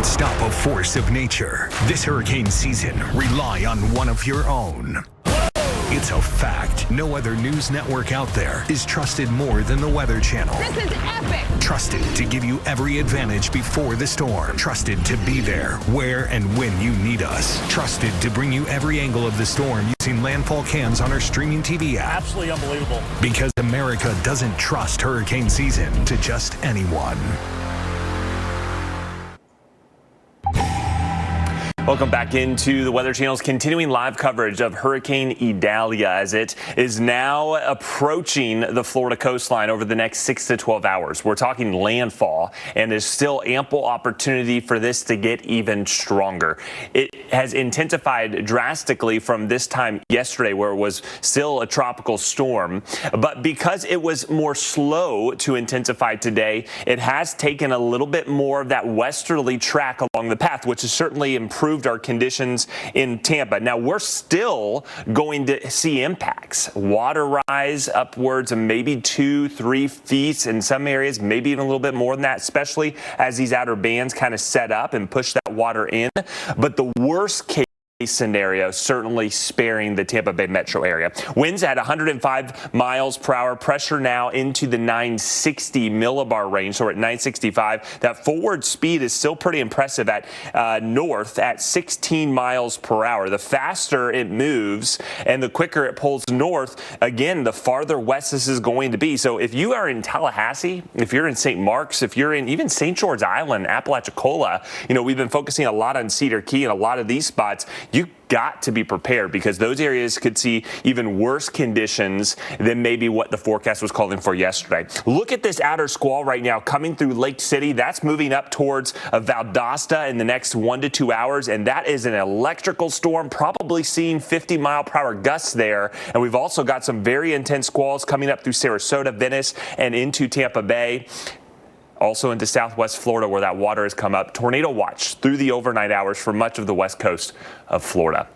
can't stop a force of nature. This hurricane season, rely on one of your own. It's a fact. No other news network out there is trusted more than the Weather Channel. This is epic. Trusted to give you every advantage before the storm. Trusted to be there where and when you need us. Trusted to bring you every angle of the storm using landfall cams on our streaming TV app. Absolutely unbelievable. Because America doesn't trust hurricane season to just anyone. Welcome back into the Weather Channel's continuing live coverage of Hurricane Idalia as it is now approaching the Florida coastline over the next 6 to 12 hours. We're talking landfall, and there's still ample opportunity for this to get even stronger. It has intensified drastically from this time yesterday, where it was still a tropical storm. But because it was more slow to intensify today, it has taken a little bit more of that westerly track along the path, which has certainly improved our conditions in Tampa. Now, we're still going to see impacts. Water rise upwards of maybe 2-3 feet in some areas, maybe even a little bit more than that, especially as these outer bands kind of set up and push that water in. But the worst case scenario certainly sparing the Tampa Bay metro area. Winds at 105 miles per hour, pressure now into the 960 millibar range, so we're at 965. That forward speed is still pretty impressive at north at 16 miles per hour. The faster it moves and the quicker it pulls north, again, the farther west this is going to be. So if you are in Tallahassee, if you're in St. Marks, if you're in even St. George Island, Apalachicola, we've been focusing a lot on Cedar Key and a lot of these spots. You got to be prepared because those areas could see even worse conditions than maybe what the forecast was calling for yesterday. Look at this outer squall right now coming through Lake City. That's moving up towards Valdosta in the next 1 to 2 hours, and that is an electrical storm, probably seeing 50-mile-per-hour gusts there. And we've also got some very intense squalls coming up through Sarasota, Venice, and into Tampa Bay. Also into southwest Florida, where that water has come up. Tornado watch through the overnight hours for much of the west coast of Florida.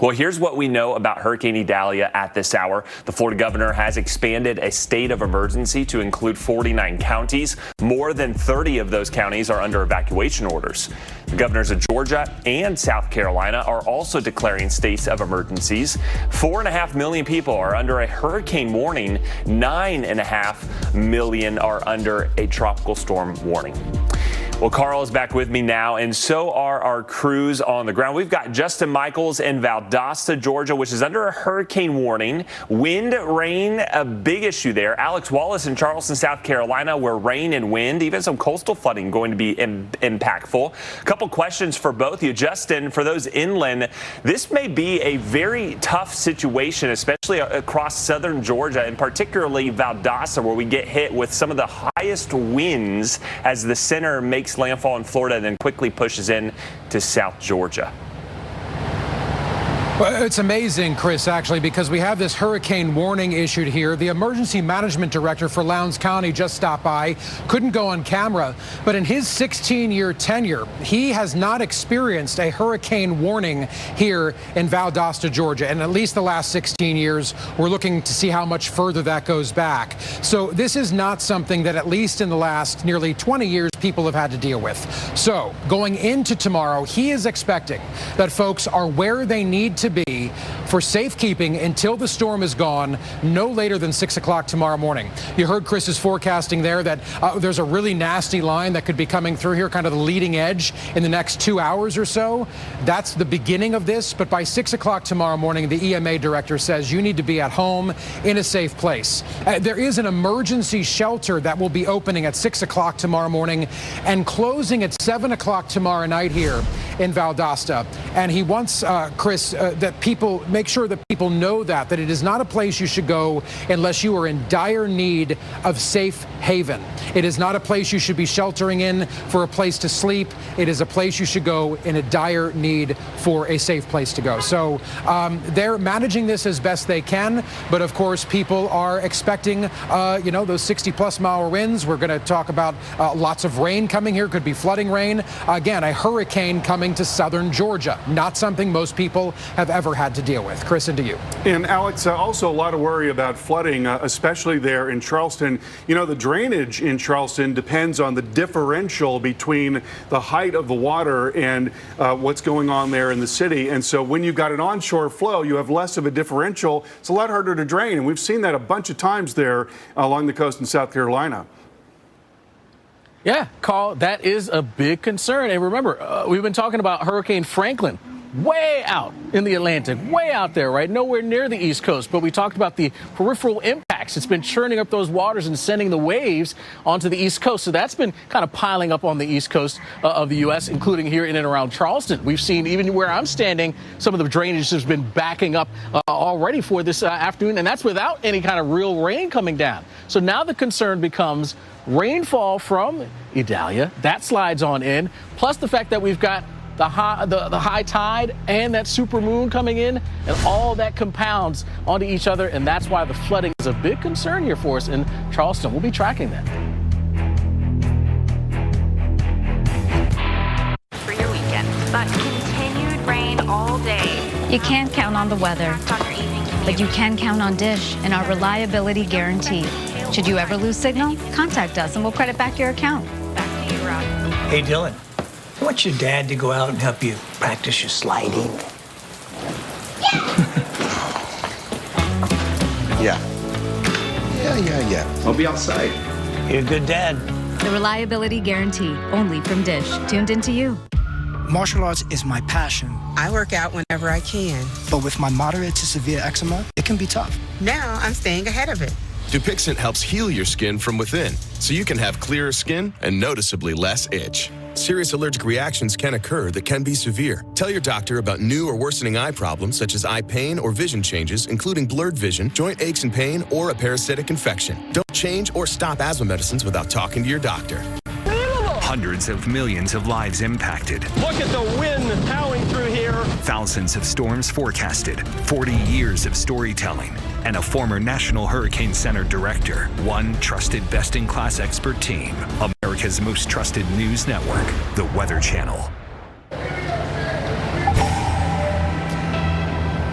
Well, here's what we know about Hurricane Idalia at this hour. The Florida governor has expanded a state of emergency to include 49 counties. More than 30 of those counties are under evacuation orders. The governors of Georgia and South Carolina are also declaring states of emergencies. 4.5 million people are under a hurricane warning. 9.5 million are under a tropical storm warning. Well, Carl is back with me now, and so are our crews on the ground. We've got Justin Michaels in Valdosta, Georgia, which is under a hurricane warning. Wind, rain, a big issue there. Alex Wallace in Charleston, South Carolina, where rain and wind, even some coastal flooding, going to be impactful. A couple questions for both you. Justin, for those inland, this may be a very tough situation, especially across southern Georgia, and particularly Valdosta, where we get hit with some of the highest winds as the center makes landfall in Florida and then quickly pushes in to South Georgia. Well, it's amazing, Chris, actually, because we have this hurricane warning issued here. The emergency management director for Lowndes County just stopped by, couldn't go on camera, but in his 16-year tenure, he has not experienced a hurricane warning here in Valdosta, Georgia. And at least the last 16 years, we're looking to see how much further that goes back. So this is not something that at least in the last nearly 20 years people have had to deal with. So going into tomorrow, he is expecting that folks are where they need to be for safekeeping until the storm is gone, no later than 6 o'clock tomorrow morning. You heard Chris's forecasting there that there's a really nasty line that could be coming through here, kind of the leading edge in the next 2 hours or so. That's the beginning of this, but by 6 o'clock tomorrow morning, the EMA director says you need to be at home in a safe place. There is an emergency shelter that will be opening at 6 o'clock tomorrow morning and closing at 7 o'clock tomorrow night here in Valdosta. And he wants, Chris, that people make sure that people know that it is not a place you should go unless you are in dire need of safe haven. It is not a place you should be sheltering in for a place to sleep. It is a place you should go in a dire need for a safe place to go. So they're managing this as best they can. But of course, people are expecting, those 60+ mile winds. We're going to talk about lots of rain coming here. Could be flooding rain. Again, a hurricane coming coming to southern Georgia. Not something most people have ever had to deal with. Chris, into you. And Alex, also a lot of worry about flooding, especially there in Charleston. You know, the drainage in Charleston depends on the differential between the height of the water and what's going on there in the city. And so when you've got an onshore flow, you have less of a differential. It's a lot harder to drain. And we've seen that a bunch of times there along the coast in South Carolina. Yeah, Carl, that is a big concern. And remember, we've been talking about Hurricane Franklin way out in the Atlantic, way out there, right? Nowhere near the East Coast. But we talked about the peripheral impacts. It's been churning up those waters and sending the waves onto the East Coast. So that's been kind of piling up on the East Coast of the U.S., including here in and around Charleston. We've seen, even where I'm standing, some of the drainage has been backing up already for this afternoon. And that's without any kind of real rain coming down. So now the concern becomes rainfall from Idalia. That slides on in, plus the fact that we've got the high tide and that super moon coming in, and all that compounds onto each other, and that's why the flooding is a big concern here for us in Charleston. We'll be tracking that. For your weekend, but continued rain all day. You can't count on the weather, but you can count on Dish and our reliability guarantee. Should you ever lose signal, contact us and we'll credit back your account. Back to you, Rob. Hey, Dylan. I want your dad to go out and help you practice your sliding. Yeah. I'll be outside. You're a good dad. The reliability guarantee, only from Dish. Tuned into you. Martial arts is my passion. I work out whenever I can. But with my moderate to severe eczema, it can be tough. Now I'm staying ahead of it. Dupixent helps heal your skin from within, so you can have clearer skin and noticeably less itch. Serious allergic reactions can occur that can be severe. Tell your doctor about new or worsening eye problems such as eye pain or vision changes, including blurred vision, joint aches and pain, or a parasitic infection. Don't change or stop asthma medicines without talking to your doctor. Hundreds of millions of lives impacted. Look at the wind howling through here. Thousands of storms forecasted. 40 years of storytelling. And a former National Hurricane Center director. One trusted best-in-class expert team. America's most trusted news network. The Weather Channel.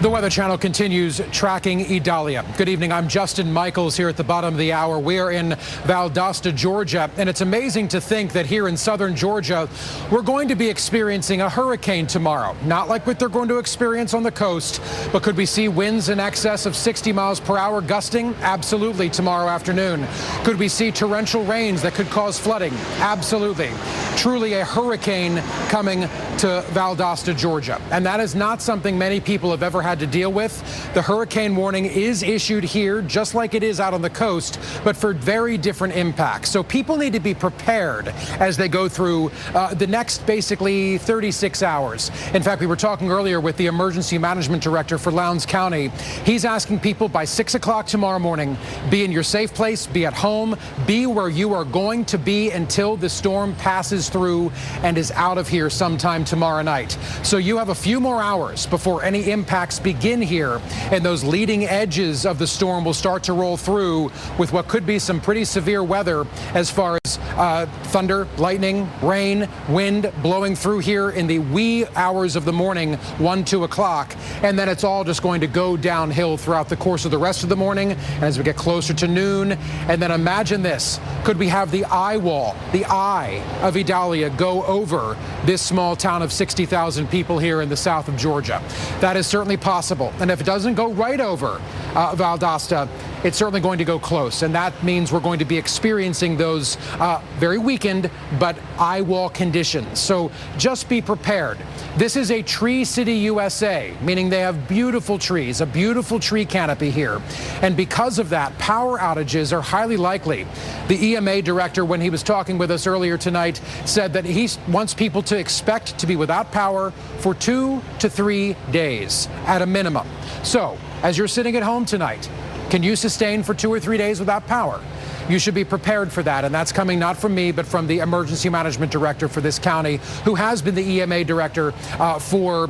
The Weather Channel continues tracking Idalia. Good evening. I'm Justin Michaels here at the bottom of the hour. We're in Valdosta, Georgia, and it's amazing to think that here in southern Georgia, we're going to be experiencing a hurricane tomorrow. Not like what they're going to experience on the coast, but could we see winds in excess of 60 miles per hour gusting? Absolutely, tomorrow afternoon. Could we see torrential rains that could cause flooding? Absolutely. Truly a hurricane coming to Valdosta, Georgia. And that is not something many people have ever had to deal with. The hurricane warning is issued here, just like it is out on the coast, but for very different impacts. So people need to be prepared as they go through the next basically 36 hours. In fact, we were talking earlier with the emergency management director for Lowndes County. He's asking people by 6 o'clock tomorrow morning, be in your safe place, be at home, be where you are going to be until the storm passes through and is out of here sometime tomorrow night. So you have a few more hours before any impacts begin here, and those leading edges of the storm will start to roll through with what could be some pretty severe weather as far as thunder, lightning, rain, wind blowing through here in the wee hours of the morning, 1, 2 o'clock. And then it's all just going to go downhill throughout the course of the rest of the morning. And as we get closer to noon, and then imagine this, could we have the eye wall, the eye of Idalia go over this small town of 60,000 people here in the south of Georgia? That is certainly possible. And if it doesn't go right over Valdosta, it's certainly going to go close. And that means we're going to be experiencing those very weakened but eye wall conditions. So just be prepared. This is a Tree City, USA, meaning they have beautiful trees, a beautiful tree canopy here. And because of that, power outages are highly likely. The EMA director, when he was talking with us earlier tonight, said that he wants people to expect to be without power for 2 to 3 days at a minimum. So as you're sitting at home tonight, can you sustain for 2 or 3 days without power? You should be prepared for that, and that's coming not from me, but from the emergency management director for this county, who has been the EMA director for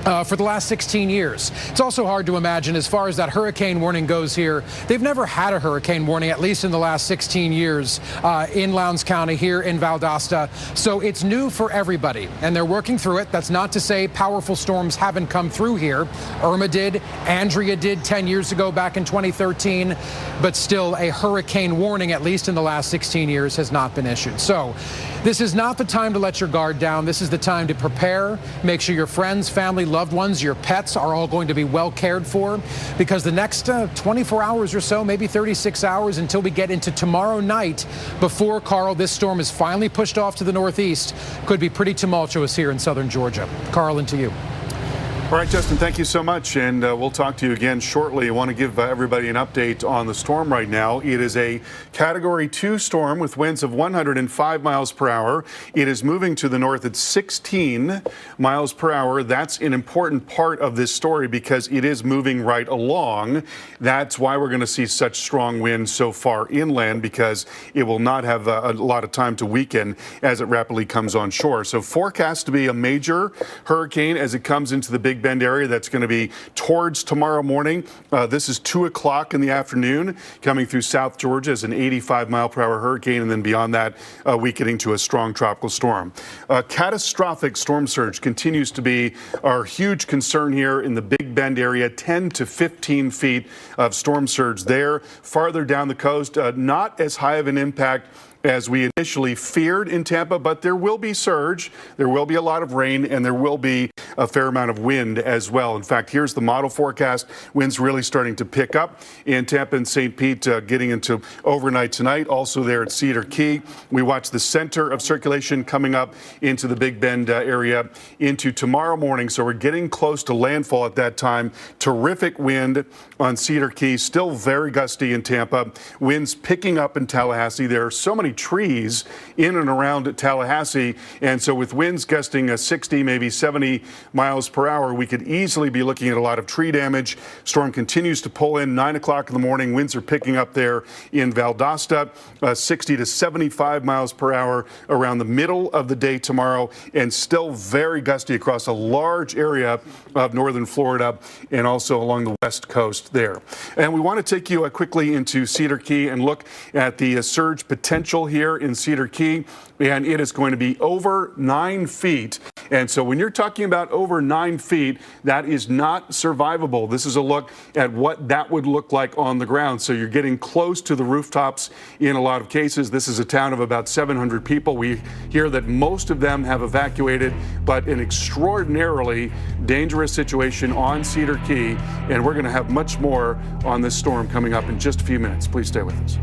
for the last 16 years. It's also hard to imagine, as far as that hurricane warning goes here, they've never had a hurricane warning, at least in the last 16 years, in Lowndes County, here in Valdosta. So it's new for everybody, and they're working through it. That's not to say powerful storms haven't come through here. Irma did, Andrea did 10 years ago back in 2013, but still a hurricane warning, at least in the last 16 years, has not been issued. So this is not the time to let your guard down. This is the time to prepare, make sure your friends, family, loved ones, your pets are all going to be well cared for, because the next 24 hours or so, maybe 36 hours until we get into tomorrow night, before, Carl, this storm is finally pushed off to the northeast, could be pretty tumultuous here in southern Georgia. Carl, into you. All right, Justin, thank you so much, and we'll talk to you again shortly. I want to give everybody an update on the storm right now. It is a Category 2 storm with winds of 105 miles per hour. It is moving to the north at 16 miles per hour. That's an important part of this story because it is moving right along. That's why we're going to see such strong winds so far inland, because it will not have a lot of time to weaken as it rapidly comes on shore. So forecast to be a major hurricane as it comes into the Big Bend area. That's going to be towards tomorrow morning. This is 2 o'clock in the afternoon, coming through South Georgia as an 85-mile-per-hour hurricane, and then beyond that, weakening to a strong tropical storm. Catastrophic storm surge continues to be our huge concern here in the Big Bend area. 10 to 15 feet of storm surge there. Farther down the coast, not as high of an impact as we initially feared in Tampa, but there will be surge, there will be a lot of rain, and there will be a fair amount of wind as well. In fact, here's the model forecast. Winds really starting to pick up in Tampa and St. Pete, getting into overnight tonight. Also there at Cedar Key. We watch the center of circulation coming up into the Big Bend area into tomorrow morning, so we're getting close to landfall at that time. Terrific wind on Cedar Key, still very gusty in Tampa. Winds picking up in Tallahassee. There are so many trees in and around Tallahassee, and so with winds gusting 60, maybe 70 miles per hour, we could easily be looking at a lot of tree damage. Storm continues to pull in 9 o'clock in the morning. Winds are picking up there in Valdosta, 60 to 75 miles per hour around the middle of the day tomorrow, and still very gusty across a large area of northern Florida and also along the west coast there. And we want to take you quickly into Cedar Key and look at the surge potential here in Cedar Key, and it is going to be over 9 feet. And so when you're talking about over 9 feet, that is not survivable. This is a look at what that would look like on the ground. So you're getting close to the rooftops in a lot of cases. This is a town of about 700 people. We hear that most of them have evacuated, but an extraordinarily dangerous situation on Cedar Key. And we're going to have much more on this storm coming up in just a few minutes. Please stay with us.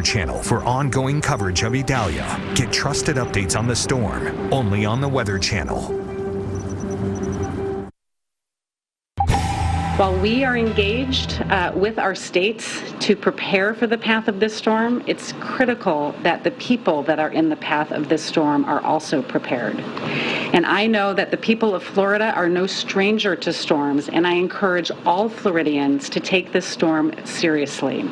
Channel for ongoing coverage of Idalia. Get trusted updates on the storm only on the Weather Channel. While we are engaged with our states to prepare for the path of this storm, it's critical that the people that are in the path of this storm are also prepared. And I know that the people of Florida are no stranger to storms, and I encourage all Floridians to take this storm seriously.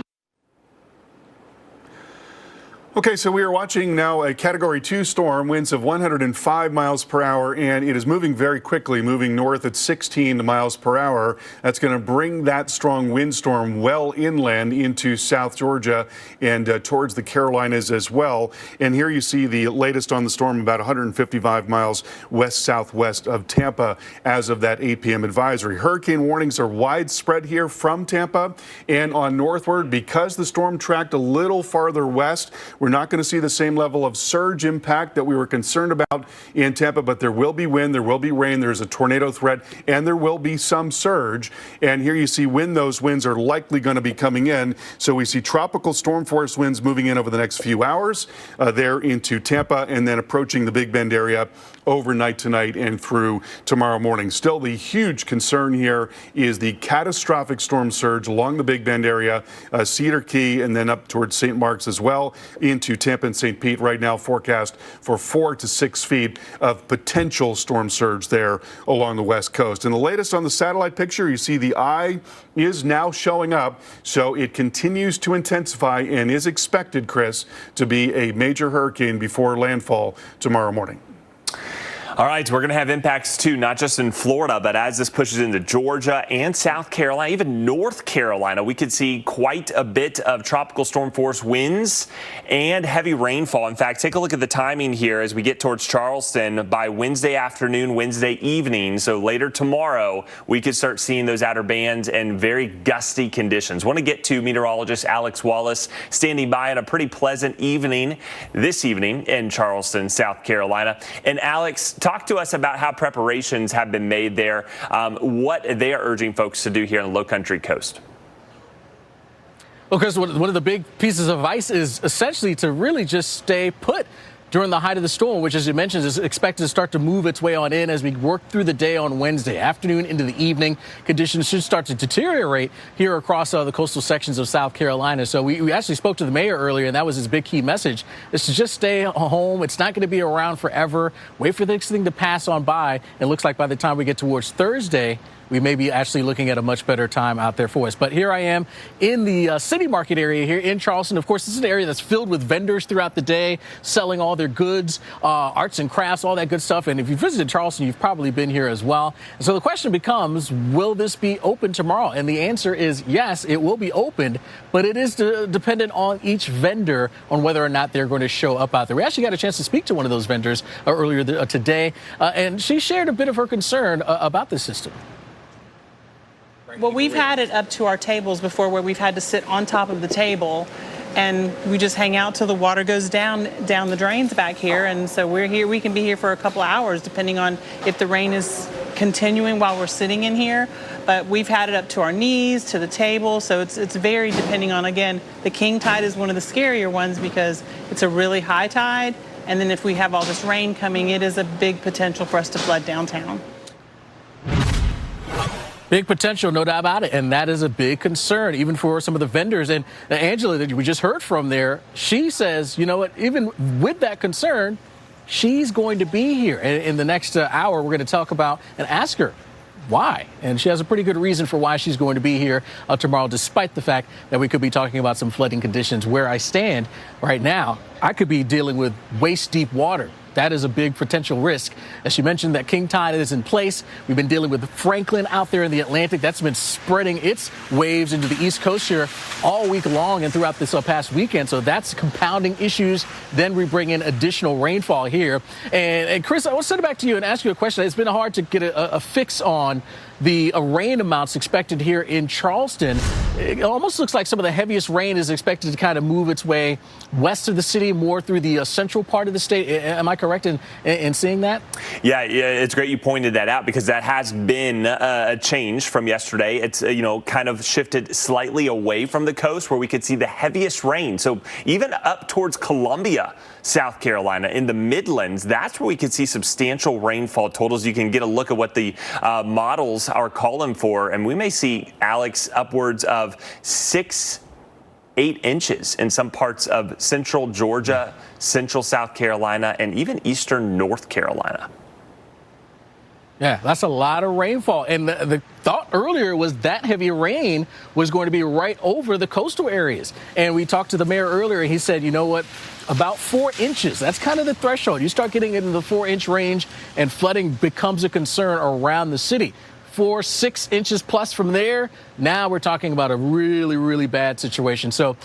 Okay, so we are watching now a Category 2 storm, winds of 105 miles per hour, and it is moving very quickly, moving north at 16 miles per hour. That's going to bring that strong windstorm well inland into South Georgia and towards the Carolinas as well. And here you see the latest on the storm, about 155 miles west-southwest of Tampa as of that 8 p.m. advisory. Hurricane warnings are widespread here from Tampa and on northward. Because the storm tracked a little farther west, we're not going to see the same level of surge impact that we were concerned about in Tampa, but there will be wind, there will be rain, there's a tornado threat, and there will be some surge. And here you see when those winds are likely going to be coming in. So we see tropical storm force winds moving in over the next few hours there into Tampa, and then approaching the Big Bend area overnight tonight and through tomorrow morning. Still, the huge concern here is the catastrophic storm surge along the Big Bend area, Cedar Key, and then up towards St. Mark's as well, into Tampa and St. Pete. Right now forecast for 4 to 6 feet of potential storm surge there along the west coast. And the latest on the satellite picture, you see the eye is now showing up, so it continues to intensify and is expected, Chris, to be a major hurricane before landfall tomorrow morning. All right, we're going to have impacts too, not just in Florida, but as this pushes into Georgia and South Carolina, even North Carolina, we could see quite a bit of tropical storm force winds and heavy rainfall. In fact, take a look at the timing here as we get towards Charleston. By Wednesday afternoon, Wednesday evening, so later tomorrow, we could start seeing those outer bands and very gusty conditions. Want to get to meteorologist Alex Wallace standing by on a pretty pleasant evening this evening in Charleston, South Carolina. And Alex, talk to us about how preparations have been made there, what they are urging folks to do here on the Lowcountry coast. Well, Chris, one of the big pieces of advice is essentially to really just stay put during the height of the storm, which, as you mentioned, is expected to start to move its way on in as we work through the day on Wednesday afternoon into the evening. Conditions should start to deteriorate here across the coastal sections of South Carolina. So we actually spoke to the mayor earlier, and that was his big key message, is to just stay home. It's not going to be around forever. Wait for this thing to pass on by. It looks like by the time we get towards Thursday, we may be actually looking at a much better time out there for us. But here I am in the city market area here in Charleston. Of course, this is an area that's filled with vendors throughout the day, selling all their goods, arts and crafts, all that good stuff. And if you've visited Charleston, you've probably been here as well. And so the question becomes, will this be open tomorrow? And the answer is yes, it will be opened, but it is dependent on each vendor on whether or not they're going to show up out there. We actually got a chance to speak to one of those vendors earlier today, and she shared a bit of her concern about this system. Well, we've had it up to our tables before where we've had to sit on top of the table and we just hang out till the water goes down the drains back here. And so we're here, we can be here for a couple of hours depending on if the rain is continuing while we're sitting in here. But we've had it up to our knees, to the table. So it's very depending on, again, the king tide is one of the scarier ones because it's a really high tide. And then if we have all this rain coming, it is a big potential for us to flood downtown. Big potential, no doubt about it. And that is a big concern, even for some of the vendors. And Angela, that we just heard from there, she says, you know what, even with that concern, she's going to be here. And in the next hour, we're going to talk about and ask her why. And she has a pretty good reason for why she's going to be here tomorrow, despite the fact that we could be talking about some flooding conditions. Where I stand right now, I could be dealing with waist-deep water. That is a big potential risk. As she mentioned, that king tide is in place. We've been dealing with Franklin out there in the Atlantic. That's been spreading its waves into the East Coast here all week long and throughout this past weekend. So that's compounding issues. Then we bring in additional rainfall here. And Chris, I want to send it back to you and ask you a question. It's been hard to get a fix on the rain amounts expected here in Charleston. It almost looks like some of the heaviest rain is expected to kind of move its way west of the city, more through the central part of the state. Am I correct in seeing that? Yeah, it's great you pointed that out because that has been a change from yesterday. It's, kind of shifted slightly away from the coast where we could see the heaviest rain. So even up towards Columbia, South Carolina, in the Midlands, that's where we could see substantial rainfall totals. You can get a look at what the models are calling for, and we may see, Alex, upwards of 6-8 inches in some parts of central Georgia, central South Carolina, and even eastern North Carolina. Yeah, that's a lot of rainfall. And the thought earlier was that heavy rain was going to be right over the coastal areas. And we talked to the mayor earlier, and he said, you know what, about 4 inches. That's kind of the threshold. You start getting into the 4-inch range, and flooding becomes a concern around the city. 4-6 inches plus from there, now we're talking about a really, really bad situation. So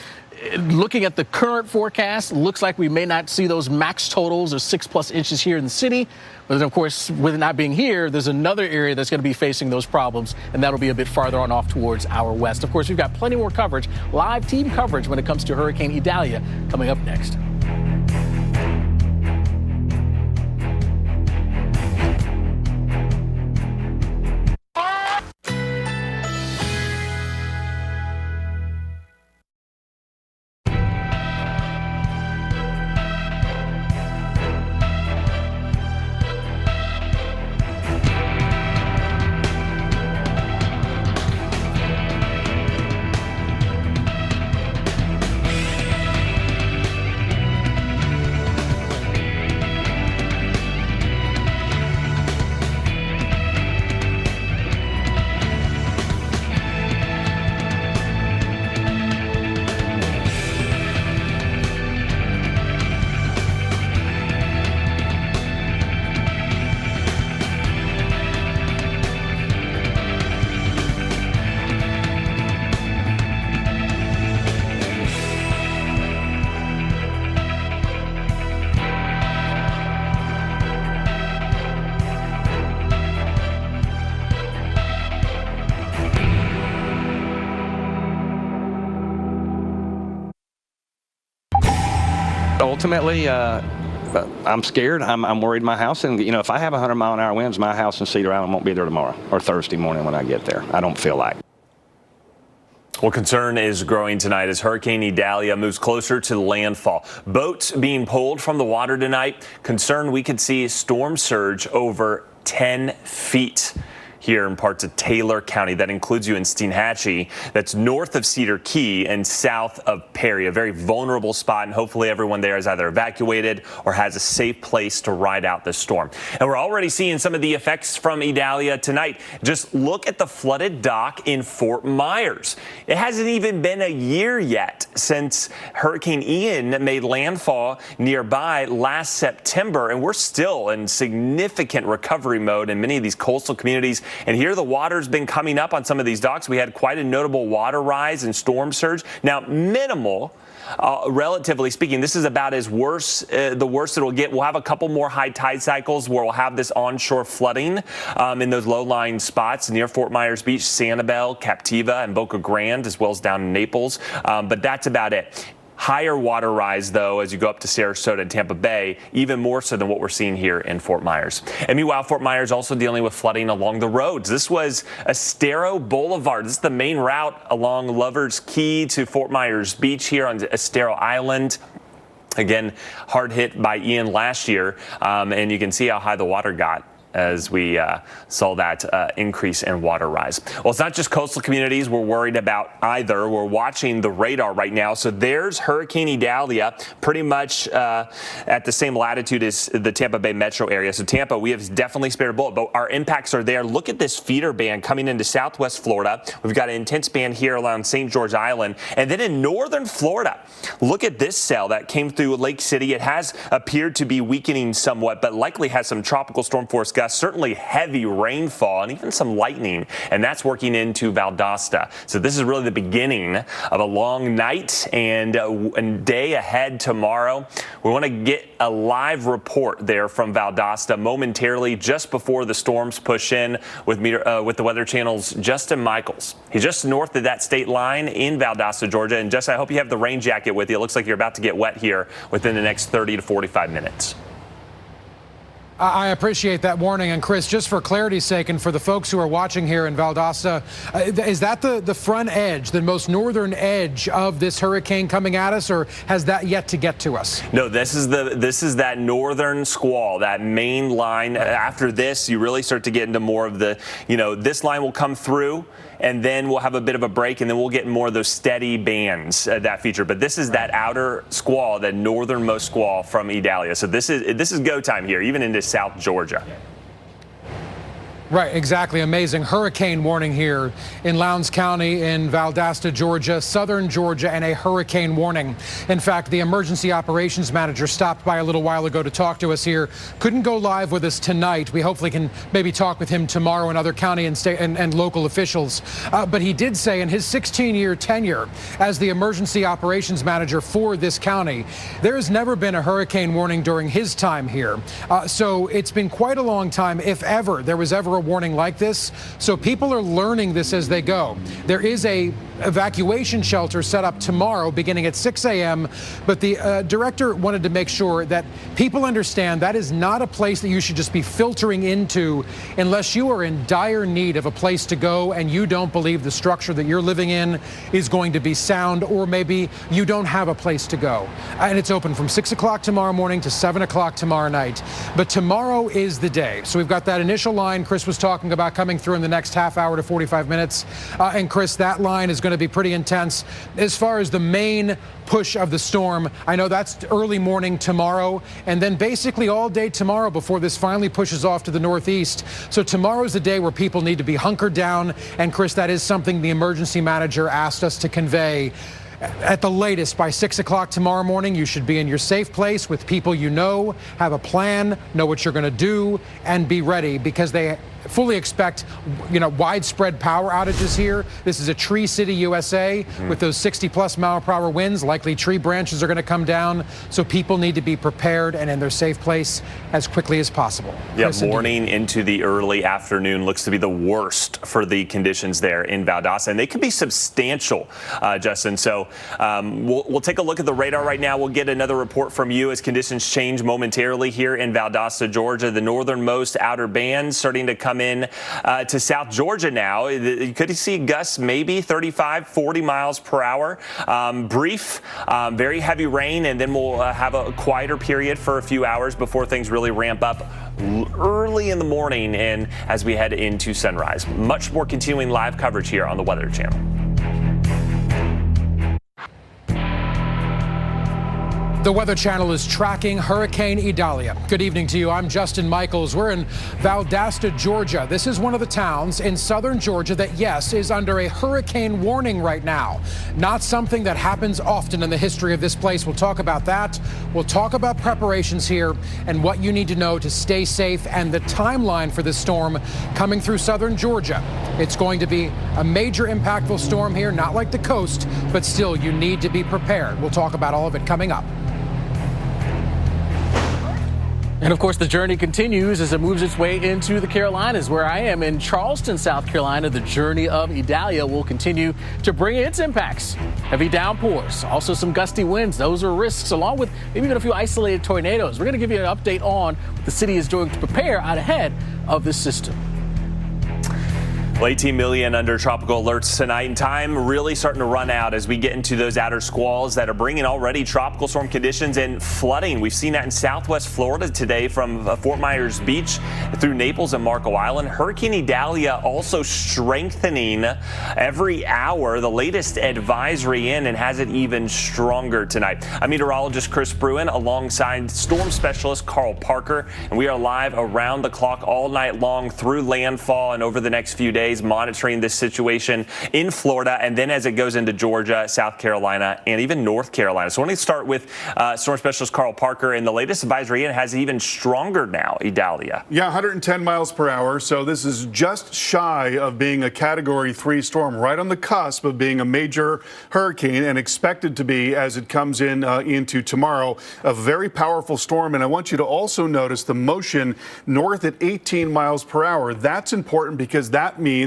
looking at the current forecast, looks like we may not see those max totals of 6+ inches here in the city. But then, of course, with it not being here, there's another area that's going to be facing those problems, and that'll be a bit farther on off towards our west. Of course, we've got plenty more coverage, live team coverage when it comes to Hurricane Idalia coming up next. Ultimately, I'm scared. I'm worried my house. And, if I have 100-mile-an-hour winds, my house in Cedar Island won't be there tomorrow or Thursday morning when I get there. I don't feel like. Well, concern is growing tonight as Hurricane Idalia moves closer to landfall. Boats being pulled from the water tonight. Concern we could see storm surge over 10 feet. Here in parts of Taylor County. That includes you in Steinhatchee. That's north of Cedar Key and south of Perry. A very vulnerable spot, and hopefully everyone there is either evacuated or has a safe place to ride out this storm. And we're already seeing some of the effects from Idalia tonight. Just look at the flooded dock in Fort Myers. It hasn't even been a year yet since Hurricane Ian made landfall nearby last September, and we're still in significant recovery mode in many of these coastal communities. And here the water's been coming up on some of these docks. We had quite a notable water rise and storm surge. Now, minimal, relatively speaking. This is about as the worst it'll get. We'll have a couple more high tide cycles where we'll have this onshore flooding in those low-lying spots near Fort Myers Beach, Sanibel, Captiva, and Boca Grande, as well as down in Naples. But that's about it. Higher water rise, though, as you go up to Sarasota and Tampa Bay, even more so than what we're seeing here in Fort Myers. And meanwhile, Fort Myers also dealing with flooding along the roads. This was Estero Boulevard. This is the main route along Lover's Key to Fort Myers Beach here on Estero Island. Again, hard hit by Ian last year, and you can see how high the water got as we saw that increase in water rise. Well, it's not just coastal communities we're worried about either. We're watching the radar right now. So there's Hurricane Idalia, pretty much at the same latitude as the Tampa Bay metro area. So Tampa, we have definitely spared a bullet, but our impacts are there. Look at this feeder band coming into southwest Florida. We've got an intense band here along St. George Island. And then in northern Florida, look at this cell that came through Lake City. It has appeared to be weakening somewhat, but likely has some tropical storm force gusts. Certainly heavy rainfall and even some lightning, and that's working into Valdosta. So this is really the beginning of a long night and day ahead tomorrow. We want to get a live report there from Valdosta momentarily just before the storms push in with the Weather Channel's Justin Michaels. He's just north of that state line in Valdosta, Georgia. And Justin, I hope you have the rain jacket with you. It looks like you're about to get wet here within the next 30 to 45 minutes. I appreciate that warning. And Chris, just for clarity's sake and for the folks who are watching here in Valdosta, is that the front edge, the most northern edge of this hurricane coming at us, or has that yet to get to us? No, this is that northern squall, that main line. After this, you really start to get into more of the, this line will come through, and then we'll have a bit of a break, and then we'll get more of those steady bands that feature. But this is that outer squall, that northernmost squall from Idalia. So this is go time here, even into South Georgia. Right, exactly. Amazing hurricane warning here in Lowndes County, in Valdosta, Georgia, southern Georgia, and a hurricane warning. In fact, the emergency operations manager stopped by a little while ago to talk to us here. Couldn't go live with us tonight. We hopefully can maybe talk with him tomorrow and other county and state and local officials. But he did say in his 16-year tenure as the emergency operations manager for this county, there has never been a hurricane warning during his time here. So it's been quite a long time, if ever there was ever a warning like this. So people are learning this as they go. There is a evacuation shelter set up tomorrow beginning at 6 a.m. But the director wanted to make sure that people understand that is not a place that you should just be filtering into unless you are in dire need of a place to go and you don't believe the structure that you're living in is going to be sound, or maybe you don't have a place to go. And it's open from 6 o'clock tomorrow morning to 7 o'clock tomorrow night. But tomorrow is the day. So we've got that initial line Chris was talking about coming through in the next half hour to 45 minutes. And Chris, that line is going to be pretty intense. As far as the main push of the storm, I know that's early morning tomorrow, and then basically all day tomorrow before this finally pushes off to the northeast. So tomorrow's the day where people need to be hunkered down. And Chris, that is something the emergency manager asked us to convey. At the latest, by 6 o'clock tomorrow morning, you should be in your safe place with people you know, have a plan, know what you're going to do, and be ready, because fully expect, widespread power outages here. This is a tree city, USA, with those 60+ mile per hour winds. Likely tree branches are going to come down, so people need to be prepared and in their safe place as quickly as possible. Yeah, morning into the early afternoon looks to be the worst for the conditions there in Valdosta, and they could be substantial, Justin. So we'll take a look at the radar right now. We'll get another report from you as conditions change momentarily here in Valdosta, Georgia. The northernmost outer band starting to come in to South Georgia now. You could see gusts maybe 35, 40 miles per hour. Brief, very heavy rain, and then we'll have a quieter period for a few hours before things really ramp up early in the morning and as we head into sunrise. Much more continuing live coverage here on the Weather Channel. The Weather Channel is tracking Hurricane Idalia. Good evening to you. I'm Justin Michaels. We're in Valdosta, Georgia. This is one of the towns in southern Georgia that, yes, is under a hurricane warning right now. Not something that happens often in the history of this place. We'll talk about that. We'll talk about preparations here and what you need to know to stay safe and the timeline for this storm coming through southern Georgia. It's going to be a major impactful storm here, not like the coast, but still you need to be prepared. We'll talk about all of it coming up. And of course, the journey continues as it moves its way into the Carolinas, where I am in Charleston, South Carolina. The journey of Idalia will continue to bring its impacts. Heavy downpours, also some gusty winds. Those are risks, along with maybe even a few isolated tornadoes. We're going to give you an update on what the city is doing to prepare out ahead of this system. Well, 18 million under tropical alerts tonight, and time really starting to run out as we get into those outer squalls that are bringing already tropical storm conditions and flooding. We've seen that in southwest Florida today from Fort Myers Beach through Naples and Marco Island. Hurricane Idalia also strengthening every hour. The latest advisory in and has it even stronger tonight. I'm meteorologist Chris Bruin alongside storm specialist Carl Parker, and we are live around the clock all night long through landfall and over the next few days, monitoring this situation in Florida, and then as it goes into Georgia, South Carolina, and even North Carolina. So I want to start with storm specialist Carl Parker, and the latest advisory in has even stronger now, Idalia. Yeah, 110 miles per hour. So this is just shy of being a Category 3 storm, right on the cusp of being a major hurricane, and expected to be as it comes in into tomorrow. A very powerful storm, and I want you to also notice the motion north at 18 miles per hour. That's important because that means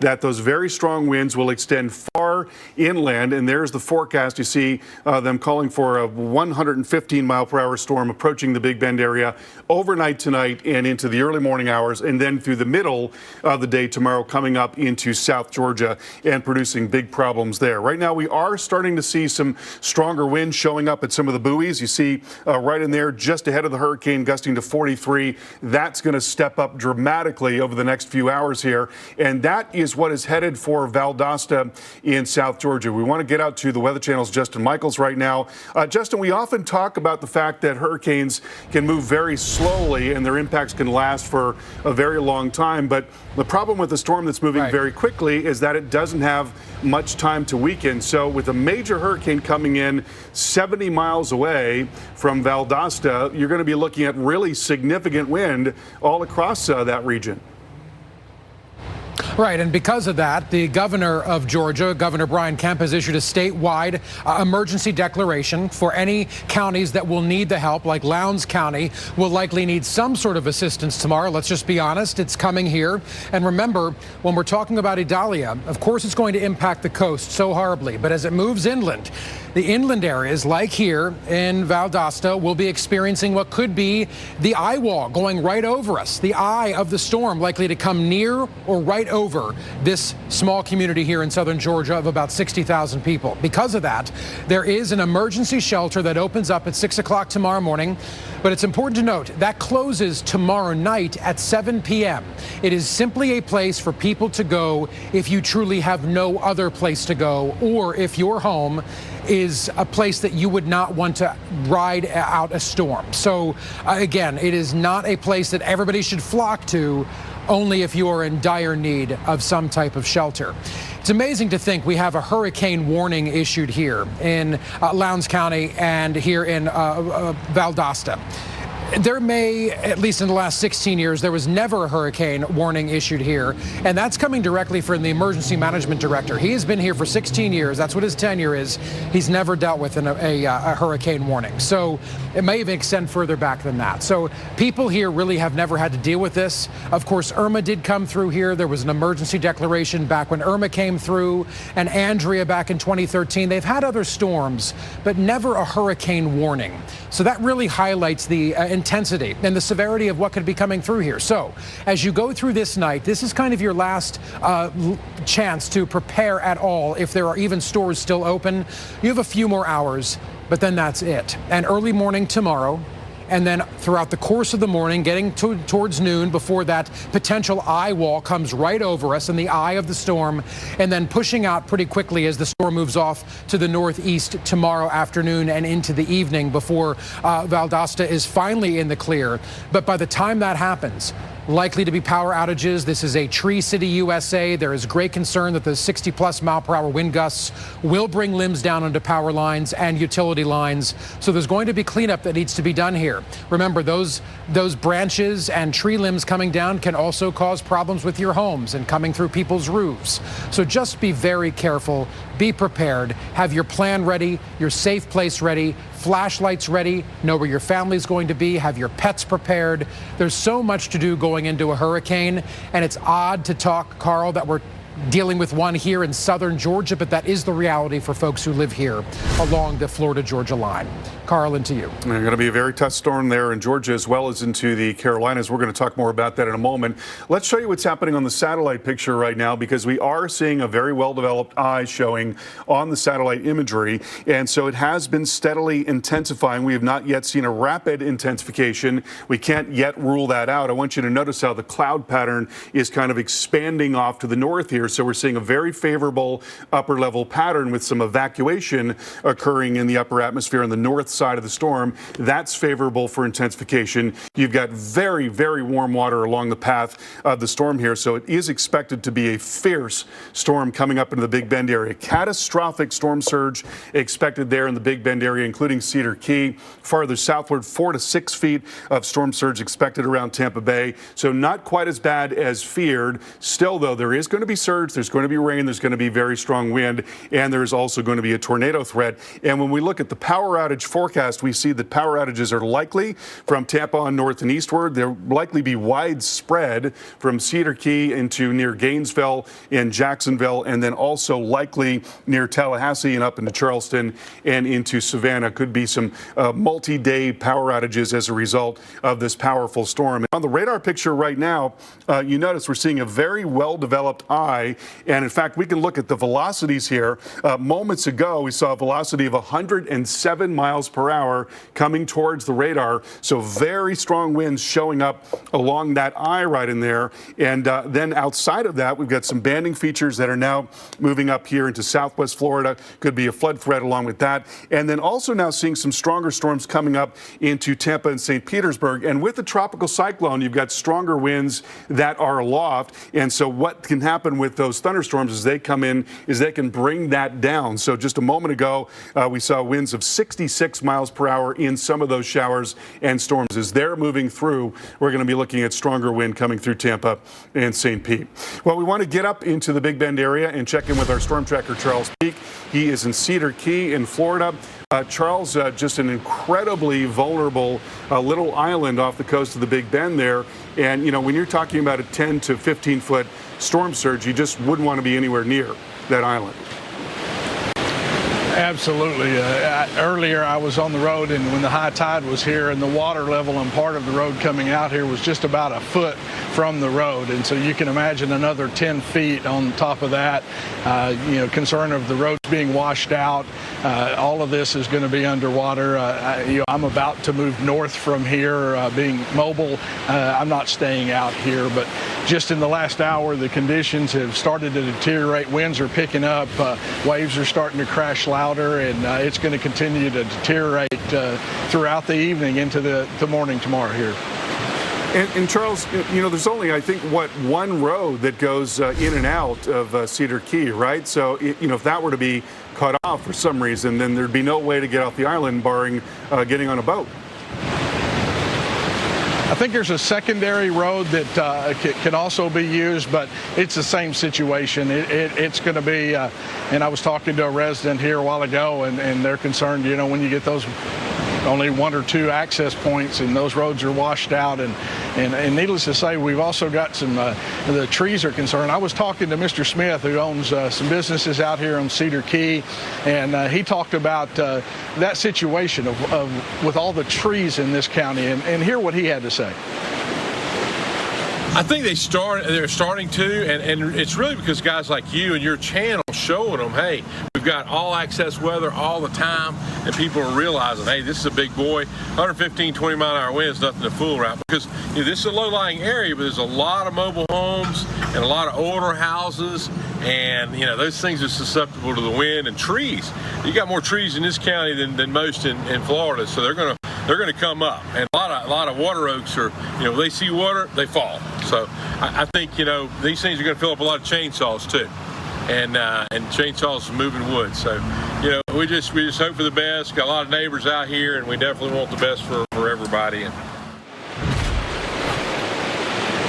that those very strong winds will extend far inland, and there's the forecast. You see them calling for a 115 mile per hour storm approaching the Big Bend area overnight tonight and into the early morning hours, and then through the middle of the day tomorrow coming up into South Georgia and producing big problems there. Right now we are starting to see some stronger winds showing up at some of the buoys. You see right in there just ahead of the hurricane gusting to 43. That's going to step up dramatically over the next few hours here, and that is what is headed for Valdosta in South Georgia. We want to get out to the Weather Channel's Justin Michaels right now. Justin, we often talk about the fact that hurricanes can move very slowly and their impacts can last for a very long time. But the problem with a storm that's moving very quickly is that it doesn't have much time to weaken. So with a major hurricane coming in 70 miles away from Valdosta, you're going to be looking at really significant wind all across that region. Right, and because of that, the governor of Georgia, Governor Brian Kemp, has issued a statewide emergency declaration for any counties that will need the help, like Lowndes County will likely need some sort of assistance tomorrow. Let's just be honest, it's coming here. And remember, when we're talking about Idalia, of course it's going to impact the coast so horribly, but as it moves inland, the inland areas, like here in Valdosta, will be experiencing what could be the eye wall going right over us, the eye of the storm likely to come near or right over this small community here in southern Georgia of about 60,000 people. Because of that, there is an emergency shelter that opens up at 6 o'clock tomorrow morning. But it's important to note that closes tomorrow night at 7 p.m. It is simply a place for people to go if you truly have no other place to go, or if your home is a place that you would not want to ride out a storm. So again, it is not a place that everybody should flock to, only if you are in dire need of some type of shelter. It's amazing to think we have a hurricane warning issued here in Lowndes County and here in Valdosta. There may, at least in the last 16 years, there was never a hurricane warning issued here. And that's coming directly from the emergency management director. He has been here for 16 years. That's what his tenure is. He's never dealt with a hurricane warning. So it may even extend further back than that. So people here really have never had to deal with this. Of course, Irma did come through here. There was an emergency declaration back when Irma came through, and Andrea back in 2013. They've had other storms, but never a hurricane warning. So that really highlights the intensity and the severity of what could be coming through here. So as you go through this night, this is kind of your last chance to prepare at all. If there are even stores still open, you have a few more hours, but then that's it. And early morning tomorrow, and then throughout the course of the morning, getting towards noon, before that potential eye wall comes right over us in the eye of the storm, and then pushing out pretty quickly as the storm moves off to the northeast tomorrow afternoon and into the evening before Valdosta is finally in the clear. But by the time that happens, likely to be power outages. This is a Tree City, USA. There is great concern that the 60-plus mile-per-hour wind gusts will bring limbs down onto power lines and utility lines. So there's going to be cleanup that needs to be done here. Remember, those branches and tree limbs coming down can also cause problems with your homes and coming through people's roofs. So just be very careful. Be prepared. Have your plan ready, your safe place ready, flashlights ready, know where your family's going to be, have your pets prepared. There's so much to do going into a hurricane, and it's odd to talk, Carl, that we're dealing with one here in southern Georgia, but that is the reality for folks who live here along the Florida-Georgia line. Carl, into you. There's going to be a very tough storm there in Georgia as well as into the Carolinas. We're going to talk more about that in a moment. Let's show you what's happening on the satellite picture right now, because we are seeing a very well-developed eye showing on the satellite imagery. And so it has been steadily intensifying. We have not yet seen a rapid intensification. We can't yet rule that out. I want you to notice how the cloud pattern is kind of expanding off to the north here. So we're seeing a very favorable upper level pattern with some evacuation occurring in the upper atmosphere on the north side of the storm. That's favorable for intensification. You've got very, very warm water along the path of the storm here. So it is expected to be a fierce storm coming up into the Big Bend area. Catastrophic storm surge expected there in the Big Bend area, including Cedar Key. Farther southward, 4 to 6 feet of storm surge expected around Tampa Bay. So not quite as bad as feared. Still, though, there is going to be surge. There's going to be rain. There's going to be very strong wind. And there's also going to be a tornado threat. And when we look at the power outage forecast, we see that power outages are likely from Tampa on north and eastward. They'll likely be widespread from Cedar Key into near Gainesville and Jacksonville, and then also likely near Tallahassee and up into Charleston and into Savannah. Could be some multi-day power outages as a result of this powerful storm. On the radar picture right now, you notice we're seeing a very well-developed eye, and in fact, we can look at the velocities here. Moments ago, we saw a velocity of 107 miles per hour coming towards the radar. So very strong winds showing up along that eye right in there. And then outside of that, we've got some banding features that are now moving up here into southwest Florida. Could be a flood threat along with that. And then also now seeing some stronger storms coming up into Tampa and St. Petersburg. And with the tropical cyclone, you've got stronger winds that are aloft. And so what can happen with those thunderstorms as they come in is they can bring that down. So just a moment ago, we saw winds of 66 miles per hour in some of those showers and storms. As they're moving through, we're going to be looking at stronger wind coming through Tampa and St. Pete. Well, we want to get up into the Big Bend area and check in with our storm tracker, Charles Peak. He is in Cedar Key in Florida. Charles, just an incredibly vulnerable little island off the coast of the Big Bend there. And, you know, when you're talking about a 10 to 15 foot storm surge, you just wouldn't want to be anywhere near that island. Absolutely. Earlier I was on the road, and when the high tide was here, and the water level and part of the road coming out here was just about a foot from the road. And so you can imagine another 10 feet on top of that, concern of the roads being washed out. All of this is going to be underwater. I'm about to move north from here, being mobile. I'm not staying out here, but just in the last hour, the conditions have started to deteriorate. Winds are picking up. Waves are starting to crash louder, and it's going to continue to deteriorate throughout the evening into the morning tomorrow here. And Charles, you know, there's only, I think, one road that goes in and out of Cedar Key, right? So, if that were to be cut off for some reason, then there'd be no way to get off the island barring getting on a boat. think there's a secondary road that can also be used, but it's the same situation. It's going to be, and I was talking to a resident here a while ago, and they're concerned, you know, when you get those only 1 or 2 access points and those roads are washed out, and needless to say, we've also got some the trees are concerned. I was talking to Mr. Smith, who owns some businesses out here on Cedar Key, and he talked about that situation of with all the trees in this county, and hear what he had to say. I think they're starting to, and it's really because guys like you and your channel showing them, hey, we've got all access weather all the time, and people are realizing, hey, this is a big boy. 115, 20-mile-an-hour winds, nothing to fool around, because you know, this is a low-lying area, but there's a lot of mobile homes and a lot of older houses, and you know those things are susceptible to the wind and trees. You got more trees in this county than most in Florida, so they're going to come up, and a lot of water oaks are, you know, they see water, they fall. So I think, you know, these things are going to fill up a lot of chainsaws too, and chainsaws moving wood. So, you know, we just hope for the best. Got a lot of neighbors out here, and we definitely want the best for everybody.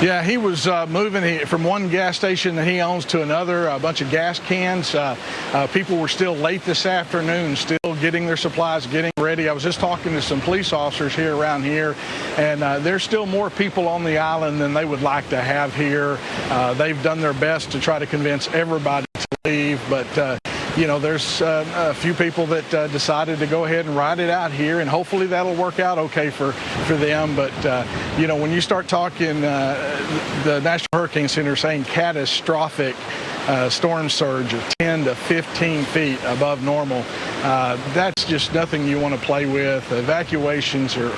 Yeah, he was moving from one gas station that he owns to another, a bunch of gas cans. People were still late this afternoon, still getting their supplies, getting ready. I was just talking to some police officers here around here, and there's still more people on the island than they would like to have here. They've done their best to try to convince everybody to leave, but you know, there's a few people that decided to go ahead and ride it out here, and hopefully that'll work out okay for them. But, you know, when you start talking, the National Hurricane Center saying catastrophic storm surge of 10 to 15 feet above normal, that's just nothing you want to play with. Evacuations are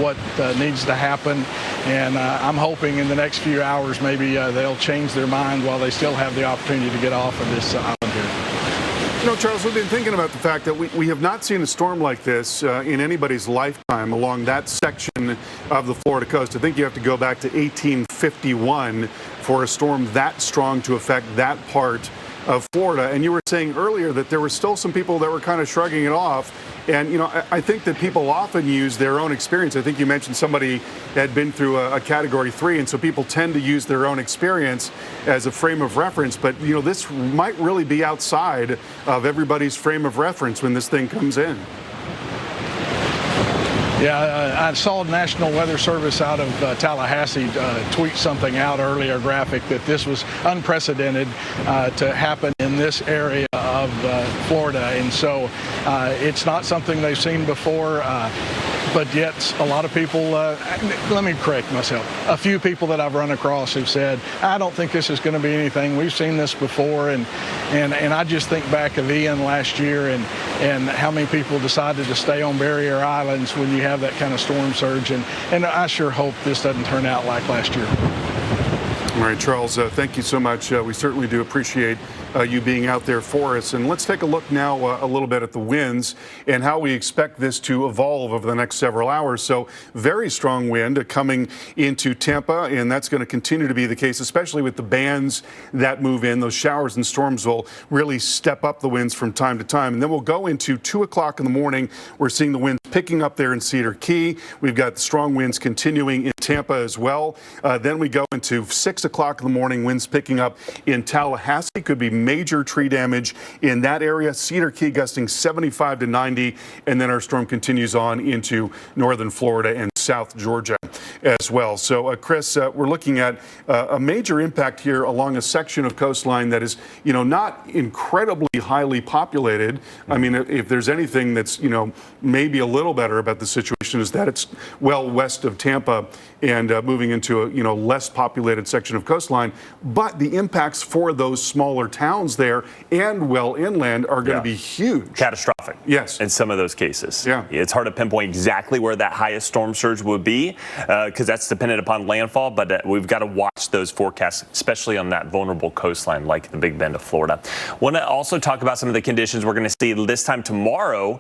what needs to happen, and I'm hoping in the next few hours maybe they'll change their mind while they still have the opportunity to get off of this island here. You know, Charles, we've been thinking about the fact that we have not seen a storm like this in anybody's lifetime along that section of the Florida coast. I think you have to go back to 1851 for a storm that strong to affect that part of Florida. And you were saying earlier that there were still some people that were kind of shrugging it off. And, you know, I think that people often use their own experience. I think you mentioned somebody had been through a Category 3, and so people tend to use their own experience as a frame of reference. But, you know, this might really be outside of everybody's frame of reference when this thing comes in. Yeah, I saw National Weather Service out of Tallahassee tweet something out earlier, graphic, that this was unprecedented to happen in this area of Florida. And so it's not something they've seen before. But yet a lot of people, let me correct myself, a few people that I've run across have said, I don't think this is going to be anything. We've seen this before. And I just think back of Ian last year and how many people decided to stay on barrier islands when you have that kind of storm surge. And I sure hope this doesn't turn out like last year. All right, Charles, thank you so much. We certainly do appreciate you being out there for us. And let's take a look now a little bit at the winds and how we expect this to evolve over the next several hours. So very strong wind coming into Tampa, and that's going to continue to be the case, especially with the bands that move in. Those showers and storms will really step up the winds from time to time. And then we'll go into 2 o'clock in the morning. We're seeing the winds picking up there in Cedar Key. We've got strong winds continuing in Tampa as well. Then we go into 6 o'clock in the morning, winds picking up in Tallahassee. Could be major tree damage in that area. Cedar Key gusting 75 to 90, and then our storm continues on into northern Florida and South Georgia as well. So, Chris, we're looking at a major impact here along a section of coastline that is, you know, not incredibly highly populated. I mean, if there's anything that's, you know, maybe a little better about the situation is that it's well west of Tampa and moving into a, you know, less populated section of coastline. But the impacts for those smaller towns there and well inland are going to be huge. Catastrophic. Yes. In some of those cases. Yeah. It's hard to pinpoint exactly where that highest storm surge would be because that's dependent upon landfall, but we've got to watch those forecasts, especially on that vulnerable coastline like the Big Bend of Florida. Want to also talk about some of the conditions we're going to see this time tomorrow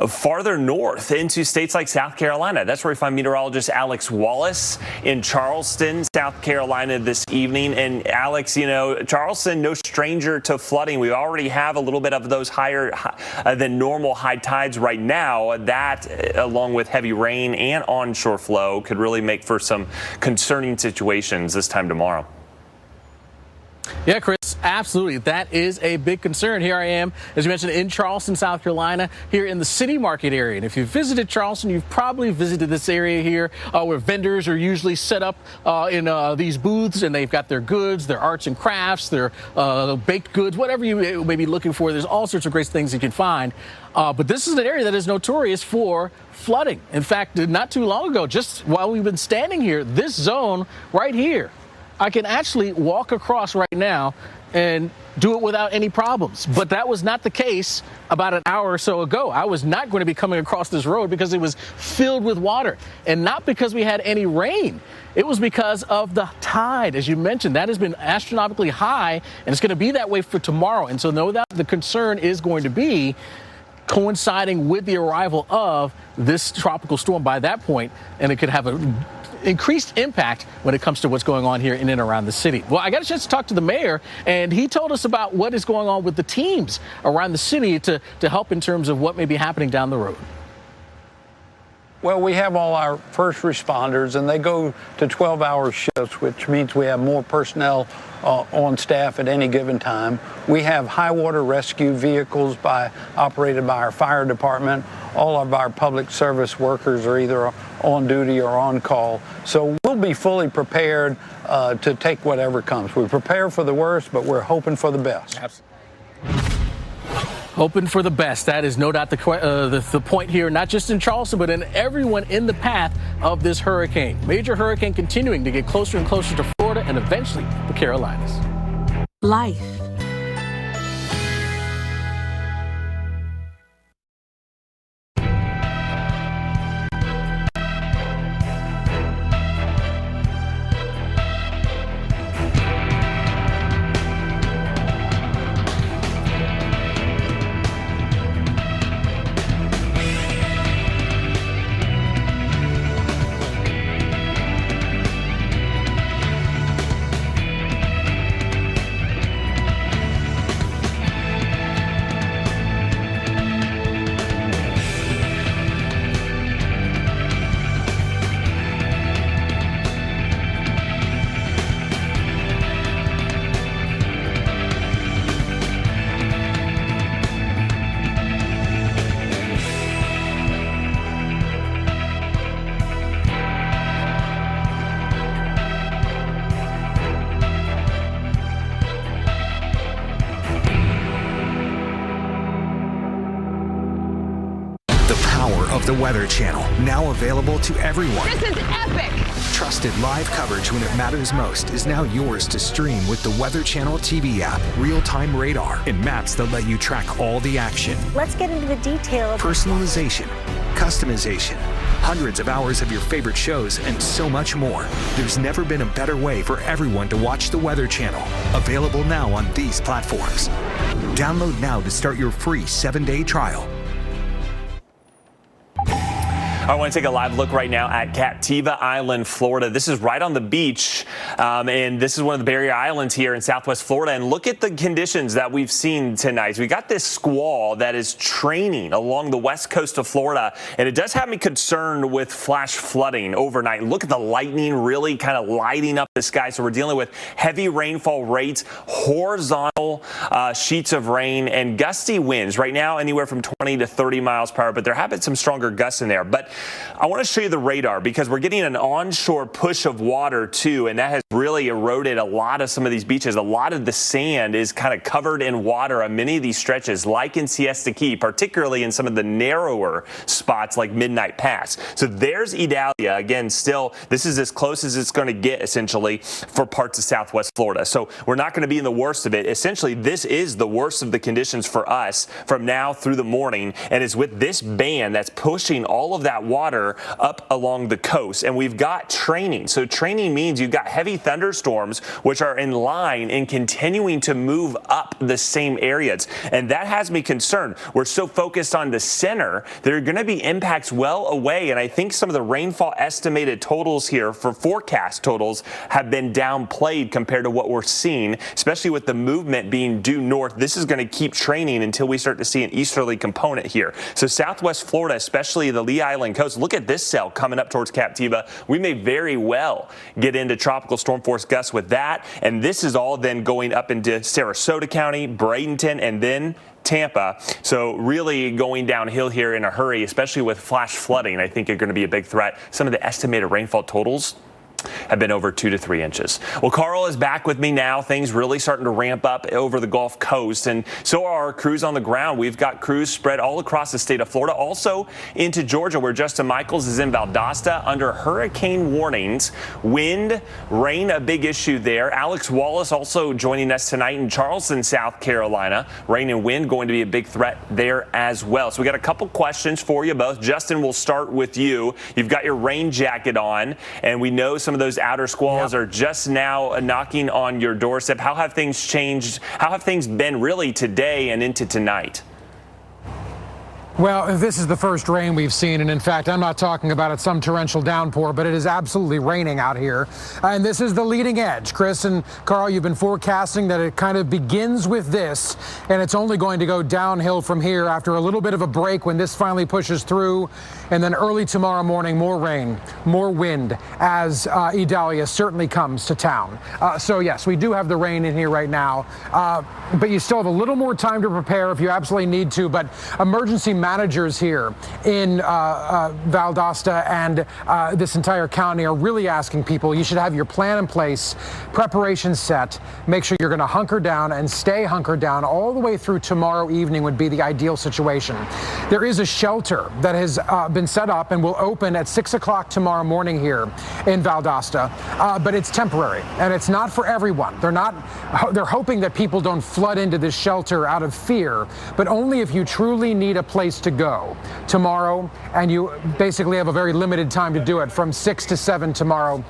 farther north into states like South Carolina. That's where we find meteorologist Alex Wallace in Charleston, South Carolina this evening. And Alex, you know, Charleston, no stranger to flooding. We already have a little bit of those higher than normal high tides right now. That, along with heavy rain and onshore onshore flow could really make for some concerning situations this time tomorrow. Yeah, Chris, absolutely. That is a big concern. Here I am, as you mentioned, in Charleston, South Carolina, here in the City Market area. And if you've visited Charleston, you've probably visited this area here where vendors are usually set up in these booths, and they've got their goods, their arts and crafts, their baked goods, whatever you may be looking for. There's all sorts of great things you can find. But this is an area that is notorious for flooding. In fact, not too long ago, just while we've been standing here, this zone right here, I can actually walk across right now and do it without any problems. But that was not the case about an hour or so ago. I was not going to be coming across this road because it was filled with water. And not because we had any rain. It was because of the tide. As you mentioned, that has been astronomically high, and it's going to be that way for tomorrow. And so no doubt the concern is going to be coinciding with the arrival of this tropical storm by that point, and it could have a increased impact when it comes to what's going on here in and around the city. Well, I got a chance to talk to the mayor, and he told us about what is going on with the teams around the city to help in terms of what may be happening down the road. Well, we have all our first responders, and they go to 12-hour shifts, which means we have more personnel on staff at any given time. We have high water rescue vehicles operated by our fire department. All of our public service workers are either on duty or on call. So we'll be fully prepared to take whatever comes. We prepare for the worst, but we're hoping for the best. Absolutely. Hoping for the best. That is no doubt the point here, not just in Charleston, but in everyone in the path of this hurricane. Major hurricane continuing to get closer and closer to Florida and eventually the Carolinas. Life. Of the Weather Channel, now available to everyone. This is epic! Trusted live coverage when it matters most is now yours to stream with the Weather Channel TV app, real-time radar, and maps that let you track all the action. Let's get into the detail. Personalization, customization, hundreds of hours of your favorite shows, and so much more. There's never been a better way for everyone to watch the Weather Channel. Available now on these platforms. Download now to start your free 7-day trial. I want to take a live look right now at Captiva Island, Florida. This is right on the beach, and this is one of the barrier islands here in Southwest Florida. And look at the conditions that we've seen tonight. We got this squall that is training along the west coast of Florida, and it does have me concerned with flash flooding overnight. Look at the lightning really kind of lighting up the sky. So we're dealing with heavy rainfall rates, horizontal sheets of rain, and gusty winds. Right now, anywhere from 20 to 30 miles per hour, but there have been some stronger gusts in there. But I want to show you the radar because we're getting an onshore push of water too, and that has really eroded a lot of some of these beaches. A lot of the sand is kind of covered in water on many of these stretches, like in Siesta Key, particularly in some of the narrower spots like Midnight Pass. So there's Idalia. Again, still, this is as close as it's going to get essentially for parts of Southwest Florida. So we're not going to be in the worst of it. Essentially, this is the worst of the conditions for us from now through the morning, and it's with this band that's pushing all of that water up along the coast. And we've got training. So training means you've got heavy thunderstorms, which are in line and continuing to move up the same areas. And that has me concerned. We're so focused on the center, there are going to be impacts well away. And I think some of the rainfall estimated totals here for forecast totals have been downplayed compared to what we're seeing, especially with the movement being due north. This is going to keep training until we start to see an easterly component here. So Southwest Florida, especially the Lee Island coast. Look at this cell coming up towards Captiva. We may very well get into tropical storm force gusts with that. And this is all then going up into Sarasota County, Bradenton, and then Tampa. So really going downhill here in a hurry, especially with flash flooding, I think are going to be a big threat. Some of the estimated rainfall totals have been over 2 to 3 inches. Well, Carl is back with me now. Things really starting to ramp up over the Gulf Coast, and so are our crews on the ground. We've got crews spread all across the state of Florida, also into Georgia, where Justin Michaels is in Valdosta under hurricane warnings. Wind, rain, a big issue there. Alex Wallace also joining us tonight in Charleston, South Carolina. Rain and wind going to be a big threat there as well. So we got a couple questions for you both. Justin, we'll start with you. You've got your rain jacket on, and we know some of those outer squalls are just now knocking on your doorstep. How have things changed? How have things been really today and into tonight? Well, this is the first rain we've seen, and in fact, I'm not talking about some torrential downpour, but it is absolutely raining out here. And this is the leading edge. Chris and Carl, you've been forecasting that it kind of begins with this, and it's only going to go downhill from here after a little bit of a break when this finally pushes through. And then early tomorrow morning, more rain, more wind as Idalia certainly comes to town. So yes, we do have the rain in here right now, but you still have a little more time to prepare if you absolutely need to. But emergency managers here in Valdosta and this entire county are really asking people, you should have your plan in place, preparation set, make sure you're going to hunker down and stay hunkered down all the way through tomorrow evening would be the ideal situation. There is a shelter that has been set up and will open at 6 o'clock tomorrow morning here in Valdosta, but it's temporary and it's not for everyone. They're hoping that people don't flood into this shelter out of fear, but only if you truly need a place to go tomorrow, and you basically have a very limited time to do it from 6 to 7 tomorrow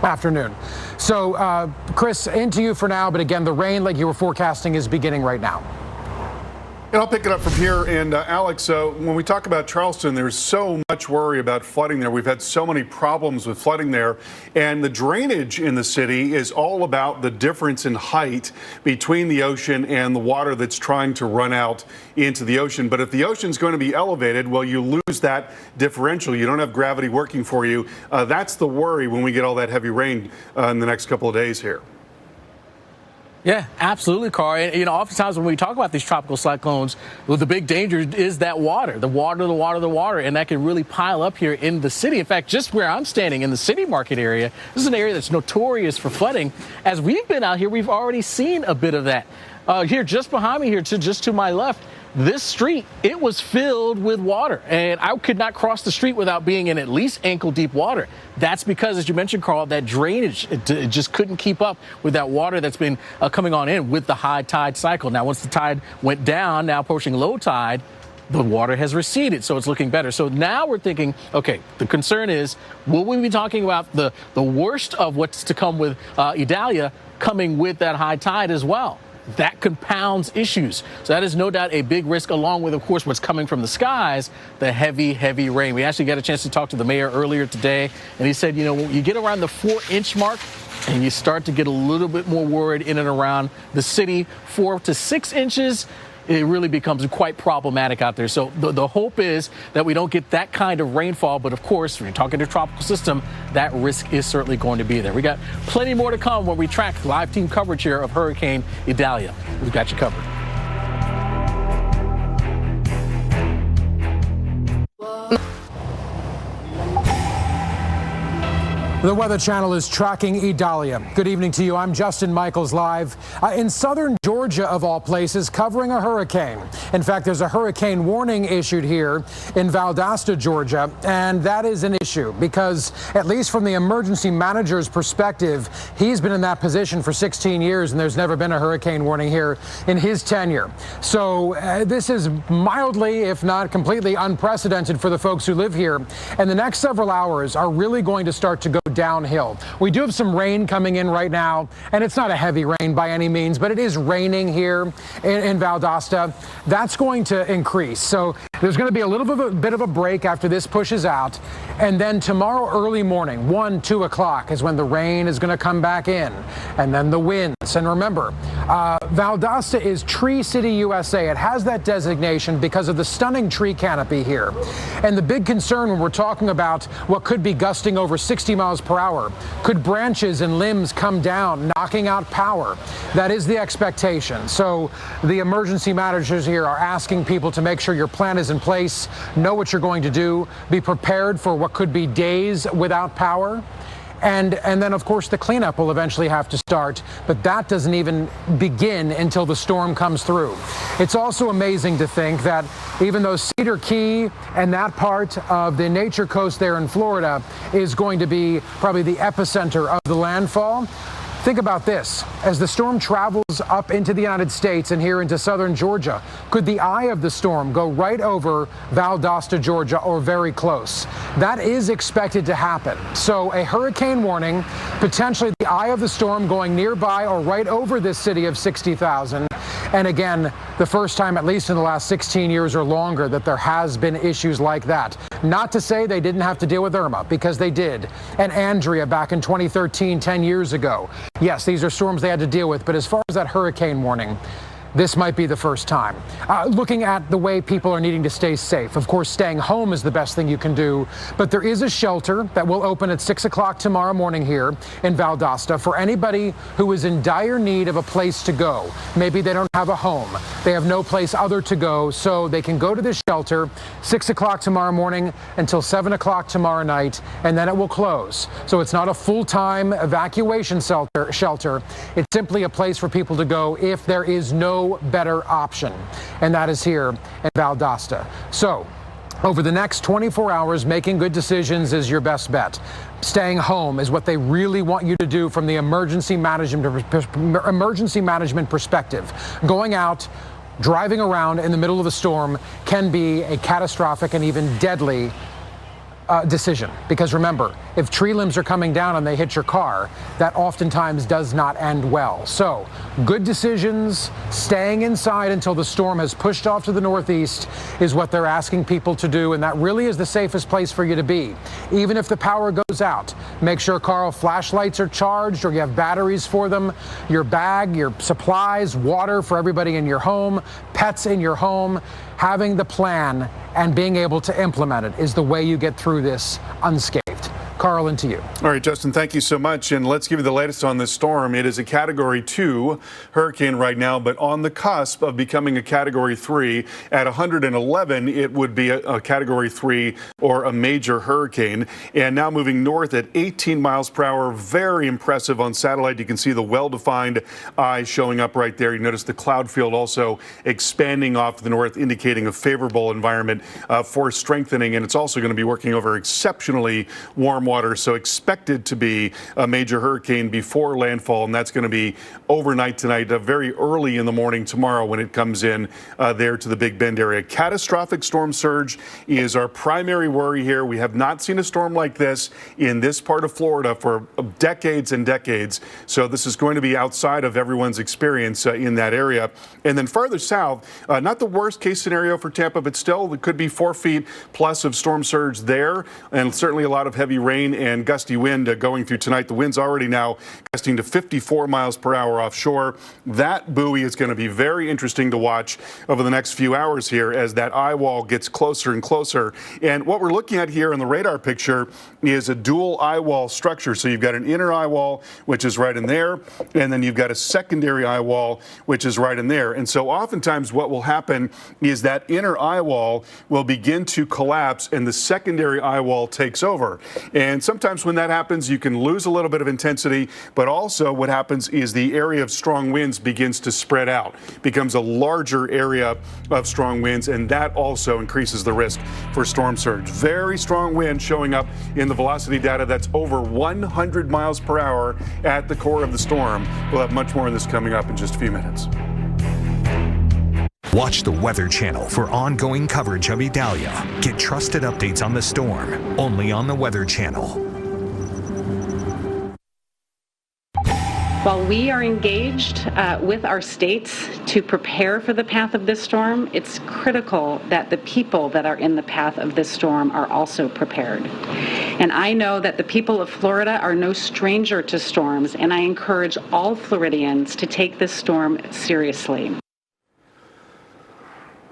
afternoon. So Chris, into you for now, but again, the rain like you were forecasting is beginning right now. And I'll pick it up from here. And Alex, when we talk about Charleston, there's so much worry about flooding there. We've had so many problems with flooding there. And the drainage in the city is all about the difference in height between the ocean and the water that's trying to run out into the ocean. But if the ocean's going to be elevated, well, you lose that differential. You don't have gravity working for you. That's the worry when we get all that heavy rain in the next couple of days here. Yeah, absolutely, Carl. And, oftentimes when we talk about these tropical cyclones, well, the big danger is that water, the water, and that can really pile up here in the city. In fact, just where I'm standing in the City Market area, this is an area that's notorious for flooding. As we've been out here, we've already seen a bit of that. Here, just behind me here, just to my left, this street, it was filled with water, and I could not cross the street without being in at least ankle-deep water. That's because, as you mentioned, Carl, that drainage, it just couldn't keep up with that water that's been coming on in with the high tide cycle. Now, once the tide went down, now approaching low tide, the water has receded, so it's looking better. So now we're thinking, okay, the concern is, will we be talking about the worst of what's to come with Idalia coming with that high tide as well? That compounds issues. So that is no doubt a big risk, along with, of course, what's coming from the skies, the heavy, heavy rain. We actually got a chance to talk to the mayor earlier today, and he said, when you get around the 4-inch mark and you start to get a little bit more worried in and around the city, 4 to 6 inches, it really becomes quite problematic out there. So the hope is that we don't get that kind of rainfall. But of course, when you're talking to a tropical system, that risk is certainly going to be there. We got plenty more to come when we track live team coverage here of Hurricane Idalia. We've got you covered. The Weather Channel is tracking Idalia. Good evening to you. I'm Justin Michaels live in southern Georgia, of all places, covering a hurricane. In fact, there's a hurricane warning issued here in Valdosta, Georgia, and that is an issue because, at least from the emergency manager's perspective, he's been in that position for 16 years, and there's never been a hurricane warning here in his tenure. So this is mildly, if not completely, unprecedented for the folks who live here. And the next several hours are really going to start to go downhill. We do have some rain coming in right now, and it's not a heavy rain by any means, but it is raining here in Valdosta. That's going to increase. So There's going to be a little bit of a break after this pushes out. And then tomorrow early morning, 1, 2 o'clock is when the rain is going to come back in. And then the winds. And remember, Valdosta is Tree City, USA. It has that designation because of the stunning tree canopy here. And the big concern when we're talking about what could be gusting over 60 miles per hour, could branches and limbs come down, knocking out power? That is the expectation. So the emergency managers here are asking people to make sure your plan is in place, know what you're going to do, be prepared for what could be days without power. And then, of course, the cleanup will eventually have to start, but that doesn't even begin until the storm comes through. It's also amazing to think that even though Cedar Key and that part of the Nature Coast there in Florida is going to be probably the epicenter of the landfall, think about this. As the storm travels up into the United States and here into southern Georgia, could the eye of the storm go right over Valdosta, Georgia, or very close? That is expected to happen. So a hurricane warning, potentially the eye of the storm going nearby or right over this city of 60,000. And again, the first time, at least in the last 16 years or longer, that there has been issues like that. Not to say they didn't have to deal with Irma, because they did. And Andrea back in 2013, 10 years ago. Yes, these are storms they had to deal with, but as far as that hurricane warning, this might be the first time. Looking at the way people are needing to stay safe. Of course, staying home is the best thing you can do, but there is a shelter that will open at 6 o'clock tomorrow morning here in Valdosta for anybody who is in dire need of a place to go. Maybe they don't have a home. They have no place other to go, so they can go to this shelter 6 o'clock tomorrow morning until 7 o'clock tomorrow night, and then it will close. So it's not a full-time evacuation shelter. It's simply a place for people to go if there is no better option, and that is here in Valdosta. So over the next 24 hours, making good decisions is your best bet. Staying home is what they really want you to do from the emergency management perspective. Going out, driving around in the middle of a storm can be a catastrophic and even deadly decision, because remember, if tree limbs are coming down and they hit your car, that oftentimes does not end well. So good decisions, staying inside until the storm has pushed off to the northeast is what they're asking people to do, and that really is the safest place for you to be. Even if the power goes out, make sure, Carl, flashlights are charged or you have batteries for them, your bag, your supplies, water for everybody in your home, pets in your home. Having the plan and being able to implement it is the way you get through this unscathed. Carl, into you. All right, Justin, thank you so much. And let's give you the latest on this storm. It is a Category 2 hurricane right now, but on the cusp of becoming a Category 3. At 111, it would be a Category 3 or a major hurricane. And now moving north at 18 miles per hour. Very impressive on satellite. You can see the well-defined eye showing up right there. You notice the cloud field also expanding off to the north, indicating a favorable environment for strengthening. And it's also going to be working over exceptionally warm water, so expected to be a major hurricane before landfall, and that's going to be overnight tonight, very early in the morning tomorrow when it comes in there to the Big Bend area. Catastrophic storm surge is our primary worry here. We have not seen a storm like this in this part of Florida for decades and decades, so this is going to be outside of everyone's experience in that area. And then farther south, not the worst case scenario for Tampa, but still it could be 4 feet plus of storm surge there, and certainly a lot of heavy rain and gusty wind going through tonight. The wind's already now gusting to 54 miles per hour offshore. That buoy is going to be very interesting to watch over the next few hours here as that eye wall gets closer and closer. And what we're looking at here in the radar picture is a dual eye wall structure. So you've got an inner eye wall, which is right in there, and then you've got a secondary eye wall, which is right in there. And so oftentimes what will happen is that inner eye wall will begin to collapse and the secondary eye wall takes over. And sometimes when that happens, you can lose a little bit of intensity, but also what happens is the area of strong winds begins to spread out, becomes a larger area of strong winds, and that also increases the risk for storm surge. Very strong wind showing up in the velocity data. That's over 100 miles per hour at the core of the storm. We'll have much more of this coming up in just a few minutes. Watch the Weather Channel for ongoing coverage of Idalia. Get trusted updates on the storm only on the Weather Channel. While we are engaged with our states to prepare for the path of this storm, it's critical that the people that are in the path of this storm are also prepared. And I know that the people of Florida are no stranger to storms, and I encourage all Floridians to take this storm seriously.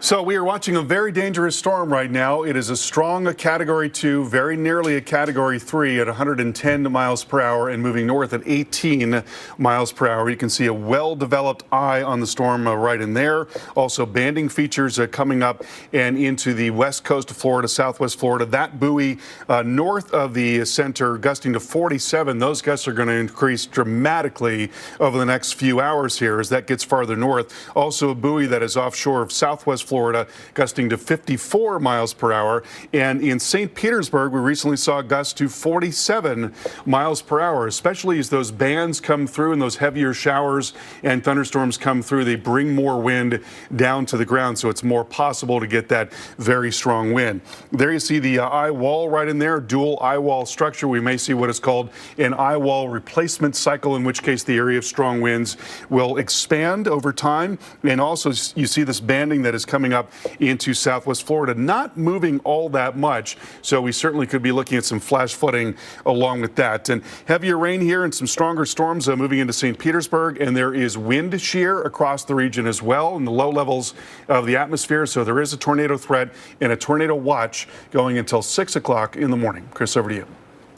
So we are watching a very dangerous storm right now. It is a strong Category 2, very nearly a Category 3 at 110 miles per hour and moving north at 18 miles per hour. You can see a well-developed eye on the storm right in there. Also banding features coming up and into the west coast of Florida, southwest Florida. That buoy north of the center gusting to 47. Those gusts are going to increase dramatically over the next few hours here as that gets farther north. Also a buoy that is offshore of southwest Florida, gusting to 54 miles per hour. And in St. Petersburg, we recently saw gusts to 47 miles per hour, especially as those bands come through and those heavier showers and thunderstorms come through. They bring more wind down to the ground, so it's more possible to get that very strong wind. There you see the eye wall right in there, dual eye wall structure. We may see what is called an eye wall replacement cycle, in which case the area of strong winds will expand over time. And also you see this banding that is coming up into southwest Florida, not moving all that much. So we certainly could be looking at some flash flooding along with that. And heavier rain here and some stronger storms moving into St. Petersburg. And there is wind shear across the region as well in the low levels of the atmosphere. So there is a tornado threat and a tornado watch going until 6 o'clock in the morning. Chris, over to you.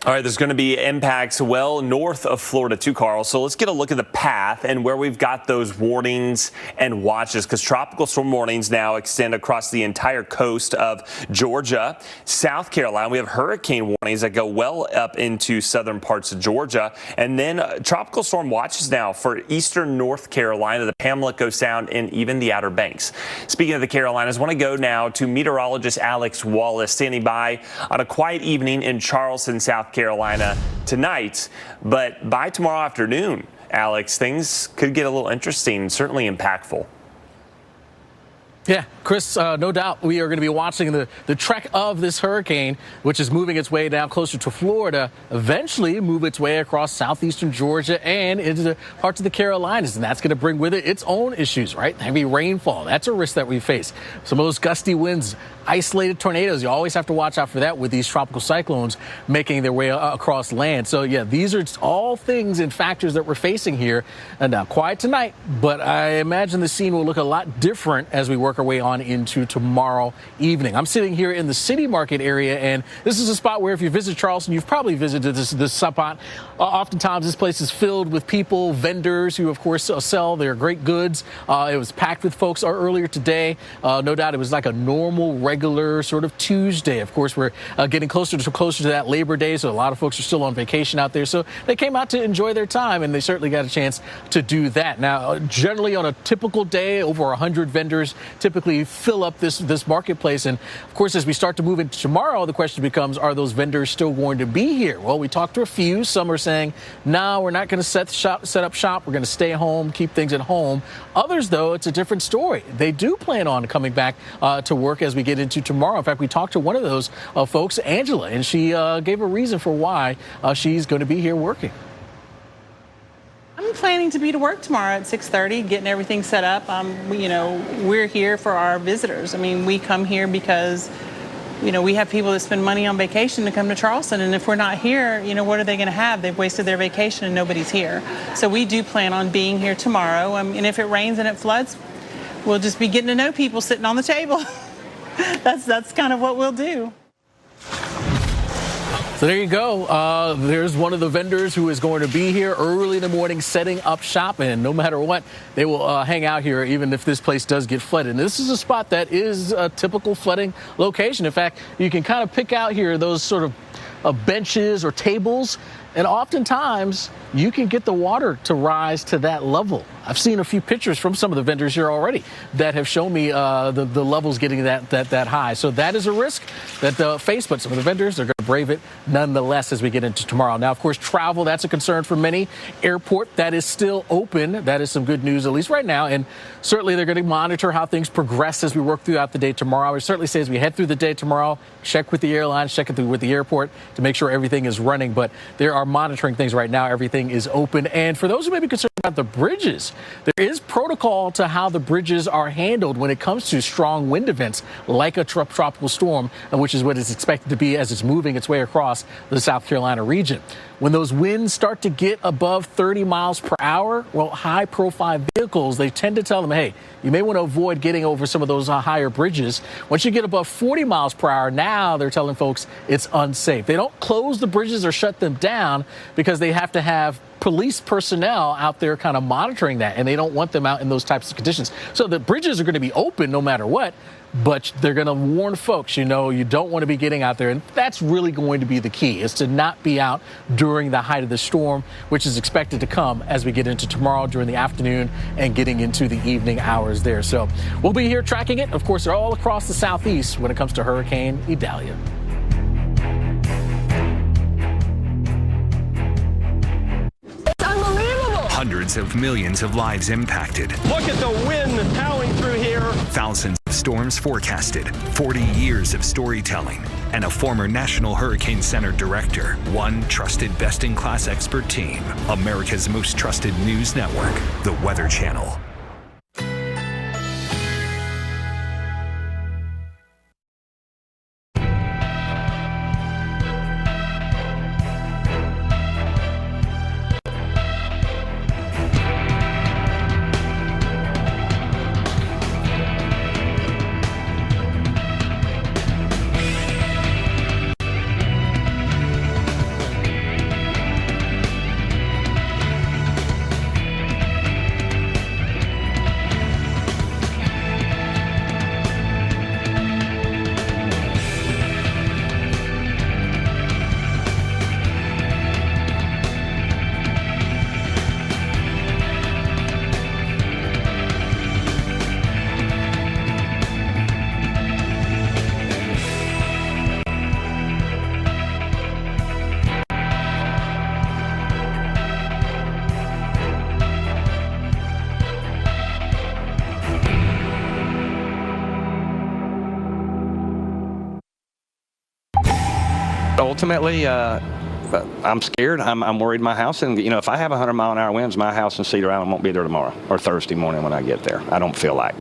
All right, there's going to be impacts well north of Florida too, Carl. So let's get a look at the path and where we've got those warnings and watches, because tropical storm warnings now extend across the entire coast of Georgia, South Carolina. We have hurricane warnings that go well up into southern parts of Georgia. And then tropical storm watches now for eastern North Carolina, the Pamlico Sound, and even the Outer Banks. Speaking of the Carolinas, I want to go now to meteorologist Alex Wallace, standing by on a quiet evening in Charleston, South Carolina tonight, but by tomorrow afternoon, Alex, things could get a little interesting, certainly impactful. Yeah, Chris, no doubt we are going to be watching the trek of this hurricane, which is moving its way down closer to Florida, eventually move its way across southeastern Georgia and into the parts of the Carolinas. And that's going to bring with it its own issues, right? Heavy rainfall. That's a risk that we face. Some of those gusty winds, isolated tornadoes. You always have to watch out for that with these tropical cyclones making their way across land. So, yeah, these are all things and factors that we're facing here. And now, quiet tonight, but I imagine the scene will look a lot different as we work our way on into tomorrow evening. I'm sitting here in the City Market area, and this is a spot where if you visit Charleston, you've probably visited this spot. Oftentimes, this place is filled with people, vendors who, of course, sell their great goods. It was packed with folks earlier today. No doubt it was like a normal, regular sort of Tuesday. Of course, we're getting closer to that Labor Day, so a lot of folks are still on vacation out there. So they came out to enjoy their time, and they certainly got a chance to do that. Now, generally on a typical day, over 100 vendors typically fill up this marketplace. And of course, as we start to move into tomorrow, the question becomes, are those vendors still going to be here? Well, we talked to a few. Some are saying, no, we're not going to set up shop. We're going to stay home, keep things at home. Others, though, it's a different story. They do plan on coming back to work as we get into tomorrow. In fact, we talked to one of those folks, Angela, and she gave a reason for why she's going to be here working. I'm planning to be to work tomorrow at 6:30, getting everything set up. We're here for our visitors. I mean, we come here because, we have people that spend money on vacation to come to Charleston. And if we're not here, what are they going to have? They've wasted their vacation and nobody's here. So we do plan on being here tomorrow. And if it rains and it floods, we'll just be getting to know people sitting on the table. That's kind of what we'll do. So there you go. There's one of the vendors who is going to be here early in the morning setting up shop, and no matter what, they will hang out here even if this place does get flooded. And this is a spot that is a typical flooding location. In fact, you can kind of pick out here those sort of benches or tables, and oftentimes you can get the water to rise to that level. I've seen a few pictures from some of the vendors here already that have shown me the levels getting that high. So that is a risk that they face, but some of the vendors are going to brave it nonetheless as we get into tomorrow. Now, of course, travel, that's a concern for many. Airport, that is still open. That is some good news, at least right now. And certainly they're going to monitor how things progress as we work throughout the day tomorrow. I would certainly say as we head through the day tomorrow, check with the airlines, check with the airport to make sure everything is running. But there are are monitoring things right now. Everything is open. And for those who may be concerned about the bridges, there is protocol to how the bridges are handled when it comes to strong wind events like a tropical storm, which is what it's expected to be as it's moving its way across the South Carolina region. When those winds start to get above 30 miles per hour, well, high-profile vehicles, they tend to tell them, hey, you may want to avoid getting over some of those higher bridges. Once you get above 40 miles per hour, now they're telling folks it's unsafe. They don't close the bridges or shut them down because they have to have police personnel out there kind of monitoring that, and they don't want them out in those types of conditions. So the bridges are going to be open no matter what, but they're going to warn folks, you don't want to be getting out there. And that's really going to be the key, is to not be out during the height of the storm, which is expected to come as we get into tomorrow during the afternoon and getting into the evening hours there. So we'll be here tracking it. Of course, they're all across the southeast when it comes to Hurricane Idalia. Hundreds of millions of lives impacted. Look at the wind howling through here. Thousands of storms forecasted. 40 years of storytelling. And a former National Hurricane Center director. One trusted best-in-class expert team. America's most trusted news network. The Weather Channel. Ultimately, I'm scared. I'm worried my house. And, if I have 100-mile-an-hour winds, my house in Cedar Island won't be there tomorrow or Thursday morning when I get there. I don't feel like.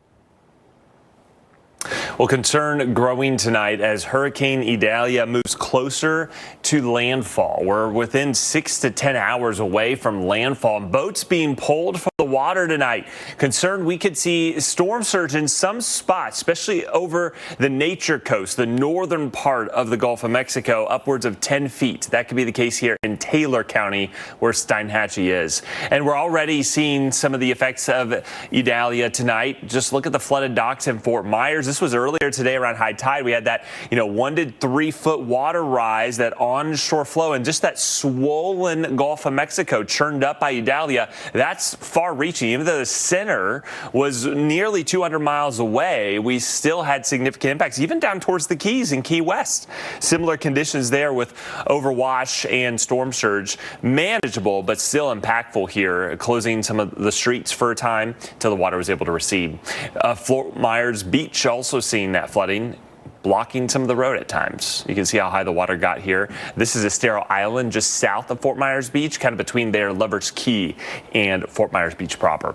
Well, concern growing tonight as Hurricane Idalia moves closer to landfall. We're within 6 to 10 hours away from landfall, and boats being pulled from the water tonight. Concerned we could see storm surge in some spots, especially over the Nature Coast, the northern part of the Gulf of Mexico, upwards of 10 feet. That could be the case here in Taylor County, where Steinhatchee is. And we're already seeing some of the effects of Idalia tonight. Just look at the flooded docks in Fort Myers. This was earlier today around high tide. We had that, 1 to 3 foot water rise, that onshore flow, and just that swollen Gulf of Mexico churned up by Idalia. That's far reaching. Even though the center was nearly 200 miles away, we still had significant impacts, even down towards the Keys and Key West. Similar conditions there with overwash and storm surge. Manageable, but still impactful here, closing some of the streets for a time till the water was able to recede. Fort Myers Beach also seeing that flooding, blocking some of the road at times. You can see how high the water got here. This is Estero Island, just south of Fort Myers Beach, kind of between there, Lover's Key and Fort Myers Beach proper.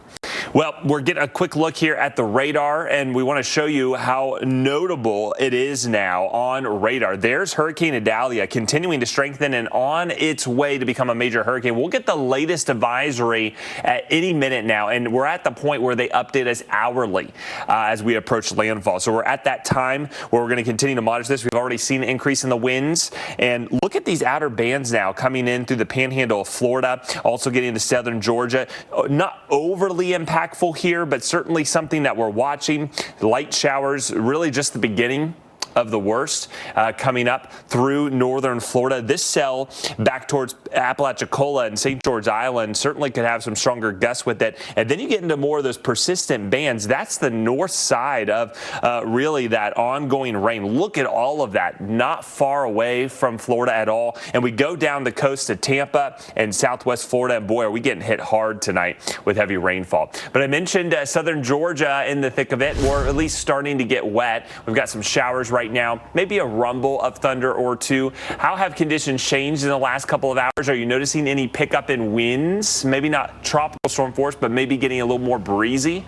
Well, we're getting a quick look here at the radar, and we want to show you how notable it is now on radar. There's Hurricane Idalia continuing to strengthen and on its way to become a major hurricane. We'll get the latest advisory at any minute now, and we're at the point where they update us hourly as we approach landfall. So we're at that time where we're going to continue to monitor this. We've already seen an increase in the winds, and look at these outer bands now coming in through the panhandle of Florida, also getting into southern Georgia. Not overly impactful here, but certainly something that we're watching. Light showers, really just the beginning of the worst coming up through northern Florida. This cell back towards Apalachicola and St. George Island certainly could have some stronger gusts with it. And then you get into more of those persistent bands. That's the north side of really that ongoing rain. Look at all of that, not far away from Florida at all. And we go down the coast to Tampa and southwest Florida, and boy, are we getting hit hard tonight with heavy rainfall. But I mentioned southern Georgia in the thick of it, or at least starting to get wet. We've got some showers right right now, maybe a rumble of thunder or two. How have conditions changed in the last couple of hours? Are you noticing any pickup in winds? Maybe not tropical storm force, but maybe getting a little more breezy?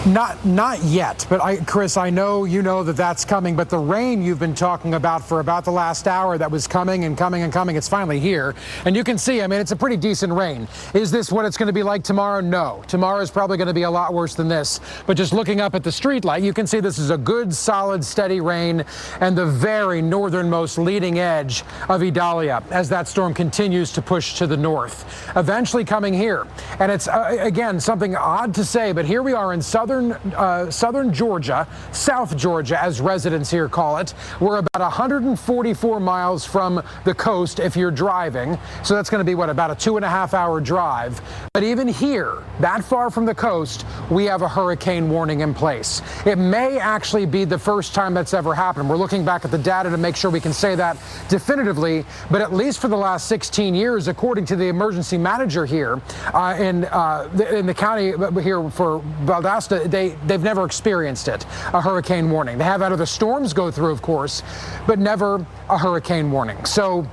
Not yet, but Chris, I know you know that that's coming, but the rain you've been talking about for about the last hour that was coming and coming and coming, it's finally here. And you can see, I mean, it's a pretty decent rain. Is this what it's going to be like tomorrow? No. Tomorrow is probably going to be a lot worse than this. But just looking up at the street light, you can see this is a good, solid, steady rain and the very northernmost leading edge of Idalia as that storm continues to push to the north, eventually coming here. And it's, again, something odd to say, but here we are in southern Georgia, South Georgia, as residents here call it. We're about 144 miles from the coast if you're driving. So that's going to be, what, about a 2.5-hour drive. But even here, that far from the coast, we have a hurricane warning in place. It may actually be the first time that's ever happened. We're looking back at the data to make sure we can say that definitively. But at least for the last 16 years, according to the emergency manager here in the county here for Valdosta, they've never experienced it, a hurricane warning. They have had other storms go through, of course, but never a hurricane warning. So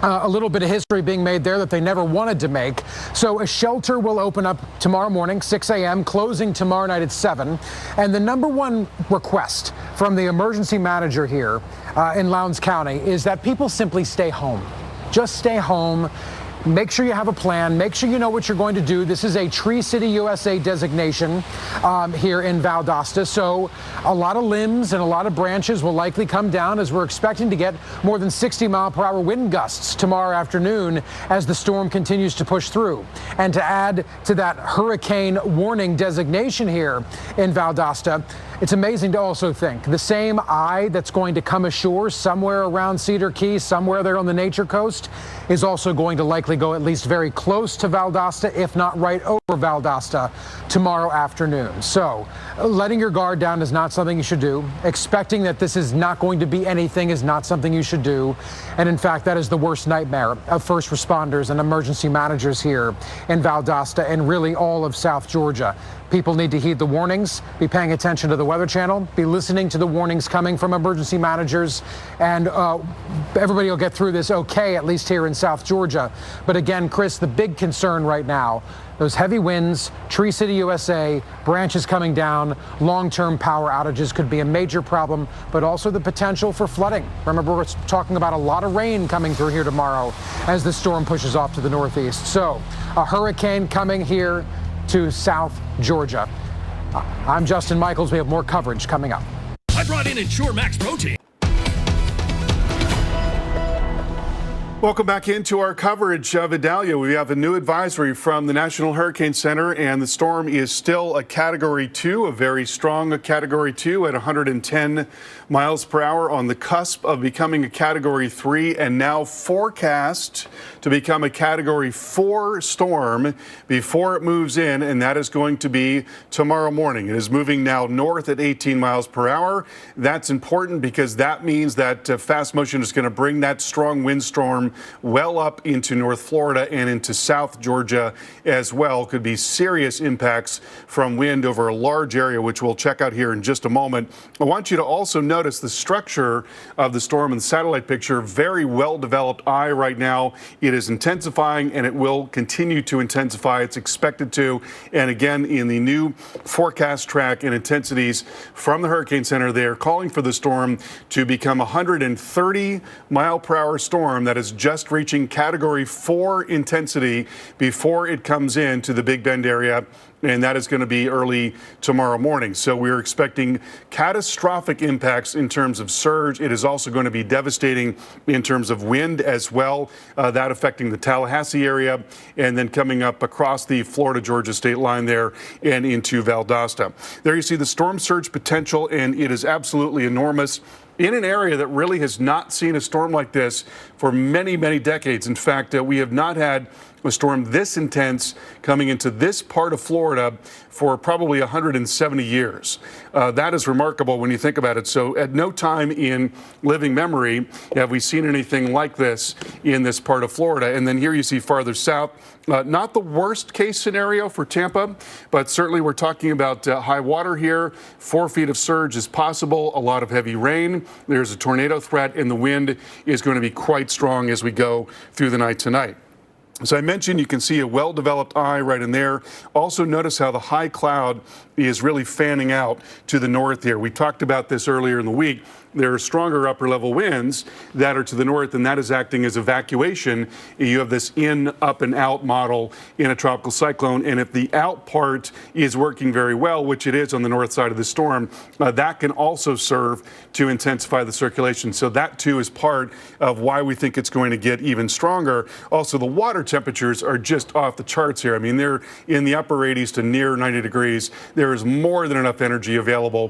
a little bit of history being made there that they never wanted to make. So a shelter will open up tomorrow morning, 6 a.m., closing tomorrow night at 7. And the number one request from the emergency manager here in Lowndes County is that people simply stay home. Just stay home. Make sure you have a plan. Make sure you know what you're going to do. This is a Tree City USA designation here in Valdosta. So a lot of limbs and a lot of branches will likely come down as we're expecting to get more than 60-mile-per-hour wind gusts tomorrow afternoon as the storm continues to push through. And to add to that hurricane warning designation here in Valdosta, it's amazing to also think the same eye that's going to come ashore somewhere around Cedar Key, somewhere there on the Nature Coast, is also going to likely go at least very close to Valdosta, if not right over Valdosta, tomorrow afternoon. So letting your guard down is not something you should do. Expecting that this is not going to be anything is not something you should do. And in fact, that is the worst nightmare of first responders and emergency managers here in Valdosta and really all of South Georgia. People need to heed the warnings, be paying attention to the Weather Channel, be listening to the warnings coming from emergency managers, and everybody will get through this okay, at least here in South Georgia. But again, Chris, the big concern right now, those heavy winds, Tree City USA, branches coming down, long-term power outages could be a major problem, but also the potential for flooding. Remember, we're talking about a lot of rain coming through here tomorrow as the storm pushes off to the northeast. So a hurricane coming here to South Georgia. I'm Justin Michaels. We have more coverage coming up. I brought in Ensure Max Protein. Welcome back into our coverage of Idalia. We have a new advisory from the National Hurricane Center, and the storm is still a Category 2, a very strong Category 2 at 110 miles per hour, on the cusp of becoming a Category 3, and now forecast to become a Category 4 storm before it moves in, and that is going to be tomorrow morning. It is moving now north at 18 miles per hour. That's important because that means that fast motion is going to bring that strong windstorm well up into North Florida and into South Georgia as well. Could be serious impacts from wind over a large area, which we'll check out here in just a moment. I want you to also notice the structure of the storm in the satellite picture. Very well developed eye right now. It is intensifying and it will continue to intensify. It's expected to. And again, in the new forecast track and intensities from the Hurricane Center, they are calling for the storm to become a 130 mile per hour storm that is just reaching Category 4 intensity before it comes into the Big Bend area, and that is going to be early tomorrow morning. So we're expecting catastrophic impacts in terms of surge. It is also going to be devastating in terms of wind as well, that affecting the Tallahassee area and then coming up across the Florida-Georgia state line there and into Valdosta. There you see the storm surge potential, and it is absolutely enormous in an area that really has not seen a storm like this for many, many decades. In fact, we have not had a storm this intense coming into this part of Florida for probably 170 years. That is remarkable when you think about it. So at no time in living memory have we seen anything like this in this part of Florida. And then here you see farther south, not the worst case scenario for Tampa, but certainly we're talking about high water here. 4 feet of surge is possible, a lot of heavy rain. There's a tornado threat, and the wind is going to be quite strong as we go through the night tonight. As I mentioned, you can see a well-developed eye right in there. Also notice how the high cloud is really fanning out to the north here. We talked about this earlier in the week. There are stronger upper level winds that are to the north, and that is acting as evacuation. You have this in, up, and out model in a tropical cyclone. And if the out part is working very well, which it is on the north side of the storm, that can also serve to intensify the circulation. So that too is part of why we think it's going to get even stronger. Also, the water temperatures are just off the charts here. I mean, they're in the upper 80s to near 90 degrees. There is more than enough energy available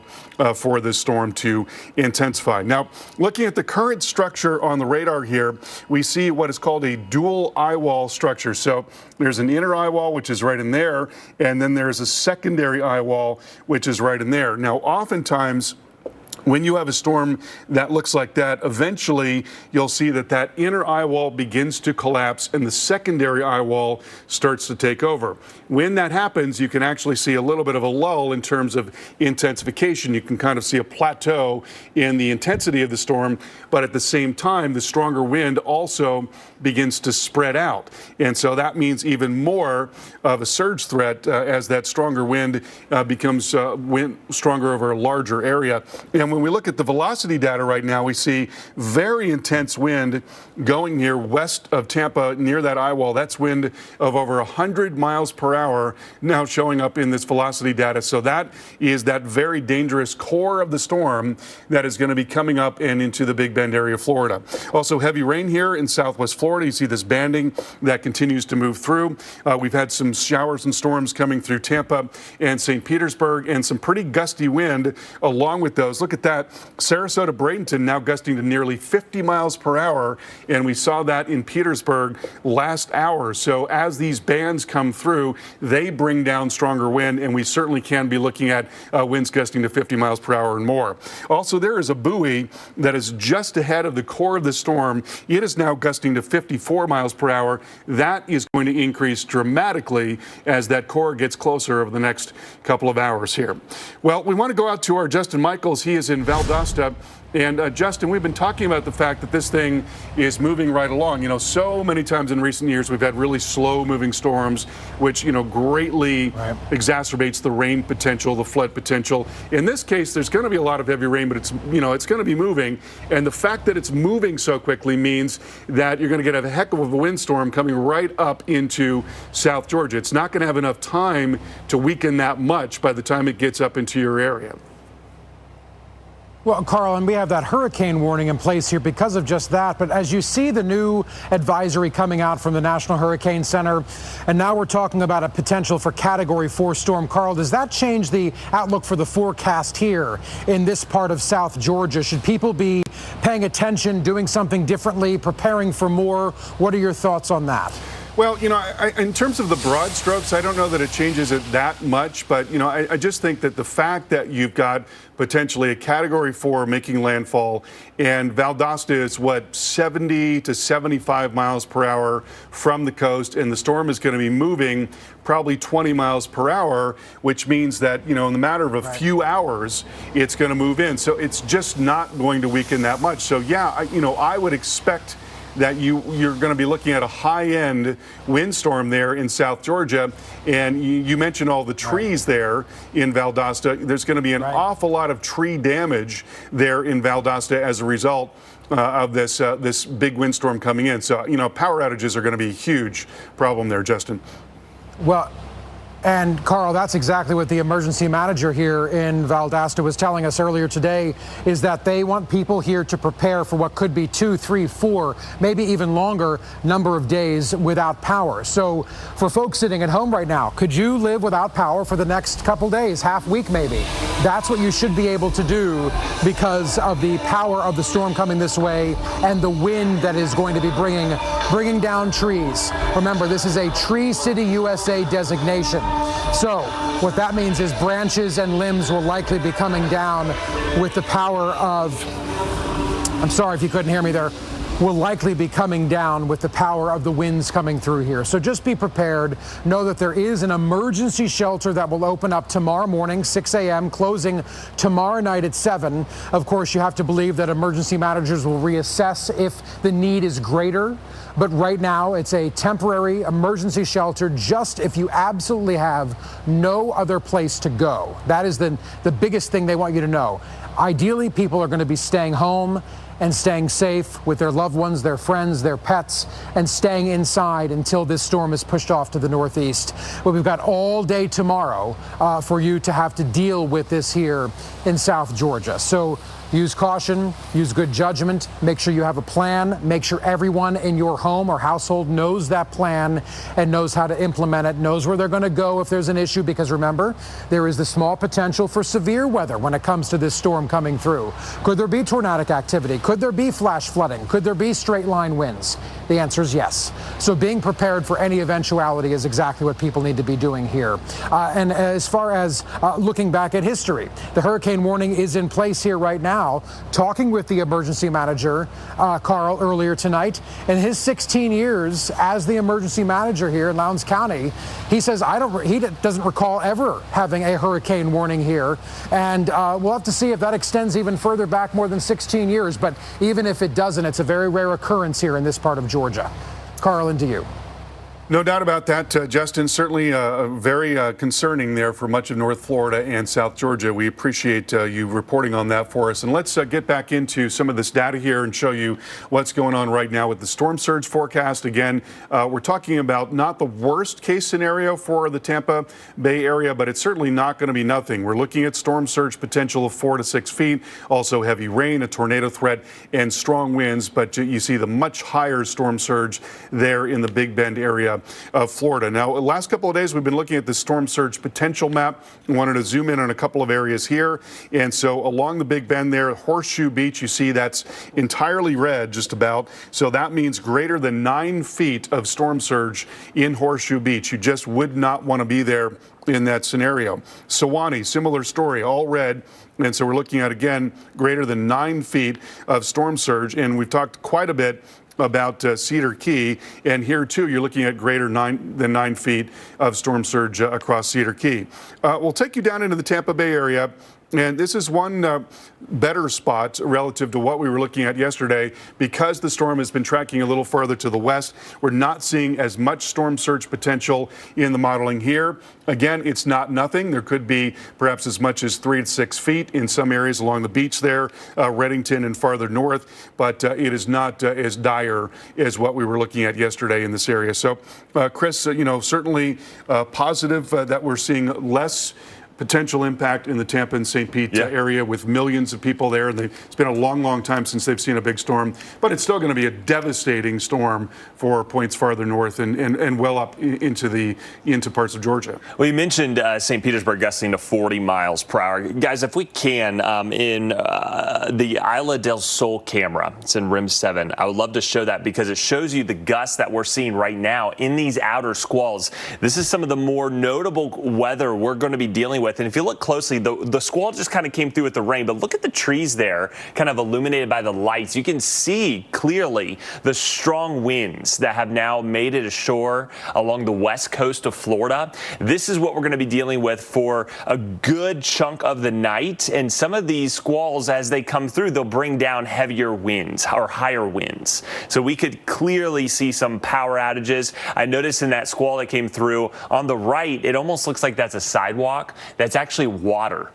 for this storm to intensify. Now, looking at the current structure on the radar here, we see what is called a dual eye wall structure. So there's an inner eye wall, which is right in there, and then there's a secondary eye wall, which is right in there. Now, oftentimes, when you have a storm that looks like that, eventually you'll see that that inner eye wall begins to collapse and the secondary eye wall starts to take over. When that happens, you can actually see a little bit of a lull in terms of intensification. You can kind of see a plateau in the intensity of the storm, but at the same time, the stronger wind also begins to spread out. And so that means even more of a surge threat as that stronger wind becomes stronger over a larger area. And when we look at the velocity data right now, we see very intense wind going here west of Tampa near that eye wall. That's wind of over 100 miles per hour now showing up in this velocity data. So that is that very dangerous core of the storm that is going to be coming up and into the Big Bend area of Florida. Also heavy rain here in southwest Florida. You see this banding that continues to move through. We've had some showers and storms coming through Tampa and St. Petersburg and some pretty gusty wind along with those. Look at that. Sarasota, Bradenton now gusting to nearly 50 miles per hour, and we saw that in Petersburg last hour. So as these bands come through, they bring down stronger wind, and we certainly can be looking at winds gusting to 50 miles per hour and more. Also, there is a buoy that is just ahead of the core of the storm. It is now gusting to 54 miles per hour. That is going to increase dramatically as that core gets closer over the next couple of hours here. Well, we want to go out to our Justin Michaels. He is in Valdosta. And Justin, we've been talking about the fact that this thing is moving right along. You know, so many times in recent years we've had really slow moving storms, which, you know, greatly exacerbates the rain potential, the flood potential. In this case, there's going to be a lot of heavy rain, but it's going to be moving. And the fact that it's moving so quickly means that you're going to get a heck of a windstorm coming right up into South Georgia. It's not going to have enough time to weaken that much by the time it gets up into your area. Well, Carl, and we have that hurricane warning in place here because of just that. But as you see the new advisory coming out from the National Hurricane Center, and now we're talking about a potential for Category 4 storm, Carl, does that change the outlook for the forecast here in this part of South Georgia? Should people be paying attention, doing something differently, preparing for more? What are your thoughts on that? Well, you know, in terms of the broad strokes, I don't know that it changes it that much. But, you know, I just think that the fact that you've got potentially a Category 4 making landfall, and Valdosta is, 70 to 75 miles per hour from the coast, and the storm is going to be moving probably 20 miles per hour, which means that, you know, in the matter of a few hours, it's going to move in. So it's just not going to weaken that much. So, yeah, I would expect that you're going to be looking at a high-end windstorm there in South Georgia. And you mentioned all the trees there in Valdosta. There's going to be an awful lot of tree damage there in Valdosta as a result of this big windstorm coming in. So, you know, power outages are going to be a huge problem there, Justin. Well, And Carl, that's exactly what the emergency manager here in Valdosta was telling us earlier today, is that they want people here to prepare for what could be 2, 3, 4, maybe even longer number of days without power. So for folks sitting at home right now, could you live without power for the next couple days, half week maybe? That's what you should be able to do because of the power of the storm coming this way and the wind that is going to be bringing down trees. Remember, this is a Tree City USA designation. So what that means is branches and limbs will likely be coming down with the power of, I'm sorry if you couldn't hear me there, will likely be coming down with the power of the winds coming through here. So just be prepared. Know that there is an emergency shelter that will open up tomorrow morning, 6 a.m., closing tomorrow night at 7. Of course, you have to believe that emergency managers will reassess if the need is greater. But right now, it's a temporary emergency shelter just if you absolutely have no other place to go. That is the biggest thing they want you to know. Ideally, people are going to be staying home and staying safe with their loved ones, their friends, their pets, and staying inside until this storm is pushed off to the northeast. But we've got all day tomorrow for you to have to deal with this here in South Georgia. So use caution, use good judgment, make sure you have a plan, make sure everyone in your home or household knows that plan and knows how to implement it, knows where they're going to go if there's an issue, because remember, there is the small potential for severe weather when it comes to this storm coming through. Could there be tornadic activity? Could there be flash flooding? Could there be straight line winds? The answer is yes. So being prepared for any eventuality is exactly what people need to be doing here. And as far as looking back at history, the hurricane warning is in place here right now. Talking with the emergency manager, Carl, earlier tonight, in his 16 years as the emergency manager here in Lowndes County, he says he doesn't recall ever having a hurricane warning here. And we'll have to see if that extends even further back, more than 16 years. But even if it doesn't, it's a very rare occurrence here in this part of Georgia. Carl, into you. No doubt about that, Justin. Certainly very concerning there for much of North Florida and South Georgia. We appreciate you reporting on that for us. And let's get back into some of this data here and show you what's going on right now with the storm surge forecast. Again, we're talking about not the worst case scenario for the Tampa Bay area, but it's certainly not going to be nothing. We're looking at storm surge potential of 4 to 6 feet, also heavy rain, a tornado threat, and strong winds. But you see the much higher storm surge there in the Big Bend area of Florida. Now, the last couple of days, we've been looking at the storm surge potential map. I wanted to zoom in on a couple of areas here. And so along the Big Bend there, Horseshoe Beach, you see that's entirely red just about. So that means greater than 9 feet of storm surge in Horseshoe Beach. You just would not want to be there in that scenario. Sewanee, similar story, all red. And so we're looking at, again, greater than 9 feet of storm surge. And we've talked quite a bit about Cedar Key, and here too you're looking at greater than 9 feet of storm surge across Cedar Key. We'll take you down into the Tampa Bay area. And this is one better spot relative to what we were looking at yesterday. Because the storm has been tracking a little further to the west, we're not seeing as much storm surge potential in the modeling here. Again, it's not nothing. There could be perhaps as much as 3 to 6 feet in some areas along the beach there, Reddington and farther north, but it is not as dire as what we were looking at yesterday in this area. So, Chris, certainly positive that we're seeing less potential impact in the Tampa and St. Pete area with millions of people there. And it's been a long, long time since they've seen a big storm, but it's still going to be a devastating storm for points farther north and well up into parts of Georgia. Well, you mentioned St. Petersburg gusting to 40 miles per hour. Guys, if we can, in the Isla del Sol camera, it's in RIM 7, I would love to show that because it shows you the gusts that we're seeing right now in these outer squalls. This is some of the more notable weather we're going to be dealing with. And if you look closely, the squall just kind of came through with the rain, but look at the trees there, kind of illuminated by the lights. You can see clearly the strong winds that have now made it ashore along the west coast of Florida. This is what we're going to be dealing with for a good chunk of the night. And some of these squalls, as they come through, they'll bring down heavier winds or higher winds. So we could clearly see some power outages. I noticed in that squall that came through on the right, it almost looks like that's a sidewalk. that's actually water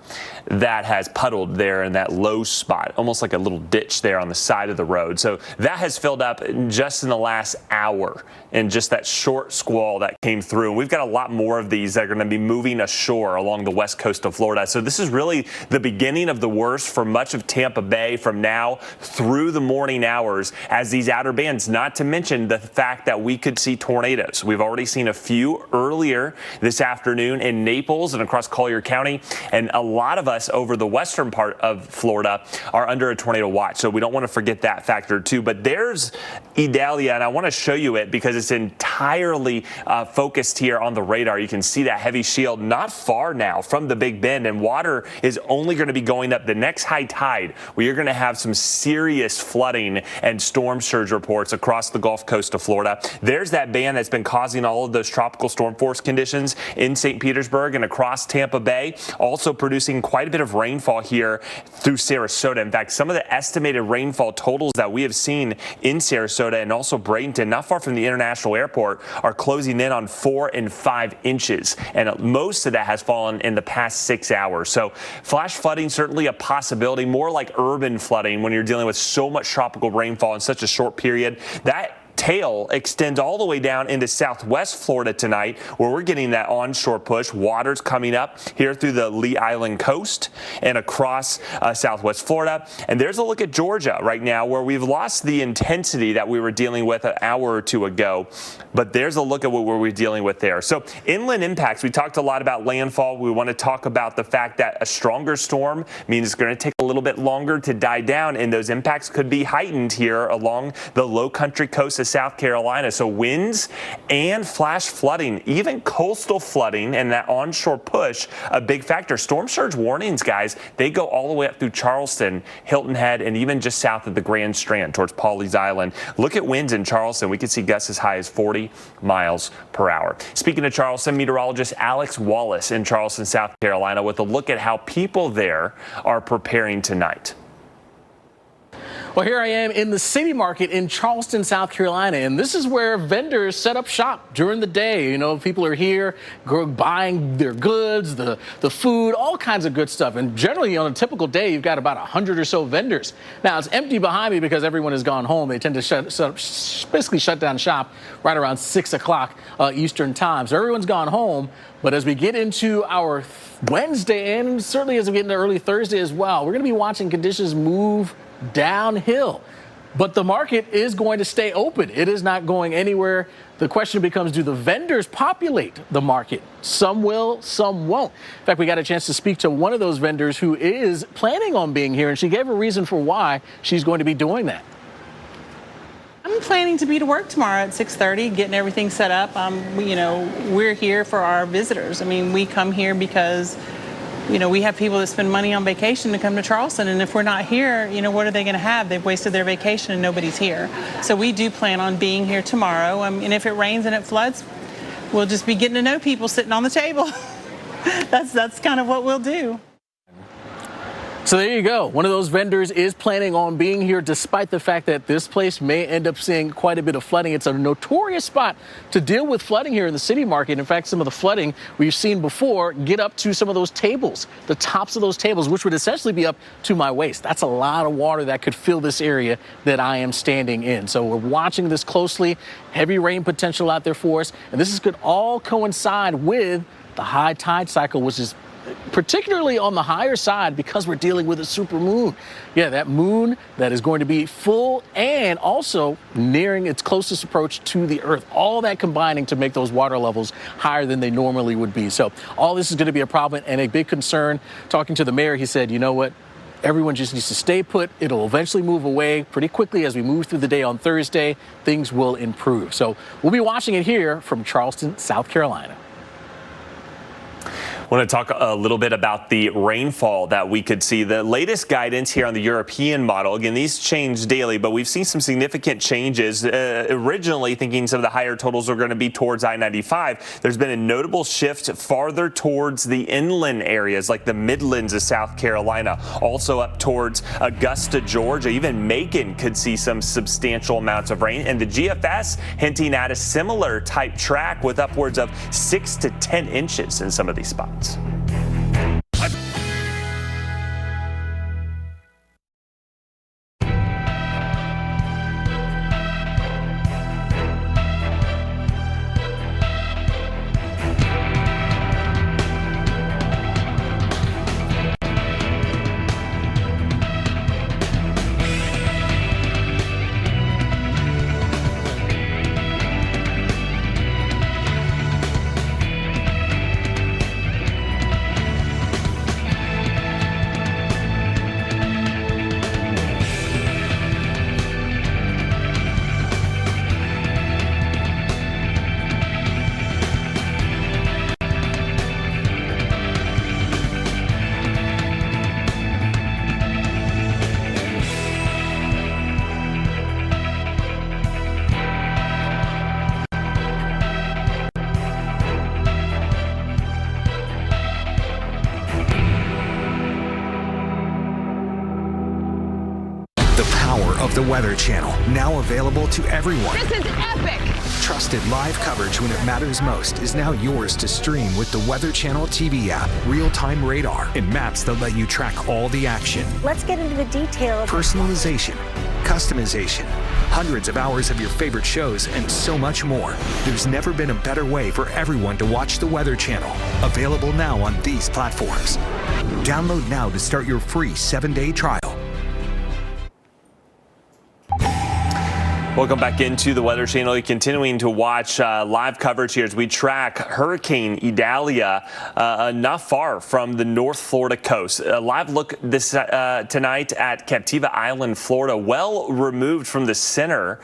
that has puddled there in that low spot, almost like a little ditch there on the side of the road. So that has filled up just in the last hour, and just that short squall that came through. And we've got a lot more of these that are going to be moving ashore along the west coast of Florida. So this is really the beginning of the worst for much of Tampa Bay from now through the morning hours as these outer bands, not to mention the fact that we could see tornadoes. We've already seen a few earlier this afternoon in Naples and across Collier County, and a lot of us over the western part of Florida are under a tornado watch. So we don't want to forget that factor too. But there's Idalia, and I want to show you it because it's entirely focused here on the radar. You can see that heavy shield not far now from the Big Bend, and water is only going to be going up the next high tide. We are going to have some serious flooding and storm surge reports across the Gulf Coast of Florida. There's that band that's been causing all of those tropical storm force conditions in St. Petersburg and across Tampa Bay, also producing quite a bit of rainfall here through Sarasota. In fact, some of the estimated rainfall totals that we have seen in Sarasota and also Bradenton, not far from the international airport, are closing in on 4 and 5 inches. And most of that has fallen in the past 6 hours. So flash flooding, certainly a possibility, more like urban flooding when you're dealing with so much tropical rainfall in such a short period. That tail extends all the way down into southwest Florida tonight, where we're getting that onshore push. Water's coming up here through the Lee Island coast and across southwest Florida. And there's a look at Georgia right now, where we've lost the intensity that we were dealing with an hour or two ago. But there's a look at what we're dealing with there. So inland impacts, we talked a lot about landfall. We want to talk about the fact that a stronger storm means it's going to take a little bit longer to die down, and those impacts could be heightened here along the low country coast of South Carolina. So winds and flash flooding, even coastal flooding and that onshore push, a big factor. Storm surge warnings, guys, they go all the way up through Charleston, Hilton Head, and even just south of the Grand Strand towards Pawleys Island. Look at winds in Charleston. We could see gusts as high as 40 miles per hour. Speaking of Charleston, meteorologist Alex Wallace in Charleston, South Carolina, with a look at how people there are preparing tonight. Well, here I am in the city market in Charleston, South Carolina, and this is where vendors set up shop during the day. You know, people are here buying their goods, the food, all kinds of good stuff. And generally, on a typical day, you've got about 100 or so vendors. Now, it's empty behind me because everyone has gone home. They tend to basically shut down shop right around 6 o'clock Eastern time. So everyone's gone home. But as we get into our Wednesday, and certainly as we get into early Thursday as well, we're going to be watching conditions move downhill. But the market is going to stay open. It is not going anywhere. The question becomes, do the vendors populate the market? Some will, some won't. In fact, we got a chance to speak to one of those vendors who is planning on being here, and she gave a reason for why she's going to be doing that. I'm planning to be to work tomorrow at 6:30, getting everything set up. We're here for our visitors. I mean, we come here because we have people that spend money on vacation to come to Charleston, and if we're not here, what are they going to have? They've wasted their vacation and nobody's here. So we do plan on being here tomorrow, and if it rains and it floods, we'll just be getting to know people sitting on the table. That's kind of what we'll do. So there you go. One of those vendors is planning on being here despite the fact that this place may end up seeing quite a bit of flooding. It's a notorious spot to deal with flooding here in the city market. In fact, some of the flooding we've seen before get up to some of those tables, the tops of those tables, which would essentially be up to my waist. That's a lot of water that could fill this area that I am standing in. So we're watching this closely. Heavy rain potential out there for us. And this could all coincide with the high tide cycle, which is particularly on the higher side because we're dealing with a super moon. Yeah, that moon that is going to be full and also nearing its closest approach to the Earth. All that combining to make those water levels higher than they normally would be. So all this is going to be a problem and a big concern. Talking to the mayor, he said, you know what? Everyone just needs to stay put. It'll eventually move away pretty quickly as we move through the day on Thursday. Things will improve. So we'll be watching it here from Charleston, South Carolina. I want to talk a little bit about the rainfall that we could see. The latest guidance here on the European model, again, these change daily, but we've seen some significant changes. Originally thinking some of the higher totals are going to be towards I-95. There's been a notable shift farther towards the inland areas like the Midlands of South Carolina, also up towards Augusta, Georgia. Even Macon could see some substantial amounts of rain, and the GFS hinting at a similar type track with upwards of 6 to 10 inches in some of these spots. Weather Channel, now available to everyone. This is epic! Trusted live coverage when it matters most is now yours to stream with the Weather Channel TV app, real-time radar, and maps that let you track all the action. Let's get into the detail. Personalization, customization, hundreds of hours of your favorite shows, and so much more. There's never been a better way for everyone to watch the Weather Channel. Available now on these platforms. Download now to start your free 7-day trial. Welcome back into the Weather Channel. You're continuing to watch live coverage here as we track Hurricane Idalia not far from the North Florida coast. A live look this tonight at Captiva Island, Florida, well removed from the center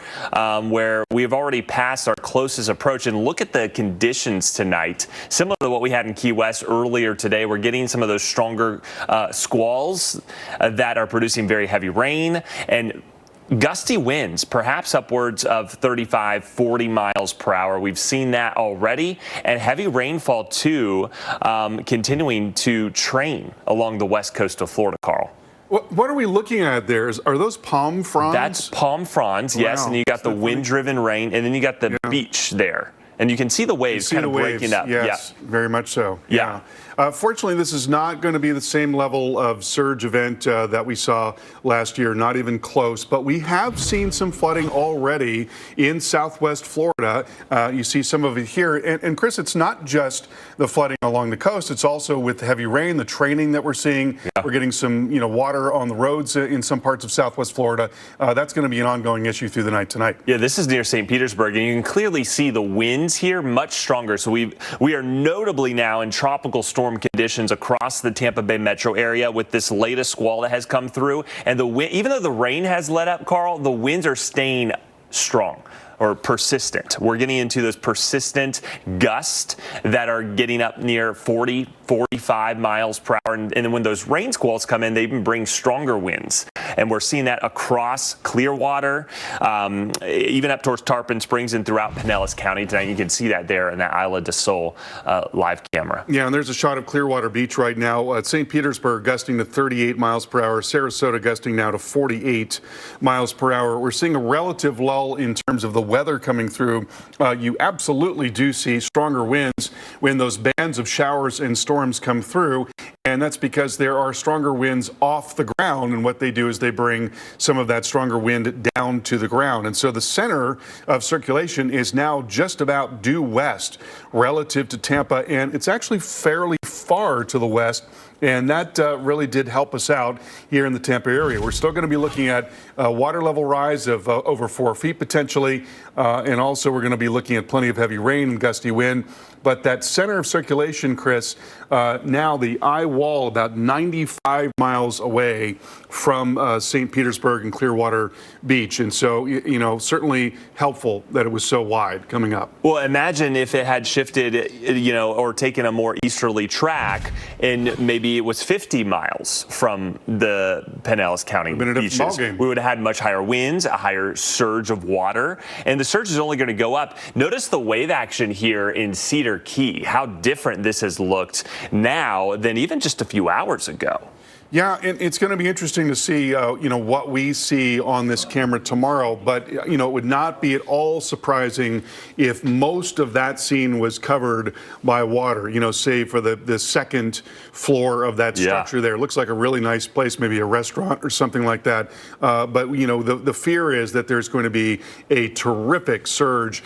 where we've already passed our closest approach. And look at the conditions tonight. Similar to what we had in Key West earlier today, we're getting some of those stronger squalls that are producing very heavy rain and gusty winds, perhaps upwards of 35, 40 miles per hour. We've seen that already, and heavy rainfall too, continuing to train along the west coast of Florida, Carl. What are we looking at there? Are those palm fronds? That's palm fronds, yes, and you got the wind-driven rain, and then you got the beach there. And you can see the waves kind of breaking up. Yes, very much so. Yeah. Fortunately, this is not going to be the same level of surge event that we saw last year, not even close. But we have seen some flooding already in southwest Florida. You see some of it here. And Chris, it's not just the flooding along the coast. It's also with the heavy rain, the training that we're seeing. Yeah. We're getting some water on the roads in some parts of southwest Florida. That's going to be an ongoing issue through the night tonight. Yeah, this is near St. Petersburg, and you can clearly see the winds here much stronger. So we are notably now in tropical storm conditions across the Tampa Bay metro area with this latest squall that has come through. And the wind, even though the rain has let up, Carl, the winds are staying strong or persistent. We're getting into those persistent gusts that are getting up near 40, 45 miles per hour. And then when those rain squalls come in, they even bring stronger winds. And we're seeing that across Clearwater, even up towards Tarpon Springs and throughout Pinellas County tonight. You can see that there in that Isla de Sol live camera. Yeah, and there's a shot of Clearwater Beach right now. At St. Petersburg gusting to 38 miles per hour. Sarasota gusting now to 48 miles per hour. We're seeing a relative lull in terms of the weather coming through. You absolutely do see stronger winds when those bands of showers and storms come through. And that's because there are stronger winds off the ground. And what they do is they bring some of that stronger wind down to the ground. And so the center of circulation is now just about due west relative to Tampa. And it's actually fairly far to the west. And that really did help us out here in the Tampa area. We're still going to be looking at water level rise of over 4 feet potentially. And also we're going to be looking at plenty of heavy rain and gusty wind. But that center of circulation, Chris, now the eye wall about 95 miles away from St. Petersburg and Clearwater Beach. And so, certainly helpful that it was so wide coming up. Well, imagine if it had shifted, or taken a more easterly track and maybe it was 50 miles from the Pinellas County beaches. We would have had much higher winds, a higher surge of water, and the surge is only going to go up. Notice the wave action here in Cedar Key, how different this has looked now than even just a few hours ago. Yeah, and it's going to be interesting to see, what we see on this camera tomorrow. But, it would not be at all surprising if most of that scene was covered by water, say for the second floor of that structure there. It looks like a really nice place, maybe a restaurant or something like that. But, the fear is that there's going to be a terrific surge.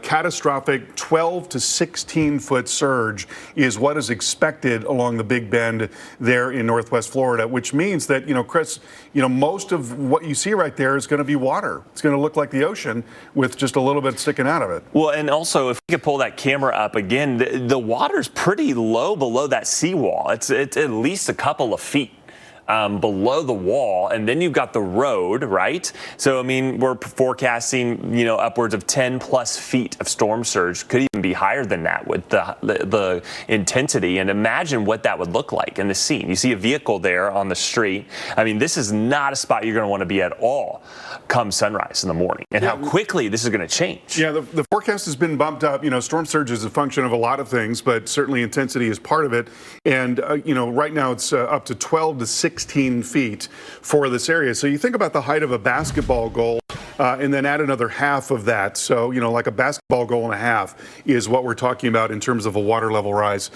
Catastrophic 12 to 16 foot surge is what is expected along the Big Bend there in Northwest Florida. Which means that, Chris, most of what you see right there is going to be water. It's going to look like the ocean with just a little bit sticking out of it. Well, and also, if we could pull that camera up again, the water's pretty low below that seawall. It's at least a couple of feet below the wall, and then you've got the road, right? So, we're forecasting, upwards of 10 plus feet of storm surge. Could even be higher than that with the intensity. And imagine what that would look like in the scene. You see a vehicle there on the street. I mean, this is not a spot you're going to want to be at all come sunrise in the morning, and how quickly this is going to change. Yeah, the forecast has been bumped up. You know, storm surge is a function of a lot of things, but certainly intensity is part of it. And, you know, right now it's up to 12 to 16 feet for this area. So you think about the height of a basketball goal. And then add another half of that. So, you know, like a basketball goal and a half is what we're talking about in terms of a water level rise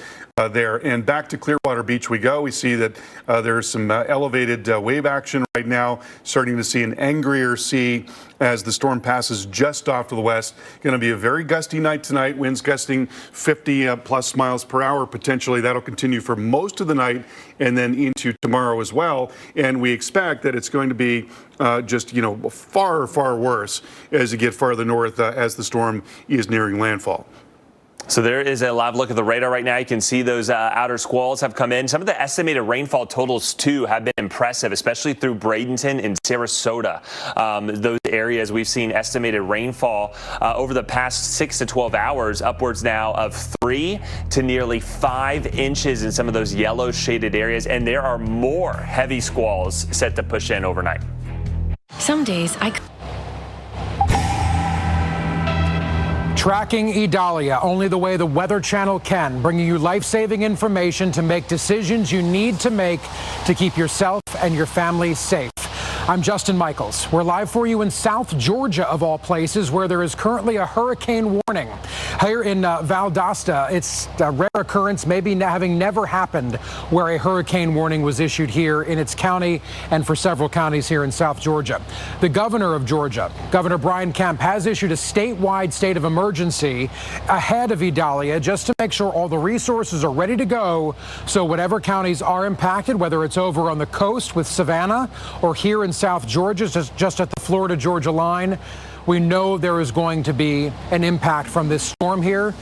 there. And back to Clearwater Beach we go. We see that there's some elevated wave action right now, starting to see an angrier sea as the storm passes just off to the west. Going to be a very gusty night tonight, winds gusting 50 plus miles per hour potentially. That'll continue for most of the night and then into tomorrow as well. And we expect that it's going to be just, you know, far, far worse as you get farther north as the storm is nearing landfall. So there is a live look at the radar right now. You can see those outer squalls have come in. Some of the estimated rainfall totals, too, have been impressive, especially through Bradenton and Sarasota. Those areas we've seen estimated rainfall over the past 6 to 12 hours, upwards now of 3 to nearly 5 inches in some of those yellow shaded areas. And there are more heavy squalls set to push in overnight. Some days Tracking Idalia, only the way the Weather Channel can, bringing you life-saving information to make decisions you need to make to keep yourself and your family safe. I'm Justin Michaels. We're live for you in South Georgia, of all places, where there is currently a hurricane warning. Here in Valdosta, it's a rare occurrence, maybe having never happened, where a hurricane warning was issued here in its county and for several counties here in South Georgia. The governor of Georgia, Governor Brian Kemp, has issued a statewide state of emergency ahead of Idalia just to make sure all the resources are ready to go. So whatever counties are impacted, whether it's over on the coast with Savannah or here in South Georgia, just at the Florida-Georgia line, we know there is going to be an impact from this storm here.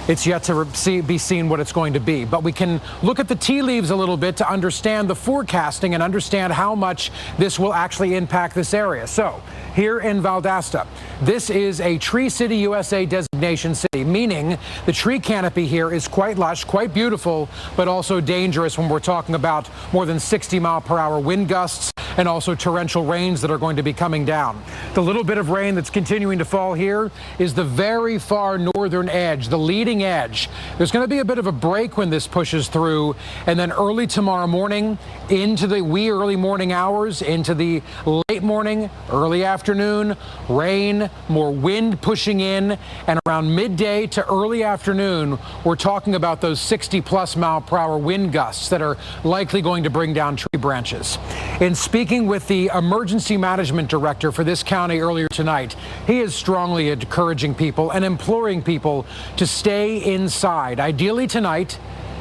It's yet to be seen what it's going to be. But we can look at the tea leaves a little bit to understand the forecasting and understand how much this will actually impact this area. So here in Valdosta, this is a Tree City USA designation city, meaning the tree canopy here is quite lush, quite beautiful, but also dangerous when we're talking about more than 60-mile-per-hour wind gusts and also torrential rains that are going to be coming down. The little bit of rain that's continuing to fall here is the very far northern edge, the leading edge. There's going to be a bit of a break when this pushes through, and then early tomorrow morning into the wee early morning hours, into the late morning, early afternoon, rain, more wind pushing in, and around midday to early afternoon, we're talking about those 60-plus mile-per-hour wind gusts that are likely going to bring down tree branches. In speaking with the emergency management director for this county earlier tonight, he is strongly encouraging people and imploring people to stay inside, ideally tonight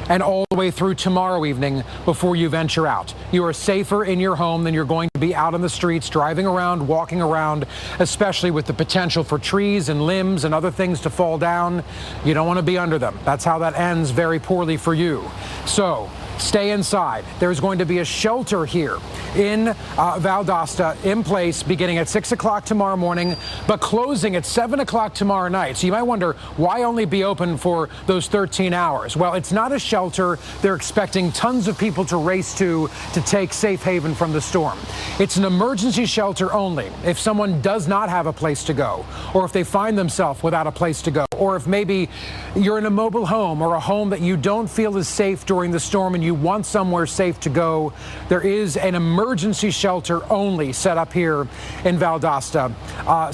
and all the way through tomorrow evening before you venture out. You are safer in your home than you're going to be out on the streets, driving around, walking around, especially with the potential for trees and limbs and other things to fall down. You don't want to be under them. That's how that ends very poorly for you. So stay inside. There's going to be a shelter here in Valdosta in place beginning at 6 o'clock tomorrow morning, but closing at 7 o'clock tomorrow night. So you might wonder, why only be open for those 13 hours? Well, it's not a shelter they're expecting tons of people to race to take safe haven from the storm. It's an emergency shelter only if someone does not have a place to go, or if they find themselves without a place to go, or if maybe you're in a mobile home or a home that you don't feel is safe during the storm and you want somewhere safe to go. There is an emergency shelter only set up here in Valdosta.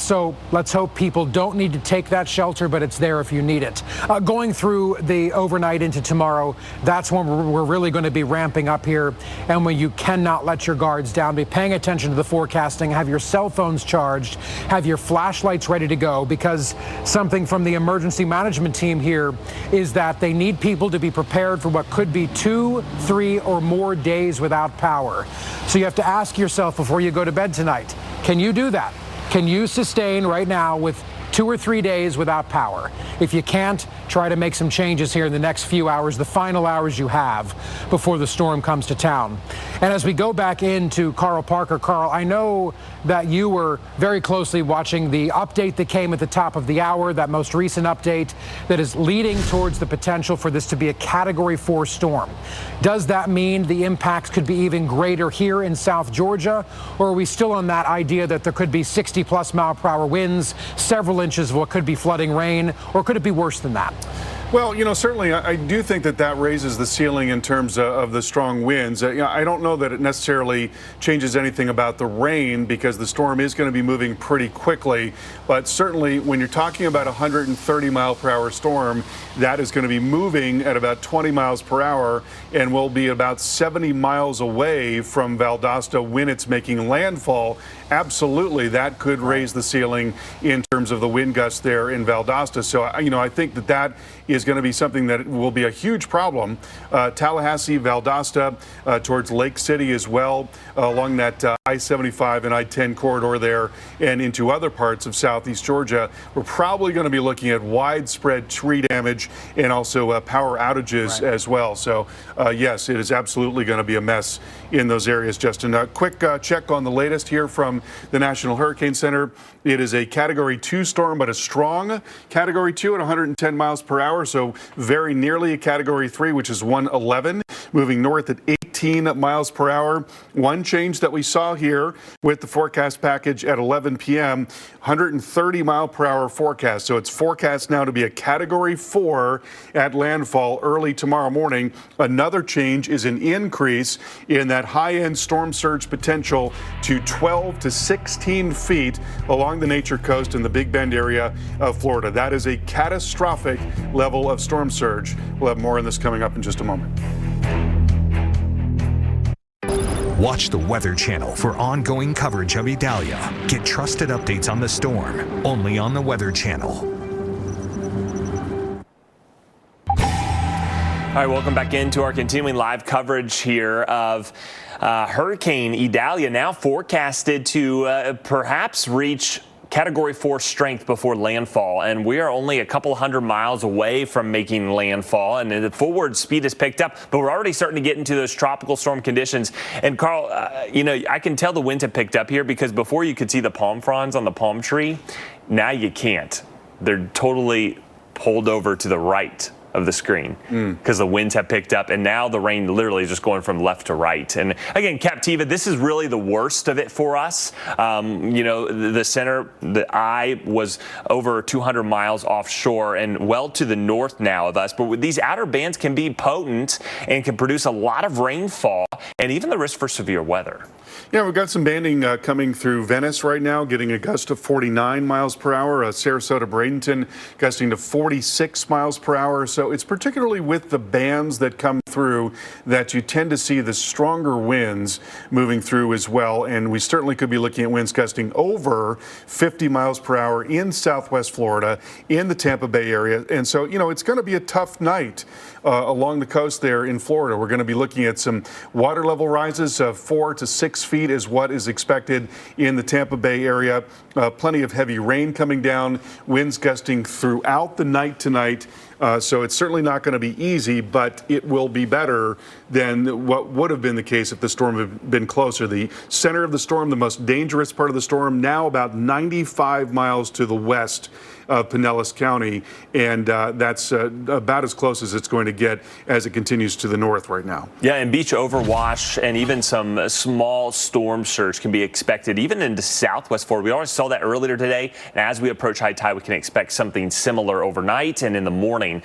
So let's hope people don't need to take that shelter, but it's there if you need it. Going through the overnight into tomorrow, that's when we're really going to be ramping up here, and when you cannot let your guards down. Be paying attention to the forecasting, have your cell phones charged, have your flashlights ready to go, because something from the emergency management team here is that they need people to be prepared for what could be 2, 3, or more days without power. So you have to ask yourself before you go to bed tonight, can you do that? Can you sustain right now with 2 or 3 days without power? If you can't, try to make some changes here in the next few hours, the final hours you have before the storm comes to town. And as we go back into Carl Parker, Carl, I know that you were very closely watching the update that came at the top of the hour, that most recent update that is leading towards the potential for this to be a Category 4 storm. Does that mean the impacts could be even greater here in South Georgia, or are we still on that idea that there could be 60+ mile per hour winds, several inches of what could be flooding rain, or could it be worse than that? Well, certainly I do think that raises the ceiling in terms of the strong winds. I don't know that it necessarily changes anything about the rain because the storm is going to be moving pretty quickly. But certainly when you're talking about a 130 mile per hour storm, that is going to be moving at about 20 miles per hour and will be about 70 miles away from Valdosta when it's making landfall. Absolutely, that could raise the ceiling in terms of the wind gusts there in Valdosta. So, I think that is going to be something that will be a huge problem. Tallahassee, Valdosta, towards Lake City as well, along that I-75 and I-10 corridor there and into other parts of southeast Georgia. We're probably going to be looking at widespread tree damage and also power outages as well. So, yes, it is absolutely going to be a mess in those areas, Justin. A quick check on the latest here from the National Hurricane Center. It is a Category 2 storm, but a strong Category 2 at 110 miles per hour, so very nearly a Category 3, which is 111, moving north at 18 miles per hour. One change that we saw here with the forecast package at 11 p.m., 130 mile per hour forecast. So it's forecast now to be a Category 4 at landfall early tomorrow morning. Another change is an increase in that high-end storm surge potential to 12 to 16 feet along the Nature Coast in the Big Bend area of Florida. That is a catastrophic level of storm surge. We'll have more on this coming up in just a moment. Watch the Weather Channel for ongoing coverage of Idalia. Get trusted updates on the storm only on the Weather Channel. All right, welcome back into our continuing live coverage here of Hurricane Idalia, now forecasted to perhaps reach Category 4 strength before landfall, and we are only a couple hundred miles away from making landfall, and the forward speed has picked up, but we're already starting to get into those tropical storm conditions. And Carl, I can tell the winds have picked up here because before you could see the palm fronds on the palm tree, now you can't. They're totally pulled over to the right of the screen because the winds have picked up, and now the rain literally is just going from left to right. And again, Captiva, this is really the worst of it for us. The center, the eye was over 200 miles offshore and well to the north now of us, but these outer bands can be potent and can produce a lot of rainfall and even the risk for severe weather. Yeah, we've got some banding coming through Venice right now, getting a gust of 49 miles per hour. Sarasota, Bradenton, gusting to 46 miles per hour. So it's particularly with the bands that come through that you tend to see the stronger winds moving through as well. And we certainly could be looking at winds gusting over 50 miles per hour in southwest Florida, in the Tampa Bay area. And so, it's going to be a tough night along the coast there in Florida. We're going to be looking at some water level rises of 4 to 6 feet is what is expected in the Tampa Bay area. Plenty of heavy rain coming down, winds gusting throughout the night tonight. So it's certainly not going to be easy, but it will be better than what would have been the case if the storm had been closer. The center of the storm, the most dangerous part of the storm, now about 95 miles to the west of Pinellas County, and that's about as close as it's going to get as it continues to the north right now. Yeah, and beach overwash and even some small storm surge can be expected even into southwest Florida. We already saw that earlier today, and as we approach high tide, we can expect something similar overnight and in the morning.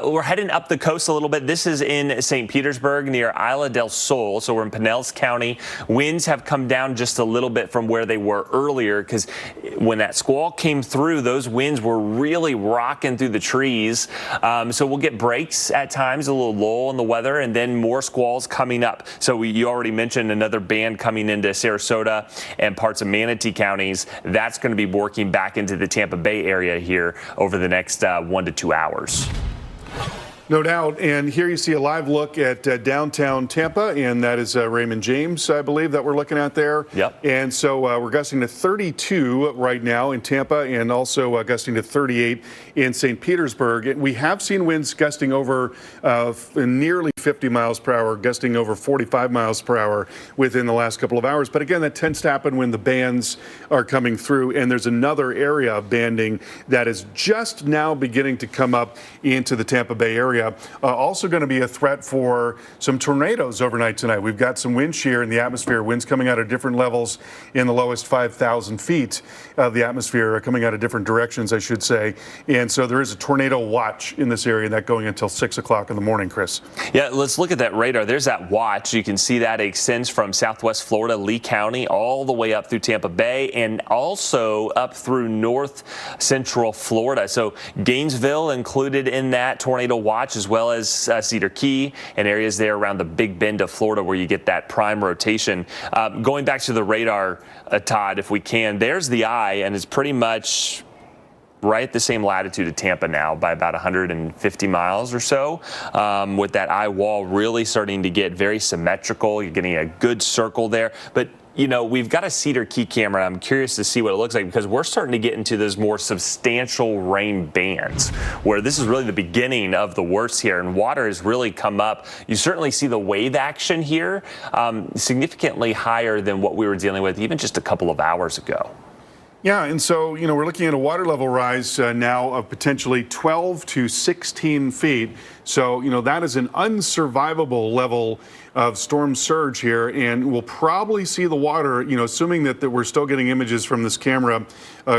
We're heading up the coast a little bit. This is in St. Petersburg near Isla del Sol, so we're in Pinellas County. Winds have come down just a little bit from where they were earlier because when that squall came through, those winds were really rocking through the trees. So we'll get breaks at times, a little lull in the weather, and then more squalls coming up. So you already mentioned another band coming into Sarasota and parts of Manatee counties. That's going to be working back into the Tampa Bay area here over the next 1 to 2 hours. No doubt. And here you see a live look at downtown Tampa, and that is Raymond James, I believe, that we're looking at there. Yep. And so we're gusting to 32 right now in Tampa and also gusting to 38 in St. Petersburg. And we have seen winds gusting over nearly 50 miles per hour, gusting over 45 miles per hour within the last couple of hours. But again, that tends to happen when the bands are coming through. And there's another area of banding that is just now beginning to come up into the Tampa Bay area. Also going to be a threat for some tornadoes overnight tonight. We've got some wind shear in the atmosphere, winds coming out of different levels in the lowest 5,000 feet of the atmosphere, coming out of different directions, I should say. And so there is a tornado watch in this area, that going until 6 o'clock in the morning, Chris. Yeah, let's look at that radar. There's that watch. You can see that extends from southwest Florida, Lee County, all the way up through Tampa Bay and also up through north central Florida. So Gainesville included in that tornado watch, as well as Cedar Key and areas there around the Big Bend of Florida where you get that prime rotation. Going back to the radar, Todd, if we can, there's the eye, and it's pretty much right at the same latitude of Tampa now by about 150 miles or so, with that eye wall really starting to get very symmetrical. You're getting a good circle there. But you know, we've got a Cedar Key camera. I'm curious to see what it looks like because we're starting to get into those more substantial rain bands where this is really the beginning of the worst here, and water has really come up. You certainly see the wave action here significantly higher than what we were dealing with even just a couple of hours ago. Yeah, and so, you know, we're looking at a water level rise now of potentially 12 to 16 feet. So, you know, that is an unsurvivable level of storm surge here, and we'll probably see the water, you know, assuming that we're still getting images from this camera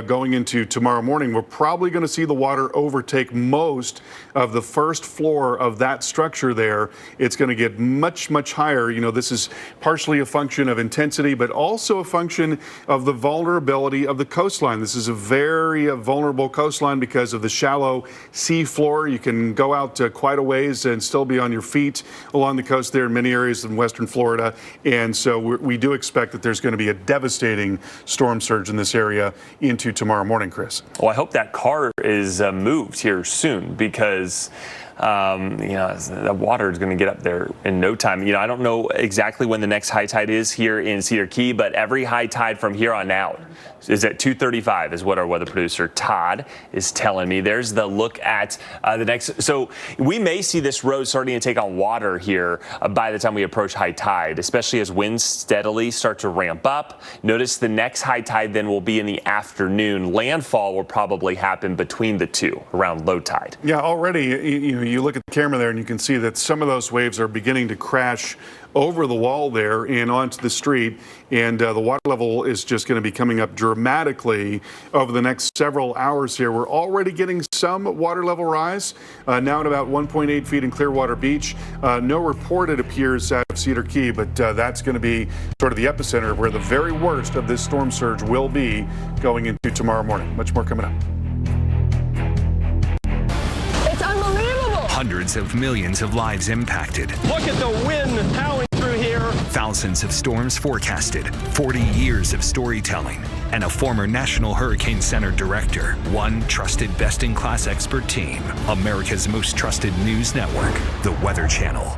going into tomorrow morning, we're probably going to see the water overtake most of the first floor of that structure there. It's going to get much, much higher. You know, this is partially a function of intensity, but also a function of the vulnerability of the coastline. This is a very vulnerable coastline because of the shallow sea floor. You can go out quite a ways and still be on your feet along the coast there in many areas in western Florida. And so we do expect that there's going to be a devastating storm surge in this area into tomorrow morning, Chris. Well, I hope that car is moved here soon because you know, the water is going to get up there in no time. You know, I don't know exactly when the next high tide is here in Cedar Key, but every high tide from here on out is at 2:35 is what our weather producer Todd is telling me. There's the look at the next. So we may see this road starting to take on water here by the time we approach high tide, especially as winds steadily start to ramp up. Notice the next high tide then will be in the afternoon. Landfall will probably happen between the two around low tide. Yeah, already, you know, you look at the camera there and you can see that some of those waves are beginning to crash over the wall there and onto the street, and the water level is just going to be coming up dramatically over the next several hours here. We're already getting some water level rise, now at about 1.8 feet in Clearwater Beach. No report, it appears, out of Cedar Key, but that's going to be sort of the epicenter where the very worst of this storm surge will be going into tomorrow morning. Much more coming up. It's unbelievable. Hundreds of millions of lives impacted. Look at the wind howling through here. Thousands of storms forecasted, 40 years of storytelling, and a former National Hurricane Center director. One trusted best-in-class expert team. America's most trusted news network, the Weather Channel.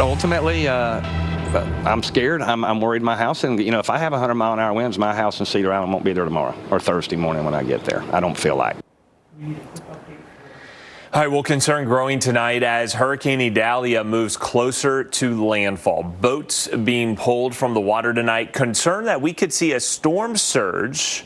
Ultimately, I'm scared. I'm worried my house. And, you know, if I have 100-mile-an-hour winds, my house in Cedar Island won't be there tomorrow or Thursday morning when I get there. I don't feel like. All right, well, concern growing tonight as Hurricane Idalia moves closer to landfall. Boats being pulled from the water tonight. Concern that we could see a storm surge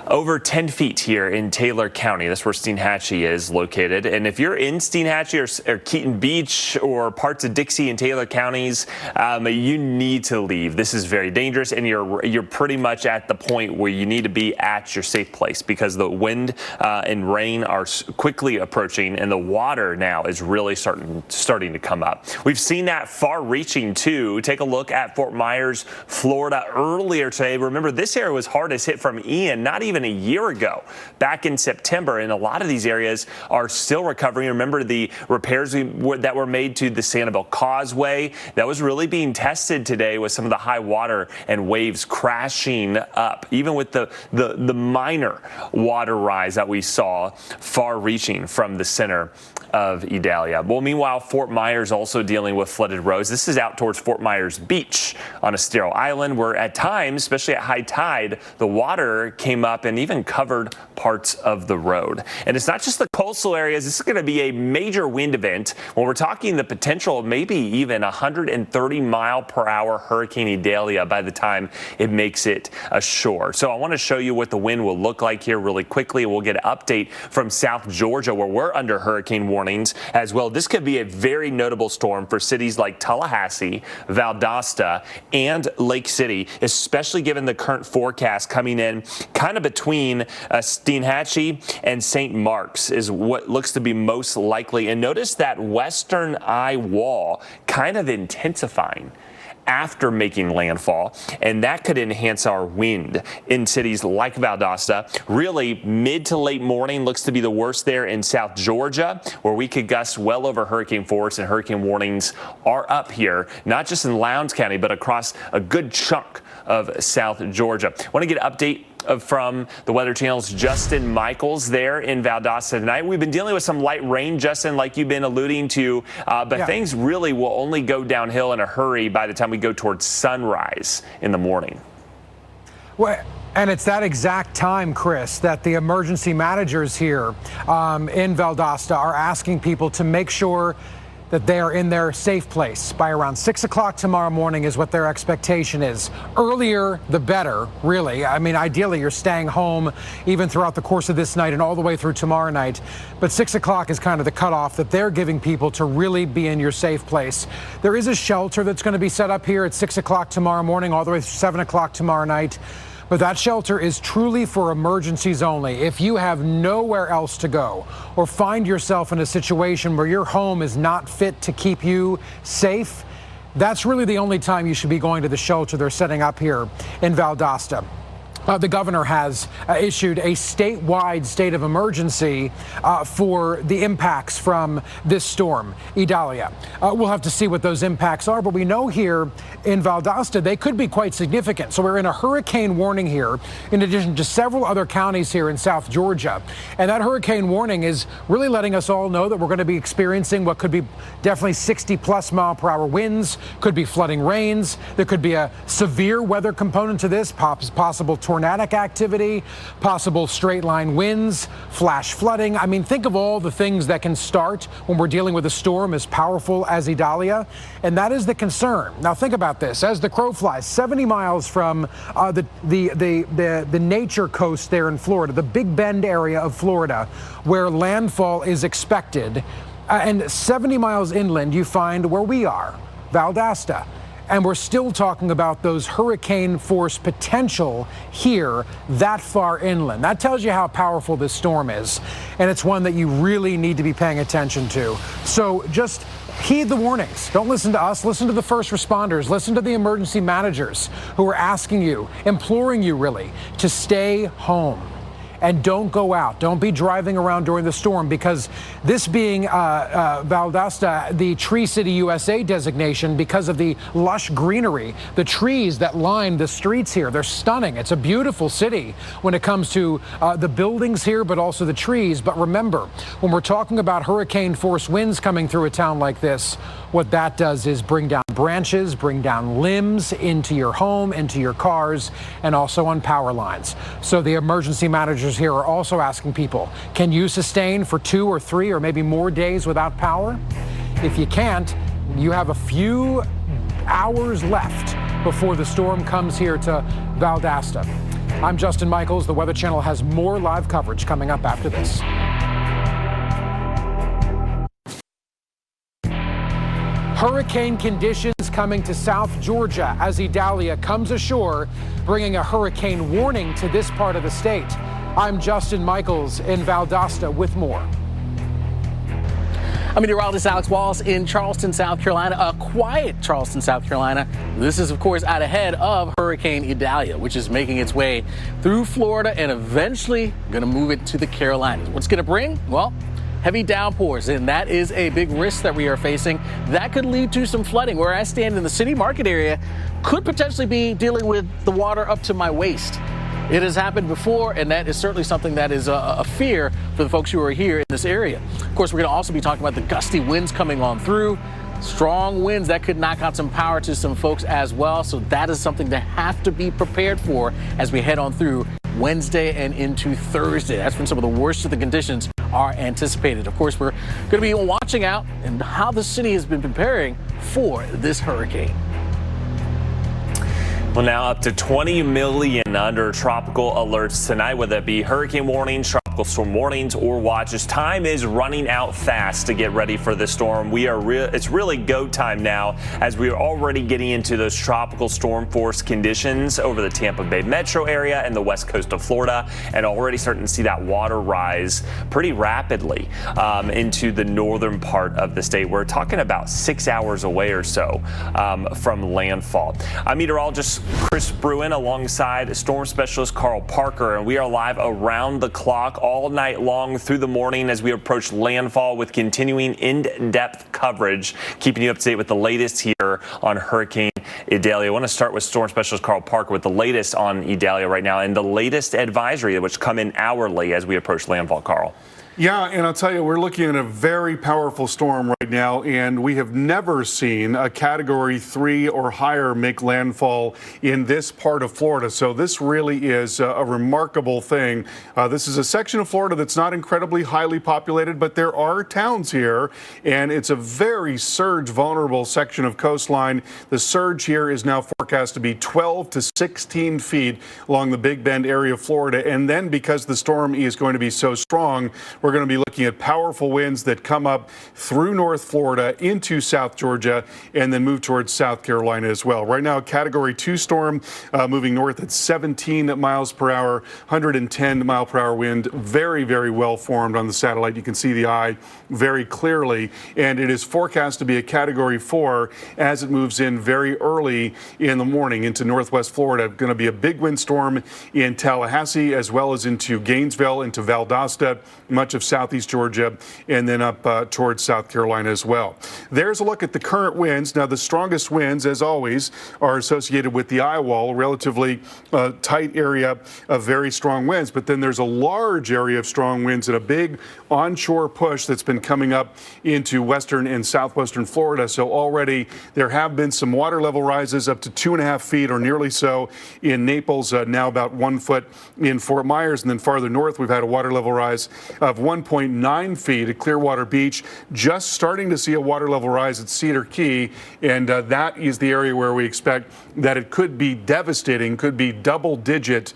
over 10 feet here in Taylor County. That's where Steinhatchee is located. And if you're in Steinhatchee or Keaton Beach or parts of Dixie and Taylor counties, you need to leave. This is very dangerous, and you're pretty much at the point where you need to be at your safe place because the wind and rain are quickly approaching, and the water now is really starting to come up. We've seen that far-reaching too. Take a look at Fort Myers, Florida earlier today. Remember, this area was hardest hit from Ian not even a year ago, back in September, and a lot of these areas are still recovering. Remember the repairs that were made to the Sanibel Causeway? That was really being tested today with some of the high water and waves crashing up, even with the minor water rise that we saw far-reaching from the center of Idalia. Well, meanwhile, Fort Myers also dealing with flooded roads. This is out towards Fort Myers Beach on Estero Island, where at times, especially at high tide, the water came up and even covered parts of the road. And it's not just the coastal areas. This is going to be a major wind event when we're talking the potential of maybe even 130 mile per hour Hurricane Idalia by the time it makes it ashore. So I want to show you what the wind will look like here really quickly. We'll get an update from South Georgia, where we're under hurricane warnings as well. This could be a very notable storm for cities like Tallahassee, Valdosta, and Lake City, especially given the current forecast coming in kind of between Steinhatchee and St. Mark's is what looks to be most likely. And notice that western eye wall kind of intensifying after making landfall, and that could enhance our wind in cities like Valdosta. Really, mid to late morning looks to be the worst there in South Georgia, where we could gust well over hurricane force, and hurricane warnings are up here, not just in Lowndes County, but across a good chunk of South Georgia. I want to get an update from the Weather Channel's Justin Michaels there in Valdosta tonight. We've been dealing with some light rain, Justin, like you've been alluding to, but things really will only go downhill in a hurry by the time we go towards sunrise in the morning. Well, and it's that exact time, Chris, that the emergency managers here in Valdosta are asking people to make sure that they are in their safe place by around 6 o'clock tomorrow morning is what their expectation is. Earlier, the better, really. I mean, ideally, you're staying home even throughout the course of this night and all the way through tomorrow night. But 6 o'clock is kind of the cutoff that they're giving people to really be in your safe place. There is a shelter that's going to be set up here at 6 o'clock tomorrow morning, all the way through 7 o'clock tomorrow night. But that shelter is truly for emergencies only. If you have nowhere else to go or find yourself in a situation where your home is not fit to keep you safe, that's really the only time you should be going to the shelter they're setting up here in Valdosta. The governor has issued a statewide state of emergency for the impacts from this storm, Idalia. We'll have to see what those impacts are, but we know here in Valdosta they could be quite significant. So we're in a hurricane warning here, in addition to several other counties here in South Georgia. And that hurricane warning is really letting us all know that we're going to be experiencing what could be definitely 60+ mile per hour winds, could be flooding rains. There could be a severe weather component to this, possible tornadic activity, possible straight line winds, flash flooding. I mean, think of all the things that can start when we're dealing with a storm as powerful as Idalia, and that is the concern. Now think about this. As the crow flies, 70 miles from the nature coast there in Florida, the Big Bend area of Florida, where landfall is expected, and 70 miles inland, you find where we are, Valdosta. And we're still talking about those hurricane force potential here that far inland. That tells you how powerful this storm is. And it's one that you really need to be paying attention to. So just heed the warnings. Don't listen to us. Listen to the first responders. Listen to the emergency managers who are asking you, imploring you really, to stay home. And don't go out. Don't be driving around during the storm, because this being Valdosta, the Tree City USA designation, because of the lush greenery, the trees that line the streets here, they're stunning. It's a beautiful city when it comes to the buildings here, but also the trees. But remember, when we're talking about hurricane force winds coming through a town like this, what that does is bring down branches, bring down limbs into your home, into your cars, and also on power lines. So the emergency managers here are also asking people, can you sustain for 2 or 3 or maybe more days without power? If you can't, you have a few hours left before the storm comes here to Valdosta. I'm Justin Michaels. The Weather Channel has more live coverage coming up after this. Hurricane conditions coming to South Georgia as Idalia comes ashore, bringing a hurricane warning to this part of the state. I'm Justin Michaels in Valdosta with more. I'm meteorologist Alex Wallace in Charleston, South Carolina, a quiet Charleston, South Carolina. This is, of course, out ahead of Hurricane Idalia, which is making its way through Florida and eventually going to move it to the Carolinas. What's going to bring? Well, heavy downpours, and that is a big risk that we are facing. That could lead to some flooding. Where I stand in the city market area could potentially be dealing with the water up to my waist. It has happened before, and that is certainly something that is a fear for the folks who are here in this area. Of course, we're going to also be talking about the gusty winds coming on through. Strong winds that could knock out some power to some folks as well. So that is something to have to be prepared for as we head on through Wednesday and into Thursday. That's when some of the worst of the conditions are anticipated. Of course, we're going to be watching out and how the city has been preparing for this hurricane. Well, now up to 20 million under tropical alerts tonight, whether it be hurricane warnings, tropical storm warnings, or watches. Time is running out fast to get ready for the storm. It's really go time now as we are already getting into those tropical storm force conditions over the Tampa Bay metro area and the west coast of Florida, and already starting to see that water rise pretty rapidly into the northern part of the state. We're talking about 6 hours away or so from landfall. I'm meteorologist Chris Bruin alongside storm specialist Carl Parker, and we are live around the clock all night long through the morning as we approach landfall with continuing in-depth coverage, keeping you up to date with the latest here on Hurricane Idalia. I want to start with storm specialist Carl Parker with the latest on Idalia right now and the latest advisory, which come in hourly as we approach landfall. Carl. Yeah, and I'll tell you, we're looking at a very powerful storm right now, and we have never seen a Category 3 or higher make landfall in this part of Florida. So this really is a remarkable thing. This is a section of Florida that's not incredibly highly populated, but there are towns here, and it's a very surge vulnerable section of coastline. The surge here is now forecast to be 12 to 16 feet along the Big Bend area of Florida. And then because the storm is going to be so strong, we're going to be looking at powerful winds that come up through North Florida into South Georgia and then move towards South Carolina as well. Right now, Category 2 storm moving north at 17 miles per hour, 110 mile per hour wind. Very, very well formed on the satellite. You can see the eye very clearly. And it is forecast to be a Category 4 as it moves in very early in the morning into Northwest Florida. Going to be a big windstorm in Tallahassee as well as into Gainesville, into Valdosta, much of southeast Georgia, and then up towards South Carolina as well. There's a look at the current winds. Now, the strongest winds, as always, are associated with the eye wall, relatively tight area of very strong winds. But then there's a large area of strong winds and a big onshore push that's been coming up into western and southwestern Florida. So already there have been some water level rises up to 2.5 feet or nearly so in Naples, now about 1 foot in Fort Myers. And then farther north, we've had a water level rise of 1.9 feet at Clearwater Beach, just starting to see a water level rise at Cedar Key, and that is the area where we expect that it could be devastating, could be double-digit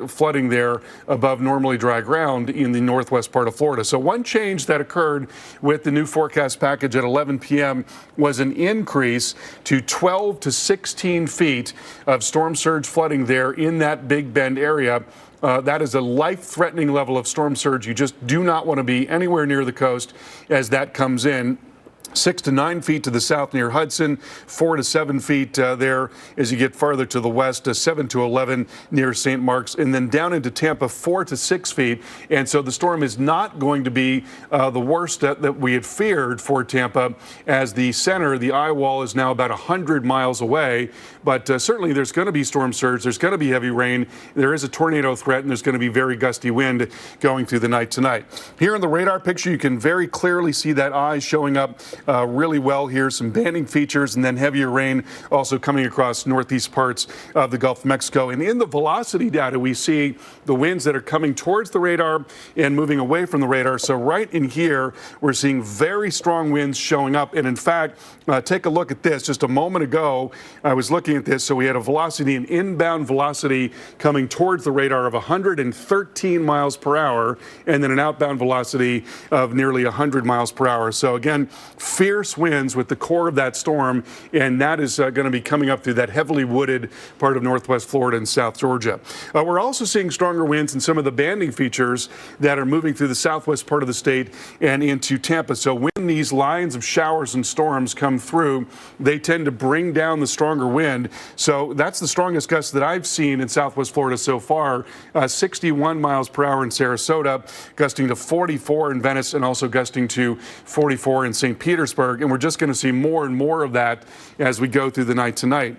flooding there above normally dry ground in the northwest part of Florida. So one change that occurred with the new forecast package at 11 p.m. was an increase to 12 to 16 feet of storm surge flooding there in that Big Bend area. That is a life-threatening level of storm surge. You just do not want to be anywhere near the coast as that comes in. 6 to 9 feet to the south near Hudson, 4 to 7 feet there as you get farther to the west, 7 to 11 near St. Mark's, and then down into Tampa, 4 to 6 feet. And so the storm is not going to be the worst that we had feared for Tampa, as the center, the eye wall, is now about 100 miles away. But certainly there's going to be storm surge, there's going to be heavy rain, there is a tornado threat, and there's going to be very gusty wind going through the night tonight. Here in the radar picture, you can very clearly see that eye showing up really well here. Some banding features and then heavier rain also coming across northeast parts of the Gulf of Mexico. And in the velocity data, we see the winds that are coming towards the radar and moving away from the radar. So right in here, we're seeing very strong winds showing up. And in fact, take a look at this. Just a moment ago, I was looking at this. So we had a velocity, an inbound velocity coming towards the radar of 113 miles per hour, and then an outbound velocity of nearly 100 miles per hour. So again, fierce winds with the core of that storm, and that is going to be coming up through that heavily wooded part of northwest Florida and South Georgia. We're also seeing stronger winds in some of the banding features that are moving through the southwest part of the state and into Tampa. So when these lines of showers and storms come through, they tend to bring down the stronger wind. So that's the strongest gust that I've seen in southwest Florida so far, 61 miles per hour in Sarasota, gusting to 44 in Venice, and also gusting to 44 in St. Petersburg. And we're just going to see more and more of that as we go through the night tonight.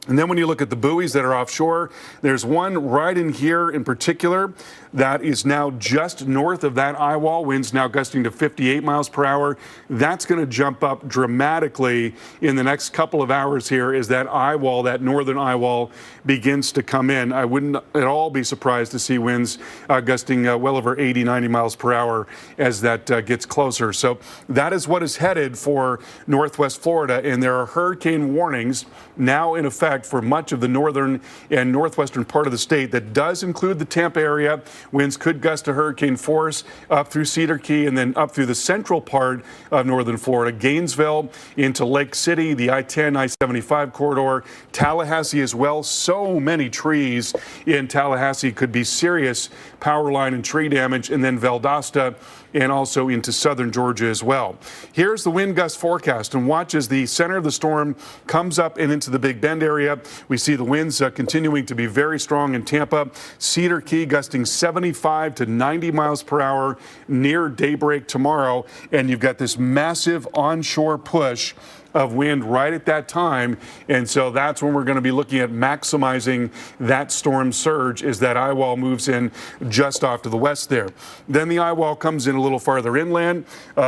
And then when you look at the buoys that are offshore, there's one right in here in particular that is now just north of that eye wall. Winds now gusting to 58 miles per hour. That's going to jump up dramatically in the next couple of hours here as that eye wall, that northern eye wall, begins to come in. I wouldn't at all be surprised to see winds gusting well over 80, 90 miles per hour as that gets closer. So that is what is headed for northwest Florida, and there are hurricane warnings now in effect for much of the northern and northwestern part of the state. That does include the Tampa area. Winds could gust to hurricane force up through Cedar Key and then up through the central part of northern Florida, Gainesville into Lake City, the I-10, I-75 corridor, Tallahassee as well. So many trees in Tallahassee, could be serious power line and tree damage, and then Valdosta and also into southern Georgia as well. Here's the wind gust forecast, and watch as the center of the storm comes up and into the Big Bend area. We see the winds continuing to be very strong in Tampa. Cedar Key gusting 75 to 90 miles per hour near daybreak tomorrow, and you've got this massive onshore push of wind right at that time. And so that's when we're going to be looking at maximizing that storm surge as that eye wall moves in just off to the west there. Then the eye wall comes in a little farther inland.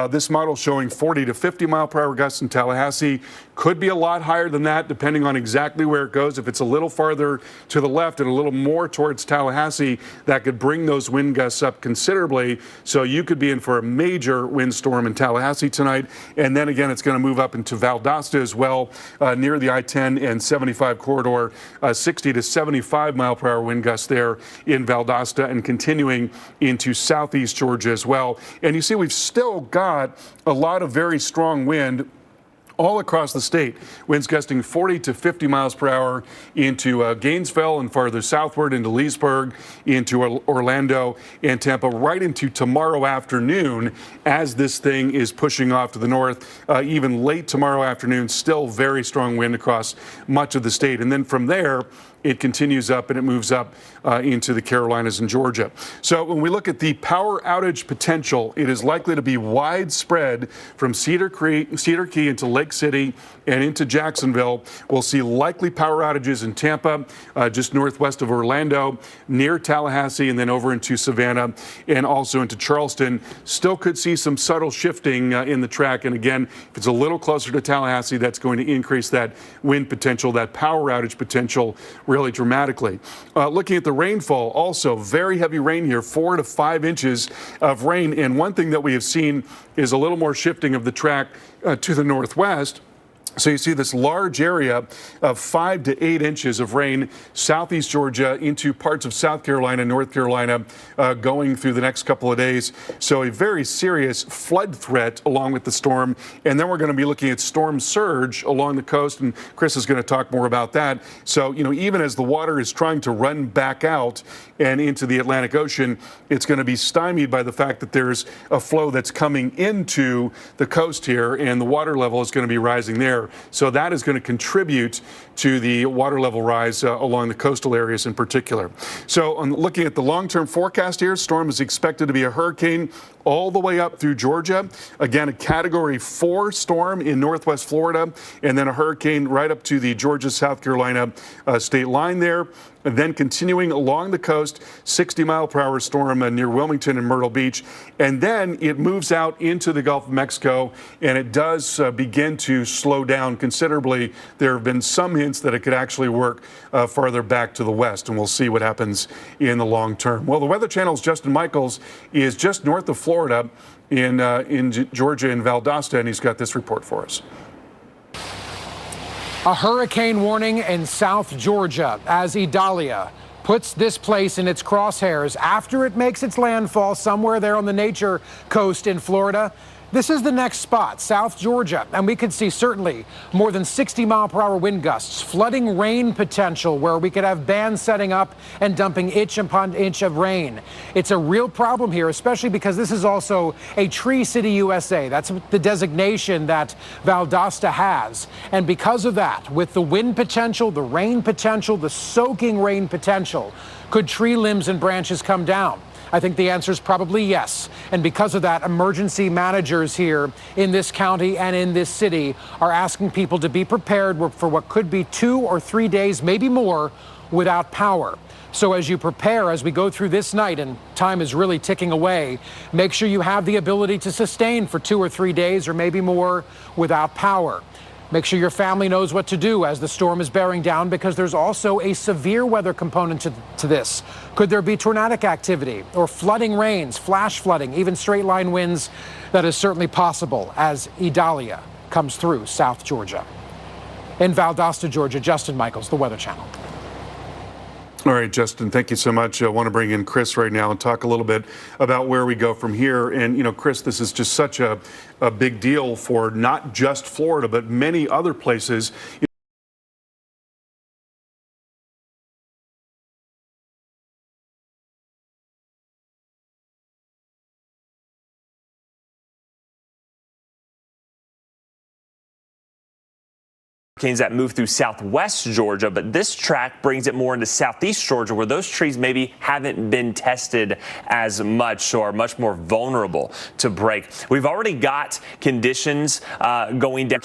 This model showing 40 to 50 mile per hour gusts in Tallahassee. Could be a lot higher than that depending on exactly where it goes. If it's a little farther to the left and a little more towards Tallahassee, that could bring those wind gusts up considerably. So you could be in for a major windstorm in Tallahassee tonight. And then again, it's going to move up into Valdosta as well, near the I-10 and 75 corridor, 60 to 75 mile per hour wind gusts there in Valdosta, and continuing into southeast Georgia as well. And you see, we've still got a lot of very strong wind all across the state. Winds gusting 40 to 50 miles per hour into Gainesville and farther southward into Leesburg, into Orlando and Tampa, right into tomorrow afternoon as this thing is pushing off to the north. Even late tomorrow afternoon, still very strong wind across much of the state. And then from there, it continues up and it moves up into the Carolinas and Georgia. So when we look at the power outage potential, it is likely to be widespread from Cedar Key into Lake City and into Jacksonville. We'll see likely power outages in Tampa, just northwest of Orlando, near Tallahassee, and then over into Savannah and also into Charleston. Still could see some subtle shifting in the track. And again, if it's a little closer to Tallahassee, that's going to increase that wind potential, that power outage potential really dramatically. Looking at the rainfall, also very heavy rain here, 4 to 5 inches of rain. And one thing that we have seen is a little more shifting of the track to the northwest. So you see this large area of 5 to 8 inches of rain, southeast Georgia into parts of South Carolina, North Carolina, going through the next couple of days. So a very serious flood threat along with the storm. And then we're going to be looking at storm surge along the coast. And Chris is going to talk more about that. So, you know, even as the water is trying to run back out and into the Atlantic Ocean, it's going to be stymied by the fact that there's a flow that's coming into the coast here, and the water level is going to be rising there. So that is going to contribute to the water level rise along the coastal areas in particular. So looking at the long-term forecast here, storm is expected to be a hurricane all the way up through Georgia. Again, a Category 4 storm in northwest Florida, and then a hurricane right up to the Georgia-South Carolina state line there. And then continuing along the coast, 60-mile-per-hour storm near Wilmington and Myrtle Beach. And then it moves out into the Gulf of Mexico, and it does begin to slow down considerably. There have been some hints that it could actually work farther back to the west, and we'll see what happens in the long term. Well, the Weather Channel's Justin Michaels is just north of Florida in Georgia in Valdosta, and he's got this report for us. A hurricane warning in South Georgia as Idalia puts this place in its crosshairs after it makes its landfall somewhere there on the nature coast in Florida. This is the next spot, South Georgia, and we could see certainly more than 60-mile-per-hour wind gusts, flooding rain potential where we could have bands setting up and dumping inch upon inch of rain. It's a real problem here, especially because this is also a Tree City, USA. That's the designation that Valdosta has. And because of that, with the wind potential, the rain potential, the soaking rain potential, could tree limbs and branches come down? I think the answer is probably yes. And because of that, emergency managers here in this county and in this city are asking people to be prepared for what could be 2 or 3 days, maybe more, without power. So as you prepare, as we go through this night, and time is really ticking away, make sure you have the ability to sustain for 2 or 3 days or maybe more without power. Make sure your family knows what to do as the storm is bearing down, because there's also a severe weather component to this. Could there be tornadic activity or flooding rains, flash flooding, even straight line winds? That is certainly possible as Idalia comes through South Georgia. In Valdosta, Georgia, Justin Michaels, the Weather Channel. All right, Justin, thank you so much. I want to bring in Chris right now and talk a little bit about where we go from here. And, you know, Chris, this is just such a big deal for not just Florida, but many other places. Hurricanes that move through southwest Georgia, but this track brings it more into southeast Georgia, where those trees maybe haven't been tested as much, so are much more vulnerable to break. We've already got conditions going down.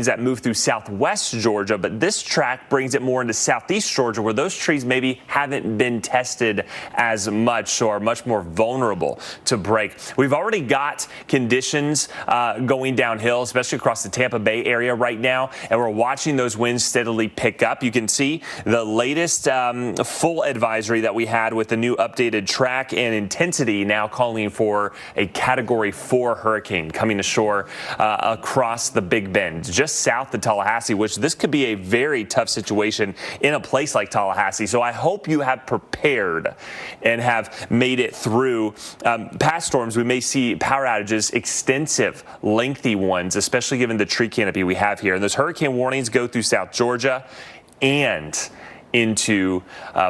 That move through southwest Georgia, but this track brings it more into southeast Georgia, where those trees maybe haven't been tested as much, so are much more vulnerable to break. We've already got conditions going downhill, especially across the Tampa Bay area right now, and we're watching those winds steadily pick up. You can see the latest full advisory that we had with the new updated track and intensity now calling for a Category 4 hurricane coming ashore across the Big Bend, just south of Tallahassee, which this could be a very tough situation in a place like Tallahassee. So I hope you have prepared and have made it through past storms. We may see power outages, extensive, lengthy ones, especially given the tree canopy we have here. And those hurricane warnings go through South Georgia and into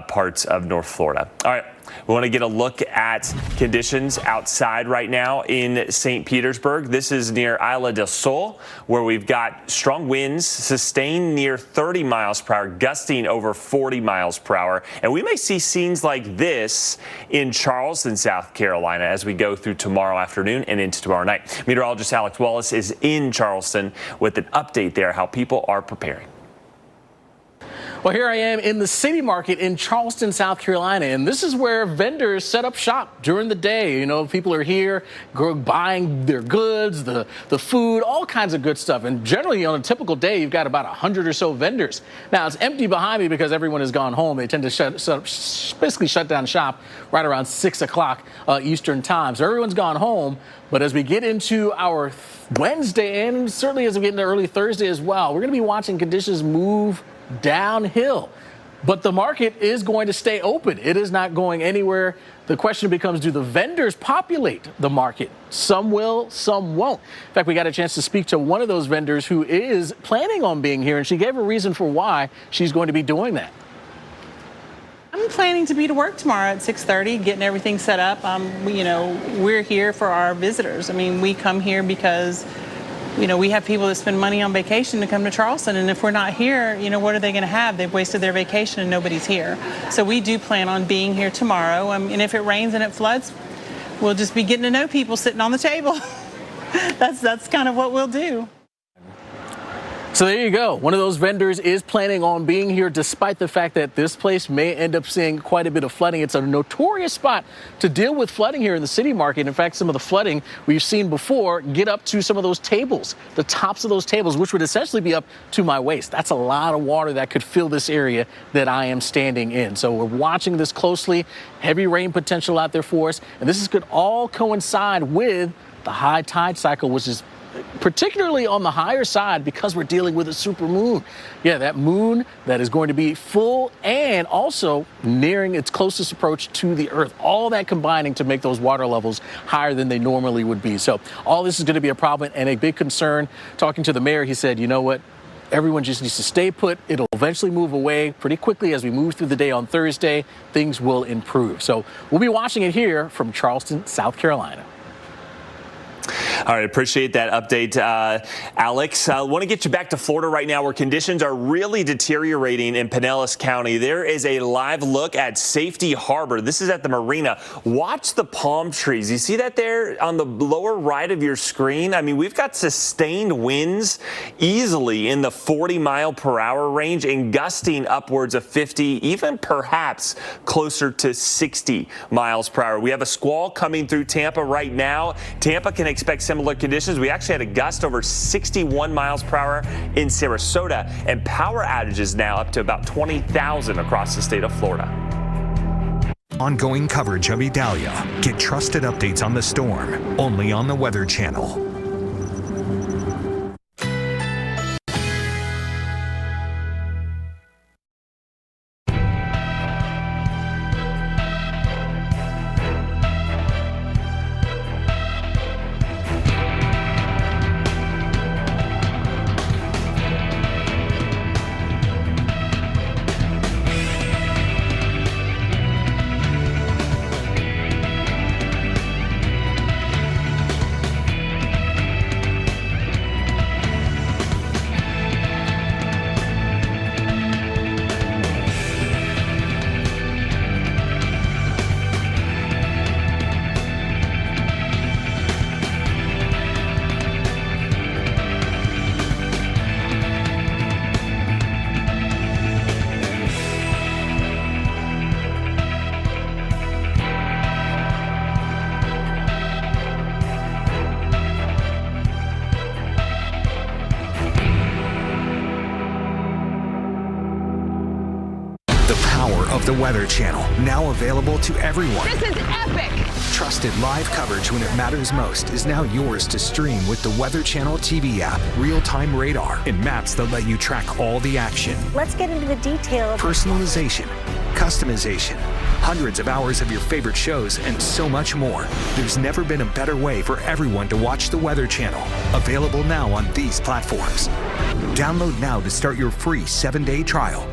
parts of North Florida. All right. We want to get a look at conditions outside right now in St. Petersburg. This is near Isla del Sol, where we've got strong winds sustained near 30 miles per hour, gusting over 40 miles per hour. And we may see scenes like this in Charleston, South Carolina, as we go through tomorrow afternoon and into tomorrow night. Meteorologist Alex Wallace is in Charleston with an update there, how people are preparing. Well, here I am in the city market in Charleston, South Carolina, and this is where vendors set up shop during the day. You know, people are here buying their goods, the food, all kinds of good stuff. And generally, on a typical day, you've got about 100 or so vendors. Now, it's empty behind me because everyone has gone home. They tend to basically shut down shop right around 6 o'clock Eastern time. So everyone's gone home. But as we get into our Wednesday, and certainly as we get into early Thursday as well, we're going to be watching conditions move downhill. But the market is going to stay open. It is not going anywhere. The question becomes, do the vendors populate the market? Some will, some won't. In fact, we got a chance to speak to one of those vendors who is planning on being here, and she gave a reason for why she's going to be doing that. I'm planning to be to work tomorrow at 6:30, getting everything set up. You know, we're here for our visitors. I mean, we come here because we have people that spend money on vacation to come to Charleston, and if we're not here, what are they going to have? They've wasted their vacation and nobody's here. So we do plan on being here tomorrow, and if it rains and it floods, we'll just be getting to know people sitting on the table. That's kind of what we'll do. So there you go. One of those vendors is planning on being here despite the fact that this place may end up seeing quite a bit of flooding. It's a notorious spot to deal with flooding here in the city market. In fact, some of the flooding we've seen before get up to some of those tables, the tops of those tables, which would essentially be up to my waist. That's a lot of water that could fill this area that I am standing in. So we're watching this closely. Heavy rain potential out there for us. And this could all coincide with the high tide cycle, which is particularly on the higher side because we're dealing with a super moon. Yeah, that moon that is going to be full and also nearing its closest approach to the Earth. All that combining to make those water levels higher than they normally would be. So all this is going to be a problem and a big concern. Talking to the mayor, he said, you know what? Everyone just needs to stay put. It'll eventually move away pretty quickly as we move through the day on Thursday. Things will improve. So we'll be watching it here from Charleston, South Carolina. All right, appreciate that update, Alex. I want to get you back to Florida right now where conditions are really deteriorating in Pinellas County. There is a live look at Safety Harbor. This is at the marina. Watch the palm trees. You see that there on the lower right of your screen? I mean, we've got sustained winds easily in the 40-mile-per-hour range and gusting upwards of 50, even perhaps closer to 60 miles per hour. We have a squall coming through Tampa right now. Tampa can expect similar conditions. We actually had a gust over 61 miles per hour in Sarasota, and power outages now up to about 20,000 across the state of Florida. Ongoing coverage of Idalia. Get trusted updates on the storm only on the Weather Channel. Of the Weather Channel, now available to everyone. This is epic! Trusted live coverage when it matters most is now yours to stream with the Weather Channel TV app, real-time radar, and maps that let you track all the action. Let's get into the detail. Personalization, customization, hundreds of hours of your favorite shows, and so much more. There's never been a better way for everyone to watch the Weather Channel. Available now on these platforms. Download now to start your free 7-day trial.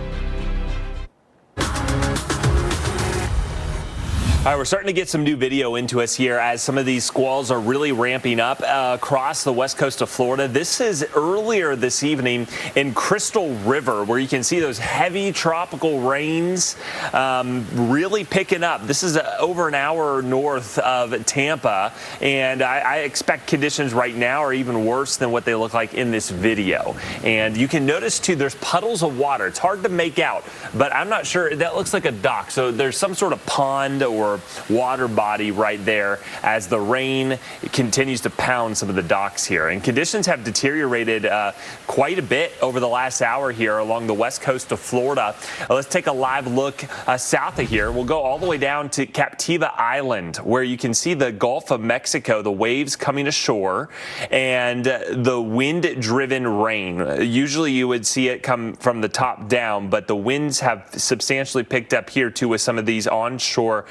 All right, we're starting to get some new video into us here as some of these squalls are really ramping up across the west coast of Florida. This is earlier this evening in Crystal River, where you can see those heavy tropical rains really picking up. This is over an hour north of Tampa, and I expect conditions right now are even worse than what they look like in this video. And you can notice, too, there's puddles of water. It's hard to make out, but I'm not sure. That looks like a dock, so there's some sort of pond or water body right there as the rain continues to pound some of the docks here. And conditions have deteriorated quite a bit over the last hour here along the west coast of Florida. Let's take a live look south of here. We'll go all the way down to Captiva Island, where you can see the Gulf of Mexico, the waves coming ashore, and the wind-driven rain. Usually you would see it come from the top down, but the winds have substantially picked up here too with some of these onshore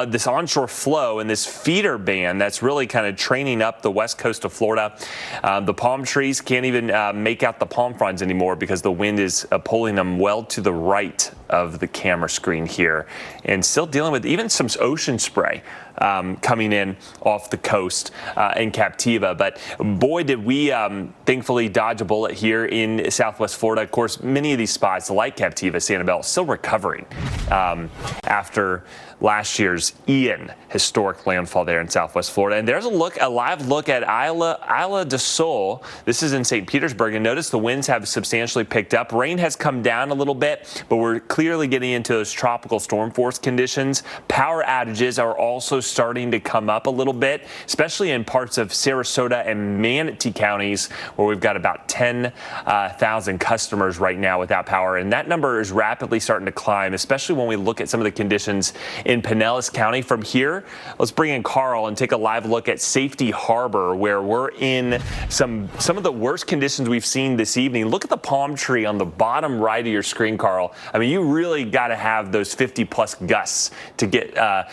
this onshore flow and this feeder band that's really kind of training up the west coast of Florida. The palm trees can't even make out the palm fronds anymore because the wind is pulling them well to the right of the camera screen here, and still dealing with even some ocean spray coming in off the coast in Captiva. But boy, did we thankfully dodge a bullet here in Southwest Florida. Of course, many of these spots like Captiva, Sanibel, still recovering after last year's Ian historic landfall there in Southwest Florida. And there's a live look at Isla de Sol. This is in St. Petersburg, and notice the winds have substantially picked up. Rain has come down a little bit, but we're clearly getting into those tropical storm force conditions. Power outages are also starting to come up a little bit, especially in parts of Sarasota and Manatee counties, where we've got about 10,000 customers right now without power. And that number is rapidly starting to climb, especially when we look at some of the conditions in Pinellas County. From here, let's bring in Carl and take a live look at Safety Harbor, where we're in some of the worst conditions we've seen this evening. Look at the palm tree on the bottom right of your screen, Carl. I mean, you really got to have those 50-plus gusts to get, a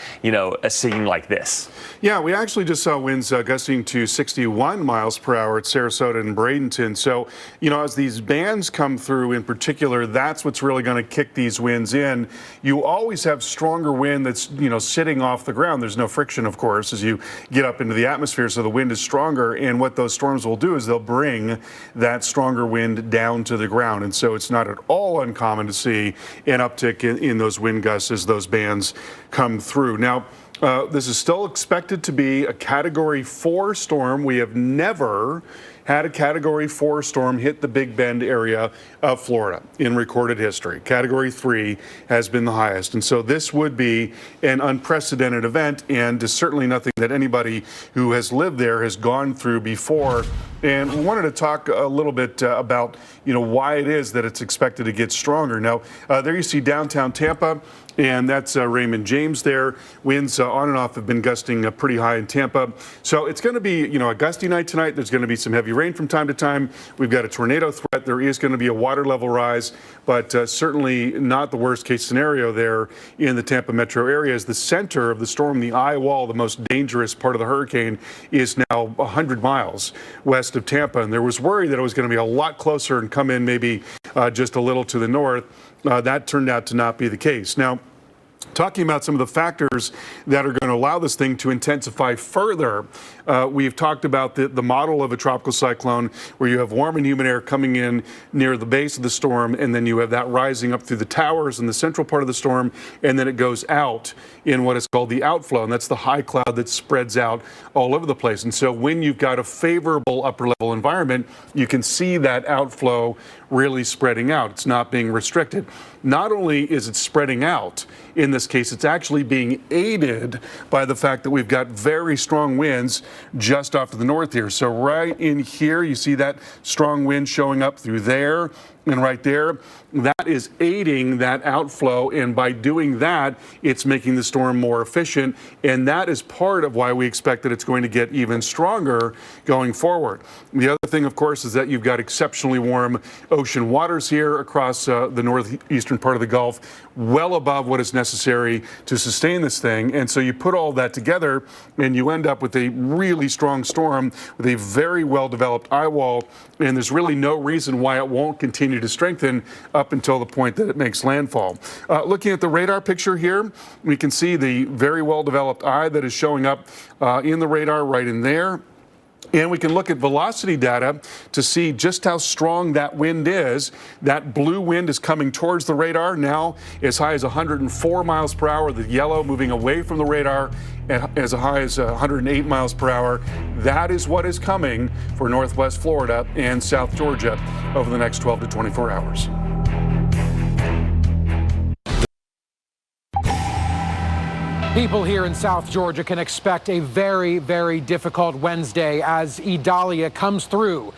scene like this. Yeah, we actually just saw winds gusting to 61 miles per hour at Sarasota and Bradenton. So, as these bands come through in particular, that's what's really going to kick these winds in. You always have stronger wind that's, sitting off the ground. There's no friction, of course, as you get up into the atmosphere, so the wind is stronger. And what those storms will do is they'll bring that stronger wind down to the ground. And so it's not at all uncommon to see an uptick in those wind gusts as those bands come through. Now, this is still expected to be a Category 4 storm. We have never had a Category 4 storm hit the Big Bend area of Florida in recorded history. Category 3 has been the highest. And so this would be an unprecedented event, and is certainly nothing that anybody who has lived there has gone through before. And we wanted to talk a little bit about, why it is that it's expected to get stronger. Now, there you see downtown Tampa, and that's Raymond James there. Winds on and off have been gusting pretty high in Tampa. So it's going to be, a gusty night tonight. There's going to be some heavy rain from time to time. We've got a tornado threat. There is going to be a water level rise, but certainly not the worst case scenario there in the Tampa metro area. As the center of the storm, the eye wall, the most dangerous part of the hurricane, is now 100 miles west of Tampa. And there was worry that it was going to be a lot closer and come in maybe just a little to the north. That turned out to not be the case. Now, talking about some of the factors that are going to allow this thing to intensify further, we've talked about the model of a tropical cyclone where you have warm and humid air coming in near the base of the storm, and then you have that rising up through the towers in the central part of the storm, and then it goes out in what is called the outflow, and that's the high cloud that spreads out all over the place. And so when you've got a favorable upper level environment, you can see that outflow really spreading out. It's not being restricted. Not only is it spreading out, in this case, it's actually being aided by the fact that we've got very strong winds just off to the north here. So right in here, you see that strong wind showing up through there and right there. That is aiding that outflow, and by doing that, it's making the storm more efficient, and that is part of why we expect that it's going to get even stronger going forward. The other thing, of course, is that you've got exceptionally warm ocean waters here across the northeastern part of the Gulf, well above what is necessary to sustain this thing. And so you put all that together, and you end up with a really strong storm with a very well-developed eye wall, and there's really no reason why it won't continue to strengthen up until the point that it makes landfall. Looking at the radar picture here, we can see the very well-developed eye that is showing up in the radar right in there. And we can look at velocity data to see just how strong that wind is. That blue wind is coming towards the radar now as high as 104 miles per hour. The yellow moving away from the radar at as high as 108 miles per hour. That is what is coming for Northwest Florida and South Georgia over the next 12 to 24 hours. People here in South Georgia can expect a very, very difficult Wednesday as Idalia comes through.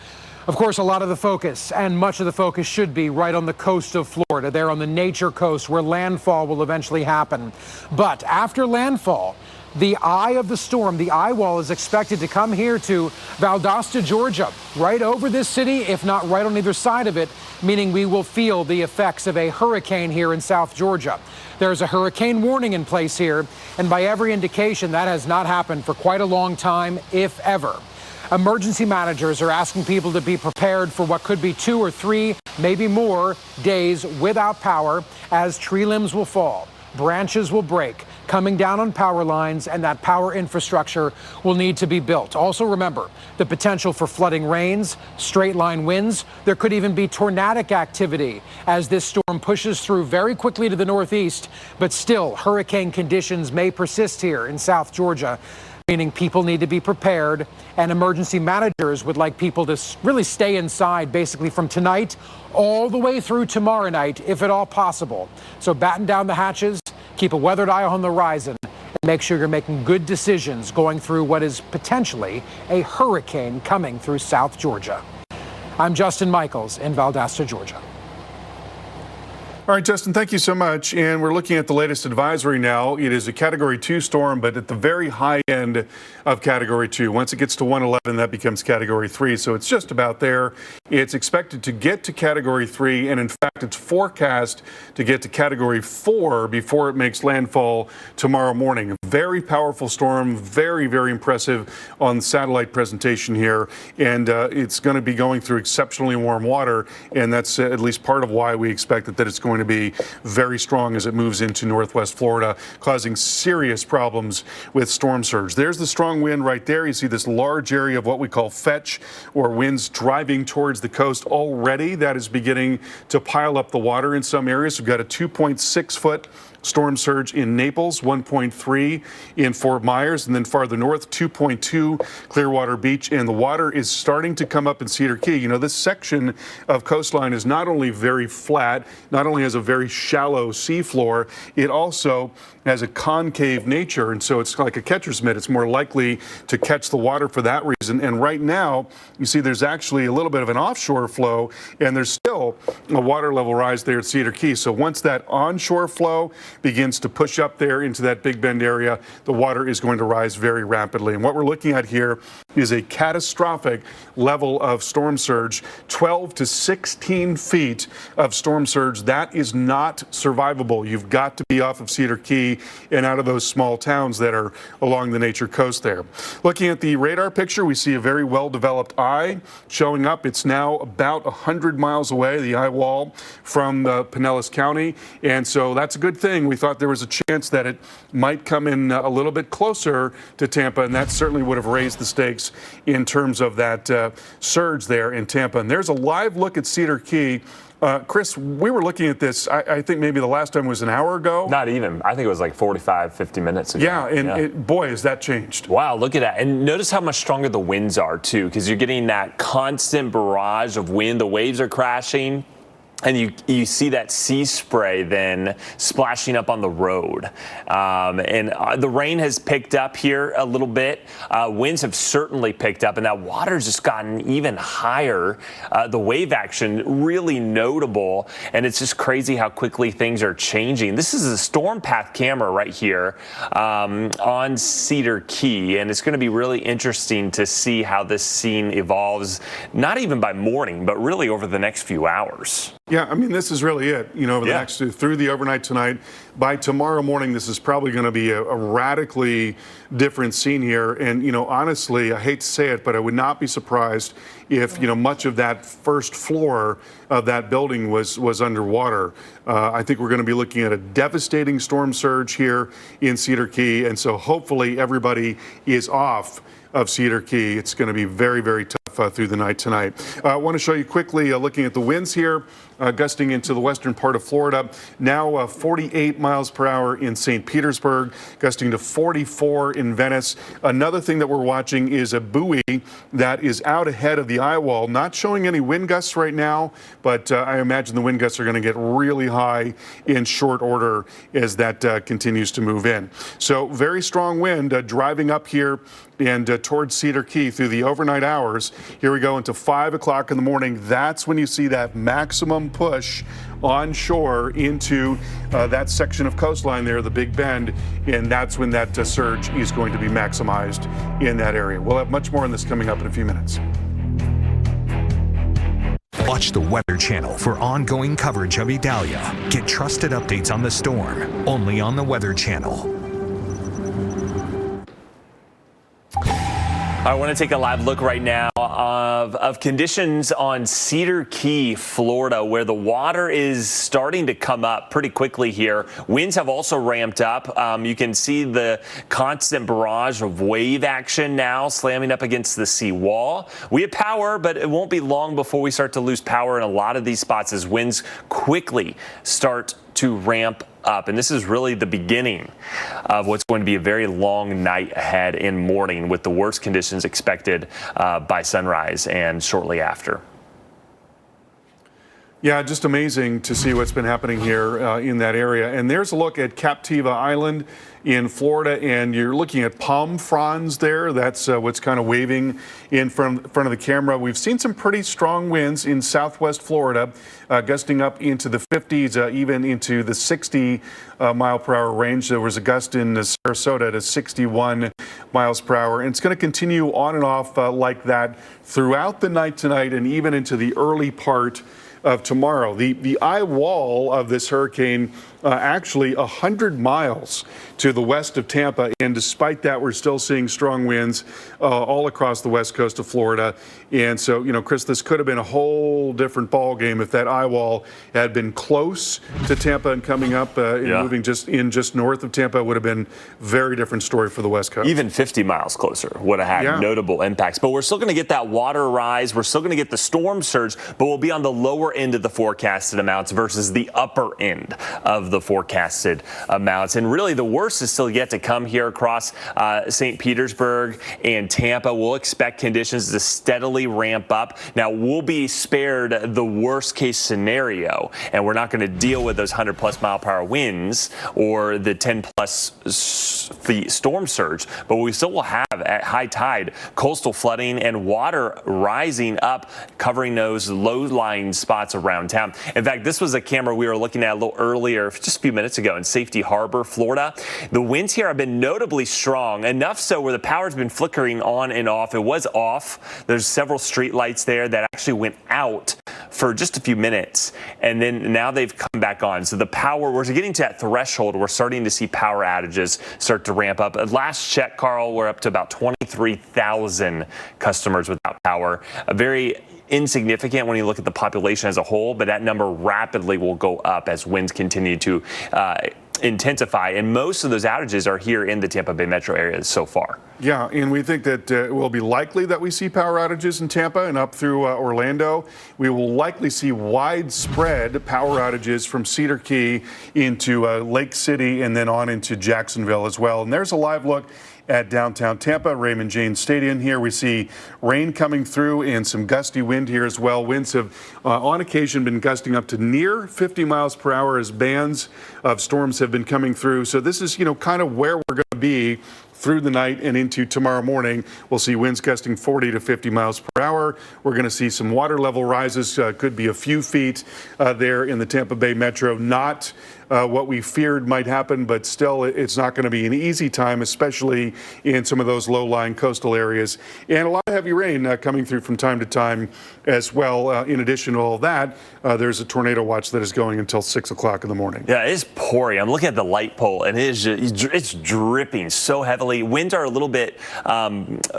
Of course, a lot of the focus, and much of the focus should be right on the coast of Florida, there on the Nature Coast where landfall will eventually happen. But after landfall, The eye of the storm, the eye wall, is expected to come here to Valdosta, Georgia, right over this city, if not right on either side of it, meaning we will feel the effects of a hurricane here in South Georgia. There's a hurricane warning in place here, and by every indication, that has not happened for quite a long time, if ever. Emergency managers are asking people to be prepared for what could be 2 or 3, maybe more, days without power as tree limbs will fall, branches will break, coming down on power lines, and that power infrastructure will need to be built. Also remember the potential for flooding rains, straight line winds. There could even be tornadic activity as this storm pushes through very quickly to the northeast, but still hurricane conditions may persist here in South Georgia, meaning people need to be prepared, and emergency managers would like people to really stay inside basically from tonight all the way through tomorrow night, if at all possible. So batten down the hatches, keep a weathered eye on the horizon, and make sure you're making good decisions going through what is potentially a hurricane coming through South Georgia. I'm Justin Michaels in Valdosta, Georgia. All right, Justin, thank you so much. And we're looking at the latest advisory now. It is a Category 2 storm, but at the very high end of Category 2. Once it gets to 111, that becomes Category 3. So it's just about there. It's expected to get to Category 3, and in fact, it's forecast to get to Category 4 before it makes landfall tomorrow morning. Very powerful storm, very, very impressive on the satellite presentation here. And it's going to be going through exceptionally warm water, and that's at least part of why we expect that it's going to be very strong as it moves into northwest Florida, causing serious problems with storm surge. There's the strong wind right there. You see this large area of what we call fetch, or winds driving towards the coast already. That is beginning to pile up the water in some areas. We've got a 2.6 foot storm surge in Naples, 1.3 in Fort Myers, and then farther north, 2.2 Clearwater Beach. And the water is starting to come up in Cedar Key. You know, this section of coastline is not only very flat, not only has a very shallow seafloor, it also has a concave nature, and so it's like a catcher's mitt. It's more likely to catch the water for that reason. And right now, you see there's actually a little bit of an offshore flow, and there's still a water level rise there at Cedar Key. So once that onshore flow begins to push up there into that Big Bend area, the water is going to rise very rapidly. And what we're looking at here is a catastrophic level of storm surge, 12 to 16 feet of storm surge. That is not survivable. You've got to be off of Cedar Key and out of those small towns that are along the nature coast there. Looking at the radar picture, we see a very well-developed eye showing up. It's now about 100 miles away, the eye wall from Pinellas County, and so that's a good thing. We thought there was a chance that it might come in a little bit closer to Tampa, and that certainly would have raised the stakes in terms of that surge there in Tampa. And there's a live look at Cedar Key. Chris, we were looking at this, I think maybe the last time was an hour ago. Not even. I think it was like 45, 50 minutes ago. Yeah, and boy, has that changed. Wow, look at that. And notice how much stronger the winds are, too, because you're getting that constant barrage of wind. The waves are crashing. And you see that sea spray then splashing up on the road. And the rain has picked up here a little bit. Winds have certainly picked up, and that water's just gotten even higher. The wave action really notable, and it's just crazy how quickly things are changing. This is a storm path camera right here on Cedar Key, and it's going to be really interesting to see how this scene evolves, not even by morning, but really over the next few hours. Yeah, I mean, this is really it, you know, over the next through the overnight tonight. By tomorrow morning, this is probably going to be a radically different scene here. And, you know, honestly, I hate to say it, but I would not be surprised if, you know, much of that first floor of that building was underwater. I think we're going to be looking at a devastating storm surge here in Cedar Key. And so hopefully everybody is off of Cedar Key. It's going to be very, very tough through the night tonight. I want to show you quickly looking at the winds here, gusting into the western part of Florida. Now 48 miles per hour in St. Petersburg, gusting to 44 in Venice. Another thing that we're watching is a buoy that is out ahead of the eye wall, not showing any wind gusts right now, but I imagine the wind gusts are going to get really high in short order as that continues to move in. So very strong wind driving up here and towards Cedar Key through the overnight hours. Here we go into 5 o'clock in the morning. That's when you see that maximum push onshore into that section of coastline there, the Big Bend, and that's when that surge is going to be maximized in that area. We'll have much more on this coming up in a few minutes. Watch the Weather Channel for ongoing coverage of Idalia. Get trusted updates on the storm only on the Weather Channel. I want to take a live look right now of conditions on Cedar Key, Florida, where the water is starting to come up pretty quickly here. Winds have also ramped up. You can see the constant barrage of wave action now slamming up against the seawall. We have power, but it won't be long before we start to lose power in a lot of these spots as winds quickly start to ramp up. And this is really the beginning of what's going to be a very long night ahead and morning, with the worst conditions expected by sunrise and shortly after. Yeah, just amazing to see what's been happening here in that area. And there's a look at Captiva Island in Florida, and you're looking at palm fronds there. That's what's kind of waving in front of the camera. We've seen some pretty strong winds in southwest Florida, gusting up into the 50s, even into the 60 mile per hour range. There was a gust in Sarasota to 61 miles per hour. And it's going to continue on and off like that throughout the night tonight and even into the early part of tomorrow. The eye wall of this hurricane actually 100 miles to the west of Tampa, and despite that, we're still seeing strong winds all across the west coast of Florida. And so, you know, Chris, this could have been a whole different ball game if that eye wall had been close to Tampa and coming up and moving just north of Tampa. It would have been a very different story for the west coast. Even 50 miles closer would have had notable impacts. But we're still going to get that water rise. We're still going to get the storm surge, but we'll be on the lower end of the forecasted amounts versus the upper end of the forecasted amounts. And really, the worst is still yet to come here across St. Petersburg and Tampa. We'll expect conditions to steadily ramp up. Now, we'll be spared the worst case scenario, and we're not going to deal with those 100+ mile per hour winds or the 10+ feet storm surge, but we still will have at high tide coastal flooding and water rising up, covering those low-lying spots around town. In fact, this was a camera we were looking at a little earlier, just a few minutes ago, in Safety Harbor, Florida. The winds here have been notably strong, enough so where the power's been flickering on and off. It was off. There's several street lights there that actually went out for just a few minutes, and then now they've come back on. So the power, we're getting to that threshold. We're starting to see power outages start to ramp up. At last check, Carl, we're up to about 23,000 customers without power. A very insignificant when you look at the population as a whole, but that number rapidly will go up as winds continue to intensify, and most of those outages are here in the Tampa Bay metro area so far. Yeah, and we think that it will be likely that we see power outages in Tampa and up through Orlando. We will likely see widespread power outages from Cedar Key into Lake City and then on into Jacksonville as well. And there's a live look at downtown Tampa, Raymond James Stadium. Here we see rain coming through and some gusty wind here as well. Winds have on occasion been gusting up to near 50 miles per hour as bands of storms have been coming through. So this is, you know, kind of where we're going to be through the night and into tomorrow morning. We'll see winds gusting 40 to 50 miles per hour. We're going to see some water level rises, could be a few feet there in the Tampa Bay metro. Not what we feared might happen, but still it's not going to be an easy time, especially in some of those low-lying coastal areas. And a lot of heavy rain coming through from time to time as well. In addition to all that, there's a tornado watch that is going until 6 o'clock in the morning. Yeah, it's pouring. I'm looking at the light pole, and it's dripping so heavily. Winds are a little bit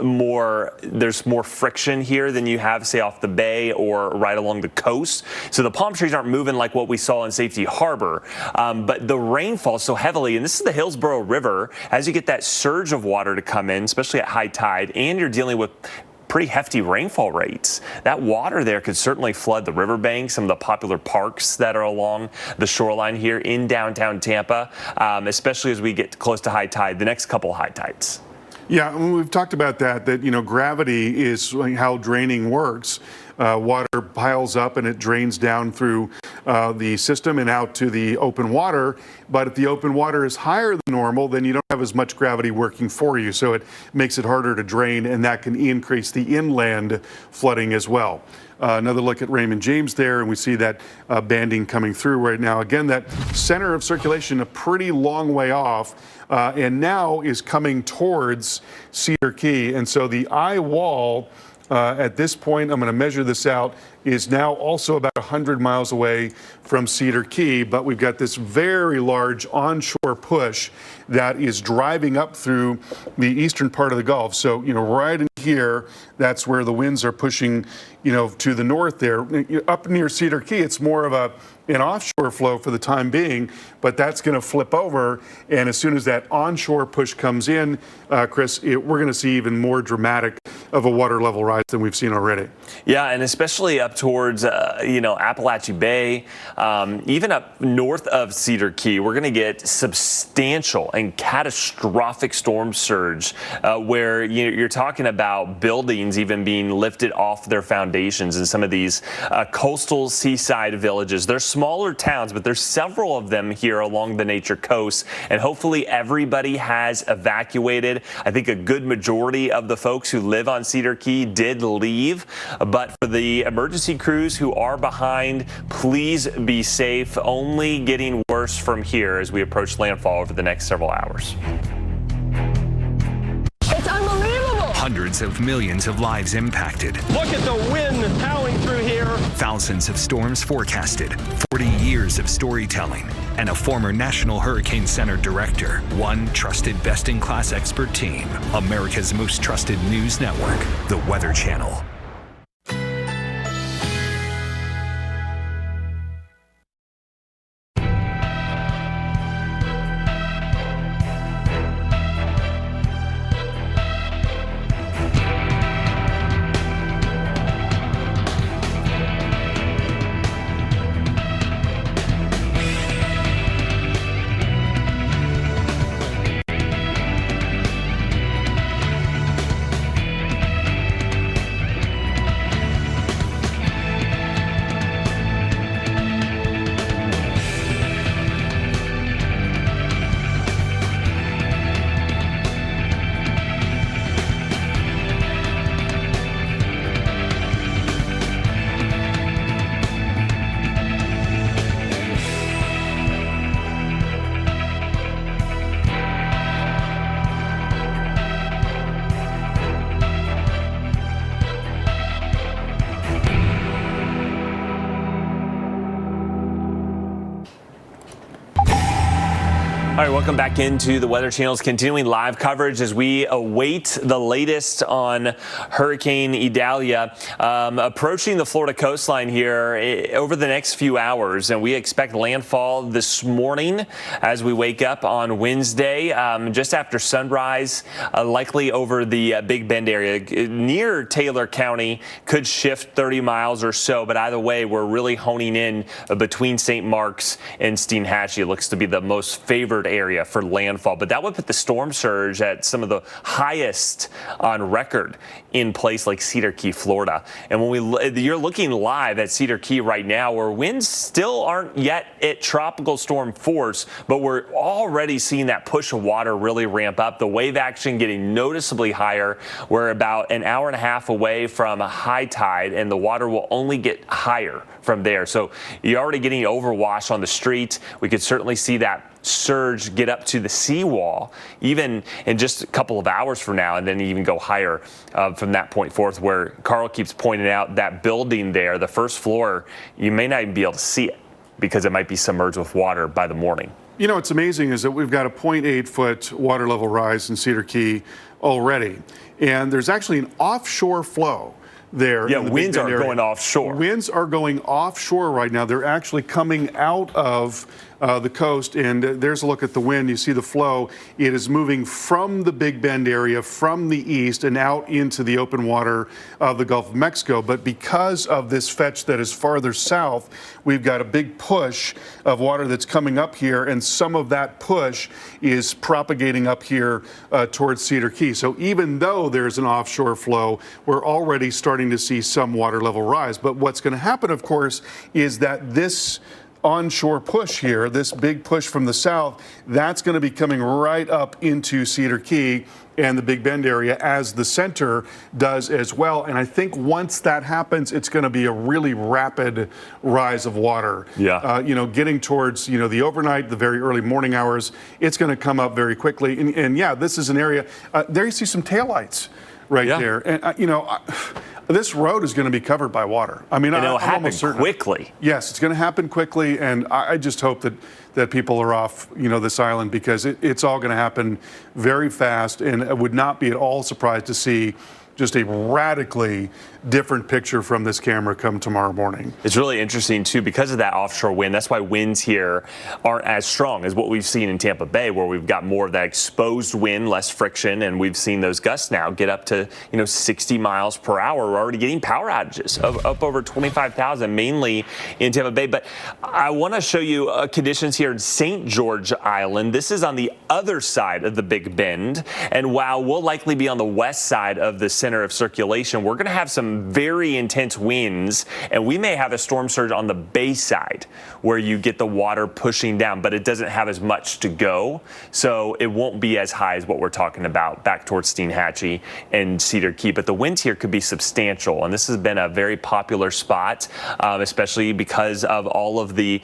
more, there's more friction here than you have, say, off the bay or right along the coast. So the palm trees aren't moving like what we saw in Safety Harbor. But the rain falls so heavily, and this is the Hillsborough River, as you get that surge of water to come in, especially at high tide, and you're dealing with pretty hefty rainfall rates. That water there could certainly flood the riverbanks, some of the popular parks that are along the shoreline here in downtown Tampa, especially as we get close to high tide, the next couple high tides. Yeah, we've talked about that, you know, gravity is how draining works. water piles up and it drains down through the system and out to the open water. But if the open water is higher than normal, then you don't have as much gravity working for you. So it makes it harder to drain, and that can increase the inland flooding as well. Another look at Raymond James there, and we see that banding coming through right now. Again, that center of circulation a pretty long way off, and now is coming towards Cedar Key. And so the eye wall at this point, I'm going to measure this out, is now also about 100 miles away from Cedar Key, but we've got this very large onshore push that is driving up through the eastern part of the Gulf. So, right in here, that's where the winds are pushing, to the north there. Up near Cedar Key, it's more of an offshore flow for the time being, but that's going to flip over. And as soon as that onshore push comes in, Chris, we're going to see even more dramatic of a water level rise than we've seen already. Yeah, and especially up towards, Appalachia Bay, even up north of Cedar Key, we're going to get substantial and catastrophic storm surge where you're talking about buildings even being lifted off their foundations in some of these coastal seaside villages. They're smaller towns, but there's several of them here along the nature coast, and hopefully everybody has evacuated. I think a good majority of the folks who live on Cedar Key did leave, but for the emergency crews who are behind, please be safe. Only getting worse from here as we approach landfall over the next several hours. It's unbelievable. Hundreds of millions of lives impacted. Look at the wind howling through here. Thousands of storms forecasted. 40 years of storytelling. And a former National Hurricane Center director. One trusted best-in-class expert team. America's most trusted news network. The Weather Channel. All right, welcome back into the Weather Channel's continuing live coverage as we await the latest on Hurricane Idalia approaching the Florida coastline here over the next few hours. And we expect landfall this morning as we wake up on Wednesday, just after sunrise, likely over the Big Bend area near Taylor County. Could shift 30 miles or so, but either way, we're really honing in between St. Marks and Steinhatchee. It looks to be the most favored area for landfall, but that would put the storm surge at some of the highest on record in place like Cedar Key, Florida. And when you're looking live at Cedar Key right now, where winds still aren't yet at tropical storm force, but we're already seeing that push of water really ramp up. The wave action getting noticeably higher. We're about an hour and a half away from a high tide, and the water will only get higher from there. So you're already getting overwash on the street. We could certainly see that surge get up to the seawall even in just a couple of hours from now, and then even go higher from that point forth, where Carl keeps pointing out that building there, the first floor, you may not even be able to see it because it might be submerged with water by the morning. You know, what's amazing is that we've got a 0.8-foot water level rise in Cedar Key already, and there's actually an offshore flow there. Yeah, winds are going offshore. Winds are going offshore right now. They're actually coming out of the coast. And there's a look at the wind. You see the flow. It is moving from the Big Bend area, from the east, and out into the open water of the Gulf of Mexico. But because of this fetch that is farther south, we've got a big push of water that's coming up here, and some of that push is propagating up here towards Cedar Key. So even though there's an offshore flow, we're already starting to see some water level rise. But what's going to happen, of course, is that this onshore push here, this big push from the south, that's going to be coming right up into Cedar Key and the Big Bend area, as the center does as well. And I think once that happens, it's going to be a really rapid rise of water. Yeah. Getting towards, the overnight, the very early morning hours, it's going to come up very quickly. And yeah, this is an area, there you see some taillights right there. And, this road is going to be covered by water. I mean, it'll I'm happen almost certain. Quickly. Yes, it's going to happen quickly, and I just hope that people are off, this island, because it's all going to happen very fast, and I would not be at all surprised to see just a radically different picture from this camera come tomorrow morning. It's really interesting, too, because of that offshore wind. That's why winds here aren't as strong as what we've seen in Tampa Bay, where we've got more of that exposed wind, less friction, and we've seen those gusts now get up to 60 miles per hour. We're already getting power outages of up over 25,000, mainly in Tampa Bay. But I want to show you conditions here in St. George Island. This is on the other side of the Big Bend, and while we'll likely be on the west side of the center of circulation, we're going to have some very intense winds, and we may have a storm surge on the bay side where you get the water pushing down, but it doesn't have as much to go, so it won't be as high as what we're talking about back towards Steinhatchee and Cedar Key. But the winds here could be substantial, and this has been a very popular spot, especially because of all of the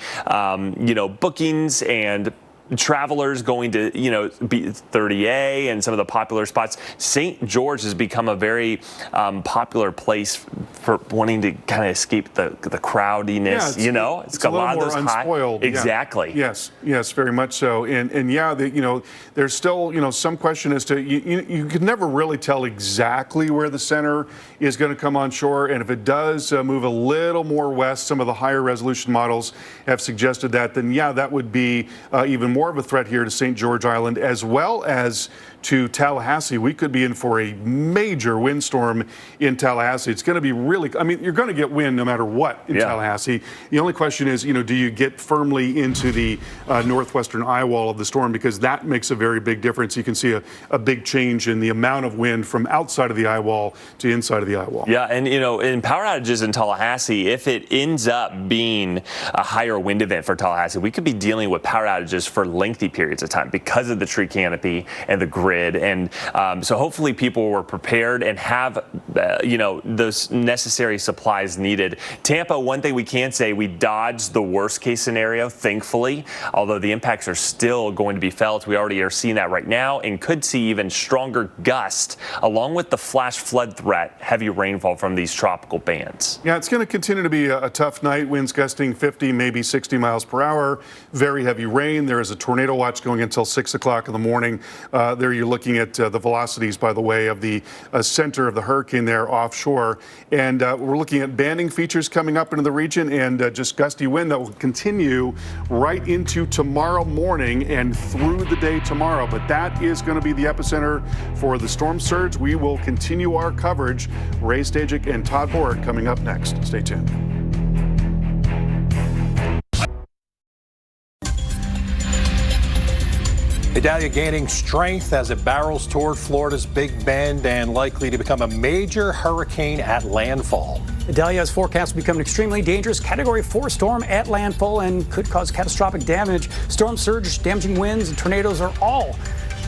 bookings and travelers going to, B30A and some of the popular spots. St. George has become a very popular place for wanting to kind of escape the crowdiness. It's got a lot of those unspoiled. Exactly. Yeah. Yes, very much so. And yeah, there's still some question as to you could never really tell exactly where the center is going to come on shore, and if it does move a little more west, some of the higher resolution models have suggested that. Then yeah, that would be even more of a threat here to St. George Island, as well as to Tallahassee. We could be in for a major windstorm in Tallahassee. It's going to be really, you're going to get wind no matter what in Tallahassee. The only question is, do you get firmly into the northwestern eye wall of the storm? Because that makes a very big difference. You can see a big change in the amount of wind from outside of the eye wall to inside of the eye wall. Yeah, and in power outages in Tallahassee, if it ends up being a higher wind event for Tallahassee, we could be dealing with power outages for lengthy periods of time because of the tree canopy and the grid. And so hopefully people were prepared and have, those necessary supplies needed. Tampa, one thing we can say, we dodged the worst case scenario, thankfully, although the impacts are still going to be felt. We already are seeing that right now and could see even stronger gusts along with the flash flood threat, heavy rainfall from these tropical bands. Yeah, it's going to continue to be a tough night. Winds gusting 50, maybe 60 miles per hour. Very heavy rain. There is a tornado watch going until 6 o'clock in the morning. There you're looking at the velocities, by the way, of the center of the hurricane there offshore. And we're looking at banding features coming up into the region and just gusty wind that will continue right into tomorrow morning and through the day tomorrow. But that is going to be the epicenter for the storm surge. We will continue our coverage. Ray Stajic and Todd Borick coming up next. Stay tuned. Idalia gaining strength as it barrels toward Florida's Big Bend and likely to become a major hurricane at landfall. Idalia is forecast to become an extremely dangerous Category 4 storm at landfall and could cause catastrophic damage. Storm surge, damaging winds, and tornadoes are all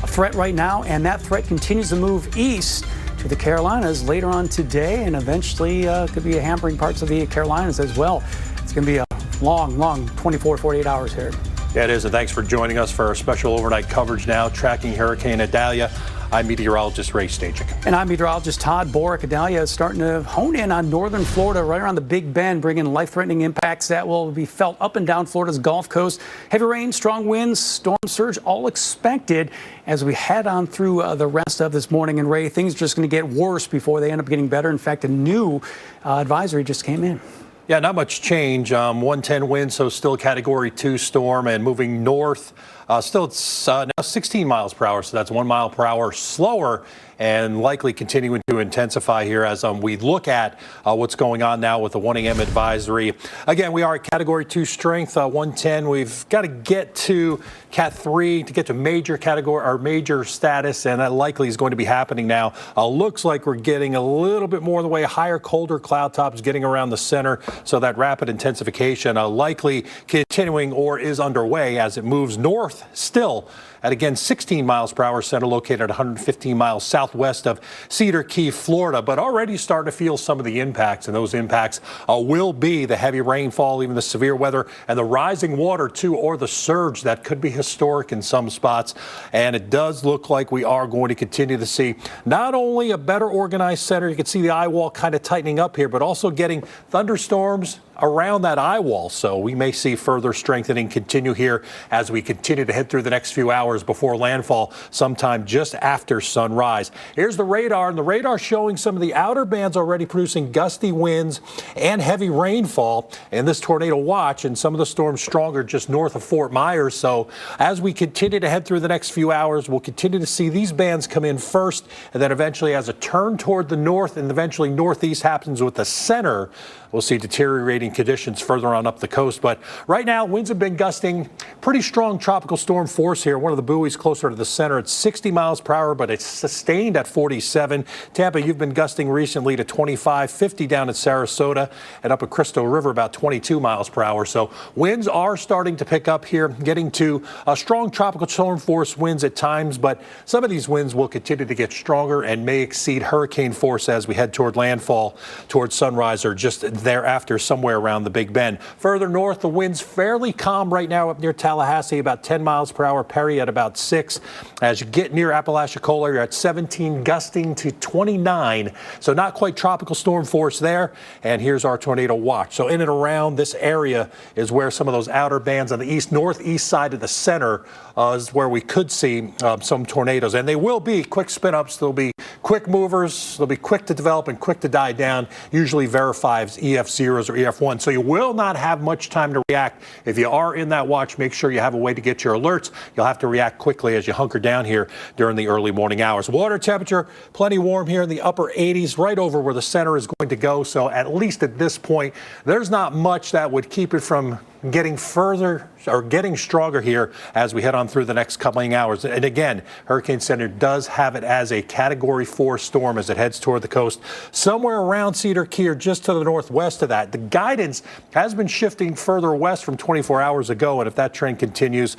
a threat right now, and that threat continues to move east to the Carolinas later on today, and eventually could be hampering parts of the Carolinas as well. It's going to be a long 24, 48 hours here. Yeah, it is, and thanks for joining us for our special overnight coverage now, tracking Hurricane Idalia. I'm meteorologist Ray Stajic. And I'm meteorologist Todd Borick. Idalia is starting to hone in on northern Florida, right around the Big Bend, bringing life-threatening impacts that will be felt up and down Florida's Gulf Coast. Heavy rain, strong winds, storm surge, all expected as we head on through the rest of this morning. And Ray, things are just going to get worse before they end up getting better. In fact, a new advisory just came in. Yeah, not much change. 110 winds, so still a Category 2 storm and moving north. Still, it's now 16 miles per hour, so that's 1 mile per hour slower and likely continuing to intensify here as we look at what's going on now with the 1 a.m. advisory. Again, we are at Category 2 strength, 110. We've got to get to Cat 3 to get to major category or major status, and that likely is going to be happening now. Looks like we're getting a little bit more of the way, higher, colder cloud tops getting around the center, so that rapid intensification likely continuing or is underway as it moves north still at, again, 16 miles per hour, center located at 115 miles southwest of Cedar Key, Florida, but already starting to feel some of the impacts, and those impacts will be the heavy rainfall, even the severe weather, and the rising water too, or the surge that could be historic in some spots. And it does look like we are going to continue to see not only a better organized center, you can see the eye wall kind of tightening up here, but also getting thunderstorms around that eye wall. So we may see further strengthening continue here as we continue to head through the next few hours before landfall sometime just after sunrise. Here's the radar, and the radar showing some of the outer bands already producing gusty winds and heavy rainfall in this tornado watch, and some of the storms stronger just north of Fort Myers. So as we continue to head through the next few hours, we'll continue to see these bands come in first, and then eventually as a turn toward the north and eventually northeast happens with the center, we'll see deteriorating conditions further on up the coast. But right now, winds have been gusting pretty strong tropical storm force here. One of the buoys closer to the center at 60 miles per hour, but it's sustained at 47. Tampa, you've been gusting recently to 25, 50 down at Sarasota, and up at Crystal River about 22 miles per hour. So winds are starting to pick up here, getting to strong tropical storm force winds at times, but some of these winds will continue to get stronger and may exceed hurricane force as we head toward landfall, towards sunrise, or just thereafter somewhere around the Big Bend. Further north, the wind's fairly calm right now up near Tallahassee, about 10 miles per hour. Perry at about 6. As you get near Apalachicola, you're at 17, gusting to 29. So not quite tropical storm force there. And here's our tornado watch. So in and around this area is where some of those outer bands on the northeast side of the center is where we could see some tornadoes. And they will be quick spin-ups. They'll be quick movers. They'll be quick to develop and quick to die down, usually verifies EF0s or EF1. So you will not have much time to react. If you are in that watch, make sure you have a way to get your alerts. You'll have to react quickly as you hunker down here during the early morning hours. Water temperature, plenty warm here in the upper 80s, right over where the center is going to go. So at least at this point, there's not much that would keep it from getting further or getting stronger here as we head on through the next couple of hours. And again, Hurricane Center does have it as a Category 4 storm as it heads toward the coast, somewhere around Cedar Key or just to the northwest of that. The guidance has been shifting further west from 24 hours ago, and if that trend continues,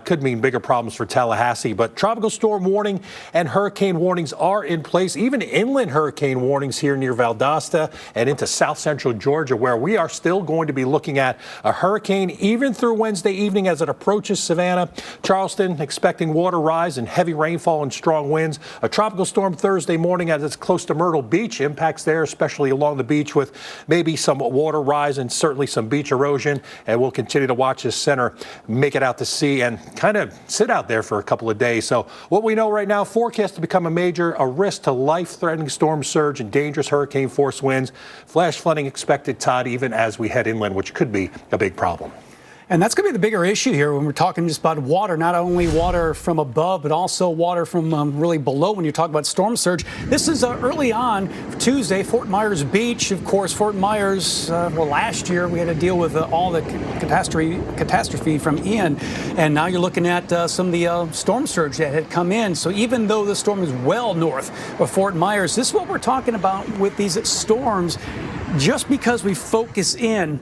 could mean bigger problems for Tallahassee. But tropical storm warning and hurricane warnings are in place, even inland hurricane warnings here near Valdosta and into south central Georgia, where we are still going to be looking at a hurricane even through Wednesday evening as it approaches Savannah. Charleston expecting water rise and heavy rainfall and strong winds. A tropical storm Thursday morning as it's close to Myrtle Beach. Impacts there, especially along the beach, with maybe some water rise and certainly some beach erosion. And we'll continue to watch this center make it out to sea and kind of sit out there for a couple of days. So what we know right now, forecast to become a risk to life-threatening storm surge and dangerous hurricane force winds. Flash flooding expected, Todd, even as we head inland, which could be a big problem. And that's going to be the bigger issue here when we're talking just about water, not only water from above, but also water from really below when you talk about storm surge. This is early on Tuesday, Fort Myers Beach. Of course, Fort Myers, last year we had to deal with all the catastrophe from Ian. And now you're looking at some of the storm surge that had come in. So even though the storm is well north of Fort Myers, this is what we're talking about with these storms. Just because we focus in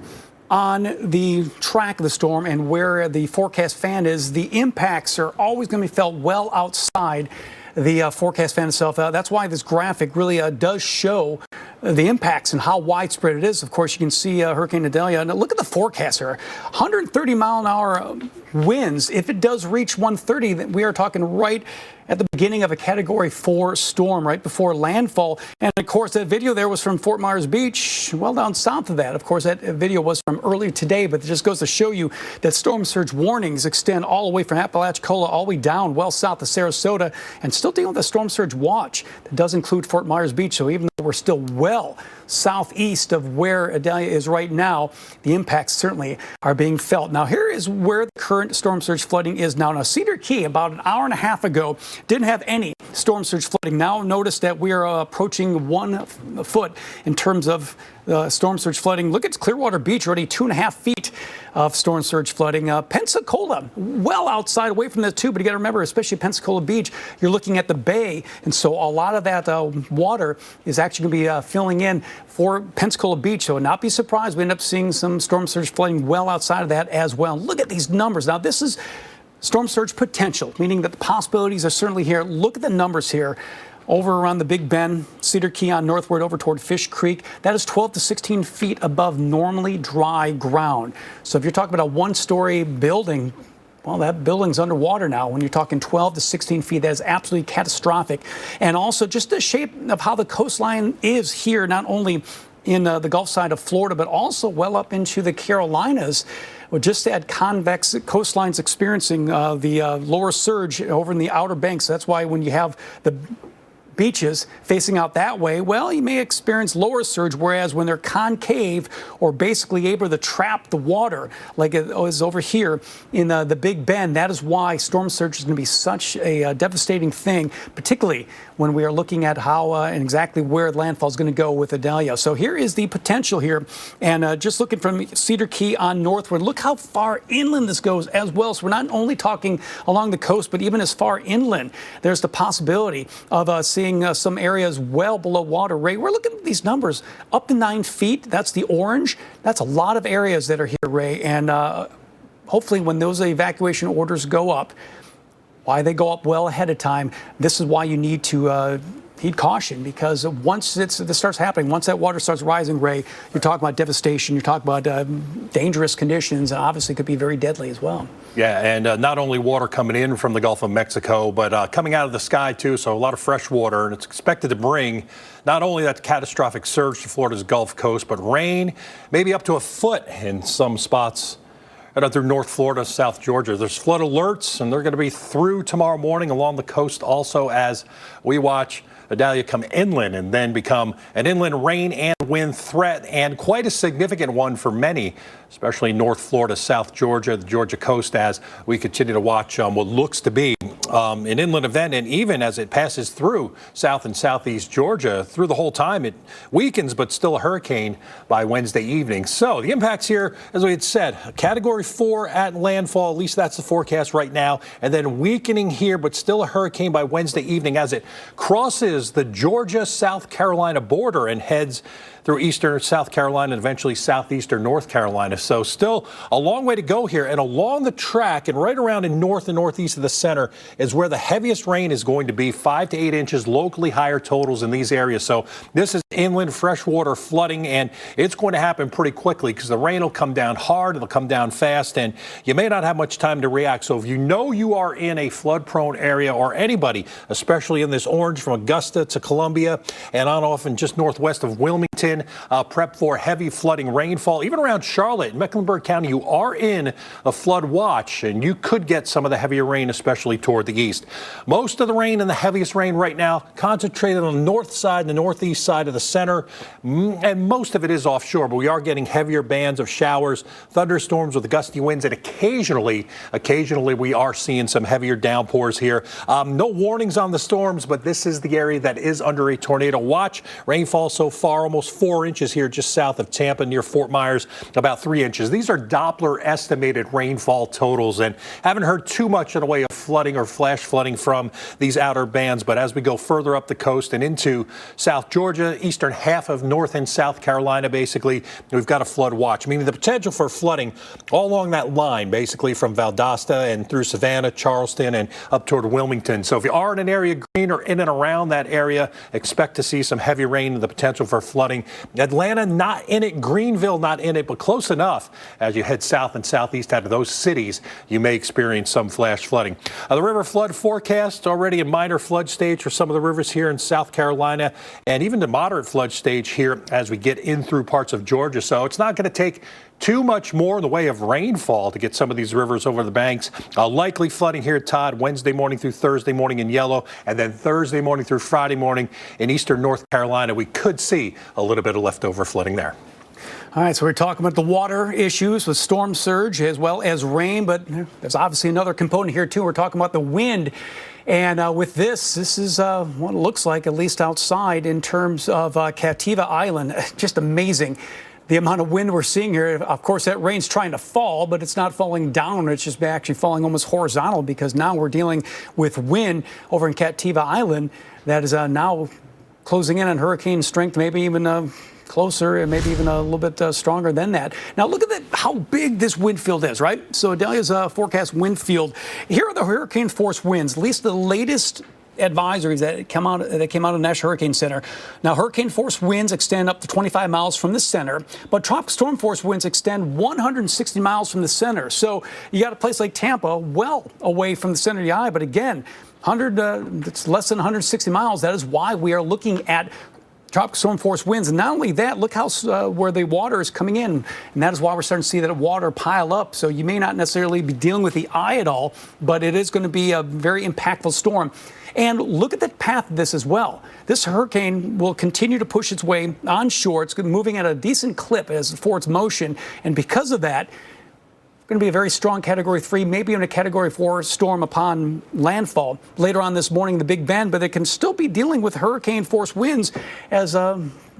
on the track of the storm and where the forecast fan is, the impacts are always going to be felt well outside the forecast fan itself. That's why this graphic really does show the impacts and how widespread it is. Of course, you can see Hurricane Idalia. And look at the forecast here. 130 mile an hour winds. If it does reach 130, then we are talking right at the beginning of a Category 4 storm, right before landfall. And of course, that video there was from Fort Myers Beach, well down south of that. Of course, that video was from earlier today, but it just goes to show you that storm surge warnings extend all the way from Apalachicola all the way down well south of Sarasota, and still dealing with a storm surge watch that does include Fort Myers Beach. So even though we're still well well southeast of where Idalia is right now. The impacts certainly are being felt. Now, here is where the current storm surge flooding is now. Now, Cedar Key, about an hour and a half ago, didn't have any storm surge flooding. Now, notice that we are approaching 1 foot in terms of storm surge flooding. Look at Clearwater Beach, already 2.5 feet of storm surge flooding. Pensacola, well outside, away from that too, but you got to remember, especially Pensacola Beach, you're looking at the bay, and so a lot of that water is actually going to be filling in for Pensacola Beach. So not be surprised we end up seeing some storm surge flooding well outside of that as well. Look at these numbers. Now, this is storm surge potential, meaning that the possibilities are certainly here. Look at the numbers here. Over around the Big Bend, Cedar Key on northward over toward Fish Creek, that is 12 to 16 feet above normally dry ground. So if you're talking about a one-story building, well, that building's underwater now. When you're talking 12 to 16 feet, that is absolutely catastrophic. And also just the shape of how the coastline is here, not only in the Gulf side of Florida, but also well up into the Carolinas. Well, just had convex coastlines experiencing the lower surge over in the Outer Banks. So that's why when you have the beaches facing out that way, well, you may experience lower surge, whereas when they're concave or basically able to trap the water, like it is over here in the Big Bend, that is why storm surge is going to be such a devastating thing, particularly when we are looking at how and exactly where landfall is going to go with Idalia. So here is the potential here, and just looking from Cedar Key on northward, look how far inland this goes as well. So we're not only talking along the coast, but even as far inland, there's the possibility of seeing some areas well below water rate. We're looking at these numbers up to 9 feet. That's the orange. That's a lot of areas that are here, Ray. And hopefully when those evacuation orders go up, why they go up well ahead of time, this is why you need to heed caution, because once this starts happening, once that water starts rising, Ray, you're talking about devastation, you're talking about dangerous conditions, and obviously could be very deadly as well. Yeah, and not only water coming in from the Gulf of Mexico, but coming out of the sky too, so a lot of fresh water, and it's expected to bring not only that catastrophic surge to Florida's Gulf Coast, but rain maybe up to a foot in some spots right up through North Florida, South Georgia. There's flood alerts, and they're going to be through tomorrow morning along the coast also as we watch Idalia come inland and then become an inland rain and wind threat, and quite a significant one for many, especially North Florida, South Georgia, the Georgia coast, as we continue to watch what looks to be an inland event. And even as it passes through South and Southeast Georgia, through the whole time, it weakens, but still a hurricane by Wednesday evening. So the impacts here, as we had said, Category 4 at landfall, at least that's the forecast right now, and then weakening here, but still a hurricane by Wednesday evening as it crosses the Georgia-South Carolina border and heads through eastern South Carolina and eventually southeastern North Carolina. So still a long way to go here. And along the track and right around in north and northeast of the center is where the heaviest rain is going to be, 5 to 8 inches, locally higher totals in these areas. So this is inland freshwater flooding, and it's going to happen pretty quickly because the rain will come down hard, it'll come down fast, and you may not have much time to react. So if you know you are in a flood-prone area, or anybody, especially in this orange from Augusta to Columbia and on off and just northwest of Wilmington, prep for heavy flooding rainfall. Even around Charlotte and Mecklenburg County, you are in a flood watch, and you could get some of the heavier rain, especially toward the east. Most of the rain and the heaviest rain right now concentrated on the north side and the northeast side of the center, and most of it is offshore, but we are getting heavier bands of showers, thunderstorms with gusty winds, and occasionally we are seeing some heavier downpours here. No warnings on the storms, but this is the area that is under a tornado watch. Rainfall so far almost 4 inches here just south of Tampa near Fort Myers, about 3 inches. These are Doppler estimated rainfall totals, and haven't heard too much in the way of flooding or flash flooding from these outer bands. But as we go further up the coast and into South Georgia, eastern half of North and South Carolina, basically, we've got a flood watch, meaning the potential for flooding all along that line, basically from Valdosta and through Savannah, Charleston, and up toward Wilmington. So if you are in an area green or in and around that area, expect to see some heavy rain and the potential for flooding. Atlanta not in it, Greenville not in it, but close enough. As you head south and southeast out of those cities, you may experience some flash flooding. The river flood forecast already a minor flood stage for some of the rivers here in South Carolina, and even the moderate flood stage here as we get in through parts of Georgia. So it's not going to take too much more in the way of rainfall to get some of these rivers over the banks. Likely flooding here, Todd, Wednesday morning through Thursday morning in yellow, and then Thursday morning through Friday morning in eastern North Carolina. We could see a little bit of leftover flooding there. All right, so we're talking about the water issues with storm surge as well as rain, but there's obviously another component here too. We're talking about the wind. And with this is what it looks like, at least outside, in terms of Captiva Island. Just amazing. The amount of wind we're seeing here. Of course, that rain's trying to fall, but it's not falling down. It's just actually falling almost horizontal, because now we're dealing with wind over in Captiva Island that is now closing in on hurricane strength, maybe even closer, and maybe even a little bit stronger than that. Now look at how big this wind field is, right? So Idalia's forecast wind field. Here are the hurricane force winds, at least the latest advisories that came out of the National Hurricane Center. Now, hurricane force winds extend up to 25 miles from the center, but tropical storm force winds extend 160 miles from the center. So you got a place like Tampa well away from the center of the eye, but again, it's less than 160 miles. That is why we are looking at tropical storm force winds. And not only that, look how where the water is coming in. And that is why we're starting to see that water pile up. So you may not necessarily be dealing with the eye at all, but it is going to be a very impactful storm. And look at the path of this as well. This hurricane will continue to push its way onshore. It's moving at a decent clip for its motion. And because of that, going to be a very strong Category 3, maybe even a Category 4 storm upon landfall later on this morning, the Big Bend, but it can still be dealing with hurricane force winds as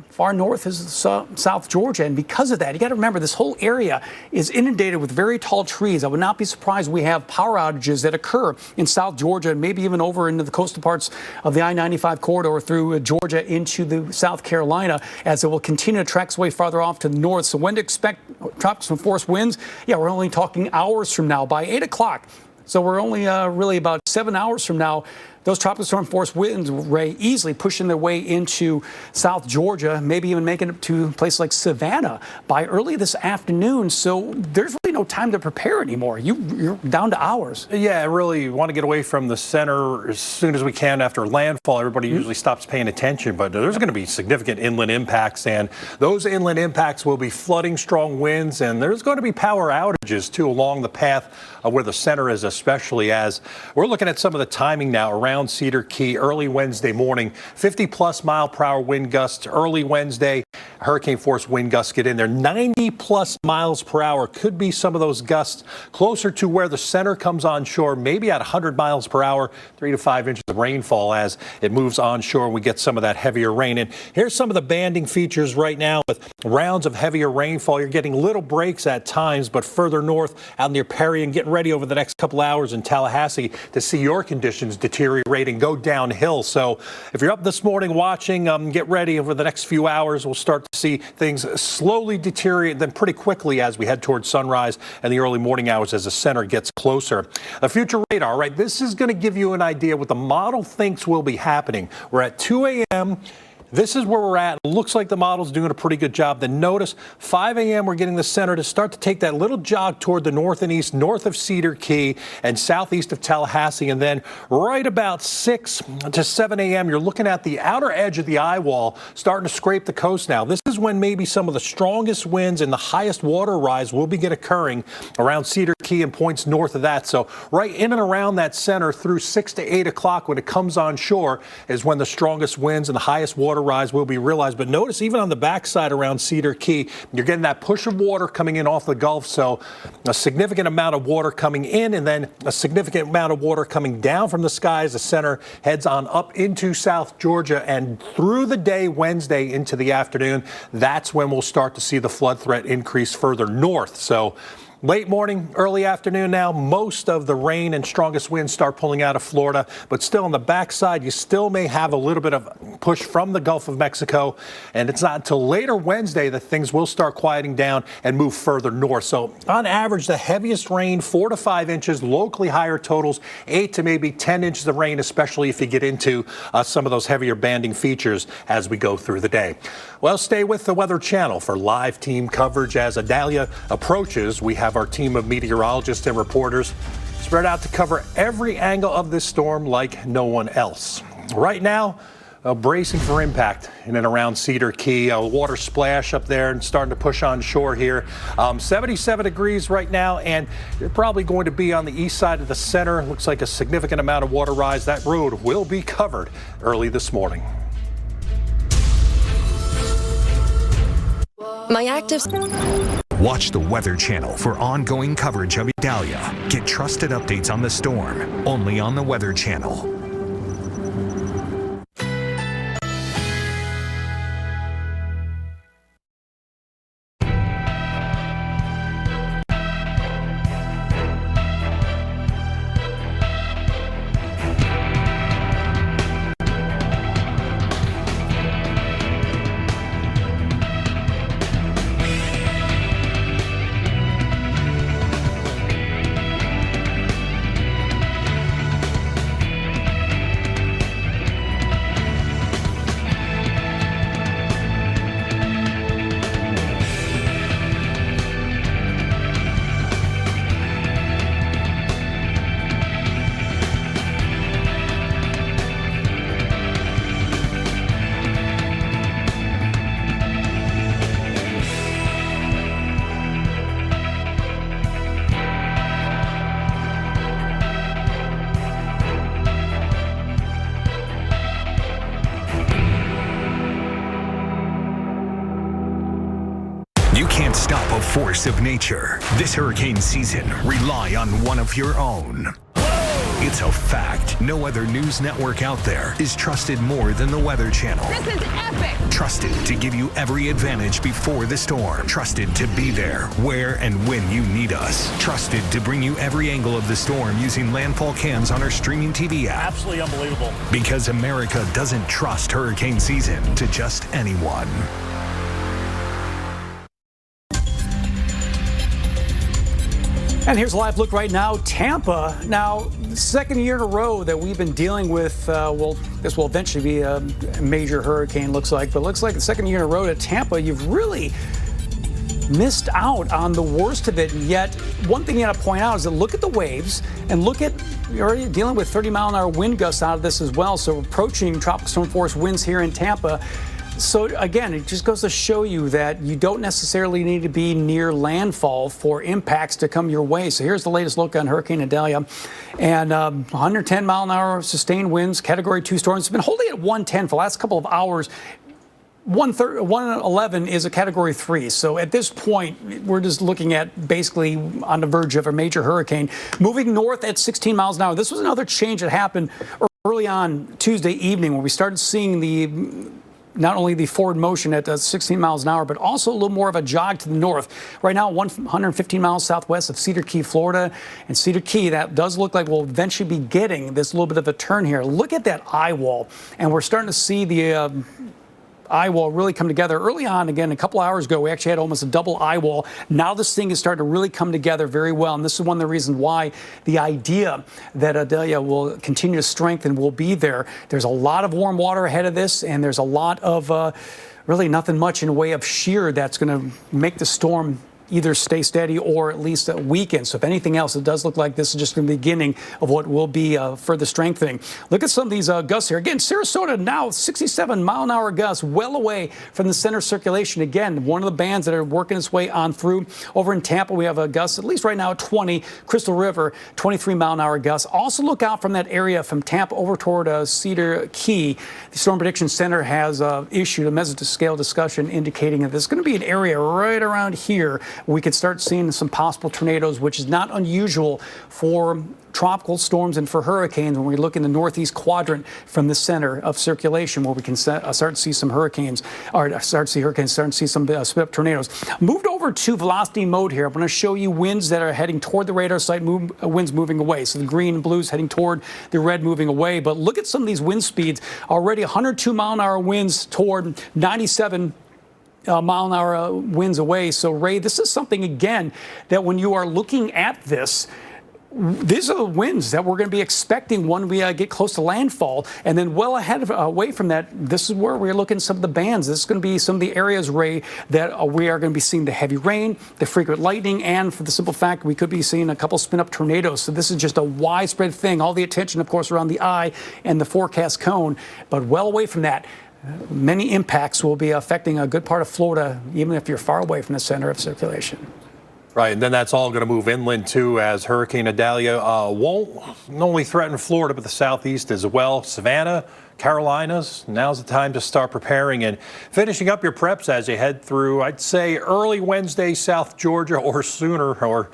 far north as South Georgia. And because of that, you got to remember this whole area is inundated with very tall trees. I would not be surprised we have power outages that occur in South Georgia and maybe even over into the coastal parts of the I-95 corridor through Georgia into the South Carolina, as it will continue to track its way farther off to the north. So when to expect tropical force winds? Yeah, we're only talking hours from now, by 8 o'clock. So we're only really about 7 hours from now. Those tropical storm force winds will easily pushing their way into South Georgia, maybe even making it to a place like Savannah by early this afternoon. So there's really no time to prepare anymore. You're down to hours. Yeah, I really want to get away from the center as soon as we can after landfall. Everybody usually stops paying attention, but there's going to be significant inland impacts, and those inland impacts will be flooding, strong winds, and there's going to be power outages too along the path of where the center is, especially as we're looking at some of the timing now around Cedar Key early Wednesday morning. 50-plus mile-per-hour wind gusts early Wednesday. Hurricane force wind gusts get in there. 90-plus miles per hour could be some of those gusts closer to where the center comes onshore, maybe at 100 miles per hour, 3 to 5 inches of rainfall as it moves onshore and we get some of that heavier rain. And here's some of the banding features right now with rounds of heavier rainfall. You're getting little breaks at times, but further north out near Perry, and getting ready over the next couple hours in Tallahassee to see your conditions deteriorate and go downhill. So if you're up this morning watching, get ready. Over the next few hours, we'll start to see things slowly deteriorate, then pretty quickly as we head towards sunrise and the early morning hours as the center gets closer. The future radar, right? This is going to give you an idea what the model thinks will be happening. We're at 2 a.m. This is where we're at. It looks like the model's doing a pretty good job. Then notice 5 a.m. we're getting the center to start to take that little jog toward the north and east, north of Cedar Key and southeast of Tallahassee. And then right about 6 to 7 a.m. you're looking at the outer edge of the eye wall starting to scrape the coast now. This is when maybe some of the strongest winds and the highest water rise will begin occurring around Cedar Key and points north of that. So right in and around that center through 6 to 8 o'clock when it comes on shore is when the strongest winds and the highest water rise will be realized. But notice even on the backside around Cedar Key, you're getting that push of water coming in off the Gulf. So a significant amount of water coming in and then a significant amount of water coming down from the sky as the center heads on up into South Georgia and through the day Wednesday into the afternoon. That's when we'll start to see the flood threat increase further north. So late morning, early afternoon now, most of the rain and strongest winds start pulling out of Florida, but still on the backside, you still may have a little bit of push from the Gulf of Mexico, and it's not until later Wednesday that things will start quieting down and move further north. So on average, the heaviest rain, 4 to 5 inches, locally higher totals, 8 to maybe 10 inches of rain, especially if you get into some of those heavier banding features as we go through the day. Well, stay with the Weather Channel for live team coverage as Idalia approaches. We have our team of meteorologists and reporters spread out to cover every angle of this storm like no one else. Right now, bracing for impact in and around Cedar Key. A water splash up there and starting to push on shore here. 77 degrees right now, and you're probably going to be on the east side of the center. Looks like a significant amount of water rise. That road will be covered early this morning. My active. Watch the Weather Channel for ongoing coverage of Idalia. Get trusted updates on the storm only on the Weather Channel. You can't stop a force of nature. This hurricane season, rely on one of your own. It's a fact. No other news network out there is trusted more than the Weather Channel. This is epic. Trusted to give you every advantage before the storm. Trusted to be there where and when you need us. Trusted to bring you every angle of the storm using landfall cams on our streaming TV app. Absolutely unbelievable. Because America doesn't trust hurricane season to just anyone. And here's a live look right now. Tampa, now, second year in a row that we've been dealing with, well, this will eventually be a major hurricane, looks like. But it looks like the second year in a row at Tampa, you've really missed out on the worst of it. And yet, one thing you got to point out is that look at the waves and look at, you're already dealing with 30-mile-an-hour wind gusts out of this as well. So approaching tropical storm force winds here in Tampa. So again, it just goes to show you that you don't necessarily need to be near landfall for impacts to come your way. So here's the latest look on Hurricane Idalia, and 110-mile-an-hour sustained winds, Category 2 storms. It's been holding at 110 for the last couple of hours. 111 is a Category 3. So at this point, we're just looking at basically on the verge of a major hurricane. Moving north at 16 miles an hour. This was another change that happened early on Tuesday evening when we started seeing not only the forward motion at 16 miles an hour, but also a little more of a jog to the north. Right now, 115 miles southwest of Cedar Key, Florida. And Cedar Key, that does look like we'll eventually be getting this little bit of a turn here. Look at that eye wall. And we're starting to see the eye wall really come together. Early on, again, a couple hours ago, we actually had almost a double eye wall. Now this thing is starting to really come together very well. And this is one of the reasons why the idea that Idalia will continue to strengthen will be there. There's a lot of warm water ahead of this, and there's a lot of really nothing much in the way of shear that's going to make the storm either stay steady or at least weaken. So if anything else, it does look like this is just the beginning of what will be further strengthening. Look at some of these gusts here. Again, Sarasota now 67-mile-an-hour gusts, well away from the center circulation. Again, one of the bands that are working its way on through. Over in Tampa, we have a gust, at least right now, 20. Crystal River, 23-mile-an-hour gusts. Also look out from that area from Tampa over toward Cedar Key. The Storm Prediction Center has issued a mesoscale discussion indicating that there's going to be an area right around here we could start seeing some possible tornadoes, which is not unusual for tropical storms and for hurricanes when we look in the northeast quadrant from the center of circulation, where we can start to see some hurricanes, or start to see some split up tornadoes. Moved over to velocity mode here. I'm going to show you winds that are heading toward the radar site, winds moving away. So the green and blues heading toward the red moving away. But look at some of these wind speeds. Already 102-mile-an-hour winds toward 97 mile-an-hour winds away. So, Ray, this is something, again, that when you are looking at this, these are the winds that we're going to be expecting when we get close to landfall. And then well away from that, this is where we're looking at some of the bands. This is going to be some of the areas, Ray, that we are going to be seeing the heavy rain, the frequent lightning, and for the simple fact, we could be seeing a couple spin-up tornadoes. So this is just a widespread thing. All the attention, of course, around the eye and the forecast cone. But well away from that, many impacts will be affecting a good part of Florida, even if you're far away from the center of circulation. Right, and then that's all going to move inland, too, as Hurricane Idalia won't only threaten Florida, but the southeast as well. Savannah, Carolinas, now's the time to start preparing and finishing up your preps as you head through, I'd say, early Wednesday, South Georgia, or sooner, or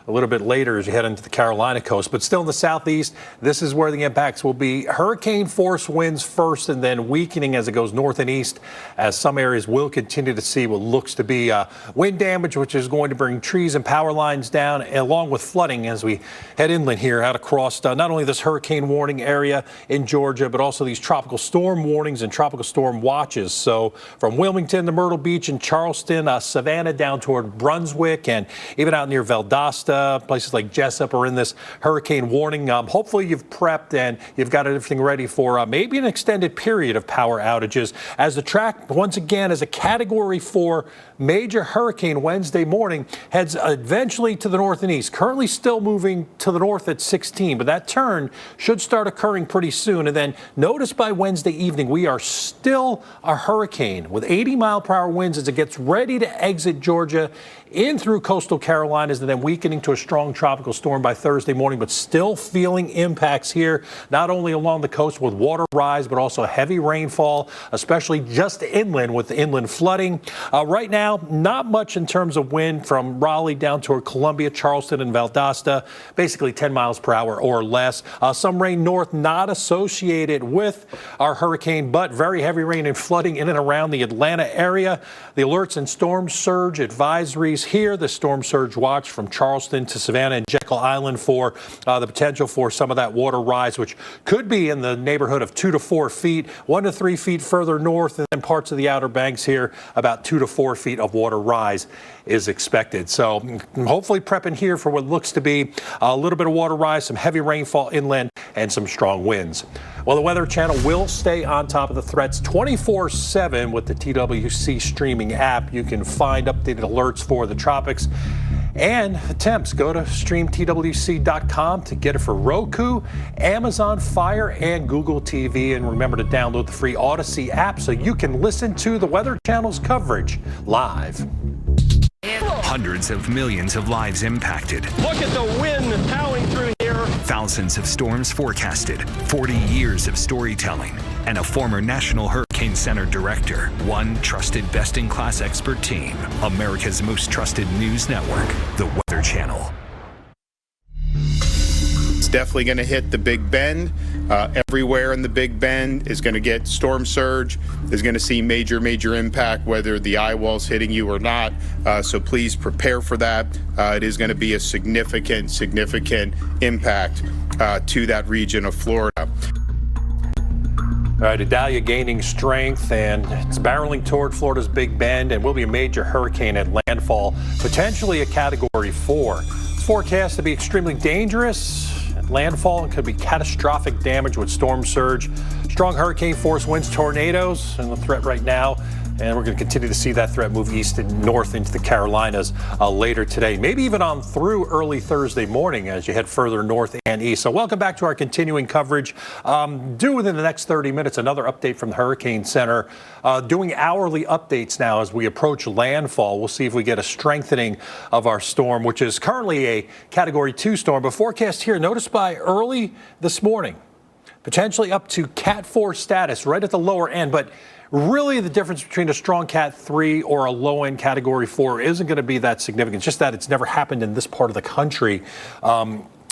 a little bit later as you head into the Carolina coast. But still in the southeast, this is where the impacts will be. Hurricane force winds first and then weakening as it goes north and east, as some areas will continue to see what looks to be wind damage, which is going to bring trees and power lines down, along with flooding as we head inland here out across not only this hurricane warning area in Georgia, but also these tropical storm warnings and tropical storm watches. So from Wilmington to Myrtle Beach and Charleston, Savannah down toward Brunswick, and even out near Valdosta, places like Jessup are in this hurricane warning. Hopefully you've prepped and you've got everything ready for maybe an extended period of power outages, as the track once again as a Category 4 major hurricane Wednesday morning heads eventually to the north and east. Currently still moving to the north at 16, but that turn should start occurring pretty soon. And then notice by Wednesday evening, we are still a hurricane with 80-mile-per-hour winds as it gets ready to exit Georgia in through coastal Carolinas, and then weakening to a strong tropical storm by Thursday morning, but still feeling impacts here, not only along the coast with water rise, but also heavy rainfall, especially just inland with the inland flooding. Right now, not much in terms of wind from Raleigh down toward Columbia, Charleston, and Valdosta, basically 10 miles per hour or less. Some rain north, not associated with our hurricane, but very heavy rain and flooding in and around the Atlanta area. The alerts and storm surge advisories here, the storm surge watch from Charleston to Savannah and Jekyll Island for the potential for some of that water rise, which could be in the neighborhood of 2 to 4 feet, 1 to 3 feet further north, and then parts of the Outer Banks here, about 2 to 4 feet of water rise is expected. So hopefully prepping here for what looks to be a little bit of water rise, some heavy rainfall inland, and some strong winds. Well, the Weather Channel will stay on top of the threats 24/7 with the TWC streaming app. You can find updated alerts for the tropics and the temps. Go to streamtwc.com to get it for Roku, Amazon Fire, and Google TV. And remember to download the free Odyssey app so you can listen to the Weather Channel's coverage live. Hundreds of millions of lives impacted. Look at the wind howling through here. Thousands of storms forecasted. 40 years of storytelling. And a former National Hurricane Center director. One trusted best-in-class expert team. America's most trusted news network. The Weather Channel. It's definitely going to hit the Big Bend. Everywhere in the Big Bend is going to get storm surge, is going to see major impact, whether the eye wall's hitting you or not. So please prepare for that. It is going to be a significant impact to that region of Florida. All right, Idalia gaining strength, and it's barreling toward Florida's Big Bend and will be a major hurricane at landfall, potentially a Category 4. It's forecast to be extremely dangerous at landfall and could be catastrophic damage with storm surge, strong hurricane force winds, tornadoes, and the threat right now. And we're going to continue to see that threat move east and north into the Carolinas later today, maybe even on through early Thursday morning as you head further north and east. So welcome back to our continuing coverage. Due within the next 30 minutes, another update from the Hurricane Center, doing hourly updates now as we approach landfall. We'll see if we get a strengthening of our storm, which is currently a Category 2 storm, but forecast here, notice by early this morning, potentially up to Cat 4 status right at the lower end, but really the difference between a strong Cat 3 or a low-end Category 4 isn't going to be that significant. It's just that it's never happened in this part of the country,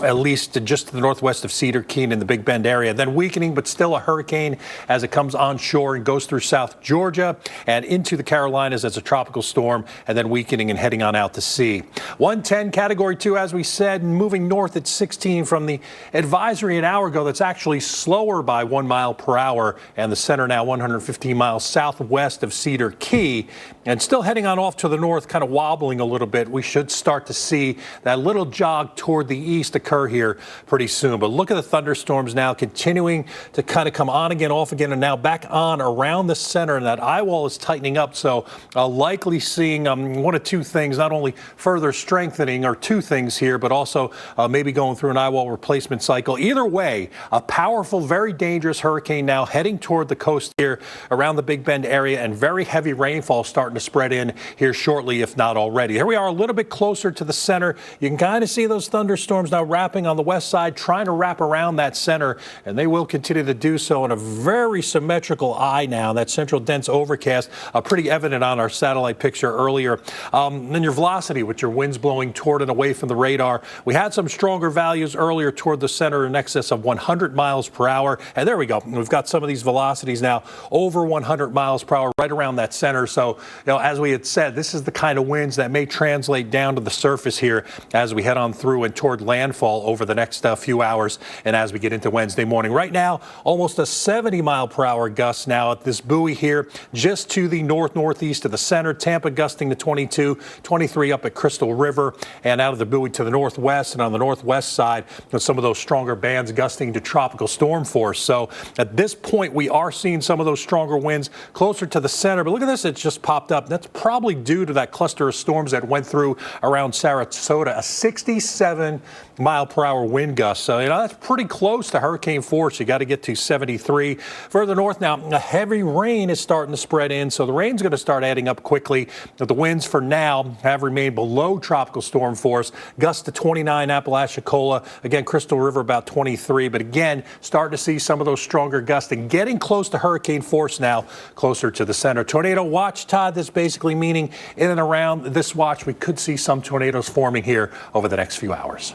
at least just to the northwest of Cedar Keene in the Big Bend area. Then weakening, but still a hurricane as it comes onshore and goes through South Georgia and into the Carolinas as a tropical storm, and then weakening and heading on out to sea. 110 Category 2, as we said, moving north at 16 from the advisory an hour ago. That's actually slower by 1 mile per hour, and the center now 115 miles southwest of Cedar Key, and still heading on off to the north, kind of wobbling a little bit. We should start to see that little jog toward the east occur here pretty soon. But look at the thunderstorms now continuing to kind of come on again, off again, and now back on around the center. And that eye wall is tightening up. So likely seeing one of two things, not only further strengthening or two things here, but also maybe going through an eye wall replacement cycle. Either way, a powerful, very dangerous hurricane now heading toward the coast here around the Big Bend area, and very heavy rainfall starting to spread in here shortly, if not already. Here we are a little bit closer to the center. You can kind of see those thunderstorms now wrapping on the west side, trying to wrap around that center, and they will continue to do so in a very symmetrical eye now. That central dense overcast, pretty evident on our satellite picture earlier. Then your velocity with your winds blowing toward and away from the radar. We had some stronger values earlier toward the center in excess of 100 miles per hour. And there we go. We've got some of these velocities now over 100 miles per hour right around that center. So, as we had said, this is the kind of winds that may translate down to the surface here as we head on through and toward landfall over the next few hours and as we get into Wednesday morning. Right now, almost a 70 mile per hour gust now at this buoy here just to the northeast of the center. Tampa gusting to 22, 23 up at Crystal River, and out of the buoy to the northwest, and on the northwest side, some of those stronger bands gusting to tropical storm force. So at this point, we are seeing some of those stronger winds closer to the center. But look at this, it's just popped up. That's probably due to that cluster of storms that went through around Sarasota, a 67 mile per hour wind gust. So, that's pretty close to hurricane force. You got to get to 73. Further north now, a heavy rain is starting to spread in. So the rain's going to start adding up quickly. But the winds for now have remained below tropical storm force. Gusts to 29 Apalachicola. Again, Crystal River about 23. But again, starting to see some of those stronger gusts and getting close to hurricane force now, closer to the center. Tornado watch, Todd. This basically meaning in and around this watch, we could see some tornadoes forming here over the next few hours.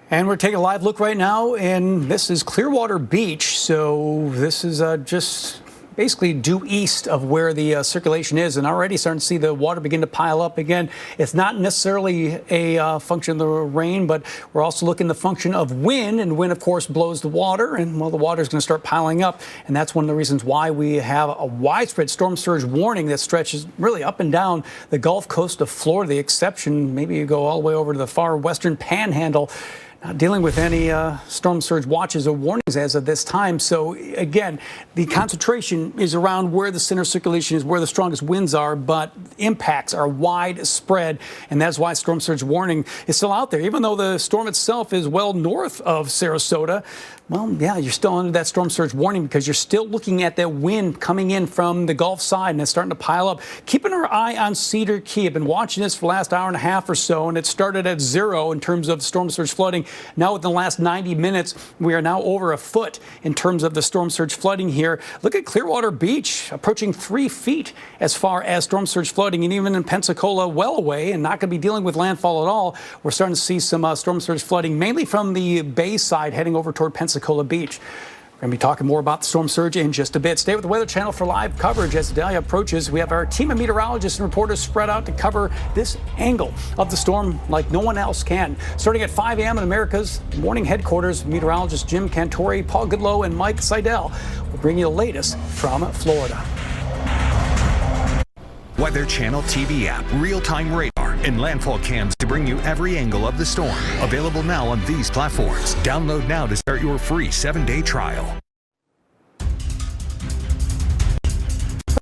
And we're taking a live look right now, and this is Clearwater Beach. So this is just basically due east of where the circulation is, and already starting to see the water begin to pile up again. It's not necessarily a function of the rain, but we're also looking at the function of wind, and wind, of course, blows the water, and the water is going to start piling up, and that's one of the reasons why we have a widespread storm surge warning that stretches really up and down the Gulf Coast of Florida. The exception, maybe you go all the way over to the far western panhandle. Not dealing with any storm surge watches or warnings as of this time. So again, the concentration is around where the center circulation is, where the strongest winds are, but impacts are widespread, and that's why storm surge warning is still out there. Even though the storm itself is well north of Sarasota, well, yeah, you're still under that storm surge warning because you're still looking at that wind coming in from the Gulf side, and it's starting to pile up. Keeping our eye on Cedar Key. I've been watching this for the last hour and a half or so, and it started at 0 in terms of storm surge flooding. Now within the last 90 minutes, we are now over a foot in terms of the storm surge flooding here. Look at Clearwater Beach, approaching 3 feet as far as storm surge flooding, and even in Pensacola, well away and not going to be dealing with landfall at all. We're starting to see some storm surge flooding, mainly from the bay side heading over toward Pensacola Beach. We're going to be talking more about the storm surge in just a bit. Stay with the Weather Channel for live coverage as Idalia approaches. We have our team of meteorologists and reporters spread out to cover this angle of the storm like no one else can. Starting at 5 a.m. in America's morning headquarters, meteorologists Jim Cantori, Paul Goodlow, and Mike Seidel will bring you the latest from Florida. Weather Channel TV app, real-time radar, and landfall cams to bring you every angle of the storm. Available now on these platforms. Download now to start your free 7-day trial.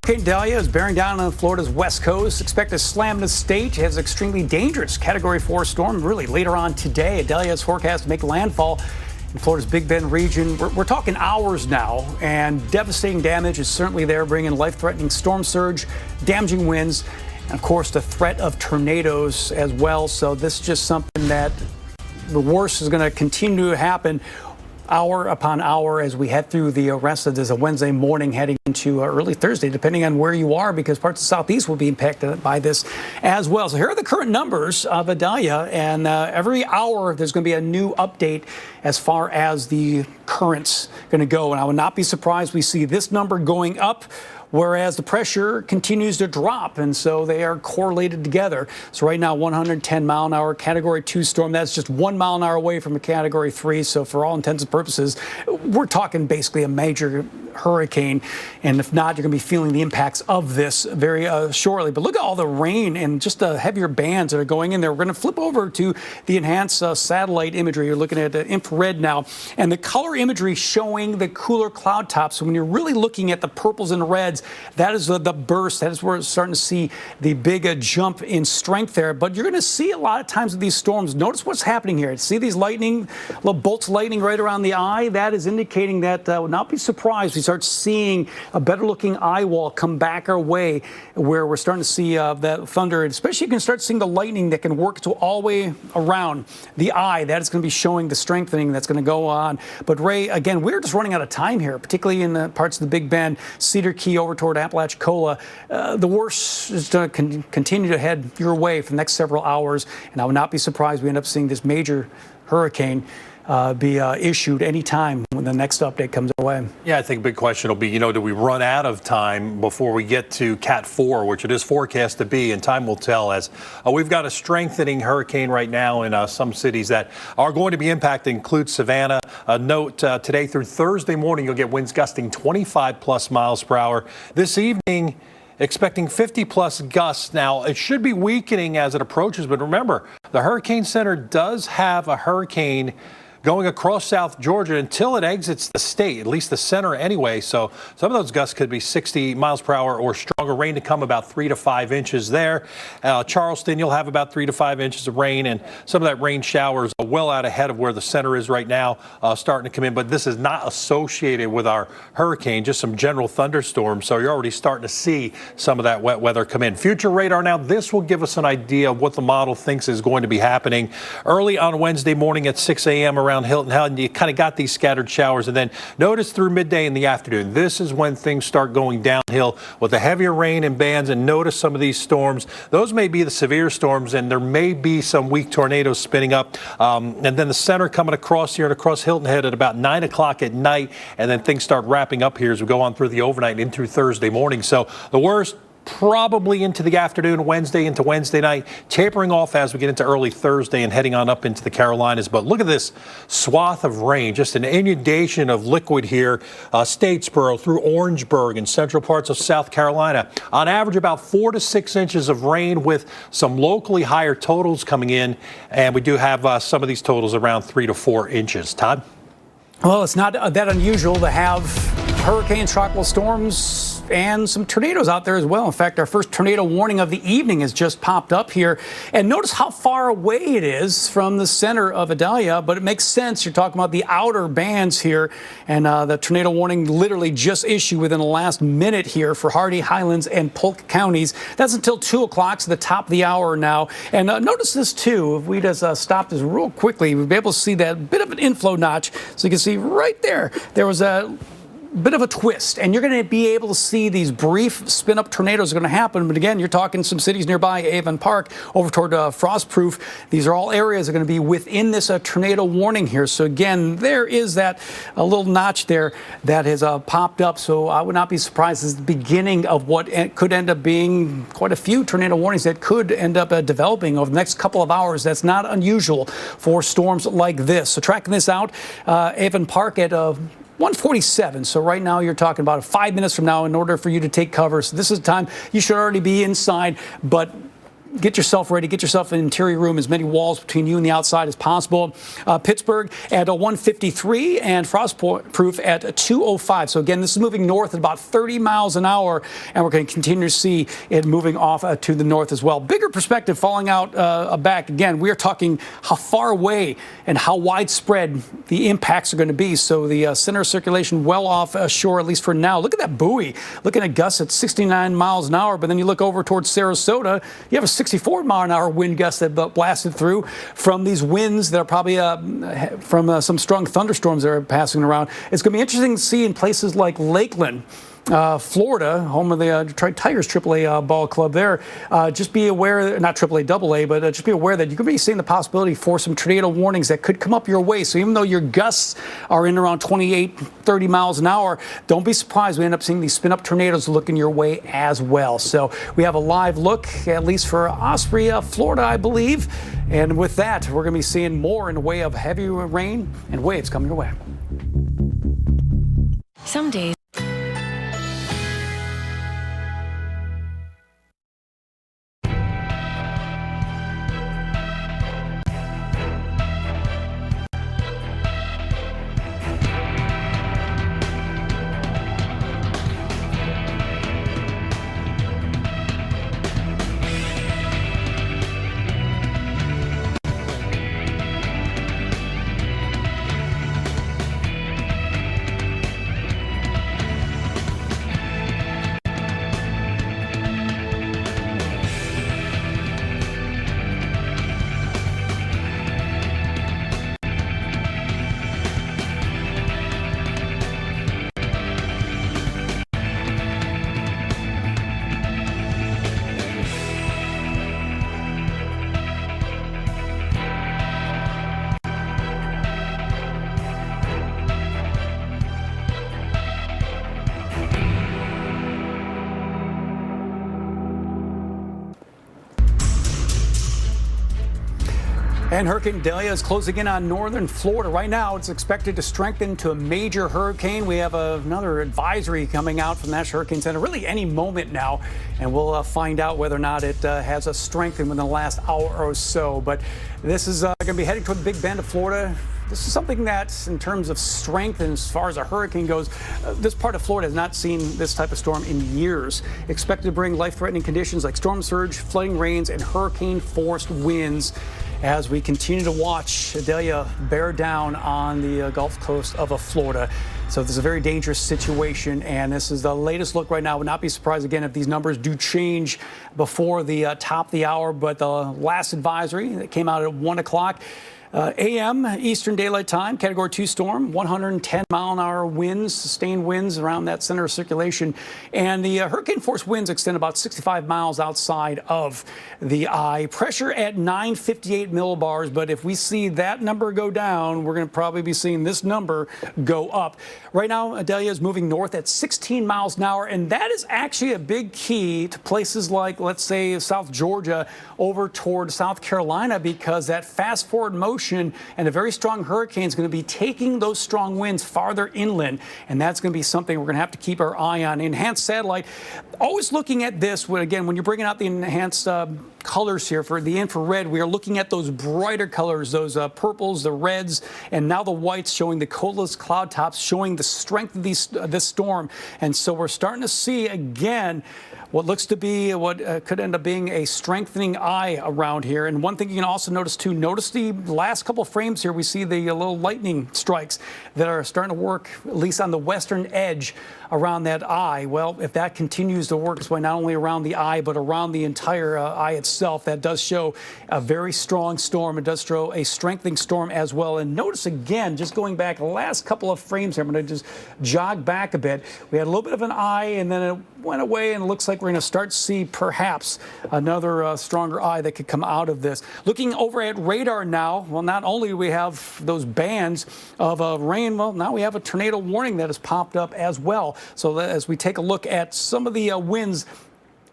Hurricane Idalia is bearing down on Florida's west coast. Expect a slam the state. It has extremely dangerous Category 4 storm really later on today. Idalia is forecast to make landfall in Florida's Big Bend region. We're talking hours now, and devastating damage is certainly there, bringing life-threatening storm surge, damaging winds, and of course the threat of tornadoes as well. So this is just something that the worst is going to continue to happen hour upon hour as we head through the rest of this Wednesday morning heading into early Thursday, depending on where you are, because parts of the southeast will be impacted by this as well. So here are the current numbers of Idalia, and every hour there's going to be a new update as far as the currents going to go. And I would not be surprised we see this number going up, whereas the pressure continues to drop, and so they are correlated together. So right now, 110 mile an hour Category 2 storm. That's just 1 mile an hour away from a Category 3. So for all intents and purposes, we're talking basically a major hurricane. And if not, you're going to be feeling the impacts of this very shortly. But look at all the rain and just the heavier bands that are going in there. We're going to flip over to the enhanced satellite imagery. You're looking at the infrared now, and the color imagery showing the cooler cloud tops. So when you're really looking at the purples and the reds, that is the burst. That is where we're starting to see the big jump in strength there. But you're going to see a lot of times with these storms, notice what's happening here. See these lightning, little bolts of lightning right around the eye? That is indicating that would not be surprised. We start seeing a better looking eye wall come back our way, where we're starting to see that thunder. And especially you can start seeing the lightning that can work to all the way around the eye. That is going to be showing the strengthening that's going to go on. But Ray, again, we're just running out of time here, particularly in the parts of the Big Bend, Cedar Key over toward Apalachicola. The worst is going to continue to head your way for the next several hours, and I would not be surprised we end up seeing this major hurricane be issued any time when the next update comes our way. Yeah, I think a big question will be, do we run out of time before we get to Cat 4, which it is forecast to be, and time will tell, as we've got a strengthening hurricane right now in some cities that are going to be impacted, include Savannah. Note today through Thursday morning, you'll get winds gusting 25 plus miles per hour. This evening, expecting 50 plus gusts. Now, it should be weakening as it approaches, but remember, the Hurricane Center does have a hurricane going across South Georgia until it exits the state, at least the center anyway. So some of those gusts could be 60 miles per hour or stronger. Rain to come, about 3 to 5 inches there. Charleston, you'll have about 3 to 5 inches of rain, and some of that rain showers are well out ahead of where the center is right now, starting to come in. But this is not associated with our hurricane, just some general thunderstorms. So you're already starting to see some of that wet weather come in. Future radar now, this will give us an idea of what the model thinks is going to be happening early on Wednesday morning at 6 a.m. around Hilton Head, and you kind of got these scattered showers, and then notice through midday in the afternoon, this is when things start going downhill with the heavier rain and bands. And notice some of these storms, those may be the severe storms, and there may be some weak tornadoes spinning up, and then the center coming across here and across Hilton Head at about 9 o'clock at night, and then things start wrapping up here as we go on through the overnight and into Thursday morning. So the worst probably into the afternoon, Wednesday into Wednesday night, tapering off as we get into early Thursday and heading on up into the Carolinas. But look at this swath of rain, just an inundation of liquid here, Statesboro through Orangeburg and central parts of South Carolina. On average, about 4 to 6 inches of rain with some locally higher totals coming in. And we do have some of these totals around 3 to 4 inches. Todd? Well, it's not that unusual to have hurricanes, tropical storms, and some tornadoes out there as well. In fact, our first tornado warning of the evening has just popped up here. And notice how far away it is from the center of Idalia, but it makes sense. You're talking about the outer bands here, and the tornado warning literally just issued within the last minute here for Hardy, Highlands, and Polk counties. That's until 2 o'clock, so the top of the hour now. And notice this too, if we just stop this real quickly, we'll be able to see that bit of an inflow notch. So you can see right there, there was a bit of a twist, and you're going to be able to see these brief spin-up tornadoes are going to happen. But again, you're talking some cities nearby, Avon Park, over toward Frostproof. These are all areas that are going to be within this tornado warning here. So again, there is that little notch there that has popped up. So I would not be surprised. This is the beginning of what could end up being quite a few tornado warnings that could end up developing over the next couple of hours. That's not unusual for storms like this. So tracking this out, Avon Park at 147. So right now you're talking about 5 minutes from now in order for you to take cover. So this is the time you should already be inside, but get yourself ready. Get yourself an interior room, as many walls between you and the outside as possible. Pittsburgh at 153 and Frostproof at 205. So again, this is moving north at about 30 miles an hour, and we're going to continue to see it moving off to the north as well. Bigger perspective falling out back. Again, we are talking how far away and how widespread the impacts are going to be. So the center of circulation well off shore, at least for now. Look at that buoy. Looking at gusts at 69 miles an hour, but then you look over towards Sarasota, you have a 64 mile an hour wind gust that blasted through from these winds that are probably from some strong thunderstorms that are passing around. It's going to be interesting to see in places like Lakeland Florida, home of the Detroit Tigers AAA ball club there. Just be aware, not AAA, AA, but just be aware that you're going to be seeing the possibility for some tornado warnings that could come up your way. So even though your gusts are in around 28, 30 miles an hour, don't be surprised we end up seeing these spin-up tornadoes looking your way as well. So we have a live look, at least for Osprey, Florida, I believe. And with that, we're going to be seeing more in the way of heavy rain and waves coming your way. Some days. And Hurricane Idalia is closing in on northern Florida. Right now, it's expected to strengthen to a major hurricane. We have another advisory coming out from the National Hurricane Center really any moment now. And we'll find out whether or not it has a strengthened within the last hour or so. But this is going to be heading toward the Big Bend of Florida. This is something that, in terms of strength and as far as a hurricane goes, this part of Florida has not seen this type of storm in years. Expected to bring life-threatening conditions like storm surge, flooding rains, and hurricane-force winds as we continue to watch Idalia bear down on the Gulf Coast of Florida. So this is a very dangerous situation, and this is the latest look right now. Would not be surprised, again, if these numbers do change before the top of the hour, but the last advisory that came out at 1 o'clock a.m. Eastern Daylight Time, Category 2 storm, 110-mile-an-hour winds, sustained winds around that center of circulation. And the hurricane force winds extend about 65 miles outside of the eye. Pressure at 958 millibars, but if we see that number go down, we're going to probably be seeing this number go up. Right now, Idalia is moving north at 16 miles an hour, and that is actually a big key to places like, let's say, South Georgia over toward South Carolina, because that fast forward motion and a very strong hurricane is going to be taking those strong winds farther inland, and that's going to be something we're going to have to keep our eye on. Enhanced satellite, always looking at this, when you're bringing out the enhanced colors here for the infrared, we are looking at those brighter colors, those purples, the reds, and now the whites showing the coldest cloud tops, showing the strength of this storm. And so we're starting to see again what looks to be what could end up being a strengthening eye around here. And one thing you can also notice too, notice the last couple of frames here, we see the little lightning strikes that are starting to work, at least on the western edge around that eye. Well, if that continues to work its way not only around the eye, but around the entire eye itself, that does show a very strong storm. It does show a strengthening storm as well. And notice again, just going back the last couple of frames here, I'm going to just jog back a bit. We had a little bit of an eye, and then it went away, and it looks like we're going to start to see perhaps another stronger eye that could come out of this. Looking over at radar now, well, not only do we have those bands of rain, well, now we have a tornado warning that has popped up as well. So as we take a look at some of the winds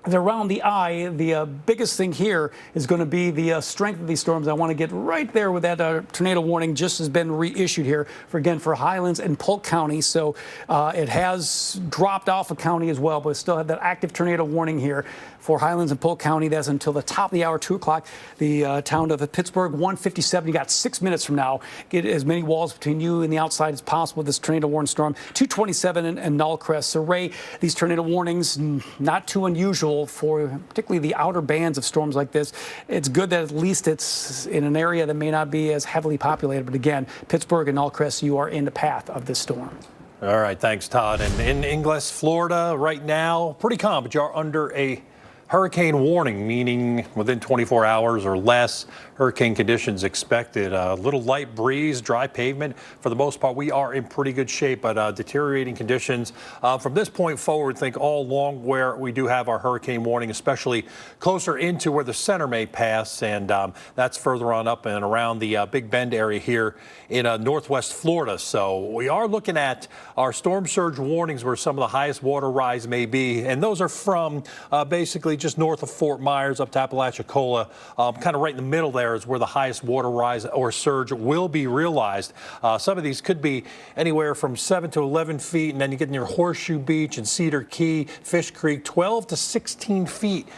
around the eye, the biggest thing here is going to be the strength of these storms. I want to get right there with that tornado warning just has been reissued here for Highlands and Polk County. So it has dropped off a county as well, but we still have that active tornado warning here for Highlands and Polk County. That's until the top of the hour, 2 o'clock. The town of Pittsburgh, 1:57. You got 6 minutes from now. Get as many walls between you and the outside as possible. This tornado warning storm, 2:27 and Nullcrest. So Ray, these tornado warnings, not too unusual for particularly the outer bands of storms like this. It's good that at least it's in an area that may not be as heavily populated. But again, Pittsburgh and Nullcrest, you are in the path of this storm. All right, thanks, Todd. And in Ingles, Florida, right now, pretty calm, but you're under a hurricane warning, meaning within 24 hours or less. hurricane conditions expected. A little light breeze, dry pavement. For the most part, we are in pretty good shape, but deteriorating conditions. From this point forward, think all along where we do have our hurricane warning, especially closer into where the center may pass, and that's further on up and around the Big Bend area here in northwest Florida. So we are looking at our storm surge warnings where some of the highest water rise may be, and those are from basically just north of Fort Myers up to Apalachicola, kind of right in the middle there is where the highest water rise or surge will be realized. Some of these could be anywhere from 7 to 11 feet, and then you get near Horseshoe Beach and Cedar Key, Fish Creek, 12 to 16 feet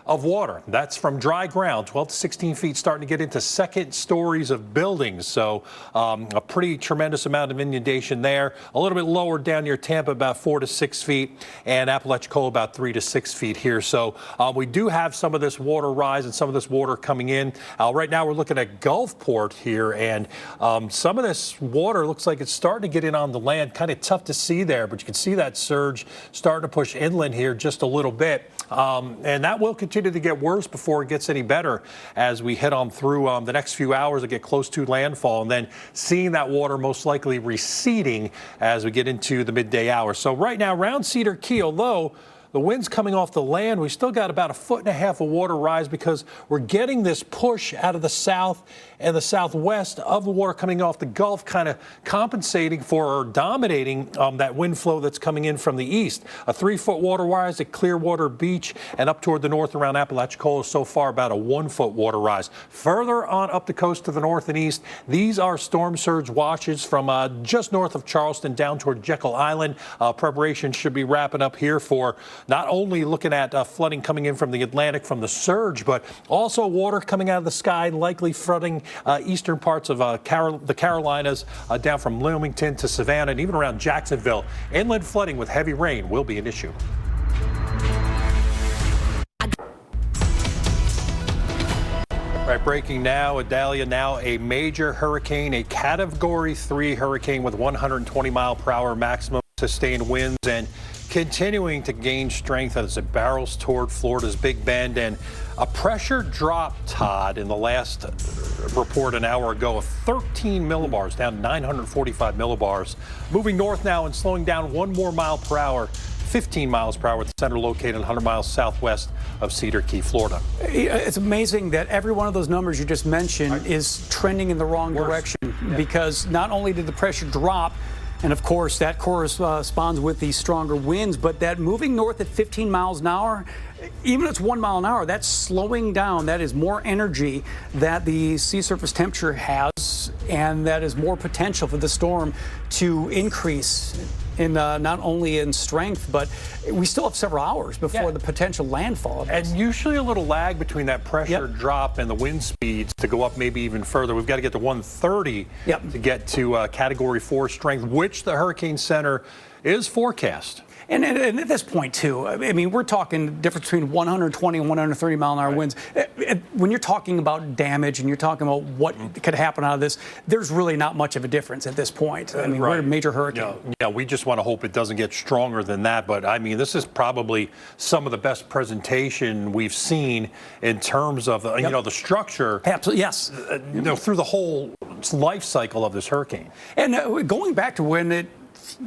of water. That's from dry ground, 12 to 16 feet, starting to get into second stories of buildings. So a pretty tremendous amount of inundation there. A little bit lower down near Tampa, about 4 to 6 feet, and Apalachicola about 3 to 6 feet here. So we do have some of this water rise and some of this water coming in. Right now we're looking at Gulfport here, and some of this water looks like it's starting to get in on the land. Kind of tough to see there, but you can see that surge starting to push inland here just a little bit. And that will continue to get worse before it gets any better as we head on through the next few hours to get close to landfall, and then seeing that water most likely receding as we get into the midday hours. So right now around Cedar Key, although the wind's coming off the land, we still got about 1.5 feet of water rise because we're getting this push out of the south and the southwest of the water coming off the Gulf, kind of compensating for or dominating that wind flow that's coming in from the east. A 3-foot water rise at Clearwater Beach and up toward the north around Apalachicola, so far about a 1-foot water rise. Further on up the coast to the north and east, these are storm surge watches from just north of Charleston down toward Jekyll Island. Preparation should be wrapping up here for not only looking at flooding coming in from the Atlantic from the surge, but also water coming out of the sky, likely flooding eastern parts of the Carolinas, down from Wilmington to Savannah and even around Jacksonville. Inland flooding with heavy rain will be an issue. Right, breaking now, Idalia now a major hurricane, a Category 3 hurricane with 120-mile-per-hour maximum sustained winds and continuing to gain strength as it barrels toward Florida's Big Bend. And a pressure drop, Todd, in the last report an hour ago of 13 millibars, down 945 millibars. Moving north now and slowing down 1 more mile per hour, 15 miles per hour with the center located 100 miles southwest of Cedar Key, Florida. It's amazing that every one of those numbers you just mentioned is trending in the wrong direction, because not only did the pressure drop, and of course that corresponds with the stronger winds, but that moving north at 15 miles an hour, even if it's 1 mile an hour, that's slowing down. That is more energy that the sea surface temperature has, and that is more potential for the storm to increase in not only in strength, but we still have several hours before the potential landfall of this. And usually a little lag between that pressure drop and the wind speeds to go up maybe even further. We've got to get to 130 to get to Category 4 strength, which the Hurricane Center is forecast. And at this point, too, I mean, we're talking difference between 120 and 130 mile an hour winds. When you're talking about damage and you're talking about what could happen out of this, there's really not much of a difference at this point. I mean, we're a major hurricane. Yeah, we just want to hope it doesn't get stronger than that. But I mean, this is probably some of the best presentation we've seen in terms of you know, the structure. Absolutely, yes. You know, through the whole life cycle of this hurricane. And going back to when it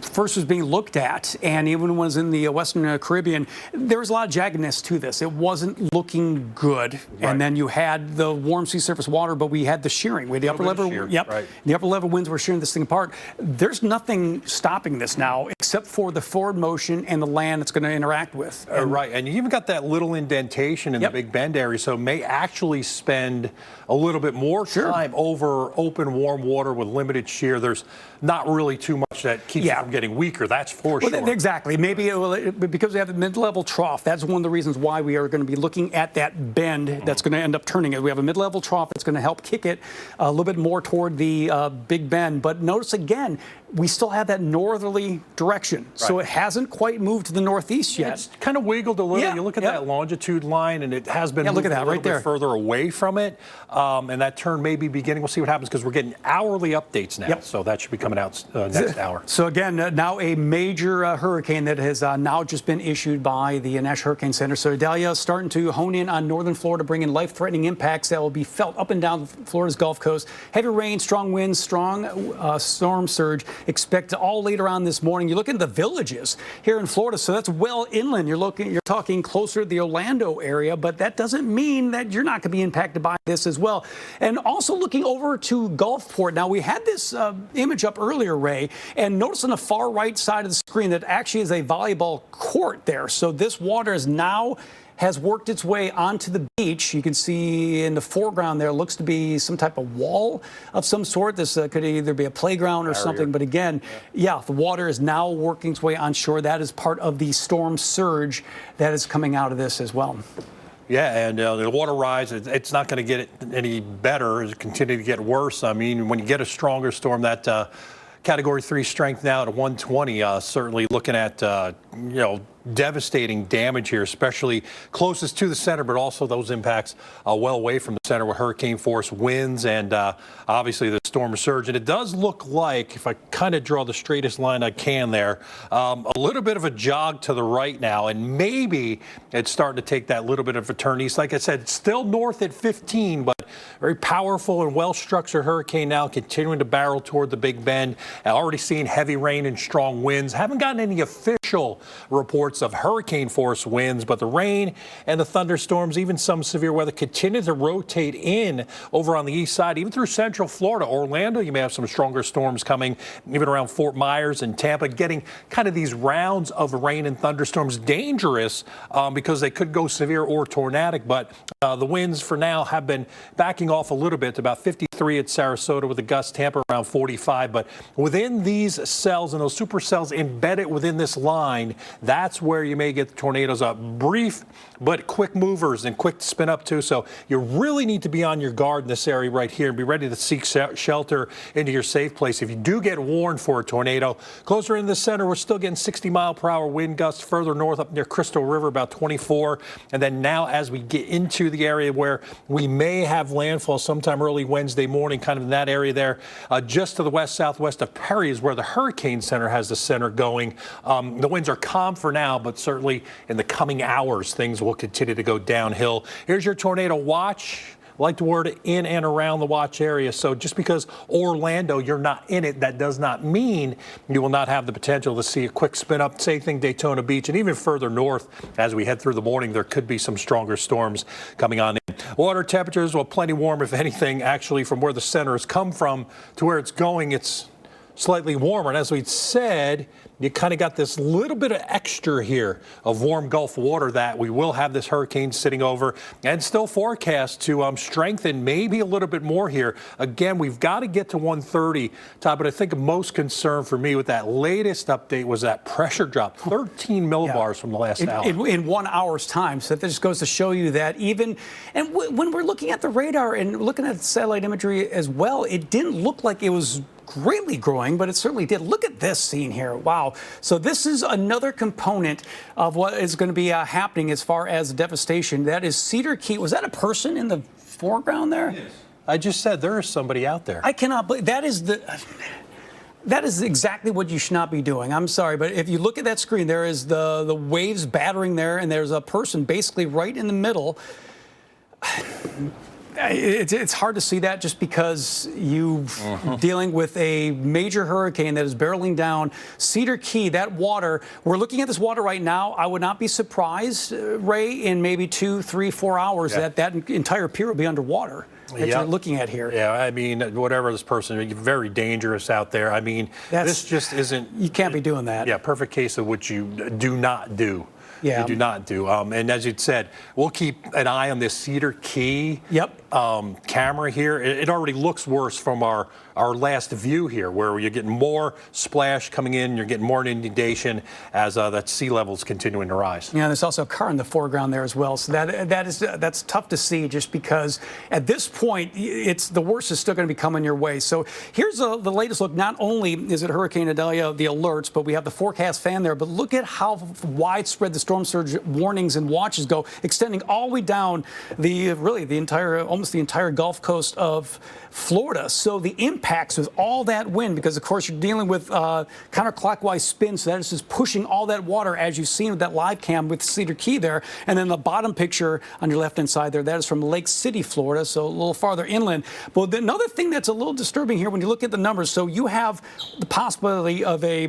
first was being looked at, and even was in the Western Caribbean, there was a lot of jaggedness to this. It wasn't looking good. And then you had the warm sea surface water, but we had the shearing. We had the upper level, the upper level winds were shearing this thing apart. There's nothing stopping this now except for the forward motion and the land it's going to interact with. Right, and you even got that little indentation in the Big Bend area, so it may actually spend a little bit more time over open warm water with limited shear. There's not really too much that keeps it from getting weaker, that's for sure. Exactly. Maybe because we have the mid-level trough, that's one of the reasons why we are going to be looking at that bend that's going to end up turning it. We have a mid-level trough that's going to help kick it a little bit more toward the Big Bend. But notice again, we still have that northerly direction. So it hasn't quite moved to the northeast yet. It's kind of wiggled a little. You look at that longitude line, and it has been moving a little bit further away from it. And that turn may be beginning. We'll see what happens because we're getting hourly updates now. So that should be coming out next hour. So again, again, now a major hurricane that has now just been issued by the National Hurricane Center. So Idalia starting to hone in on northern Florida, bringing life-threatening impacts that will be felt up and down Florida's Gulf Coast. Heavy rain, strong winds, strong storm surge expected all later on this morning. You look at the villages here in Florida, so that's well inland. You're talking closer to the Orlando area, but that doesn't mean that you're not going to be impacted by this as well. And also looking over to Gulfport. Now, we had this image up earlier, Ray, and notice on the far right side of the screen that actually is a volleyball court there. So this water has worked its way onto the beach. You can see in the foreground there looks to be some type of wall of some sort. This could either be a playground or something. But again, yeah, the water is now working its way onshore. That is part of the storm surge that is coming out of this as well. Yeah, and the water rise, it's not going to get any better. It's continue to get worse. I mean, when you get a stronger storm, that Category 3 strength now at 120, certainly looking at, devastating damage here, especially closest to the center, but also those impacts well away from the center with hurricane force winds and obviously the storm surge. And it does look like, if I kind of draw the straightest line I can there, a little bit of a jog to the right now, and maybe it's starting to take that little bit of a turn east. Like I said, it's still north at 15, but very powerful and well-structured hurricane now, continuing to barrel toward the Big Bend. Already seeing heavy rain and strong winds. Haven't gotten any official reports of hurricane force winds, but the rain and the thunderstorms, even some severe weather, continue to rotate in over on the east side, even through central Florida. Orlando, you may have some stronger storms coming, even around Fort Myers and Tampa, getting kind of these rounds of rain and thunderstorms. Dangerous because they could go severe or tornadic, but the winds for now have been backing off a little bit to about 53 at Sarasota with a gust, Tampa around 45. But within these cells and those supercells embedded within this line, that's where you may get the tornadoes up. Brief but quick movers and quick to spin up too. So you really need to be on your guard in this area right here and be ready to seek shelter into your safe place. If you do get warned for a tornado, closer in the center, we're still getting 60-mile-per-hour wind gusts. Further north up near Crystal River, about 24. And then now as we get into the area where we may have landfall sometime early Wednesday morning, kind of in that area there, just to the west-southwest of Perry is where the Hurricane Center has the center going. The winds are calm for now, but certainly in the coming hours, things will continue to go downhill. Here's your tornado watch. I like the word in and around the watch area. So just because Orlando, you're not in it, that does not mean you will not have the potential to see a quick spin up. Same thing, Daytona Beach, and even further north as we head through the morning, there could be some stronger storms coming on in. Water temperatures, well, plenty warm, if anything, actually, from where the center has come from to where it's going. It's slightly warmer. And as we said, you kind of got this little bit of extra here of warm Gulf water that we will have this hurricane sitting over and still forecast to strengthen maybe a little bit more here. Again, we've got to get to 130, Todd, but I think most concern for me with that latest update was that pressure drop, 13 millibars from the last hour. In 1 hour's time. So that just goes to show you that even, and when we're looking at the radar and looking at satellite imagery as well, it didn't look like it was greatly growing, but it certainly did. Look at this scene here. Wow. So this is another component of what is going to be happening as far as devastation. That is Cedar Key. Was that a person in the foreground there? Yes. I just said there is somebody out there. I cannot believe that is exactly what you should not be doing. I'm sorry, but if you look at that screen, there is the waves battering there, and there's a person basically right in the middle. It's hard to see that just because you're dealing with a major hurricane that is barreling down Cedar Key. That water, we're looking at this water right now. I would not be surprised, Ray, in maybe 2, 3, 4 hours that entire pier will be underwater that you're looking at here. Yeah, I mean, whatever this person, very dangerous out there. I mean, this just isn't. You can't be doing that. Yeah, perfect case of what you do not do. Yeah. You do not do. And as you said, we'll keep an eye on this Cedar Key camera here. It already looks worse from our last view here, where you're getting more splash coming in, you're getting more inundation as that sea level is continuing to rise. Yeah, there's also a car in the foreground there as well. So that's tough to see just because at this point, the worst is still going to be coming your way. So here's the latest look. Not only is it Hurricane Idalia, the alerts, but we have the forecast fan there, but look at how widespread this storm surge warnings and watches go, extending all the way down almost the entire Gulf Coast of Florida. So the impacts with all that wind, because of course you're dealing with counterclockwise spin, so that is just pushing all that water, as you've seen with that live cam with Cedar Key there. And then the bottom picture on your left-hand side there, that is from Lake City, Florida, so a little farther inland. But another thing that's a little disturbing here when you look at the numbers, so you have the possibility of a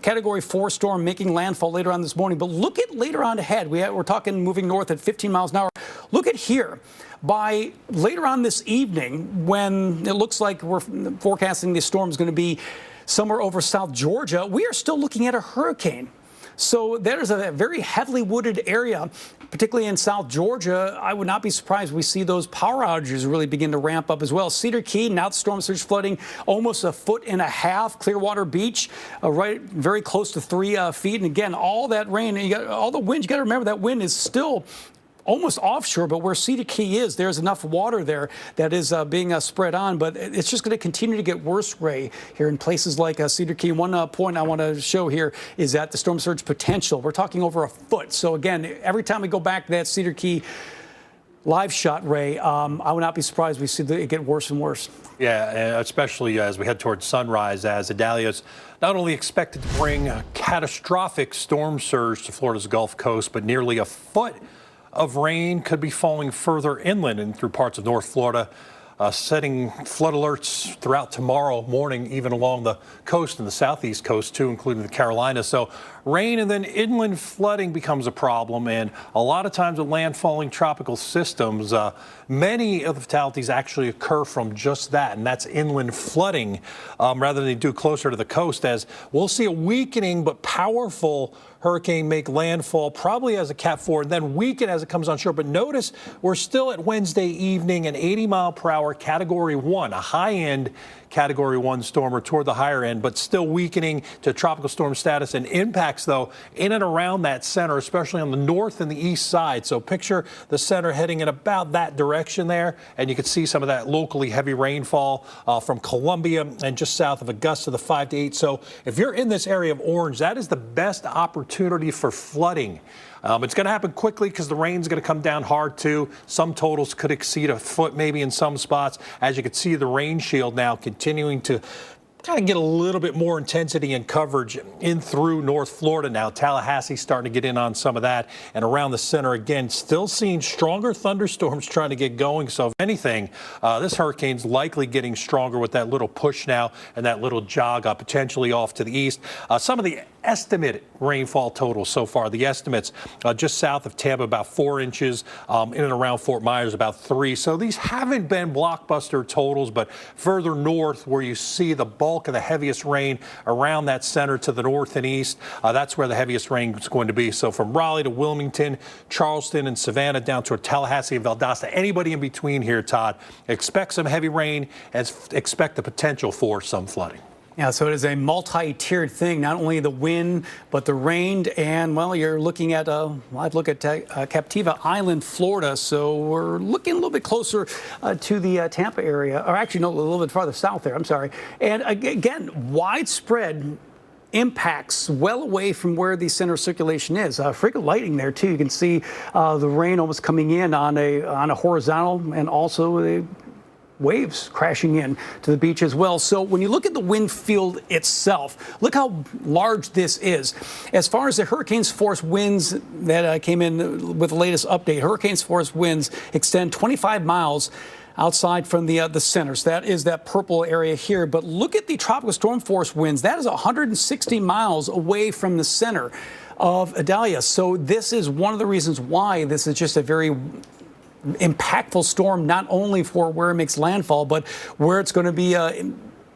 Category 4 storm making landfall later on this morning. But look at later on ahead. We're talking moving north at 15 miles an hour. Look at here. By later on this evening, when it looks like we're forecasting this storm is going to be somewhere over South Georgia, we are still looking at a hurricane. So there's a very heavily wooded area, particularly in South Georgia. I would not be surprised if we see those power outages really begin to ramp up as well. Cedar Key, now the storm surge flooding almost 1.5 feet. Clearwater Beach, right very close to 3 feet. And again, all that rain, and all the wind, you got to remember that wind is still almost offshore, but where Cedar Key is, there's enough water there that is being spread on. But it's just going to continue to get worse, Ray, here in places like Cedar Key. One point I want to show here is that the storm surge potential. We're talking over 1 foot. So again, every time we go back to that Cedar Key live shot, Ray, I would not be surprised we see it get worse and worse. Yeah, especially as we head towards sunrise, as Idalia is not only expected to bring a catastrophic storm surge to Florida's Gulf Coast, but nearly 1 foot of rain could be falling further inland and through parts of North Florida, setting flood alerts throughout tomorrow morning, even along the coast and the southeast coast too, including the Carolinas. So rain and then inland flooding becomes a problem, and a lot of times with landfalling tropical systems, many of the fatalities actually occur from just that, and that's inland flooding rather than they do closer to the coast, as we'll see a weakening but powerful hurricane make landfall, probably as a Cat 4, and then weaken as it comes on shore. But notice we're still at Wednesday evening, an 80-mile-per-hour Category 1, a high-end Category 1 storm, or toward the higher end, but still weakening to tropical storm status, and impacts, though, in and around that center, especially on the north and the east side. So picture the center heading in about that direction there, and you can see some of that locally heavy rainfall from Columbia and just south of Augusta, the 5 to 8. So if you're in this area of orange, that is the best opportunity for flooding. It's going to happen quickly because the rain's going to come down hard, too. Some totals could exceed 1 foot, maybe in some spots. As you can see, the rain shield now continuing to kind of get a little bit more intensity and coverage in through North Florida now. Tallahassee starting to get in on some of that. And around the center, again, still seeing stronger thunderstorms trying to get going. So if anything, this hurricane's likely getting stronger with that little push now and that little jog potentially off to the east. Some of the estimated rainfall totals so far, the estimates just south of Tampa, about 4 inches, in and around Fort Myers, about 3. So these haven't been blockbuster totals, but further north where you see the bulk of the heaviest rain around that center to the north and east, that's where the heaviest rain is going to be. So from Raleigh to Wilmington, Charleston and Savannah down to Tallahassee and Valdosta, anybody in between here, Todd, expect some heavy rain and expect the potential for some flooding. Yeah, so it is a multi-tiered thing, not only the wind, but the rain. And, well, you're looking at a live look at Captiva Island, Florida. So we're looking a little bit closer to the Tampa area, or actually, no, a little bit farther south there. I'm sorry. And again, widespread impacts well away from where the center of circulation is. Frequent lightning there, too. You can see the rain almost coming in on a horizontal, and also the waves crashing in to the beach as well. So when you look at the wind field itself, look how large this is. As far as the hurricane's force winds that came in with the latest update, hurricane's force winds extend 25 miles outside from the center. So that is that purple area here. But look at the tropical storm force winds. That is 160 miles away from the center of Idalia. So this is one of the reasons why this is just a very impactful storm, not only for where it makes landfall, but where it's going to be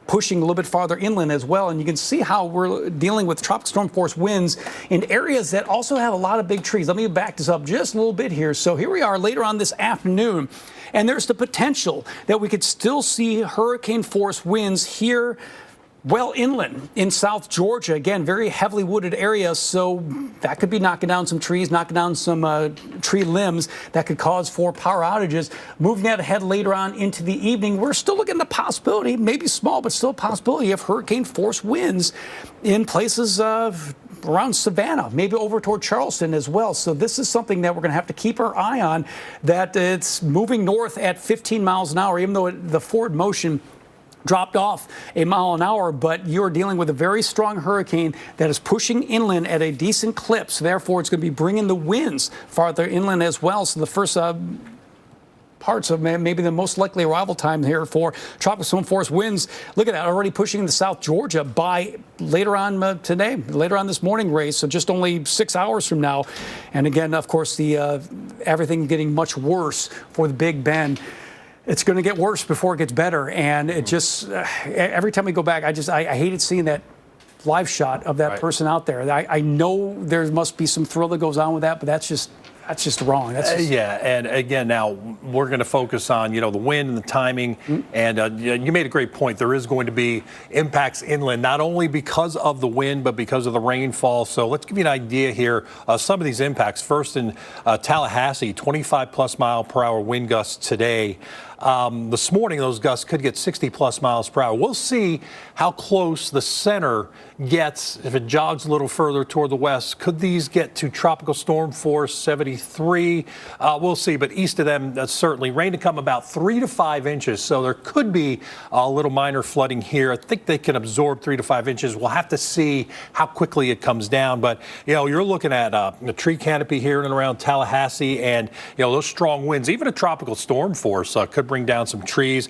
pushing a little bit farther inland as well. And you can see how we're dealing with tropical storm force winds in areas that also have a lot of big trees. Let me back this up just a little bit here. So here we are later on this afternoon, and there's the potential that we could still see hurricane force winds here well inland in South Georgia. Again, very heavily wooded area, so that could be knocking down some trees, knocking down some tree limbs that could cause for power outages. Moving that ahead later on into the evening, we're still looking at the possibility, maybe small, but still a possibility of hurricane force winds in places around Savannah, maybe over toward Charleston as well. So this is something that we're going to have to keep our eye on, that it's moving north at 15 miles an hour, even though the forward motion dropped off a mile an hour, but you're dealing with a very strong hurricane that is pushing inland at a decent clip. So therefore, it's going to be bringing the winds farther inland as well. So the first parts of maybe the most likely arrival time here for tropical storm force winds. Look at that, already pushing into South Georgia by later on today, later on this morning, Ray. So just only 6 hours from now. And again, of course, the everything getting much worse for the Big Bend. It's going to get worse before it gets better. And it just, every time we go back, I hated seeing that live shot of that person out there. I know there must be some thrill that goes on with that, but that's just wrong. That's just... Yeah, and again, now we're going to focus on, the wind and the timing. And you made a great point. There is going to be impacts inland, not only because of the wind, but because of the rainfall. So let's give you an idea here of some of these impacts. First in Tallahassee, 25+ mile per hour wind gusts today. This morning, those gusts could get 60+ miles per hour. We'll see how close the center gets. If it jogs a little further toward the west, could these get to tropical storm force 73? We'll see. But east of them, certainly rain to come about 3 to 5 inches. So there could be a little minor flooding here. I think they can absorb 3 to 5 inches. We'll have to see how quickly it comes down. But, you're looking at the tree canopy here and around Tallahassee, and, those strong winds, even a tropical storm force could bring down some trees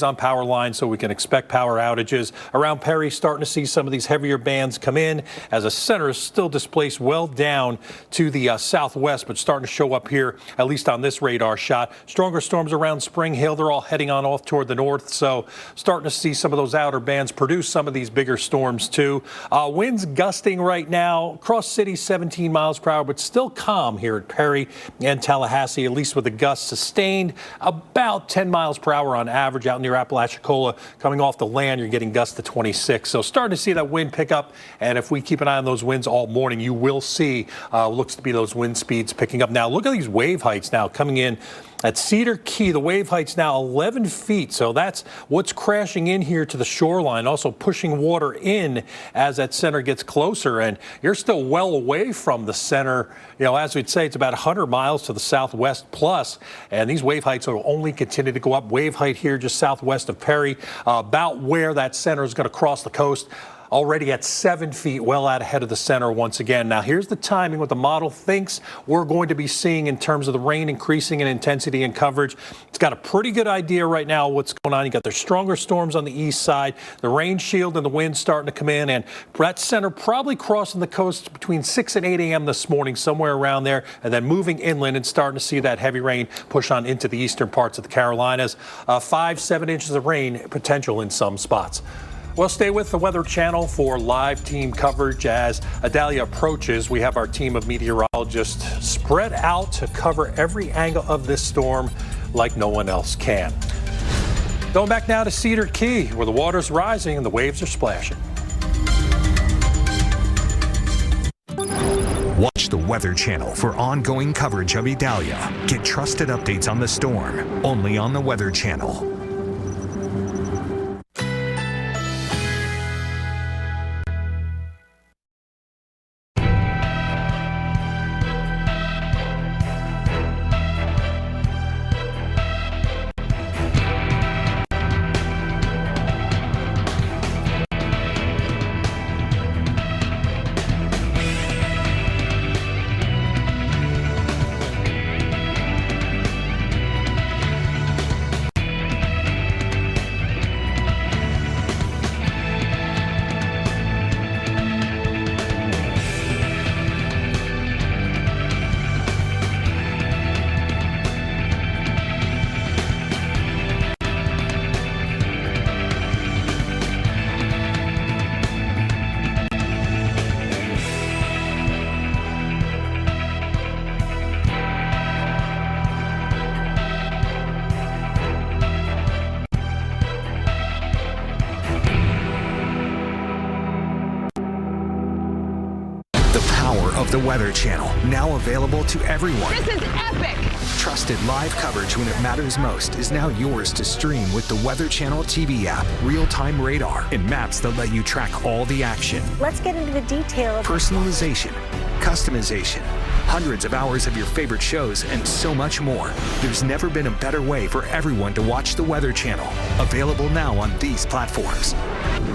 on power lines, so we can expect power outages. Around Perry, starting to see some of these heavier bands come in as the center is still displaced well down to the southwest, but starting to show up here, at least on this radar shot. Stronger storms around Spring Hill, they're all heading on off toward the north, so starting to see some of those outer bands produce some of these bigger storms too. Winds gusting right now across city 17 miles per hour, but still calm here at Perry and Tallahassee, at least with the gusts sustained about 10 miles per hour on average. Out near Apalachicola, coming off the land, you're getting gusts to 26. So starting to see that wind pick up, and if we keep an eye on those winds all morning, you will see looks to be those wind speeds picking up. Now look at these wave heights now coming in at Cedar Key. The wave height's now 11 feet, so that's what's crashing in here to the shoreline, also pushing water in as that center gets closer. And you're still well away from the center. As we'd say, it's about 100 miles to the southwest plus, and these wave heights will only continue to go up. Wave height here just southwest of Perry, about where that center is going to cross the coast. Already at 7 feet, well out ahead of the center once again. Now here's the timing, what the model thinks we're going to be seeing in terms of the rain increasing in intensity and coverage. It's got a pretty good idea right now what's going on. You got the stronger storms on the east side, the rain shield and the wind starting to come in, and that center probably crossing the coast between 6 and 8 a.m. this morning, somewhere around there, and then moving inland and starting to see that heavy rain push on into the eastern parts of the Carolinas. 5-7 inches of rain potential in some spots. Well, stay with the Weather Channel for live team coverage as Idalia approaches. We have our team of meteorologists spread out to cover every angle of this storm like no one else can. Going back now to Cedar Key, where the water's rising and the waves are splashing. Watch the Weather Channel for ongoing coverage of Idalia. Get trusted updates on the storm only on the Weather Channel. of the Weather Channel, now available to everyone. This is epic! Trusted live coverage when it matters most is now yours to stream with the Weather Channel TV app, real-time radar, and maps that let you track all the action. Let's get into the detail of Personalization, customization, hundreds of hours of your favorite shows, and so much more. There's never been a better way for everyone to watch the Weather Channel. Available now on these platforms.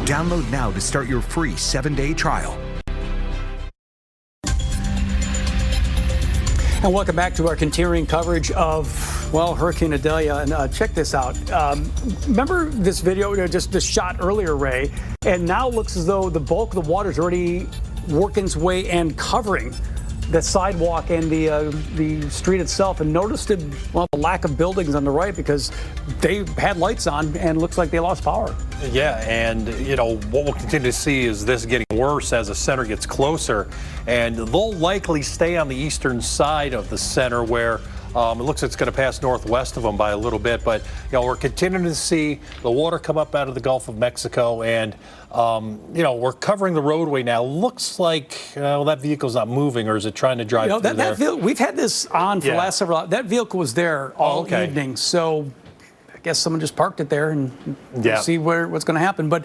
Download now to start your free 7-day trial. And welcome back to our continuing coverage of, well, Hurricane Idalia. And check this out. Remember this video, just this shot earlier, Ray? And now it looks as though the bulk of the water is already working its way and covering the sidewalk and the street itself. And notice the lack of buildings on the right because they had lights on and looks like they lost power. Yeah, and what we'll continue to see is this getting worse as the center gets closer, and they'll likely stay on the eastern side of the center where it looks like it's going to pass northwest of them by a little bit, but we're continuing to see the water come up out of the Gulf of Mexico, and we're covering the roadway now. Looks like that vehicle's not moving, or is it trying to drive through there? We've had this on for the last several hours. That vehicle was there all evening, so I guess someone just parked it there and we'll see what's going to happen. But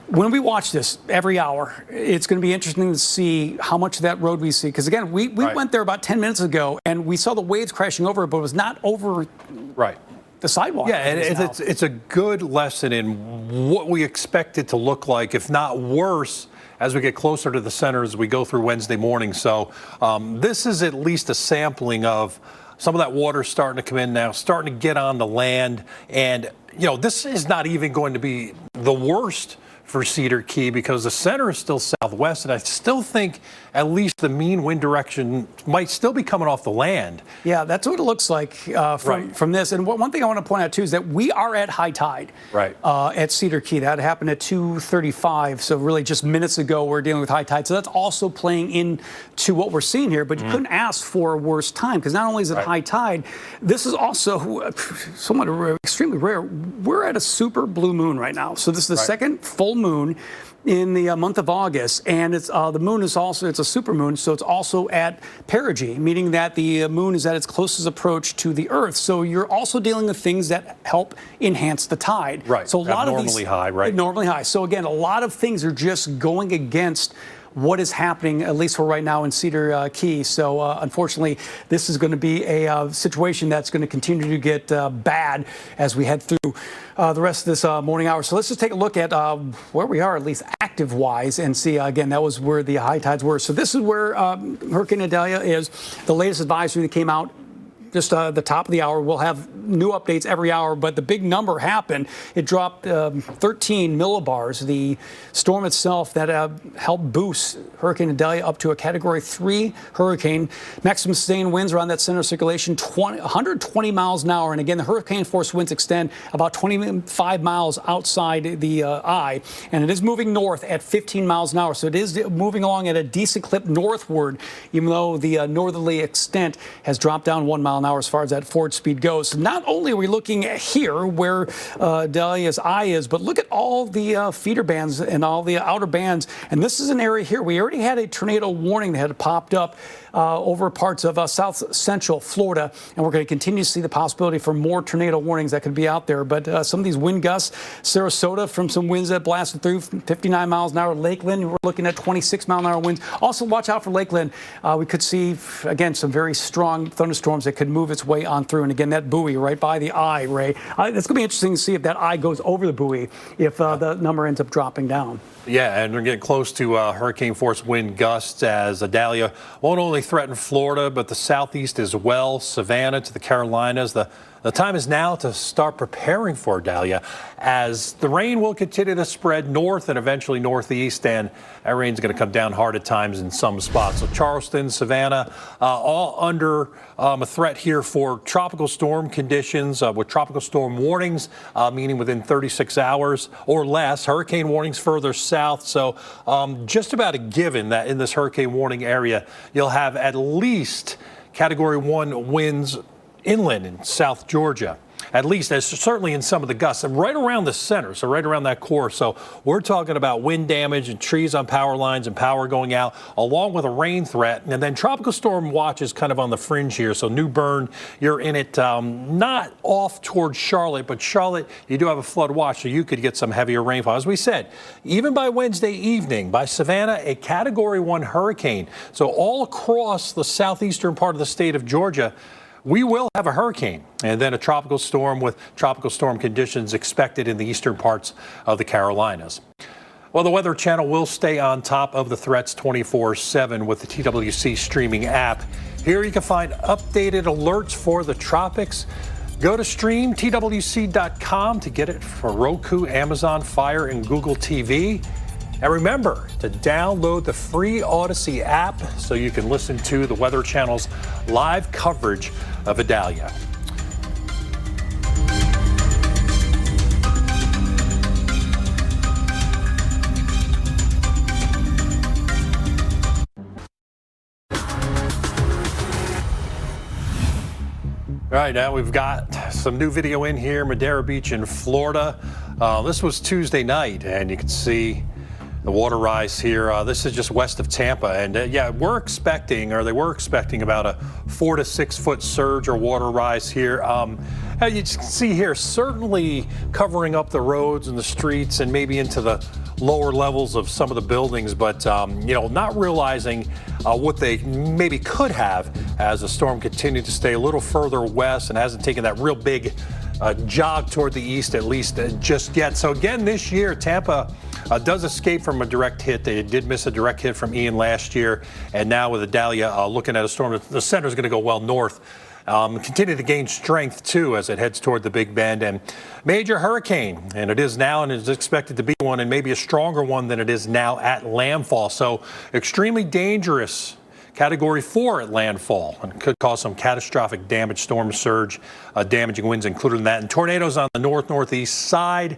when we watch this every hour, it's going to be interesting to see how much of that road we see. Because, again, we went there about 10 minutes ago, and we saw the waves crashing over it, but it was not over the sidewalk. Yeah, and it's a good lesson in what we expect it to look like, if not worse, as we get closer to the center as we go through Wednesday morning. So this is at least a sampling of some of that water starting to come in now, starting to get on the land. And, this is not even going to be the worst for Cedar Key because the center is still southwest, and I still think at least the mean wind direction might still be coming off the land. Yeah, that's what it looks like from this. And one thing I want to point out, too, is that we are at high tide at Cedar Key. That happened at 2:35, so really just minutes ago we're dealing with high tide. So that's also playing into what we're seeing here, but you couldn't ask for a worse time because not only is it high tide, this is also somewhat extremely rare. We're at a super blue moon right now. So this is the second full moon in the month of August, and it's the moon is also, it's a super moon, so it's also at perigee, meaning that the moon is at its closest approach to the Earth. So you're also dealing with things that help enhance the tide. So a lot of these normally high. So again, a lot of things are just going against what is happening, at least for right now in Cedar Key. So unfortunately, this is going to be a situation that's going to continue to get bad as we head through the rest of this morning hour. So let's just take a look at where we are, at least active-wise, and see, again, that was where the high tides were. So this is where Hurricane Idalia is. The latest advisory that came out just the top of the hour. We'll have new updates every hour, but the big number happened. It dropped 13 millibars. The storm itself that helped boost Hurricane Idalia up to a Category 3 hurricane. Maximum sustained winds around that center of circulation, 120 miles an hour. And again, the hurricane force winds extend about 25 miles outside the eye. And it is moving north at 15 miles an hour. So it is moving along at a decent clip northward, even though the northerly extent has dropped down 1 mile an hour as far as that forward speed goes. So not only are we looking at here where Idalia's eye is, but look at all the feeder bands and all the outer bands. And this is an area here. We already had a tornado warning that had popped up over parts of south central Florida, and we're going to continue to see the possibility for more tornado warnings that could be out there. But some of these wind gusts, Sarasota from some winds that blasted through 59 miles an hour. Lakeland, we're looking at 26 mile an hour winds. Also watch out for Lakeland. We could see, again, some very strong thunderstorms that could move its way on through. And again, that buoy right by the eye, Ray. It's going to be interesting to see if that eye goes over the buoy, if the number ends up dropping down. Yeah, and we're getting close to hurricane force wind gusts as Idalia won't only threaten Florida, but the southeast as well, Savannah to the Carolinas. The time is now to start preparing for Idalia as the rain will continue to spread north and eventually northeast, and that rain's going to come down hard at times in some spots. So Charleston, Savannah, all under a threat here for tropical storm conditions with tropical storm warnings, meaning within 36 hours or less. Hurricane warnings further south. So just about a given that in this hurricane warning area, you'll have at least Category 1 winds inland in South Georgia. at least as certainly in some of the gusts, and right around the center, so right around that core. So we're talking about wind damage and trees on power lines and power going out, along with a rain threat. And then tropical storm watch is kind of on the fringe here. So New Bern, you're in it, not off towards Charlotte, but Charlotte, you do have a flood watch, so you could get some heavier rainfall. As we said, even by Wednesday evening, by Savannah, a Category 1 hurricane. So all across the southeastern part of the state of Georgia, we will have a hurricane and then a tropical storm with tropical storm conditions expected in the eastern parts of the Carolinas. Well, the Weather Channel will stay on top of the threats 24/7 with the TWC streaming app. Here you can find updated alerts for the tropics. Go to streamtwc.com to get it for Roku, Amazon Fire, and Google TV. And remember to download the free Odyssey app so you can listen to the Weather Channel's live coverage of Idalia. All right, now we've got some new video in here, Madera Beach in Florida. This was Tuesday night, and you can see the water rise here. This is just west of Tampa, and yeah, they were expecting about a 4 to 6 foot surge or water rise here. As you can see here, certainly covering up the roads and the streets and maybe into the lower levels of some of the buildings, but not realizing what they maybe could have as the storm continued to stay a little further west and hasn't taken that real big jog toward the east, at least just yet. So again, this year, Tampa does escape from a direct hit. They did miss a direct hit from Ian last year, and now with Idalia looking at a storm, the center is going to go well north. Continue to gain strength, too, as it heads toward the Big Bend. And major hurricane, and it is now and is expected to be one, and maybe a stronger one than it is now at landfall. So extremely dangerous. Category 4 at landfall, and could cause some catastrophic damage, storm surge, damaging winds included in that, and tornadoes on the northeast side.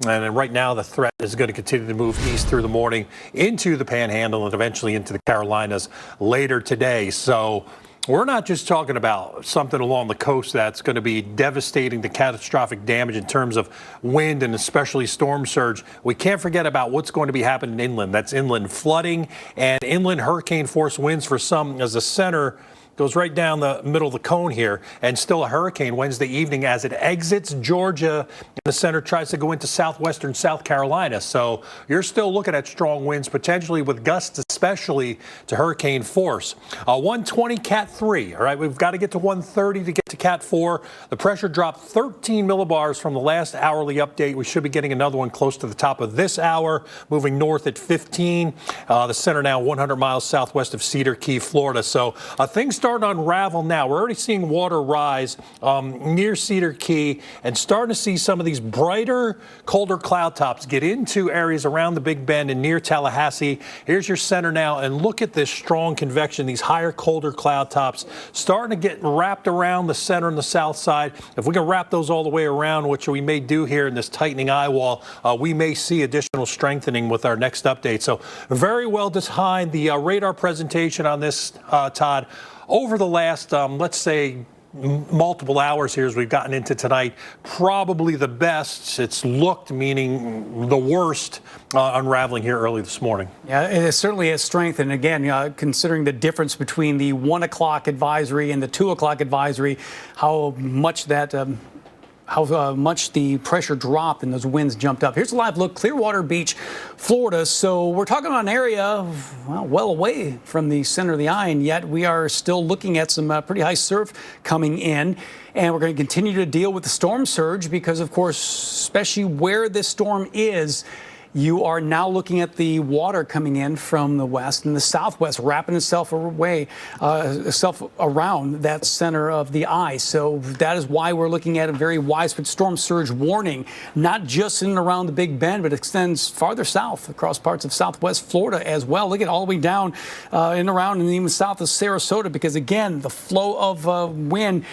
And then right now the threat is going to continue to move east through the morning into the Panhandle and eventually into the Carolinas later today. So we're not just talking about something along the coast that's going to be devastating to catastrophic damage in terms of wind and especially storm surge. We can't forget about what's going to be happening inland. That's inland flooding and inland hurricane force winds for some, as the center goes right down the middle of the cone here, and still a hurricane Wednesday evening as it exits Georgia and the center tries to go into southwestern South Carolina. So you're still looking at strong winds, potentially with gusts especially to hurricane force. 120 Cat 3. All right, we've got to get to 130 to get to Cat 4. The pressure dropped 13 millibars from the last hourly update. We should be getting another one close to the top of this hour, moving north at 15. The center now 100 miles southwest of Cedar Key, Florida. So things starting to unravel now. We're already seeing water rise near Cedar Key and starting to see some of these brighter, colder cloud tops get into areas around the Big Bend and near Tallahassee. Here's your center now, and look at this strong convection, these higher, colder cloud tops starting to get wrapped around the center and the south side. If we can wrap those all the way around, which we may do here in this tightening eye wall, we may see additional strengthening with our next update. So very well designed. The radar presentation on this, Todd, over the last, let's say, multiple hours here as we've gotten into tonight, probably the best it's looked, meaning the worst, unraveling here early this morning. Yeah, it certainly has strength. And again, considering the difference between the 1 o'clock advisory and the 2 o'clock advisory, how much that how much the pressure dropped and those winds jumped up. Here's a live look, Clearwater Beach, Florida. So we're talking about an area well away from the center of the eye, and yet we are still looking at some pretty high surf coming in. And we're going to continue to deal with the storm surge because, of course, especially where this storm is, you are now looking at the water coming in from the west and the southwest, wrapping itself around that center of the eye. So that is why we're looking at a very widespread storm surge warning, not just in and around the Big Bend, but extends farther south across parts of southwest Florida as well. Look at all the way down and around and even south of Sarasota, because, again, the flow of wind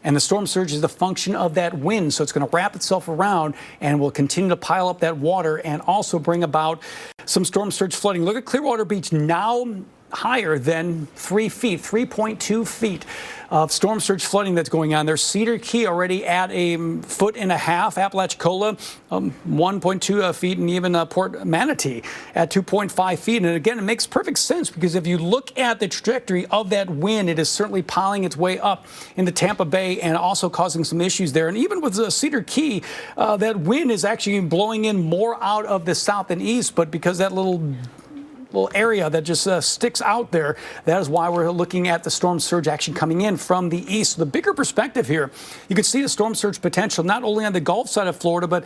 and the storm surge is the function of that wind. So it's going to wrap itself around and will continue to pile up that water and also bring about some storm surge flooding. Look at Clearwater Beach now. higher than 3 feet, 3.2 feet of storm surge flooding that's going on there. Cedar Key already at 1.5 feet. Apalachicola, 1.2 feet, and even Port Manatee at 2.5 feet. And again, it makes perfect sense because if you look at the trajectory of that wind, it is certainly piling its way up into Tampa Bay and also causing some issues there. And even with Cedar Key, that wind is actually blowing in more out of the south and east, but because that little area that just sticks out there, that is why we're looking at the storm surge action coming in from the east. The bigger perspective here, you can see the storm surge potential not only on the Gulf side of Florida, but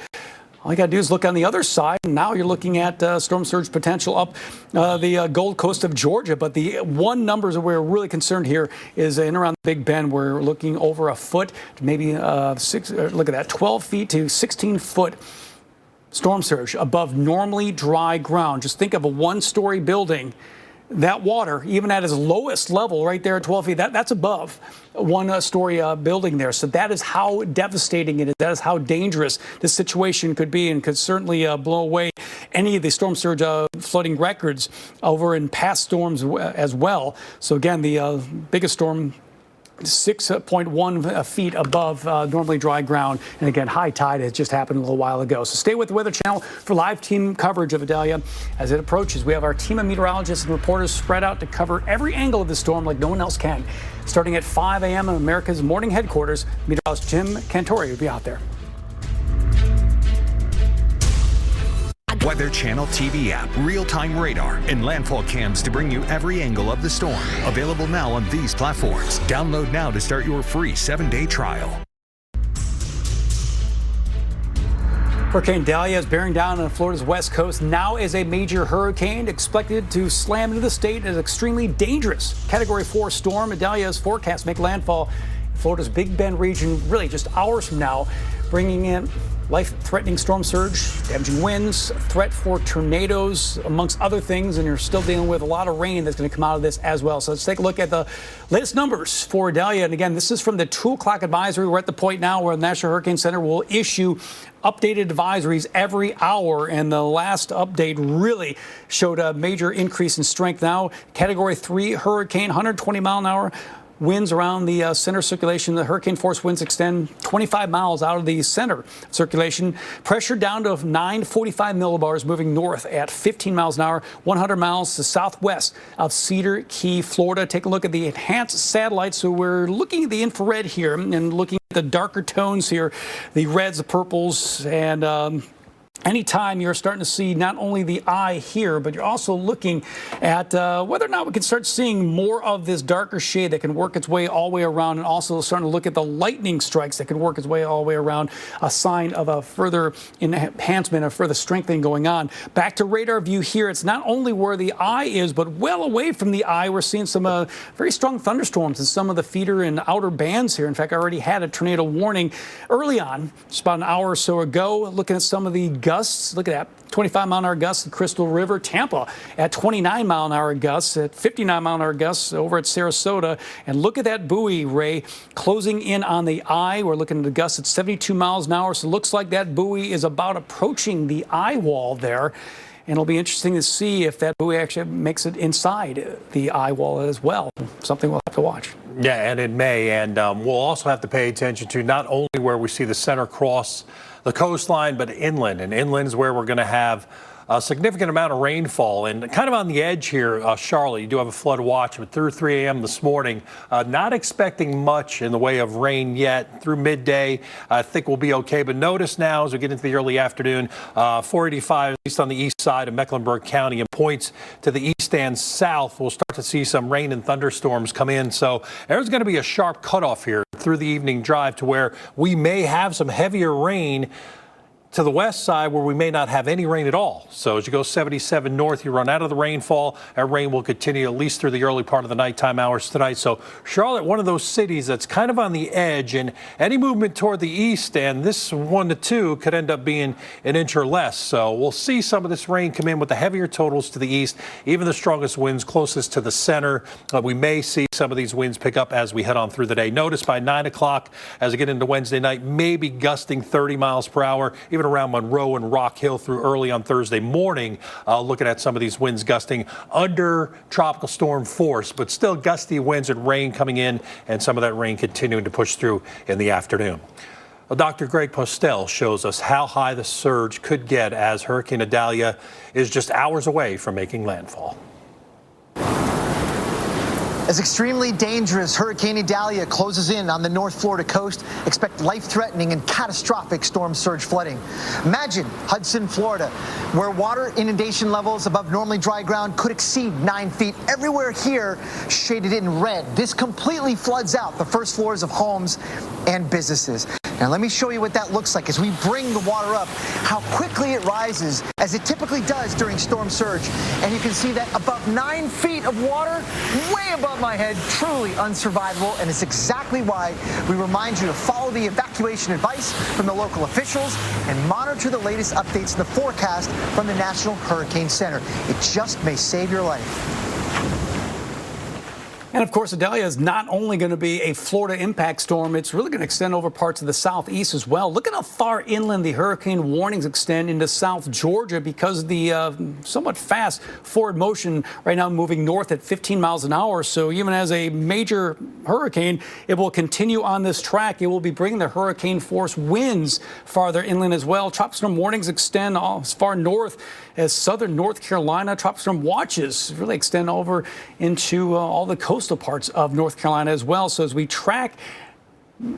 all you got to do is look on the other side. Now you're looking at storm surge potential up the Gold Coast of Georgia. But the one numbers that we're really concerned here is in around Big Bend. We're looking over a foot, maybe look at that, 12 feet to 16 foot storm surge above normally dry ground. Just think of a one-story building. That water, even at its lowest level right there at 12 feet, that's above one-story building there. So that is how devastating it is. That is how dangerous this situation could be and could certainly blow away any of the storm surge flooding records over in past storms as well. So again, the biggest storm, 6.1 feet above normally dry ground. And again, high tide has just happened a little while ago. So stay with the Weather Channel for live team coverage of Idalia as it approaches. We have our team of meteorologists and reporters spread out to cover every angle of the storm like no one else can. Starting at 5 a.m. in America's morning headquarters, meteorologist Jim Cantori will be out there. Weather Channel TV app, real-time radar, and landfall cams to bring you every angle of the storm. Available now on these platforms. Download now to start your free 7-day trial. Hurricane Idalia is bearing down on Florida's west coast. Now is a major hurricane expected to slam into the state as extremely dangerous. Category 4 storm. Idalia's forecast make landfall in Florida's Big Bend region really just hours from now, bringing in life-threatening storm surge, damaging winds, threat for tornadoes, amongst other things, and you're still dealing with a lot of rain that's going to come out of this as well. So let's take a look at the latest numbers for Idalia. And again, this is from the 2 o'clock advisory. We're at the point now where the National Hurricane Center will issue updated advisories every hour, and the last update really showed a major increase in strength. Now, Category 3 hurricane, 120 mile an hour. Winds around the center circulation. The hurricane force winds extend 25 miles out of the center circulation. Pressure down to 945 millibars, moving north at 15 miles an hour, 100 miles to southwest of Cedar Key, Florida. Take a look at the enhanced satellites. So we're looking at the infrared here and looking at the darker tones here, the reds, the purples, and anytime you're starting to see not only the eye here, but you're also looking at whether or not we can start seeing more of this darker shade that can work its way all the way around, and also starting to look at the lightning strikes that can work its way all the way around, a sign of a further enhancement, a further strengthening going on. Back to radar view here. It's not only where the eye is, but well away from the eye. We're seeing some very strong thunderstorms in some of the feeder and outer bands here. In fact, I already had a tornado warning early on, just about an hour or so ago, looking at some of the gusts. Look at that, 25 mile an hour gusts at Crystal River, Tampa at 29 mile an hour gusts, at 59 mile an hour gusts over at Sarasota. And look at that buoy, Ray, closing in on the eye. We're looking at the gusts at 72 miles an hour. So it looks like that buoy is about approaching the eye wall there. And it'll be interesting to see if that buoy actually makes it inside the eye wall as well. Something we'll have to watch. Yeah, and it may. And we'll also have to pay attention to not only where we see the center cross the coastline, but inland. And inland is where we're going to have a significant amount of rainfall. And kind of on the edge here, Charlotte, you do have a flood watch, but through 3 a.m. this morning, not expecting much in the way of rain yet. Through midday, I think we'll be okay. But notice now as we get into the early afternoon, 485, at least on the east side of Mecklenburg County, and points to the east and south, we'll start to see some rain and thunderstorms come in. So there's going to be a sharp cutoff here through the evening drive to where we may have some heavier rain to the west side where we may not have any rain at all. So as you go 77 north, you run out of the rainfall. That rain will continue at least through the early part of the nighttime hours tonight. So Charlotte, one of those cities that's kind of on the edge, and any movement toward the east, and this 1 to 2 could end up being an inch or less. So we'll see some of this rain come in with the heavier totals to the east, even the strongest winds closest to the center. We may see some of these winds pick up as we head on through the day. Notice by 9 o'clock as we get into Wednesday night, maybe gusting 30 miles per hour, even even around Monroe and Rock Hill through early on Thursday morning, looking at some of these winds gusting under tropical storm force, but still gusty winds and rain coming in, and some of that rain continuing to push through in the afternoon. Well, Dr. Greg Postel shows us how high the surge could get as Hurricane Idalia is just hours away from making landfall. As extremely dangerous Hurricane Idalia closes in on the North Florida coast, expect life-threatening and catastrophic storm surge flooding. Imagine Hudson, Florida, where water inundation levels above normally dry ground could exceed 9 feet. Everywhere here shaded in red. This completely floods out the first floors of homes and businesses. Now let me show you what that looks like as we bring the water up, how quickly it rises, as it typically does during storm surge. And you can see that above 9 feet of water, way above my head, truly unsurvivable. And it's exactly why we remind you to follow the evacuation advice from the local officials and monitor the latest updates in the forecast from the National Hurricane Center. It just may save your life. And of course, Idalia is not only going to be a Florida impact storm, it's really going to extend over parts of the southeast as well. Look at how far inland the hurricane warnings extend into South Georgia because of the somewhat fast forward motion right now moving north at 15 miles an hour. So even as a major hurricane, it will continue on this track. It will be bringing the hurricane force winds farther inland as well. Tropical storm warnings extend as far north as southern North Carolina. Tropical storm watches really extend over into all the coastal parts of North Carolina as well. So as we track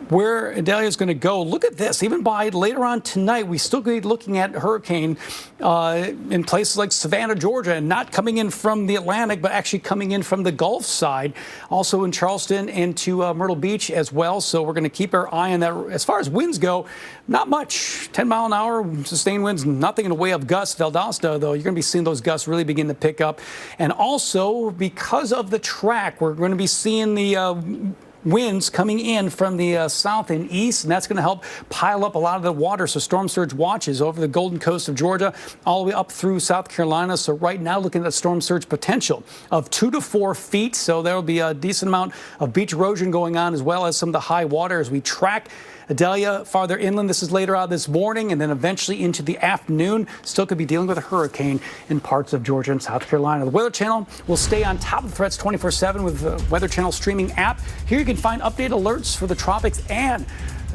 where Idalia is going to go, look at this. Even by later on tonight, we still could be looking at hurricane in places like Savannah, Georgia, and not coming in from the Atlantic, but actually coming in from the Gulf side. Also in Charleston and to Myrtle Beach as well. So we're going to keep our eye on that. As far as winds go, not much. 10 mile an hour sustained winds, nothing in the way of gusts. Valdosta, though, you're going to be seeing those gusts really begin to pick up. And also, because of the track, we're going to be seeing the winds coming in from the south and east, and that's going to help pile up a lot of the water. So storm surge watches over the Golden Coast of Georgia all the way up through South Carolina. So right now looking at the storm surge potential of 2 to 4 feet. So there will be a decent amount of beach erosion going on as well as some of the high water as we track Idalia farther inland. This is later out this morning and then eventually into the afternoon. Still could be dealing with a hurricane in parts of Georgia and South Carolina. The Weather Channel will stay on top of threats 24/7 with the Weather Channel streaming app. Here you can find updated alerts for the tropics and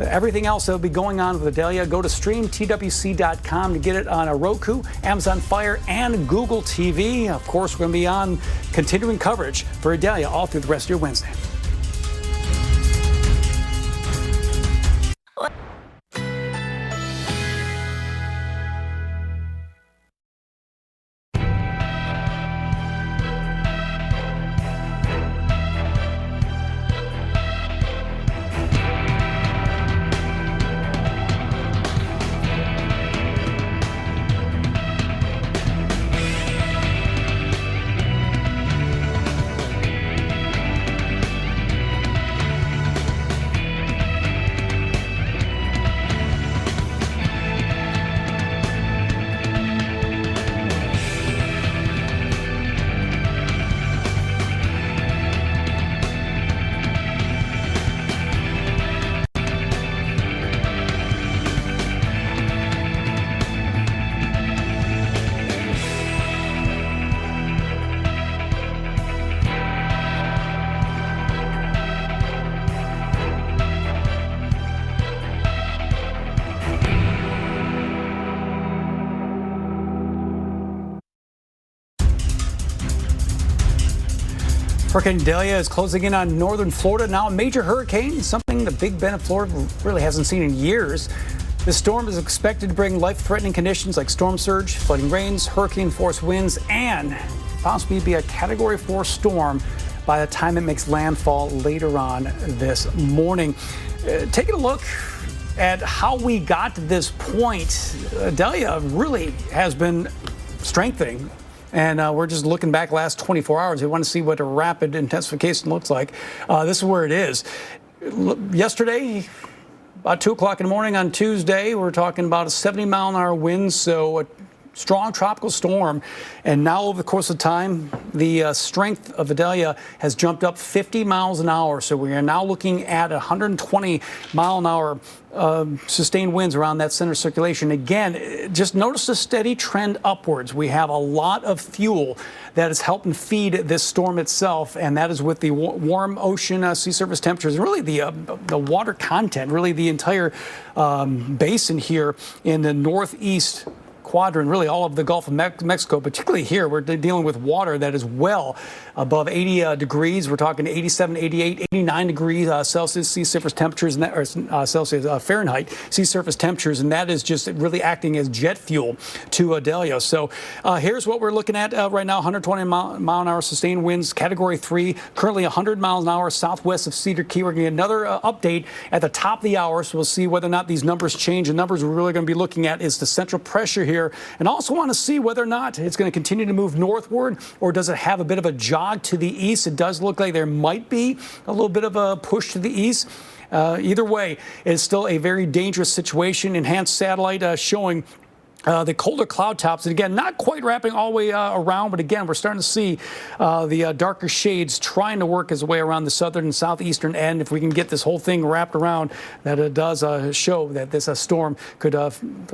everything else that will be going on with Idalia. Go to streamtwc.com to get it on a Roku, Amazon Fire, and Google TV. Of course, we're going to be on continuing coverage for Idalia all through the rest of your Wednesday. Hurricane Idalia is closing in on northern Florida. Now a major hurricane, something the Big Bend of Florida really hasn't seen in years. This storm is expected to bring life-threatening conditions like storm surge, flooding rains, hurricane-force winds, and possibly be a Category 4 storm by the time it makes landfall later on this morning. Taking a look at how we got to this point, Idalia really has been strengthening. And we're just looking back last 24 hours. We want to see what a rapid intensification looks like. This is where it is. Yesterday, about 2 o'clock in the morning on Tuesday, we're talking about a 70-mile-an-hour wind. So strong tropical storm. And now over the course of time, the strength of Idalia has jumped up 50 miles an hour. So we are now looking at 120 mile an hour sustained winds around that center circulation. Again, just notice the steady trend upwards. We have a lot of fuel that is helping feed this storm itself, and that is with the warm ocean sea surface temperatures, really the water content, really the entire basin here in the northeast quadrant, really all of the Gulf of Mexico, particularly here. We're dealing with water that is well above 80 degrees. We're talking 87, 88, 89 degrees Celsius sea surface temperatures, or Celsius Fahrenheit sea surface temperatures, and that is just really acting as jet fuel to Idalia. So here's what we're looking at right now: 120 mile an hour sustained winds, Category 3, currently 100 miles an hour southwest of Cedar Key. We're going to get another update at the top of the hour, so we'll see whether or not these numbers change. The numbers we're really going to be looking at is the central pressure here, and also want to see whether or not it's going to continue to move northward, or does it have a bit of a jog to the east. It does look like there might be a little bit of a push to the east. Either way, it's still a very dangerous situation. Enhanced satellite showing the colder cloud tops, and again, not quite wrapping all the way around, but again, we're starting to see the darker shades trying to work its way around the southern and southeastern end. If we can get this whole thing wrapped around, that it does show that this storm could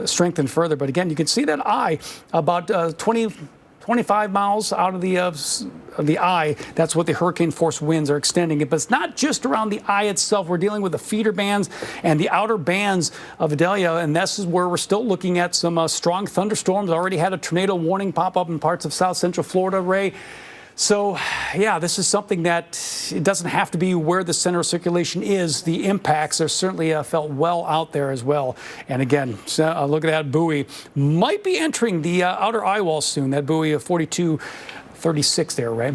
strengthen further. But again, you can see that eye about 25 miles out of the eye. That's what the hurricane force winds are extending it. But it's not just around the eye itself. We're dealing with the feeder bands and the outer bands of Idalia, and this is where we're still looking at some strong thunderstorms. Already had a tornado warning pop up in parts of south central Florida, Ray. So, yeah, this is something that it doesn't have to be where the center of circulation is. The impacts are certainly felt well out there as well. And again, look at that buoy. Might be entering the outer eye wall soon, that buoy of 4236 there, Ray.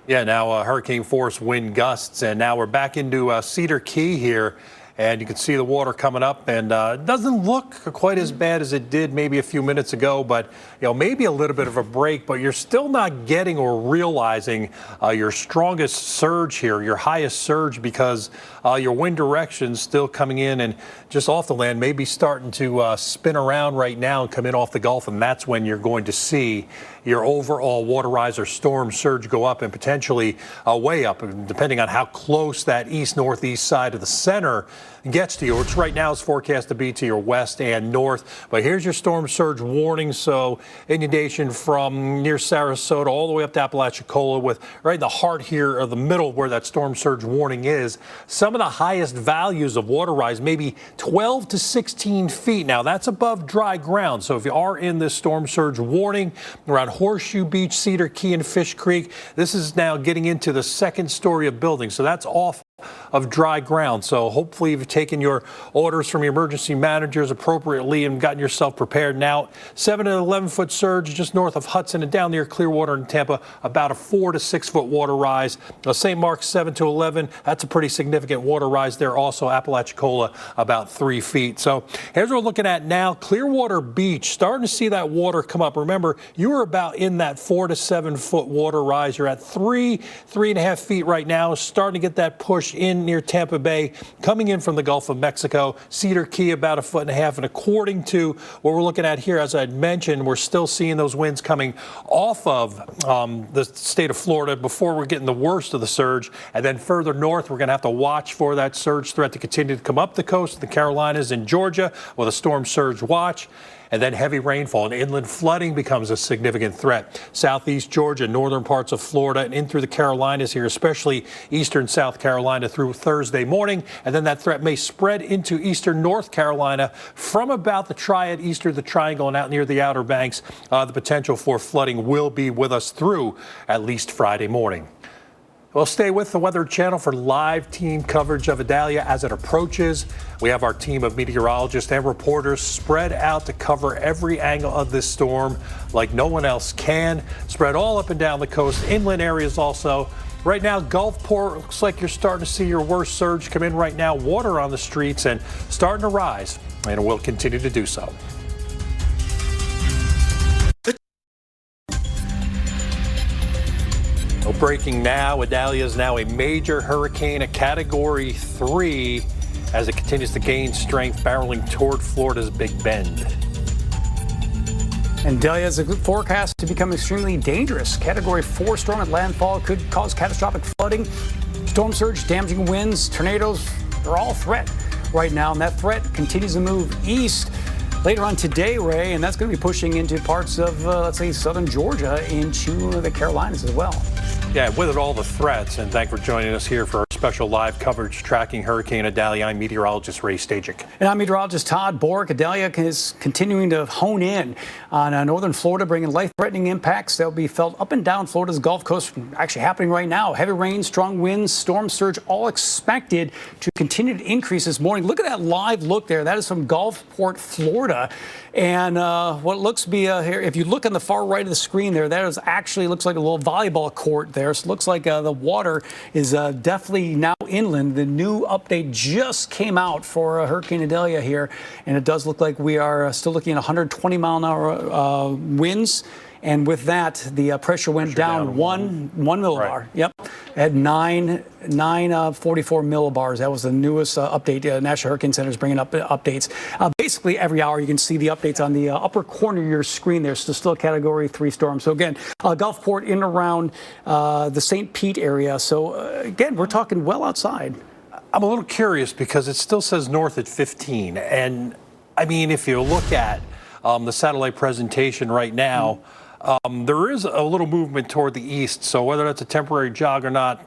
Yeah, now hurricane force wind gusts, and now we're back into Cedar Key here. And you can see the water coming up, and it doesn't look quite as bad as it did maybe a few minutes ago, but maybe a little bit of a break, but you're still not getting or realizing your strongest surge here, your highest surge, because your wind direction's still coming in and just off the land, maybe starting to spin around right now and come in off the Gulf, and that's when you're going to see your overall water rise or storm surge go up, and potentially way up, depending on how close that east-northeast side of the center gets to you, which right now is forecast to be to your west and north. But here's your storm surge warning. So inundation from near Sarasota all the way up to Apalachicola, with right in the heart here of the middle where that storm surge warning is. Some of the highest values of water rise, maybe 12 to 16 feet. Now that's above dry ground. So if you are in this storm surge warning around Horseshoe Beach, Cedar Key, and Fish Creek, this is now getting into the second story of buildings. So that's off of dry ground. So hopefully you've taken your orders from your emergency managers appropriately and gotten yourself prepared. Now 7 to 11 foot surge just north of Hudson and down near Clearwater and Tampa, about a 4 to 6 foot water rise. St. Mark's 7 to 11, that's a pretty significant water rise there. Also Apalachicola about 3 feet. So here's what we're looking at now. Clearwater Beach, starting to see that water come up. Remember, you were about in that 4 to 7 foot water rise. You're at 3.5 feet right now, starting to get that push in near Tampa Bay, coming in from the Gulf of Mexico. Cedar Key about 1.5 feet. And according to what we're looking at here, as I mentioned, we're still seeing those winds coming off of the state of Florida before we're getting the worst of the surge. And then further north, we're going to have to watch for that surge threat to continue to come up the coast, the Carolinas and Georgia, with a storm surge watch. And then heavy rainfall and inland flooding becomes a significant threat. Southeast Georgia, northern parts of Florida, and in through the Carolinas here, especially eastern South Carolina through Thursday morning. And then that threat may spread into eastern North Carolina from about the Triad, eastern the Triangle, and out near the Outer Banks. The potential for flooding will be with us through at least Friday morning. Well, stay with the Weather Channel for live team coverage of Idalia as it approaches. We have our team of meteorologists and reporters spread out to cover every angle of this storm like no one else can. Spread all up and down the coast, inland areas also. Right now, Gulfport looks like you're starting to see your worst surge come in right now. Water on the streets and starting to rise, and it will continue to do so. Breaking now, Idalia is now a major hurricane, a Category 3, as it continues to gain strength, barreling toward Florida's Big Bend. And Idalia is forecast to become extremely dangerous. Category 4 storm at landfall could cause catastrophic flooding, storm surge, damaging winds, tornadoes. They're all a threat right now, and that threat continues to move east later on today, Ray, and that's going to be pushing into parts of, let's say, southern Georgia into the Carolinas as well. Yeah, with it all the threats, and thanks for joining us here for our special live coverage tracking Hurricane Idalia. I'm meteorologist Ray Stajic. And I'm meteorologist Todd Bork. Idalia is continuing to hone in on northern Florida, bringing life-threatening impacts that will be felt up and down Florida's Gulf Coast, actually happening right now. Heavy rain, strong winds, storm surge, all expected to continue to increase this morning. Look at that live look there. That is from Gulfport, Florida. And what looks to be here, if you look on the far right of the screen there, that is actually looks like a little volleyball court there. So it looks like the water is definitely now inland. The new update just came out for Hurricane Idalia here, and it does look like we are still looking at 120-mile-an-hour winds. And with that, the pressure went down one millibar. Right. Yep, at 944 millibars. That was the newest update. National Hurricane Center is bringing up updates. Basically, every hour you can see the updates on the upper corner of your screen there. So still Category 3 storm. So again, Gulfport in and around the St. Pete area. So again, we're talking well outside. I'm a little curious because it still says north at 15. And I mean, if you look at the satellite presentation right now, there is a little movement toward the east, so whether that's a temporary jog or not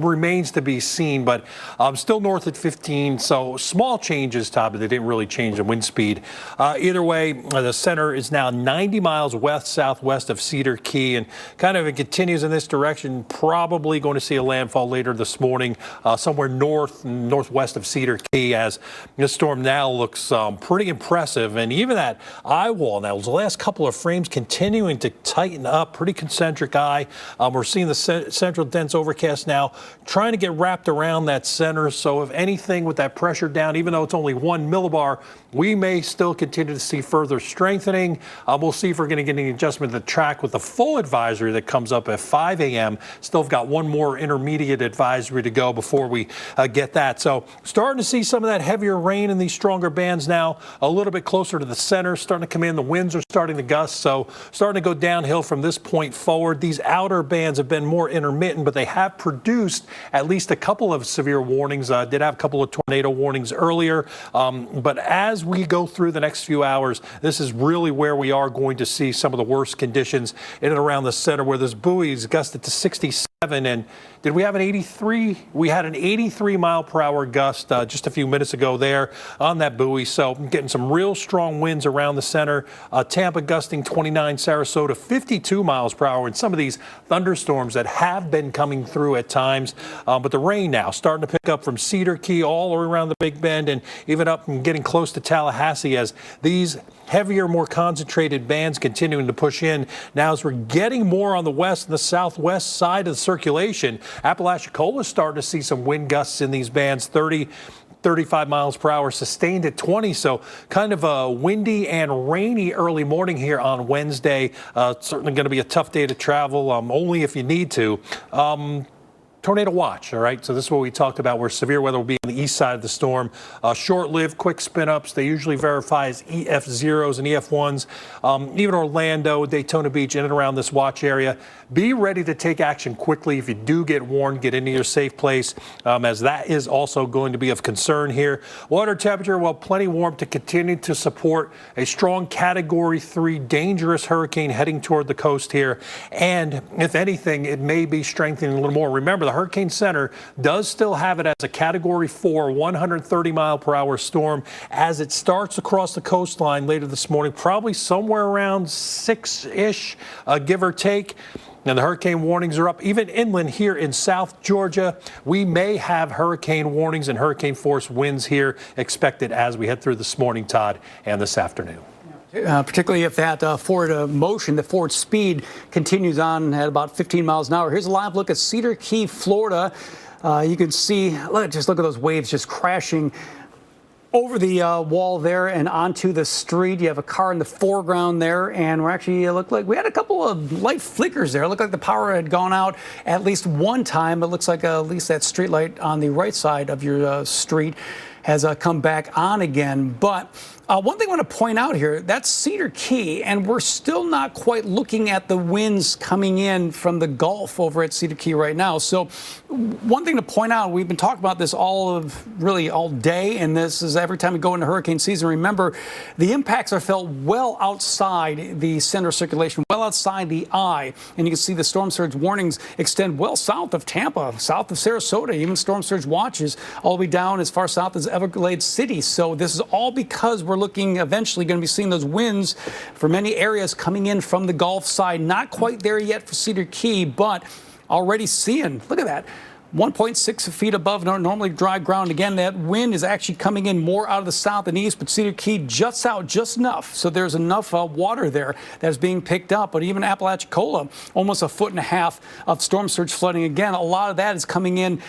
remains to be seen, but still north at 15, so small changes, Todd, but they didn't really change the wind speed. Either way, the center is now 90 miles west-southwest of Cedar Key, and kind of it continues in this direction, probably going to see a landfall later this morning, somewhere northwest of Cedar Key, as this storm now looks pretty impressive, and even that eye wall now, the last couple of frames continuing to tighten up, pretty concentric eye. We're seeing the central dense overcast now trying to get wrapped around that center. So if anything with that pressure down, even though it's only 1 millibar, we may still continue to see further strengthening. We'll see if we're going to get any adjustment to the track with the full advisory that comes up at 5 a.m. Still got one more intermediate advisory to go before we get that. So starting to see some of that heavier rain in these stronger bands now, a little bit closer to the center, starting to come in. The winds are starting to gust, so starting to go downhill from this point forward. These outer bands have been more intermittent, but they have produced at least a couple of severe warnings. Did have a couple of tornado warnings earlier, but as we go through the next few hours, this is really where we are going to see some of the worst conditions in and around the center, where this buoy is gusted to 67. And did we have an 83? We had an 83 mile per hour gust just a few minutes ago there on that buoy. So getting some real strong winds around the center. Tampa gusting 29, Sarasota 52 miles per hour, and some of these thunderstorms that have been coming through at times. But the rain now starting to pick up from Cedar Key all around the Big Bend and even up and getting close to Tallahassee as these heavier, more concentrated bands continuing to push in. Now, as we're getting more on the west and the southwest side of the circulation, Apalachicola is starting to see some wind gusts in these bands, 30, 35 miles per hour, sustained at 20. So kind of a windy and rainy early morning here on Wednesday. Certainly going to be a tough day to travel, only if you need to. Tornado watch, all right? So this is what we talked about, where severe weather will be on the east side of the storm. Short-lived, quick spin-ups. They usually verify as EF0s and EF1s. Even Orlando, Daytona Beach, in and around this watch area. Be ready to take action quickly. If you do get warned, get into your safe place, as that is also going to be of concern here. Water temperature, well, plenty warm to continue to support a strong Category 3 dangerous hurricane heading toward the coast here. And if anything, it may be strengthening a little more. Remember, the Hurricane Center does still have it as a Category 4, 130 mile per hour storm as it starts across the coastline later this morning, probably somewhere around 6-ish, give or take. And the hurricane warnings are up even inland here in South Georgia. We may have hurricane warnings and hurricane force winds here expected as we head through this morning, Todd, and this afternoon. Particularly if that forward motion, the forward speed continues on at about 15 miles an hour. Here's a live look at Cedar Key, Florida. You can see, just look at those waves just crashing over the wall there and onto the street. You have a car in the foreground there, and we're actually looked like we had a couple of light flickers there. It looked like the power had gone out at least one time. It looks like at least that street light on the right side of your street has come back on again. But One thing I want to point out here, that's Cedar Key, and we're still not quite looking at the winds coming in from the Gulf over at Cedar Key right now. So one thing to point out, we've been talking about this all day, and this is every time we go into hurricane season. Remember, the impacts are felt well outside the center of circulation, well outside the eye, and you can see the storm surge warnings extend well south of Tampa, south of Sarasota, even storm surge watches all the way down as far south as Everglades City. So this is all because we're looking eventually going to be seeing those winds for many areas coming in from the Gulf side. Not quite there yet for Cedar Key, but already seeing, look at that, 1.6 feet above normally dry ground. Again, that wind is actually coming in more out of the south and east, but Cedar Key just out just enough. So there's enough water there that's being picked up. But even Apalachicola, almost 1.5 feet of storm surge flooding. Again, a lot of that is coming in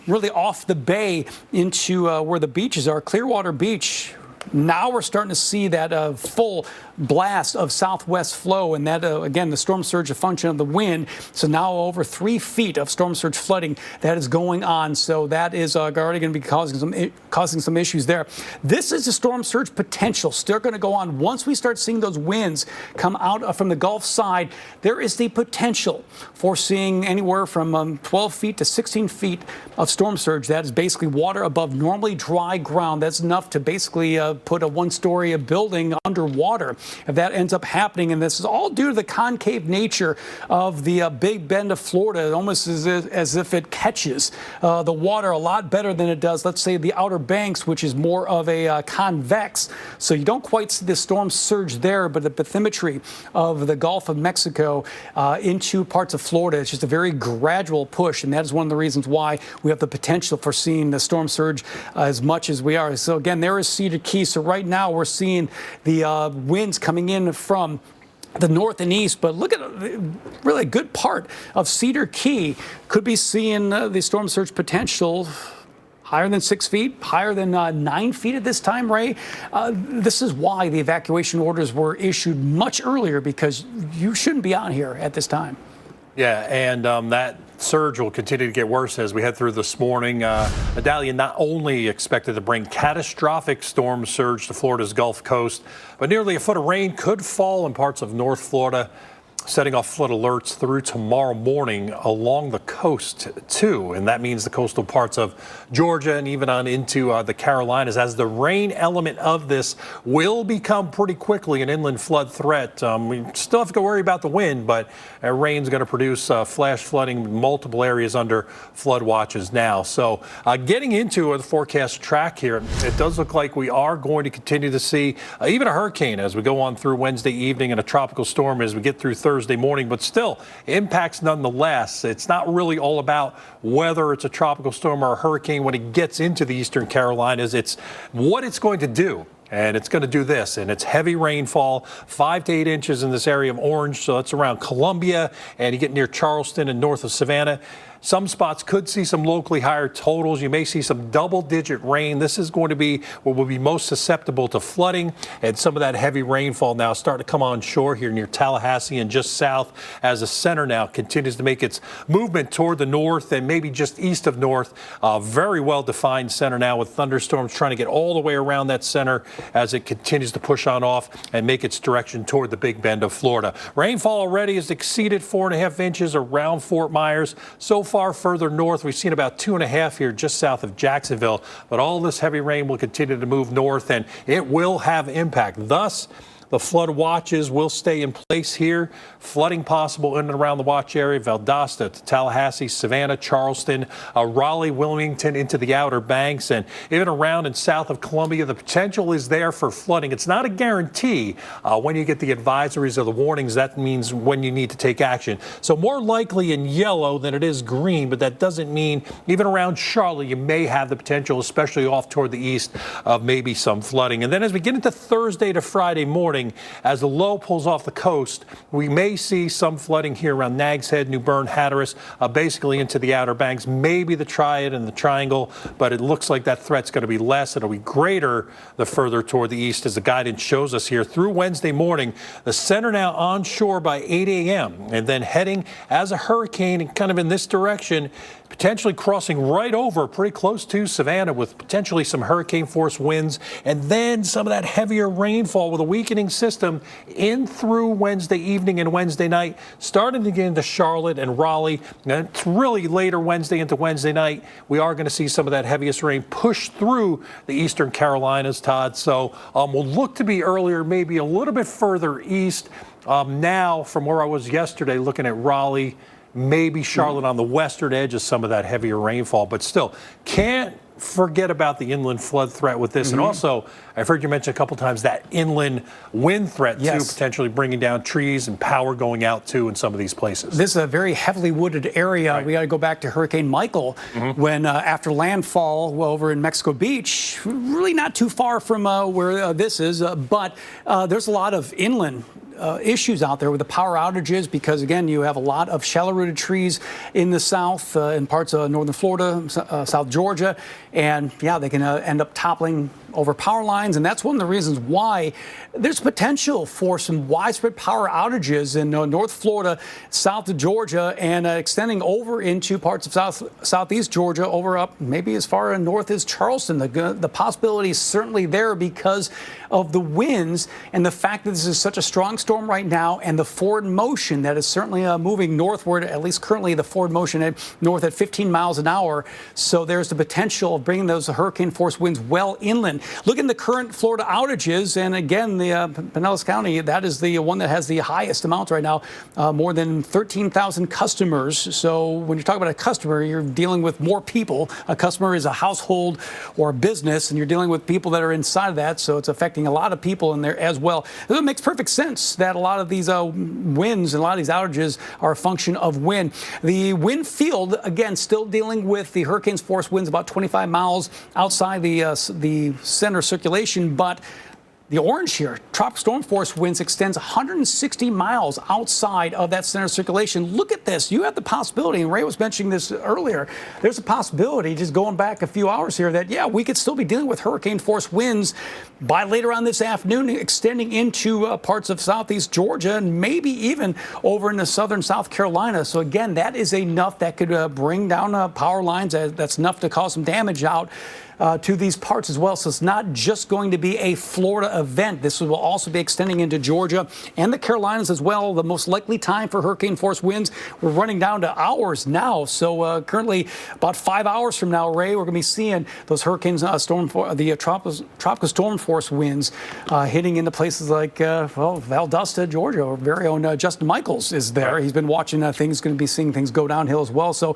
really off the bay into where the beaches are. Clearwater Beach. Now we're starting to see that full blast of southwest flow, and that, again, the storm surge, a function of the wind. So now over 3 feet of storm surge flooding that is going on. So that is already going to be causing some issues there. This is the storm surge potential still going to go on. Once we start seeing those winds come out from the Gulf side, there is the potential for seeing anywhere from 12 feet to 16 feet of storm surge. That is basically water above normally dry ground. That's enough to basically put a one-story building underwater. If that ends up happening, and this is all due to the concave nature of the Big Bend of Florida, almost as if it catches the water a lot better than it does, let's say, the Outer Banks, which is more of a convex. So you don't quite see the storm surge there, but the bathymetry of the Gulf of Mexico into parts of Florida, it's just a very gradual push, and that is one of the reasons why we have the potential for seeing the storm surge as much as we are. So again, there is Cedar Key. So right now we're seeing the winds coming in from the north and east, but look at really a good part of Cedar Key could be seeing the storm surge potential higher than 6 feet, higher than 9 feet at this time, Ray. This is why the evacuation orders were issued much earlier, because you shouldn't be out here at this time. Yeah, and that surge will continue to get worse as we head through this morning. Idalia not only expected to bring catastrophic storm surge to Florida's Gulf Coast, but nearly a foot of rain could fall in parts of North Florida, setting off flood alerts through tomorrow morning along the coast, too. And that means the coastal parts of Georgia and even on into the Carolinas, as the rain element of this will become pretty quickly an inland flood threat. We still have to worry about the wind, but rain's going to produce flash flooding in multiple areas under flood watches now. So getting into the forecast track here, it does look like we are going to continue to see even a hurricane as we go on through Wednesday evening and a tropical storm as we get through Thursday morning, but still impacts nonetheless. It's not really all about whether it's a tropical storm or a hurricane when it gets into the eastern Carolinas. It's what it's going to do. And it's going to do this, and it's heavy rainfall, 5 to 8 inches in this area of Orange. So that's around Columbia, and you get near Charleston and north of Savannah. Some spots could see some locally higher totals. You may see some double-digit rain. This is going to be what will be most susceptible to flooding, and some of that heavy rainfall now starting to come on shore here near Tallahassee and just south as the center now continues to make its movement toward the north and maybe just east of north. Very well-defined center now with thunderstorms trying to get all the way around that center as it continues to push on off and make its direction toward the Big Bend of Florida. Rainfall already has exceeded 4.5 inches around Fort Myers. So far further north, we've seen about 2.5 here just south of Jacksonville, but all this heavy rain will continue to move north and it will have impact. Thus, the flood watches will stay in place here. Flooding possible in and around the watch area, Valdosta to Tallahassee, Savannah, Charleston, Raleigh, Wilmington into the Outer Banks, and even around and south of Columbia. The potential is there for flooding. It's not a guarantee. When you get the advisories or the warnings, that means when you need to take action. So more likely in yellow than it is green, but that doesn't mean even around Charlotte you may have the potential, especially off toward the east, of maybe some flooding. And then as we get into Thursday to Friday morning, morning. As the low pulls off the coast, we may see some flooding here around Nags Head, New Bern, Hatteras, basically into the Outer Banks, maybe the Triad and the Triangle, but it looks like that threat's going to be less. It'll be greater the further toward the east, as the guidance shows us here through Wednesday morning. The center now onshore by 8 a.m. and then heading as a hurricane and kind of in this direction, potentially crossing right over pretty close to Savannah with potentially some hurricane force winds, and then some of that heavier rainfall with a weakening system in through Wednesday evening and Wednesday night, starting to get into Charlotte and Raleigh. And it's really later Wednesday into Wednesday night, we are going to see some of that heaviest rain push through the eastern Carolinas, Todd. So we'll look to be earlier, maybe a little bit further east. Now, from where I was yesterday, looking at Raleigh, maybe Charlotte on the western edge of some of that heavier rainfall, but still can't forget about the inland flood threat with this. And also, I've heard you mention a couple times that inland wind threat too, potentially bringing down trees and power going out too in some of these places. This is a very heavily wooded area. Right. We got to go back to Hurricane Michael when after landfall over in Mexico Beach, really not too far from where this is, but there's a lot of inland issues out there with the power outages because, again, you have a lot of shallow-rooted trees in the south, in parts of northern Florida, South Georgia, and, yeah, they can end up toppling over power lines, and that's one of the reasons why there's potential for some widespread power outages in North Florida, south of Georgia, and extending over into parts of southeast Georgia, over up maybe as far north as Charleston. The possibility is certainly there because of the winds and the fact that this is such a strong storm right now, and the forward motion that is certainly moving northward, at least currently the forward motion north at 15 miles an hour. So there's the potential of bringing those hurricane force winds well inland. Look at the current Florida outages, and again, the Pinellas County, that is the one that has the highest amount right now, more than 13,000 customers. So when you're talking about a customer, you're dealing with more people. A customer is a household or a business, and you're dealing with people that are inside of that, so it's affecting a lot of people in there as well. It makes perfect sense that a lot of these winds and a lot of these outages are a function of wind. The wind field, again, still dealing with the hurricane's force winds about 25 miles outside the center circulation, but the orange here, tropical storm force winds extends 160 miles outside of that center circulation. Look at this. You have the possibility, and Ray was mentioning this earlier, there's a possibility, just going back a few hours here, that, yeah, we could still be dealing with hurricane force winds by later on this afternoon, extending into parts of southeast Georgia and maybe even over into southern South Carolina. So, again, that is enough that could bring down power lines. That's enough to cause some damage out to these parts as well. So it's not just going to be a Florida event. This will also be extending into Georgia and the Carolinas as well. The most likely time for hurricane force winds, we're running down to hours now. So currently about 5 hours from now, Ray, we're going to be seeing those hurricanes, tropical storm force winds hitting into places like, Valdosta, Georgia. Our very own Justin Michaels is there. He's been watching things, going to be seeing things go downhill as well. So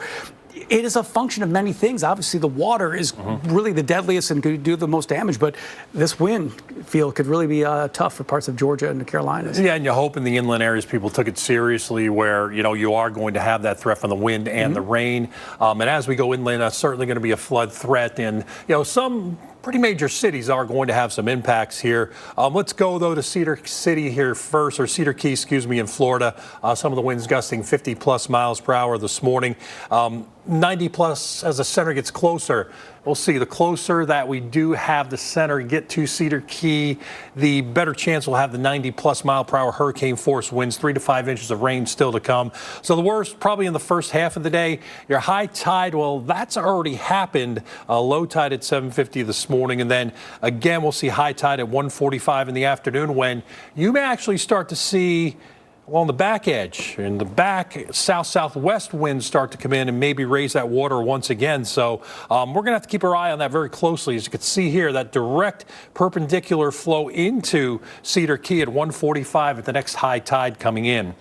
it is a function of many things. Obviously, the water is really the deadliest and could do the most damage, but this wind field could really be tough for parts of Georgia and the Carolinas. Yeah, and you hope in the inland areas people took it seriously where, you are going to have that threat from the wind and the rain. And as we go inland, that's certainly going to be a flood threat. And, some pretty major cities are going to have some impacts here. Let's go, though, to Cedar City here first, or Cedar Key, in Florida. Some of the winds gusting 50-plus miles per hour this morning. 90-plus as the center gets closer. We'll see. The closer that we do have the center get to Cedar Key, the better chance we'll have the 90-plus mile per hour hurricane force winds, 3 to 5 inches of rain still to come. So the worst probably in the first half of the day. Your high tide, well, that's already happened. Low tide at 7:50 this morning. And then again, we'll see high tide at 1:45 in the afternoon, when you may actually start to see along the back edge, in the back, south-southwest winds start to come in and maybe raise that water once again. So we're going to have to keep our eye on that very closely. As you can see here, that direct perpendicular flow into Cedar Key at 1:45 at the next high tide coming in.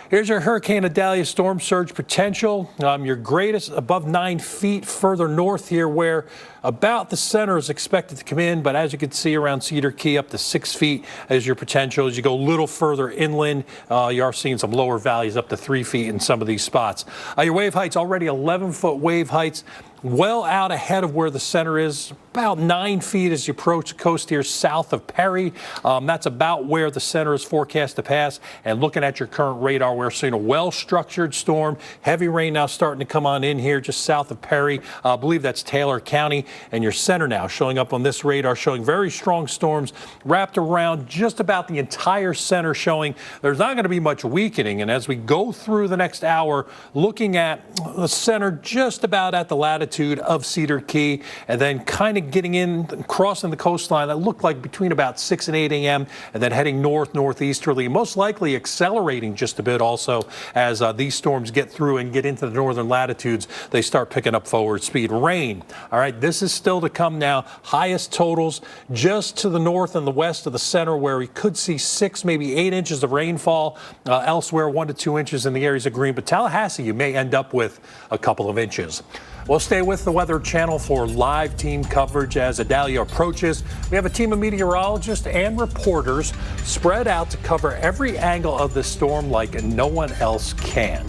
Here's your Hurricane Idalia storm surge potential. Your greatest above 9 feet further north here, where about the center is expected to come in, but as you can see around Cedar Key, up to 6 feet is your potential. As you go a little further inland, you are seeing some lower values up to 3 feet in some of these spots. Your wave heights already 11-foot wave heights. Well out ahead of where the center is, about 9 feet as you approach the coast here south of Perry. That's about where the center is forecast to pass. And looking at your current radar, we're seeing a well-structured storm. Heavy rain now starting to come on in here just south of Perry. I believe that's Taylor County. And your center now showing up on this radar, showing very strong storms wrapped around just about the entire center, showing there's not going to be much weakening. And as we go through the next hour, looking at the center just about at the latitude of Cedar Key, and then kind of getting in, crossing the coastline that looked like between about 6 and 8 a.m. and then heading northeasterly, most likely accelerating just a bit also as these storms get through and get into the northern latitudes. They start picking up forward speed. Rain, all right, this is still to come now. Highest totals just to the north and the west of the center, where we could see 6, maybe 8 inches of rainfall. Elsewhere, 1 to 2 inches in the areas of green, but Tallahassee, you may end up with a couple of inches. We'll stay with the Weather Channel for live team coverage as Idalia approaches. We have a team of meteorologists and reporters spread out to cover every angle of this storm like no one else can.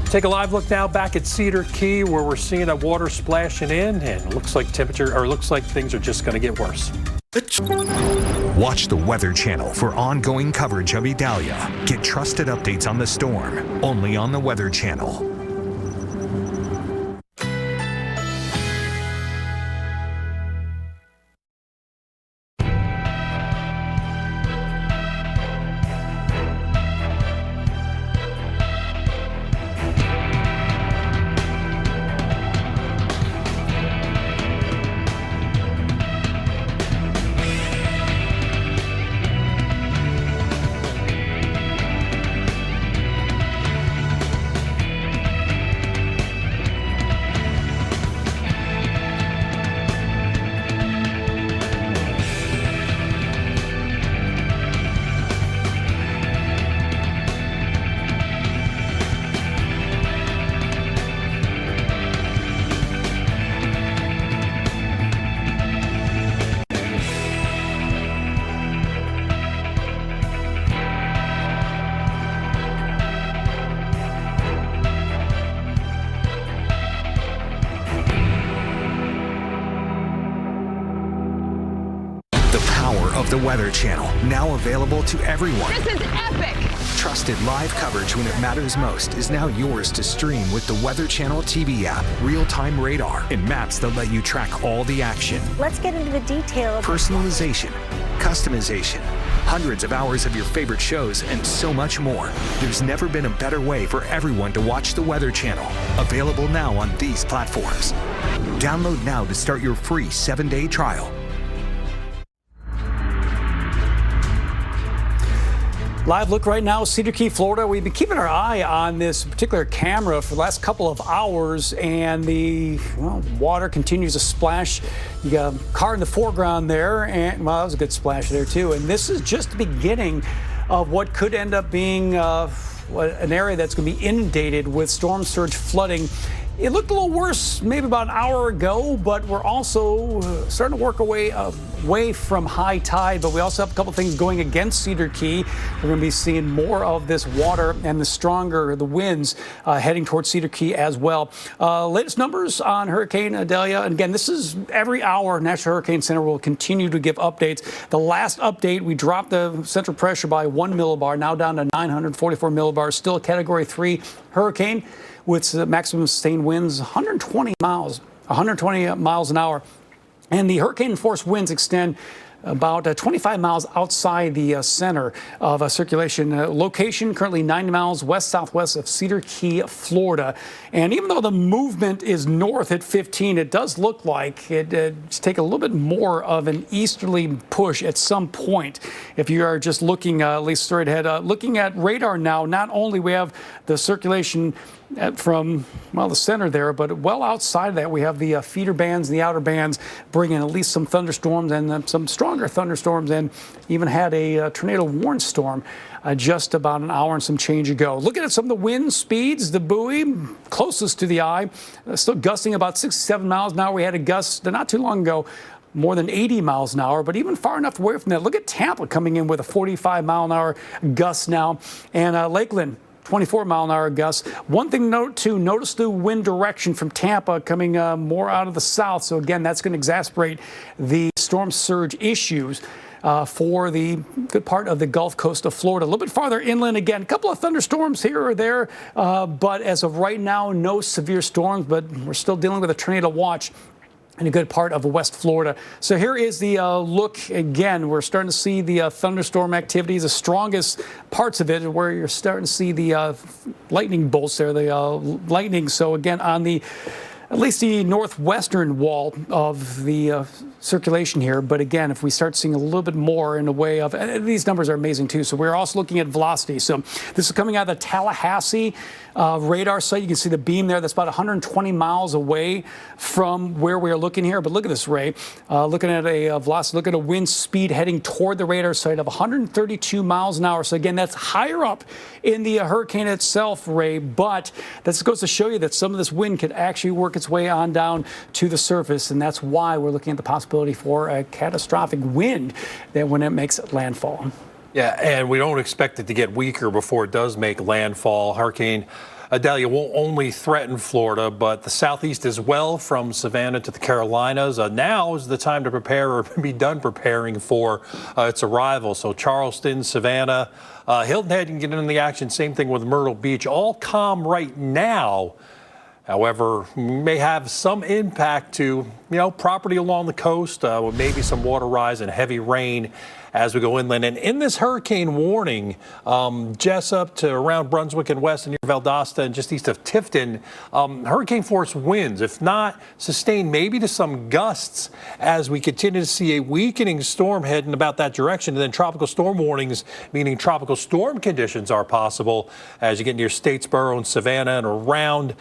Take a live look now back at Cedar Key, where we're seeing that water splashing in, and it looks like things are just going to get worse. Watch the Weather Channel for ongoing coverage of Idalia. Get trusted updates on the storm only on the Weather Channel. Of the Weather Channel, now available to everyone. This is epic! Trusted live coverage when it matters most is now yours to stream with the Weather Channel TV app, real-time radar, and maps that let you track all the action. Let's get into the detail. Personalization, customization, hundreds of hours of your favorite shows, and so much more. There's never been a better way for everyone to watch the Weather Channel. Available now on these platforms. Download now to start your free 7-day trial. Live look right now, Cedar Key, Florida. We've been keeping our eye on this particular camera for the last couple of hours, and the water continues to splash. You got a car in the foreground there, and well, that was a good splash there too. And this is just the beginning of what could end up being an area that's going to be inundated with storm surge flooding. It looked a little worse maybe about an hour ago, but we're also starting to work away from high tide. But we also have a couple things going against Cedar Key. We're going to be seeing more of this water and the winds heading towards Cedar Key as well. Latest numbers on Hurricane Idalia. And again, this is every hour. National Hurricane Center will continue to give updates. The last update, we dropped the central pressure by 1 millibar, now down to 944 millibars. Still a Category 3 hurricane, with maximum sustained winds 120 miles an hour. And the hurricane-force winds extend about 25 miles outside the center of circulation. Location currently 90 miles west-southwest of Cedar Key, Florida. And even though the movement is north at 15, it does look like it's take a little bit more of an easterly push at some point. If you are just looking, at least straight ahead, looking at radar now, not only we have the circulation from, well, the center there, but well outside of that, we have the feeder bands and the outer bands bringing at least some thunderstorms and some stronger thunderstorms, and even had a tornado warning storm just about an hour and some change ago. Looking at some of the wind speeds, the buoy closest to the eye, still gusting about 67 miles an hour. We had a gust not too long ago, more than 80 miles an hour, but even far enough away from that. Look at Tampa coming in with a 45 mile an hour gust now, and Lakeland, 24 mile an hour gusts. One thing to notice the wind direction from Tampa coming more out of the south. So again, that's going to exacerbate the storm surge issues for the good part of the Gulf Coast of Florida. A little bit farther inland, again, a couple of thunderstorms here or there, but as of right now, no severe storms, but we're still dealing with a tornado watch in a good part of West Florida. So here is the look again. We're starting to see the thunderstorm activities, the strongest parts of it, where you're starting to see the lightning bolts there, the lightning. So again, on the at least the northwestern wall of the circulation here. But again, if we start seeing a little bit more in the way of, these numbers are amazing too. So we're also looking at velocity. So this is coming out of the Tallahassee radar site. You can see the beam there. That's about 120 miles away from where we are looking here. But look at this, Ray. Looking at a velocity, look at a wind speed heading toward the radar site of 132 miles an hour. So again, that's higher up in the hurricane itself, Ray. But that goes to show you that some of this wind could actually work its way on down to the surface. And that's why we're looking at the possibility for a catastrophic wind that when it makes landfall. Yeah, and we don't expect it to get weaker before it does make landfall. Hurricane Idalia won't only threaten Florida, but the southeast as well, from Savannah to the Carolinas. Now is the time to prepare or be done preparing for its arrival. So Charleston, Savannah, Hilton Head can get into the action. Same thing with Myrtle Beach. All calm right now. However, may have some impact to, property along the coast with maybe some water rise and heavy rain as we go inland. And in this hurricane warning, Jessup to around Brunswick and west and near Valdosta and just east of Tifton, hurricane force winds, if not sustained, maybe to some gusts as we continue to see a weakening storm heading about that direction. And then tropical storm warnings, meaning tropical storm conditions are possible as you get near Statesboro and Savannah and around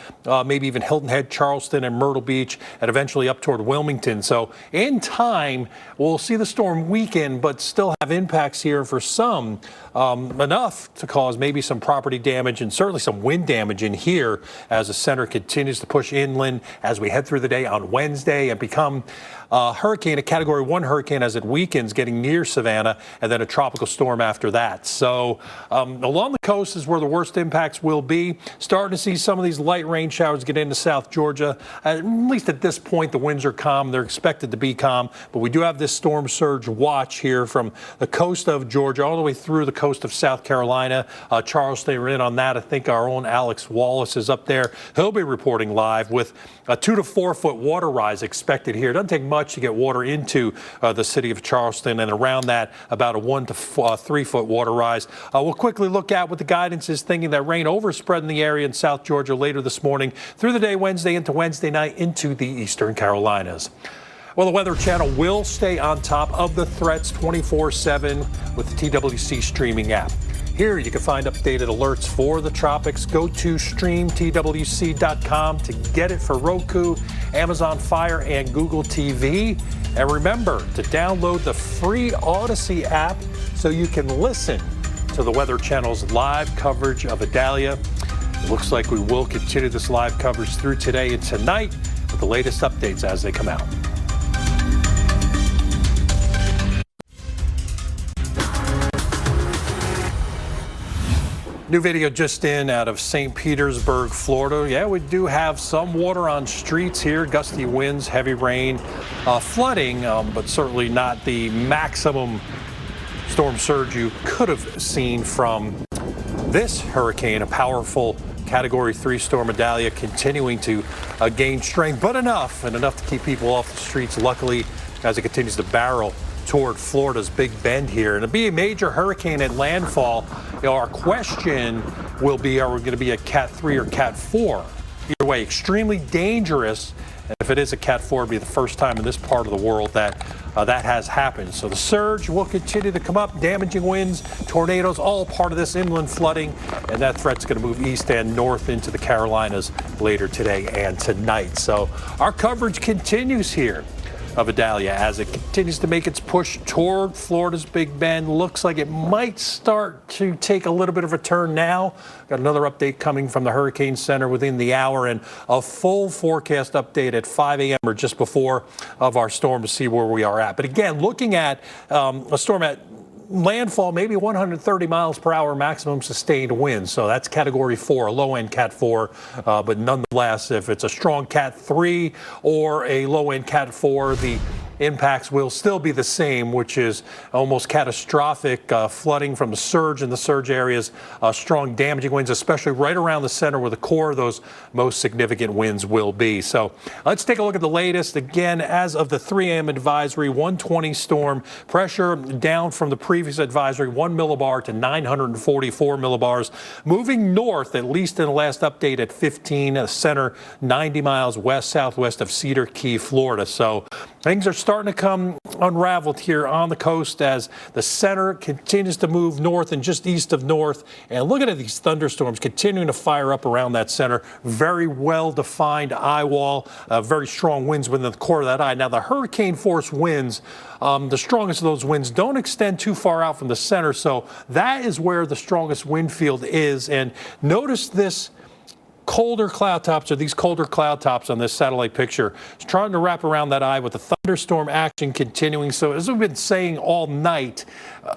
maybe even Hilton Head, Charleston and Myrtle Beach, and eventually up toward Wilmington. So in time, we'll see the storm weaken, but still have impacts here for some, enough to cause maybe some property damage and certainly some wind damage in here as the center continues to push inland as we head through the day on Wednesday and become a Category 1 hurricane as it weakens, getting near Savannah, and then a tropical storm after that. So along the coast is where the worst impacts will be. Starting to see some of these light rain showers get into South Georgia. At least at this point, the winds are calm. They're expected to be calm, but we do have this storm surge watch here from the coast of Georgia all the way through the coast of South Carolina. Charleston, we're in on that. I think our own Alex Wallace is up there. He'll be reporting live with a 2 to 4 foot water rise expected here. It doesn't take much to get water into the city of Charleston, and around that about a 1 to 3 foot water rise. We'll quickly look at what the guidance is, thinking that rain overspread in the area in South Georgia later this morning through the day Wednesday into Wednesday night into the eastern Carolinas. Well, the Weather Channel will stay on top of the threats 24/7 with the TWC streaming app. Here you can find updated alerts for the tropics. Go to streamtwc.com to get it for Roku, Amazon Fire, and Google TV. And remember to download the free Odyssey app so you can listen to the Weather Channel's live coverage of Idalia. It looks like we will continue this live coverage through today and tonight with the latest updates as they come out. New video just in out of St. Petersburg, Florida. Yeah, we do have some water on streets here, gusty winds, heavy rain, flooding, but certainly not the maximum storm surge you could have seen from this hurricane. A powerful Category 3 storm, Idalia, continuing to gain strength, but enough to keep people off the streets, luckily, as it continues to barrel toward Florida's Big Bend here. And it'll be a major hurricane at landfall. Our question will be, are we going to be a Cat 3 or Cat 4? Either way, extremely dangerous. And if it is a Cat 4, it'll be the first time in this part of the world that that has happened. So the surge will continue to come up, damaging winds, tornadoes, all part of this inland flooding, and that threat's going to move east and north into the Carolinas later today and tonight. So our coverage continues here of Idalia as it continues to make its push toward Florida's Big Bend. Looks like it might start to take a little bit of a turn now. Got another update coming from the Hurricane Center within the hour, and a full forecast update at 5 a.m. or just before of our storm to see where we are at. But again, looking at a storm at landfall, maybe 130 miles per hour maximum sustained wind. So that's Category 4, a low-end Cat 4. But nonetheless, if it's a strong Cat 3 or a low-end Cat 4, the impacts will still be the same, which is almost catastrophic flooding from the surge in the surge areas, strong damaging winds, especially right around the center where the core of those most significant winds will be. So let's take a look at the latest. Again, as of the 3 a.m. advisory, 120 storm pressure down from the previous advisory, 1 millibar to 944 millibars. Moving north, at least in the last update at 15, center 90 miles west-southwest of Cedar Key, Florida. So things are starting to come unraveled here on the coast as the center continues to move north and just east of north. And look at these thunderstorms continuing to fire up around that center. Very well-defined eye wall, very strong winds within the core of that eye. Now, the hurricane force winds, the strongest of those winds don't extend too far out from the center. So that is where the strongest wind field is. And notice this colder cloud tops, or these colder cloud tops on this satellite picture. It's trying to wrap around that eye with the thunderstorm action continuing. So as we've been saying all night,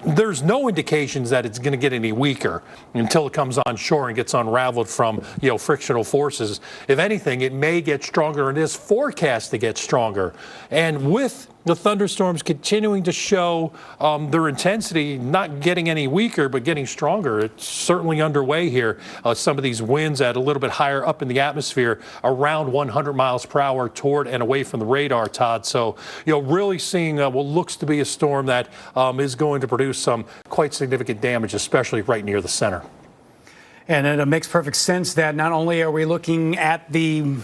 there's no indications that it's going to get any weaker until it comes on shore and gets unraveled from, frictional forces. If anything, it may get stronger and is forecast to get stronger. And with the thunderstorms continuing to show their intensity, not getting any weaker, but getting stronger. It's certainly underway here. Some of these winds at a little bit higher up in the atmosphere, around 100 miles per hour toward and away from the radar, Todd. So, really seeing what looks to be a storm that is going to produce some quite significant damage, especially right near the center. And it makes perfect sense that not only are we looking at the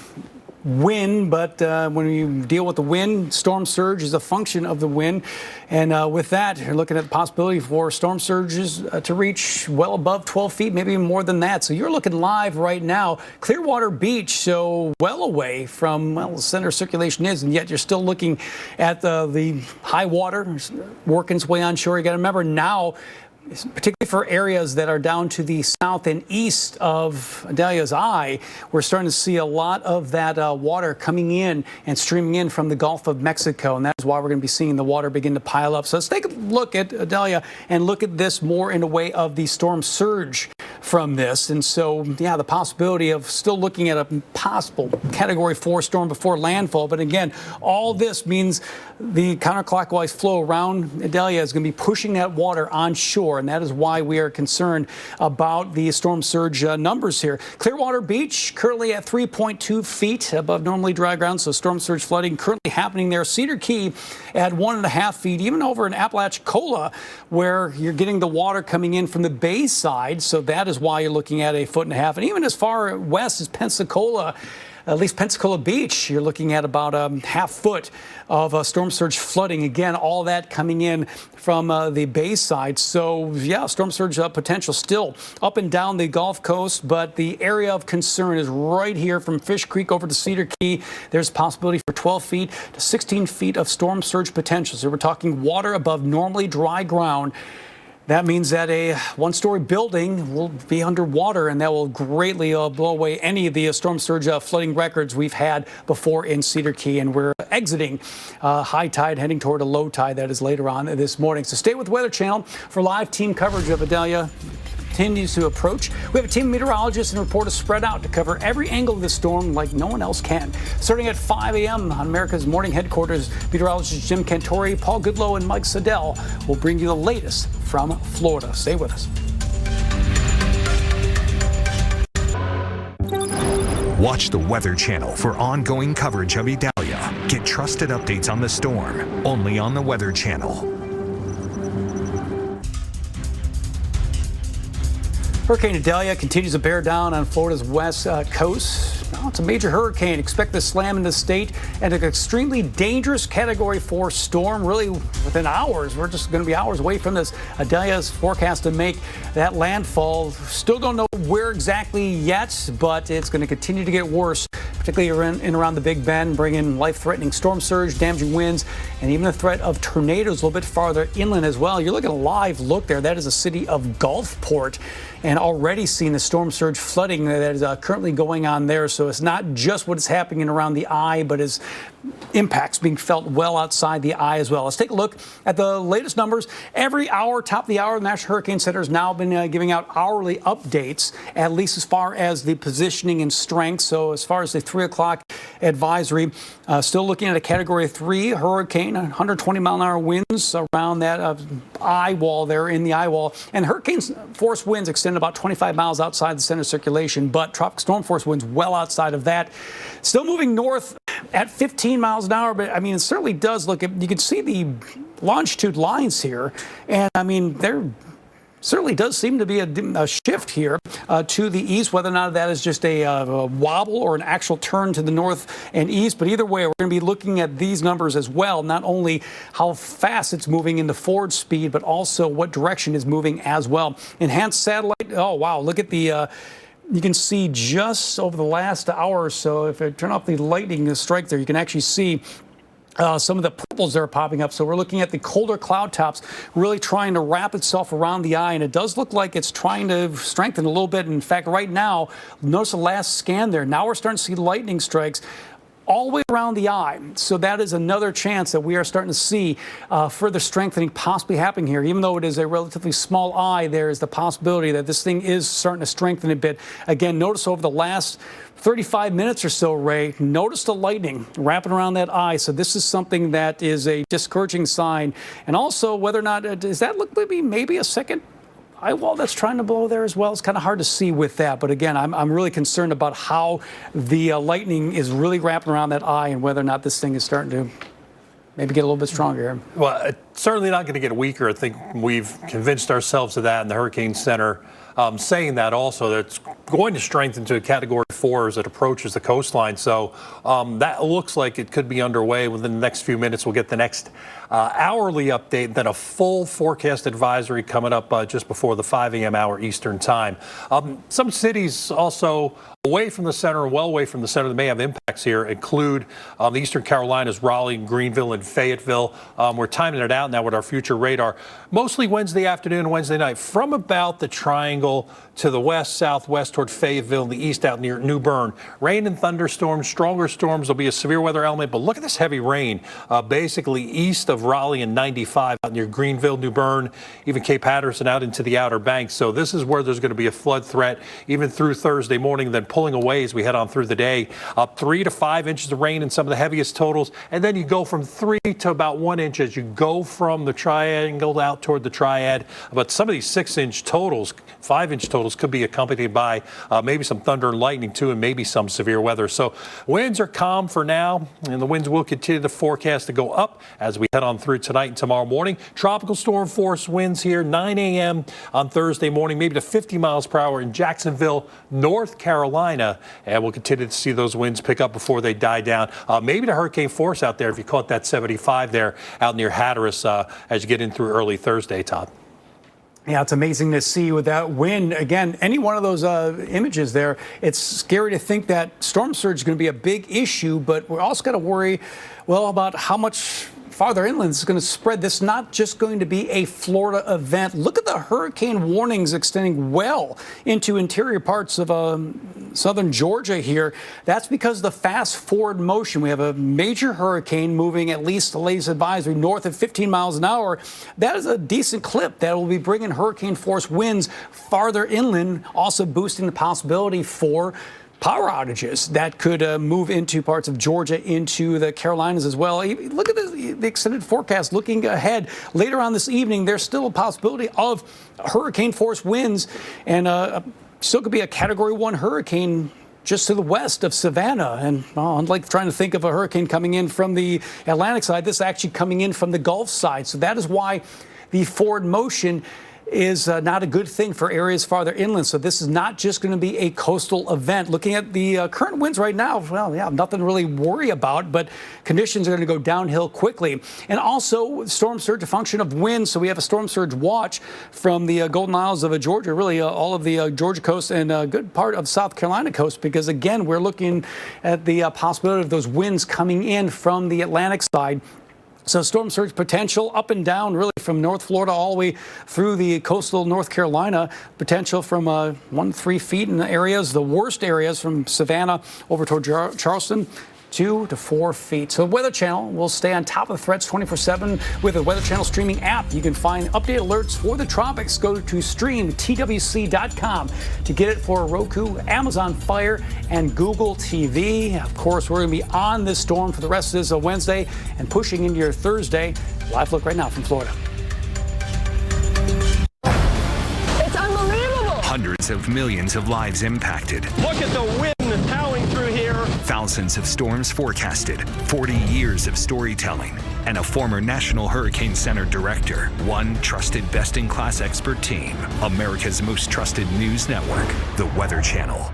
wind, but when you deal with the wind, storm surge is a function of the wind. And with that, you're looking at the possibility for storm surges to reach well above 12 feet, maybe even more than that. So you're looking live right now, Clearwater Beach, so well away from, the center circulation is, and yet you're still looking at the high water working its way on shore. You got to remember now, particularly for areas that are down to the south and east of Idalia's eye, we're starting to see a lot of that water coming in and streaming in from the Gulf of Mexico, and that's why we're going to be seeing the water begin to pile up. So let's take a look at Idalia and look at this more in a way of the storm surge from this. And so, the possibility of still looking at a possible Category 4 storm before landfall. But again, all this means the counterclockwise flow around Idalia is going to be pushing that water on shore, and that is why we are concerned about the storm surge numbers here. Clearwater Beach currently at 3.2 feet above normally dry ground, so storm surge flooding currently happening there. Cedar Key at 1.5 feet, even over in Apalachicola, where you're getting the water coming in from the bay side, so that is why you're looking at 1.5 feet. And even as far west as Pensacola, at least Pensacola Beach, you're looking at about a half foot of storm surge flooding. Again, all that coming in from the bay side. So, storm surge potential still up and down the Gulf Coast, but the area of concern is right here from Fish Creek over to Cedar Key. There's possibility for 12 feet to 16 feet of storm surge potential. So we're talking water above normally dry ground. That means that a one-story building will be underwater, and that will greatly blow away any of the storm surge flooding records we've had before in Cedar Key. And we're exiting high tide, heading toward a low tide that is later on this morning. So stay with Weather Channel for live team coverage of Idalia continues to approach. We have a team of meteorologists and reporters spread out to cover every angle of the storm like no one else can. Starting at 5 a.m. on America's Morning Headquarters, meteorologists Jim Cantori, Paul Goodlow, and Mike Siddell will bring you the latest from Florida. Stay with us. Watch the Weather Channel for ongoing coverage of Idalia. Get trusted updates on the storm only on the Weather Channel. Hurricane Idalia continues to bear down on Florida's west coast. Now it's a major hurricane. Expect to slam into the state and an extremely dangerous Category 4 storm. Really, within hours, we're just going to be hours away from this. Idalia's forecast to make that landfall. Still don't know where exactly yet, but it's going to continue to get worse, particularly in around the Big Bend, bringing life-threatening storm surge, damaging winds, and even the threat of tornadoes a little bit farther inland as well. You're looking at a live look there. That is the city of Gulfport, and already seeing the storm surge flooding that is currently going on there. So it's not just what is happening around the eye, but its impacts being felt well outside the eye as well. Let's take a look at the latest numbers. Every hour, top of the hour, the National Hurricane Center has now been giving out hourly updates, at least as far as the positioning and strength. So as far as the 3 o'clock advisory, still looking at a Category 3 hurricane, 120-mile-an-hour winds around that eye wall there in the eye wall. And hurricane force winds extend about 25 miles outside the center of circulation, but tropical storm force winds well outside of that. Still moving north at 15 miles an hour, but I mean, it certainly does look, you can see the longitude lines here, and I mean, there certainly does seem to be a shift here to the east, whether or not that is just a wobble or an actual turn to the north and east. But either way, we're going to be looking at these numbers as well, not only how fast it's moving in the forward speed, but also what direction is moving as well. Enhanced satellite, oh wow, look at the you can see just over the last hour or so, if I turn off the lightning strike there, you can actually see some of the purples that are popping up. So we're looking at the colder cloud tops really trying to wrap itself around the eye, and it does look like it's trying to strengthen a little bit. In fact, right now, notice the last scan there. Now we're starting to see lightning strikes all the way around the eye. So that is another chance that we are starting to see further strengthening possibly happening here. Even though it is a relatively small eye, there is the possibility that this thing is starting to strengthen a bit. Again, notice over the last 35 minutes or so, Ray, notice the lightning wrapping around that eye. So this is something that is a discouraging sign. And also whether or not, does that look like maybe a second eye wall that's trying to blow there as well? It's kind of hard to see with that. But again, I'm really concerned about how the lightning is really wrapping around that eye and whether or not this thing is starting to maybe get a little bit stronger. Well, it's certainly not going to get weaker. I think we've convinced ourselves of that in the Hurricane Center, saying that also that it's going to strengthen to a Category 4 as it approaches the coastline. So that looks like it could be underway within the next few minutes. We'll get the next hourly update, then a full forecast advisory coming up just before the 5 a.m. hour Eastern time. Some cities also away from the center and well away from the center that may have impacts here include the Eastern Carolinas, Raleigh, Greenville, and Fayetteville. We're timing it out now with our future radar. Mostly Wednesday afternoon and Wednesday night from about the Triangle to the west, southwest toward Fayetteville, and the east out near New Bern. Rain and thunderstorms, stronger storms. There'll be a severe weather element, but look at this heavy rain basically east of Raleigh and 95 out near Greenville, New Bern, even Cape Hatteras out into the Outer Banks. So this is where there's going to be a flood threat even through Thursday morning, then pulling away as we head on through the day. Up 3 to 5 inches of rain in some of the heaviest totals, and then you go from 3 to about 1 inch as you go from the triangle out toward the triad. But some of these 6-inch totals, 5-inch totals could be accompanied by maybe some thunder and lightning too, and maybe some severe weather. So winds are calm for now, and the winds will continue to forecast to go up as we head on through tonight and tomorrow morning. Tropical storm force winds here 9 a.m. on Thursday morning, maybe to 50 miles per hour in Jacksonville, North Carolina, and we'll continue to see those winds pick up before they die down. Maybe to hurricane force out there if you caught that 75 there out near Hatteras as you get in through early Thursday, Todd. Yeah, it's amazing to see with that wind. Again, any one of those images there, it's scary to think that storm surge is going to be a big issue, but we're also got to worry, well, about how much farther inland is going to spread. This is not just going to be a Florida event. Look at the hurricane warnings extending well into interior parts of southern Georgia here. That's because of the fast forward motion. We have a major hurricane moving, at least the latest advisory, north of 15 miles an hour. That is a decent clip that will be bringing hurricane force winds farther inland, also boosting the possibility for power outages that could move into parts of Georgia, into the Carolinas as well. Look at the extended forecast looking ahead. Later on this evening, there's still a possibility of hurricane force winds, and still could be a Category 1 hurricane just to the west of Savannah. And unlike trying to think of a hurricane coming in from the Atlantic side, this is actually coming in from the Gulf side. So that is why the forward motion is not a good thing for areas farther inland. So this is not just going to be a coastal event. Looking at the current winds right now, well, yeah, nothing to really worry about, but conditions are going to go downhill quickly. And also storm surge, a function of wind. So we have a storm surge watch from the Golden Isles of Georgia, really all of the Georgia coast and a good part of South Carolina coast, because again, we're looking at the possibility of those winds coming in from the Atlantic side. So storm surge potential up and down, really from North Florida all the way through the coastal North Carolina. Potential from 1 to 3 feet in the areas, the worst areas from Savannah over toward Charleston. 2 to 4 feet. So Weather Channel will stay on top of the threats 24/7 with the Weather Channel streaming app. You can find update alerts for the tropics. Go to streamtwc.com to get it for Roku, Amazon Fire, and Google TV. Of course, we're going to be on this storm for the rest of this Wednesday and pushing into your Thursday. Live look right now from Florida. It's unbelievable. Hundreds of millions of lives impacted. Look at the wind howling through here. Thousands of storms forecasted, 40 years of storytelling, and a former National Hurricane Center director. One trusted best-in-class expert team. America's most trusted news network, the Weather Channel.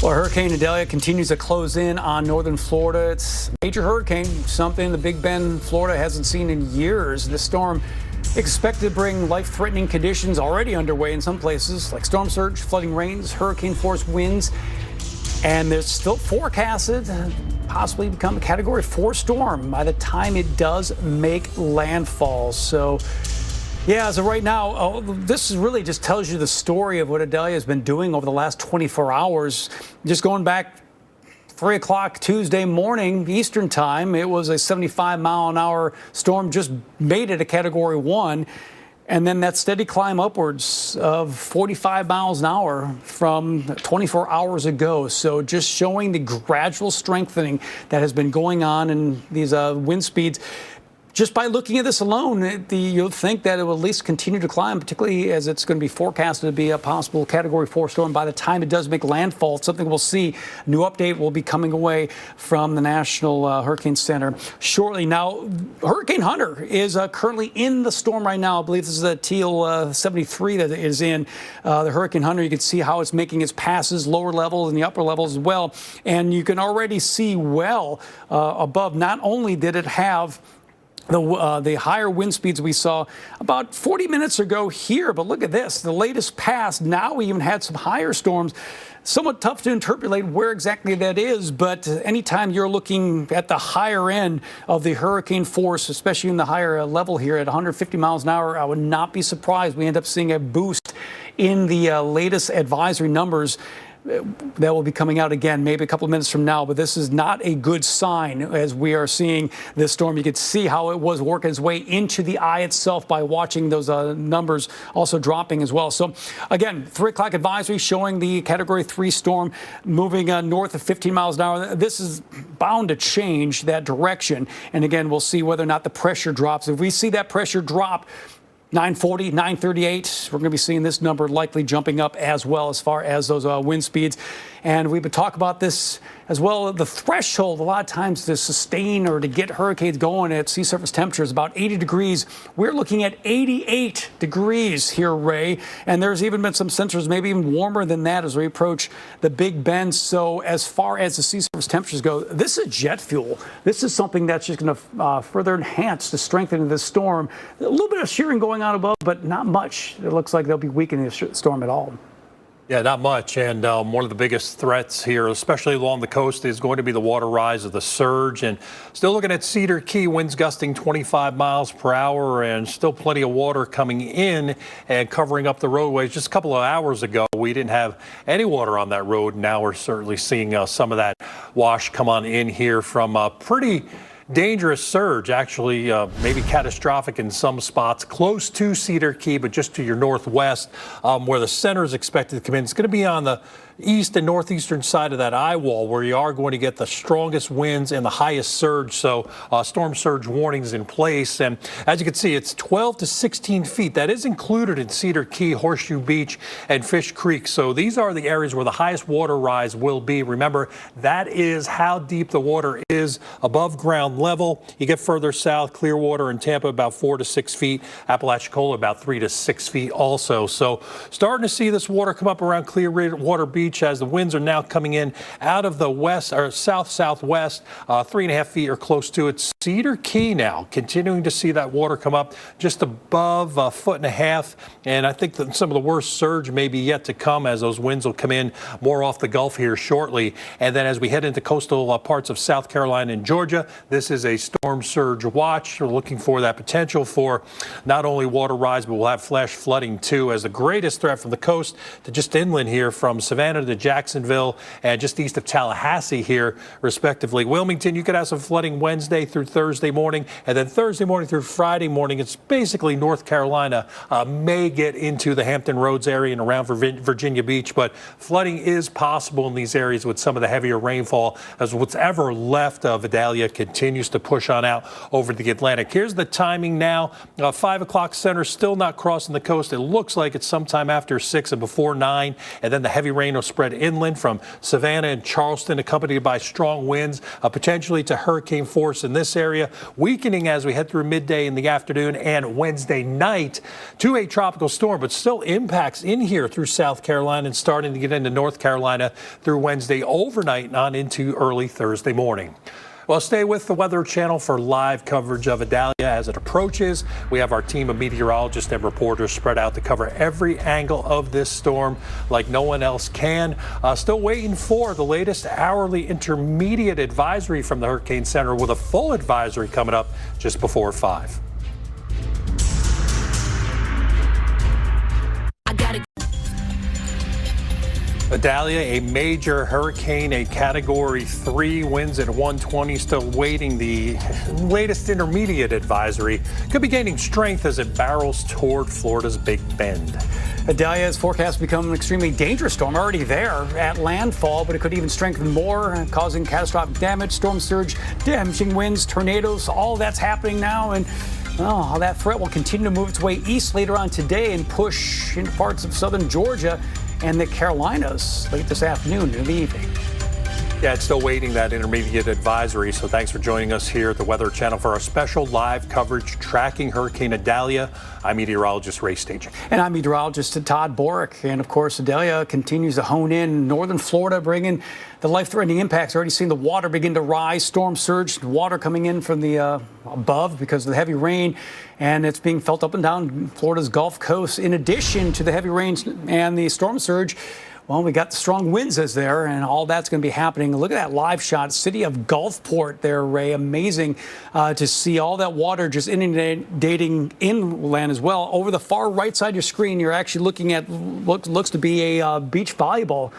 Well, Hurricane Idalia continues to close in on northern Florida. It's a major hurricane, something the Big Bend, Florida hasn't seen in years. This storm expected to bring life-threatening conditions already underway in some places, like storm surge, flooding rains, hurricane-force winds. And there's still forecasted to possibly become a Category 4 storm by the time it does make landfall. So, yeah, as of right now, this really just tells you the story of what Idalia has been doing over the last 24 hours. Just going back 3 o'clock Tuesday morning, Eastern time, it was a 75-mile-an-hour storm, just made it a Category 1. And then that steady climb upwards of 45 miles an hour from 24 hours ago. So just showing the gradual strengthening that has been going on in these wind speeds. Just by looking at this alone, you'll think that it will at least continue to climb, particularly as it's going to be forecasted to be a possible Category 4 storm by the time it does make landfall. It's something we'll see. A new update will be coming away from the National Hurricane Center shortly. Now, Hurricane Hunter is currently in the storm right now. I believe this is a Teal 73 that is in the Hurricane Hunter. You can see how it's making its passes, lower levels and the upper levels as well. And you can already see well above. Not only did it have the higher wind speeds we saw about 40 minutes ago here, but look at this. The latest pass, now we even had some higher storms. Somewhat tough to interpolate where exactly that is, but anytime you're looking at the higher end of the hurricane force, especially in the higher level here at 150 miles an hour, I would not be surprised we end up seeing a boost in the latest advisory numbers. That will be coming out again maybe a couple of minutes from now, but this is not a good sign as we are seeing this storm. You could see how it was working its way into the eye itself by watching those numbers also dropping as well. So again, 3 o'clock advisory showing the Category 3 storm moving north of 15 miles an hour. This is bound to change that direction. And again, we'll see whether or not the pressure drops. If we see that pressure drop, 940, 938, we're going to be seeing this number likely jumping up as well as far as those wind speeds. And we've been talking about this as well. The threshold a lot of times to sustain or to get hurricanes going at sea surface temperatures about 80 degrees. We're looking at 88 degrees here, Ray, and there's even been some sensors maybe even warmer than that as we approach the Big Bend. So as far as the sea surface temperatures go, this is jet fuel. This is something that's just going to further enhance the strengthening of this storm. A little bit of shearing going on above, but not much. It looks like they'll be weakening the storm at all. Yeah, not much. And one of the biggest threats here, especially along the coast, is going to be the water rise of the surge. And still looking at Cedar Key, winds gusting 25 miles per hour, and still plenty of water coming in and covering up the roadways. Just a couple of hours ago, we didn't have any water on that road. Now we're certainly seeing some of that wash come on in here from a pretty dangerous surge, actually maybe catastrophic in some spots close to Cedar Key, but just to your northwest where the center is expected to come in. It's going to be on the east and northeastern side of that eye wall where you are going to get the strongest winds and the highest surge. So storm surge warnings in place. And as you can see, it's 12 to 16 feet. That is included in Cedar Key, Horseshoe Beach, and Fish Creek. So these are the areas where the highest water rise will be. Remember, that is how deep the water is above ground level. You get further south, Clearwater and Tampa about 4 to 6 feet. Apalachicola about 3 to 6 feet also. So starting to see this water come up around Clearwater Beach as the winds are now coming in out of the west or south-southwest, 3.5 feet or close to it. Cedar Key now continuing to see that water come up just above 1.5 feet. And I think that some of the worst surge may be yet to come as those winds will come in more off the Gulf here shortly. And then as we head into coastal parts of South Carolina and Georgia, this is a storm surge watch. We're looking for that potential for not only water rise, but we'll have flash flooding too, as the greatest threat from the coast to just inland here from Savannah to Jacksonville and just east of Tallahassee here, respectively. Wilmington, you could have some flooding Wednesday through Thursday morning, and then Thursday morning through Friday morning. It's basically North Carolina may get into the Hampton Roads area and around Virginia Beach, but flooding is possible in these areas with some of the heavier rainfall as what's ever left of Idalia continues to push on out over the Atlantic. Here's the timing now. 5 o'clock center, still not crossing the coast. It looks like it's sometime after 6 and before 9, and then the heavy rain will spread inland from Savannah and Charleston, accompanied by strong winds, potentially to hurricane force in this area, weakening as we head through midday in the afternoon and Wednesday night to a tropical storm, but still impacts in here through South Carolina and starting to get into North Carolina through Wednesday overnight and on into early Thursday morning. Well, stay with the Weather Channel for live coverage of Idalia as it approaches. We have our team of meteorologists and reporters spread out to cover every angle of this storm like no one else can. Still waiting for the latest hourly intermediate advisory from the Hurricane Center with a full advisory coming up just before 5. Idalia, a major hurricane, a Category 3, winds at 120, still waiting the latest intermediate advisory. Could be gaining strength as it barrels toward Florida's Big Bend. Idalia is forecast to become an extremely dangerous storm, already there at landfall, but it could even strengthen more, causing catastrophic damage, storm surge, damaging winds, tornadoes. All that's happening now, and well, that threat will continue to move its way east later on today and push into parts of southern Georgia and the Carolinas late this afternoon and the evening. Yeah, it's still waiting that intermediate advisory. So thanks for joining us here at the Weather Channel for our special live coverage tracking Hurricane Idalia. I'm meteorologist Ray Staging. And I'm meteorologist Todd Borick. And of course, Idalia continues to hone in northern Florida, bringing the life-threatening impacts. Already seen the water begin to rise, storm surge, water coming in from the above because of the heavy rain. And it's being felt up and down Florida's Gulf Coast. In addition to the heavy rains and the storm surge, well, we got the strong winds as there, and all that's going to be happening. Look at that live shot, city of Gulfport there, Ray. Amazing to see all that water just inundating inland as well. Over the far right side of your screen, you're actually looking at what looks to be a beach volleyball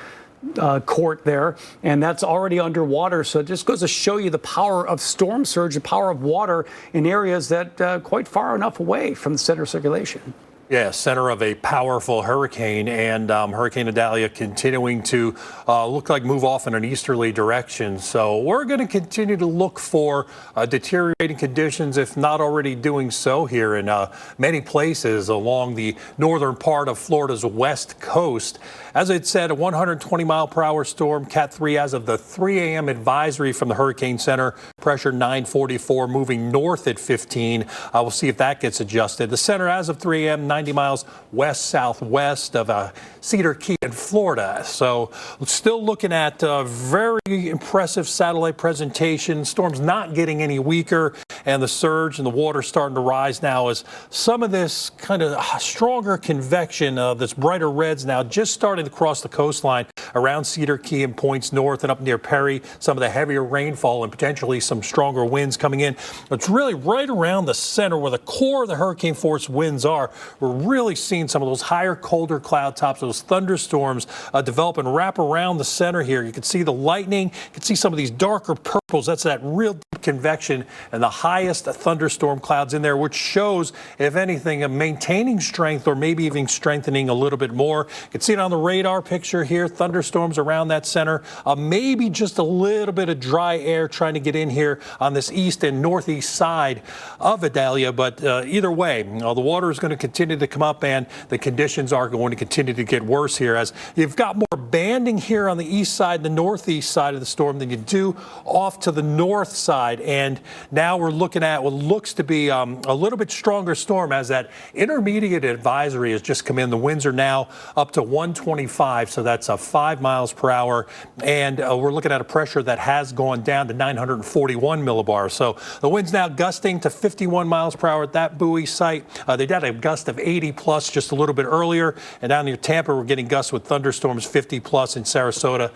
court there, and that's already underwater. So it just goes to show you the power of storm surge, the power of water in areas that quite far enough away from the center of circulation. Yeah, center of a powerful hurricane, and Hurricane Idalia continuing to look like move off in an easterly direction. So we're going to continue to look for deteriorating conditions, if not already doing so here in many places along the northern part of Florida's west coast. As it said, a 120-mile-per-hour storm, Cat 3 as of the 3 a.m. advisory from the Hurricane Center. Pressure 944, moving north at 15. We'll see if that gets adjusted. The center as of 3 a.m., 90 miles west-southwest of Cedar Key in Florida. So still looking at very impressive satellite presentation. Storm's not getting any weaker, and the surge and the water starting to rise now as some of this kind of stronger convection, this brighter reds now just starting to cross the coastline around Cedar Key and points north and up near Perry. Some of the heavier rainfall and potentially some stronger winds coming in. It's really right around the center where the core of the hurricane force winds are. We're really seeing some of those higher, colder cloud tops, those thunderstorms develop and wrap around the center here. You can see the lightning. You can see some of these darker purples. That's that real deep convection and the highest thunderstorm clouds in there, which shows, if anything, a maintaining strength or maybe even strengthening a little bit more. You can see it on the radar picture here. Thunderstorms around that center. Maybe just a little bit of dry air trying to get in here on this east and northeast side of Idalia. But either way, the water is going to continue to come up, and the conditions are going to continue to get worse here as you've got more banding here on the east side, the northeast side of the storm than you do off to the north side. And now we're looking at what looks to be a little bit stronger storm as that intermediate advisory has just come in. The winds are now up to 125, so that's 5 miles per hour. And we're looking at a pressure that has gone down to 941 millibars. So the winds now gusting to 51 miles per hour at that buoy site. They did a gust of 80 plus just a little bit earlier. And down near Tampa, we're getting gusts with thunderstorms 50 plus. In Sarasota,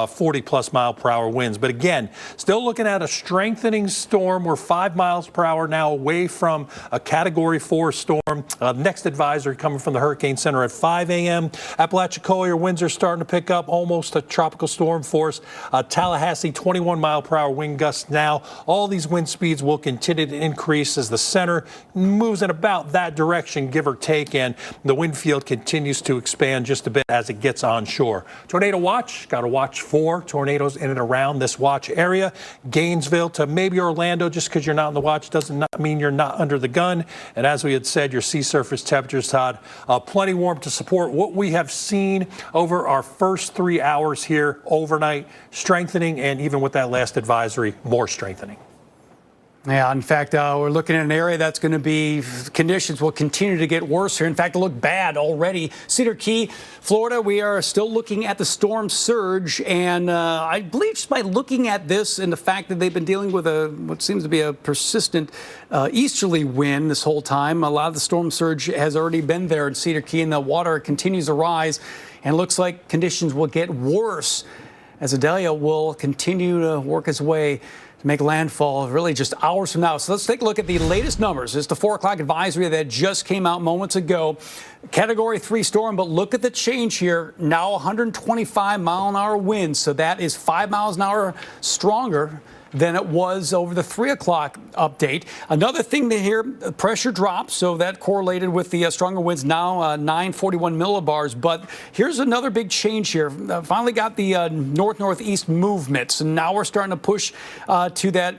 40 plus mile per hour winds. But again, still looking at a strengthening storm. We're 5 miles per hour now away from a Category 4 storm. Next advisory coming from the Hurricane Center at 5 a.m. Apalachicola winds are starting to pick up, almost a tropical storm force. Tallahassee, 21 mile per hour wind gusts now. All these wind speeds will continue to increase as the center moves in about that direction, give or take, and the wind field continues to expand just a bit as it gets onshore. Tornado watch, got to watch for tornadoes in and around this watch area. Gainesville to maybe Orlando, just because you're not on the watch doesn't mean you're not under the gun. And as we had said, your sea surface temperatures, Todd, plenty warm to support what we have seen over our first 3 hours here overnight, strengthening, and even with that last advisory, more strengthening. Yeah, in fact, we're looking at an area that's going to be, conditions will continue to get worse here. In fact, it look bad already. Cedar Key, Florida, we are still looking at the storm surge. And I believe just by looking at this and the fact that they've been dealing with what seems to be a persistent easterly wind this whole time, a lot of the storm surge has already been there in Cedar Key, and the water continues to rise. And it looks like conditions will get worse as Idalia will continue to work its way to make landfall really just hours from now. So let's take a look at the latest numbers. It's the 4 o'clock advisory that just came out moments ago. Category 3 storm, but look at the change here. Now 125 mile an hour winds. So that is 5 miles an hour stronger than it was over the 3 o'clock update. Another thing to hear, pressure drops, so that correlated with the stronger winds, now 941 millibars. But here's another big change here. Finally got the north-northeast movements, and now we're starting to push to that a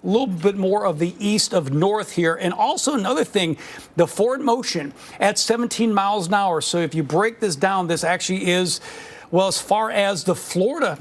little bit more of the east of north here. And also another thing, the forward motion at 17 miles an hour. So if you break this down, this actually is, well, as far as the Florida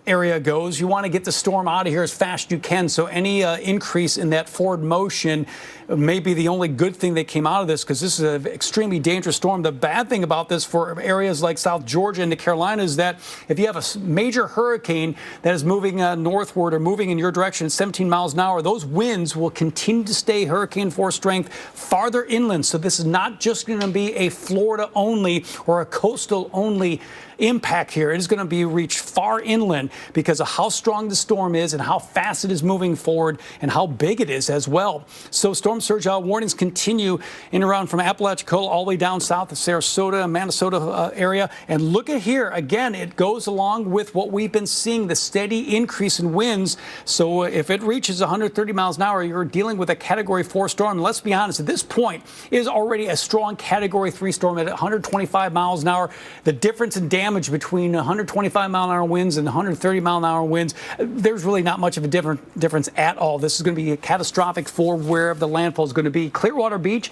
area goes, you want to get the storm out of here as fast as you can. So any increase in that forward motion may be the only good thing that came out of this, because this is an extremely dangerous storm. The bad thing about this for areas like South Georgia and the Carolinas is that if you have a major hurricane that is moving northward or moving in your direction at 17 miles an hour, those winds will continue to stay hurricane force strength farther inland. So this is not just going to be a Florida only or a coastal only impact here. It is going to be reached far inland because of how strong the storm is and how fast it is moving forward and how big it is as well. So storm surge warnings continue in around from Apalachicola all the way down south of Sarasota, Minnesota area. And look at here. Again, it goes along with what we've been seeing, the steady increase in winds. So if it reaches 130 miles an hour, you're dealing with a Category 4 storm. Let's be honest, at this point, it is already a strong Category 3 storm at 125 miles an hour. The difference in damage between 125 mile an hour winds and 130 mile an hour winds, there's really not much of a difference at all. This is going to be catastrophic for wherever the landfall is going to be. Clearwater Beach,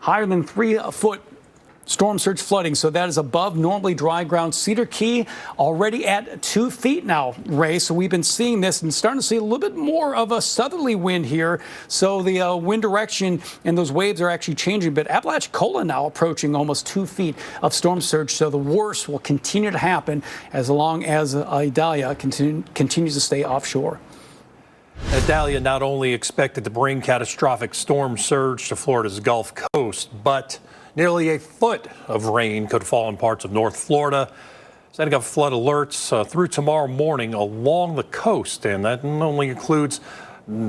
higher than 3 foot storm surge flooding, so that is above normally dry ground. Cedar Key already at 2 feet now, Ray. So we've been seeing this and starting to see a little bit more of a southerly wind here. So the wind direction and those waves are actually changing. But Apalachicola now approaching almost 2 feet of storm surge. So the worst will continue to happen as long as Idalia continues to stay offshore. Idalia not only expected to bring catastrophic storm surge to Florida's Gulf Coast, but nearly a foot of rain could fall in parts of North Florida, setting up flood alerts through tomorrow morning along the coast. And that not only includes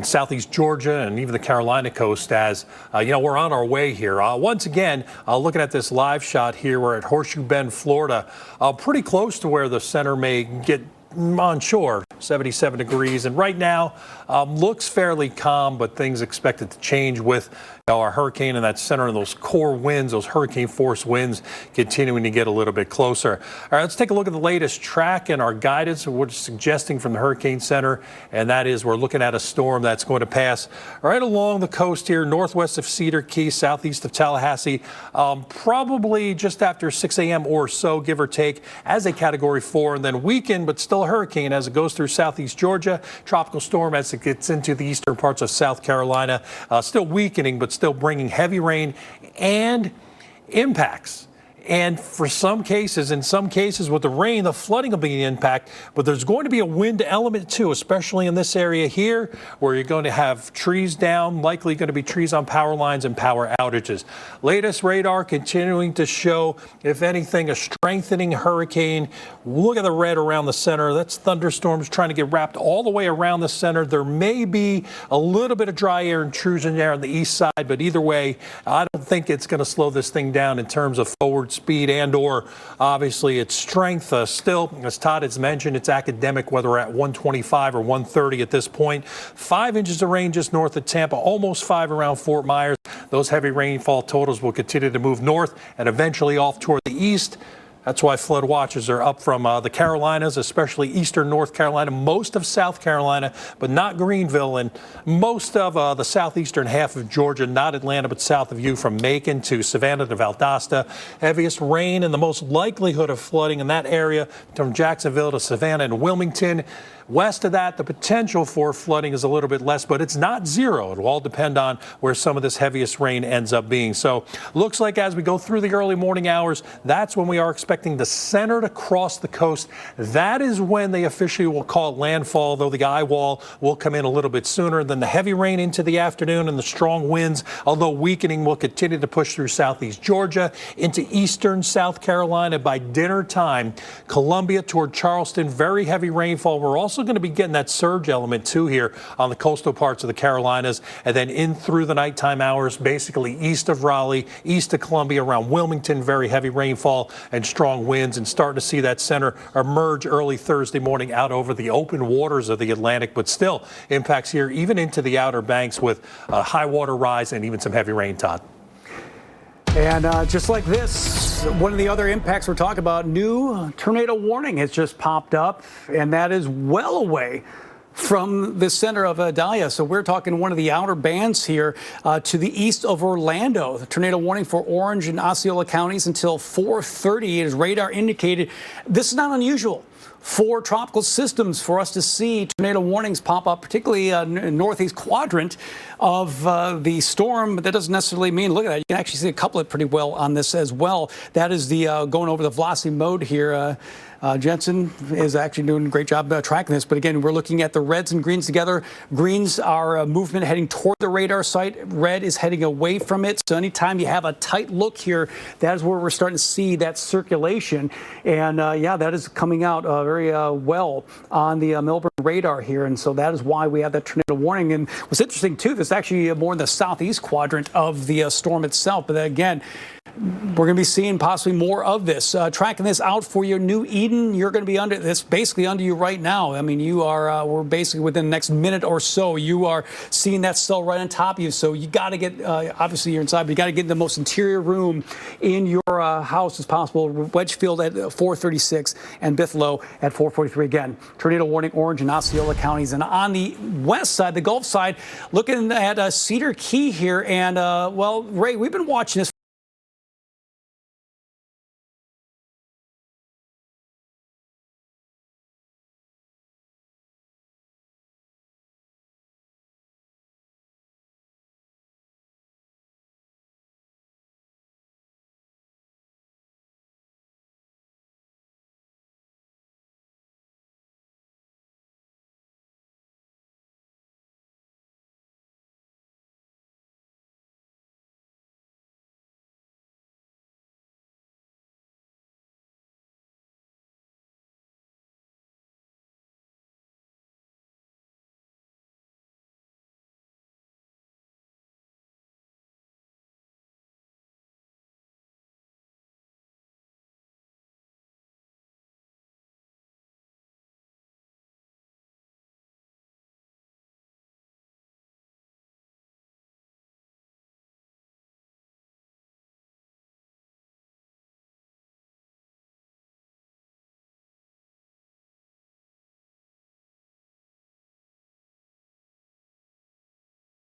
southeast Georgia and even the Carolina coast, as we're on our way here. Once again, looking at this live shot here, we're at Horseshoe Bend, Florida, pretty close to where the center may get on shore, 77 degrees. And right now looks fairly calm, but things expected to change with our hurricane in that center and those core winds, those hurricane force winds continuing to get a little bit closer. All right, let's take a look at the latest track and our guidance, what it's suggesting from the Hurricane Center. And that is we're looking at a storm that's going to pass right along the coast here, northwest of Cedar Key, southeast of Tallahassee, probably just after 6 a.m. or so, give or take, as a Category 4, and then weaken, but still a hurricane as it goes through southeast Georgia, tropical storm as it gets into the eastern parts of South Carolina, still weakening, but still bringing heavy rain and impacts. And for some cases, in some cases with the rain, the flooding will be an impact, but there's going to be a wind element too, especially in this area here where you're going to have trees down, likely going to be trees on power lines and power outages. Latest radar continuing to show, if anything, a strengthening hurricane. Look at the red around the center. That's thunderstorms trying to get wrapped all the way around the center. There may be a little bit of dry air intrusion there on the east side, but either way, I don't think it's going to slow this thing down in terms of forward speed and or obviously its strength. Still, as Todd has mentioned, it's academic whether we're at 125 or 130 at this point. 5 inches of rain just north of Tampa, almost 5 around Fort Myers. Those heavy rainfall totals will continue to move north and eventually off toward the east. That's why flood watches are up from the Carolinas, especially eastern North Carolina, most of South Carolina, but not Greenville, and most of the southeastern half of Georgia, not Atlanta, but south of you from Macon to Savannah to Valdosta. Heaviest rain and the most likelihood of flooding in that area from Jacksonville to Savannah and Wilmington. West of that, the potential for flooding is a little bit less, but it's not zero. It will all depend on where some of this heaviest rain ends up being. So looks like as we go through the early morning hours, that's when we are expecting the center to cross the coast. That is when they officially will call it landfall, though the eye wall will come in a little bit sooner. Than the heavy rain into the afternoon and the strong winds, although weakening, will continue to push through southeast Georgia into eastern South Carolina by dinner time. Columbia toward Charleston, very heavy rainfall. We're also going to be getting that surge element too here on the coastal parts of the Carolinas, and then in through the nighttime hours, basically east of Raleigh, east of Columbia, around Wilmington, very heavy rainfall and strong winds, and starting to see that center emerge early Thursday morning out over the open waters of the Atlantic, but still impacts here even into the Outer Banks with high water rise and even some heavy rain, Todd. And just like this, one of the other impacts we're talking about, new tornado warning has just popped up, and that is well away from the center of Idalia. So we're talking one of the outer bands here to the east of Orlando. The tornado warning for Orange and Osceola counties until 4:30. It is radar indicated. This is not unusual. 4 tropical systems for us to see tornado warnings pop up, particularly in northeast quadrant of the storm. But that doesn't necessarily mean, look at that, you can actually see a couplet pretty well on this as well. That is the going over the velocity mode here. Jensen is actually doing a great job tracking this. But again, we're looking at the reds and greens together. Greens are movement heading toward the radar site. Red is heading away from it. So anytime you have a tight look here, that is where we're starting to see that circulation. And yeah, that is coming out very well on the Melbourne radar here. And so that is why we have that tornado warning. And what's interesting, too, this is actually more in the southeast quadrant of the storm itself. But again, we're going to be seeing possibly more of this. Tracking this out for your New Eden, you're going to be under this, basically under you right now. I mean, you are, we're basically within the next minute or so, you are seeing that cell right on top of you. So you got to get, obviously you're inside, but you got to get in the most interior room in your house as possible. Wedgefield at 436 and Bithlow at 443. Again, tornado warning orange in Osceola counties. And on the west side, the Gulf side, looking at Cedar Key here. And, well, Ray, we've been watching this.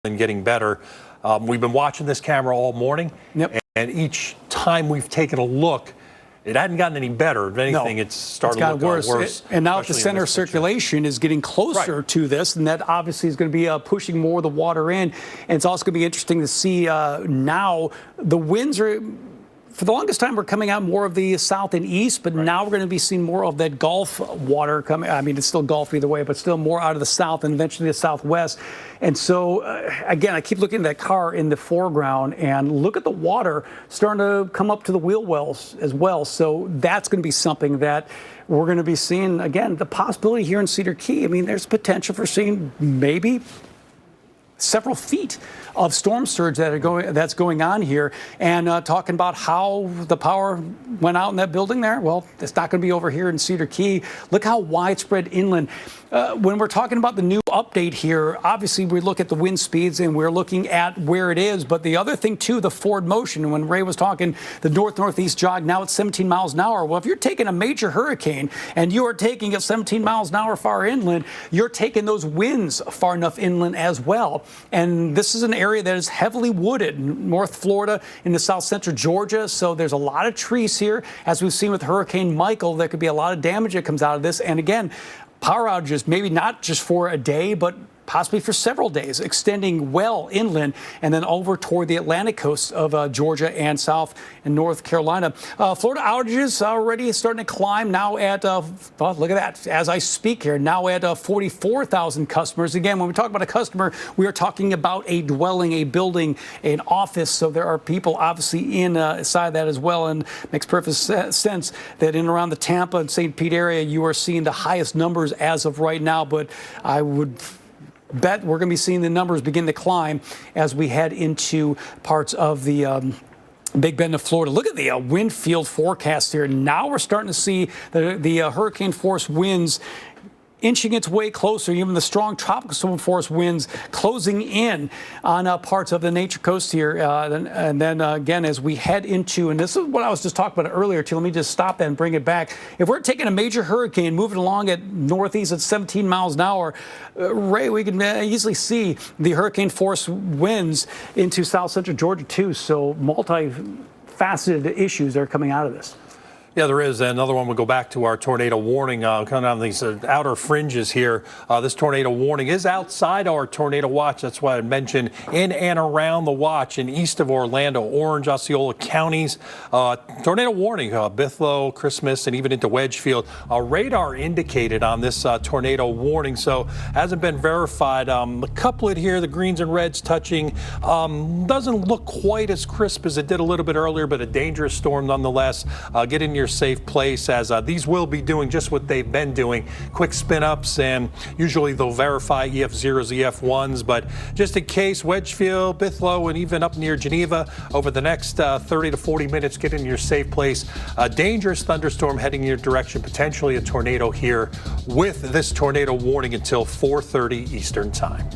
And getting better. We've been watching this camera all morning, and each time we've taken a look, it hadn't gotten any better. If anything, it's started to look worse. And now the center of circulation is getting closer to this, and that obviously is going to be pushing more of the water in. And it's also going to be interesting to see now the winds are. For the longest time, we're coming out more of the south and east, but now we're going to be seeing more of that Gulf water coming. I mean, it's still Gulf either way, but still more out of the south and eventually the southwest. And so, again, I keep looking at that car in the foreground and look at the water starting to come up to the wheel wells as well. So that's going to be something that we're going to be seeing, again, the possibility here in Cedar Key. I mean, there's potential for seeing maybe several feet of storm surge that's going on here, and talking about how the power went out in that building there. Well, it's not going to be over here in Cedar Key. Look how widespread inland. When we're talking about the new update here, obviously we look at the wind speeds and we're looking at where it is. But the other thing, too, the forward motion, when Ray was talking, the north-northeast jog, now it's 17 miles an hour. Well, if you're taking a major hurricane and you are taking it 17 miles an hour far inland, you're taking those winds far enough inland as well. And this is an area that is heavily wooded, North Florida into south central Georgia. So there's a lot of trees here. As we've seen with Hurricane Michael, there could be a lot of damage that comes out of this. And again, power outages, maybe not just for a day, but possibly for several days, extending well inland and then over toward the Atlantic coast of Georgia and South and North Carolina. Florida outages already starting to climb now at, well, look at that, as I speak here, now at 44,000 customers. Again, when we talk about a customer, we are talking about a dwelling, a building, an office. So there are people obviously inside that as well. And it makes perfect sense that in around the Tampa and St. Pete area, you are seeing the highest numbers as of right now. But I would bet we're going to be seeing the numbers begin to climb as we head into parts of the Big Bend of Florida. Look at the wind field forecast here. Now we're starting to see the hurricane force winds inching its way closer, even the strong tropical storm force winds closing in on parts of the Nature Coast here. And then again, as we head into, and this is what I was just talking about earlier too, let me just stop that and bring it back. If we're taking a major hurricane moving along at northeast at 17 miles an hour, Ray, we can easily see the hurricane force winds into south central Georgia too. So multifaceted issues that are coming out of this. Yeah, there is. Another one. We'll go back to our tornado warning. Coming on these outer fringes here. This tornado warning is outside our tornado watch. That's why I mentioned in and around the watch in east of Orlando, Orange, Osceola counties. Tornado warning, Bithlo, Christmas, and even into Wedgefield. Radar indicated on this tornado warning, so hasn't been verified. The couplet here, the greens and reds touching, doesn't look quite as crisp as it did a little bit earlier, but a dangerous storm nonetheless. Get in your safe place, as these will be doing just what they've been doing, quick spin ups, and usually they'll verify EF0s, EF1s, but just in case, Wedgefield, Bithlo, and even up near Geneva over the next 30 to 40 minutes, get in your safe place. A dangerous thunderstorm heading in your direction, potentially a tornado here with this tornado warning until 4:30 Eastern time.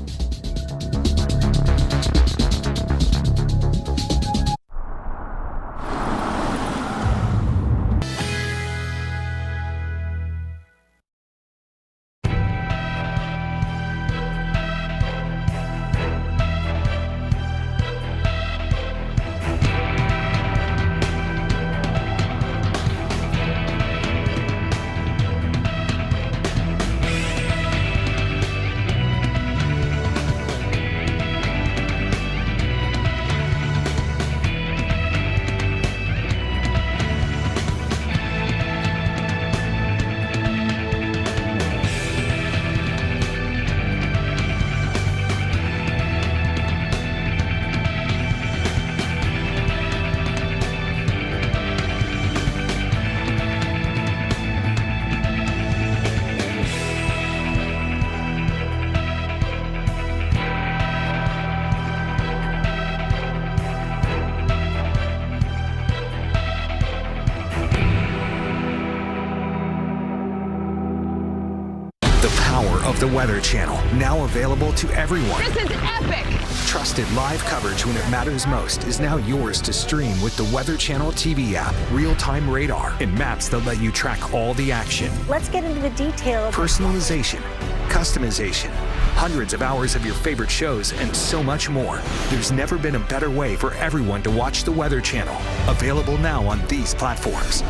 The Weather Channel, now available to everyone. This is epic! Trusted live coverage when it matters most is now yours to stream with the Weather Channel TV app, real-time radar, and maps that let you track all the action. Let's get into the detail of Personalization, customization, hundreds of hours of your favorite shows, and so much more. There's never been a better way for everyone to watch the Weather Channel. Available now on these platforms.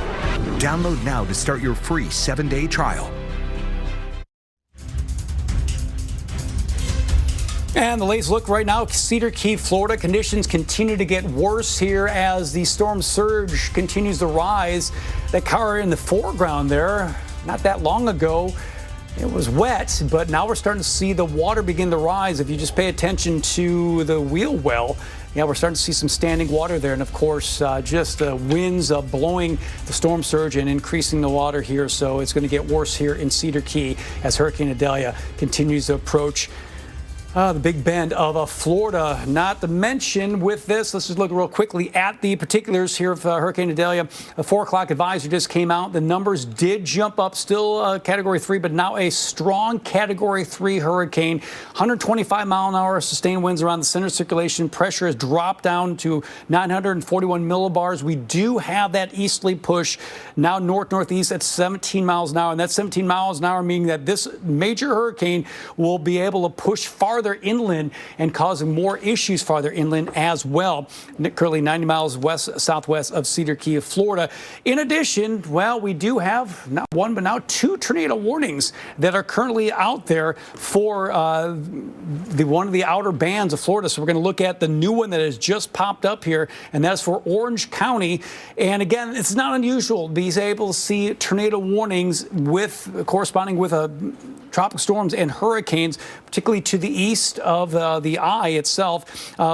Download now to start your free 7-day trial. And the latest look right now, Cedar Key, Florida. Conditions continue to get worse here as the storm surge continues to rise. That car in the foreground there, not that long ago, it was wet, but now we're starting to see the water begin to rise. If you just pay attention to the wheel well, yeah, we're starting to see some standing water there. And of course, just winds blowing the storm surge and increasing the water here. So it's going to get worse here in Cedar Key as Hurricane Idalia continues to approach the Big Bend of Florida. Not to mention with this, let's just look real quickly at the particulars here of Hurricane Idalia. A 4 o'clock advisory just came out. The numbers did jump up, still Category 3, but now a strong Category 3 hurricane. 125 mile an hour sustained winds around the center circulation. Pressure has dropped down to 941 millibars. We do have that easterly push now north-northeast at 17 miles an hour. And that 17 miles an hour meaning that this major hurricane will be able to push farther inland and causing more issues farther inland as well. Currently 90 miles west southwest of Cedar Key, Florida. In addition, well, we do have not one but now 2 tornado warnings that are currently out there for one of the outer bands of Florida. So we're going to look at the new one that has just popped up here, and that's for Orange County. And again, it's not unusual to be able to see tornado warnings with corresponding with tropical storms and hurricanes, particularly to the east of the eye itself.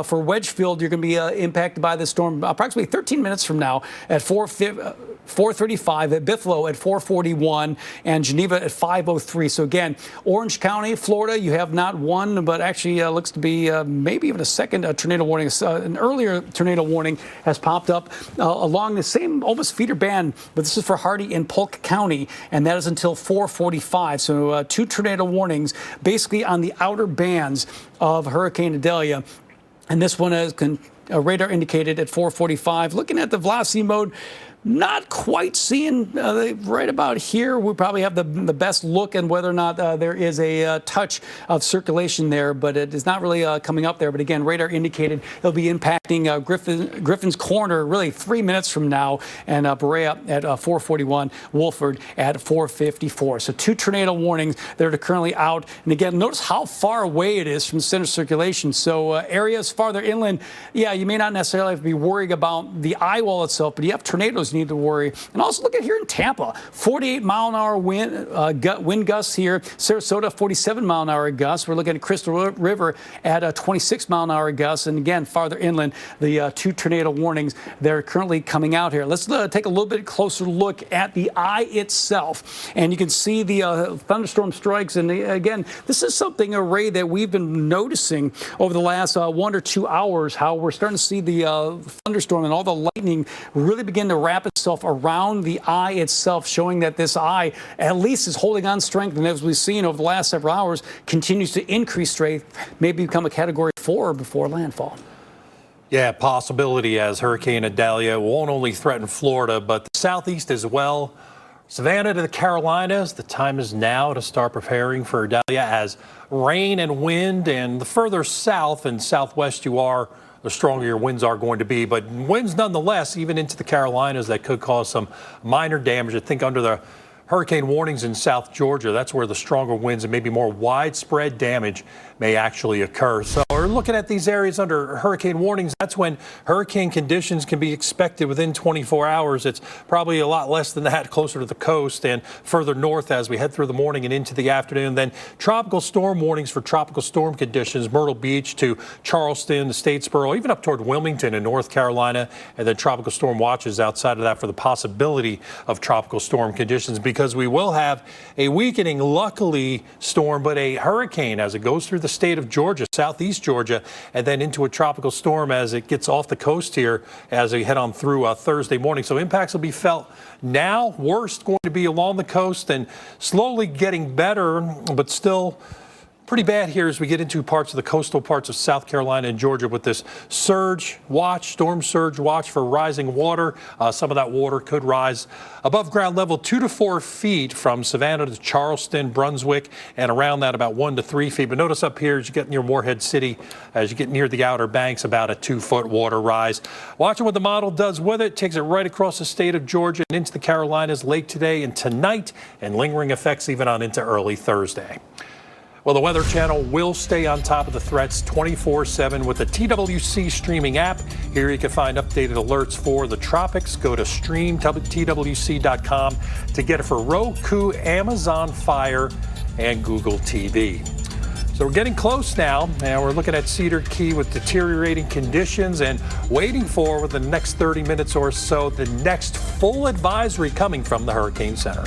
For Wedgefield, you're going to be impacted by this storm approximately 13 minutes from now at 4:35, at Bithlo at 4:41, and Geneva at 5:03. So again, Orange County, Florida, you have not one, but actually looks to be maybe even a second tornado warning. An earlier tornado warning has popped up along the same almost feeder band, but this is for Hardy and Polk County, and that is until 4:45. So 2 tornado warnings basically on the outer bands of Hurricane Idalia. And this one is radar indicated at 4:45. Looking at the velocity mode, not quite seeing right about here. We probably have the best look at whether or not there is a touch of circulation there, but it is not really coming up there. But again, radar indicated it'll be impacting Griffin's Corner really 3 minutes from now, and Berea at 4:41, Wolford at 4:54. So 2 tornado warnings that are currently out. And again, notice how far away it is from center circulation. So areas farther inland, yeah, you may not necessarily have to be worrying about the eye wall itself, but you have tornadoes you need to worry. And also look at here in Tampa, 48-mile-an-hour wind gusts here. Sarasota, 47-mile-an-hour gusts. We're looking at Crystal River at 26-mile-an-hour gusts. And again, farther inland, the 2 tornado warnings that are currently coming out here. Let's take a little bit closer look at the eye itself. And you can see the thunderstorm strikes. And again, this is something, a Ray, that we've been noticing over the last 1 or 2 hours, how we're starting to see the thunderstorm and all the lightning really begin to wrap itself around the eye itself, showing that this eye at least is holding on strength. And as we've seen over the last several hours, continues to increase strength, maybe become a Category 4 before landfall. Yeah, possibility as Hurricane Idalia won't only threaten Florida, but the southeast as well. Savannah to the Carolinas, the time is now to start preparing for Idalia as rain and wind, and the further south and southwest you are, the stronger your winds are going to be. But winds nonetheless, even into the Carolinas, that could cause some minor damage. I think under the hurricane warnings in South Georgia, that's where the stronger winds and maybe more widespread damage may actually occur. So we're looking at these areas under hurricane warnings. That's when hurricane conditions can be expected within 24 hours. It's probably a lot less than that closer to the coast and further north as we head through the morning and into the afternoon. Then tropical storm warnings for tropical storm conditions, Myrtle Beach to Charleston, to Statesboro, even up toward Wilmington in North Carolina, and then tropical storm watches outside of that for the possibility of tropical storm conditions, because we will have a weakening, luckily, storm, but a hurricane as it goes through the state of Georgia, southeast Georgia, and then into a tropical storm as it gets off the coast here as we head on through Thursday morning. So impacts will be felt now. Worst going to be along the coast and slowly getting better, but still pretty bad here as we get into parts of the coastal parts of South Carolina and Georgia with this surge watch, storm surge watch for rising water. Some of that water could rise above ground level 2 to 4 feet from Savannah to Charleston, Brunswick, and around that about 1 to 3 feet. But notice up here as you get near Morehead City, as you get near the Outer Banks, about a 2-foot water rise. Watching what the model does with it, takes it right across the state of Georgia and into the Carolinas late today and tonight, and lingering effects even on into early Thursday. Well, the Weather Channel will stay on top of the threats 24/7 with the TWC streaming app. Here you can find updated alerts for the tropics. Go to streamtwc.com to get it for Roku, Amazon Fire, and Google TV. So we're getting close now, and we're looking at Cedar Key with deteriorating conditions and waiting for, within the next 30 minutes or so, the next full advisory coming from the Hurricane Center.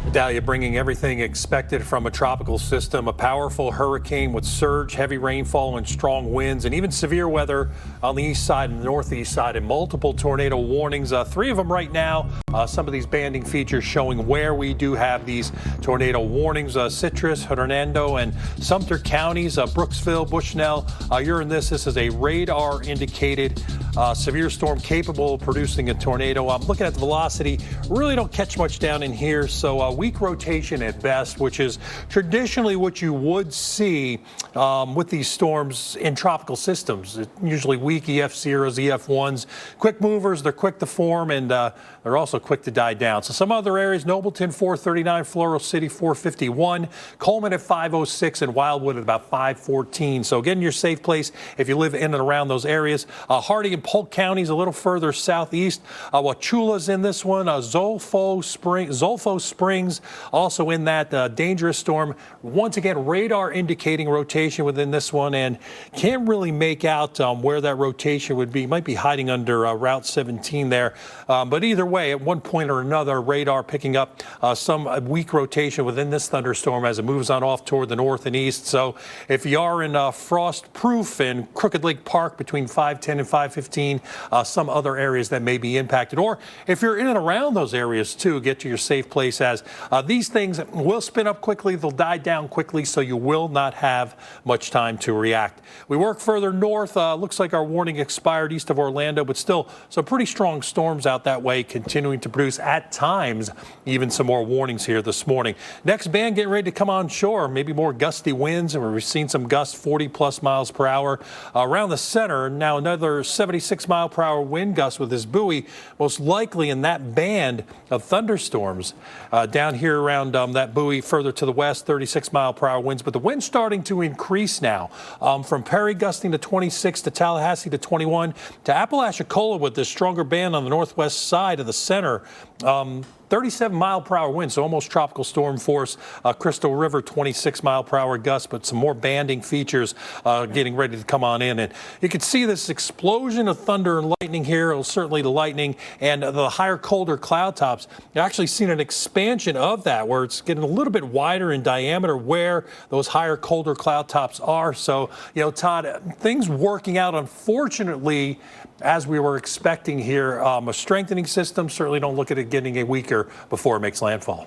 Idalia bringing everything expected from a tropical system, a powerful hurricane with surge, heavy rainfall, and strong winds, and even severe weather on the east side and the northeast side, and multiple tornado warnings. 3 of them right now. Some of these banding features showing where we do have these tornado warnings. Citrus, Hernando, and Sumter counties, Brooksville, Bushnell. You're in this. This is a radar indicated severe storm capable of producing a tornado. I'm looking at the velocity. Really don't catch much down in here, so weak rotation at best, which is traditionally what you would see with these storms in tropical systems. Usually weak EF0s, EF1s, quick movers. They're quick to form, and they're also quick to die down. So some other areas: Nobleton 439, Floral City 451, Coleman at 506, and Wildwood at about 514. So again, your safe place if you live in and around those areas. Hardy and Polk counties a little further southeast. Wauchula's in this one. Zolfo Springs also in that dangerous storm. Once again, radar indicating rotation within this one, and can't really make out where that rotation would be. Might be hiding under Route 17 there. But either way, at one point or another, radar picking up some weak rotation within this thunderstorm as it moves on off toward the north and east. So if you are in Frost Proof in Crooked Lake Park between 510 and 515, 15, some other areas that may be impacted. Or if you're in and around those areas too, get to your safe place, as these things will spin up quickly. They'll die down quickly, so you will not have much time to react. We work further north. Looks like our warning expired east of Orlando, but still some pretty strong storms out that way, continuing to produce at times even some more warnings here this morning. Next band getting ready to come on shore. Maybe more gusty winds, and we've seen some gusts 40+ miles per hour around the center. Now another 76-mile-per-hour wind gust with this buoy, most likely in that band of thunderstorms. Down here around that buoy further to the west, 36-mile-per-hour winds, but the wind's starting to increase now. From Perry gusting to 26 to Tallahassee to 21 to Apalachicola with this stronger band on the northwest side of the center. 37-mile-per-hour winds, so almost tropical storm force. Crystal River, 26-mile-per-hour gusts, but some more banding features getting ready to come on in. And you can see this explosion of thunder and lightning here. Well, certainly the lightning and the higher, colder cloud tops. You've actually seen an expansion of that, where it's getting a little bit wider in diameter where those higher, colder cloud tops are. So, you know, Todd, things working out, unfortunately, as we were expecting here. A strengthening system. Certainly don't look at it getting weaker before it makes landfall.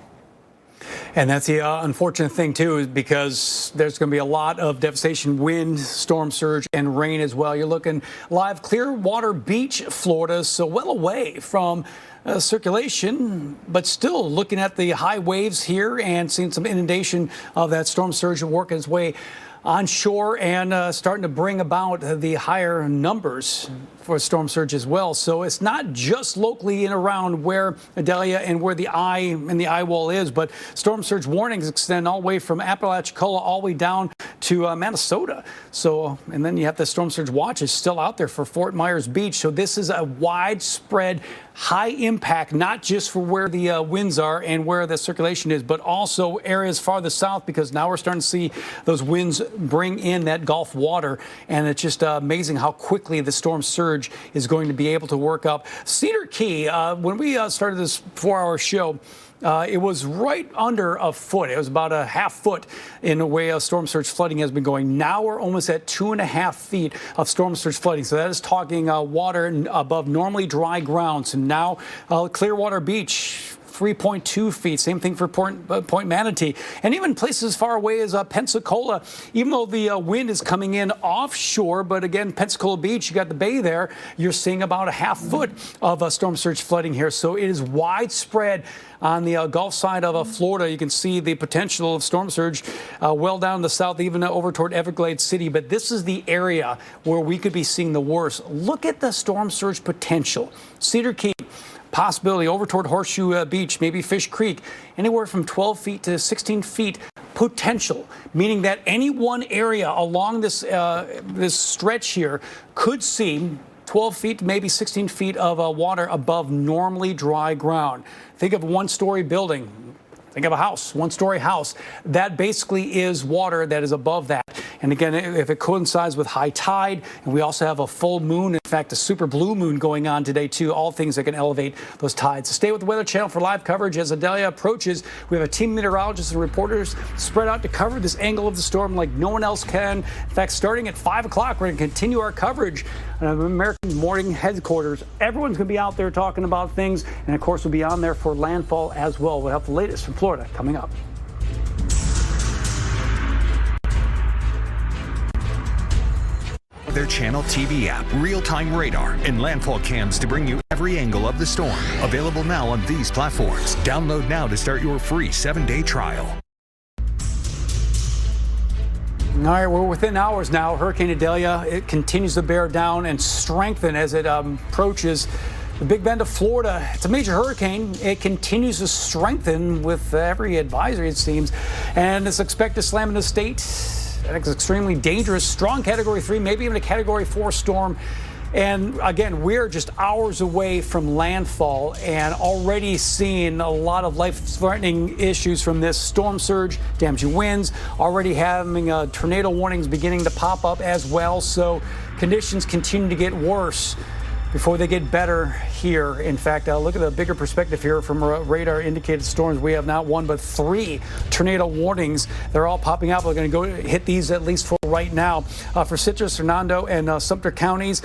And that's the unfortunate thing, too, is because there's going to be a lot of devastation, wind, storm surge, and rain as well. You're looking live Clearwater Beach, Florida, so well away from circulation, but still looking at the high waves here and seeing some inundation of that storm surge working its way onshore and starting to bring about the higher numbers for storm surge as well. So it's not just locally in around where Idalia and where the eye wall is, but storm surge warnings extend all the way from Apalachicola all the way down to Minnesota. So, and then you have the storm surge watch is still out there for Fort Myers Beach. So this is a widespread high impact, not just for where the winds are and where the circulation is, but also areas farther south, because now we're starting to see those winds bring in that Gulf water. And it's just amazing how quickly the storm surge is going to be able to work up. Cedar Key, when we started this 4-hour show, it was right under a foot. It was about a half foot in the way of storm surge flooding has been going. Now we're almost at 2.5 feet of storm surge flooding. So that is talking water above normally dry ground. So now Clearwater Beach, 3.2 feet. Same thing for Point Manatee. And even places as far away as Pensacola, even though the wind is coming in offshore, but again, Pensacola Beach, you got the bay there, you're seeing about a half foot of storm surge flooding here. So it is widespread on the Gulf side of Florida. You can see the potential of storm surge well down the south, even over toward Everglades City. But this is the area where we could be seeing the worst. Look at the storm surge potential. Cedar Key, possibility over toward Horseshoe Beach, maybe Fish Creek, anywhere from 12 feet to 16 feet potential, meaning that any one area along this this stretch here could see 12 feet, maybe 16 feet of water above normally dry ground. Think of a one-story building. Think of a house, one-story house. That basically is water that is above that. And again, if it coincides with high tide, and we also have a full moon, in fact, a super blue moon going on today, too, all things that can elevate those tides. So stay with the Weather Channel for live coverage as Idalia approaches. We have a team of meteorologists and reporters spread out to cover this angle of the storm like no one else can. In fact, starting at 5 o'clock, we're going to continue our coverage on American Morning Headquarters. Everyone's going to be out there talking about things, and of course, we'll be on there for landfall as well. We'll have the latest from Florida coming up. Their Channel TV app, real-time radar, and landfall cams to bring you every angle of the storm. Available now on these platforms. Download now to start your free 7-day trial. All right, we're within hours now. Hurricane Idalia, it continues to bear down and strengthen as it approaches the Big Bend of Florida. It's a major hurricane. It continues to strengthen with every advisory, it seems, and it's expected to slam into the state. It's extremely dangerous, strong Category 3, maybe even a Category 4 storm. And again, we're just hours away from landfall and already seeing a lot of life-threatening issues from this storm surge, damaging winds, already having tornado warnings beginning to pop up as well. So conditions continue to get worse. before they get better here. In fact, look at the bigger perspective here from radar indicated storms. We have not one, but 3 tornado warnings. They're all popping out. We're going to go hit these at least for right now. For Citrus, Hernando, and Sumter counties,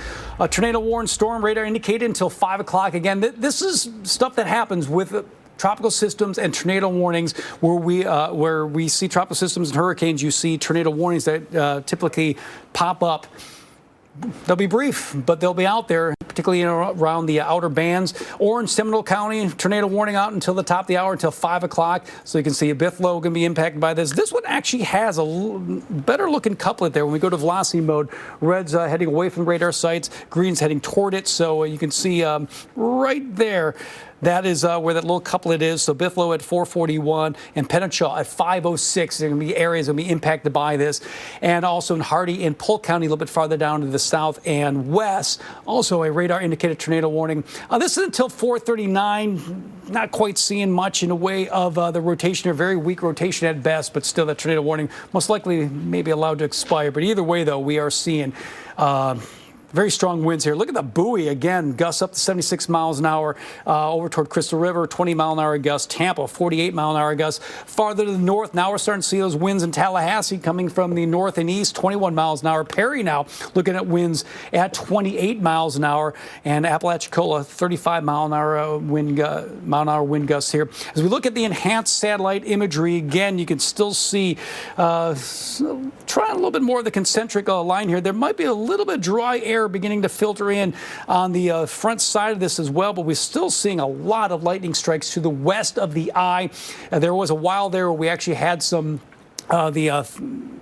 tornado warned storm radar indicated until 5 o'clock. Again, this is stuff that happens with tropical systems and tornado warnings. Where we see tropical systems and hurricanes, you see tornado warnings that typically pop up. They'll be brief, but they'll be out there, particularly around the outer bands. Orange, Seminole County, tornado warning out until the top of the hour, until 5 o'clock. So you can see Bithlo going to be impacted by this. This one actually has a better looking couplet there. When we go to velocity mode, red's heading away from radar sites, green's heading toward it. So you can see right there. That is where that little couplet is. So Bithlo at 441 and Pennachaw at 506. There are going to be areas that will be impacted by this. And also in Hardy and Polk County, a little bit farther down to the south and west. Also a radar indicated tornado warning. This is until 439. Not quite seeing much in the way of the rotation, or very weak rotation at best, but still that tornado warning most likely may be allowed to expire. But either way, though, we are seeing very strong winds here. Look at the buoy again, gusts up to 76 miles an hour over toward Crystal River, 20 mile an hour gusts. Tampa, 48 mile an hour gusts. Farther to the north, now we're starting to see those winds in Tallahassee coming from the north and east, 21 miles an hour. Perry now looking at winds at 28 miles an hour, and Apalachicola, 35 mile an hour wind gusts here. As we look at the enhanced satellite imagery, again, you can still see trying a little bit more of the concentric line here. There might be a little bit dry air beginning to filter in on the front side of this as well, but we're still seeing a lot of lightning strikes to the west of the eye. There was a while there where we actually had some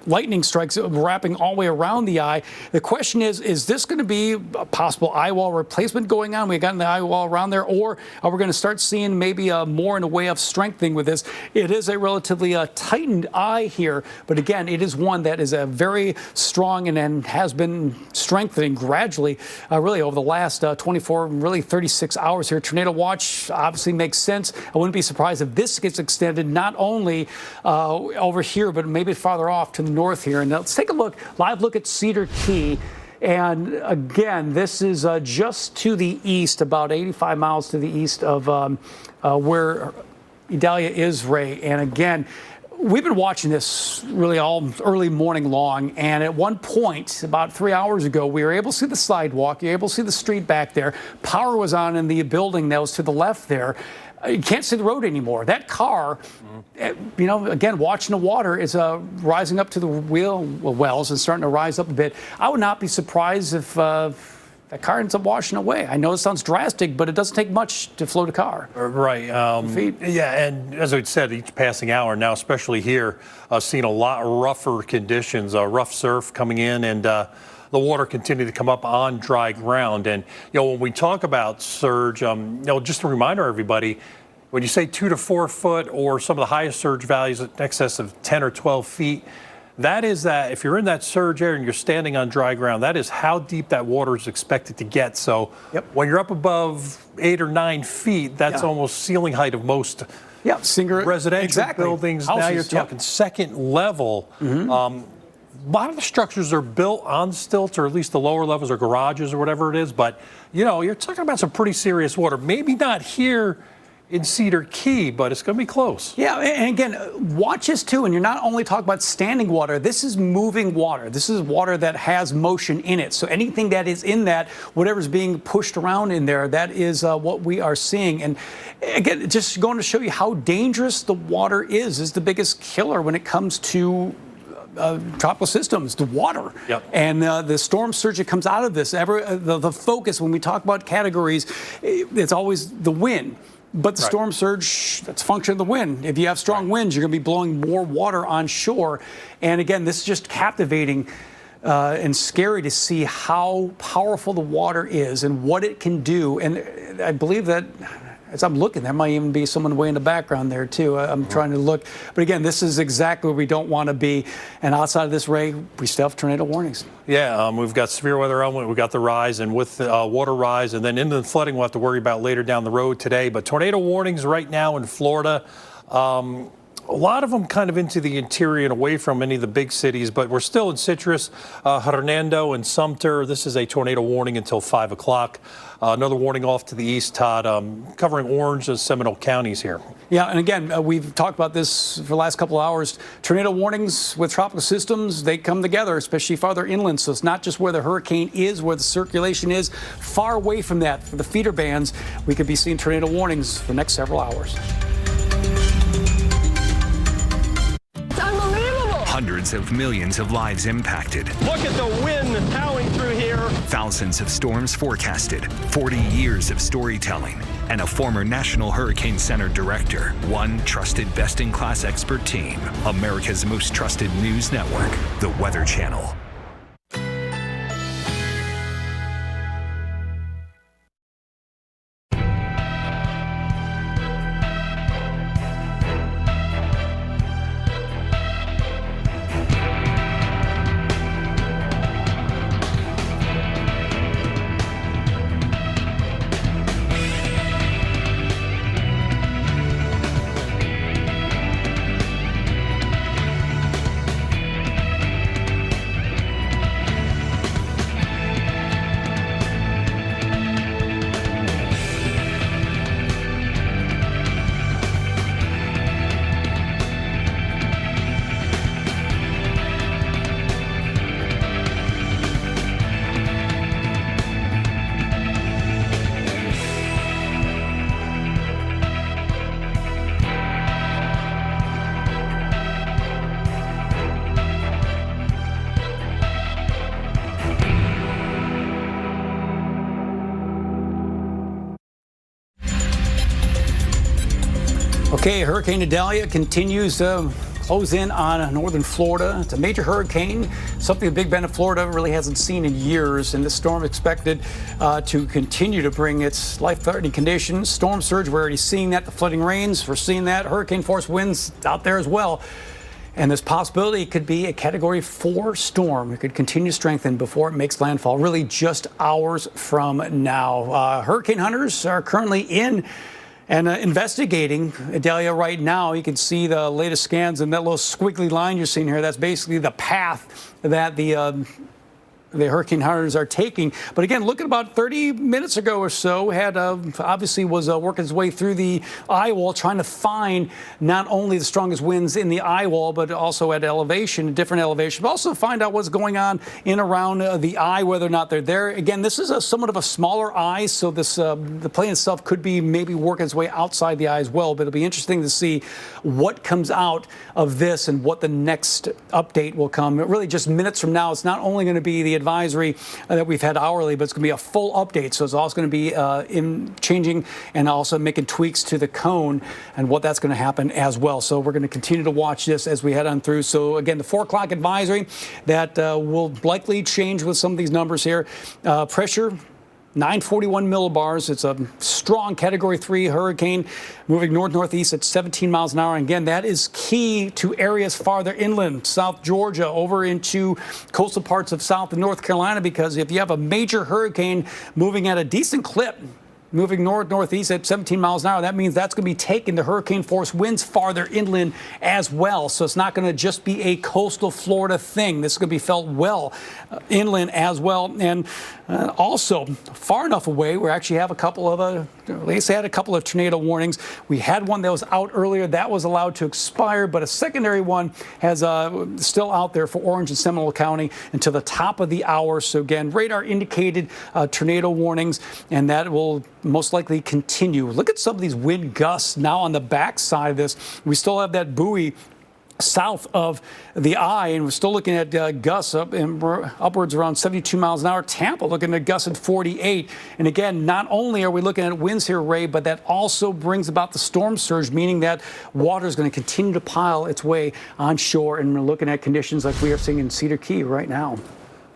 lightning strikes wrapping all the way around the eye. The question is this going to be a possible eye wall replacement going on? We got the eye wall around there, or are we going to start seeing maybe more in a way of strengthening with this? It is a relatively tightened eye here, but again, it is one that is a very strong and has been strengthening gradually, really over the last 24, really 36 hours here. Tornado watch obviously makes sense. I wouldn't be surprised if this gets extended not only over here, but maybe farther off to the north here. And let's take a live look at Cedar Key. And again, this is just to the east, about 85 miles to the east of where Idalia is, Ray. And again, we've been watching this really all early morning long. And at one point, about 3 hours ago, we were able to see the sidewalk. You were able to see the street back there. Power was on in the building that was to the left there. You can't see the road anymore. That car, again, watching the water is rising up to the wheel wells and starting to rise up a bit. I would not be surprised if that car ends up washing away. I know it sounds drastic, but it doesn't take much to float a car. Right. Yeah, and as I said, each passing hour now, especially here, seeing a lot rougher conditions, rough surf coming in, and the water continued to come up on dry ground. And, when we talk about surge, just a reminder, everybody, when you say 2 to 4 foot or some of the highest surge values in excess of 10 or 12 feet, that is that if you're in that surge area and you're standing on dry ground, that is how deep that water is expected to get. So when you're up above 8 or 9 feet, that's almost ceiling height of most residential buildings. Houses, now you're talking second level. A lot of the structures are built on stilts, or at least the lower levels or garages or whatever it is. But, you're talking about some pretty serious water. Maybe not here in Cedar Key, but it's going to be close. Yeah, and again, watch this too. And you're not only talking about standing water. This is moving water. This is water that has motion in it. So anything that is in that, whatever's being pushed around in there, that is what we are seeing. And again, just going to show you how dangerous the water is the biggest killer when it comes to tropical systems, the water. And the storm surge that comes out of this, the focus when we talk about categories, it's always the wind. But the storm surge, that's a function of the wind. If you have strong winds, you're going to be blowing more water on shore. And again, this is just captivating and scary to see how powerful the water is and what it can do. And I believe that as I'm looking, there might even be someone way in the background there too. I'm trying to look. But again, this is exactly where we don't want to be. And outside of this, Ray, we still have tornado warnings. Yeah, we've got severe weather element, we've got the rise, and with water rise, and then into the flooding we'll have to worry about later down the road today. But tornado warnings right now in Florida. A lot of them kind of into the interior and away from any of the big cities, but we're still in Citrus, Hernando, and Sumter. This is a tornado warning until 5 o'clock. Another warning off to the east, Todd, covering Orange and Seminole counties here. Yeah, and again, we've talked about this for the last couple of hours. Tornado warnings with tropical systems, they come together, especially farther inland. So it's not just where the hurricane is, where the circulation is. Far away from that, for the feeder bands, we could be seeing tornado warnings for the next several hours. It's unbelievable. Hundreds of millions of lives impacted. Look at the wind howling through here. Thousands of storms forecasted. 40 years of storytelling. And a former National Hurricane Center director. One trusted best-in-class expert team. America's most trusted news network. The Weather Channel. Okay, Hurricane Idalia continues to close in on northern Florida. It's a major hurricane, something the Big Bend of Florida really hasn't seen in years. And this storm expected to continue to bring its life-threatening conditions. Storm surge, we're already seeing that. The flooding rains, we're seeing that. Hurricane force winds out there as well. And this possibility it could be a Category 4 storm. It could continue to strengthen before it makes landfall, really just hours from now. Hurricane hunters are currently in and investigating Idalia right now. You can see the latest scans, and that little squiggly line you're seeing here, that's basically the path that the hurricane hunters are taking. But again, look at about 30 minutes ago or so, had obviously was working his way through the eye wall, trying to find not only the strongest winds in the eye wall, but also at elevation, different elevation, but also find out what's going on in around the eye, whether or not they're there. Again, this is somewhat of a smaller eye, so this the plane itself could be maybe working its way outside the eye as well. But it'll be interesting to see what comes out of this and what the next update will come. Really, just minutes from now, it's not only going to be the advisory that we've had hourly, but it's going to be a full update. So it's also going to be changing and also making tweaks to the cone and what that's going to happen as well. So we're going to continue to watch this as we head on through. So again, the 4 o'clock advisory that will likely change with some of these numbers here. Pressure 941 millibars. It's a strong Category 3 hurricane moving north-northeast at 17 miles an hour. And again, that is key to areas farther inland, South Georgia, over into coastal parts of South and North Carolina, because if you have a major hurricane moving at a decent clip, moving north-northeast at 17 miles an hour, that means that's going to be taking the hurricane force winds farther inland as well. So it's not going to just be a coastal Florida thing. This is going to be felt well inland as well. And also far enough away, we actually have a couple of, at least had a couple of tornado warnings. We had one that was out earlier that was allowed to expire, but a secondary one has still out there for Orange and Seminole County until the top of the hour. So again, radar indicated tornado warnings, and that will most likely continue. Look at some of these wind gusts now on the backside of this. We still have that buoy south of the eye, and we're still looking at gusts upwards around 72 miles an hour. Tampa looking at gusts at 48. And again, not only are we looking at winds here, Ray, but that also brings about the storm surge, meaning that water is going to continue to pile its way onshore, and we're looking at conditions like we are seeing in Cedar Key right now.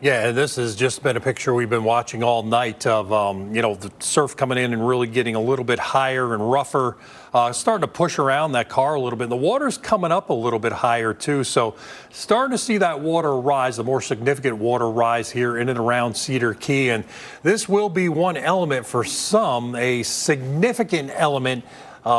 Yeah, this has just been a picture we've been watching all night of, the surf coming in and really getting a little bit higher and rougher, starting to push around that car a little bit. The water's coming up a little bit higher, too. So starting to see that water rise, the more significant water rise here in and around Cedar Key. And this will be one element for some, a significant element,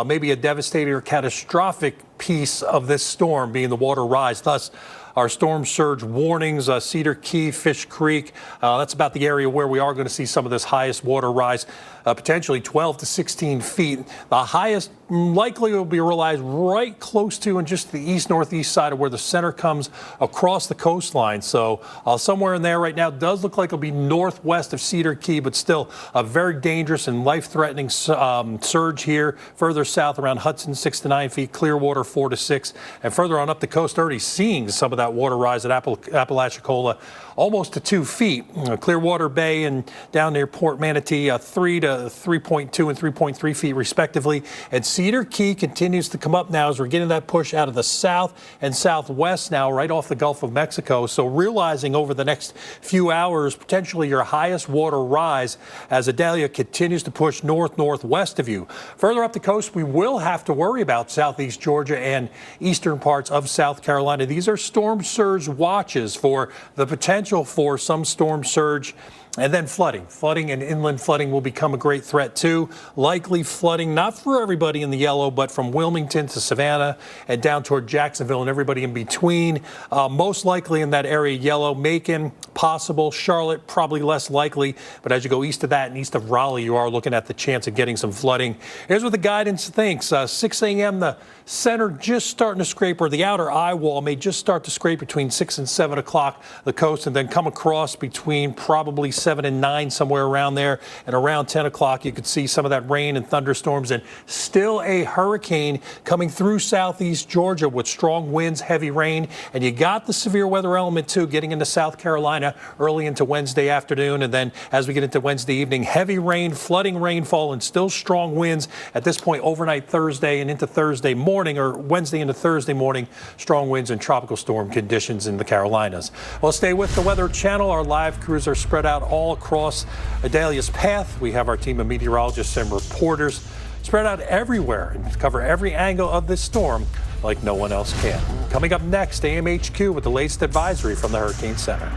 maybe a devastating or catastrophic piece of this storm being the water rise. Thus, our storm surge warnings, Cedar Key, Fish Creek, that's about the area where we are going to see some of this highest water rise, potentially 12 to 16 feet. The highest likely will be realized right close to and just the east-northeast side of where the center comes across the coastline. So somewhere in there right now does look like it'll be northwest of Cedar Key, but still a very dangerous and life-threatening surge here. Further south around Hudson, 6 to 9 feet, Clearwater 4 to 6, and further on up the coast, already seeing some of that water rise at Apalachicola, almost to 2 feet. Clearwater Bay and down near Port Manatee, 3 to 3.2 and 3.3 feet respectively. And Cedar Key continues to come up now as we're getting that push out of the south and southwest now, right off the Gulf of Mexico. So realizing over the next few hours, potentially your highest water rise as Idalia continues to push northwest of you. Further up the coast, we will have to worry about southeast Georgia and eastern parts of South Carolina. These are storm surge watches for the potential for some storm surge. And then flooding. Flooding and inland flooding will become a great threat too. Likely flooding, not for everybody in the yellow, but from Wilmington to Savannah and down toward Jacksonville and everybody in between. Most likely in that area, yellow. Macon, possible. Charlotte, probably less likely. But as you go east of that and east of Raleigh, you are looking at the chance of getting some flooding. Here's what the guidance thinks. 6 a.m. the center just starting to scrape, or the outer eye wall may just start to scrape between 6 and 7 o'clock the coast, and then come across between probably 7 and 9, somewhere around there. And around 10 o'clock, you could see some of that rain and thunderstorms, and still a hurricane coming through southeast Georgia with strong winds, heavy rain. And you got the severe weather element too, getting into South Carolina early into Wednesday afternoon. And then as we get into Wednesday evening, heavy rain, flooding rainfall, and still strong winds at this point overnight Thursday and into Thursday morning, or Wednesday into Thursday morning. Strong winds and tropical storm conditions in the Carolinas. Well, stay with the Weather Channel. Our live crews are spread out all across Idalia's path. We have our team of meteorologists and reporters spread out everywhere and cover every angle of this storm like no one else can. Coming up next, AMHQ with the latest advisory from the Hurricane Center.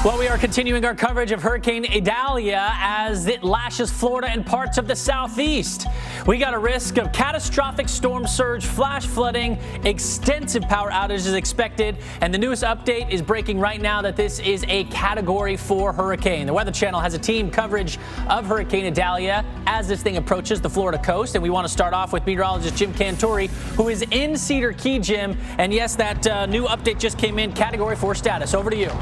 Well, we are continuing our coverage of Hurricane Idalia as it lashes Florida and parts of the southeast. We got a risk of catastrophic storm surge, flash flooding, extensive power outages expected, and the newest update is breaking right now that this is a Category 4 hurricane. The Weather Channel has a team coverage of Hurricane Idalia as this thing approaches the Florida coast, and we want to start off with meteorologist Jim Cantori, who is in Cedar Key. Jim, and yes, that new update just came in, Category 4 status. Over to you.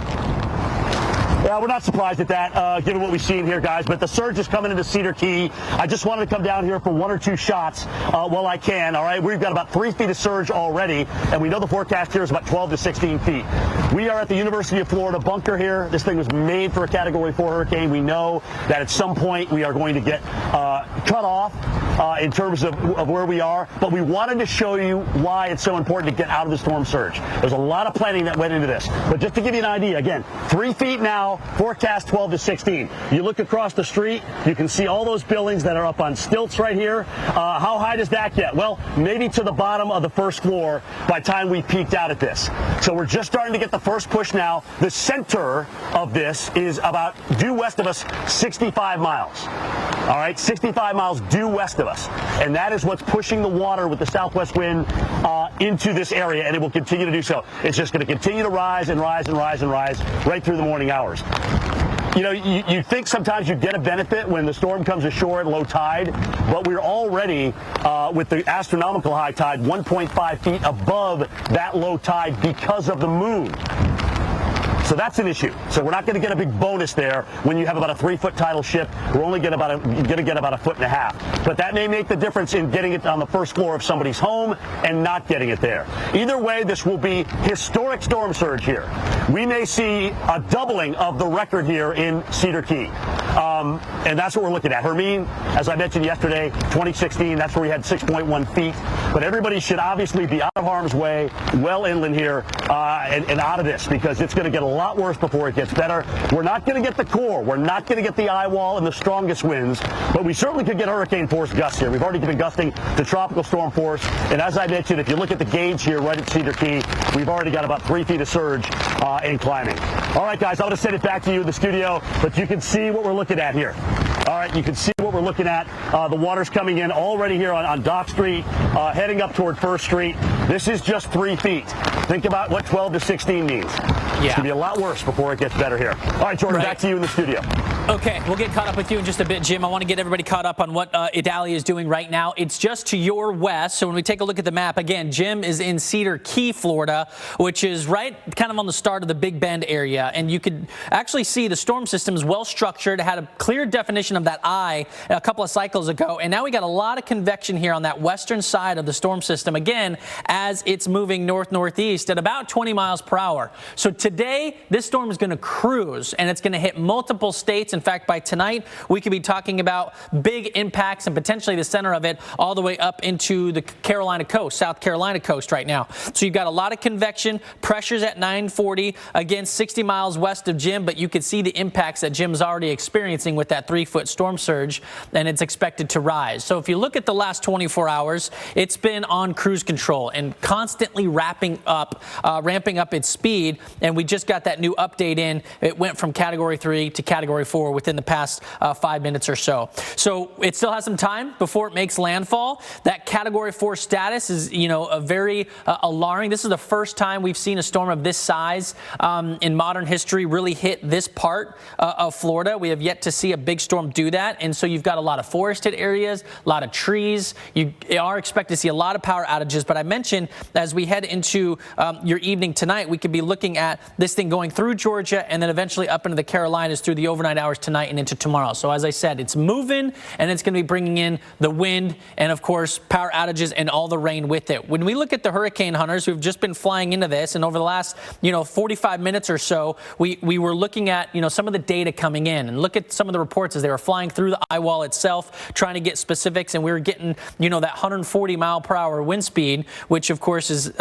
Yeah, we're not surprised at that, given what we've seen here, guys. But the surge is coming into Cedar Key. I just wanted to come down here for 1 or 2 shots while I can, all right? We've got about 3 feet of surge already, and we know the forecast here is about 12 to 16 feet. We are at the University of Florida bunker here. This thing was made for a Category 4 hurricane. We know that at some point we are going to get cut off in terms of where we are, but we wanted to show you why it's so important to get out of the storm surge. There's a lot of planning that went into this. But just to give you an idea, again, 3 feet now, forecast 12 to 16. You look across the street, you can see all those buildings that are up on stilts right here. How high does that get? Well, maybe to the bottom of the first floor by the time we peaked out at this. So we're just starting to get the first push now. The center of this is about due west of us, 65 miles. All right, 65 miles due west of us. And that is what's pushing the water with the southwest wind into this area, and it will continue to do so. It's just going to continue to rise and rise and rise and rise right through the morning hours. You know, you think sometimes you get a benefit when the storm comes ashore at low tide, but we're already, with the astronomical high tide, 1.5 feet above that low tide because of the moon. So that's an issue. So we're not going to get a big bonus there when you have about a 3-foot tidal shift. We're only going to get about 1.5 feet. But that may make the difference in getting it on the first floor of somebody's home and not getting it there. Either way, this will be historic storm surge here. We may see a doubling of the record here in Cedar Key. And that's what we're looking at. Hermine, as I mentioned yesterday, 2016, that's where we had 6.1 feet. But everybody should obviously be out of harm's way, well inland here, and out of this, because it's going to get a lot worse before it gets better. We're not going to get the core. We're not going to get the eye wall and the strongest winds, but we certainly could get hurricane force gusts here. We've already been gusting to tropical storm force. And as I mentioned, if you look at the gauge here right at Cedar Key, we've already got about 3 feet of surge and climbing. All right, guys, I'm going to send it back to you in the studio, but you can see what we're looking at here. All right. right, you can see what we're looking at. The water's coming in already here on Dock Street, heading up toward First Street. This is just 3 feet. Think about what 12 to 16 means. It's going to be a lot worse before it gets better here. All right, Jordan, back to you in the studio. Okay, we'll get caught up with you in just a bit, Jim. I want to get everybody caught up on what Idalia is doing right now. It's just to your west. So when we take a look at the map, again, Jim is in Cedar Key, Florida, which is right kind of on the start of the Big Bend area. And you could actually see the storm system is well structured. It had a clear definition of that eye a couple of cycles ago. And now we got a lot of convection here on that western side of the storm system, again, as it's moving north-northeast at about 20 miles per hour. So today, this storm is going to cruise, and it's going to hit multiple states. In fact, by tonight, we could be talking about big impacts and potentially the center of it all the way up into the Carolina coast, South Carolina coast right now. So you've got a lot of convection, pressures at 940, again, 60 miles west of Jim, but you can see the impacts that Jim's already experiencing with that 3-foot storm surge, and it's expected to rise. So if you look at the last 24 hours, it's been on cruise control and constantly ramping up its speed, and we just got that new update in. It went from Category 3 to Category 4 within the past 5 minutes or so. So it still has some time before it makes landfall. That Category 4 status is, a very alarming. This is the first time we've seen a storm of this size in modern history really hit this part of Florida. We have yet to see a big storm do that, and so you've got a lot of forested areas, a lot of trees. You are expected to see a lot of power outages, but I mentioned as we head into your evening tonight, we could be looking at this thing going through Georgia and then eventually up into the Carolinas through the overnight hours tonight and into tomorrow. So as I said, it's moving, and it's going to be bringing in the wind and, of course, power outages and all the rain with it. When we look at the hurricane hunters who've just been flying into this, and over the last 45 minutes or so, we were looking at some of the data coming in, and look at some of the reports as they were flying through the eye wall itself, trying to get specifics, and we were getting that 140 mile per hour wind speed, which of course is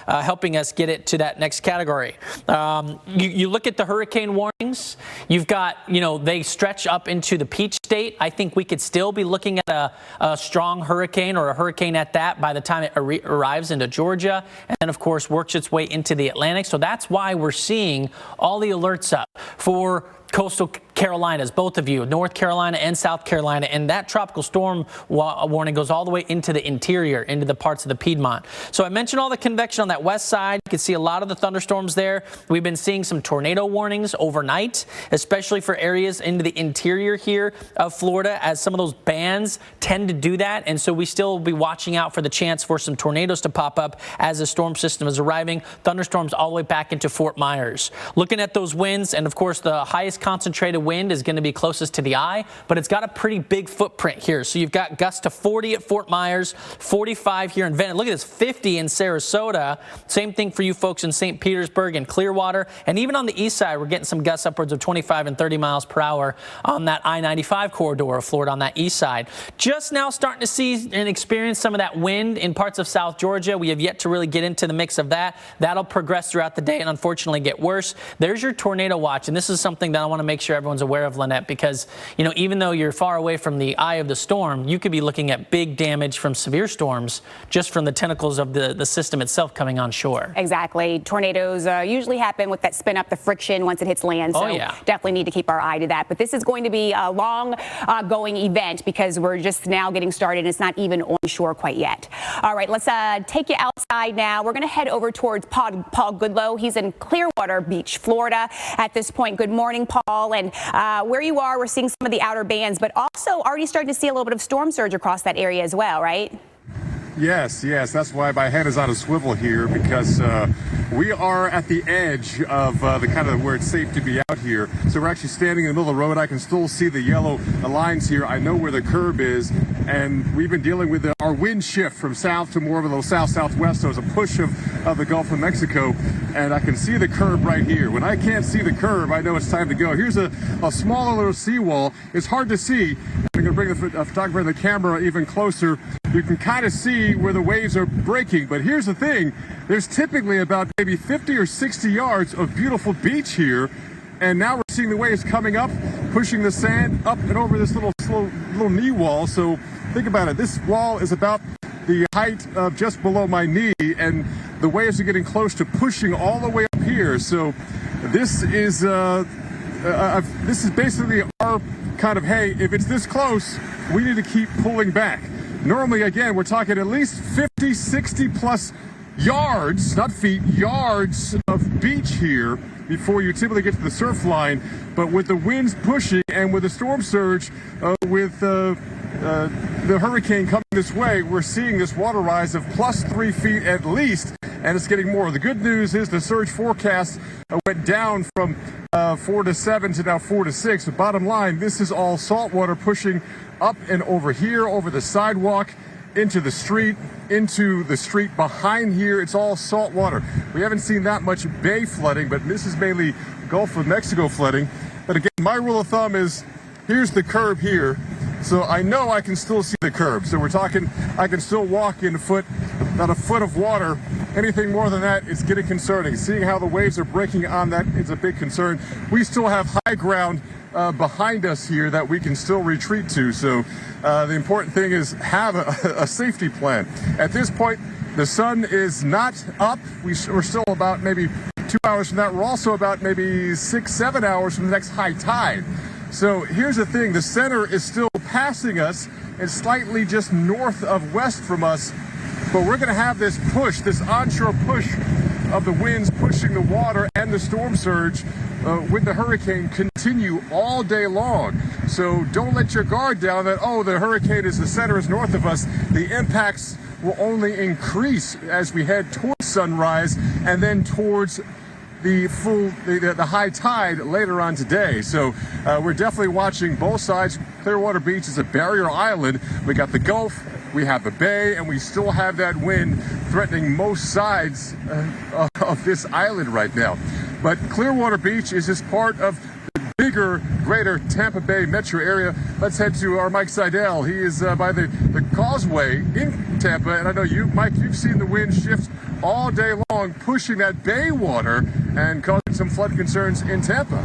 helping us get it to that next category. You look at the hurricane warnings, you've got, they stretch up into the Peach State. I think we could still be looking at a strong hurricane, or a hurricane at that, by the time it arrives into Georgia, and then of course works its way into the Atlantic. So that's why we're seeing all the alerts up for coastal Carolinas, both of you, North Carolina and South Carolina, and that tropical storm warning goes all the way into the interior, into the parts of the Piedmont. So I mentioned all the convection on that west side. You can see a lot of the thunderstorms there. We've been seeing some tornado warnings overnight, especially for areas into the interior here of Florida, as some of those bands tend to do that. And so we still will be watching out for the chance for some tornadoes to pop up as the storm system is arriving. Thunderstorms all the way back into Fort Myers. Looking at those winds, and of course the highest concentrated wind is going to be closest to the eye, but it's got a pretty big footprint here. So you've got gusts to 40 at Fort Myers, 45 here in Venice. Look at this, 50 in Sarasota. Same thing for you folks in St. Petersburg and Clearwater. And even on the east side, we're getting some gusts upwards of 25 and 30 miles per hour on that I-95 corridor of Florida on that east side. Just now starting to see and experience some of that wind in parts of South Georgia. We have yet to really get into the mix of that. That'll progress throughout the day and unfortunately get worse. There's your tornado watch, and this is something that I want to make sure everyone's aware of, Lynette, because even though you're far away from the eye of the storm, you could be looking at big damage from severe storms just from the tentacles of the system itself coming on shore. Exactly. Tornadoes usually happen with that spin up, the friction once it hits land. So definitely need to keep our eye to that. But this is going to be a long going event because we're just now getting started. It's not even on shore quite yet. All right, let's take you outside now. We're going to head over towards Paul Goodlow. He's in Clearwater Beach, Florida at this point. Good morning, Paul. And where you are, we're seeing some of the outer bands, but also already starting to see a little bit of storm surge across that area as well, right? Yes. That's why my head is on a swivel here, because we are at the edge of the kind of where it's safe to be out here. So we're actually standing in the middle of the road. I can still see the yellow lines here. I know where the curb is, and we've been dealing with our wind shift from south to more of a little south-southwest. So it's a push of the Gulf of Mexico, and I can see the curb right here. When I can't see the curb, I know it's time to go. Here's a smaller little seawall. It's hard to see. I'm going to bring the photographer and the camera even closer. You can kind of see where the waves are breaking, but here's the thing. There's typically about maybe 50 or 60 yards of beautiful beach here, and now we're seeing the waves coming up, pushing the sand up and over this little knee wall. So think about it. This wall is about the height of just below my knee, and the waves are getting close to pushing all the way up here. So this is this is basically our kind of, hey, if it's this close, we need to keep pulling back. Normally, again, we're talking at least 50, 60 plus yards, not feet, yards of beach here before you typically get to the surf line. But with the winds pushing and with the storm surge, with the hurricane coming this way, we're seeing this water rise of plus 3 feet at least, and it's getting more. The good news is the surge forecast went down from 4 to 7 to now 4 to 6. The bottom line, this is all salt water pushing up and over here, over the sidewalk, into the street behind here. It's all salt water. We haven't seen that much bay flooding, but this is mainly Gulf of Mexico flooding. But again, my rule of thumb is here's the curb here. So I know I can still see the curb. So we're talking, I can still walk in about a foot of water. Anything more than that, it's getting concerning. Seeing how the waves are breaking on that is a big concern. We still have high ground behind us here that we can still retreat to. So the important thing is have a safety plan. At this point, the sun is not up. We're still about maybe 2 hours from that. We're also about maybe 6-7 hours from the next high tide. So here's the thing, the center is still passing us and slightly just north of west from us, but we're going to have this push, this onshore push of the winds pushing the water and the storm surge with the hurricane continue all day long. So don't let your guard down that, oh, the hurricane is the center is north of us. The impacts will only increase as we head towards sunrise and then towards the high tide later on today. So we're definitely watching both sides. Clearwater Beach is a barrier island. We got the Gulf, we have the bay, and we still have that wind threatening most sides of this island right now. But Clearwater Beach is just part of the bigger, greater Tampa Bay metro area. Let's head to our Mike Seidel. He is by the causeway in Tampa, and I know you, Mike, you've seen the wind shift all day long, pushing that bay water and causing some flood concerns in Tampa.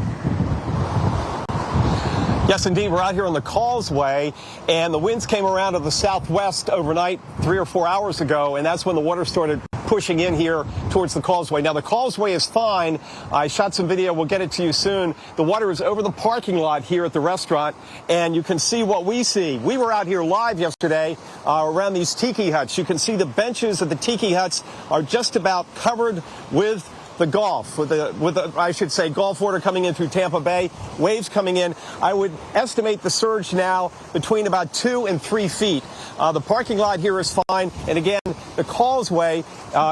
Yes, indeed. We're out here on the causeway, and the winds came around to the southwest overnight 3 or 4 hours ago, and that's when the water started pushing in here towards the causeway. Now, the causeway is fine. I shot some video. We'll get it to you soon. The water is over the parking lot here at the restaurant, and you can see what we see. We were out here live yesterday around these tiki huts. You can see the benches of the tiki huts are just about covered with the Gulf, with the I should say Gulf water coming in through Tampa Bay, waves coming in. I would estimate the surge now between about 2 and 3 feet. The parking lot here is fine, and again, the causeway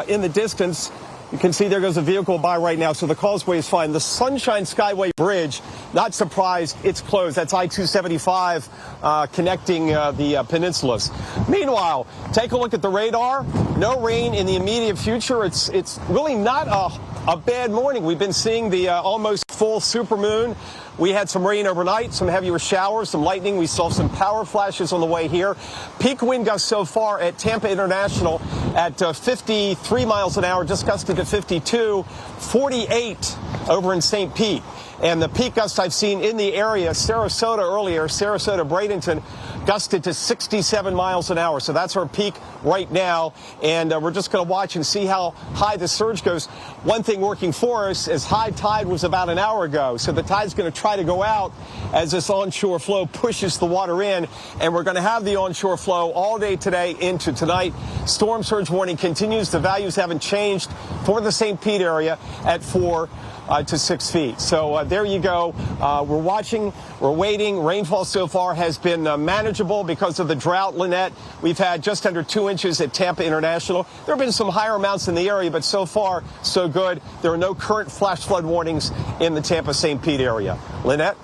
in the distance. You can see there goes a vehicle by right now, so the causeway is fine. The Sunshine Skyway Bridge, not surprised, it's closed. That's I-275 connecting the peninsulas. Meanwhile, take a look at the radar. No rain in the immediate future. It's really not a bad morning. We've been seeing the almost full supermoon. We had some rain overnight, some heavier showers, some lightning. We saw some power flashes on the way here. Peak wind gusts so far at Tampa International at 53 miles an hour, just gusted to 52, 48 over in St. Pete. And the peak gusts I've seen in the area, Sarasota earlier, Sarasota, Bradenton, gusted to 67 miles an hour. So that's our peak right now. And we're just going to watch and see how high the surge goes. One thing working for us is high tide was about an hour ago. So the tide's going to try to go out as this onshore flow pushes the water in. And we're going to have the onshore flow all day today into tonight. Storm surge warning continues. The values haven't changed for the St. Pete area at 4 to 6 feet. So there you go. We're watching, we're waiting. Rainfall so far has been manageable because of the drought, Lynette. We've had just under 2 inches at Tampa International. There have been some higher amounts in the area, but so far, so good. There are no current flash flood warnings in the Tampa-St. Pete area. Lynette?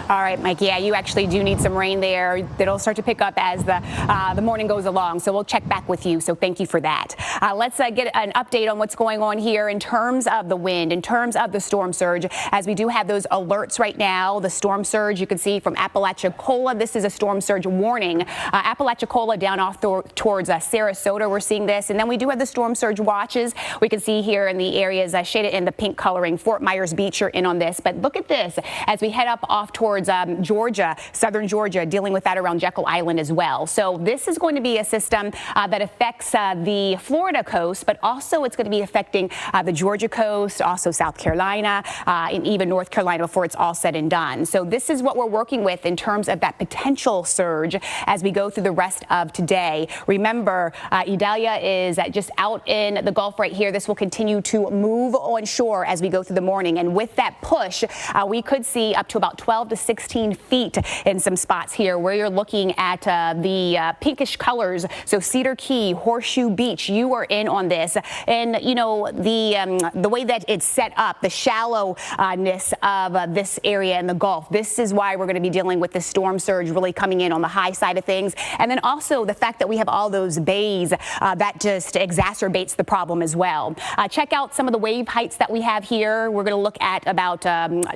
All right, Mike. Yeah, you actually do need some rain there. It'll start to pick up as the morning goes along. So we'll check back with you. So thank you for that. Let's get an update on what's going on here in terms of the wind, in terms of the storm surge, as we do have those alerts right now. The storm surge you can see from Apalachicola. This is a storm surge warning. Apalachicola down off towards Sarasota. We're seeing this. And then we do have the storm surge watches. We can see here in the areas shaded in the pink coloring. Fort Myers Beach are in on this. But look at this as we head up off towards towards Georgia, southern Georgia, dealing with that around Jekyll Island as well. So this is going to be a system that affects the Florida coast, but also it's going to be affecting the Georgia coast, also South Carolina, and even North Carolina before it's all said and done. So this is what we're working with in terms of that potential surge as we go through the rest of today. Remember, Idalia is just out in the Gulf right here. This will continue to move on shore as we go through the morning. And with that push, we could see up to about 12 to 16 feet in some spots here where you're looking at the pinkish colors. So Cedar Key, Horseshoe Beach, you are in on this. And, you know, the way that it's set up, the shallowness of this area in the Gulf, this is why we're going to be dealing with the storm surge really coming in on the high side of things. And then also the fact that we have all those bays, that just exacerbates the problem as well. Check out some of the wave heights that we have here. We're going to look at about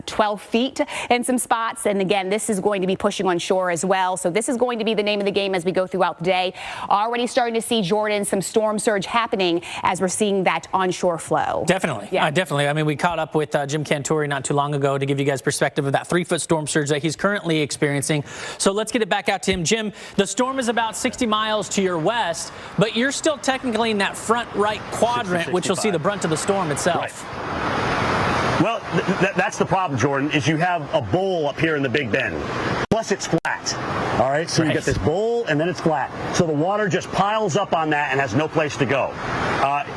12 feet in some spots. And again, this is going to be pushing on shore as well. So this is going to be the name of the game as we go throughout the day. Already starting to see, Jordan, some storm surge happening as we're seeing that onshore flow. Definitely. Yeah. Definitely. I mean, we caught up with Jim Cantore not too long ago to give you guys perspective of that 3-foot storm surge that he's currently experiencing. So let's get it back out to him. Jim, the storm is about 60 miles to your west, but you're still technically in that front right quadrant, which you'll see the brunt of the storm itself. Right. Well, that's the problem, Jordan, is you have a bowl up here in the Big Bend. Plus, it's flat. All right, so you get this bowl, and then it's flat. So the water just piles up on that and has no place to go.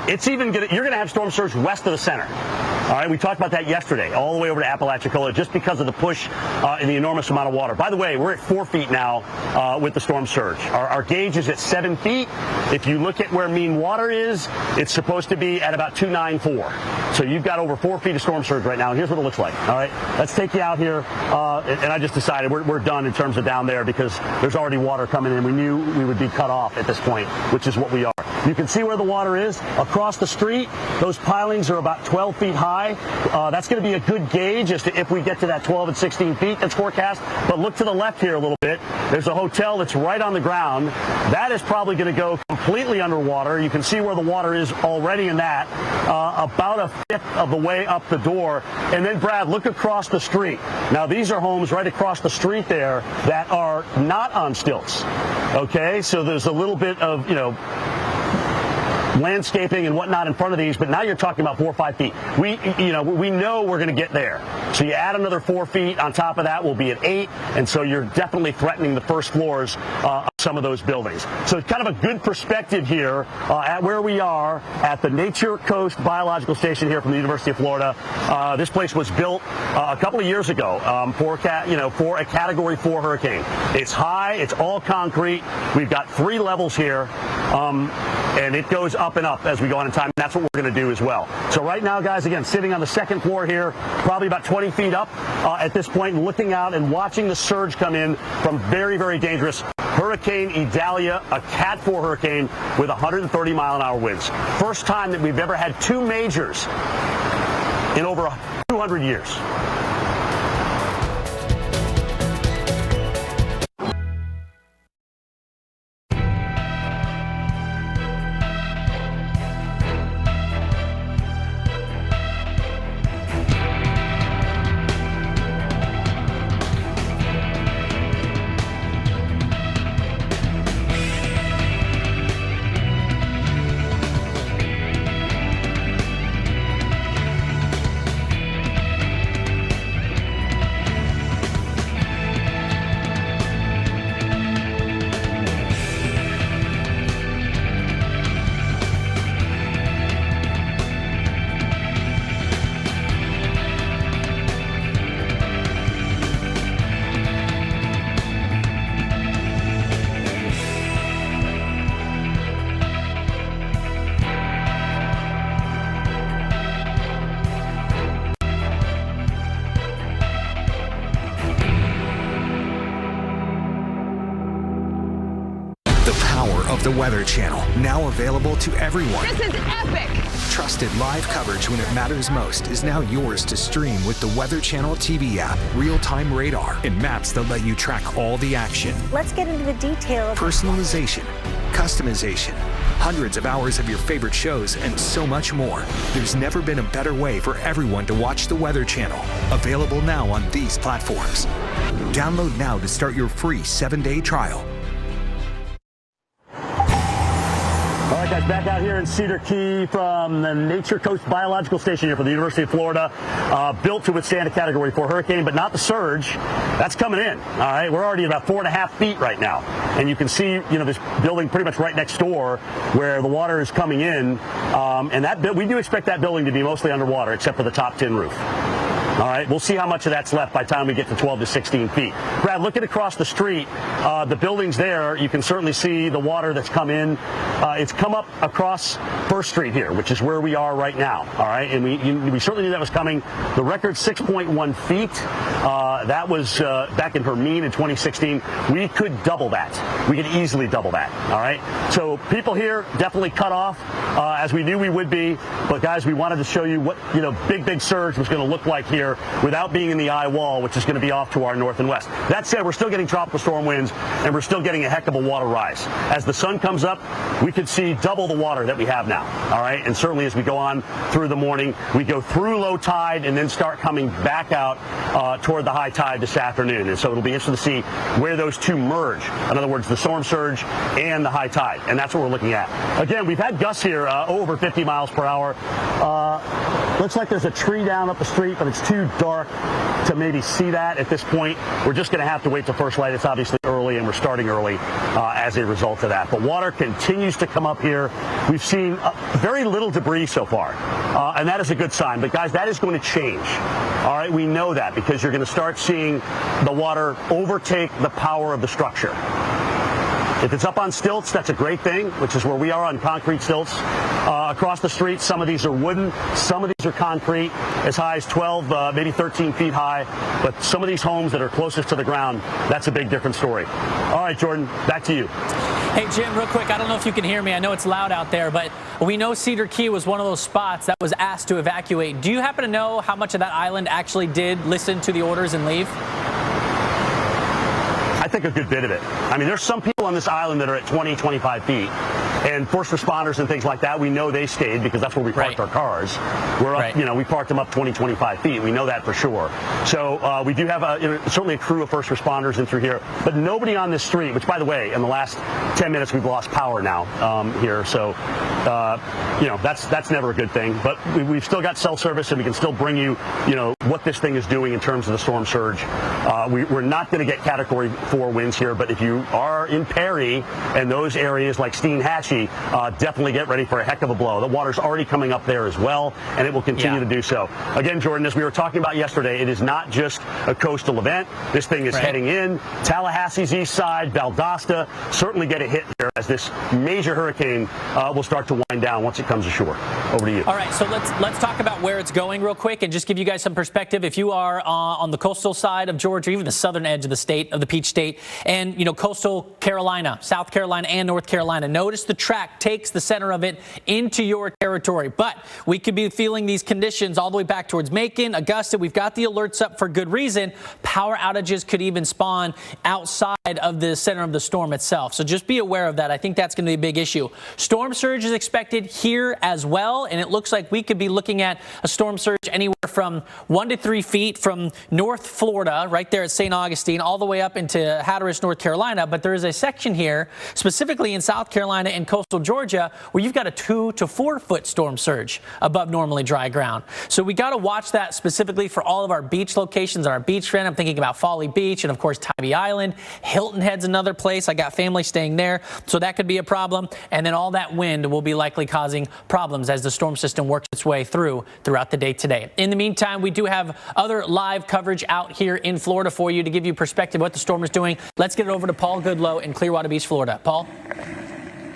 It's even you're going to have storm surge west of the center. All right, we talked about that yesterday, all the way over to Apalachicola, just because of the push and the enormous amount of water. By the way, we're at 4 feet now with the storm surge. Our gauge is at 7 feet. If you look at where mean water is, it's supposed to be at about 294. So you've got over 4 feet of storm surge right now, and here's what it looks like. All right, let's take you out here, and I just decided we're done in terms of down there because there's already water coming in. We knew we would be cut off at this point, which is what we are. You can see where the water is across the street. Those pilings are about 12 feet high. That's going to be a good gauge as to if we get to that 12 and 16 feet that's forecast. But look to the left here a little bit. There's a hotel that's right on the ground. That is probably going to go completely underwater. You can see where the water is already in that, about a fifth of the way up the door. And then, Brad, look across the street. Now, these are homes right across the street there that are not on stilts. Okay, so there's a little bit of, landscaping and whatnot in front of these, but now you're talking about 4 or 5 feet. We know we're going to get there. So you add another 4 feet on top of that, we'll be at 8, and so you're definitely threatening the first floors of some of those buildings. So it's kind of a good perspective here at where we are at the Nature Coast Biological Station here from the University of Florida. This place was built a couple of years ago for a Category 4 hurricane. It's high, it's all concrete. We've got 3 levels here, and it goes up and up as we go on in time. That's what we're going to do as well. So right now, guys, again, sitting on the second floor here, probably about 20 feet up at this point, looking out and watching the surge come in from very, very dangerous Hurricane Idalia, a Cat 4 hurricane with 130-mile-an-hour winds. First time that we've ever had 2 majors in over 200 years. The Weather Channel, now available to everyone. This is epic! Trusted live coverage when it matters most is now yours to stream with the Weather Channel TV app, real-time radar, and maps that let you track all the action. Let's get into the detail of personalization, customization, hundreds of hours of your favorite shows, and so much more. There's never been a better way for everyone to watch the Weather Channel. Available now on these platforms. Download now to start your free 7-day trial. All right, guys, back out here in Cedar Key from the Nature Coast Biological Station here for the University of Florida. Built to withstand a Category 4 hurricane, but not the surge. That's coming in. All right, we're already at about 4.5 feet right now. And you can see, this building pretty much right next door where the water is coming in. And we do expect that building to be mostly underwater, except for the top tin roof. All right, we'll see how much of that's left by the time we get to 12 to 16 feet. Brad, looking across the street, the buildings there, you can certainly see the water that's come in. It's come up across First Street here, which is where we are right now. All right, and we certainly knew that was coming. The record 6.1 feet. That was back in Hermine in 2016. We could double that. We could easily double that. All right, so people here definitely cut off as we knew we would be. But guys, we wanted to show you what big surge was going to look like here without being in the eye wall, which is going to be off to our north and west. That said, we're still getting tropical storm winds, and we're still getting a heck of a water rise. As the sun comes up, we could see double the water that we have now. All right, and certainly as we go on through the morning, we go through low tide and then start coming back out toward the high tide this afternoon. And so it'll be interesting to see where those two merge. In other words, the storm surge and the high tide, and that's what we're looking at. Again, we've had gusts here over 50 miles per hour. Looks like there's a tree down up the street, but it's too dark to maybe see that at this point. We're just going to have to wait till first light. It's obviously early, and we're starting early as a result of that. But water continues to come up here. We've seen very little debris so far, and that is a good sign. But, guys, that is going to change. All right, we know that because you're going to start seeing the water overtake the power of the structure. If it's up on stilts, that's a great thing, which is where we are on concrete stilts. Across the street, some of these are wooden, some of these are concrete, as high as 12, maybe 13 feet high. But some of these homes that are closest to the ground, that's a big different story. All right, Jordan, back to you. Hey, Jim, real quick, I don't know if you can hear me. I know it's loud out there, but we know Cedar Key was one of those spots that was asked to evacuate. Do you happen to know how much of that island actually did listen to the orders and leave? I think a good bit of it. I mean, there's some people on this island that are at 20, 25 feet. And first responders and things like that, we know they stayed because that's where we parked our cars. We're up, we parked them up 20, 25 feet. We know that for sure. So we do have certainly a crew of first responders in through here, but nobody on this street, which, by the way, in the last 10 minutes, we've lost power now here. So, that's never a good thing. But we've still got cell service, and we can still bring you, what this thing is doing in terms of the storm surge. We're not going to get Category 4 winds here, but if you are in Perry and those areas like Steinhatchee, definitely get ready for a heck of a blow. The water's already coming up there as well, and it will continue to do so. Again, Jordan, as we were talking about yesterday, it is not just a coastal event. This thing is heading in. Tallahassee's east side, Valdosta, certainly get a hit there as this major hurricane will start to wind down once it comes ashore. Over to you. All right, so let's talk about where it's going real quick and just give you guys some perspective. If you are on the coastal side of Georgia, even the southern edge of the state, of the Peach State, and coastal Carolina, South Carolina, and North Carolina, notice the track takes the center of it into your territory. But we could be feeling these conditions all the way back towards Macon, Augusta. We've got the alerts up for good reason. Power outages could even spawn outside of the center of the storm itself. So just be aware of that. I think that's going to be a big issue. Storm surge is expected here as well, and it looks like we could be looking at a storm surge anywhere from 1 to 3 feet from North Florida, right there at St. Augustine, all the way up into Hatteras, North Carolina. But there is a section here, specifically in South Carolina and coastal Georgia, where you've got a 2 to 4 foot storm surge above normally dry ground. So we got to watch that specifically for all of our beach locations on our beach trend. I'm thinking about Folly Beach and, of course, Tybee Island. Hilton Head's another place. I got family staying there, so that could be a problem. And then all that wind will be likely causing problems as the storm system works its way throughout the day today. In the meantime, we do have other live coverage out here in Florida for you to give you perspective what the storm is doing. Let's get it over to Paul Goodloe in Clearwater Beach, Florida. Paul?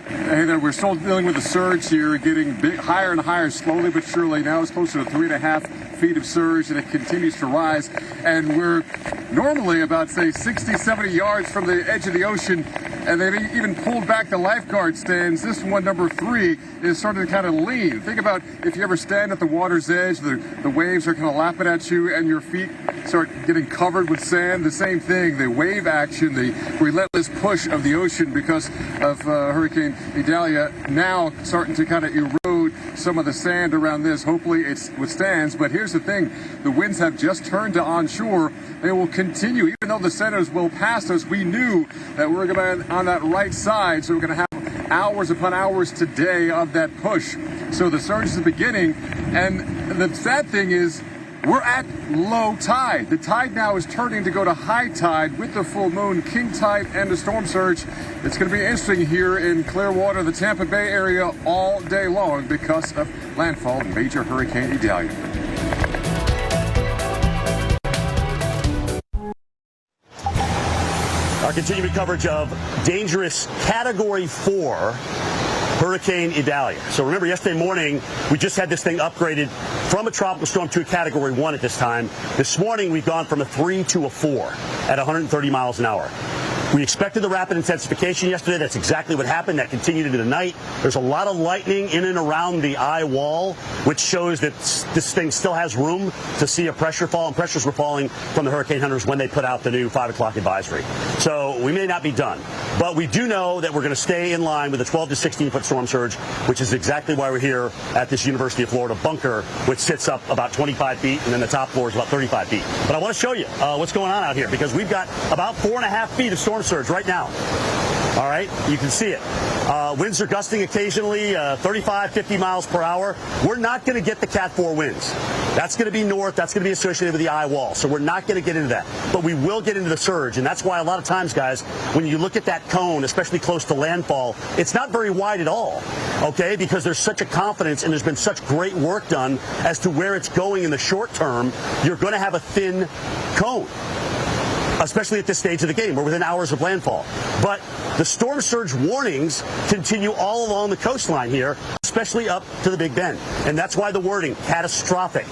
Hey there, we're still dealing with the surge here, getting higher and higher slowly but surely. Now it's closer to 3.5 feet of surge, and it continues to rise. And we're normally about, say, 60, 70 yards from the edge of the ocean, and they've even pulled back the lifeguard stands. This one, number 3, is starting to kind of lean. Think about if you ever stand at the water's edge, the waves are kind of lapping at you, and your feet start getting covered with sand. The same thing, the wave action, the relentless push of the ocean because of Hurricane Idalia now starting to kind of erode some of the sand around this. Hopefully it withstands. But here's the thing, the winds have just turned to onshore. They will continue. Even though the centers will pass us, we knew that we were going to be on that right side. So we're going to have hours upon hours today of that push. So the surge is beginning. And the sad thing is, we're at low tide. The tide now is turning to go to high tide with the full moon, king tide, and the storm surge. It's going to be interesting here in Clearwater, the Tampa Bay area, all day long because of landfall of major Hurricane Idalia. Our continuing coverage of dangerous Category 4 Hurricane Idalia. So remember, yesterday morning, we just had this thing upgraded from a tropical storm to a Category 1 at this time. This morning, we've gone from a 3 to a 4 at 130 miles an hour. We expected the rapid intensification yesterday. That's exactly what happened. That continued into the night. There's a lot of lightning in and around the eye wall, which shows that this thing still has room to see a pressure fall, and pressures were falling from the hurricane hunters when they put out the new 5 o'clock advisory. So we may not be done, but we do know that we're going to stay in line with a 12 to 16-foot storm surge, which is exactly why we're here at this University of Florida bunker, which sits up about 25 feet, and then the top floor is about 35 feet. But I want to show you what's going on out here, because we've got about 4.5 feet of storm surge right now. All right, you can see it. Winds are gusting occasionally, 35, 50 miles per hour. We're not going to get the Cat 4 winds. That's going to be north. That's going to be associated with the eye wall. So we're not going to get into that. But we will get into the surge. And that's why a lot of times, guys, when you look at that cone, especially close to landfall, it's not very wide at all, okay, because there's such a confidence and there's been such great work done as to where it's going in the short term. You're going to have a thin cone, especially at this stage of the game. We're within hours of landfall. But the storm surge warnings continue all along the coastline here, especially up to the Big Bend. And that's why the wording, catastrophic,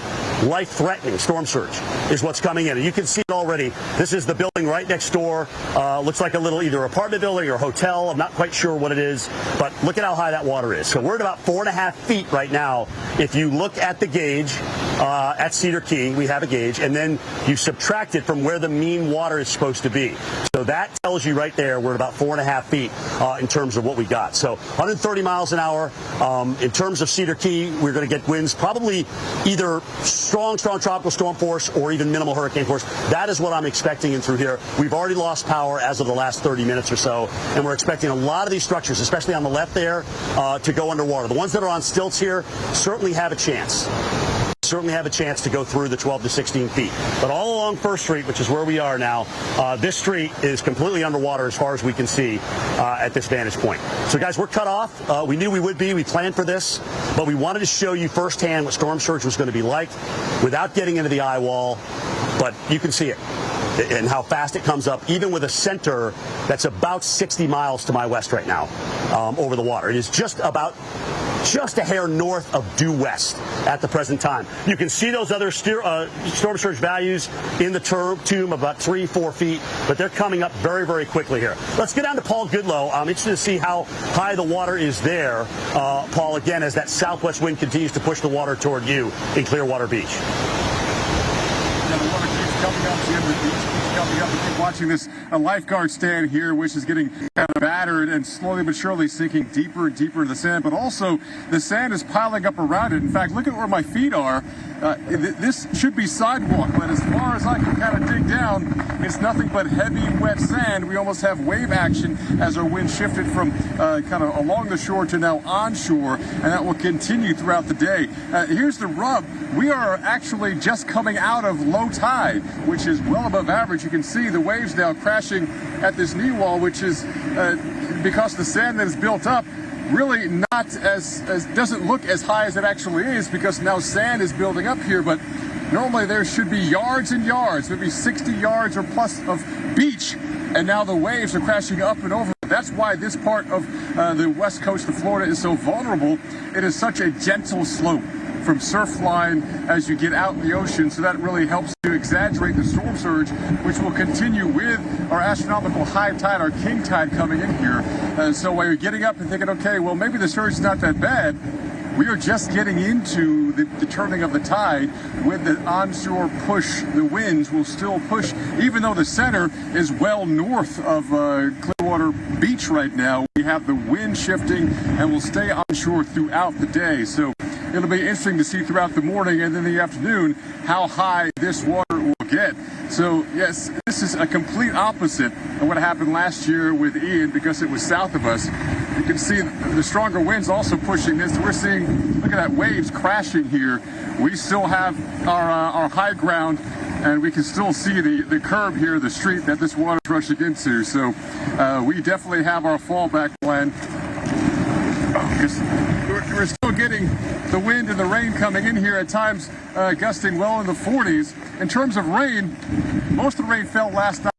life-threatening storm surge, is what's coming in. And you can see it already. This is the building right next door. Looks like a little either apartment building or hotel. I'm not quite sure what it is, but look at how high that water is. So we're at about 4.5 feet right now. If you look at the gauge at Cedar Key, we have a gauge, and then you subtract it from where the mean water is supposed to be. So that tells you right there we're at about 4.5 feet in terms of what we got. So 130 miles an hour. In terms of Cedar Key, we're going to get winds probably either strong tropical storm force or even minimal hurricane force. That is what I'm expecting in through here. We've already lost power as of the last 30 minutes or so, and we're expecting a lot of these structures, especially on the left there, to go underwater. The ones that are on stilts here certainly have a chance. To go through the 12 to 16 feet. But all along First Street, which is where we are now, this street is completely underwater as far as we can see at this vantage point. So, guys, we're cut off. We knew we would be. We planned for this. But we wanted to show you firsthand what storm surge was going to be like without getting into the eye wall. But you can see it and how fast it comes up, even with a center that's about 60 miles to my west right now over the water. It is just a hair north of due west at the present time. You can see those other storm surge values in the tomb, about 3-4 feet, but they're coming up very, very quickly here. Let's get down to Paul Goodlow. I'm interested to see how high the water is there, Paul, again, as that southwest wind continues to push the water toward you in Clearwater Beach. Yeah, the water keeps coming up, Jim. The beach keeps coming up. We keep watching this lifeguard stand here, which is getting kind of battered and slowly but surely sinking deeper and deeper into the sand. But also, the sand is piling up around it. In fact, look at where my feet are. This should be sidewalk, but as far as I can kind of dig down, it's nothing but heavy, wet sand. We almost have wave action as our wind shifted from kind of along the shore to now onshore, and that will continue throughout the day. Here's the rub. We are actually just coming out of low tide, which is well above average. You can see the waves now crashing at this knee wall, which is because the sand that is built up really not as doesn't look as high as it actually is, because now sand is building up here. But normally there should be yards and yards, maybe 60 yards or plus of beach, and now the waves are crashing up and over. That's why this part of the west coast of Florida is so vulnerable. It is such a gentle slope from surf line as you get out in the ocean, so that really helps to exaggerate the storm surge, which will continue with our astronomical high tide, our king tide coming in here. So while you're getting up and thinking, okay, well, maybe the surge is not that bad, we are just getting into the turning of the tide. With the onshore push, the winds will still push, even though the center is well north of Clearwater Beach right now. We have the wind shifting and will stay onshore throughout the day. So it'll be interesting to see throughout the morning and then the afternoon how high this water will get. So yes, this is a complete opposite of what happened last year with Ian because it was south of us. You can see the stronger winds also pushing this. We're seeing, look at that, waves crashing here. We still have our high ground, and we can still see the curb here, the street that this water is rushing into. So we definitely have our fallback plan. We're still getting the wind and the rain coming in here at times, gusting well in the 40s. In terms of rain, most of the rain fell last night.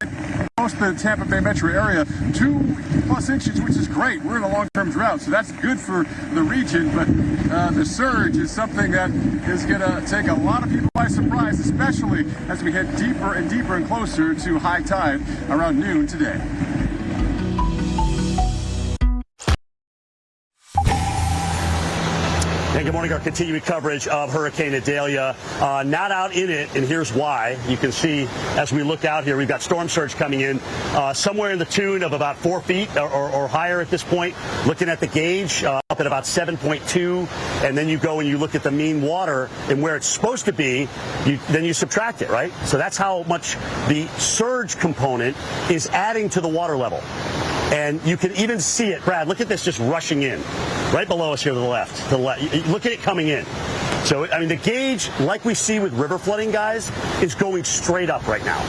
Most of the Tampa Bay metro area, 2+ inches, which is great. We're in a long-term drought, so that's good for the region. But the surge is something that is going to take a lot of people by surprise, especially as we head deeper and deeper and closer to high tide around noon today. And good morning. Our continuing coverage of Hurricane Idalia. Not out in it, and here's why. You can see as we look out here, we've got storm surge coming in somewhere in the tune of about 4 feet or higher at this point. Looking at the gauge, up at about 7.2, and then you go and you look at the mean water and where it's supposed to be, then you subtract it, right? So that's how much the surge component is adding to the water level. And you can even see it, Brad, look at this just rushing in. Right below us here to the left. Look at it coming in. So, I mean, the gauge, like we see with river flooding, guys, is going straight up right now.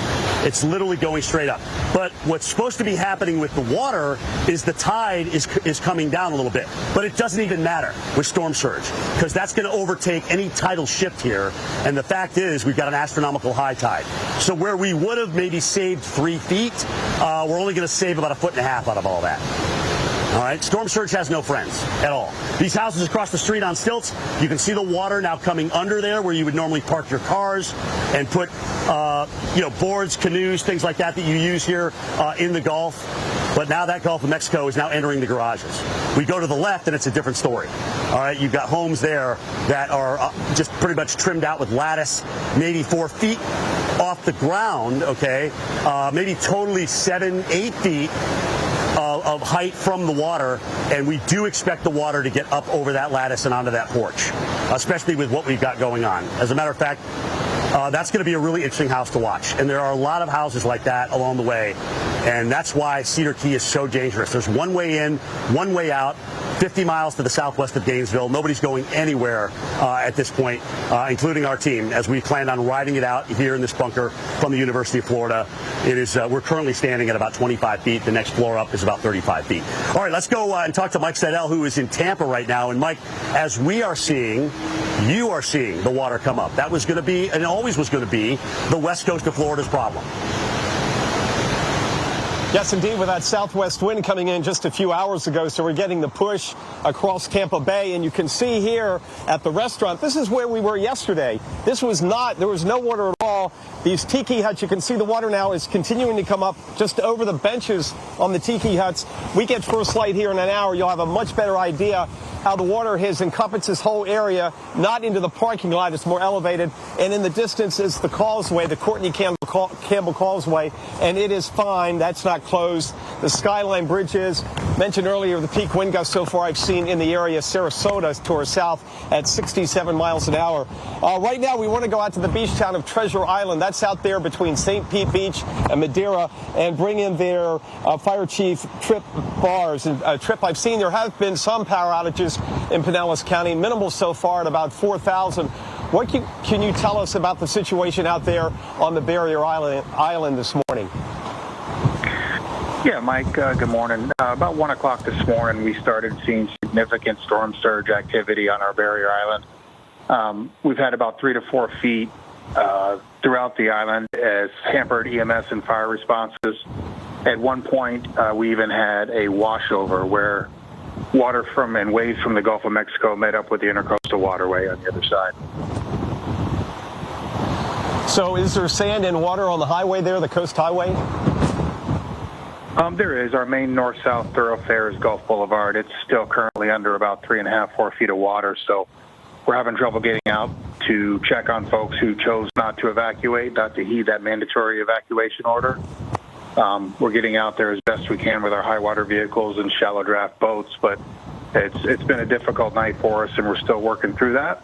It's literally going straight up. But what's supposed to be happening with the water is the tide is coming down a little bit. But it doesn't even matter with storm surge because that's going to overtake any tidal shift here. And the fact is we've got an astronomical high tide. So where we would have maybe saved 3 feet, we're only going to save about 1.5 feet out of all that. All right, storm surge has no friends at all. These houses across the street on stilts, you can see the water now coming under there where you would normally park your cars and put, boards, canoes, things like that you use here in the Gulf. But now that Gulf of Mexico is now entering the garages. We go to the left and it's a different story. All right, you've got homes there that are just pretty much trimmed out with lattice, maybe 4 feet off the ground, okay, maybe totally 7-8 feet of height from the water, and we do expect the water to get up over that lattice and onto that porch, especially with what we've got going on. As a matter of fact, that's going to be a really interesting house to watch, and there are a lot of houses like that along the way, and that's why Cedar Key is so dangerous. There's one way in, one way out, 50 miles to the southwest of Gainesville. Nobody's going anywhere at this point, including our team, as we plan on riding it out here in this bunker from the University of Florida. It is we're currently standing at about 25 feet. The next floor up is about 35 feet. All right, let's go and talk to Mike Seidel, who is in Tampa right now. And Mike, as we are seeing, you are seeing the water come up. That was going to be, and always was going to be, the west coast of Florida's problem. Yes, indeed, with that southwest wind coming in just a few hours ago, so we're getting the push across Tampa Bay, and you can see here at the restaurant, this is where we were yesterday. There was no water at all. These tiki huts, you can see the water now is continuing to come up just over the benches on the tiki huts. We get first light here in an hour. You'll have a much better idea how the water has encompassed this whole area, not into the parking lot, it's more elevated, and in the distance is the causeway, the Courtney Campbell Causeway, and it is fine. That's not closed. The Skyline Bridge is. Mentioned earlier, the peak wind gust so far I've seen in the area, Sarasota to our south at 67 miles an hour. Right now, we want to go out to the beach town of Treasure Island. That's out there between St. Pete Beach and Madeira, and bring in their Fire Chief Trip Bars. And Trip, I've seen there have been some power outages in Pinellas County, minimal so far at about 4,000. What can you tell us about the situation out there on the Barrier Island this morning? Yeah, Mike, good morning. About 1 o'clock this morning, we started seeing significant storm surge activity on our Barrier Island. We've had about 3 to 4 feet throughout the island as hampered EMS and fire responses. At one point, we even had a washover where water from and waves from the Gulf of Mexico met up with the intercoastal waterway on the other side. So is there sand and water on the highway there, the coast highway? There is. Our main north-south thoroughfare is Gulf Boulevard. It's still currently under about 3.5, 4 feet of water, so we're having trouble getting out to check on folks who chose not to evacuate, not to heed that mandatory evacuation order. We're getting out there as best we can with our high water vehicles and shallow draft boats, but it's been a difficult night for us, and we're still working through that.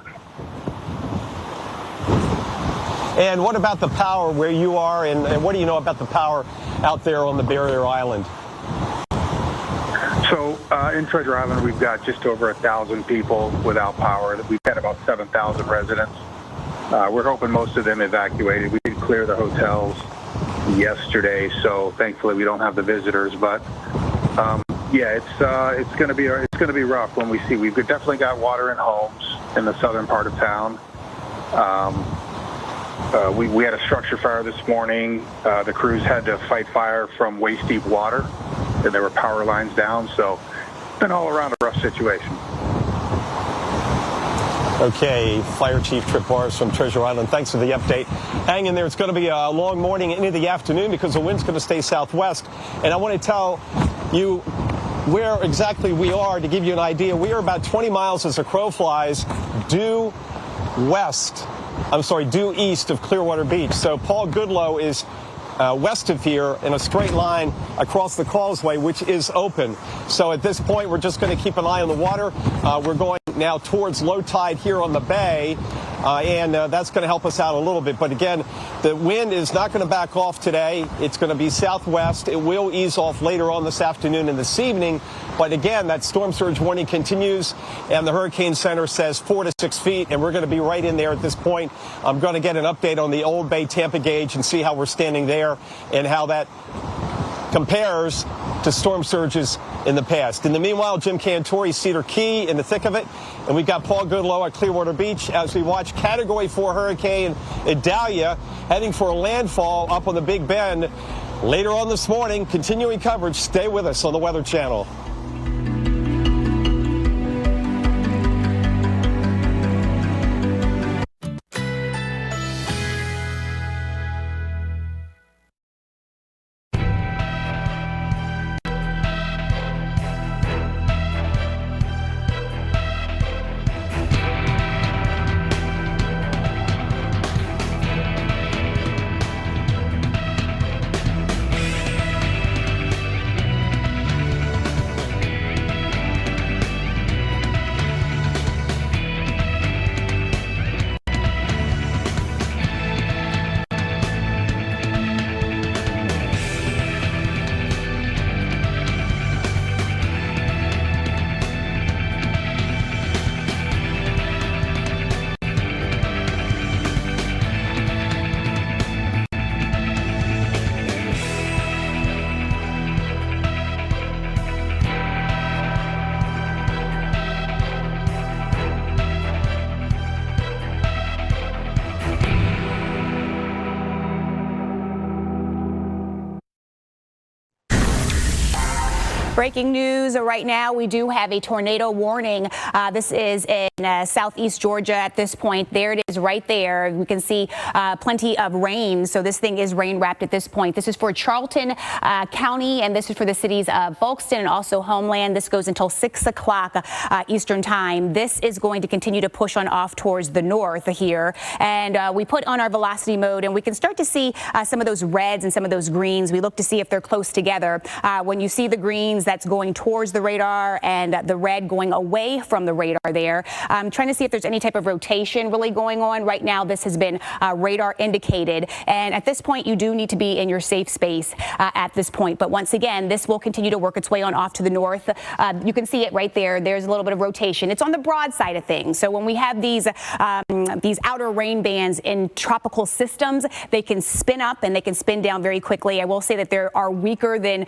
And what about the power where you are, and what do you know about the power out there on the barrier island? So in Treasure Island, we've got just over 1,000 people without power. We've had about 7,000 residents. We're hoping most of them evacuated. We did clear the hotels yesterday, so thankfully we don't have the visitors. But yeah, it's going to be rough when we see. We've definitely got water in homes in the southern part of town. We had a structure fire this morning. The crews had to fight fire from waist deep water, and there were power lines down. So it's been all around a rough situation. Okay, Fire Chief Trip Morris from Treasure Island. Thanks for the update. Hang in there. It's going to be a long morning into the afternoon because the wind's going to stay southwest. And I want to tell you where exactly we are to give you an idea. We are about 20 miles as a crow flies due east of Clearwater Beach. So Paul Goodloe is west of here in a straight line across the causeway, which is open. So at this point, we're just going to keep an eye on the water. We're going now towards low tide here on the bay, and that's going to help us out a little bit. But again, the wind is not going to back off today. It's going to be southwest. It will ease off later on this afternoon and this evening. But again, that storm surge warning continues, and the Hurricane Center says 4 to 6 feet, and we're going to be right in there at this point. I'm going to get an update on the Old Bay Tampa gauge and see how we're standing there and how that compares to storm surges in the past. In the meanwhile, Jim Cantori, Cedar Key in the thick of it, and we've got Paul Goodloe at Clearwater Beach as we watch Category 4 Hurricane Idalia heading for a landfall up on the Big Bend later on this morning. Continuing coverage. Stay with us on the Weather Channel. Breaking news right now, we do have a tornado warning. This is in southeast Georgia at this point. There it is right there. We can see plenty of rain. So this thing is rain wrapped at this point. This is for Charlton County, and this is for the cities of Folkston and also Homeland. This goes until 6 o'clock Eastern time. This is going to continue to push on off towards the north here. And we put on our velocity mode, and we can start to see some of those reds and some of those greens. We look to see if they're close together. When you see the greens, that's going towards the radar, and the red going away from the radar there. Trying to see if there's any type of rotation really going on. Right now, this has been radar indicated. And at this point, you do need to be in your safe space at this point. But once again, this will continue to work its way on off to the north. You can see it right there. There's a little bit of rotation. It's on the broad side of things. So when we have these outer rain bands in tropical systems, they can spin up and they can spin down very quickly. I will say that they are weaker than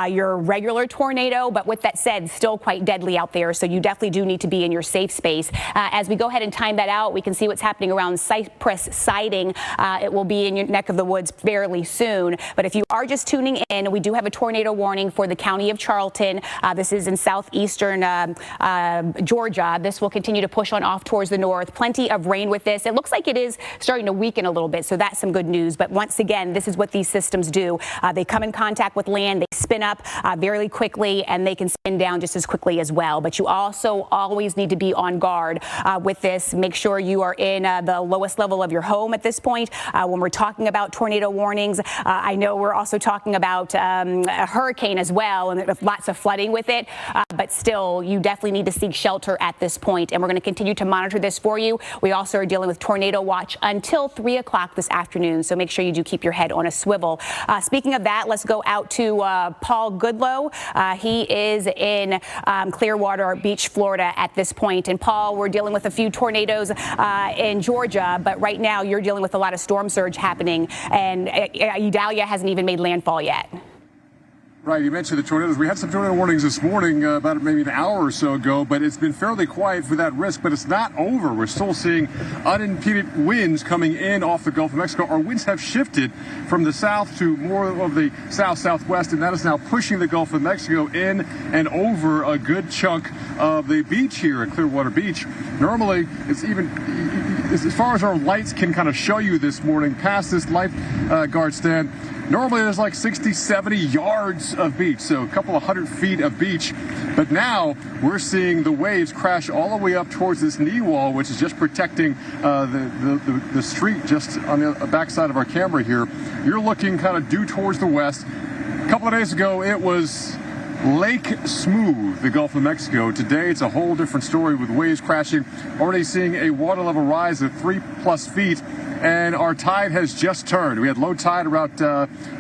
your regular tornado. tornado, but with that said, still quite deadly out there. So you definitely do need to be in your safe space. As we go ahead and time that out, we can see what's happening around Cypress Siding. It will be in your neck of the woods fairly soon. But if you are just tuning in, we do have a tornado warning for the county of Charlton. This is in southeastern Georgia. This will continue to push on off towards the north. Plenty of rain with this. It looks like it is starting to weaken a little bit, so that's some good news. But once again, this is what these systems do. They come in contact with land, they spin up very quickly, and they can spin down just as quickly as well. But you also always need to be on guard with this. Make sure you are in the lowest level of your home at this point. When we're talking about tornado warnings, I know we're also talking about a hurricane as well, and lots of flooding with it. But still, you definitely need to seek shelter at this point, and we're going to continue to monitor this for you. We also are dealing with tornado watch until 3 o'clock this afternoon, so make sure you do keep your head on a swivel. Speaking of that, let's go out to Paul Goodlow. He is in Clearwater Beach, Florida at this point. And Paul, we're dealing with a few tornadoes in Georgia, but right now you're dealing with a lot of storm surge happening, and Idalia hasn't even made landfall yet. Right, you mentioned the tornadoes. We had some tornado warnings this morning, about maybe an hour or so ago, but it's been fairly quiet for that risk, but it's not over. We're still seeing unimpeded winds coming in off the Gulf of Mexico. Our winds have shifted from the south to more of the south-southwest, and that is now pushing the Gulf of Mexico in and over a good chunk of the beach here at Clearwater Beach. Normally, it's even, as far as our lights can kind of show you this morning, past this lifeguard stand, normally there's like 60, 70 yards of beach, so a couple of 100 feet of beach. But now we're seeing the waves crash all the way up towards this knee wall, which is just protecting the street just on the backside of our camera here. You're looking kind of due towards the west. A couple of days ago, it was Lake Smooth, the Gulf of Mexico. Today, it's a whole different story with waves crashing. Already seeing a water level rise of 3+ feet. And our tide has just turned. We had low tide around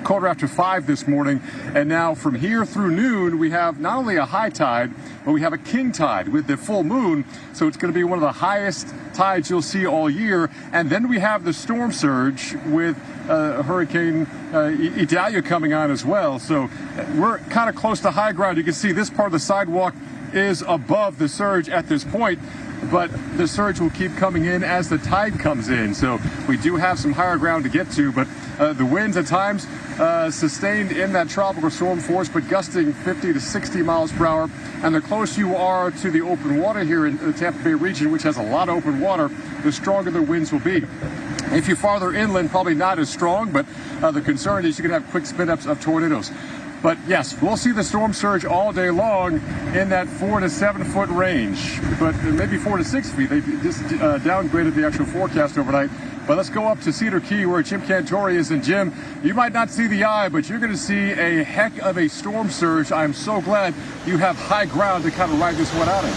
quarter after 5 this morning. And now from here through noon, we have not only a high tide, but we have a king tide with the full moon. So it's going to be one of the highest tides you'll see all year. And then we have the storm surge with Hurricane Idalia coming on as well. So we're kind of close to high ground. You can see this part of the sidewalk is above the surge at this point. But the surge will keep coming in as the tide comes in. So we do have some higher ground to get to, but the winds at times sustained in that tropical storm force, but gusting 50 to 60 miles per hour. And the closer you are to the open water here in the Tampa Bay region, which has a lot of open water, the stronger the winds will be. If you're farther inland, probably not as strong, but the concern is you can have quick spin-ups of tornadoes. But yes, we'll see the storm surge all day long in that 4 to 7 foot range, but maybe 4 to 6 feet. They just downgraded the actual forecast overnight. But let's go up to Cedar Key where Jim Cantori is. And Jim, you might not see the eye, but you're going to see a heck of a storm surge. I'm so glad you have high ground to kind of ride this one out in.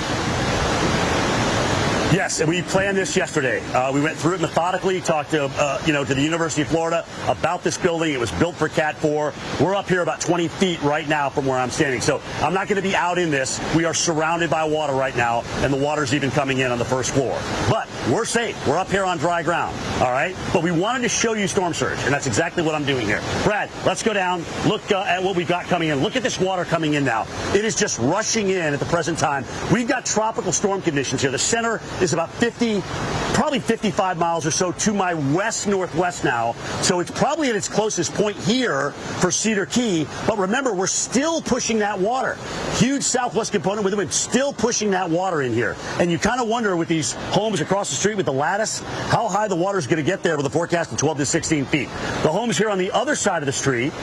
Yes, and we planned this yesterday. We went through it methodically, talked to, to the University of Florida about this building. It was built for Cat 4. We're up here about 20 feet right now from where I'm standing. So I'm not going to be out in this. We are surrounded by water right now, and the water's even coming in on the first floor. But we're safe. We're up here on dry ground, all right? But we wanted to show you storm surge, and that's exactly what I'm doing here. Brad, let's go down, look at what we've got coming in. Look at this water coming in now. It is just rushing in at the present time. We've got tropical storm conditions here. The center is about 50, probably 55 miles or so to my west-northwest now. So it's probably at its closest point here for Cedar Key. But remember, we're still pushing that water. Huge southwest component with the wind, still pushing that water in here. And you kind of wonder with these homes across the street with the lattice, how high the water is going to get there with a forecast of 12 to 16 feet. The homes here on the other side of the street,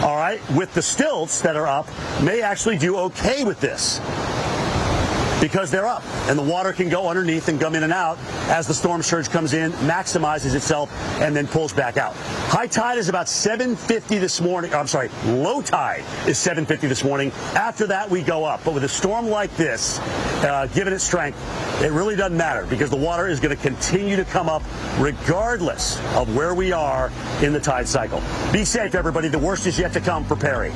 all right, with the stilts that are up, may actually do okay with this, because they're up and the water can go underneath and come in and out as the storm surge comes in, maximizes itself, and then pulls back out. High tide is about 7:50 this morning. I'm sorry, low tide is 7:50 this morning. After that, we go up. But with a storm like this, given its strength, it really doesn't matter because the water is going to continue to come up regardless of where we are in the tide cycle. Be safe, everybody. The worst is yet to come for Perry.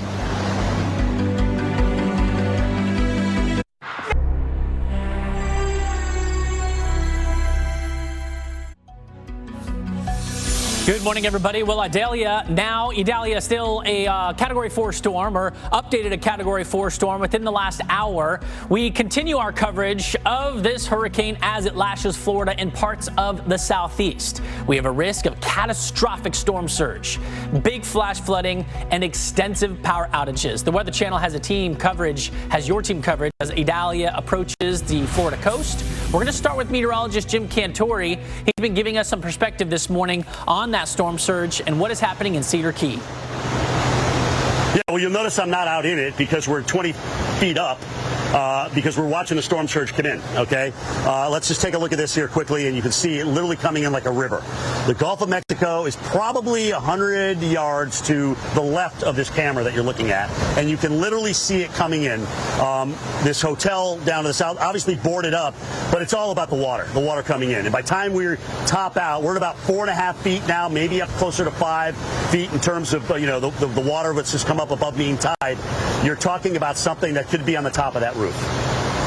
Good morning, everybody. Well, Idalia still a Category 4 storm, or updated a Category 4 storm within the last hour. We continue our coverage of this hurricane as it lashes Florida and parts of the southeast. We have a risk of catastrophic storm surge, big flash flooding, and extensive power outages. The Weather Channel has your team coverage as Idalia approaches the Florida coast. We're going to start with meteorologist Jim Cantori. He's been giving us some perspective this morning on that storm surge and what is happening in Cedar Key. Yeah, well, you'll notice I'm not out in it because we're 20 feet up. Because we're watching the storm surge come in, okay? Let's just take a look at this here quickly, and you can see it literally coming in like a river. The Gulf of Mexico is probably 100 yards to the left of this camera that you're looking at, and you can literally see it coming in. This hotel down to the south, obviously boarded up, but it's all about the water coming in. And by the time we top out, we're at about 4.5 feet now, maybe up closer to 5 feet in terms of, the water that's just come up above mean tide. You're talking about something that could be on the top of that roof.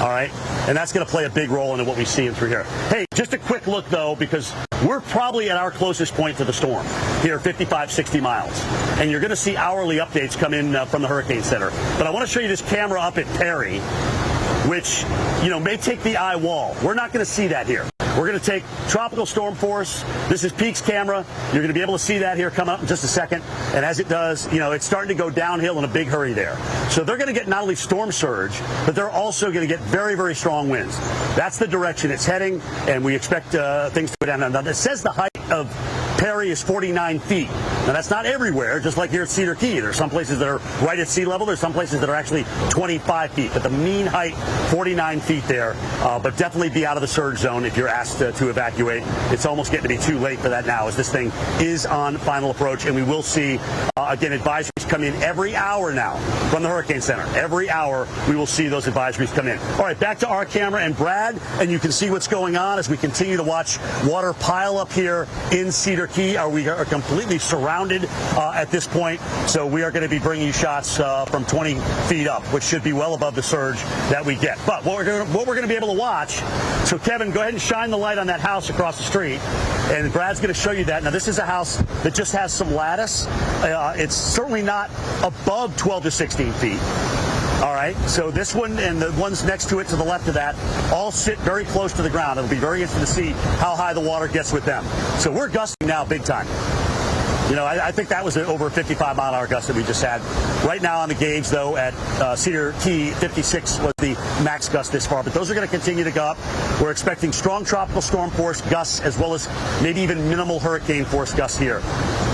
All right, and that's going to play a big role in what we see in through here. Hey, just a quick look, though, because we're probably at our closest point to the storm here, 55, 60 miles. And you're going to see hourly updates come in from the Hurricane Center. But I want to show you this camera up at Perry, which, may take the eye wall. We're not going to see that here. We're going to take tropical storm force. This is Peak's camera. You're going to be able to see that here come up in just a second. And as it does, it's starting to go downhill in a big hurry there. So they're going to get not only storm surge, but they're also going to get very, very strong winds. That's the direction it's heading, and we expect things to go down. Now, it says the height of Perry is 49 feet. Now, that's not everywhere, just like here at Cedar Key. There's some places that are right at sea level. There's some places that are actually 25 feet. But the mean height, 49 feet there. But definitely be out of the surge zone if you're asked to evacuate. It's almost getting to be too late for that now, as this thing is on final approach. And we will see, again, advisories come in every hour now from the Hurricane Center. Every hour we will see those advisories come in. All right, back to our camera and Brad, and you can see what's going on as we continue to watch water pile up here in Cedar Key. We are completely surrounded at this point, so we are going to be bringing you shots from 20 feet up, which should be well above the surge that we get. But what we're going to be able to watch, so Kevin, go ahead and shine the light on that house across the street, and Brad's going to show you that. Now, this is a house that just has some lattice. It's certainly not above 12 to 16 feet. All right, so this one and the ones next to it to the left of that all sit very close to the ground. It'll be very interesting to see how high the water gets with them. So we're gusting now big time. I think that was an over 55-mile-an-hour gust that we just had. Right now on the gauge, though, at Cedar Key, 56 was the max gust this far. But those are going to continue to go up. We're expecting strong tropical storm force gusts as well as maybe even minimal hurricane force gusts here.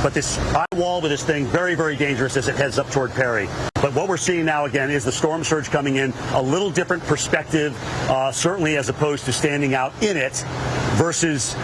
But this eye wall with this thing, very, very dangerous as it heads up toward Perry. But what we're seeing now, again, is the storm surge coming in, a little different perspective, certainly as opposed to standing out in it versus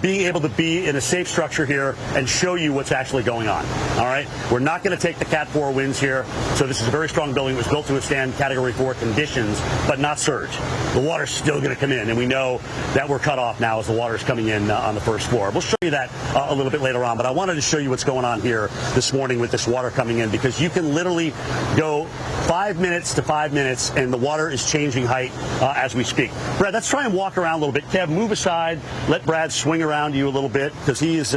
being able to be in a safe structure here and show you what's actually going on. All right? We're not going to take the Cat 4 winds here. So this is a very strong building. It was built to withstand Category 4 conditions, but not surge. The water's still going to come in, and we know that we're cut off now as the water's coming in on the first floor. We'll show you that a little bit later on, but I wanted to show you what's going on here this morning with this water coming in, because you can literally go 5 minutes to 5 minutes, and the water is changing height as we speak. Brad, let's try and walk around a little bit. Kev, move aside. Let Brad swing around you a little bit, because he is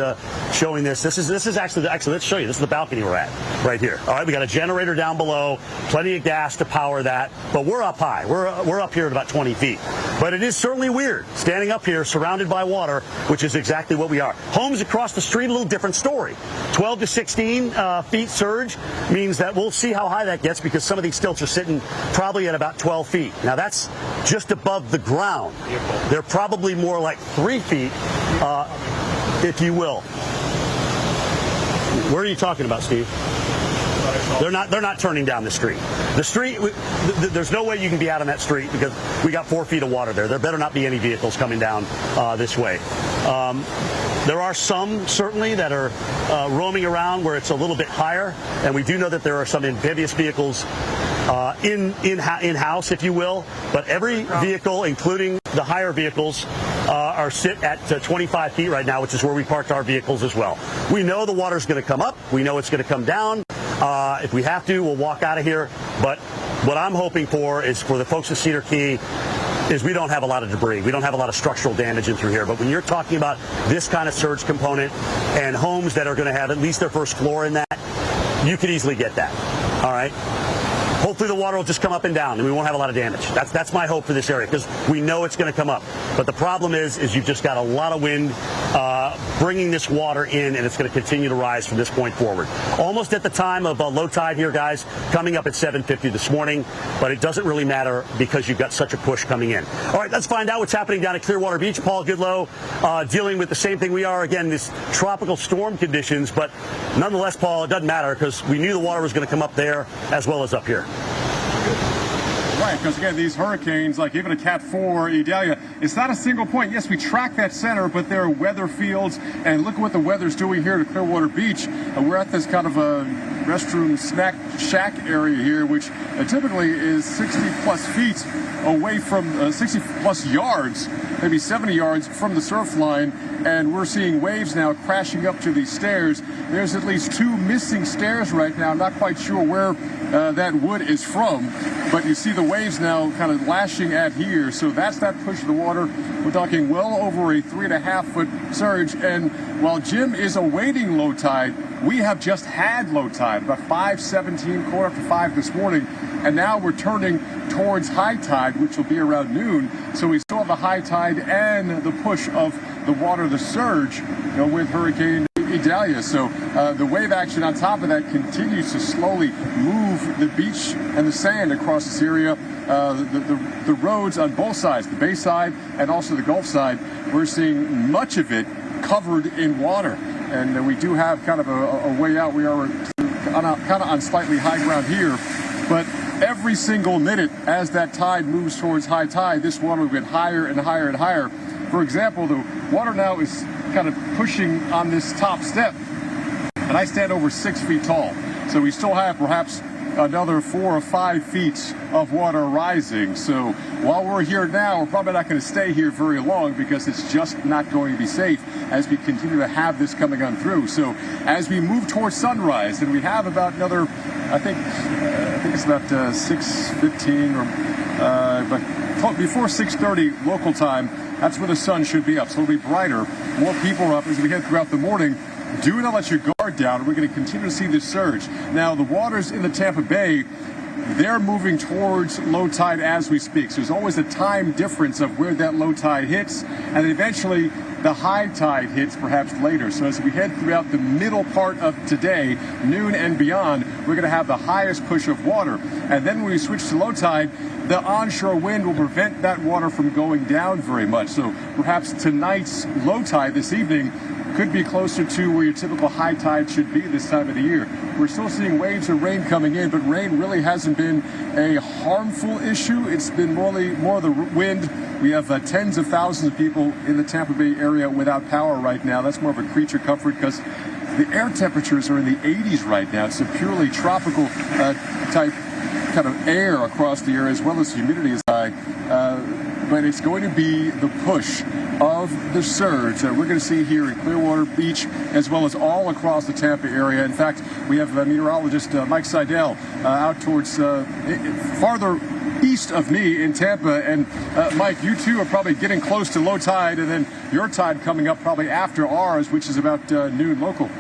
showing this. This is actually, let's show you. This is the balcony we're at right here. All right, we got a generator down below, plenty of gas to power that, but we're up high. We're up here at about 20 feet. But it is certainly weird standing up here surrounded by water, which is exactly what we are. Homes across the street, a little different story. 12 to 16 feet surge means that we'll see how high that gets, because some of these stilts are sitting probably at about 12 feet. Now, that's just above the ground. They're probably more like 3 feet, if you will. Where are you talking about, Steve? They're not turning down the street. The street, there's no way you can be out on that street, because we got 4 feet of water there. There better not be any vehicles coming down this way. There are some, certainly, that are roaming around where it's a little bit higher, and we do know that there are some amphibious vehicles in-house, if you will. But every vehicle, including the higher vehicles, are sit at 25 feet right now, which is where we parked our vehicles as well. We know the water's going to come up. We know it's going to come down. If we have to, we'll walk out of here. But what I'm hoping for is for the folks at Cedar Key is we don't have a lot of debris. We don't have a lot of structural damage in through here. But when you're talking about this kind of surge component and homes that are going to have at least their first floor in that, you could easily get that. All right. Hopefully the water will just come up and down and we won't have a lot of damage. That's my hope for this area, because we know it's going to come up. But the problem is you've just got a lot of wind bringing this water in, and it's going to continue to rise from this point forward. Almost at the time of low tide here, guys, coming up at 7:50 this morning, but it doesn't really matter because you've got such a push coming in. All right, let's find out what's happening down at Clearwater Beach. Paul Goodlow dealing with the same thing we are. Again, this tropical storm conditions, but nonetheless, Paul, it doesn't matter because we knew the water was going to come up there as well as up here. Right, because again, these hurricanes, like even a Cat 4, Idalia, it's not a single point. Yes, we track that center, but there are weather fields, and look at what the weather's doing here at Clearwater Beach. We're at this kind of a restroom snack shack area here, which typically is 60-plus feet away from 60-plus yards, maybe 70 yards from the surf line, and we're seeing waves now crashing up to these stairs. There's at least 2 missing stairs right now. I'm not quite sure where that wood is from, but you see the waves now kind of lashing at here. So that's that push of the water. We're talking well over a 3.5-foot surge. And while Jim is awaiting low tide, we have just had low tide, about 5:17, quarter after 5 this morning. And now we're turning towards high tide, which will be around noon. So we still have the high tide and the push of the water, the surge, with Hurricane Idalia. So the wave action on top of that continues to slowly move the beach and the sand across this area. The roads on both sides, the bay side and also the Gulf side, we're seeing much of it covered in water. And we do have kind of a way out. We are kind of on slightly high ground here. But every single minute as that tide moves towards high tide, this water will get higher and higher and higher. For example, the water now is kind of pushing on this top step, and I stand over 6 feet tall. So we still have perhaps another 4 or 5 feet of water rising. So while we're here now, we're probably not going to stay here very long because it's just not going to be safe as we continue to have this coming on through. So as we move towards sunrise, and we have about another, I think it's about 6:15 or but before 6:30 local time, that's where the sun should be up. So it'll be brighter. More people are up as we head throughout the morning. Do not let your guard down. We're going to continue to see this surge. Now, the waters in the Tampa Bay, they're moving towards low tide as we speak. So there's always a time difference of where that low tide hits, and eventually the high tide hits perhaps later. So as we head throughout the middle part of today, noon and beyond, we're going to have the highest push of water. And then when we switch to low tide, the onshore wind will prevent that water from going down very much. So perhaps tonight's low tide this evening could be closer to where your typical high tide should be this time of the year. We're still seeing waves of rain coming in, but rain really hasn't been a harmful issue. It's been more the wind. We have tens of thousands of people in the Tampa Bay area without power right now. That's more of a creature comfort because the air temperatures are in the 80s right now. It's a purely tropical type kind of air across the area, as well as humidity is high. But it's going to be the push of the surge that we're going to see here in Clearwater Beach, as well as all across the Tampa area. In fact, we have meteorologist Mike Seidel out towards farther east of me in Tampa. And Mike, you too are probably getting close to low tide, and then your tide coming up probably after ours, which is about noon local.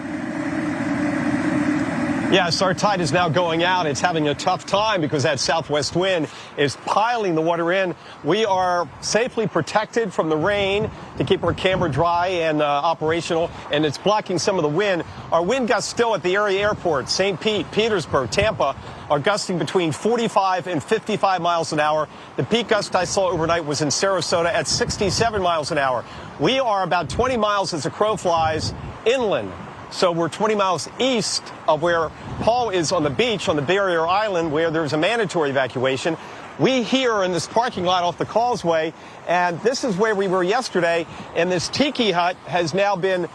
Yes, our tide is now going out. It's having a tough time because that southwest wind is piling the water in. We are safely protected from the rain to keep our camera dry and operational, and it's blocking some of the wind. Our wind gusts still at the area airport, St. Pete, Petersburg, Tampa, are gusting between 45 and 55 miles an hour. The peak gust I saw overnight was in Sarasota at 67 miles an hour. We are about 20 miles as the crow flies inland. So we're 20 miles east of where Paul is on the beach on the barrier island where there's a mandatory evacuation. We here in this parking lot off the causeway, and this is where we were yesterday, and this tiki hut has now been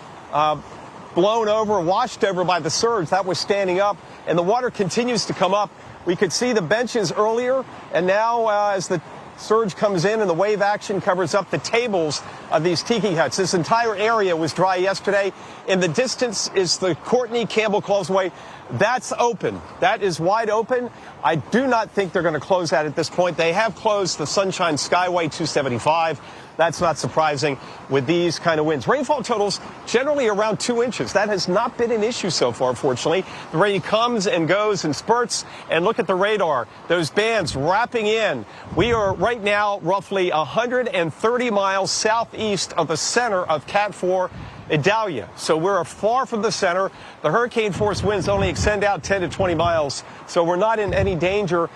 blown over, washed over by the surge. That was standing up, and the water continues to come up. We could see the benches earlier, and now as the surge comes in and the wave action covers up the tables of these tiki huts. This entire area was dry yesterday. In the distance is the Courtney Campbell Causeway. That's open. That is wide open. I do not think they're going to close that at this point. They have closed the Sunshine Skyway 275. That's not surprising with these kind of winds. Rainfall totals generally around 2 inches. That has not been an issue so far, fortunately. The rain comes and goes in spurts. And look at the radar. Those bands wrapping in. We are right now roughly 130 miles southeast of the center of Cat 4 Idalia. So we're far from the center. The hurricane force winds only extend out 10 to 20 miles. So we're not in any danger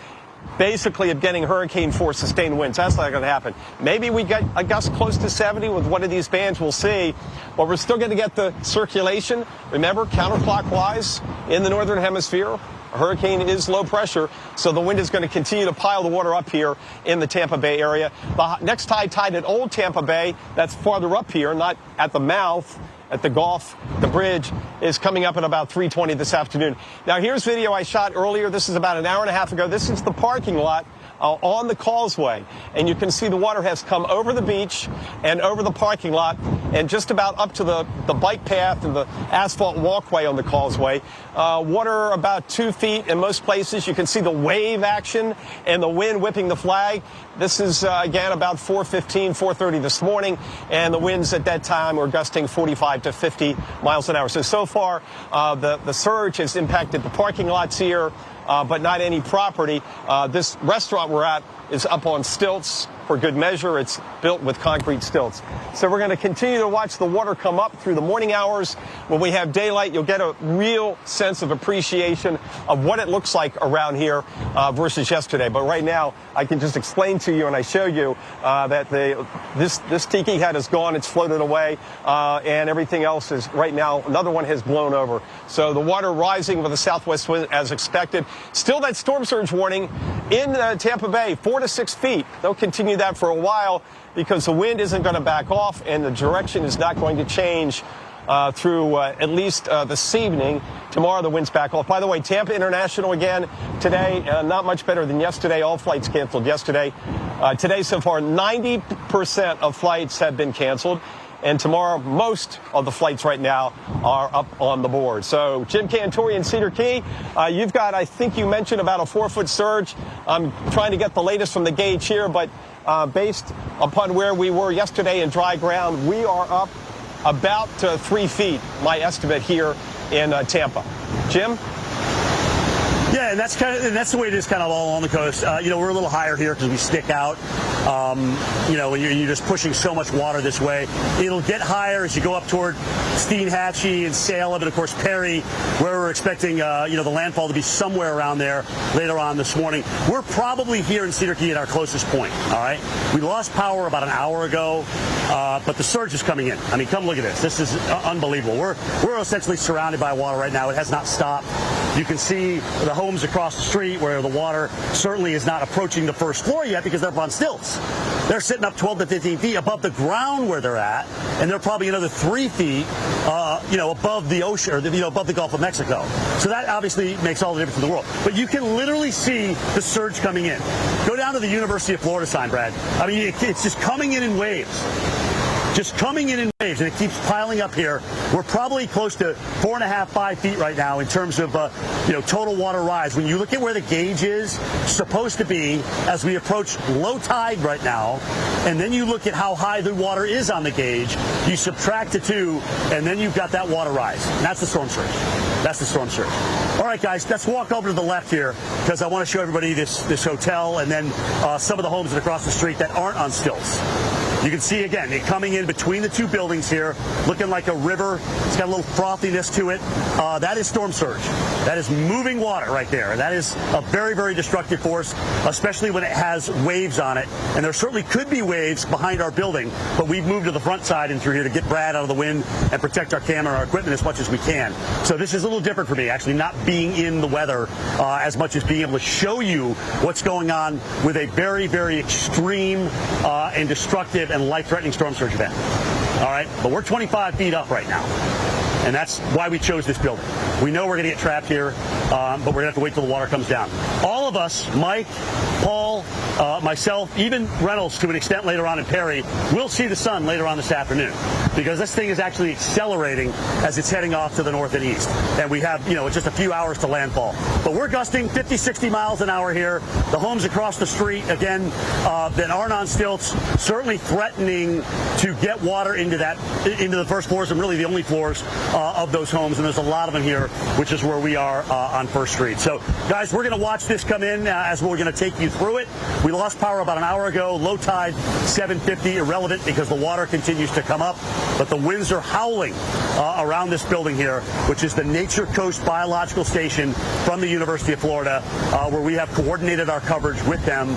basically of getting hurricane force sustained winds. That's not going to happen. Maybe we get a gust close to 70 with one of these bands. We'll see. But we're still going to get the circulation. Remember, counterclockwise in the northern hemisphere. A hurricane is low pressure, so the wind is going to continue to pile the water up here in the Tampa Bay area. The next high tide at Old Tampa Bay, that's farther up here, not at the mouth, at the Gulf, the bridge, is coming up at about 3:20 this afternoon. Now, here's video I shot earlier. This is about an hour and a half ago. This is the parking lot on the causeway, and you can see the water has come over the beach and over the parking lot and just about up to the bike path and the asphalt walkway on the causeway. Water about 2 feet in most places. You can see the wave action and the wind whipping the flag. This is, again, about 4:15, 4:30 this morning, and the winds at that time were gusting 45 to 50 miles an hour. So far, the surge has impacted the parking lots here, but not any property. This restaurant we're at is up on stilts for good measure. It's built with concrete stilts. So we're going to continue to watch the water come up through the morning hours. When we have daylight, you'll get a real sense of appreciation of what it looks like around here versus yesterday. But right now, I can just explain to you and I show you that this tiki hut is gone. It's floated away, and everything else is right now. Another one has blown over. So the water rising with a southwest wind as expected. Still that storm surge warning in Tampa Bay, 4 to 6 feet. They'll continue that for a while because the wind isn't going to back off and the direction is not going to change through at least this evening. Tomorrow the winds back off. By the way, Tampa International again today, not much better than yesterday. All flights canceled yesterday. Today so far, 90% of flights have been canceled. And tomorrow, most of the flights right now are up on the board. So, Jim Cantori in Cedar Key, you've got, I think you mentioned about a 4-foot surge. I'm trying to get the latest from the gauge here, but based upon where we were yesterday in dry ground, we are up about 3 feet, my estimate here in Tampa. Jim? Yeah, and that's the way it is kind of all along the coast. We're a little higher here because we stick out. When you're just pushing so much water this way. It'll get higher as you go up toward Steinhatchee and Salem, and of course Perry, where we're expecting the landfall to be somewhere around there later on this morning. We're probably here in Cedar Key at our closest point. All right, we lost power about an hour ago, but the surge is coming in. I mean, come look at this. This is unbelievable. We're essentially surrounded by water right now. It has not stopped. You can see the homes across the street where the water certainly is not approaching the first floor yet because they're up on stilts. They're sitting up 12 to 15 feet above the ground where they're at, and they're probably another 3 feet, above the ocean, or above the Gulf of Mexico. So that obviously makes all the difference in the world. But you can literally see the surge coming in. Go down to the University of Florida sign, Brad. I mean, it's just coming in waves. Just coming in waves, and it keeps piling up here. We're probably close to 4.5, 5 feet right now in terms of total water rise. When you look at where the gauge is supposed to be as we approach low tide right now, and then you look at how high the water is on the gauge, you subtract the two, and then you've got that water rise. And that's the storm surge. That's the storm surge. All right, guys, let's walk over to the left here because I want to show everybody this hotel and then some of the homes that are across the street that aren't on stilts. You can see, again, it coming in between the two buildings here, looking like a river. It's got a little frothiness to it. That is storm surge. That is moving water right there. And that is a very, very destructive force, especially when it has waves on it. And there certainly could be waves behind our building, but we've moved to the front side and through here to get Brad out of the wind and protect our camera and our equipment as much as we can. So this is a little different for me, actually, not being in the weather as much as being able to show you what's going on with a very, very extreme and destructive and life-threatening storm surge event. All right, but we're 25 feet up right now, and that's why we chose this building. We know we're going to get trapped here. but we're going to have to wait till the water comes down. All of us, Mike, Paul, myself, even Reynolds to an extent later on in Perry, will see the sun later on this afternoon because this thing is actually accelerating as it's heading off to the north and east. And we have, just a few hours to landfall. But we're gusting 50, 60 miles an hour here. The homes across the street, again, that aren't on stilts, certainly threatening to get water into the first floors and really the only floors of those homes. And there's a lot of them here, which is where we are on First Street. So, guys, we're going to watch this come in as we're going to take you through it. We lost power about an hour ago. Low tide, 7:50, irrelevant because the water continues to come up. But the winds are howling around this building here, which is the Nature Coast Biological Station from the University of Florida, where we have coordinated our coverage with them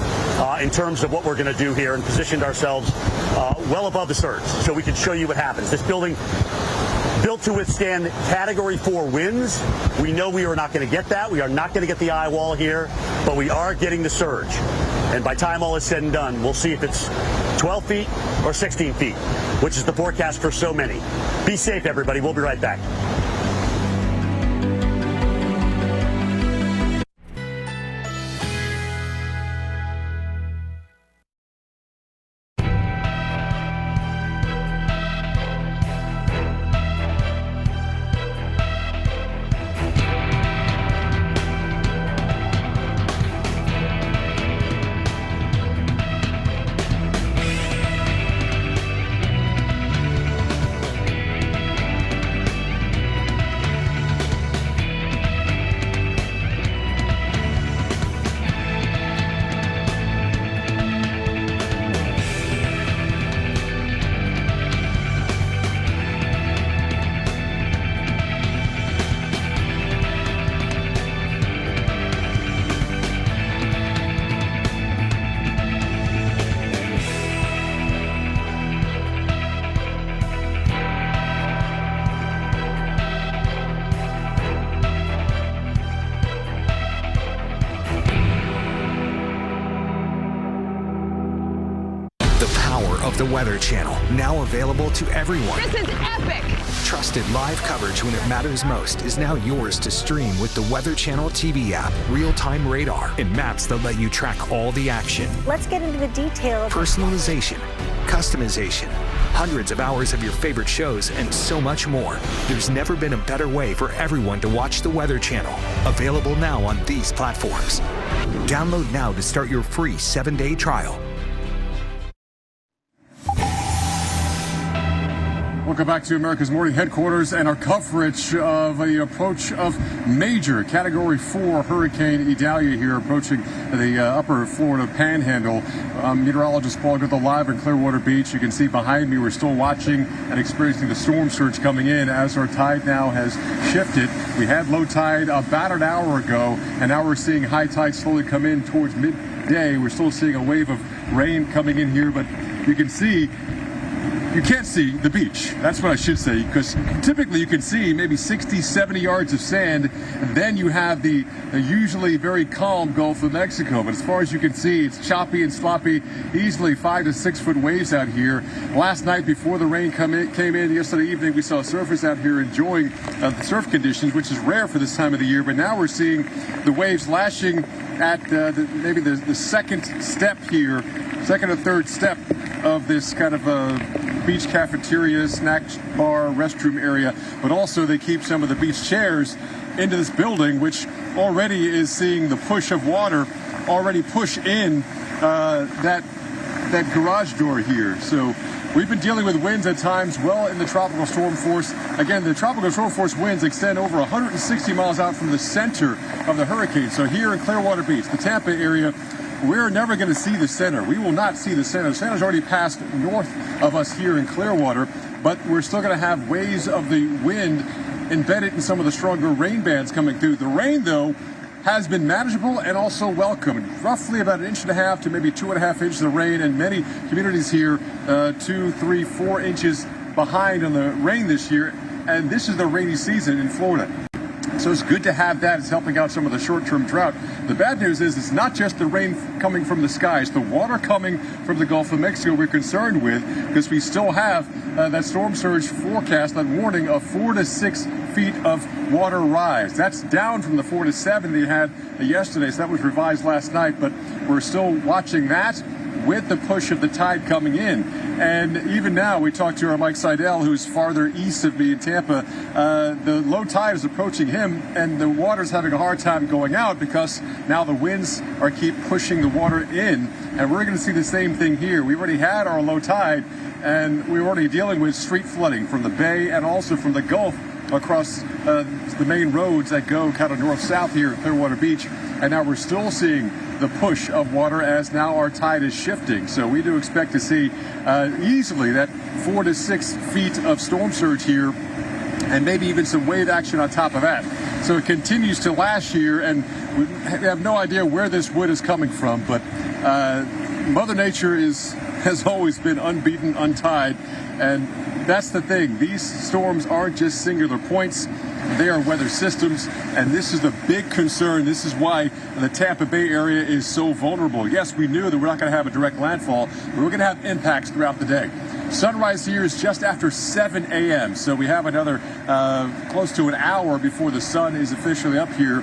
in terms of what we're going to do here and positioned ourselves well above the surge so we can show you what happens. This building, built to withstand Category 4 winds. We know we are not going to get that. We are not going to get the eye wall here, but we are getting the surge. And by the time all is said and done, we'll see if it's 12 feet or 16 feet, which is the forecast for so many. Be safe, everybody. We'll be right back. The Weather Channel, now available to everyone. This is epic! Trusted live coverage when it matters most is now yours to stream with the Weather Channel TV app, real-time radar, and maps that let you track all the action. Let's get into the detail. Personalization, customization, hundreds of hours of your favorite shows, and so much more. There's never been a better way for everyone to watch the Weather Channel. Available now on these platforms. Download now to start your free 7-day trial. Welcome back to America's Morning Headquarters and our coverage of the approach of major Category 4 Hurricane Idalia here approaching the upper Florida Panhandle. Meteorologist Paul Goodall live in Clearwater Beach. You can see behind me we're still watching and experiencing the storm surge coming in as our tide now has shifted. We had low tide about an hour ago, and now we're seeing high tide slowly come in towards midday. We're still seeing a wave of rain coming in here, but you can see you can't see the beach. That's what I should say, because typically you can see maybe 60, 70 yards of sand, and then you have the usually very calm Gulf of Mexico. But as far as you can see, it's choppy and sloppy, easily 5 to 6 foot waves out here. Last night, before the rain came in yesterday evening, we saw surfers out here enjoying the surf conditions, which is rare for this time of the year. But now we're seeing the waves lashing at maybe the second step here, second or third step of this kind of beach cafeteria, snack bar, restroom area, but also they keep some of the beach chairs into this building, which already is seeing the push of water already push in that garage door here. So we've been dealing with winds at times well in the tropical storm force. Again, the tropical storm force winds extend over 160 miles out from the center of the hurricane. So here in Clearwater Beach, the Tampa area, we're never going to see the center. We will not see the center. The center's already passed north of us here in Clearwater, but we're still going to have waves of the wind embedded in some of the stronger rain bands coming through. The rain, though, has been manageable and also welcomed. Roughly about 1.5 inches to maybe 2.5 inches of rain, and many communities here 2, 3, 4 inches behind on the rain this year. And this is the rainy season in Florida. So it's good to have that. It's helping out some of the short-term drought. The bad news is it's not just the rain coming from the sky. It's the water coming from the Gulf of Mexico we're concerned with, because we still have that storm surge forecast, that warning of 4 to 6 feet of water rise. That's down from the 4 to 7 they had yesterday, so that was revised last night, but we're still watching that with the push of the tide coming in. And even now, we talked to our Mike Seidel, who's farther east of me in Tampa. The low tide is approaching him, and the water's having a hard time going out because now the winds are keep pushing the water in. And we're going to see the same thing here. We already had our low tide, and we're already dealing with street flooding from the bay and also from the Gulf across the main roads that go kind of north-south here at Clearwater Beach. And now we're still seeing the push of water as now our tide is shifting. So we do expect to see easily that 4 to 6 feet of storm surge here, and maybe even some wave action on top of that. So it continues to last year, and we have no idea where this wood is coming from, but Mother Nature has always been unbeaten, untied, and that's the thing. These storms aren't just singular points. They are weather systems, and this is the big concern. This is why the Tampa Bay area is so vulnerable. Yes, we knew that we're not going to have a direct landfall, but we're going to have impacts throughout the day. Sunrise here is just after 7 a.m., so we have another close to an hour before the sun is officially up here.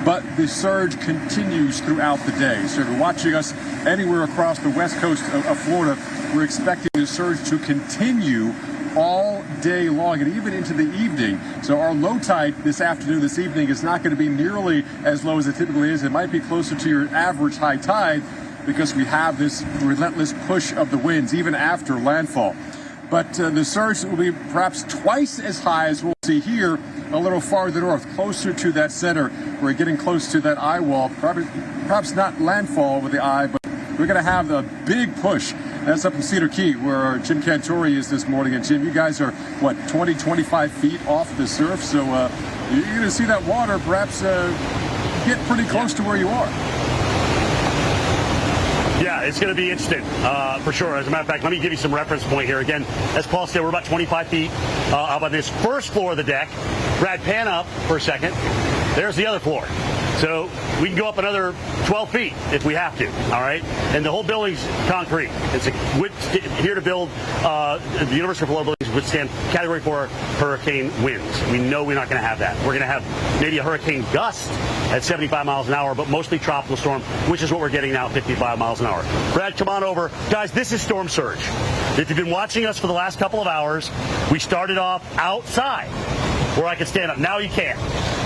But the surge continues throughout the day. So if you're watching us anywhere across the west coast of Florida, we're expecting the surge to continue all day long and even into the evening. So our low tide this afternoon, this evening, is not going to be nearly as low as it typically is. It might be closer to your average high tide because we have this relentless push of the winds even after landfall. But the surge will be perhaps twice as high as we'll see here a little farther north, closer to that center. We're getting close to that eye wall, perhaps not landfall with the eye, but we're going to have a big push. That's up in Cedar Key, where Jim Cantori is this morning. And Jim, you guys are, 20, 25 feet off the surf. So you're going to see that water perhaps get pretty close to where you are. Yeah, it's going to be interesting, for sure. As a matter of fact, let me give you some reference point here. Again, as Paul said, we're about 25 feet up on this first floor of the deck. Brad, pan up for a second. There's the other floor. So we can go up another 12 feet if we have to, all right? And the whole building's concrete. It's here to build the University of Florida buildings withstand Category 4 hurricane winds. We know we're not going to have that. We're going to have maybe a hurricane gust at 75 miles an hour, but mostly tropical storm, which is what we're getting now, 55 miles an hour. Brad, come on over. Guys, this is storm surge. If you've been watching us for the last couple of hours, we started off outside where I could stand up. Now you can't.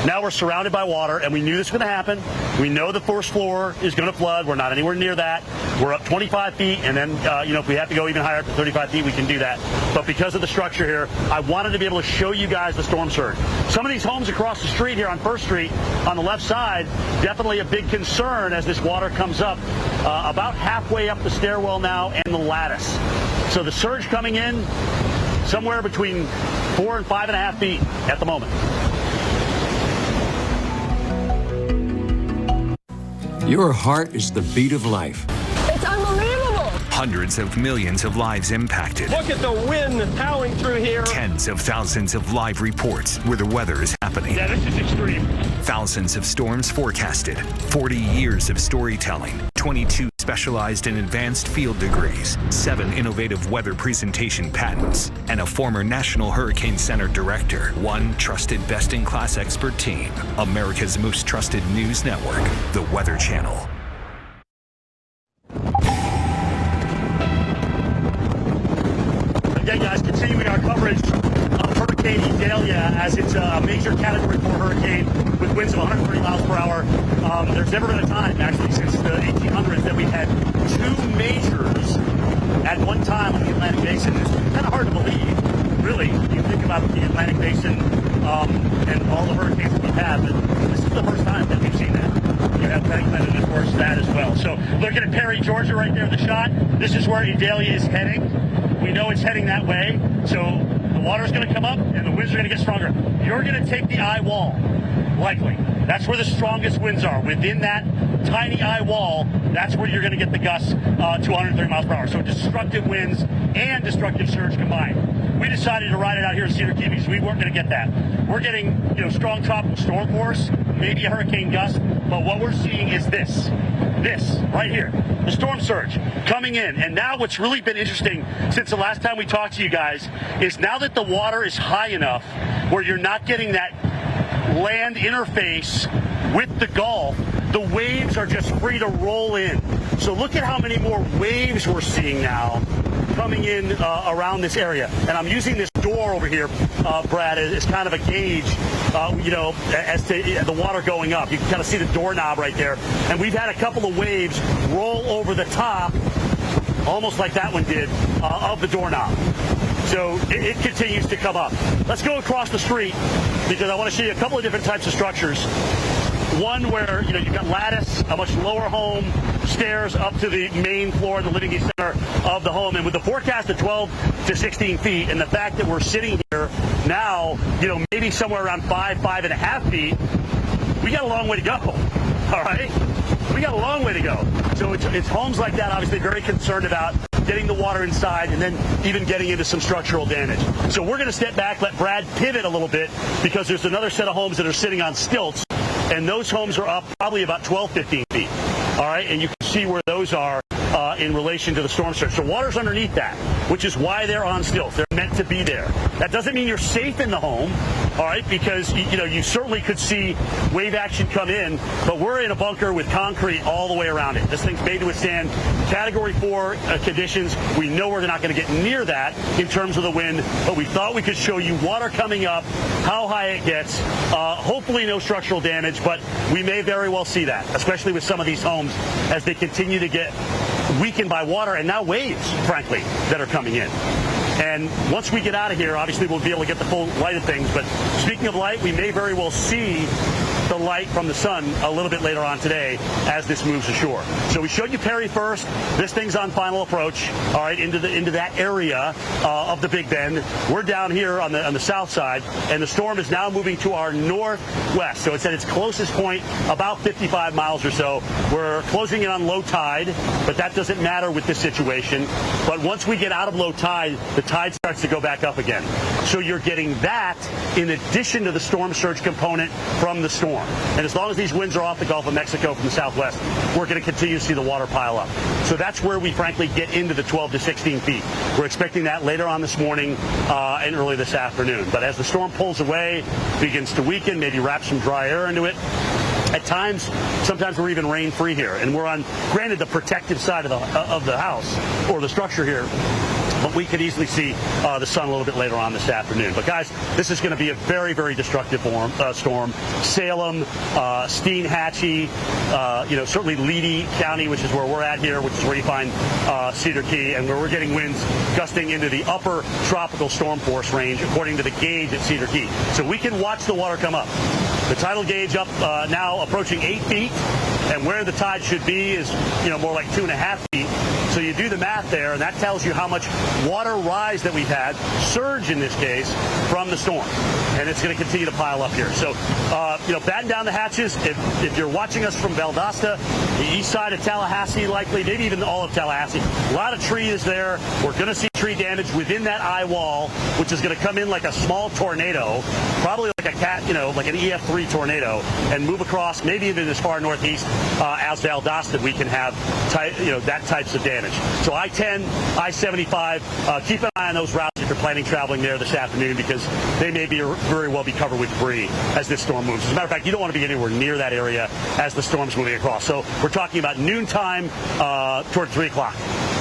Now we're surrounded by water, and we knew this was going to happen. We know the first floor is going to flood. We're not anywhere near that. We're up 25 feet, and then, if we have to go even higher up to 35 feet, we can do that. But because of the structure here, I wanted to be able to show you guys the storm surge. Some of these homes across the street here on First Street on the left side, definitely a big concern as this water comes up about halfway up the stairwell now and the lattice. So the surge coming in somewhere between 4 and 5.5 feet at the moment. Your heart is the beat of life. It's unbelievable. Hundreds of millions of lives impacted. Look at the wind howling through here. Tens of thousands of live reports where the weather is happening. Yeah, this is extreme. Thousands of storms forecasted. 40 years of storytelling. 22 specialized and advanced field degrees. 7 innovative weather presentation patents. And a former National Hurricane Center director. 1 trusted best-in-class expert team. America's most trusted news network. The Weather Channel. Again, guys, continuing our coverage of Hurricane Idalia as it's a major Category 4 hurricane with winds of 130 miles per hour. There's never been a time, actually, since the 1800s that we've had 2 majors at one time on the Atlantic Basin. It's kind of hard to believe, really. You think about the Atlantic Basin and all the hurricanes that we've had, but this is the first time that we've seen that. You have Franklin and, of course, that as well. So looking at Perry, Georgia, right there in the shot. This is where Idalia is heading. We know it's heading that way, so the water's going to come up and the winds are going to get stronger. You're going to take the eye wall, likely. That's where the strongest winds are. Within that tiny eye wall, that's where you're going to get the gusts to 130 miles per hour. So destructive winds and destructive surge combined. We just decided to ride it out here in Cedar Key because we weren't going to get that. We're getting, strong tropical storm force, maybe a hurricane gust, but what we're seeing is this right here, the storm surge coming in. And now what's really been interesting since the last time we talked to you guys is now that the water is high enough where you're not getting that land interface with the Gulf, the waves are just free to roll in. So look at how many more waves we're seeing now coming in around this area. And I'm using this door over here, Brad, as kind of a gauge, as to the water going up. You can kind of see the doorknob right there. And we've had a couple of waves roll over the top, almost like that one did, of the doorknob. So it continues to come up. Let's go across the street because I want to show you a couple of different types of structures. One where, you've got lattice, a much lower home, stairs up to the main floor, the living center of the home. And with the forecast of 12 to 16 feet and the fact that we're sitting here now, maybe somewhere around 5.5 feet, we got a long way to go. All right? We got a long way to go. So it's homes like that, obviously very concerned about getting the water inside and then even getting into some structural damage. So we're going to step back, let Brad pivot a little bit because there's another set of homes that are sitting on stilts. And those homes are up probably about 12, 15 feet. All right, and you can see where those are in relation to the storm surge. So water's underneath that, which is why they're on stilts. They're meant to be there. That doesn't mean you're safe in the home, all right, because, you certainly could see wave action come in, but we're in a bunker with concrete all the way around it. This thing's made to withstand Category 4 conditions. We know we're not going to get near that in terms of the wind, but we thought we could show you water coming up, how high it gets, hopefully no structural damage, but we may very well see that, especially with some of these homes as they continue to get weakened by water and now waves, frankly, that are coming in. And once we get out of here, obviously we'll be able to get the full light of things. But speaking of light, we may very well see the light from the sun a little bit later on today as this moves ashore. So we showed you Perry first. This thing's on final approach, all right, into that area of the Big Bend. We're down here on the south side, and the storm is now moving to our northwest. So it's at its closest point, about 55 miles or so. We're closing in on low tide, but that doesn't matter with this situation. But once we get out of low tide, the tide starts to go back up again. So you're getting that in addition to the storm surge component from the storm. And as long as these winds are off the Gulf of Mexico from the southwest, we're going to continue to see the water pile up. So that's where we frankly get into the 12 to 16 feet. We're expecting that later on this morning and early this afternoon. But as the storm pulls away, begins to weaken, maybe wrap some dry air into it. At times, sometimes we're even rain-free here, and we're on, granted, the protective side of the house or the structure here. But we could easily see the sun a little bit later on this afternoon. But guys, this is going to be a very, very destructive storm. Salem, Steinhatchee, certainly Leedy County, which is where we're at here, which is where you find Cedar Key, and where we're getting winds gusting into the upper tropical storm force range, according to the gauge at Cedar Key. So we can watch the water come up. The tidal gauge up now approaching 8 feet, and where the tide should be is, more like 2.5 feet. So you do the math there, and that tells you how much water rise that we've had, surge in this case, from the storm. And it's going to continue to pile up here. So, batten down the hatches. If you're watching us from Valdosta, the east side of Tallahassee likely, maybe even all of Tallahassee, a lot of trees there. We're going to see tree damage within that eye wall, which is going to come in like a small tornado, probably like a like an EF3 tornado, and move across, maybe even as far northeast as Valdosta, we can have that types of damage. So I-10, I-75, keep an eye on those routes if you're planning traveling there this afternoon, because they may very well be covered with debris as this storm moves. As a matter of fact, you don't want to be anywhere near that area as the storm's moving across. So we're talking about noontime toward 3 o'clock.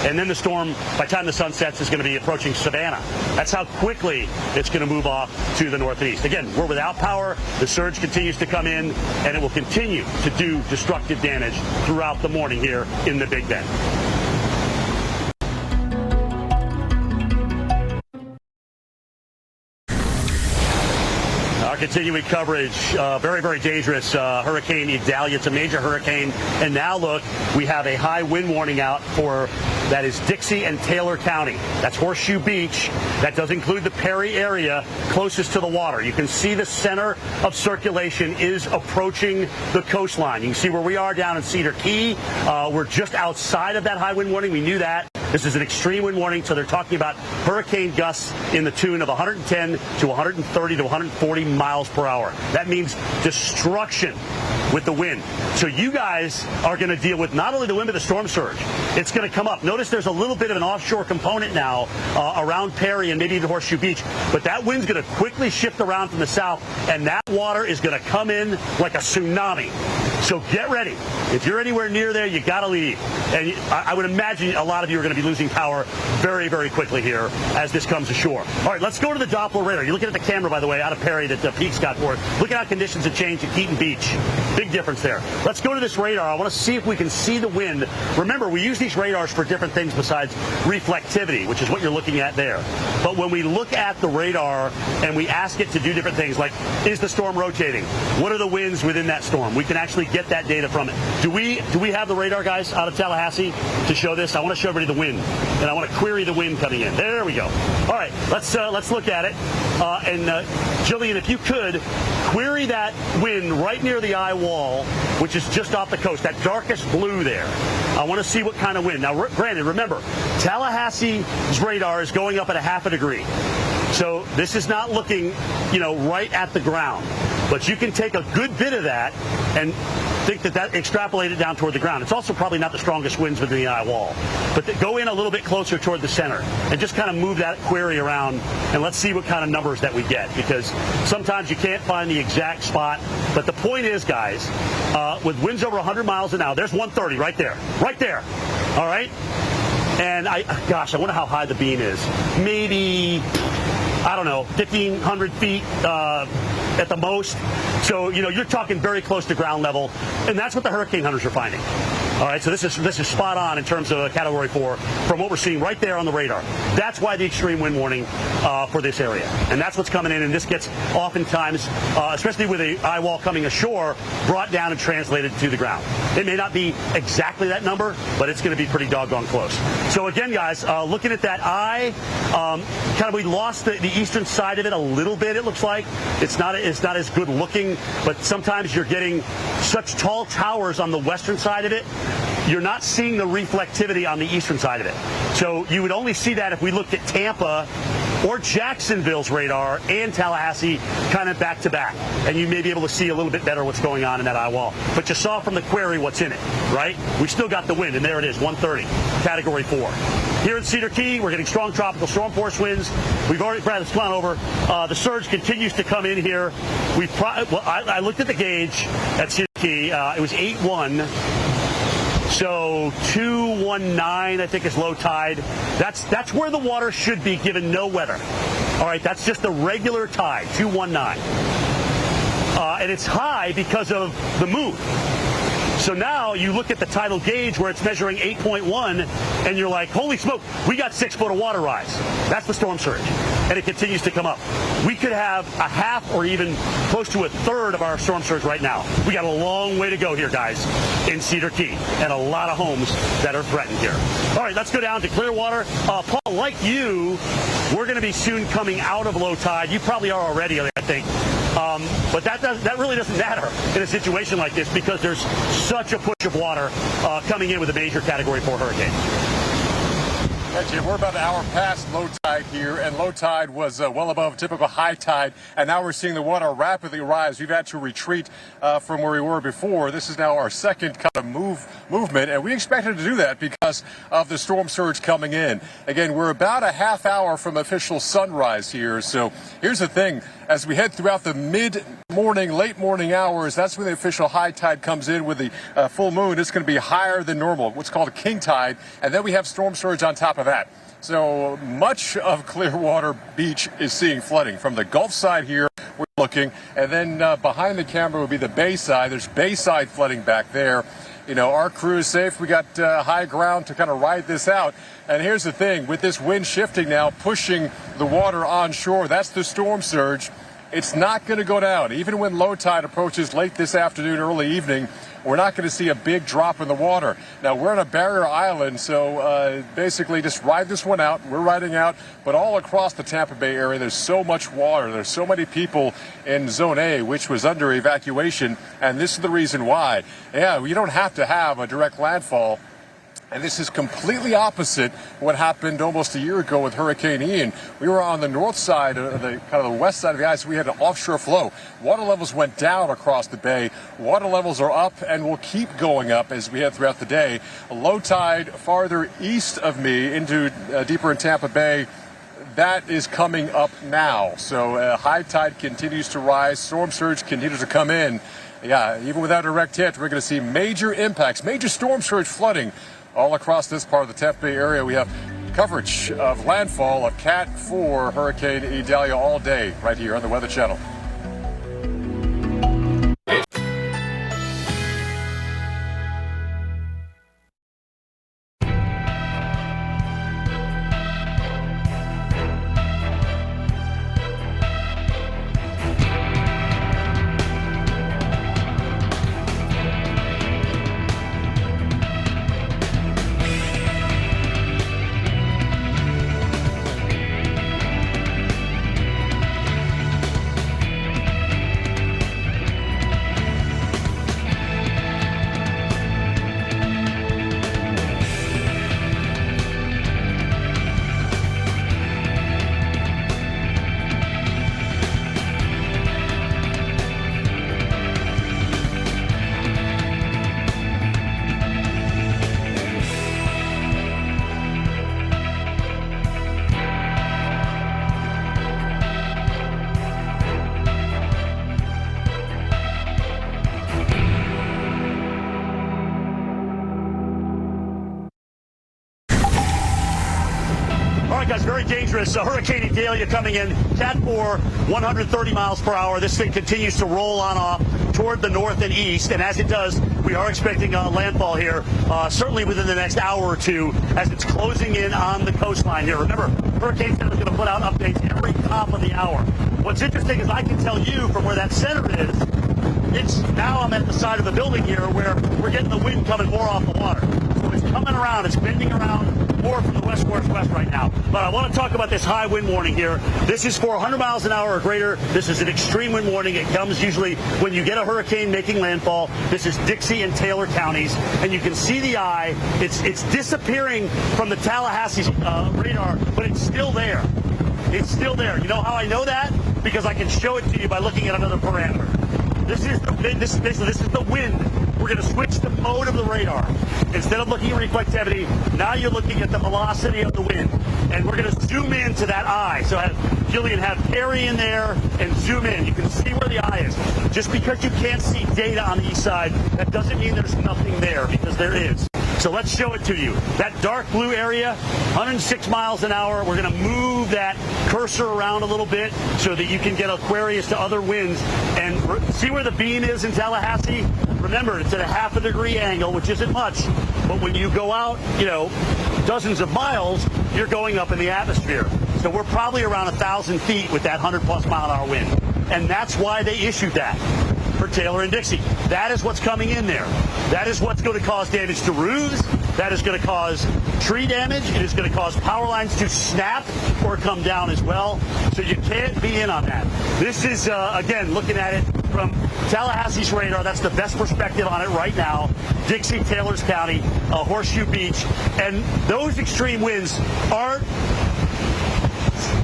And then the storm, by the time the sun sets, is going to be approaching Savannah. That's how quickly it's going to move off to the northeast. Again, we're without power. The surge continues to come in, and it will continue to do destructive damage throughout the morning here in the Big Bend. Our continuing coverage, very, very dangerous Hurricane Idalia. It's a major hurricane. And now look, we have a high wind warning out for, that is Dixie and Taylor County. That's Horseshoe Beach. That does include the Perry area closest to the water. You can see the center of circulation is approaching the coastline. You can see where we are down in Cedar Key. We're just outside of that high wind warning. We knew that. This is an extreme wind warning, so they're talking about hurricane gusts in the tune of 110 to 130 to 140 miles per hour. That means destruction with the wind. So you guys are going to deal with not only the wind but the storm surge. It's going to come up. Notice there's a little bit of an offshore component now around Perry and maybe even Horseshoe Beach, but that wind's going to quickly shift around from the south, and that water is going to come in like a tsunami. So get ready. If you're anywhere near there, you got to leave. And I would imagine a lot of you are going to be losing power very, very quickly here as this comes ashore. All right, let's go to the Doppler radar. You're looking at the camera, by the way, out of Perry that Peaks got for us. Look at how conditions have changed at Keaton Beach. Big difference there. Let's go to this radar. I want to see if we can see the wind. Remember, we use these radars for different things besides reflectivity, which is what you're looking at there. But when we look at the radar and we ask it to do different things, like, is the storm rotating? What are the winds within that storm? We can actually get that data from it. Do we have the radar, guys, out of Tallahassee to show this? I want to show everybody the wind, and I want to query the wind coming in. There we go. All right, let's look at it. Jillian, if you could, query that wind right near the eye wall, which is just off the coast, that darkest blue there. I want to see what kind of wind. Now, granted, remember, Tallahassee's radar is going up at 0.5 degree. So this is not looking, right at the ground. But you can take a good bit of that and think that extrapolate it down toward the ground. It's also probably not the strongest winds within the eye wall. But go in a little bit closer toward the center and just kind of move that query around, and let's see what kind of numbers that we get, because sometimes you can't find the exact spot. But the point is, guys, with winds over 100 miles an hour, there's 130 right there. Right there. All right? And I wonder how high the beam is. Maybe, I don't know, 1,500 feet at the most. So, you're talking very close to ground level, and that's what the hurricane hunters are finding. All right, so this is spot on in terms of a Category 4 from what we're seeing right there on the radar. That's why the extreme wind warning for this area. And that's what's coming in, and this gets oftentimes, especially with the eye wall coming ashore, brought down and translated to the ground. It may not be exactly that number, but it's going to be pretty doggone close. So again, guys, looking at that eye, we lost the eastern side of it a little bit, it looks like. It's not as good looking, but sometimes you're getting such tall towers on the western side of it, you're not seeing the reflectivity on the eastern side of it. So you would only see that if we looked at Tampa or Jacksonville's radar and Tallahassee kind of back to back, and you may be able to see a little bit better what's going on in that eye wall. But you saw from the query what's in it, right? We still got the wind, and there it is, 130, Category 4. Here in Cedar Key, we're getting strong tropical storm force winds. Brad, let's come on over. The surge continues to come in here. I looked at the gauge at Cedar Key. It was 8-1. So 219, I think, is low tide. That's where the water should be given no weather. All right, that's just the regular tide, 219. And it's high because of the moon. So now you look at the tidal gauge where it's measuring 8.1, and you're like, holy smoke, we got 6 foot of water rise. That's the storm surge. And it continues to come up. We could have a half or even close to a third of our storm surge right now. We got a long way to go here, guys, in Cedar Key, and a lot of homes that are threatened here. All right, let's go down to Clearwater. Paul, like you, we're going to be soon coming out of low tide. You probably are already, I think. But that really doesn't matter in a situation like this, because there's such a push of water coming in with a major Category 4 hurricane. Yeah, Jim, we're about an hour past low tide here, and low tide was well above typical high tide, and now we're seeing the water rapidly rise. We've had to retreat from where we were before. This is now our second kind of movement, and we expected to do that because of the storm surge coming in. Again, we're about a half hour from official sunrise here, so here's the thing. As we head throughout the mid-morning, late morning hours, that's when the official high tide comes in with the full moon. It's going to be higher than normal, what's called a king tide, and then we have storm surge on top of that. So much of Clearwater Beach is seeing flooding. From the Gulf side here, we're looking, and then behind the camera would be the bay side. There's bayside flooding back there. Our crew is safe. We got high ground to kind of ride this out. And here's the thing, with this wind shifting now, pushing the water onshore, that's the storm surge. It's not going to go down. Even when low tide approaches late this afternoon, early evening, we're not going to see a big drop in the water. Now, we're on a barrier island, so basically just ride this one out. We're riding out, but all across the Tampa Bay area, there's so much water. There's so many people in Zone A, which was under evacuation, and this is the reason why. Yeah, you don't have to have a direct landfall And this is completely opposite what happened almost a year ago with Hurricane Ian. We were on the north side, the west side of the ice. We had an offshore flow. Water levels went down across the bay. Water levels are up and will keep going up as we head throughout the day. A low tide farther east of me into deeper in Tampa Bay. That is coming up now. So high tide continues to rise. Storm surge continues to come in. Yeah, even without a direct hit, we're going to see major impacts, major storm surge flooding all across this part of the Tampa Bay area. We have coverage of landfall of Cat 4 Hurricane Idalia all day right here on the Weather Channel. Very dangerous. Hurricane Idalia coming in, Cat 4, 130 miles per hour. This thing continues to roll on off toward the north and east, and as it does, we are expecting landfall here, certainly within the next hour or two, as it's closing in on the coastline here. Remember, Hurricane Center is going to put out updates every top of the hour. What's interesting is I can tell you from where that center is, now I'm at the side of the building here where we're getting the wind coming more off the water. So it's coming around, it's bending around more from the west-northwest right now. But I want to talk about this high wind warning here. This is for 100 miles an hour or greater. This is an extreme wind warning. It comes usually when you get a hurricane making landfall. This is Dixie and Taylor counties, and you can see the eye. It's disappearing from the Tallahassee radar, but it's still there. It's still there. You know how I know that? Because I can show it to you by looking at another parameter. This is the wind. We're going to switch the mode of the radar. Instead of looking at reflectivity, now you're looking at the velocity of the wind. And we're going to zoom into that eye. So Jillian, have Carrie in there and zoom in. You can see where the eye is. Just because you can't see data on the east side, that doesn't mean there's nothing there, because there is. So let's show it to you. That dark blue area, 106 miles an hour. We're going to move that cursor around a little bit so that you can get Aquarius to other winds. And see where the beam is in Tallahassee? Remember, it's at a half a degree angle, which isn't much. But when you go out, dozens of miles, you're going up in the atmosphere. So we're probably around 1,000 feet with that 100-plus mile-an-hour wind. And that's why they issued that for Taylor and Dixie. That is what's coming in there. That is what's going to cause damage to roofs. That is going to cause tree damage. It is going to cause power lines to snap or come down as well. So you can't be in on that. This is, again, looking at it from Tallahassee's radar. That's the best perspective on it right now. Dixie, Taylors County, Horseshoe Beach. And those extreme winds aren't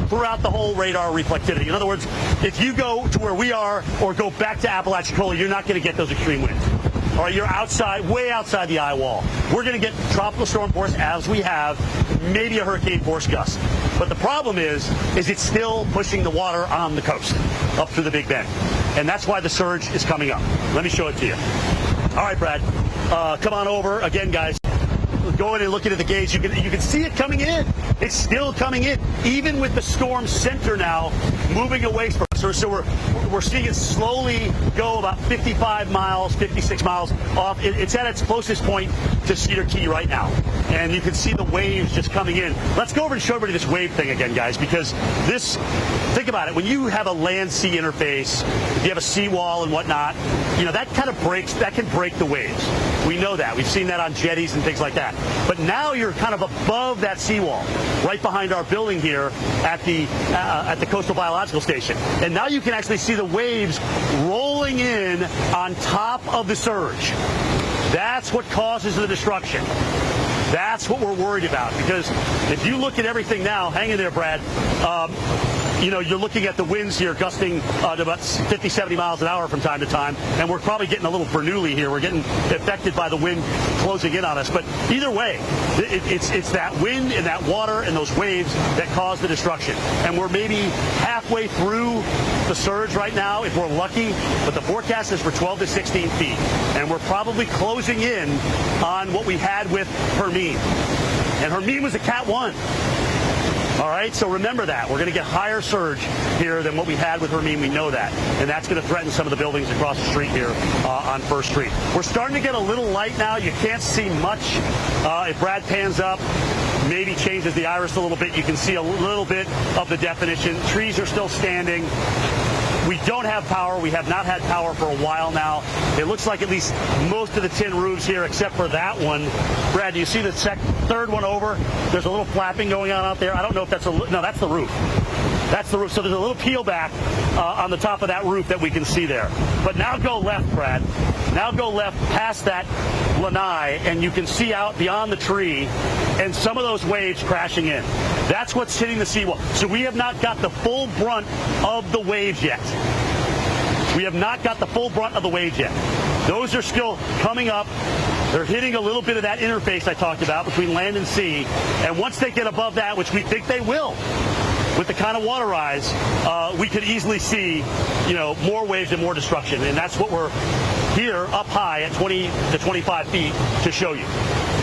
throughout the whole radar reflectivity. In other words, if you go to where we are or go back to Apalachicola, you're not going to get those extreme winds. All right, you're outside, way outside the eye wall. We're going to get tropical storm force as we have, maybe a hurricane force gust. But the problem is it's still pushing the water on the coast up through the Big Bend. And that's why the surge is coming up. Let me show it to you. All right, Brad, come on over again, guys. Going and looking at the gauge, you can see it coming in. It's still coming in, even with the storm center now moving away from us. So we're seeing it slowly go about 55 miles, 56 miles off. It's at its closest point to Cedar Key right now. And you can see the waves just coming in. Let's go over and show everybody this wave thing again, guys, because this, think about it. When you have a land-sea interface, if you have a seawall and whatnot, that kind of can break the waves. We know that. We've seen that on jetties and things like that. But now you're kind of above that seawall, right behind our building here at the Coastal Biological Station. And now you can actually see the waves rolling in on top of the surge. That's what causes the destruction. That's what we're worried about, because if you look at everything now, hang in there, Brad, you know, you're looking at the winds here gusting to about 50, 70 miles an hour from time to time, and we're probably getting a little Bernoulli here. We're getting affected by the wind closing in on us. But either way, it's that wind and that water and those waves that cause the destruction. And we're maybe halfway through the surge right now, if we're lucky, but the forecast is for 12 to 16 feet. And we're probably closing in on what we had with Hermine. And Hermine was a Cat 1. All right, so remember that. We're going to get higher surge here than what we had with Hermine. We know that. And that's going to threaten some of the buildings across the street here on First Street. We're starting to get a little light now. You can't see much. If Brad pans up, maybe changes the iris a little bit, you can see a little bit of the definition. Trees are still standing. We don't have power. We have not had power for a while now. It looks like at least most of the tin roofs here, except for that one. Brad, do you see the third one over? There's a little flapping going on out there. I don't know if that's no, that's the roof. That's the roof. So there's a little peel back on the top of that roof that we can see there. But now go left, Brad. Now go left past that lanai, and you can see out beyond the tree and some of those waves crashing in. That's what's hitting the seawall. So we have not got the full brunt of the waves yet. We have not got the full brunt of the waves yet. Those are still coming up. They're hitting a little bit of that interface I talked about between land and sea. And once they get above that, which we think they will, with the kind of water rise, we could easily see, you know, more waves and more destruction. And that's what we're here up high at 20 to 25 feet to show you.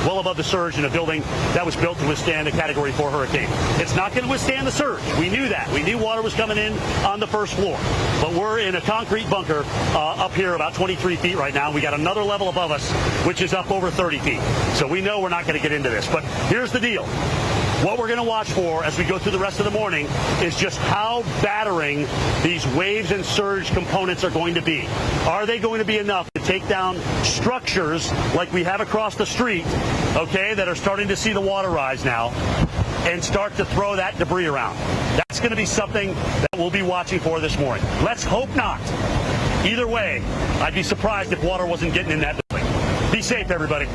Well above the surge in a building that was built to withstand a Category 4 hurricane. It's not going to withstand the surge. We knew that. We knew water was coming in on the first floor. But we're in a concrete bunker up here about 23 feet right now. We got another level above us, which is up over 30 feet. So we know we're not going to get into this. But here's the deal. What we're going to watch for as we go through the rest of the morning is just how battering these waves and surge components are going to be. Are they going to be enough to take down structures like we have across the street, okay, that are starting to see the water rise now, and start to throw that debris around? That's going to be something that we'll be watching for this morning. Let's hope not. Either way, I'd be surprised if water wasn't getting in that building. Be safe, everybody.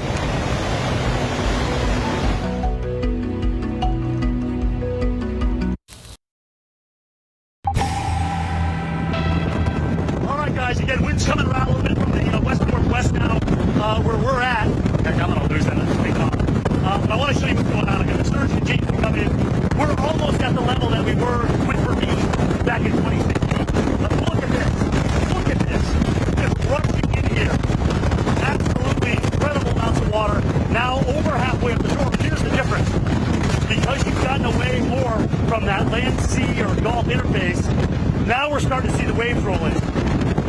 Again, wind's coming around a little bit from the west-northwest now, where we're at. Heck, I'm going to lose that. But I want to show you what's going on. Again, the surge continues to come in. We're almost at the level that we were with Hermine back in 2016. But look at this. Look at this. It's rushing in here. Absolutely incredible amounts of water. Now over halfway up the shore. But here's the difference. Because you've gotten away more from that land-sea or Gulf interface, now we're starting to see the waves roll in.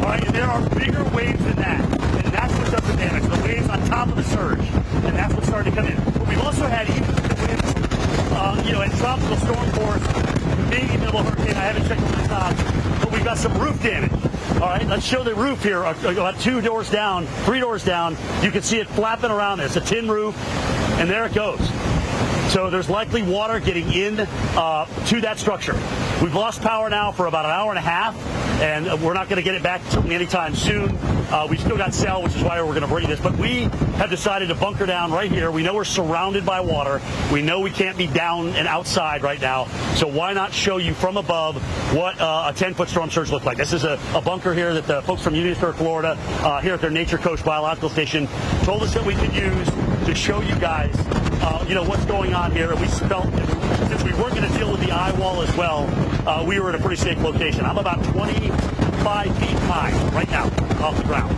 All right, and there are bigger waves than that, and that's what does the damage, the waves on top of the surge, and that's what's starting to come in. But we've also had, even with the winds, you know, and tropical storm force, maybe minimal hurricane, I haven't checked my top, but we've got some roof damage. All right, let's show the roof here, about 2 doors down, 3 doors down. You can see it flapping around there. It's a tin roof, and there it goes. So there's likely water getting in to that structure. We've lost power now for about an hour and a half, and we're not going to get it back certainly anytime soon. We've still got cell, which is why we're going to bring this. But we have decided to bunker down right here. We know we're surrounded by water. We know we can't be down and outside right now. So why not show you from above what a 10-foot storm surge looks like? This is a bunker here that the folks from Unionsport, Florida, here at their Nature Coast Biological Station, told us that we could use to show you guys, you know, what's going on here. And we felt, since we weren't going to deal with the eye wall as well, we were at a pretty safe location. I'm about 25 feet high right now off the ground.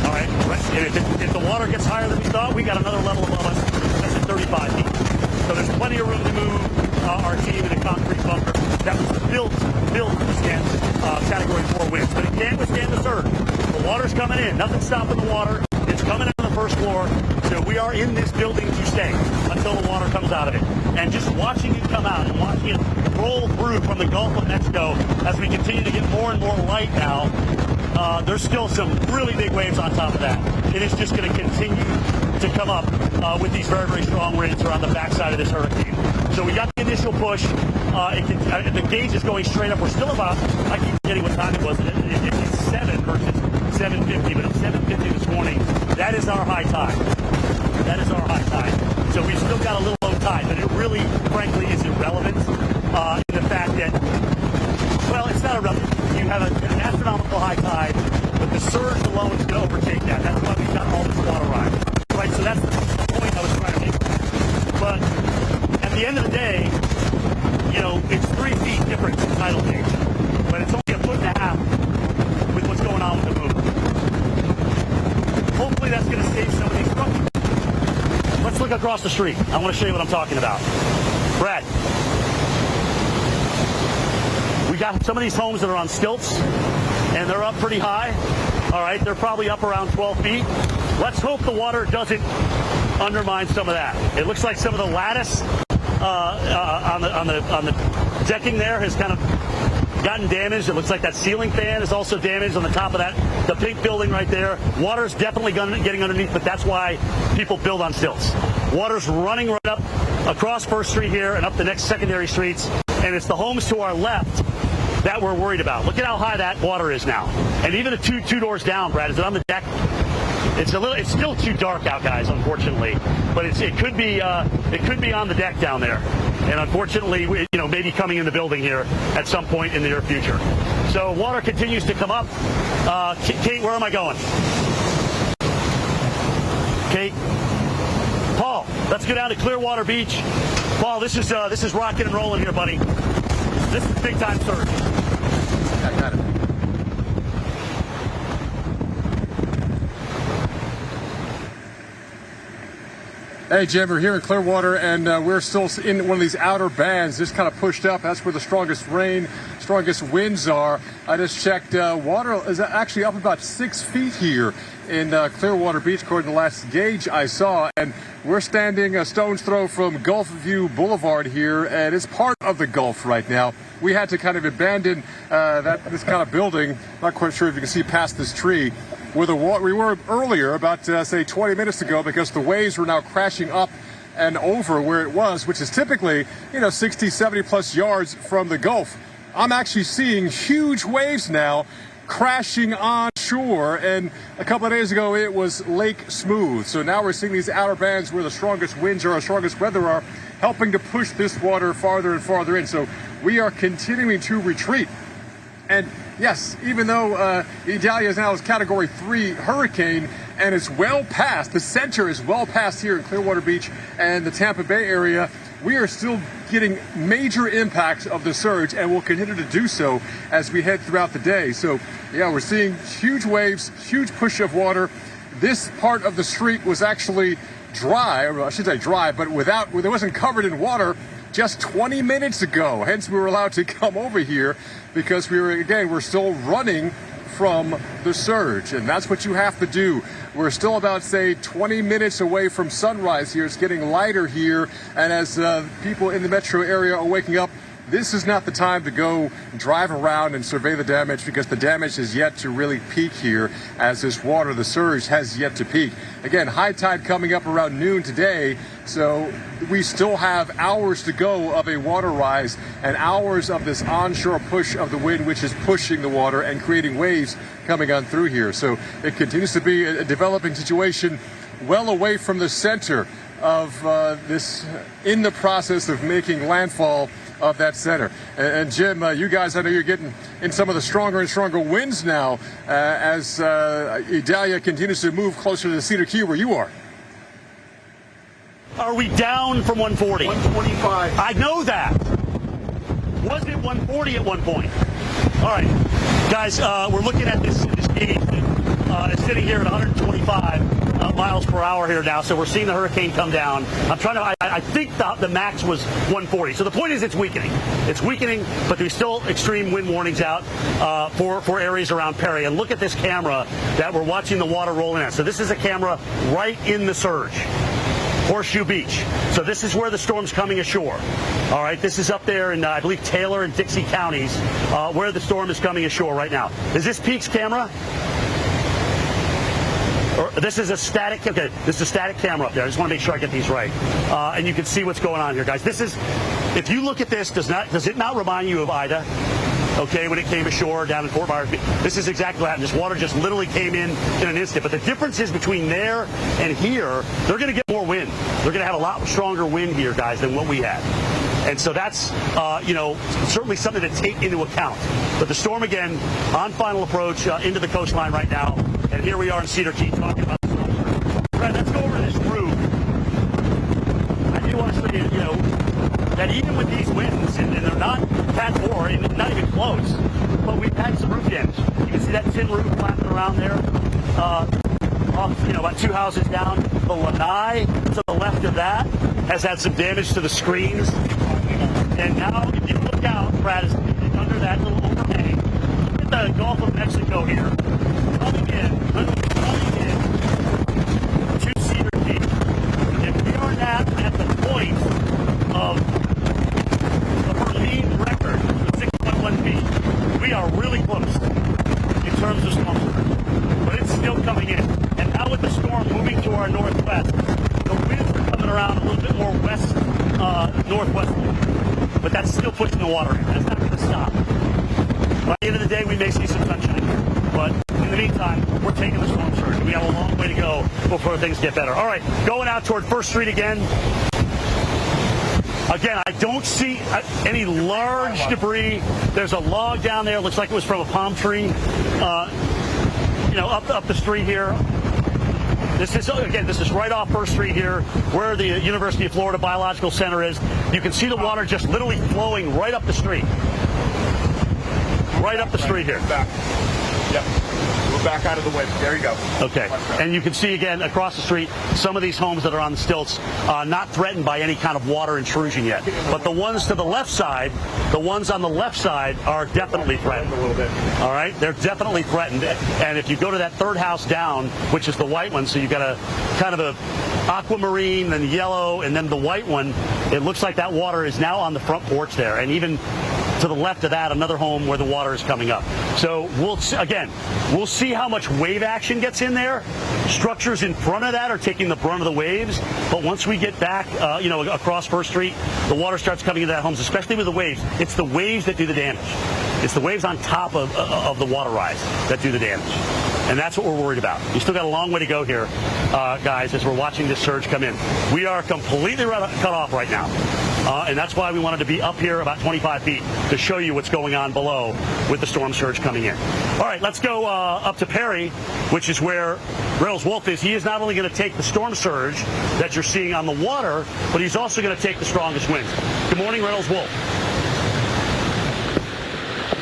All right. If the water gets higher than we thought, we got another level above us. That's at 35 feet. So there's plenty of room to move our team in a concrete bunker that was built to withstand Category 4 winds. But it can't withstand the surge. The water's coming in. Nothing's stopping the water. It's coming out of the first floor. So we are in this building to stay until the water comes out of it. And just watching it come out and watching it roll through from the Gulf of Mexico as we continue to get more and more light now, there's still some really big waves on top of that. It is just going to continue to come up with these very, very strong winds around the backside of this hurricane. So we got the initial push. The gauge is going straight up. We're still about, I keep forgetting what time it was. It's 7 versus 7:50, but it's 7:50 this morning. That is our high tide. That is our high tide. So we've still got a little low tide, but it really, frankly, is irrelevant in the fact that, well, it's not irrelevant. You have an astronomical high tide, but the surge alone is going to overtake that. That's why we've got all this water rise. Right, so that's the point I was trying to make. But at the end of the day, you know, it's 3 feet difference in tidal change, but it's only 1.5 feet with what's going on with the movement. Hopefully that's going to save some of these structures. Let's look across the street. I want to show you what I'm talking about. Brad, we got some of these homes that are on stilts, and they're up pretty high. All right, they're probably up around 12 feet. Let's hope the water doesn't undermine some of that. It looks like some of the lattice on the decking there has kind of gotten damaged. It looks like that ceiling fan is also damaged on the top of that, the pink building right there. Water's definitely getting underneath, but that's why people build on stilts. Water's running right up across First Street here and up the next secondary streets, and it's the homes to our left that we're worried about. Look at how high that water is now. And even two doors down, Brad, is it on the deck? It's still too dark out, guys, unfortunately. But it could be on the deck down there. And unfortunately, you know, maybe coming in the building here at some point in the near future. So water continues to come up. Kate, where am I going? Kate? Paul, let's go down to Clearwater Beach. Paul, this is rocking and rolling here, buddy. This is big time surge. I got it. Hey, Jim, we're here in Clearwater, and we're still in one of these outer bands, just kind of pushed up. That's where the strongest rain, strongest winds are. I just checked. Water is actually up about 6 feet here in Clearwater Beach, according to the last gauge I saw. And we're standing a stone's throw from Gulf View Boulevard here, and it's part of the Gulf right now. We had to kind of abandon this kind of building. Not quite sure if you can see past this tree, where we were earlier, about, say, 20 minutes ago, because the waves were now crashing up and over where it was, which is typically, 60, 70 plus yards from the Gulf. I'm actually seeing huge waves now crashing on shore, and a couple of days ago it was Lake Smooth. So now we're seeing these outer bands where the strongest winds are, strongest weather are, helping to push this water farther and farther in. So we are continuing to retreat. And yes, even though Idalia is now a Category 3 hurricane, and it's well past, the center is well past here in Clearwater Beach and the Tampa Bay area, we are still getting major impacts of the surge, and will continue to do so as we head throughout the day. So, yeah, we're seeing huge waves, huge push of water. This part of the street was actually dry, or I should say dry, but it wasn't covered in water just 20 minutes ago. Hence, we were allowed to come over here because we're still running from the surge, and that's what you have to do. We're still about, say, 20 minutes away from sunrise here. It's getting lighter here, and as people in the metro area are waking up, this is not the time to go drive around and survey the damage, because the damage is yet to really peak here, as this water, the surge, has yet to peak. Again, high tide coming up around noon today, so we still have hours to go of a water rise and hours of this onshore push of the wind, which is pushing the water and creating waves coming on through here. So it continues to be a developing situation well away from the center of this, in the process of making landfall of that center. And Jim, you guys, I know you're getting in some of the stronger and stronger winds now as Idalia continues to move closer to the Cedar Key where you are. Are we down from 140? 125. I know that. Was it 140 at one point? All right, guys, we're looking at this gauge. It's sitting here at 125 miles per hour here now, so we're seeing the hurricane come down. I think the max was 140. So the point is, it's weakening. It's weakening, but there's still extreme wind warnings out for areas around Perry. And look at this camera that we're watching the water rolling at. So this is a camera right in the surge. Horseshoe Beach. So this is where the storm's coming ashore. All right, this is up there in, I believe, Taylor and Dixie counties, where the storm is coming ashore right now. Is this Peak's camera? Or this is a static, okay, this is a static camera up there. I just want to make sure I get these right. And you can see what's going on here, guys. This is, if you look at this, does it not remind you of Ida? Okay, when it came ashore down in Fort Myers. This is exactly what happened. This water just literally came in an instant. But the difference is between there and here, they're going to get more wind. they're going to have a lot stronger wind here, guys, than what we had. And so that's, certainly something to take into account. But the storm, again, on final approach into the coastline right now. And here we are in Cedar Key talking about the storm surge. Brad, let's go over this roof. I do want to say, that even with these winds, and they're not Cat 4, and not even close, but we've had some roof damage. You can see that tin roof flapping around there. About 2 houses down. The lanai to the left of that has had some damage to the screens. And now, if you look out, Brad, is under that little overhang. Look at the Gulf of Mexico here. Coming in to Cedar Key. If we are not at the point of the lead record, 6.1 feet, we are really close in terms of storm surge. But it's still coming in. And now with the storm moving to our northwest, the winds are coming around a little bit more west, northwesterly. But that's still pushing the water in. That's not going to stop. By the end of the day, we may see some sunshine. But in the meantime, we're taking the storm surge. We have a long way to go before things get better. All right, going out toward First Street again. Again, I don't see any large debris. There's a log down there. Looks like it was from a palm tree. Up the street here. This is right off First Street here, where the University of Florida Biological Center is. You can see the water just literally flowing right up the street. Right up the street here. Back. Yep. We're back out of the wind. There you go. Okay. And you can see again across the street some of these homes that are on the stilts, not threatened by any kind of water intrusion yet. But the ones to the left side, the ones on the left side are definitely threatened a little bit. All right. They're definitely threatened. And if you go to that third house down, which is the white one, so you've got a kind of a aquamarine, then yellow, and then the white one, it looks like that water is now on the front porch there. And even to the left of that, another home where the water is coming up. So we'll see how much wave action gets in there. Structures in front of that are taking the brunt of the waves. But once we get back, across First Street, the water starts coming into that homes, especially with the waves. It's the waves that do the damage. It's the waves on top of the water rise that do the damage. And that's what we're worried about. You still got a long way to go here, guys, as we're watching this surge come in. We are completely cut off right now. And that's why we wanted to be up here about 25 feet to show you what's going on below with the storm surge coming in. All right, let's go up to Perry, which is where Reynolds Wolf is. He is not only going to take the storm surge that you're seeing on the water, but he's also going to take the strongest winds. Good morning, Reynolds Wolf.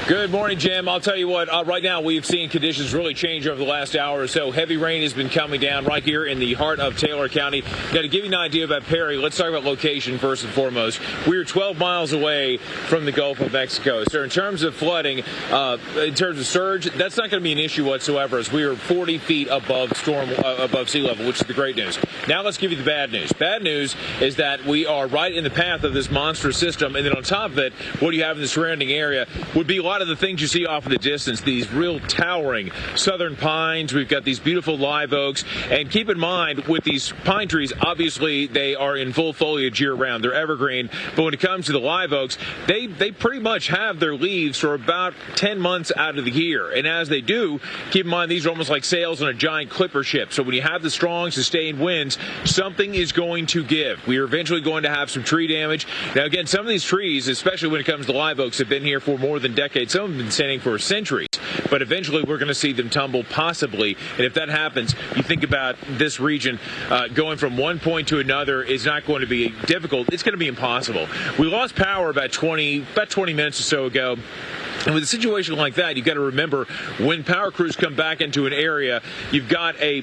Good morning, Jim. I'll tell you what, right now we've seen conditions really change over the last hour or so. Heavy rain has been coming down right here in the heart of Taylor County. Now, to give you an idea about Perry, let's talk about location first and foremost. We're 12 miles away from the Gulf of Mexico. So in terms of flooding, in terms of surge, that's not going to be an issue whatsoever, as we are 40 feet above sea level, which is the great news. Now let's give you the bad news. Bad news is that we are right in the path of this monstrous system, and then on top of it, what you have in the surrounding area would be a lot of the things you see off in the distance, these real towering southern pines. We've got these beautiful live oaks. And keep in mind, with these pine trees, obviously they are in full foliage year-round. They're evergreen. But when it comes to the live oaks, they pretty much have their leaves for about 10 months out of the year. And as they do, keep in mind, these are almost like sails on a giant clipper ship. So when you have the strong, sustained winds, something is going to give. We are eventually going to have some tree damage. Now, again, some of these trees, especially when it comes to live oaks, have been here for more than decades. Some have been standing for centuries, but eventually we're going to see them tumble, possibly. And if that happens, you think about this region going from one point to another is not going to be difficult. It's going to be impossible. We lost power about 20 minutes or so ago. And with a situation like that, you've got to remember, when power crews come back into an area, you've got a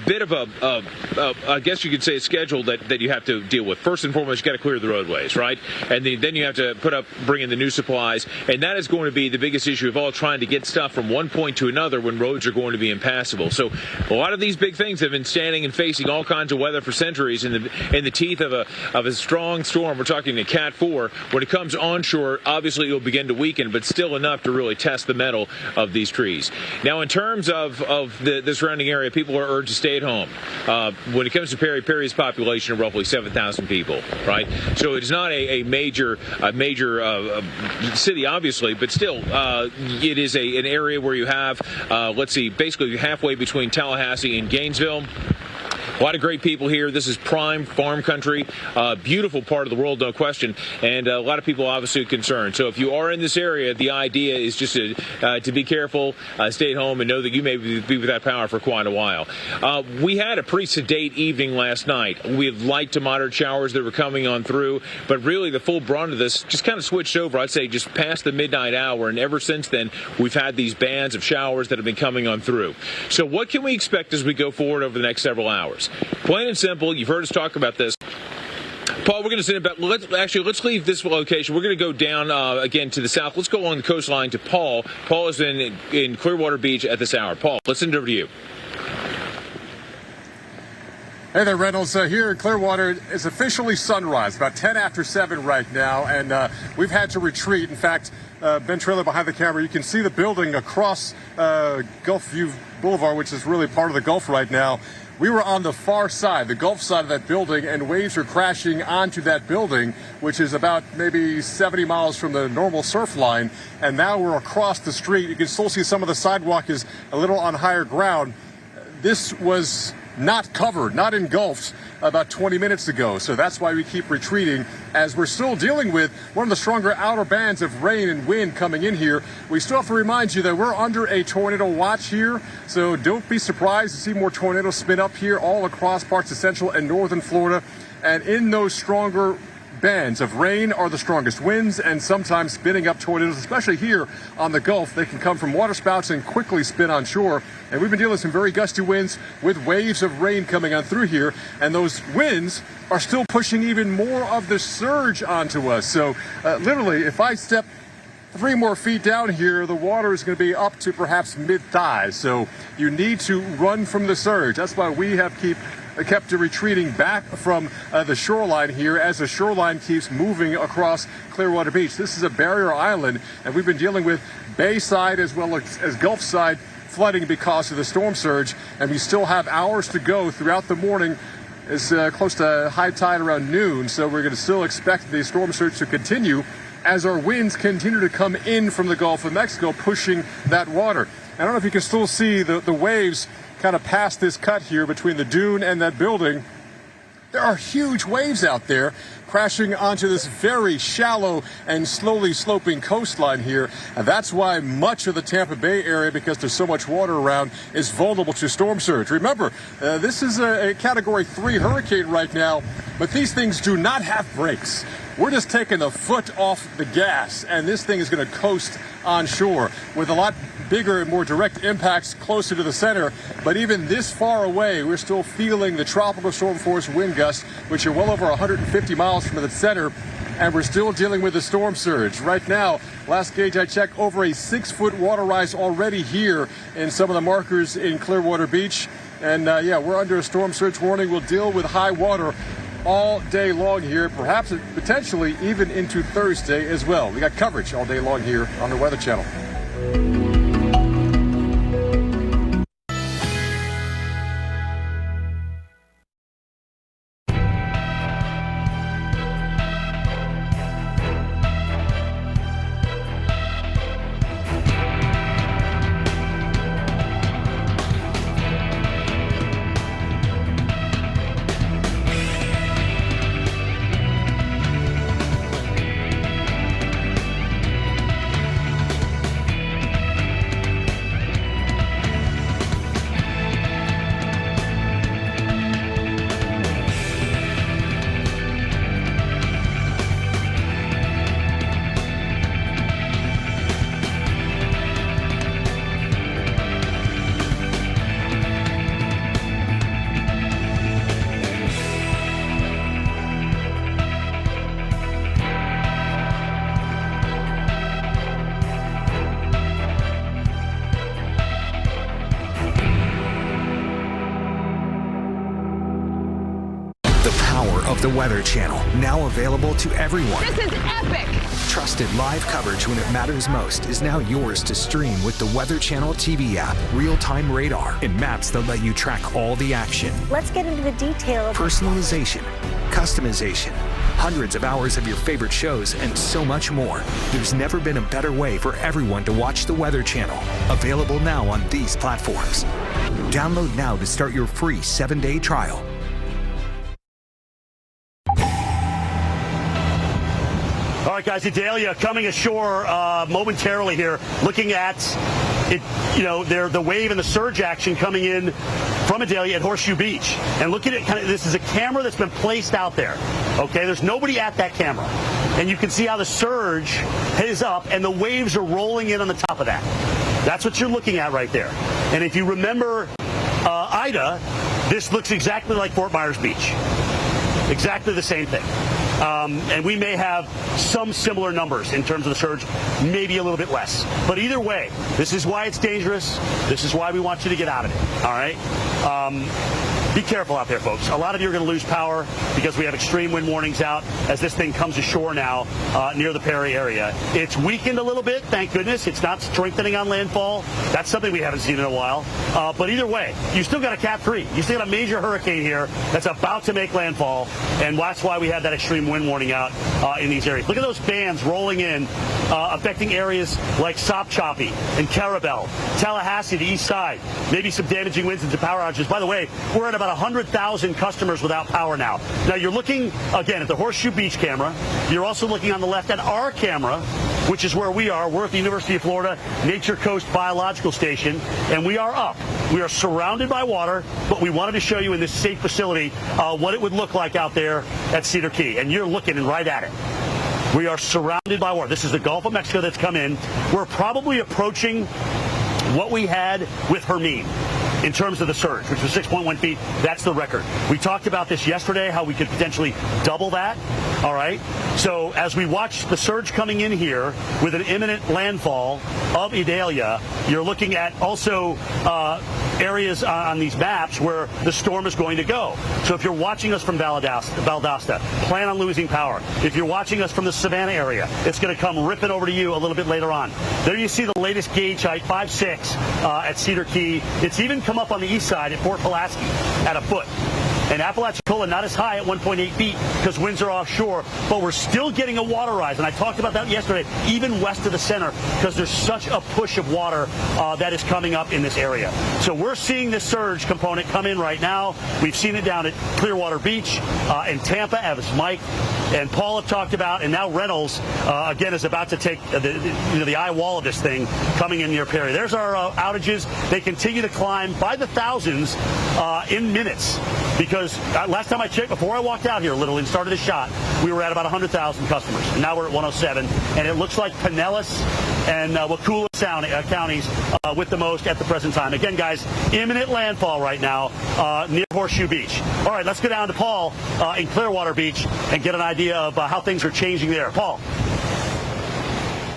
bit of I guess you could say, a schedule that you have to deal with. First and foremost, you've got to clear the roadways, right? And then you have to bring in the new supplies. And that is going to be the biggest issue of all, trying to get stuff from one point to another when roads are going to be impassable. So a lot of these big things have been standing and facing all kinds of weather for centuries in the teeth of a strong storm. We're talking a Cat 4. When it comes onshore, obviously it will begin to weaken, but still enough to really test the mettle of these trees. Now, in terms of the surrounding area, people are urged to stay at home. When it comes to Perry's population of roughly 7,000 people, right? So it is not a major city, obviously, but still, it is an area where you have, basically halfway between Tallahassee and Gainesville. A lot of great people here. This is prime farm country, beautiful part of the world, no question, and a lot of people obviously concerned. So if you are in this area, the idea is just to be careful, stay at home, and know that you may be without power for quite a while. We had a pretty sedate evening last night. We had light to moderate showers that were coming on through, but really the full brunt of this just kind of switched over, I'd say, just past the midnight hour, and ever since then, we've had these bands of showers that have been coming on through. So what can we expect as we go forward over the next several hours? Plain and simple, you've heard us talk about this. Paul, we're going to send it back. Let's leave this location. We're going to go down again to the south. Let's go along the coastline to Paul. Paul is in Clearwater Beach at this hour. Paul, let's send it over to you. Hey there, Reynolds. Here in Clearwater, it's officially sunrise, about 10 after 7 right now, and we've had to retreat. In fact, Ben Trailer behind the camera, you can see the building across Gulf View Boulevard, which is really part of the Gulf right now. We were on the far side, the Gulf side of that building, and waves are crashing onto that building, which is about maybe 70 miles from the normal surf line. And now we're across the street. You can still see some of the sidewalk is a little on higher ground. This was not covered, not engulfed about 20 minutes ago. So that's why we keep retreating, as we're still dealing with one of the stronger outer bands of rain and wind coming in here. We still have to remind you that we're under a tornado watch here, so don't be surprised to see more tornadoes spin up here all across parts of central and northern Florida. And in those stronger bands of rain are the strongest winds, and sometimes spinning up tornadoes, especially here on the Gulf. They can come from waterspouts and quickly spin on shore. And we've been dealing with some very gusty winds with waves of rain coming on through here, and those winds are still pushing even more of the surge onto us. So literally, if I step 3 more feet down here, the water is going to be up to perhaps mid-thighs. So you need to run from the surge. That's why we have kept retreating back from the shoreline here as the shoreline keeps moving across Clearwater Beach. This is a barrier island, and we've been dealing with bayside as well as Gulf side flooding because of the storm surge, and we still have hours to go throughout the morning. It's close to high tide around noon, so we're going to still expect the storm surge to continue as our winds continue to come in from the Gulf of Mexico, pushing that water. I don't know if you can still see the waves kind of past this cut here between the dune and that building. There are huge waves out there crashing onto this very shallow and slowly sloping coastline here. And that's why much of the Tampa Bay area, because there's so much water around, is vulnerable to storm surge. Remember, this is a Category 3 hurricane right now, but these things do not have brakes. We're just taking the foot off the gas, and this thing is going to coast on shore with a lot bigger and more direct impacts closer to the center. But even this far away, we're still feeling the tropical storm force wind gusts, which are well over 150 miles from the center, and we're still dealing with the storm surge. Right now, last gauge I checked, over a 6-foot water rise already here in some of the markers in Clearwater Beach. And yeah, we're under a storm surge warning. We'll deal with high water all day long here, perhaps potentially even into Thursday as well. We got coverage all day long here on the Weather Channel. Of the Weather Channel, now available to everyone. This is epic! Trusted live coverage when it matters most is now yours to stream with the Weather Channel TV app, real-time radar, and maps that let you track all the action. Let's get into the details. Personalization, customization, hundreds of hours of your favorite shows, and so much more. There's never been a better way for everyone to watch the Weather Channel. Available now on these platforms. Download now to start your free 7-day trial. All right, guys, Idalia coming ashore momentarily here, looking at it, the wave and the surge action coming in from Idalia at Horseshoe Beach. And look at it, this is a camera that's been placed out there. Okay, there's nobody at that camera. And you can see how the surge is up and the waves are rolling in on the top of that. That's what you're looking at right there. And if you remember Ida, this looks exactly like Fort Myers Beach. Exactly the same thing. And we may have some similar numbers in terms of the surge, maybe a little bit less. But either way, this is why it's dangerous. This is why we want you to get out of it. All right? Be careful out there, folks. A lot of you are going to lose power because we have extreme wind warnings out as this thing comes ashore now near the Perry area. It's weakened a little bit, thank goodness. It's not strengthening on landfall. That's something we haven't seen in a while. But either way, you still got a Cat 3. You still got a major hurricane here that's about to make landfall, and that's why we have that extreme wind warning out in these areas. Look at those bands rolling in, affecting areas like Sopchoppy and Carabel, Tallahassee, the east side. Maybe some damaging winds and some power outages. By the way, we're at about 100,000 customers without power now. Now you're looking, again, at the Horseshoe Beach camera. You're also looking on the left at our camera, which is where we are. We're at the University of Florida Nature Coast Biological Station, and we are up. We are surrounded by water, but we wanted to show you in this safe facility what it would look like out there at Cedar Key, and you're looking right at it. We are surrounded by water. This is the Gulf of Mexico that's come in. We're probably approaching what we had with Hermine in terms of the surge, which was 6.1 feet. That's the record. We talked about this yesterday, how we could potentially double that. All right. So as we watch the surge coming in here with an imminent landfall of Idalia, you're looking at also areas on these maps where the storm is going to go. So if you're watching us from Valdosta, plan on losing power. If you're watching us from the Savannah area, it's going to come ripping over to you a little bit later on. There you see the latest gauge height, 5.6 at Cedar Key. It's even come up on the east side at Fort Pulaski at a foot. And Apalachicola not as high at 1.8 feet because winds are offshore, but we're still getting a water rise. And I talked about that yesterday, even west of the center, because there's such a push of water that is coming up in this area. So we're seeing this surge component come in right now. We've seen it down at Clearwater Beach in Tampa, as Mike and Paul have talked about, and now Reynolds, again, is about to take the eye wall of this thing coming in near Perry. There's our outages. They continue to climb by the thousands in minutes because last time I checked, before I walked out here literally and started the shot, we were at about 100,000 customers. And now we're at 107. And it looks like Pinellas and Wakulla counties with the most at the present time. Again, guys, imminent landfall right now near Horseshoe Beach. All right, let's go down to Paul in Clearwater Beach and get an idea of how things are changing there. Paul.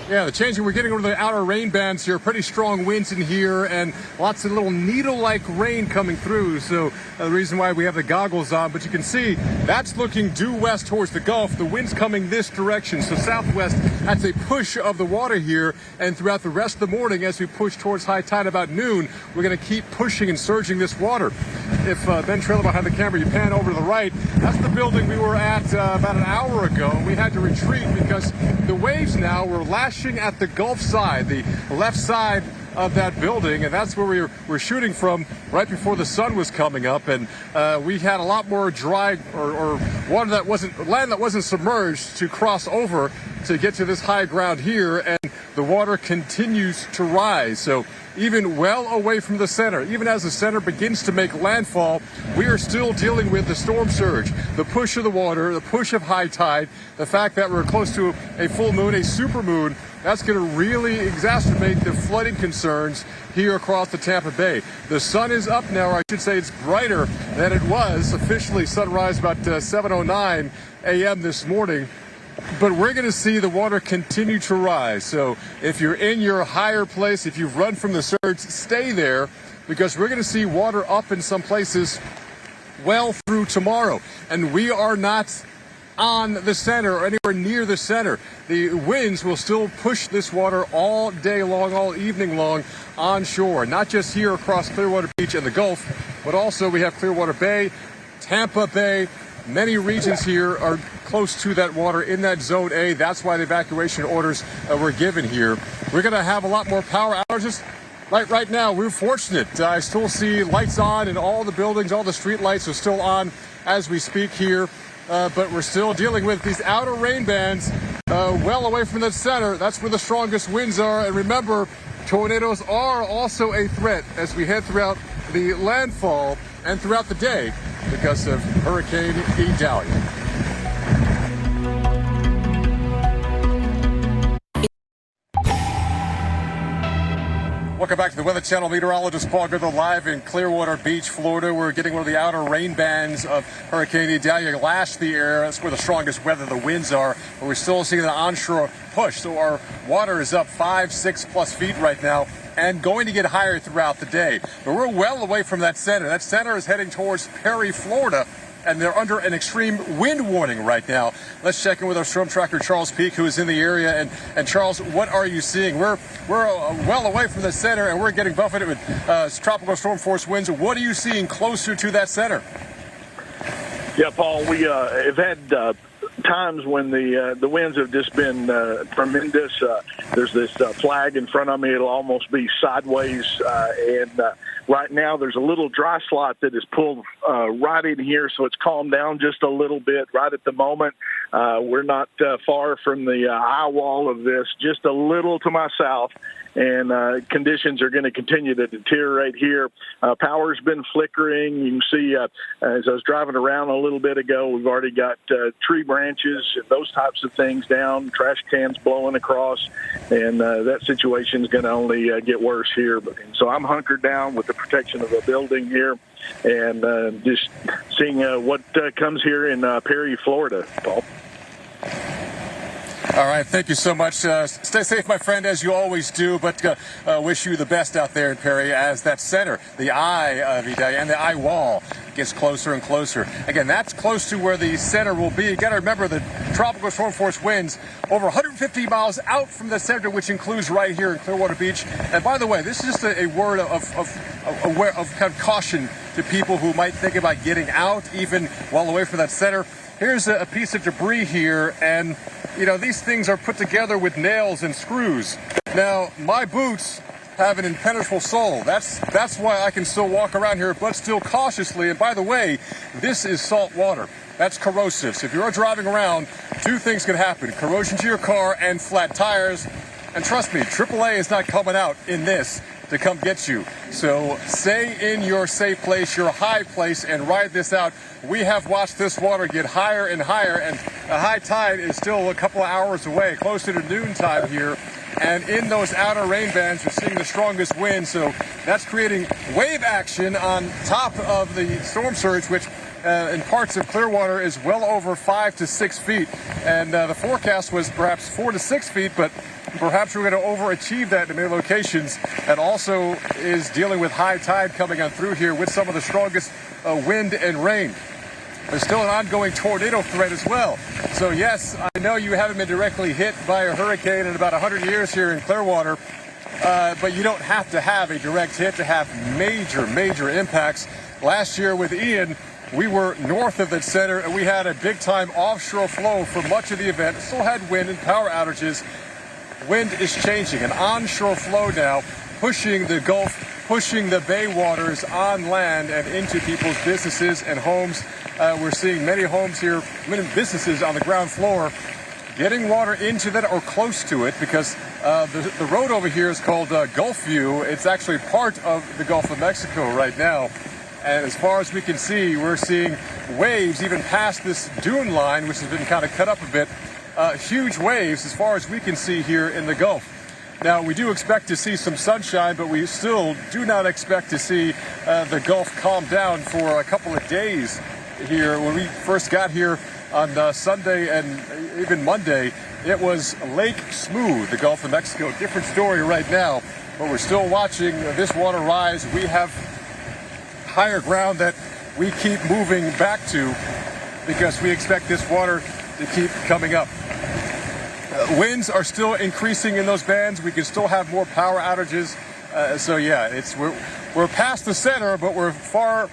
Yeah, the changing, we're getting over the outer rain bands here. Pretty strong winds in here and lots of little needle-like rain coming through. So the reason why we have the goggles on, but you can see that's looking due west towards the Gulf. The wind's coming this direction. So southwest, that's a push of the water here. And throughout the rest of the morning, as we push towards high tide about noon, we're going to keep pushing and surging this water. If Ben Trailer behind the camera, you pan over to the right, that's the building we were at about an hour ago. We had to retreat because the waves now were lashing at the Gulf side, the left side of that building, and that's where we were shooting from right before the sun was coming up. And we had a lot more dry or water that land that wasn't submerged to cross over to get to this high ground here, and the water continues to rise. So even well away from the center, even as the center begins to make landfall, we are still dealing with the storm surge, the push of the water, the push of high tide, the fact that we're close to a full moon, a supermoon. That's going to really exacerbate the flooding concerns here across the Tampa Bay. The sun is up now, or I should say it's brighter than it was. Officially sunrise about 7:09 a.m. this morning. But we're going to see the water continue to rise. So if you're in your higher place, if you've run from the surge, stay there, because we're going to see water up in some places well through tomorrow. And we are not on the center or anywhere near the center. The winds will still push this water all day long, all evening long onshore, not just here across Clearwater Beach and the Gulf, but also we have Clearwater Bay, Tampa Bay, Many regions here are close to that water in that zone A. That's why the evacuation orders were given here. We're going to have a lot more power outages. Right now, we're fortunate. I still see lights on in all the buildings. All the street lights are still on as we speak here. But we're still dealing with these outer rain bands well away from the center. That's where the strongest winds are. And remember, tornadoes are also a threat as we head throughout the landfall and throughout the day because of Hurricane Idalia. Welcome back to the Weather Channel. Meteorologist Paul Goodell live in Clearwater Beach, Florida. We're getting one of the outer rain bands of Hurricane Idalia lash the air. That's where the strongest weather, the winds are. But we're still seeing the onshore push. So our water is up 5-6+ feet right now and going to get higher throughout the day. But we're well away from that center. That center is heading towards Perry, Florida, and they're under an extreme wind warning right now. Let's check in with our storm tracker, Charles Peak, who is in the area. And Charles, what are you seeing? We're well away from the center, and we're getting buffeted with tropical storm force winds. What are you seeing closer to that center? Yeah, Paul, we have had times when the winds have just been tremendous. There's this flag in front of me. It'll almost be sideways. And right now there's a little dry slot that is pulled right in here, so it's calmed down just a little bit right at the moment. We're not far from the eye wall of this, just a little to my south. And conditions are going to continue to deteriorate here. Power's been flickering. You can see as I was driving around a little bit ago, we've already got tree branches and those types of things down, trash cans blowing across, and that situation is going to only get worse here. So I'm hunkered down with the protection of the building here and just seeing what comes here in Perry, Florida, Paul. All right, thank you so much. Stay safe, my friend, as you always do, but wish you the best out there in Perry as that center, the eye of Idalia and the eye wall gets closer and closer. Again, that's close to where the center will be. You got to remember the tropical storm force winds over 150 miles out from the center, which includes right here in Clearwater Beach. And by the way, this is just a word of kind of caution to people who might think about getting out, even well away from that center. Here's a piece of debris here, and you know, these things are put together with nails and screws. Now, my boots have an impenetrable sole. That's why I can still walk around here, but still cautiously. And by the way, this is salt water. That's corrosive. So if you're driving around, two things can happen: corrosion to your car and flat tires. And trust me, AAA is not coming out in this to come get you. So stay in your safe place, your high place, and ride this out. We have watched this water get higher and higher, and the high tide is still a couple of hours away, closer to noontime here. And in those outer rain bands, you're seeing the strongest wind. So that's creating wave action on top of the storm surge, which in parts of Clearwater is well over 5 to 6 feet. And the forecast was perhaps 4 to 6 feet, but perhaps we're going to overachieve that in many locations, and also is dealing with high tide coming on through here with some of the strongest wind and rain. There's still an ongoing tornado threat as well. So yes, I know you haven't been directly hit by a hurricane in about 100 years here in Clearwater, but you don't have to have a direct hit to have major impacts. Last year with Ian, we were north of the center, and we had a big-time offshore flow for much of the event. Still had wind and power outages. Wind is changing. An onshore flow now pushing the Gulf, pushing the bay waters on land and into people's businesses and homes. We're seeing many homes here, many businesses on the ground floor getting water into that or close to it, because the road over here is called Gulf View. It's actually part of the Gulf of Mexico right now. And as far as we can see, we're seeing waves even past this dune line, which has been kind of cut up a bit. Huge waves as far as we can see here in the Gulf. Now, we do expect to see some sunshine, but we still do not expect to see the Gulf calm down for a couple of days here. When we first got here on Sunday and even Monday, it was Lake Smooth, the Gulf of Mexico. Different story right now, but we're still watching this water rise. We have higher ground that we keep moving back to because we expect this water to keep coming up. Winds are still increasing in those bands. We can still have more power outages. So yeah, we're past the center, but we're far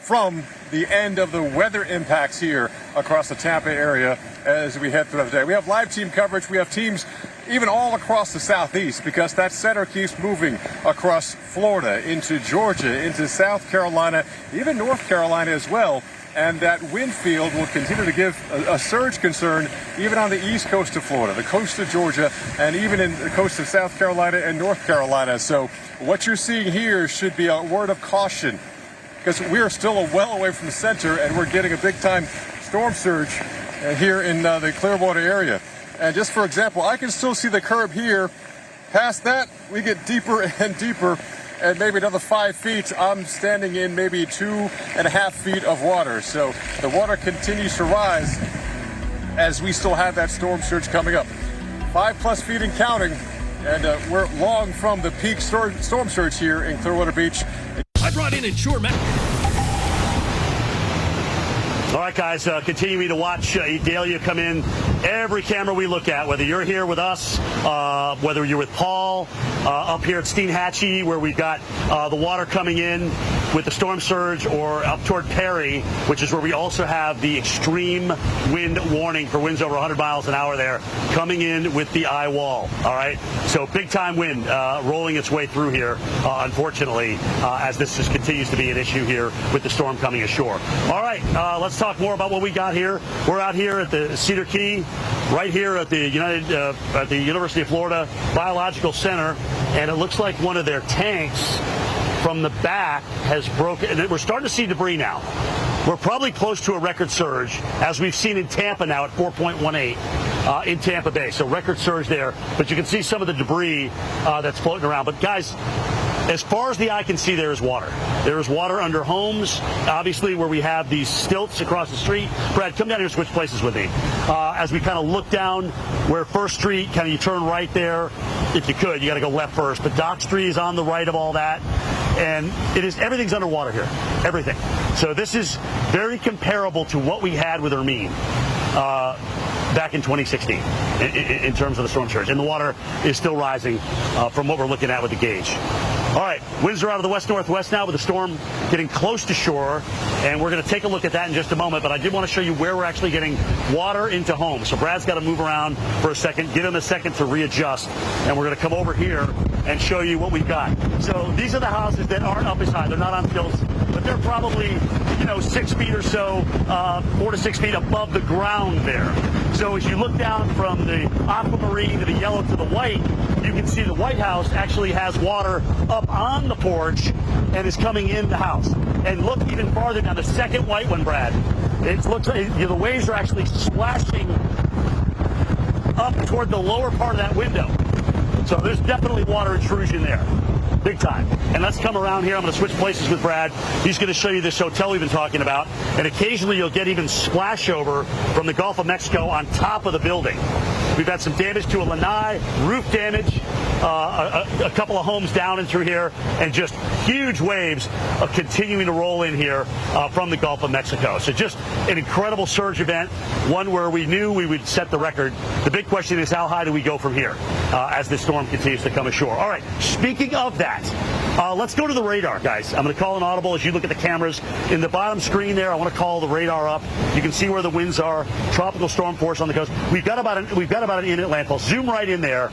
from the end of the weather impacts here across the Tampa area as we head throughout the day. We have live team coverage. We have teams even all across the southeast because that center keeps moving across Florida, into Georgia, into South Carolina, even North Carolina as well. And that wind field will continue to give a surge concern even on the east coast of Florida, the coast of Georgia, and even in the coast of South Carolina and North Carolina. So what you're seeing here should be a word of caution because we are still well away from the center and we're getting a big-time storm surge here in the Clearwater area. And just for example, I can still see the curb here. Past that, we get deeper and deeper. And maybe another 5 feet, I'm standing in maybe 2.5 feet of water. So the water continues to rise as we still have that storm surge coming up. 5+ feet and counting, and we're long from the peak storm surge here in Clearwater Beach. I brought in InsureMax. All right, guys, continuing to watch Idalia come in. Every camera we look at, whether you're here with us, whether you're with Paul, up here at Steinhatchee, where we've got the water coming in with the storm surge, or up toward Perry, which is where we also have the extreme wind warning for winds over 100 miles an hour there, coming in with the eye wall. All right, so big time wind rolling its way through here, unfortunately, as this just continues to be an issue here with the storm coming ashore. All right, let's talk more about what we got here. We're out here at the Cedar Key, right here at the University of Florida Biological Center, and it looks like one of their tanks from the back has broken, and we're starting to see debris now. We're probably close to a record surge, as we've seen in Tampa now at 4.18 in Tampa Bay. So record surge there, but you can see some of the debris that's floating around. But guys, as far as the eye can see, there is water. There is water under homes, obviously, where we have these stilts across the street. Brad, come down here and switch places with me. As we kind of look down where First Street, kind of you turn right there. If you could, you got to go left first. But Dock Street is on the right of all that. And everything's underwater here, everything. So this is very comparable to what we had with Hermine back in 2016 in terms of the storm surge. And the water is still rising from what we're looking at with the gauge. All right, winds are out of the west-northwest now with the storm getting close to shore, and we're going to take a look at that in just a moment, but I did want to show you where we're actually getting water into homes. So Brad's got to move around for a second, give him a second to readjust, and we're going to come over here and show you what we've got. So these are the houses that aren't up as high. They're not on stilts, but they're probably, 6 feet or so, 4 to 6 feet above the ground there. So as you look down from the aquamarine to the yellow to the white, you can see the White House actually has water up on the porch and is coming in the house. And look even farther down, the second white one, Brad. It looks like the waves are actually splashing up toward the lower part of that window. So there's definitely water intrusion there. Big time. And let's come around here. I'm going to switch places with Brad. He's going to show you this hotel we've been talking about. And occasionally you'll get even splash over from the Gulf of Mexico on top of the building. We've had some damage to a lanai, roof damage, a couple of homes down and through here, and just huge waves continuing to roll in here from the Gulf of Mexico. So just an incredible surge event, one where we knew we would set the record. The big question is, how high do we go from here as this storm continues to come ashore? All right, speaking of that, let's go to the radar, guys. I'm going to call an audible as you look at the cameras. In the bottom screen there, I want to call the radar up. You can see where the winds are. Tropical storm force on the coast. We've got about an inlet landfall. Zoom right in there,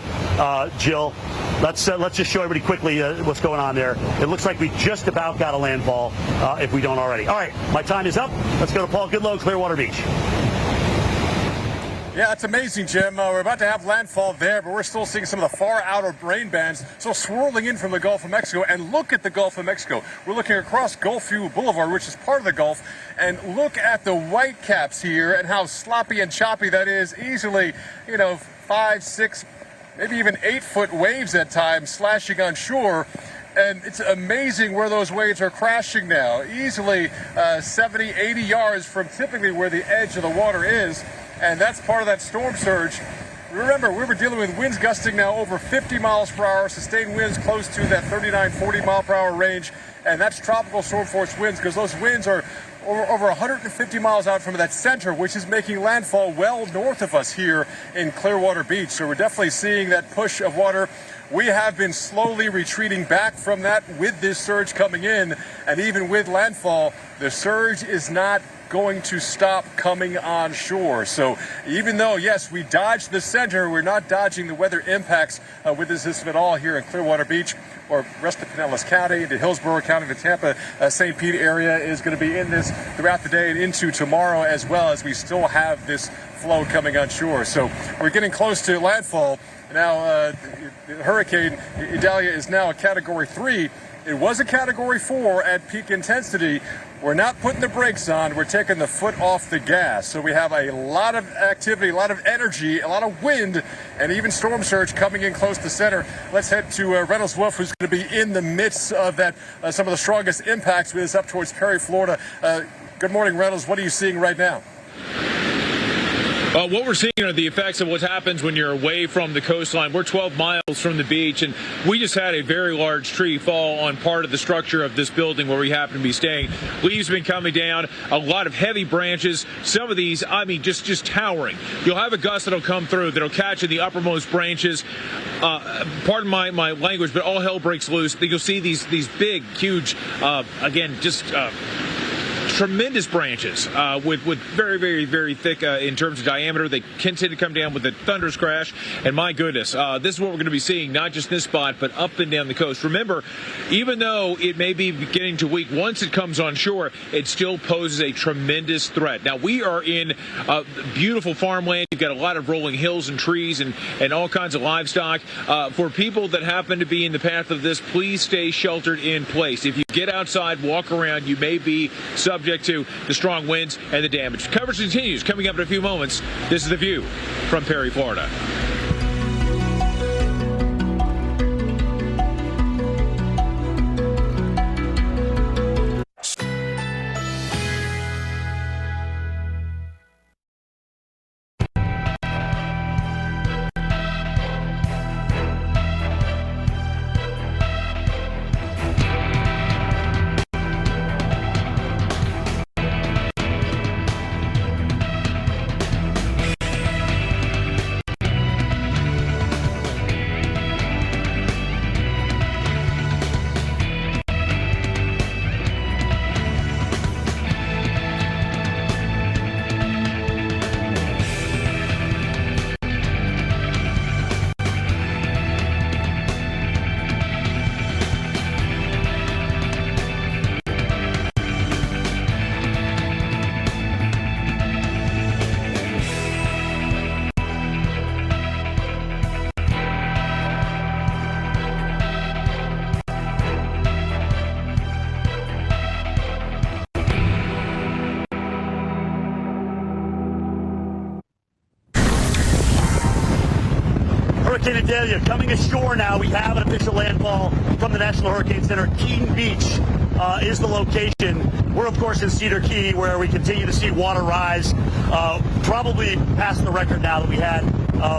Jill. Let's just show everybody quickly what's going on there. It looks like we just about got a landfall, if we don't already. All right, my time is up. Let's go to Paul Goodloe, Clearwater Beach. Yeah, it's amazing, Jim. We're about to have landfall there, but we're still seeing some of the far outer rain bands still swirling in from the Gulf of Mexico. And look at the Gulf of Mexico. We're looking across Gulfview Boulevard, which is part of the Gulf, and look at the white caps here and how sloppy and choppy that is. Easily, 5, 6, maybe even 8-foot waves at times slashing on shore. And it's amazing where those waves are crashing now. Easily 70, 80 yards from typically where the edge of the water is. And that's part of that storm surge. Remember, we were dealing with winds gusting now over 50 miles per hour, sustained winds close to that 39, 40 mile per hour range. And that's tropical storm force winds, because those winds are over 150 miles out from that center, which is making landfall well north of us here in Clearwater Beach. So we're definitely seeing that push of water we have been slowly retreating back from that with this surge coming in. And even with landfall, the surge is not going to stop coming on shore. So even though, yes, we dodged the center, we're not dodging the weather impacts with this system at all here in Clearwater Beach or rest of Pinellas County, the Hillsborough County, the Tampa, St. Pete area is going to be in this throughout the day and into tomorrow, as well as we still have this flow coming on shore. So we're getting close to landfall. Now, Hurricane Idalia is now a Category 3. It was a Category 4 at peak intensity. We're not putting the brakes on. We're taking the foot off the gas. So we have a lot of activity, a lot of energy, a lot of wind, and even storm surge coming in close to center. Let's head to Reynolds Wolf, who's going to be in the midst of that, some of the strongest impacts with us up towards Perry, Florida. Good morning, Reynolds. What are you seeing right now? What we're seeing are the effects of what happens when you're away from the coastline. We're 12 miles from the beach, and we just had a very large tree fall on part of the structure of this building where we happen to be staying. Leaves have been coming down, a lot of heavy branches. Some of these, I mean, just towering. You'll have a gust that'll come through that'll catch in the uppermost branches. Pardon my language, but all hell breaks loose. You'll see these big, huge, again, just tremendous branches with very, very, very thick in terms of diameter. They can tend to come down with a thunderous crash. And my goodness, this is what we're going to be seeing, not just this spot, but up and down the coast. Remember, even though it may be beginning to weak, once it comes on shore, it still poses a tremendous threat. Now, we are in beautiful farmland. You've got a lot of rolling hills and trees and all kinds of livestock. For people that happen to be in the path of this, please stay sheltered in place. If you get outside, walk around, you may be subject to the strong winds and the damage. Coverage continues. Coming up in a few moments, this is The View from Perry, Florida. Hurricane Idalia coming ashore now. We have an official landfall from the National Hurricane Center. Keene Beach is the location. We're, of course, in Cedar Key, where we continue to see water rise, probably past the record now that we had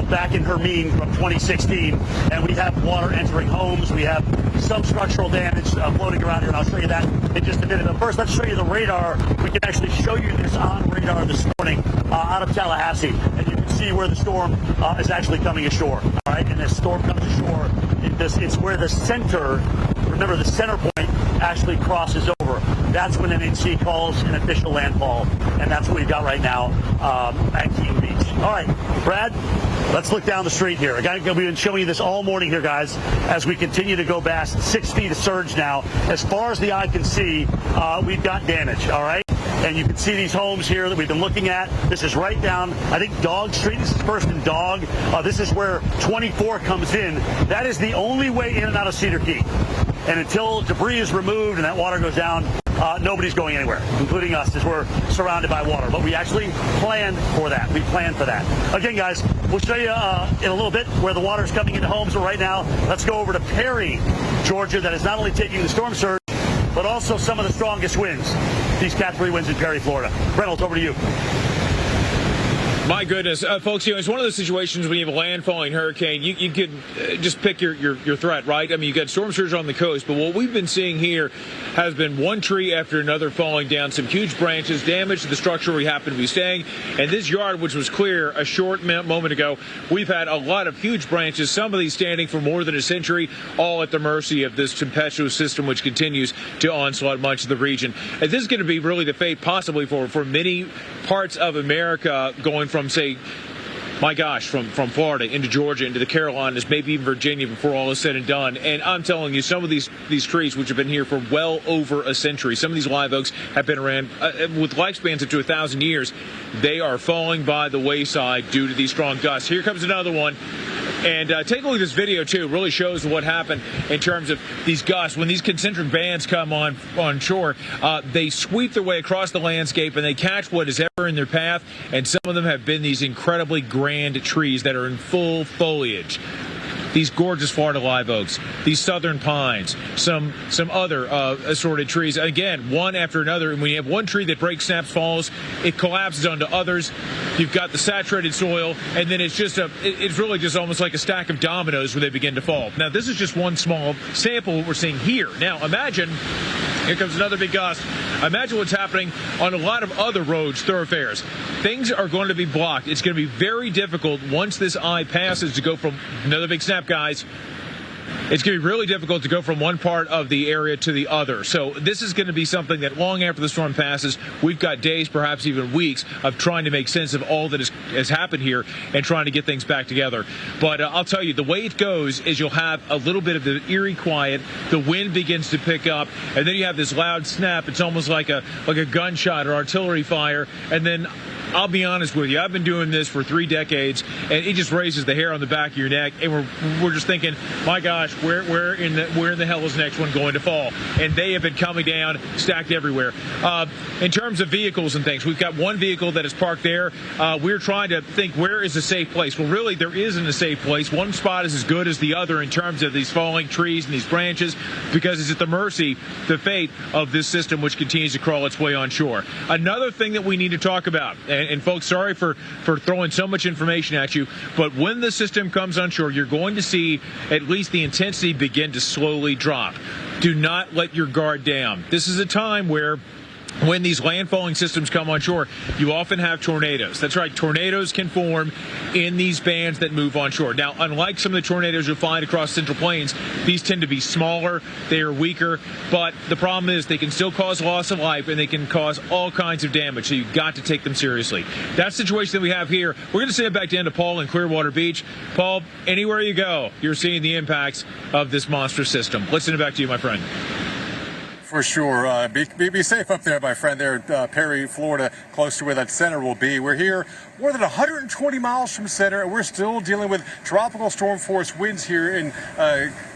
back in Hermine from 2016. And we have water entering homes. We have some structural damage floating around here, and I'll show you that in just a minute. But first, let's show you the radar. We can actually show you this on radar this morning out of Tallahassee. And you can see where the storm is actually coming ashore. All right, and this storm comes ashore. It's where the center, remember the center point, actually crosses over. That's when NHC calls an official landfall, and that's what we've got right now at Keene Beach. All right, Brad, let's look down the street here. We've been showing you this all morning here, guys, as we continue to go past 6 feet of surge now. As far as the eye can see, we've got damage, all right? And you can see these homes here that we've been looking at. This is right down, I think, Dog Street. This is First and Dog. This is where 24 comes in. That is the only way in and out of Cedar Key. And until debris is removed and that water goes down, nobody's going anywhere, including us, as we're surrounded by water. But we actually planned for that. We planned for that. Again, guys, we'll show you in a little bit where the water is coming into homes. But right now, let's go over to Perry, Georgia, that is not only taking the storm surge, but also some of the strongest winds. These Cat 3 winds in Perry, Florida. Reynolds, over to you. My goodness, folks, it's one of those situations when you have a landfalling hurricane, you could just pick your threat, right? I mean, you got storm surge on the coast, but what we've been seeing here has been one tree after another falling down, some huge branches, damage to the structure we happen to be staying. And this yard, which was clear a short moment ago, we've had a lot of huge branches, some of these standing for more than a century, all at the mercy of this tempestuous system, which continues to onslaught much of the region. And this is going to be really the fate possibly for many parts of America, going from, say, my gosh, from Florida into Georgia into the Carolinas, maybe even Virginia before all is said and done. And I'm telling you, some of these trees, which have been here for well over a century, some of these live oaks have been around with lifespans up to 1,000 years. They are falling by the wayside due to these strong gusts. Here comes another one. And take a look at this video, too. It really shows what happened in terms of these gusts. When these concentric bands come on shore, they sweep their way across the landscape, and they catch what is ever in their path. And some of them have been these incredibly grand trees that are in full foliage. These gorgeous Florida live oaks, these southern pines, some other assorted trees. Again, one after another. And when you have one tree that breaks, snaps, falls, it collapses onto others. You've got the saturated soil, and then it's really just almost like a stack of dominoes where they begin to fall. Now, this is just one small sample of what we're seeing here. Now, imagine, here comes another big gust. Imagine what's happening on a lot of other roads, thoroughfares. Things are going to be blocked. It's going to be very difficult once this eye passes to go from another big snap, guys. It's going to be really difficult to go from one part of the area to the other. So this is going to be something that long after the storm passes, we've got days, perhaps even weeks, of trying to make sense of all that has happened here and trying to get things back together. But I'll tell you, the way it goes is you'll have a little bit of the eerie quiet. The wind begins to pick up, and then you have this loud snap. It's almost like a gunshot or artillery fire, and then I'll be honest with you, I've been doing this for 3 decades, and it just raises the hair on the back of your neck, and we're just thinking, my gosh, where in the hell is the next one going to fall? And they have been coming down, stacked everywhere. In terms of vehicles and things, we've got one vehicle that is parked there. We're trying to think, where is a safe place? Well, really, there isn't a safe place. One spot is as good as the other in terms of these falling trees and these branches, because it's at the mercy, the fate of this system, which continues to crawl its way on shore. Another thing that we need to talk about, and folks, sorry for throwing so much information at you, but when the system comes on shore, you're going to see at least the intensity begin to slowly drop. Do not let your guard down. This is a time where, when these landfalling systems come on shore, you often have tornadoes. That's right, tornadoes can form in these bands that move on shore. Now, unlike some of the tornadoes you'll find across Central Plains, these tend to be smaller, they are weaker, but the problem is they can still cause loss of life, and they can cause all kinds of damage, so you've got to take them seriously. That situation that we have here, we're going to send it back down to Paul in Clearwater Beach. Paul, anywhere you go, you're seeing the impacts of this monster system. Let's send it back to you, my friend. For sure. Be safe up there, my friend, there at Perry, Florida, close to where that center will be. We're here more than 120 miles from center, and we're still dealing with tropical storm force winds here in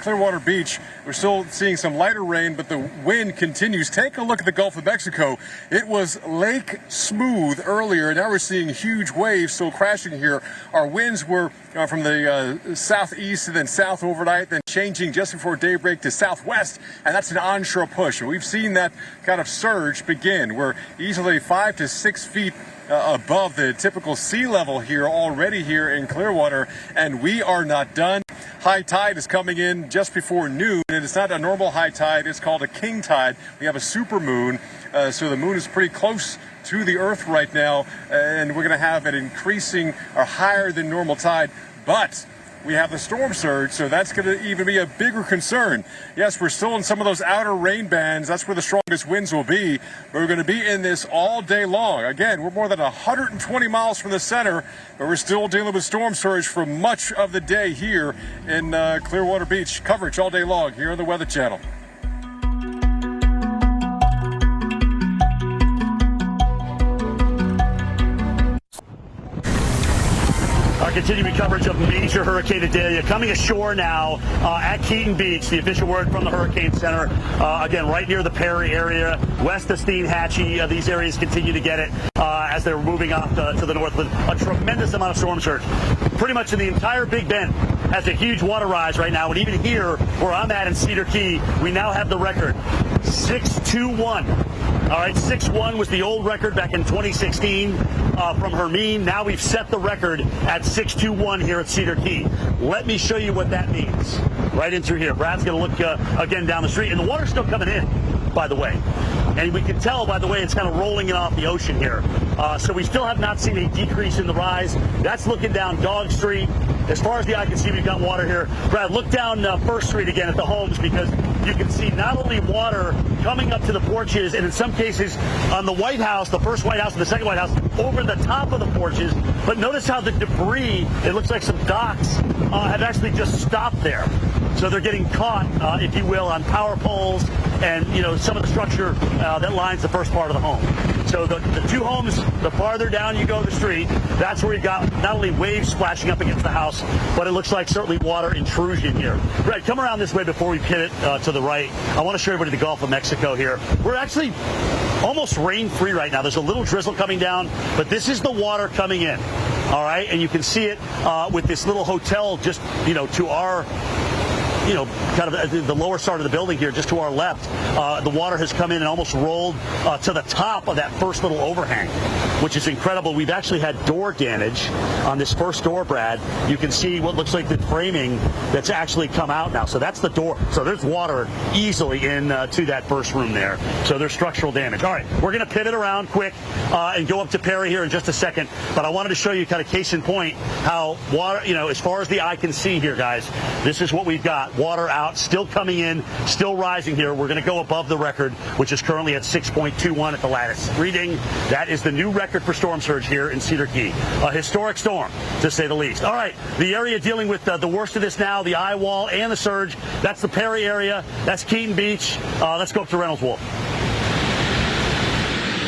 Clearwater Beach. We're still seeing some lighter rain, but the wind continues. Take a look at the Gulf of Mexico. It was lake smooth earlier, and now we're seeing huge waves still crashing here. Our winds were from the southeast and then south overnight, then changing just before daybreak to southwest, and that's an onshore push. And we've seen that kind of surge begin. We're easily 5 to 6 feet above the typical sea level here already here in Clearwater, and we are not done. High tide is coming in just before noon, and it's not a normal high tide. It's called a king tide. We have a super moon, so the moon is pretty close to the earth right now, and we're going to have an increasing or higher than normal tide, but we have the storm surge, so that's going to even be a bigger concern. Yes, we're still in some of those outer rain bands. That's where the strongest winds will be. But we're going to be in this all day long. Again, we're more than 120 miles from the center, but we're still dealing with storm surge for much of the day here in Clearwater Beach. Coverage all day long here on the Weather Channel. Our continuing coverage of major Hurricane Idalia coming ashore now at Keaton Beach, the official word from the Hurricane Center. Again, right near the Perry area, west of Steinhatchee. These areas continue to get it as they're moving off to the north with a tremendous amount of storm surge. Pretty much in the entire Big Bend has a huge water rise right now. And even here, where I'm at in Cedar Key, we now have the record, 621. All right, 6-1 was the old record back in 2016. from Hermine. Now we've set the record at 621 here at Cedar Key. Let me show you what that means. Right in through here. Brad's going to look again down the street. And the water's still coming in, by the way. And we can tell, by the way, it's kind of rolling in off the ocean here. So we still have not seen a decrease in the rise. That's looking down Dog Street. As far as the eye can see, we've got water here. Brad, look down First Street again at the homes, because you can see not only water coming up to the porches, and in some cases on the White House, the first White House and the second White House, over the top of the porches, but notice how the debris, it looks like some docks, have actually just stopped there. So they're getting caught, if you will, on power poles and, some of the structure that lines the first part of the home. So the two homes, the farther down you go the street, that's where you've got not only waves splashing up against the house, but it looks like certainly water intrusion here. Brett, come around this way before we pivot to the right. I want to show everybody the Gulf of Mexico here. We're actually almost rain-free right now. There's a little drizzle coming down, but this is the water coming in. All right, and you can see it with this little hotel just, to our kind of the lower side of the building here, just to our left. The water has come in and almost rolled to the top of that first little overhang, which is incredible. We've actually had door damage on this first door, Brad. You can see what looks like the framing that's actually come out now. So that's the door. So there's water easily in to that first room there. So there's structural damage. All right, we're going to pivot around quick and go up to Perry here in just a second. But I wanted to show you kind of case in point how water, as far as the eye can see here, guys, this is what we've got. Water out, still coming in, still rising here. We're going to go above the record, which is currently at 6.21 at the latest reading. That is the new record for storm surge here in Cedar Key. A historic storm, to say the least. All right, the area dealing with the worst of this now, the eye wall and the surge, that's the Perry area. That's Keaton Beach. Let's go up to Reynolds Wolf.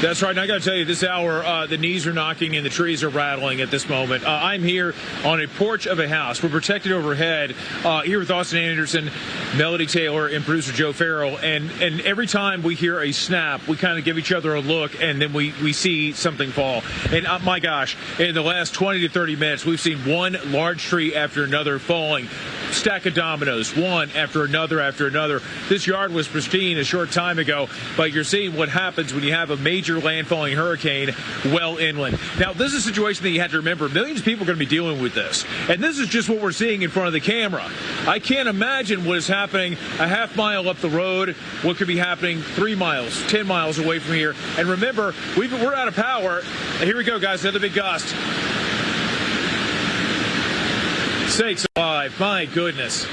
That's right. And I got to tell you, this hour, the knees are knocking and the trees are rattling at this moment. I'm here on a porch of a house. We're protected overhead here with Austin Anderson, Melody Taylor, and producer Joe Farrell. And every time we hear a snap, we kind of give each other a look, and then we see something fall. And my gosh, in the last 20 to 30 minutes, we've seen one large tree after another falling. Stack of dominoes, one after another after another. This yard was pristine a short time ago, but you're seeing what happens when you have a major landfalling hurricane well inland. Now, this is a situation that you have to remember. Millions of people are going to be dealing with this, and this is just what we're seeing in front of the camera. I can't imagine what is happening a half mile up the road, what could be happening 3 miles, 10 miles away from here. And remember, we're out of power. Here we go, guys, another big gust. Sakes alive, my goodness.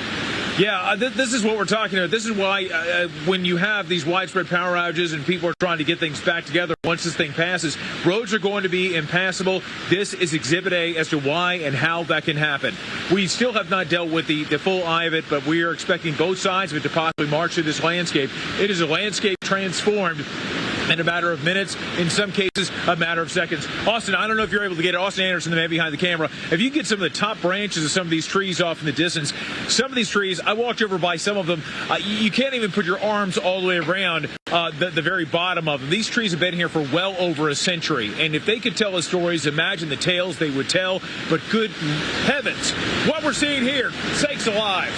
Yeah, this is what we're talking about. This is why when you have these widespread power outages and people are trying to get things back together once this thing passes, roads are going to be impassable. This is Exhibit A as to why and how that can happen. We still have not dealt with the full eye of it, but we are expecting both sides of it to possibly march through this landscape. It is a landscape transformed in a matter of minutes, in some cases, a matter of seconds. Austin, I don't know if you're able to get it. Austin Anderson, the man behind the camera. If you get some of the top branches of some of these trees off in the distance, some of these trees, I walked over by some of them. You can't even put your arms all the way around the very bottom of them. These trees have been here for well over a century. And if they could tell us stories, imagine the tales they would tell. But good heavens, what we're seeing here, sakes alive.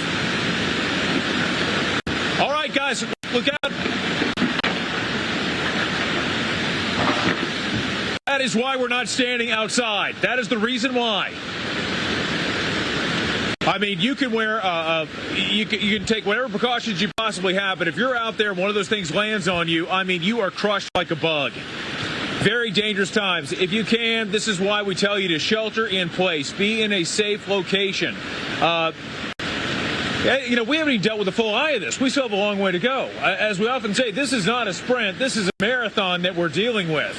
All right, guys, look out. That is why we're not standing outside. That is the reason why. I mean, you can wear, you can take whatever precautions you possibly have, but if you're out there and one of those things lands on you, I mean, you are crushed like a bug. Very dangerous times. If you can, this is why we tell you to shelter in place. Be in a safe location. We haven't even dealt with the full eye of this. We still have a long way to go. As we often say, this is not a sprint. This is a marathon that we're dealing with.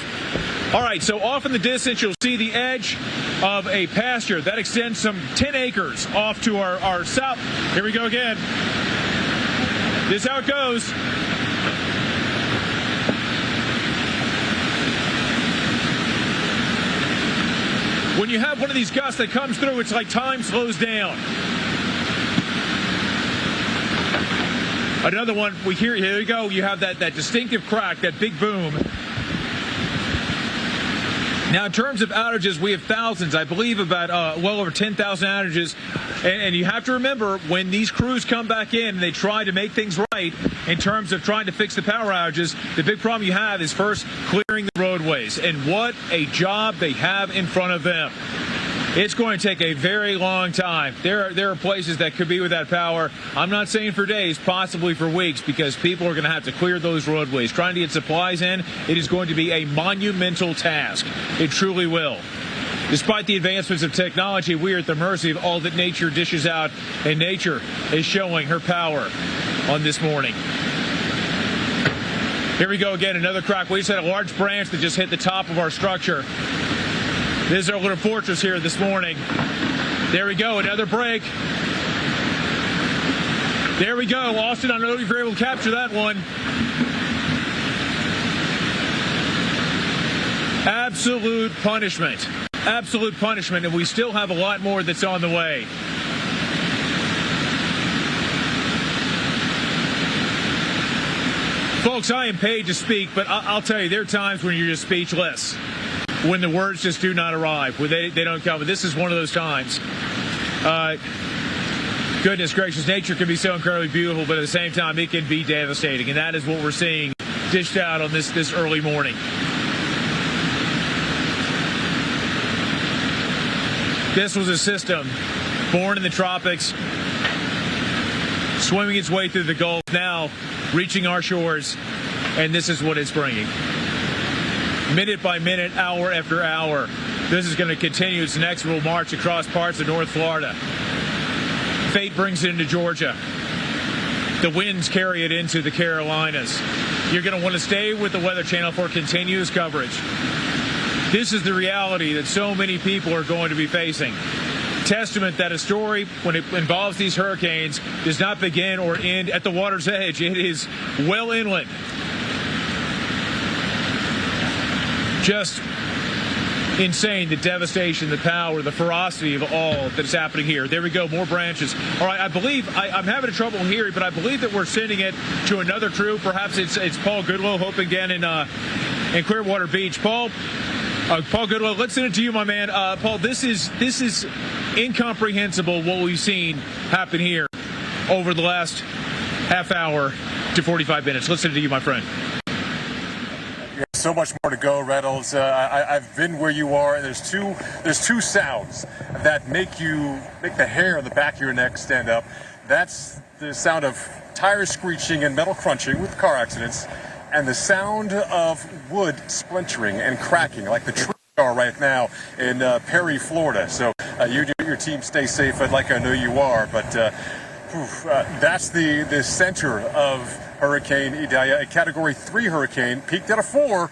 All right, so off in the distance, you'll see the edge of a pasture. That extends some 10 acres off to our south. Here we go again. This is how it goes. When you have one of these gusts that comes through, it's like time slows down. Another one, we hear, here you go, you have that distinctive crack, that big boom. Now, in terms of outages, we have thousands. I believe about well over 10,000 outages. And you have to remember, when these crews come back in and they try to make things right in terms of trying to fix the power outages, the big problem you have is first clearing the roadways. And what a job they have in front of them. It's going to take a very long time. There are places that could be without power. I'm not saying for days, possibly for weeks, because people are going to have to clear those roadways. Trying to get supplies in, it is going to be a monumental task. It truly will. Despite the advancements of technology, we are at the mercy of all that nature dishes out, and nature is showing her power on this morning. Here we go again, another crack. We just had a large branch that just hit the top of our structure. This is our little fortress here this morning. There we go, another break. There we go, Austin, I don't know if you're able to capture that one. Absolute punishment. Absolute punishment, and we still have a lot more that's on the way. Folks, I am paid to speak, but I'll tell you, there are times when you're just speechless, when the words just do not arrive, when they don't come. And this is one of those times. Goodness gracious, nature can be so incredibly beautiful, but at the same time, it can be devastating. And that is what we're seeing dished out on this early morning. This was a system born in the tropics, swimming its way through the Gulf, now reaching our shores, and this is what it's bringing. Minute by minute, hour after hour, this is going to continue its inexorable march across parts of North Florida. Fate brings it into Georgia. The winds carry it into the Carolinas. You're going to want to stay with the Weather Channel for continuous coverage. This is the reality that so many people are going to be facing. Testament that a story, when it involves these hurricanes, does not begin or end at the water's edge. It is well inland. Just insane, the devastation, the power, the ferocity of all that is happening here. There we go, more branches. All right, I believe, I'm having trouble hearing, but I believe that we're sending it to another crew. Perhaps it's Paul Goodwill, Hope again in Clearwater Beach. Paul Goodwill, let's send it to you, my man. Paul, this is incomprehensible what we've seen happen here over the last half hour to 45 minutes. Let's send it to you, my friend. So much more to go, Reynolds. I've been where you are, and there's two sounds that make the hair on the back of your neck stand up. That's the sound of tires screeching and metal crunching with car accidents, and the sound of wood splintering and cracking, like the tree are right now in Perry, Florida. So your team stay safe, like I know you are, but that's the center of Hurricane Idalia, a Category 3 hurricane, peaked at a 4.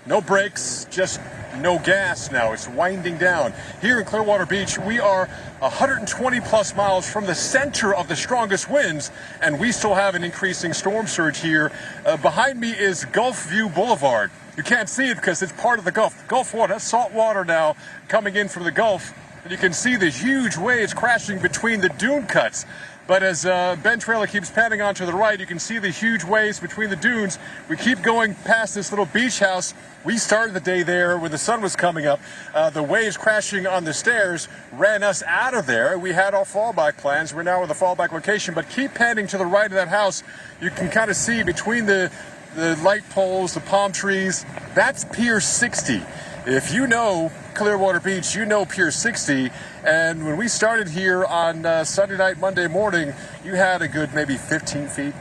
No brakes, just no gas now. It's winding down. Here in Clearwater Beach, we are 120-plus miles from the center of the strongest winds, and we still have an increasing storm surge here. Behind me is Gulf View Boulevard. You can't see it because it's part of the Gulf. Gulf water, that's salt water now coming in from the Gulf. And you can see the huge waves crashing between the dune cuts. But as Ben Trailer keeps panning on to the right, you can see the huge waves between the dunes. We keep going past this little beach house. We started the day there when the sun was coming up. The waves crashing on the stairs ran us out of there. We had our fallback plans. We're now in the fallback location. But keep panning to the right of that house. You can kind of see between the light poles, the palm trees, that's Pier 60. If you know Clearwater Beach, you know Pier 60. And when we started here on Sunday night, Monday morning, you had a good maybe 15 feet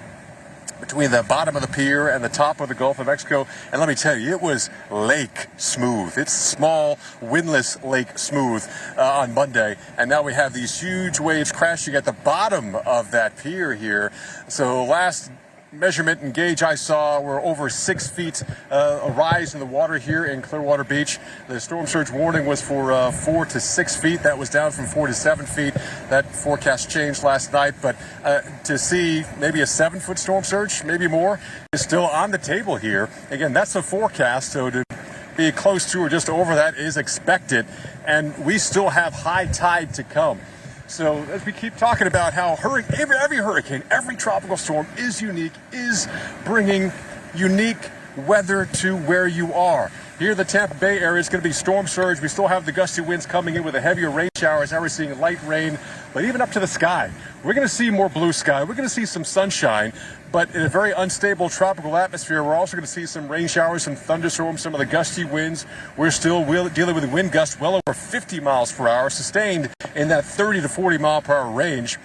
between the bottom of the pier and the top of the Gulf of Mexico. And let me tell you, it was lake smooth. It's small, windless lake smooth on Monday. And now we have these huge waves crashing at the bottom of that pier here. So last measurement and gauge I saw were over 6 feet a rise in the water here in Clearwater Beach. The storm surge warning was for 4 to 6 feet. That was down from 4 to 7 feet. That forecast changed last night, but to see maybe a 7-foot storm surge, maybe more, is still on the table here. Again, that's the forecast, so to be close to or just over that is expected, and we still have high tide to come. So as we keep talking about how every hurricane, every tropical storm is unique, is bringing unique weather to where you are. here in the Tampa Bay area, it's going to be storm surge. We still have the gusty winds coming in with the heavier rain showers. Now we're seeing light rain, but even up to the sky. We're going to see more blue sky. We're going to see some sunshine, but in a very unstable tropical atmosphere, we're also going to see some rain showers, some thunderstorms, some of the gusty winds. We're still dealing with wind gusts well over 50 miles per hour, sustained in that 30 to 40 mile per hour range.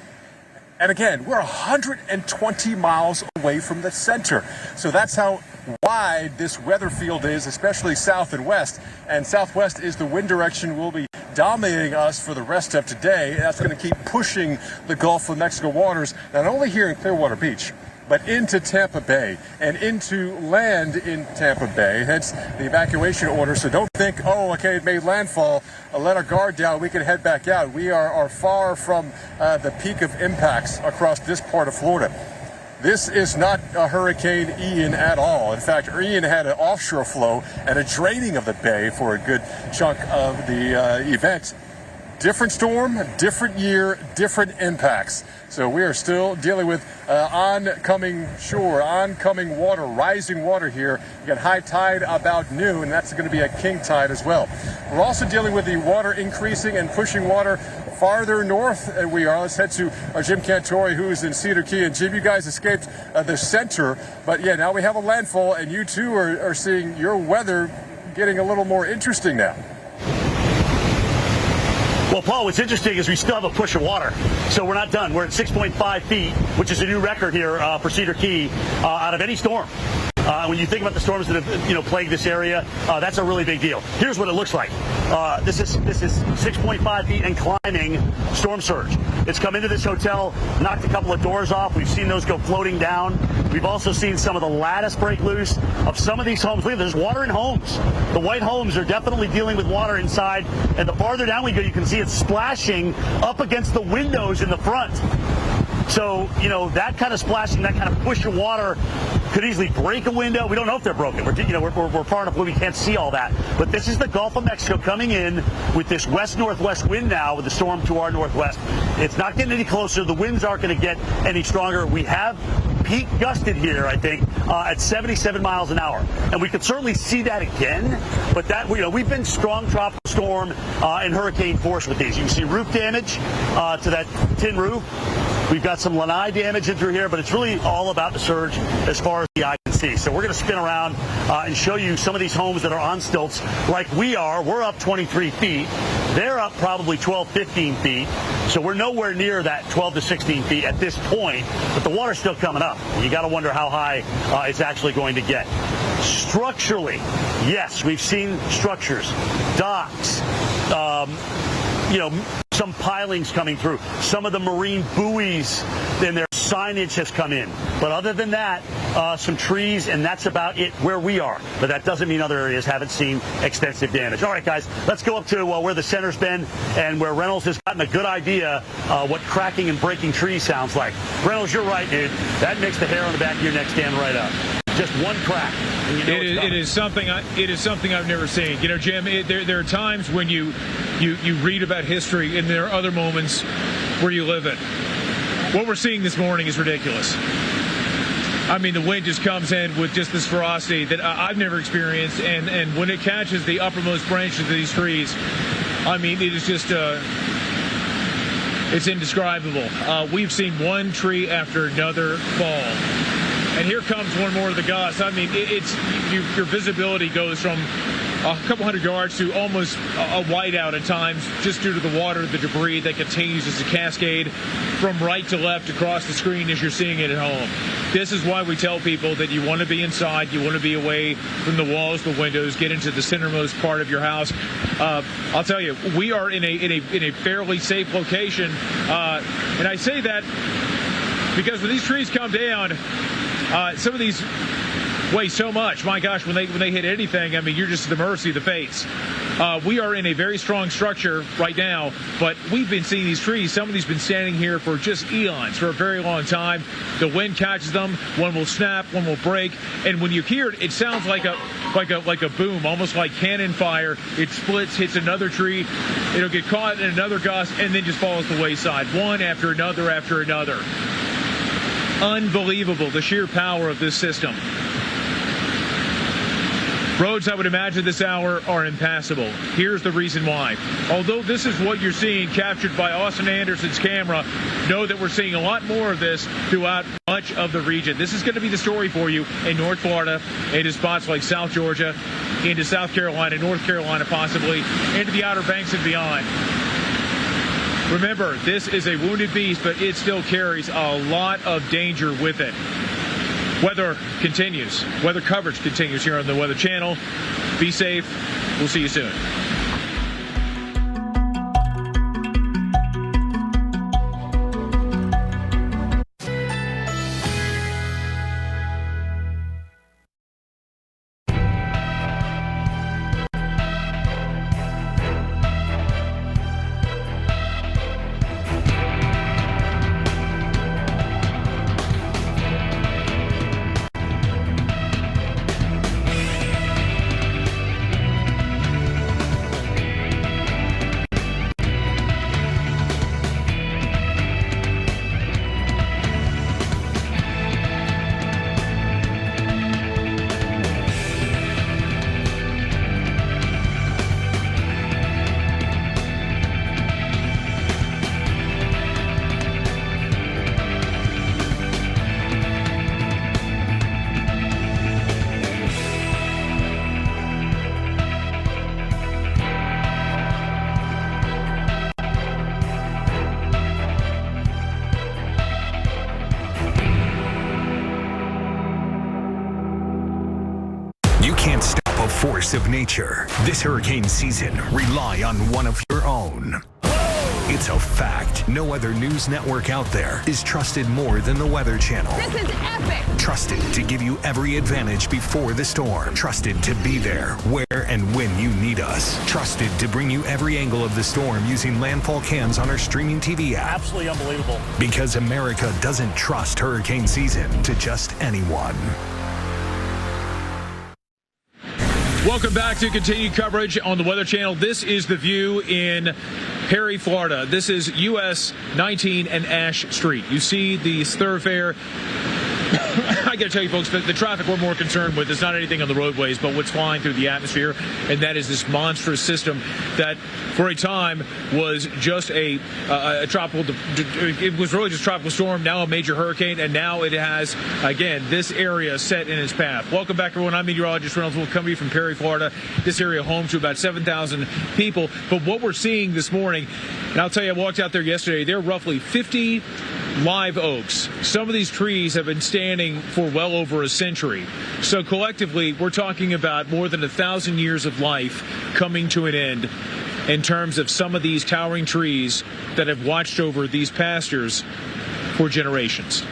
And again, we're 120 miles away from the center. So that's how wide this weather field is, especially south and west. And southwest is the wind direction will be dominating us for the rest of today. And that's going to keep pushing the Gulf of Mexico waters, not only here in Clearwater Beach, but into Tampa Bay and into land in Tampa Bay, hence the evacuation order. So don't think, oh, okay, it made landfall, let our guard down, we can head back out. We are far from the peak of impacts across this part of Florida. This is not a Hurricane Ian at all. In fact, Ian had an offshore flow and a draining of the bay for a good chunk of the event. Different storm, different year, different impacts. So we are still dealing with oncoming shore, oncoming water, rising water here. You got high tide about noon, and that's going to be a king tide as well. We're also dealing with the water increasing and pushing water farther north than we are. Let's head to our Jim Cantori, who is in Cedar Key. And Jim, you guys escaped the center, but yeah, now we have a landfall, and you too are seeing your weather getting a little more interesting now. Well, Paul, what's interesting is we still have a push of water, so we're not done. We're at 6.5 feet, which is a new record here for Cedar Key out of any storm. When you think about the storms that have plagued this area, that's a really big deal. Here's what it looks like. This is 6.5 feet and climbing storm surge. It's come into this hotel, knocked a couple of doors off. We've seen those go floating down. We've also seen some of the lattice break loose of some of these homes. Look, there's water in homes. The white homes are definitely dealing with water inside. And the farther down we go, you can see it splashing up against the windows in the front. So, that kind of splashing, that kind of push of water could easily break a window. We don't know if they're broken. We're far enough away we can't see all that. But this is the Gulf of Mexico coming in with this west-northwest wind now with the storm to our northwest. It's not getting any closer. The winds aren't going to get any stronger. We have peak gusted here, I think, at 77 miles an hour. And we could certainly see that again. But that, we've been strong tropical storm and hurricane force with these. You can see roof damage to that tin roof. We've got some lanai damage in through here, but it's really all about the surge as far as the eye can see. So we're going to spin around and show you some of these homes that are on stilts like we are. We're up 23 feet. They're up probably 12, 15 feet. So we're nowhere near that 12 to 16 feet at this point, but the water's still coming up. You got to wonder how high it's actually going to get. Structurally, yes, we've seen structures, docks, some pilings coming through. Some of the marine buoys, then their signage has come in. But other than that, some trees, and that's about it where we are. But that doesn't mean other areas haven't seen extensive damage. All right, guys, let's go up to where the center's been and where Reynolds has gotten a good idea what cracking and breaking trees sounds like. Reynolds, you're right, dude. That makes the hair on the back of your neck stand right up. Just one crack. And it is something I've never seen. Jim, there are times when you read about history, and there are other moments where you live it. What we're seeing this morning is ridiculous. I mean, the wind just comes in with just this ferocity that I've never experienced, and when it catches the uppermost branches of these trees, I mean, it is just it's indescribable. We've seen one tree after another fall. And here comes one more of the gusts. I mean, your visibility goes from a couple hundred yards to almost a whiteout at times, just due to the water, the debris that continues as a cascade from right to left across the screen as you're seeing it at home. This is why we tell people that you want to be inside, you want to be away from the walls, the windows, get into the centermost part of your house. I'll tell you, we are in a fairly safe location, and I say that because when these trees come down, some of these weigh so much. My gosh, when they hit anything, I mean, you're just at the mercy of the fates. We are in a very strong structure right now, but we've been seeing these trees. Some of these have been standing here for just eons, for a very long time. The wind catches them. One will snap, one will break, and when you hear it, it sounds like a boom, almost like cannon fire. It splits, hits another tree. It'll get caught in another gust, and then just falls to the wayside, one after another after another. Unbelievable, the sheer power of this system. Roads, I would imagine this hour, are impassable. Here's the reason why. Although this is what you're seeing captured by Austin Anderson's camera, know that we're seeing a lot more of this throughout much of the region. This is going to be the story for you in North Florida, into spots like South Georgia, into South Carolina, North Carolina possibly, into the Outer Banks and beyond. Remember, this is a wounded beast, but it still carries a lot of danger with it. Weather continues. Weather coverage continues here on the Weather Channel. Be safe. We'll see you soon. Force of nature. This hurricane season, rely on one of your own. It's a fact. No other news network out there is trusted more than the Weather Channel. This is epic. Trusted to give you every advantage before the storm. Trusted to be there where and when you need us. Trusted to bring you every angle of the storm using landfall cams on our streaming TV app. Absolutely unbelievable. Because America doesn't trust hurricane season to just anyone. Welcome back to continued coverage on the Weather Channel. This is The View in Perry, Florida. This is US 19 and Ash Street. You see the thoroughfare. I got to tell you, folks, the traffic we're more concerned with is not anything on the roadways, but what's flying through the atmosphere, and that is this monstrous system that, for a time, was just a tropical. It was really just a tropical storm, now a major hurricane, and now it has, again, this area set in its path. Welcome back, everyone. I'm meteorologist Reynolds. We'll come to you from Perry, Florida. This area home to about 7,000 people. But what we're seeing this morning, and I'll tell you, I walked out there yesterday, there are roughly 50 live oaks. Some of these trees have been standing for well over a century. So collectively, we're talking about more than 1,000 years of life coming to an end in terms of some of these towering trees that have watched over these pastures for generations.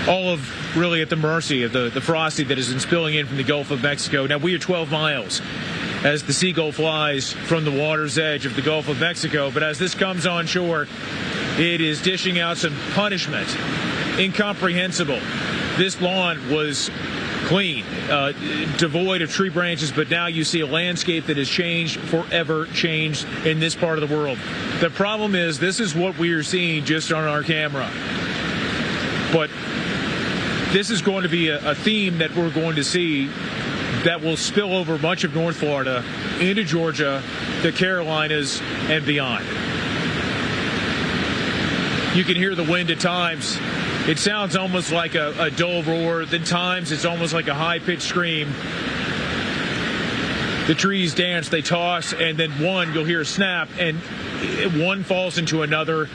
All of really at the mercy of the frosty that has been spilling in from the Gulf of Mexico. Now, we are 12 miles as the seagull flies from the water's edge of the Gulf of Mexico. But as this comes on shore, it is dishing out some punishment. Incomprehensible. This lawn was clean, devoid of tree branches, but now you see a landscape that has changed, forever changed in this part of the world. The problem is this is what we are seeing just on our camera. But this is going to be a theme that we're going to see that will spill over much of North Florida, into Georgia, the Carolinas, and beyond. You can hear the wind at times. It sounds almost like a dull roar. At times, it's almost like a high-pitched scream. The trees dance, they toss, and then you'll hear a snap, and one falls into another,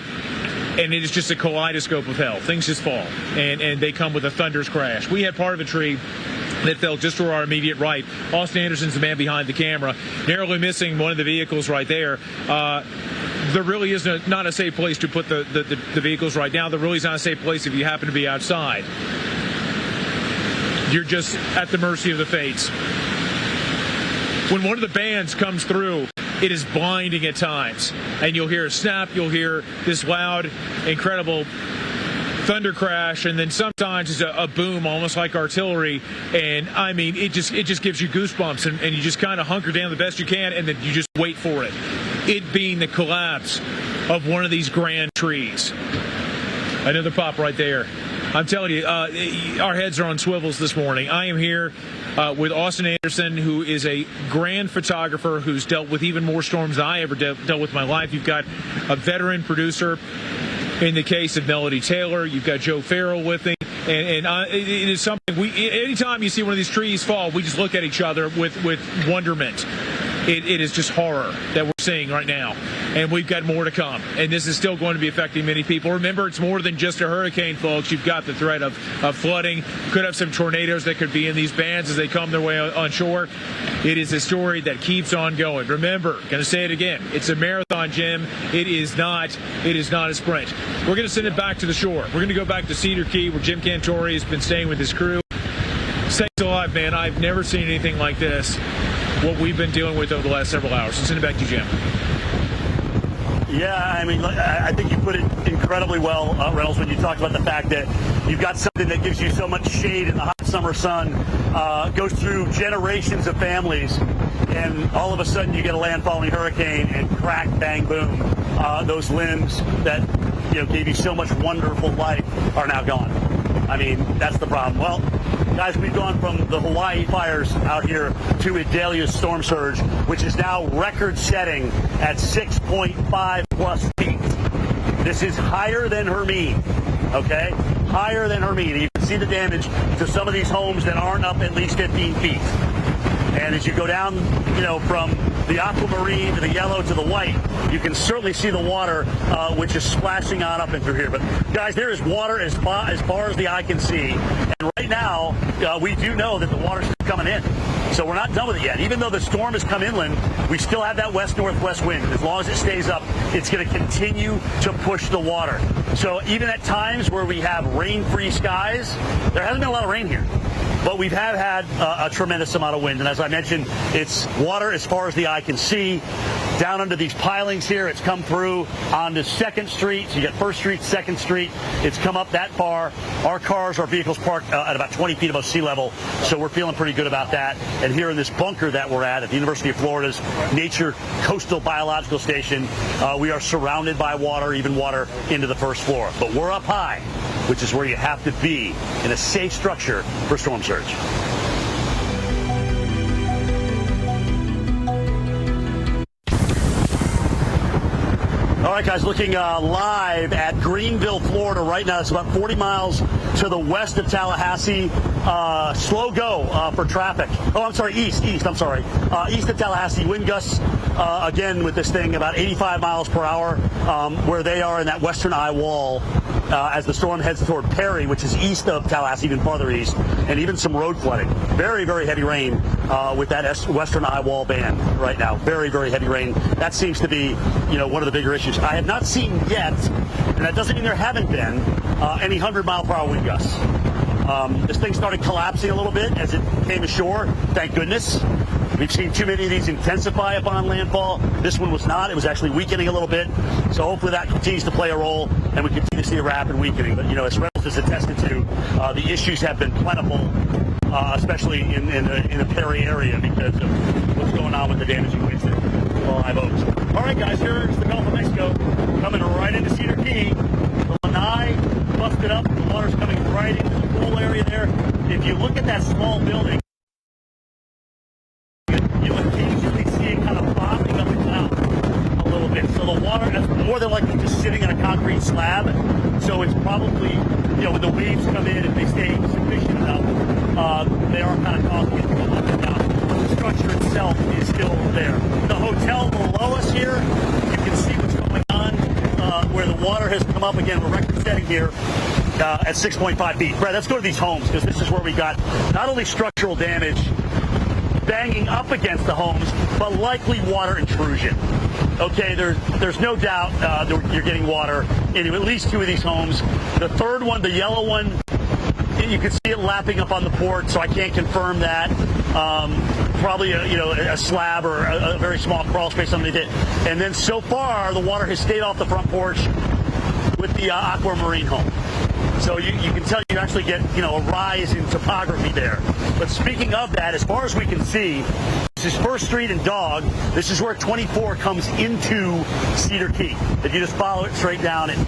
and it is just a kaleidoscope of hell. Things just fall, and they come with a thunderous crash. We had part of a tree that fell just to our immediate right. Austin Anderson's the man behind the camera, narrowly missing one of the vehicles right there. There really is not a safe place to put the vehicles right now. There really is not a safe place if you happen to be outside. You're just at the mercy of the fates. When one of the bands comes through, it is blinding at times. And you'll hear a snap, you'll hear this loud, incredible thunder crash, and then sometimes it's a boom, almost like artillery. And I mean, it just gives you goosebumps, and you just kind of hunker down the best you can, and then you just wait for it. It being the collapse of one of these grand trees. Another pop right there. I'm telling you, our heads are on swivels this morning. I am here with Austin Anderson, who is a grand photographer who's dealt with even more storms than I ever dealt with in my life. You've got a veteran producer in the case of Melody Taylor. You've got Joe Farrell with me. And it is something anytime you see one of these trees fall, we just look at each other with wonderment. It is just horror that we're seeing right now. And we've got more to come. And this is still going to be affecting many people. Remember, it's more than just a hurricane, folks. You've got the threat of flooding. Could have some tornadoes that could be in these bands as they come their way on shore. It is a story that keeps on going. Remember, going to say it again, it's a marathon, Jim. It is not a sprint. We're going to send it back to the shore. We're going to go back to Cedar Key, where Jim Cantori has been staying with his crew. Stay alive, man. I've never seen anything like this. What we've been dealing with over the last several hours. So send it back to you, Jim. Yeah, I mean, I think you put it incredibly well, Reynolds, when you talked about the fact that you've got something that gives you so much shade in the hot summer sun, goes through generations of families, and all of a sudden you get a landfalling hurricane and crack, bang, boom. Those limbs that gave you so much wonderful life are now gone. I mean, that's the problem. Well, guys, we've gone from the Hawaii fires out here to Idalia's storm surge, which is now record-setting at 6.5 plus feet. This is higher than Hermine, okay? Higher than Hermine. And you can see the damage to some of these homes that aren't up at least 15 feet. And as you go down, from the aquamarine to the yellow to the white, you can certainly see the water, which is splashing on up and through here. But guys, there is water as far as the eye can see. And right now, we do know that the water's coming in. So we're not done with it yet. Even though the storm has come inland, we still have that west-northwest wind. As long as it stays up, it's going to continue to push the water. So even at times where we have rain-free skies, there hasn't been a lot of rain here. But we have had a tremendous amount of wind. And as I mentioned, it's water as far as the eye can see. Down under these pilings here, it's come through onto 2nd Street. So you got 1st Street, 2nd Street. It's come up that far. Our vehicles parked at about 20 feet above sea level. So we're feeling pretty good about that. And here in this bunker that we're at the University of Florida's Nature Coastal Biological Station, we are surrounded by water, even water into the 1st floor. But we're up high, which is where you have to be in a safe structure for storm surge. All right, guys, looking live at Greenville, Florida right now. It's about 40 miles to the west of Tallahassee. Slow go for traffic. Oh, I'm sorry, east. I'm sorry. East of Tallahassee, wind gusts, again, with this thing, about 85 miles per hour, where they are in that western eye wall as the storm heads toward Perry, which is east of Tallahassee, even farther east, and even some road flooding. Very, very heavy rain with that western eye wall band right now. Very, very heavy rain. That seems to be, one of the bigger issues. I have not seen yet, and that doesn't mean there haven't been, any 100-mile-per-hour wind gusts. This thing started collapsing a little bit as it came ashore, thank goodness. We've seen too many of these intensify upon landfall. This one was not. It was actually weakening a little bit. So hopefully that continues to play a role, and we continue to see a rapid weakening. But, as Reynolds has attested to, the issues have been plentiful, especially in the Perry area because of what's going on with the damaging winds that live oaks. All right, guys, here's the Gulf of Mexico coming right into Cedar Key. The Lanai busted up. The water's coming right into the pool area there. If you look at that small building, you'll occasionally see it kind of bobbing up and down a little bit. So the water is more than likely just sitting on a concrete slab. So it's probably, when the waves come in, if they stay sufficient enough, they are kind of causing it to go up and down. But the structure itself is still there. The hotel below us here, you can see what's going on, where the water has come up again. We're record setting here at 6.5 feet. Brad, let's go to these homes because this is where we got not only structural damage banging up against the homes, but likely water intrusion. Okay, there's no doubt you're getting water in at least 2 of these homes. The 3rd one, the yellow one, you can see it lapping up on the porch, so I can't confirm that. Probably a slab or a very small crawl space underneath it. And then so far, the water has stayed off the front porch with the aquamarine home. So you can tell you actually get, a rise in topography there. But speaking of that, as far as we can see, This is First Street and Dog. This is where 24 comes into Cedar Key. If you just follow it straight down and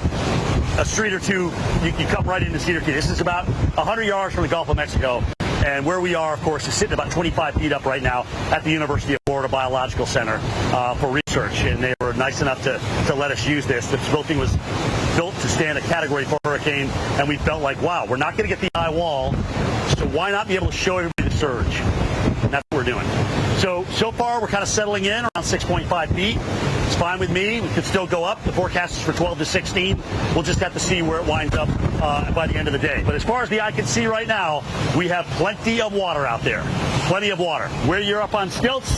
a street or two, you come right into Cedar Key. This is about 100 yards from the Gulf of Mexico. And where we are, of course, is sitting about 25 feet up right now at the University of Florida Biological Center for research. And they were nice enough to let us use this. This building was built to stand a Category 4 hurricane, and we felt like, wow, we're not going to get the eye wall, so why not be able to show everybody the surge? And that's what we're doing. So far, we're kind of settling in around 6.5 feet. It's fine with me. We could still go up. The forecast is for 12 to 16. We'll just have to see where it winds up by the end of the day. But as far as the eye can see right now, we have plenty of water out there. Plenty of water. Where you're up on stilts,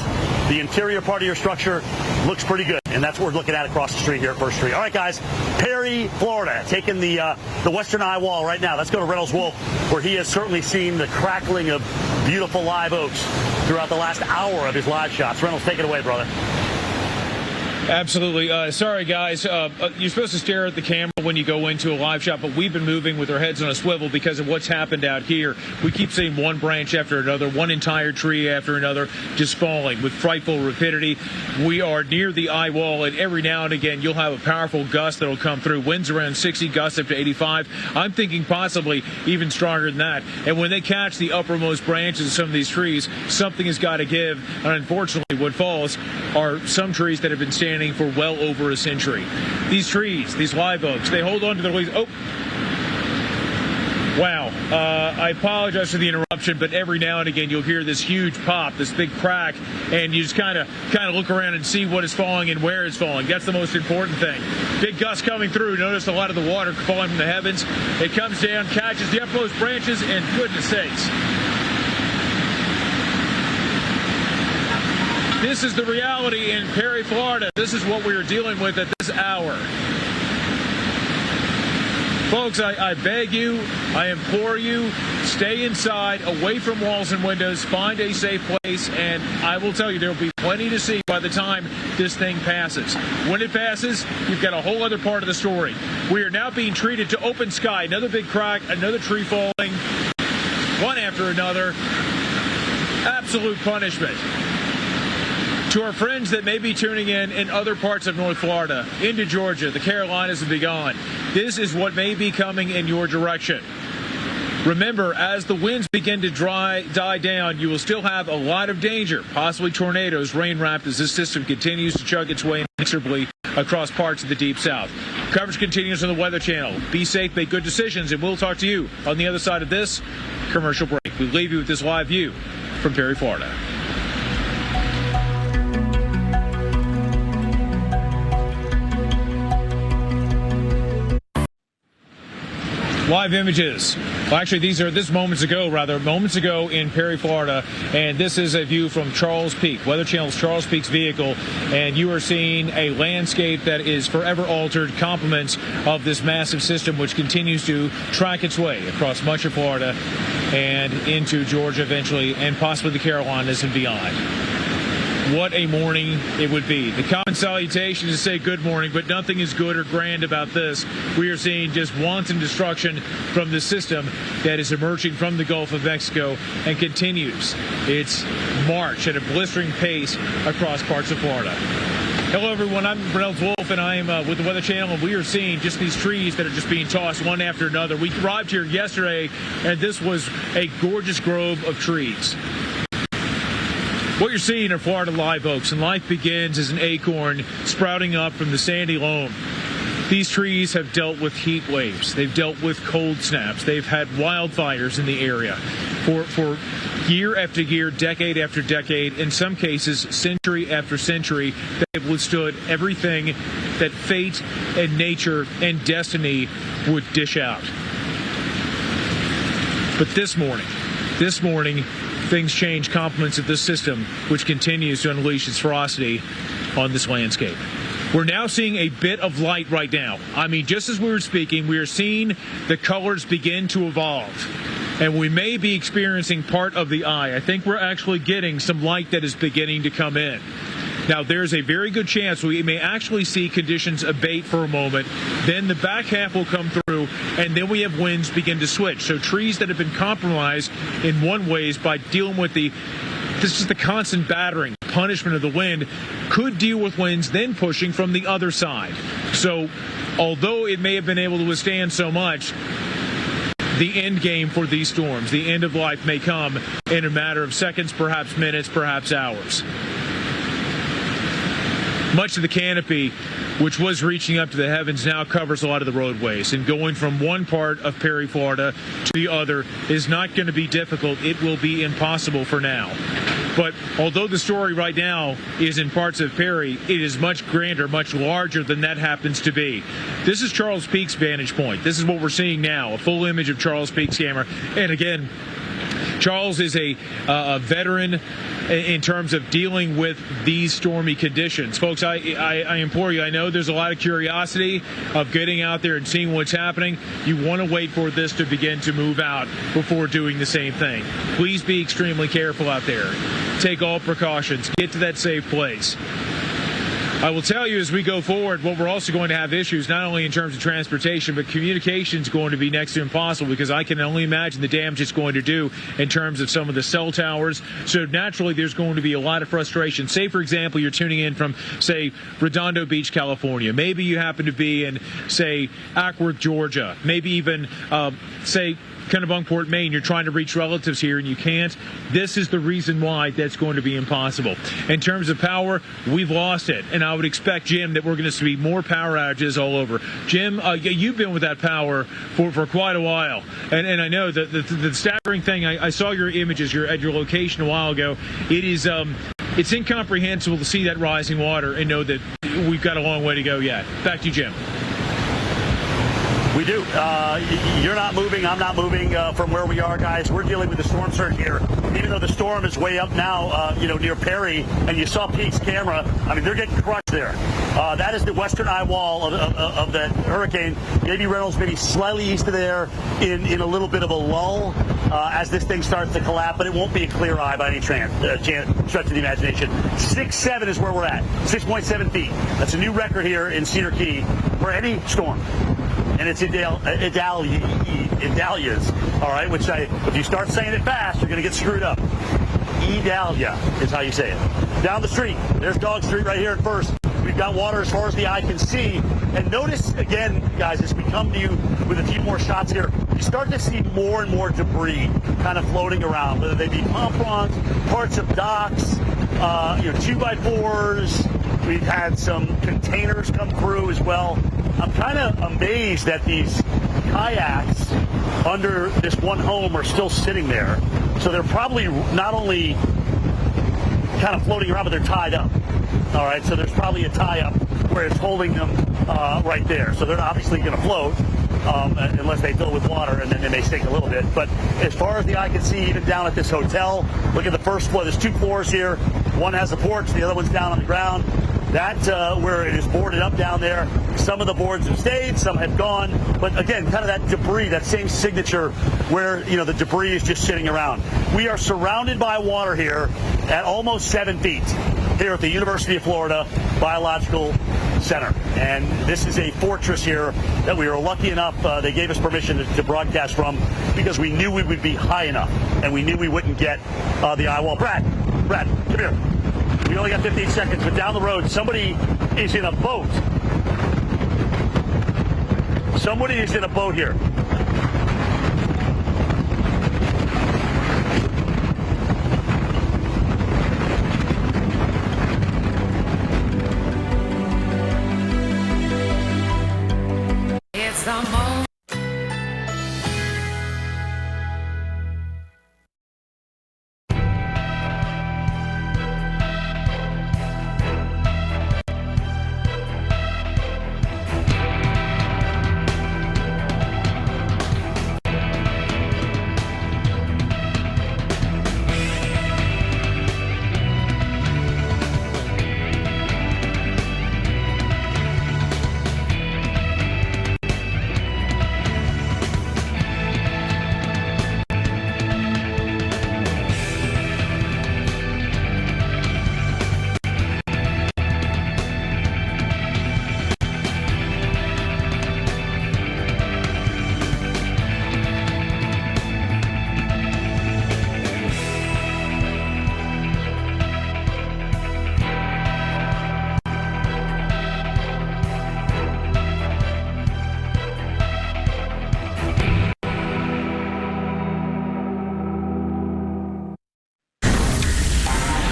the interior part of your structure looks pretty good. And that's what we're looking at across the street here at First Street. All right, guys. Perry, Florida, taking the western eye wall right now. Let's go to Reynolds Wolf, where he has certainly seen the crackling of beautiful live oaks throughout the last hour of his live shots. Reynolds, take it away, brother. Absolutely. Sorry, guys. You're supposed to stare at the camera when you go into a live shot, but we've been moving with our heads on a swivel because of what's happened out here. We keep seeing one branch after another, one entire tree after another just falling with frightful rapidity. We are near the eye wall, and every now and again you'll have a powerful gust that'll come through. Winds around 60, gusts up to 85. I'm thinking possibly even stronger than that. And when they catch the uppermost branches of some of these trees, something has got to give. And unfortunately, what falls are some trees that have been standing for well over a century. These trees, these live oaks, they hold on to their leaves. Oh, wow. I apologize for the interruption, but every now and again you'll hear this huge pop, this big crack, and you just kind of look around and see what is falling and where it's falling. That's the most important thing. Big gust coming through. Notice a lot of the water falling from the heavens. It comes down, catches the uppermost branches, and goodness sakes. This is the reality in Perry, Florida. This is what we are dealing with at this hour. Folks, I beg you, I implore you, stay inside, away from walls and windows, find a safe place, and I will tell you there will be plenty to see by the time this thing passes. When it passes, you've got a whole other part of the story. We are now being treated to open sky, another big crack, another tree falling, one after another. Absolute punishment. To our friends that may be tuning in other parts of North Florida, into Georgia, the Carolinas, and beyond, this is what may be coming in your direction. Remember, as the winds begin to die down, you will still have a lot of danger, possibly tornadoes, rain-wrapped, as this system continues to chug its way inexorably across parts of the Deep South. Coverage continues on the Weather Channel. Be safe, make good decisions, and we'll talk to you on the other side of this commercial break. We leave you with this live view from Perry, Florida. Live images. Well, actually, this is moments ago in Perry, Florida, and this is a view from Charles Peak, Weather Channel's Charles Peak's vehicle, and you are seeing a landscape that is forever altered, compliments of this massive system which continues to track its way across much of Florida and into Georgia eventually, and possibly the Carolinas and beyond. What a morning it would be. The common salutation is to say good morning, but nothing is good or grand about this. We are seeing just wanton destruction from the system that is emerging from the Gulf of Mexico and continues its march at a blistering pace across parts of Florida. Hello, everyone. I'm Reynolds Wolf, and I am with the Weather Channel, and we are seeing just these trees that are just being tossed one after another. We arrived here yesterday, and this was a gorgeous grove of trees. What you're seeing are Florida live oaks, and life begins as an acorn sprouting up from the sandy loam. These trees have dealt with heat waves. They've dealt with cold snaps. They've had wildfires in the area for year after year, decade after decade, in some cases century after century. They've withstood everything that fate and nature and destiny would dish out. But this morning, things change, compliments of this system, which continues to unleash its ferocity on this landscape. We're now seeing a bit of light right now. I mean, just as we were speaking, we are seeing the colors begin to evolve. And we may be experiencing part of the eye. I think we're actually getting some light that is beginning to come in. Now, there's a very good chance we may actually see conditions abate for a moment. Then the back half will come through, and then we have winds begin to switch. So trees that have been compromised in one ways by dealing with the This is the constant battering, punishment of the wind, could deal with winds then pushing from the other side. So although it may have been able to withstand so much, the end game for these storms, the end of life may come in a matter of seconds, perhaps minutes, perhaps hours. Much of the canopy, which was reaching up to the heavens, now covers a lot of the roadways. And going from one part of Perry, Florida to the other is not going to be difficult. It will be impossible for now. But although the story right now is in parts of Perry, it is much grander, much larger than that happens to be. This is Charles Peak's vantage point. This is what we're seeing now, a full image of Charles Peak's camera. And again, Charles is a veteran in terms of dealing with these stormy conditions. Folks, I implore you, I know there's a lot of curiosity of getting out there and seeing what's happening. You want to wait for this to begin to move out before doing the same thing. Please be extremely careful out there. Take all precautions. Get to that safe place. I will tell you as we go forward, what we're also going to have issues, not only in terms of transportation, but communication is going to be next to impossible, because I can only imagine the damage it's going to do in terms of some of the cell towers. So naturally, there's going to be a lot of frustration. Say, for example, you're tuning in from, say, Redondo Beach, California. Maybe you happen to be in, say, Acworth, Georgia. Maybe even, say, Kennebunkport, Maine. You're trying to reach relatives here and you can't. This is the reason why that's going to be impossible. In terms of power, we've lost it. And I would expect, Jim, that we're going to see more power outages all over. Jim, you've been with that power for quite a while. And I know that the staggering thing, I saw your images at your location a while ago. It is it's incomprehensible to see that rising water and know that we've got a long way to go yet. Back to you, Jim. We do. You're not moving. I'm not moving from where we are, guys. We're dealing with the storm surge here. Even though the storm is way up now, near Perry, and you saw Pete's camera, I mean, they're getting crushed there. That is the western eye wall of the hurricane. Maybe Reynolds, maybe slightly east of there in a little bit of a lull as this thing starts to collapse, but it won't be a clear eye by any stretch of the imagination. 6.7 is where we're at. 6.7 feet. That's a new record here in Cedar Key for any storm. And it's Idalia's, all right, which if you start saying it fast, you're going to get screwed up. Idalia is how you say it. Down the street, there's Dog Street right here at first. We've got water as far as the eye can see. And notice, again, guys, as we come to you with a few more shots here, you start to see more and more debris kind of floating around, whether they be pompons, parts of docks, 2x4s. We've had some containers come through as well. I'm kind of amazed that these kayaks under this one home are still sitting there. So they're probably not only kind of floating around, but they're tied up. All right, so there's probably a tie-up where it's holding them right there. So they're obviously going to float unless they fill with water, and then they may sink a little bit. But as far as the eye can see, even down at this hotel, look at the first floor. There's two floors here. One has a porch, the other one's down on the ground. That's where it is boarded up down there. Some of the boards have stayed, some have gone. But again, kind of that debris, that same signature where, the debris is just sitting around. We are surrounded by water here at almost 7 feet here at the University of Florida Biological Center. And this is a fortress here that we are lucky enough, they gave us permission to broadcast from because we knew we would be high enough and we knew we wouldn't get the eye wall. Brad, come here. We only got 15 seconds, but down the road, somebody is in a boat. Somebody is in a boat here. It's the moment.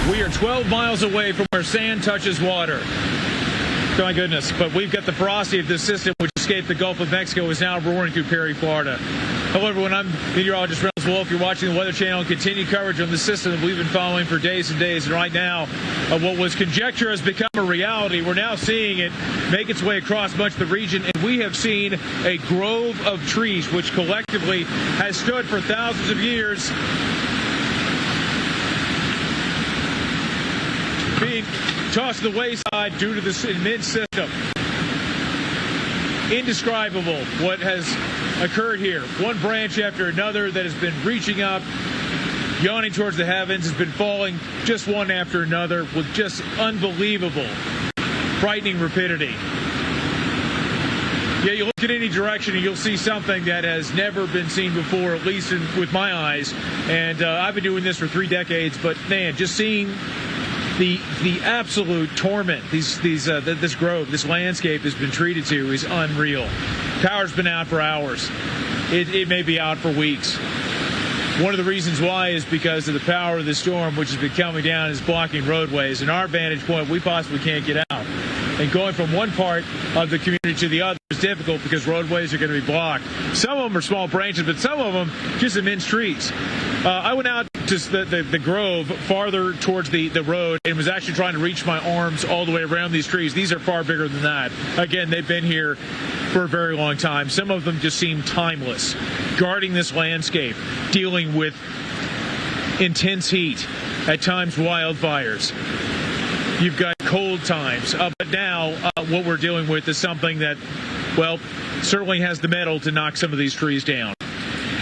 We are 12 miles away from where sand touches water. My goodness, but we've got the ferocity of this system, which escaped the Gulf of Mexico, is now roaring through Perry, Florida. Hello, everyone. I'm meteorologist Reynolds Wolf. You're watching the Weather Channel and continued coverage on the system that we've been following for days and days. And right now, what was conjecture has become a reality. We're now seeing it make its way across much of the region, and we have seen a grove of trees, which collectively has stood for thousands of years, being tossed to the wayside due to this immense system. Indescribable what has occurred here. One branch after another that has been reaching up, yawning towards the heavens, has been falling just one after another with just unbelievable, frightening rapidity. Yeah, you look at any direction and you'll see something that has never been seen before, at least with my eyes. And I've been doing this for 3 decades, but man, just seeing the absolute torment this grove, this landscape has been treated to is unreal. Power's been out for hours. It may be out for weeks. One of the reasons why is because of the power of the storm, which has been coming down, is blocking roadways. And our vantage point, we possibly can't get out. And going from one part of the community to the other is difficult because roadways are going to be blocked. Some of them are small branches, but some of them just immense trees. I went out to the grove farther towards the road and was actually trying to reach my arms all the way around these trees. These are far bigger than that. Again, they've been here for a very long time. Some of them just seem timeless, guarding this landscape, dealing with intense heat, at times wildfires. You've got cold times, but now what we're dealing with is something that, well, certainly has the metal to knock some of these trees down.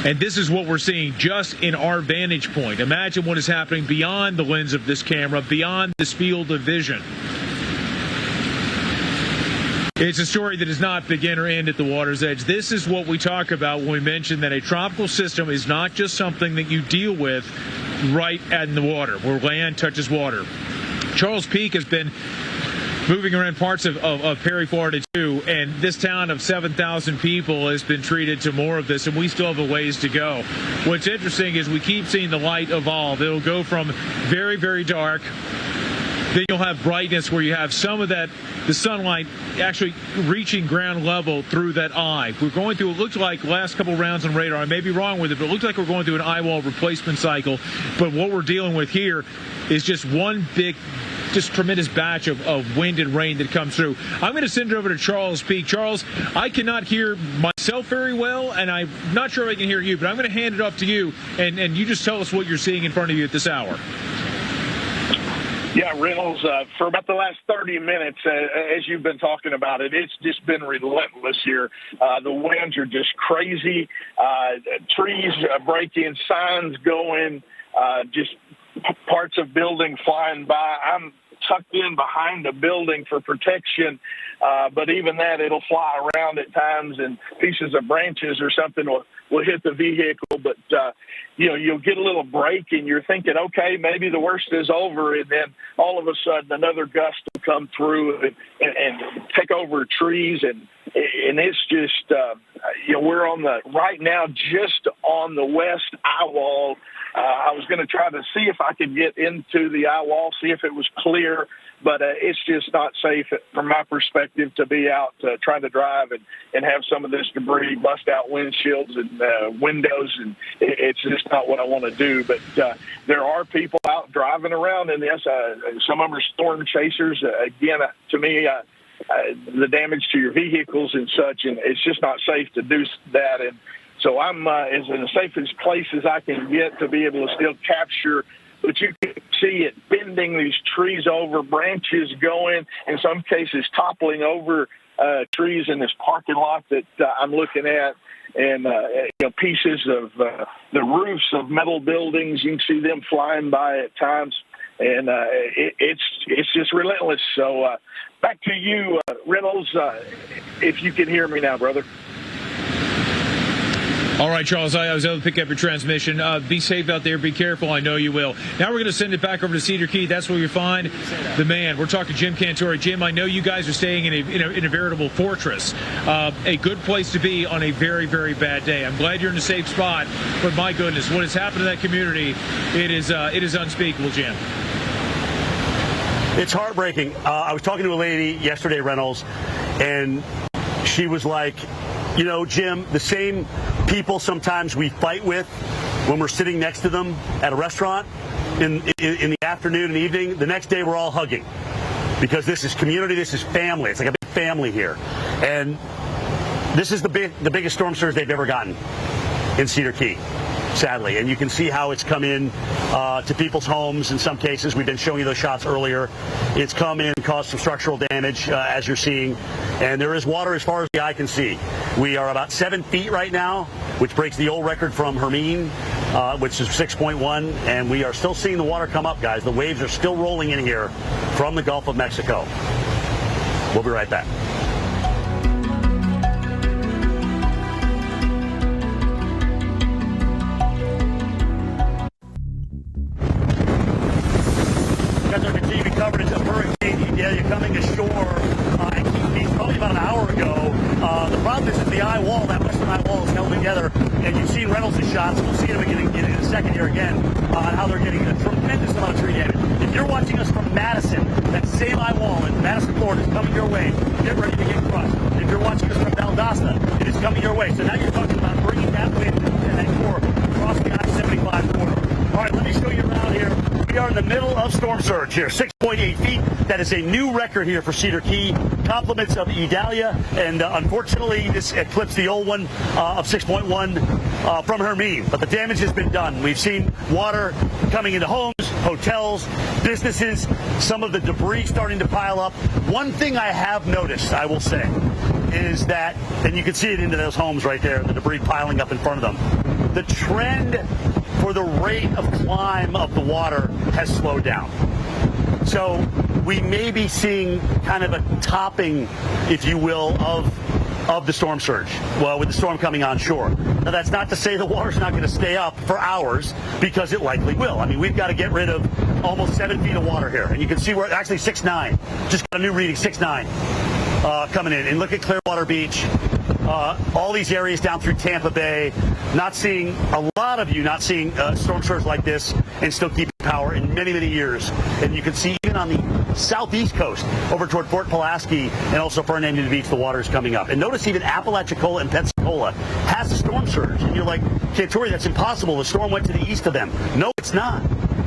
And this is what we're seeing just in our vantage point. Imagine what is happening beyond the lens of this camera, beyond this field of vision. It's a story that does not begin or end at the water's edge. This is what we talk about when we mention that a tropical system is not just something that you deal with right in the water, where land touches water. Charles Peak has been moving around parts of Perry, Florida, too, and this town of 7,000 people has been treated to more of this, and we still have a ways to go. What's interesting is we keep seeing the light evolve. It'll go from very, very dark. Then you'll have brightness where you have some of that, the sunlight actually reaching ground level through that eye. We're going through, it looked like last couple rounds on radar, I may be wrong with it, but it looked like we're going through an eye wall replacement cycle. But what we're dealing with here is just one big, just tremendous batch of wind and rain that comes through. I'm going to send it over to Charles Peak. Charles, I cannot hear myself very well, and I'm not sure if I can hear you, but I'm going to hand it off to you, and you just tell us what you're seeing in front of you at this hour. Yeah, Reynolds, for about the last 30 minutes, as you've been talking about it, it's just been relentless here. The winds are just crazy. Trees breaking, signs going, just parts of building flying by. I'm tucked in behind a building for protection, but even that, it'll fly around at times, and pieces of branches or something will hit the vehicle. But you'll get a little break, and you're thinking, okay, maybe the worst is over, and then all of a sudden another gust will come through and take over trees, and it's just we're on right now just on the west eye wall. I was going to try to see if I could get into the eye wall, see if it was clear, but it's just not safe from my perspective to be out trying to drive and have some of this debris bust out windshields and windows, and it's just not what I want to do. But there are people out driving around in this. Some of them are storm chasers. Again, to me, the damage to your vehicles and such, and it's just not safe to do that. And so I'm as in the safest place as I can get to be able to still capture. But you can see it bending these trees over, branches going, in some cases toppling over trees in this parking lot that I'm looking at, and pieces of the roofs of metal buildings. You can see them flying by at times, and it's just relentless. So back to you, Reynolds, if you can hear me now, brother. All right, Charles, I was able to pick up your transmission. Be safe out there. Be careful. I know you will. Now we're going to send it back over to Cedar Key. That's where you find the man. We're talking Jim Cantore. Jim, I know you guys are staying in a veritable fortress. A good place to be on a very, very bad day. I'm glad you're in a safe spot, but my goodness, what has happened to that community, it is unspeakable, Jim. It's heartbreaking. I was talking to a lady yesterday, Reynolds, and she was like, you know, Jim, the same people sometimes we fight with when we're sitting next to them at a restaurant in the afternoon and evening, the next day we're all hugging. Because this is community, this is family. It's like a big family here. And this is the biggest storm surge they've ever gotten in Cedar Key, sadly. And you can see how it's come in to people's homes in some cases. We've been showing you those shots earlier. It's come in and caused some structural damage, as you're seeing. And there is water as far as the eye can see. We are about 7 feet right now, which breaks the old record from Hermine, which is 6.1. And we are still seeing the water come up, guys. The waves are still rolling in here from the Gulf of Mexico. We'll be right back. Coverage of Hurricane Idalia coming ashore at Key Beach probably about an hour ago. The problem is the eye wall, that western eye wall is held together, and you've seen Reynolds' shots. We'll see them in a second here again on how they're getting a tremendous amount of tree damage. If you're watching us from Madison, that same eye wall in Madison, Florida is coming your way. Get ready to get crushed. If you're watching us from Valdosta, it is coming your way. So now you're talking about bringing that wind and that core across the I-75 corridor. All right, let me show you around here. We are in the middle of storm surge here, 6.8 feet. That is a new record here for Cedar Key. Compliments of Idalia, and unfortunately, this eclipsed the old one of 6.1 from Hermine. But the damage has been done. We've seen water coming into homes, hotels, businesses, some of the debris starting to pile up. One thing I have noticed, I will say, is that, and you can see it into those homes right there, the debris piling up in front of them. The trend for the rate of climb of the water has slowed down. So we may be seeing kind of a topping, if you will, of the storm surge, well, with the storm coming on shore. Now, that's not to say the water's not going to stay up for hours, because it likely will. I mean, we've got to get rid of almost 7 feet of water here. And you can see we're actually 6'9". Just got a new reading, 6'9", coming in. And look at Clearwater Beach. All these areas down through Tampa Bay, not seeing a lot of you not seeing storm surge like this and still keeping power in many, many years. And you can see even on the southeast coast over toward Fort Pulaski and also Fernandina Beach, the water is coming up. And notice even Apalachicola and Pensacola has a storm surge. And you're like, Cantori, that's impossible. The storm went to the east of them. No, it's not,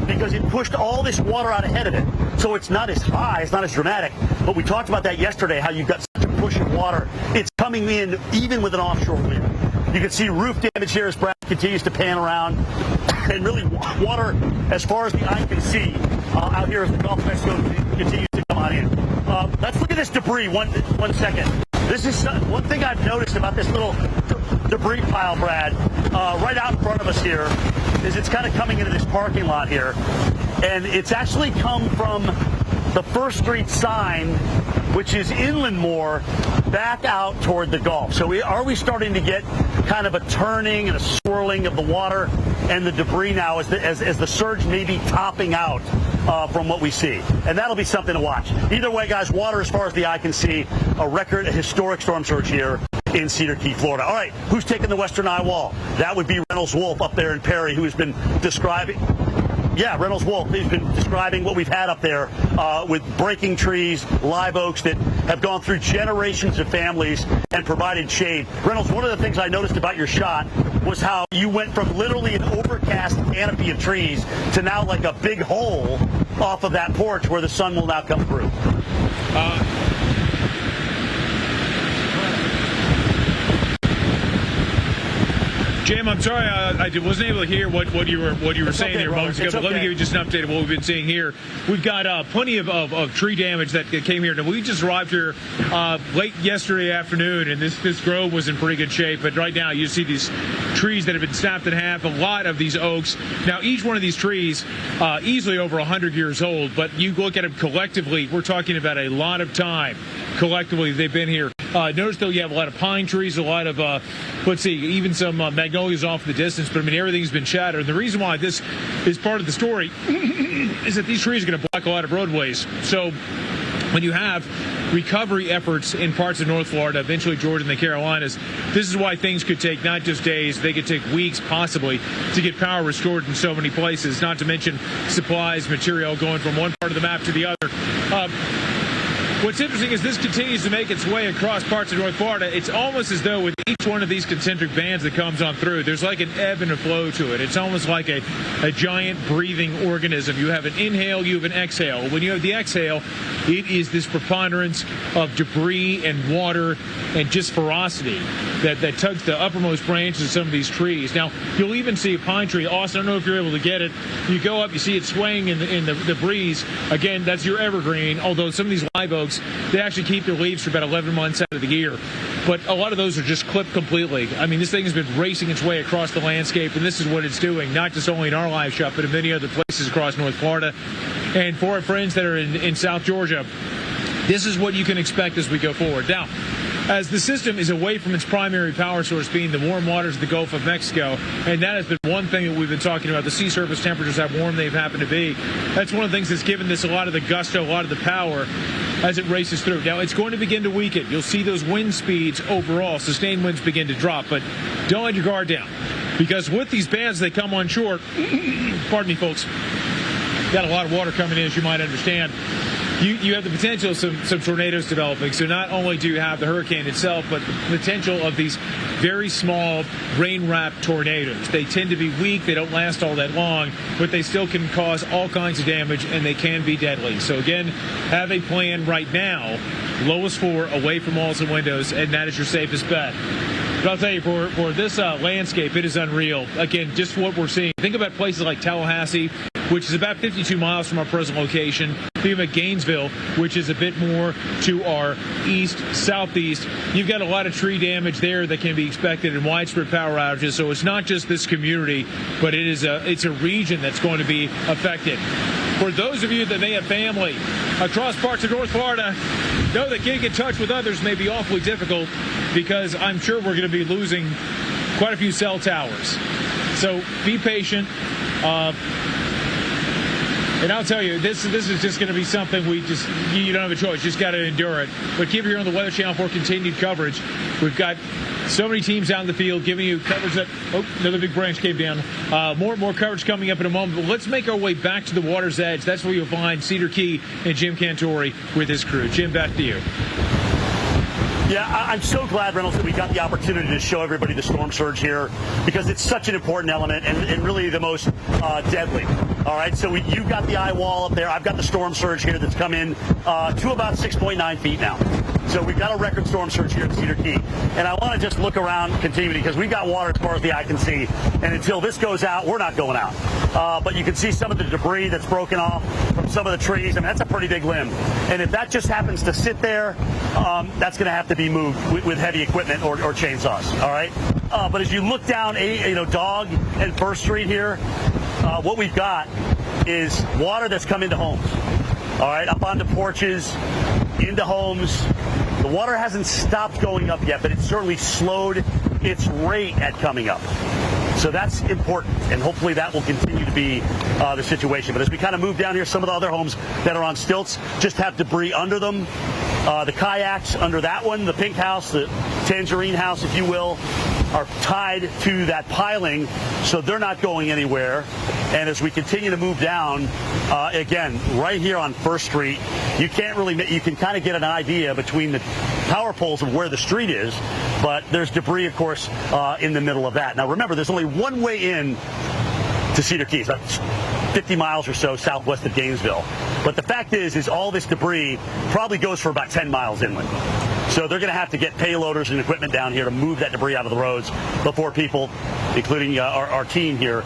because it pushed all this water out ahead of it. So it's not as high, it's not as dramatic. But we talked about that yesterday, how you've got such a push of water. It's coming in even with an offshore wind. You can see roof damage here as Brad continues to pan around. And really water as far as the eye can see out here as the Gulf of Mexico continues to come on in. Let's look at this debris one second. This is one thing I've noticed about this little debris pile, Brad, right out in front of us here, is it's kind of coming into this parking lot here. And it's actually come from the First Street sign, which is inland more, back out toward the Gulf. So are we starting to get kind of a turning and a swirling of the water and the debris now as the surge may be topping out from what we see? And that'll be something to watch. Either way, guys, water as far as the eye can see, a historic storm surge here in Cedar Key, Florida. All right, who's taking the western eye wall? That would be Reynolds Wolf up there in Perry, who has been describing... Yeah, Reynolds Wolf. He's been describing what we've had up there with breaking trees, live oaks that have gone through generations of families and provided shade. Reynolds, one of the things I noticed about your shot was how you went from literally an overcast canopy of trees to now like a big hole off of that porch where the sun will now come through. Jim, I'm sorry I wasn't able to hear what you were saying there moments ago, but let me give you just an update of what we've been seeing here. We've got plenty of tree damage that came here. Now, we just arrived here late yesterday afternoon, and this grove was in pretty good shape. But right now, you see these trees that have been snapped in half, a lot of these oaks. Now, each one of these trees easily over 100 years old, but you look at them collectively, we're talking about a lot of time. Collectively, they've been here. Notice, though, you have a lot of pine trees, a lot of, let's see, even some magnolias off in the distance, but I mean, everything's been shattered. The reason why this is part of the story is that these trees are going to block a lot of roadways. So when you have recovery efforts in parts of North Florida, eventually Georgia and the Carolinas, this is why things could take not just days, they could take weeks possibly to get power restored in so many places, not to mention supplies, material going from one part of the map to the other. What's interesting is this continues to make its way across parts of North Florida. It's almost as though with each one of these concentric bands that comes on through, there's like an ebb and a flow to it. It's almost like a giant breathing organism. You have an inhale, you have an exhale. When you have the exhale, it is this preponderance of debris and water and just ferocity that tugs the uppermost branches of some of these trees. Now, you'll even see a pine tree. Austin, I don't know if you're able to get it. You go up, you see it swaying in the breeze. Again, that's your evergreen, although some of these live oaks, they actually keep their leaves for about 11 months out of the year. But a lot of those are just clipped completely. I mean, this thing has been racing its way across the landscape, and this is what it's doing, not just only in our live shot, but in many other places across North Florida. And for our friends that are in South Georgia, this is what you can expect as we go forward. Now, as the system is away from its primary power source being the warm waters of the Gulf of Mexico, and that has been one thing that we've been talking about, the sea surface temperatures, how warm they've happened to be. That's one of the things that's given this a lot of the gusto, a lot of the power as it races through. Now, it's going to begin to weaken. You'll see those wind speeds overall, sustained winds begin to drop, but don't let your guard down. Because with these bands, they come on shore. Pardon me, folks. Got a lot of water coming in, as you might understand. You have the potential of some tornadoes developing. So not only do you have the hurricane itself, but the potential of these very small rain-wrapped tornadoes. They tend to be weak. They don't last all that long, but they still can cause all kinds of damage, and they can be deadly. So again, have a plan right now. Lowest 4 away from walls and windows, and that is your safest bet. But I'll tell you, for this landscape, it is unreal. Again, just what we're seeing. Think about places like Tallahassee, which is about 52 miles from our present location. Think about Gainesville, which is a bit more to our east, southeast. You've got a lot of tree damage there that can be expected and widespread power outages. So it's not just this community, but it's a region that's going to be affected. For those of you that may have family across parts of North Florida, know that getting in touch with others may be awfully difficult because I'm sure we're going to be losing quite a few cell towers. So be patient. And I'll tell you, this is just going to be something you don't have a choice. You just got to endure it. But keep it here on the Weather Channel for continued coverage. We've got so many teams out in the field giving you coverage that, another big branch came down. More coverage coming up in a moment. But let's make our way back to the water's edge. That's where you'll find Cedar Key and Jim Cantori with his crew. Jim, back to you. Yeah, I'm so glad, Reynolds, that we got the opportunity to show everybody the storm surge here because it's such an important element and really the most deadly. All right, so you've got the eye wall up there. I've got the storm surge here that's come in to about 6.9 feet now. So we've got a record storm surge here at Cedar Key. And I want to just look around continually because we've got water as far as the eye can see. And until this goes out, we're not going out. But you can see some of the debris that's broken off from some of the trees. I mean, that's a pretty big limb. And if that just happens to sit there, that's going to have to be moved with heavy equipment or chainsaws. All right. But as you look down, Dog and First Street here, what we've got is water that's come into homes. All right, up onto porches, into homes. The water hasn't stopped going up yet, but it's certainly slowed its rate at coming up. So that's important, and hopefully that will continue to be the situation. But as we kind of move down here, some of the other homes that are on stilts just have debris under them. The kayaks under that one, the pink house, the tangerine house, if you will, are tied to that piling, so they're not going anywhere. And as we continue to move down, again, right here on First Street, you can kind of get an idea between the power poles of where the street is, but there's debris, of course, in the middle of that. Now, remember, there's only one way in to Cedar Keys. That's 50 miles or so southwest of Gainesville. But the fact is all this debris probably goes for about 10 miles inland. So they're going to have to get payloaders and equipment down here to move that debris out of the roads before people, including our team here,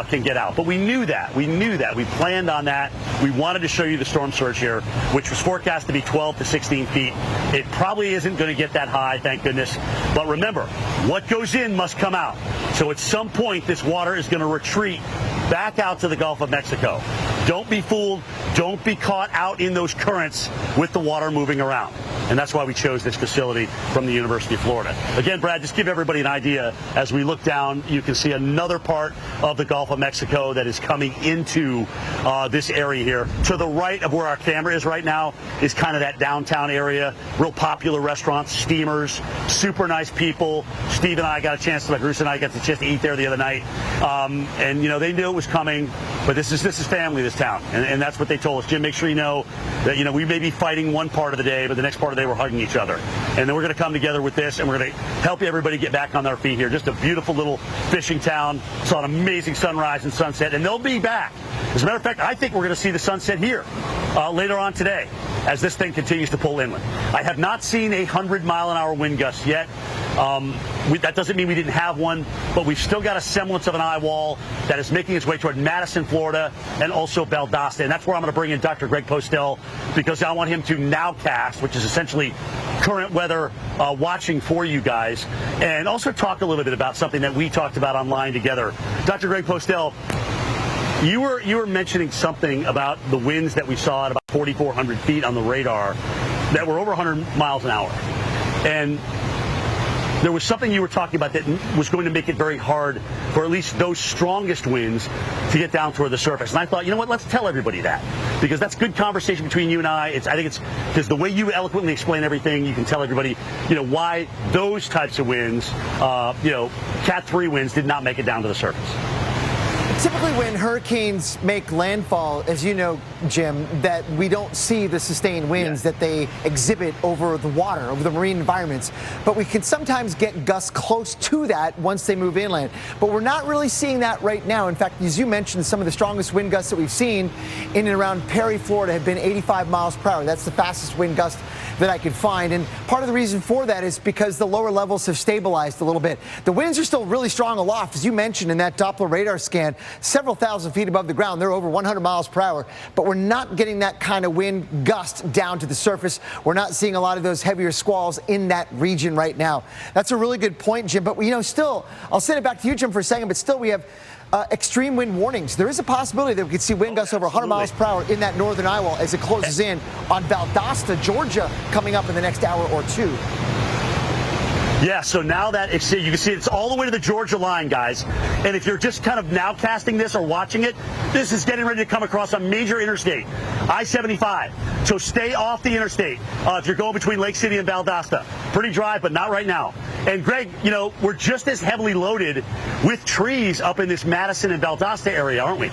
can get out. But we knew that. We planned on that. We wanted to show you the storm surge here, which was forecast to be 12 to 16 feet. It probably isn't going to get that high, thank goodness. But remember, what goes in must come out. So at some point, this water is going to retreat back out to the Gulf of Mexico. Don't be fooled. Don't be caught out in those currents with the water moving around. And that's why we chose this facility from the University of Florida. Again, Brad, just give everybody an idea. As we look down, you can see another part of the Gulf of Mexico that is coming into this area here. To the right of where our camera is right now is kind of that downtown area. Real popular restaurants, steamers, super nice people. Steve and I got a chance to, Bruce and I got the chance to eat there the other night. And, you know, they knew it was coming, but this is family, this town. And that's what they told us. Jim, make sure you know that, you know, we may be fighting one part of the day, but the next part of the day we're hugging each other. And then we're going to come together with this, and we're going to help everybody get back on their feet here. Just a beautiful little fishing town. Saw an amazing sunrise and sunset, and they'll be back. As a matter of fact, I think we're going to see the sunset here later on today as this thing continues to pull inland. I have not seen a 100-mile-an-hour wind gust yet. That doesn't mean we didn't have one, but we've still got a semblance of an eye wall that is making its way toward Madison, Florida, and also Valdosta. And that's where I'm going to bring in Dr. Greg Postel, because I want him to nowcast, which is essentially current weather watching for you guys, and also talk a little bit about something that we talked about online together. Dr. Greg Postel, you were mentioning something about the winds that we saw at about 4,400 feet on the radar that were over 100 miles an hour. And there was something you were talking about that was going to make it very hard for at least those strongest winds to get down toward the surface. And I thought, you know what, let's tell everybody that, because that's good conversation between you and I. I think it's because the way you eloquently explain everything, you can tell everybody, you know, why those types of winds, you know, Cat 3 winds did not make it down to the surface. Typically when hurricanes make landfall, as you know, Jim, that we don't see the sustained winds that they exhibit over the water, over the marine environments. But we can sometimes get gusts close to that once they move inland. But we're not really seeing that right now. In fact, as you mentioned, some of the strongest wind gusts that we've seen in and around Perry, Florida have been 85 miles per hour. That's the fastest wind gust that I could find. And part of the reason for that is because the lower levels have stabilized a little bit. The winds are still really strong aloft, as you mentioned in that Doppler radar scan. Several thousand feet above the ground, they're over 100 miles per hour, but we're not getting that kind of wind gust down to the surface. We're not seeing a lot of those heavier squalls in that region right now. That's a really good point, Jim, but you know, still, I'll send it back to you, Jim, for a second, but still we have extreme wind warnings. There is a possibility that we could see wind gusts over 100 miles per hour in that northern eye wall as it closes in on Valdosta, Georgia, coming up in the next hour or two. Yeah, so now that you can see it's all the way to the Georgia line, guys. And if you're just kind of now casting this or watching it, this is getting ready to come across a major interstate, I-75. So stay off the interstate if you're going between Lake City and Valdosta. Pretty dry, but not right now. And Greg, you know, we're just as heavily loaded with trees up in this Madison and Valdosta area, aren't we?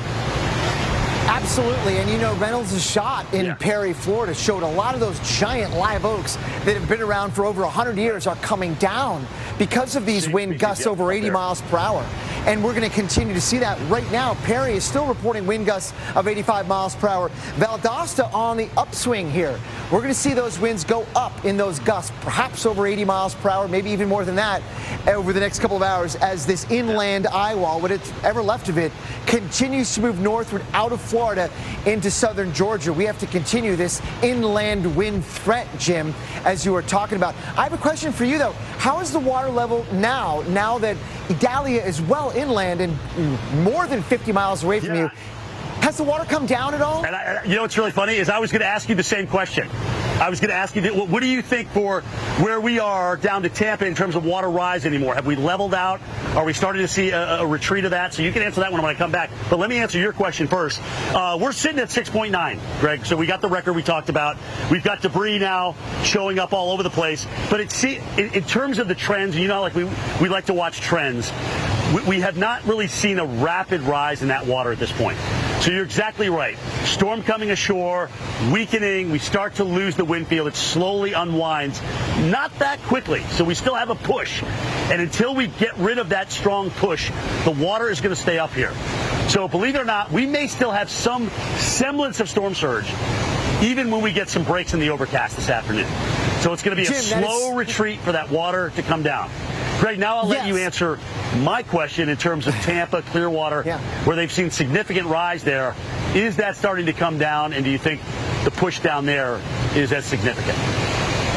Absolutely, and you know, Reynolds' shot in Perry, Florida showed a lot of those giant live oaks that have been around for over 100 years are coming down because of these wind gusts over 80 miles per hour. And we're going to continue to see that right now. Perry is still reporting wind gusts of 85 miles per hour. Valdosta on the upswing here. We're going to see those winds go up in those gusts, perhaps over 80 miles per hour, maybe even more than that over the next couple of hours as this inland eye wall, what it's ever left of it, continues to move northward out of Florida into southern Georgia. We have to continue this inland wind threat, Jim, as you were talking about. I have a question for you, though. How is the water level now that Idalia is well inland and more than 50 miles away from you? Has the water come down at all? And you know what's really funny is I was going to ask you the same question. I was going to ask you, what do you think for where we are down to Tampa in terms of water rise anymore? Have we leveled out? Are we starting to see a retreat of that? So you can answer that one when I come back. But let me answer your question first. We're sitting at 6.9, Greg. So we got the record we talked about. We've got debris now showing up all over the place. But in terms of the trends, you know, like we like to watch trends. We have not really seen a rapid rise in that water at this point. So you're exactly right. Storm coming ashore, weakening, we start to lose the wind field. It slowly unwinds. Not that quickly, so we still have a push. And until we get rid of that strong push, the water is going to stay up here. So believe it or not, we may still have some semblance of storm surge, even when we get some breaks in the overcast this afternoon. So it's going to be a slow retreat for that water to come down. Greg, now I'll let you answer my question in terms of Tampa, Clearwater, where they've seen significant rise there. Is that starting to come down, and do you think the push down there is as significant?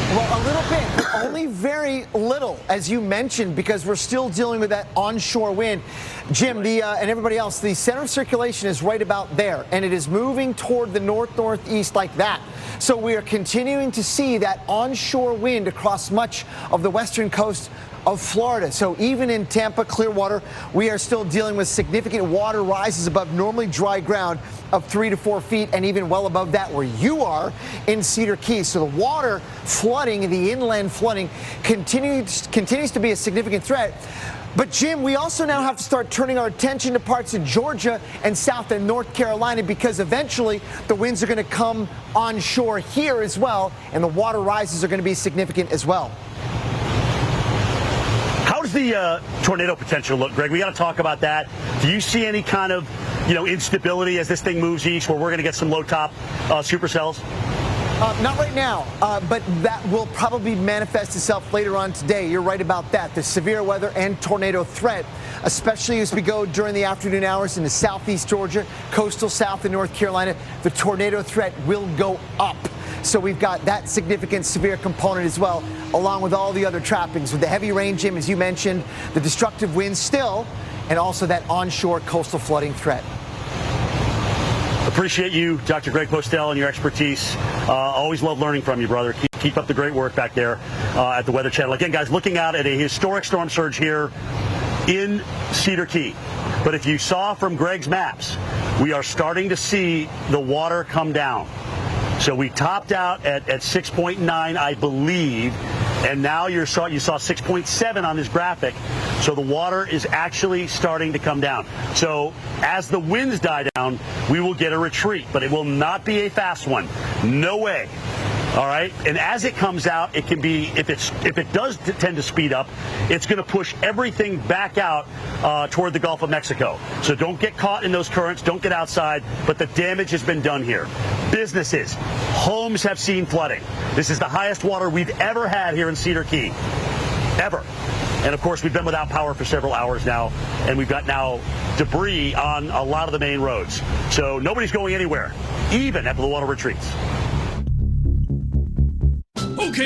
Well, a little bit, but only very little, as you mentioned, because we're still dealing with that onshore wind. Jim, and everybody else, the center of circulation is right about there, and it is moving toward the north-northeast like that. So we are continuing to see that onshore wind across much of the western coast of Florida. So even in Tampa, Clearwater, we are still dealing with significant water rises above normally dry ground of 3 to 4 feet, and even well above that where you are in Cedar Key. So the water flooding, the inland flooding, continues to be a significant threat. But Jim, we also now have to start turning our attention to parts of Georgia and South and North Carolina, because eventually the winds are going to come onshore here as well, and the water rises are going to be significant as well. How does the tornado potential look, Greg? We got to talk about that. Do you see any kind of, instability as this thing moves east, where we're going to get some low-top supercells? Not right now, but that will probably manifest itself later on today. You're right about that. The severe weather and tornado threat, especially as we go during the afternoon hours into southeast Georgia, coastal South and North Carolina, the tornado threat will go up. So we've got that significant severe component as well, along with all the other trappings with the heavy rain, Jim, as you mentioned, the destructive winds still, and also that onshore coastal flooding threat. Appreciate you, Dr. Greg Postel, and your expertise. Always love learning from you, brother. Keep up the great work back there at the Weather Channel. Again, guys, looking out at a historic storm surge here in Cedar Key. But if you saw from Greg's maps, we are starting to see the water come down. So we topped out at 6.9, I believe, and now you saw 6.7 on this graphic. So the water is actually starting to come down. So as the winds die down, we will get a retreat, but it will not be a fast one. No way. All right, and as it comes out, it can be, if it does tend to speed up, it's going to push everything back out toward the Gulf of Mexico. So don't get caught in those currents, don't get outside, but the damage has been done here. Businesses, homes have seen flooding. This is the highest water we've ever had here in Cedar Key, ever. And of course, we've been without power for several hours now, and we've got now debris on a lot of the main roads. So nobody's going anywhere, even after the water retreats. Okay.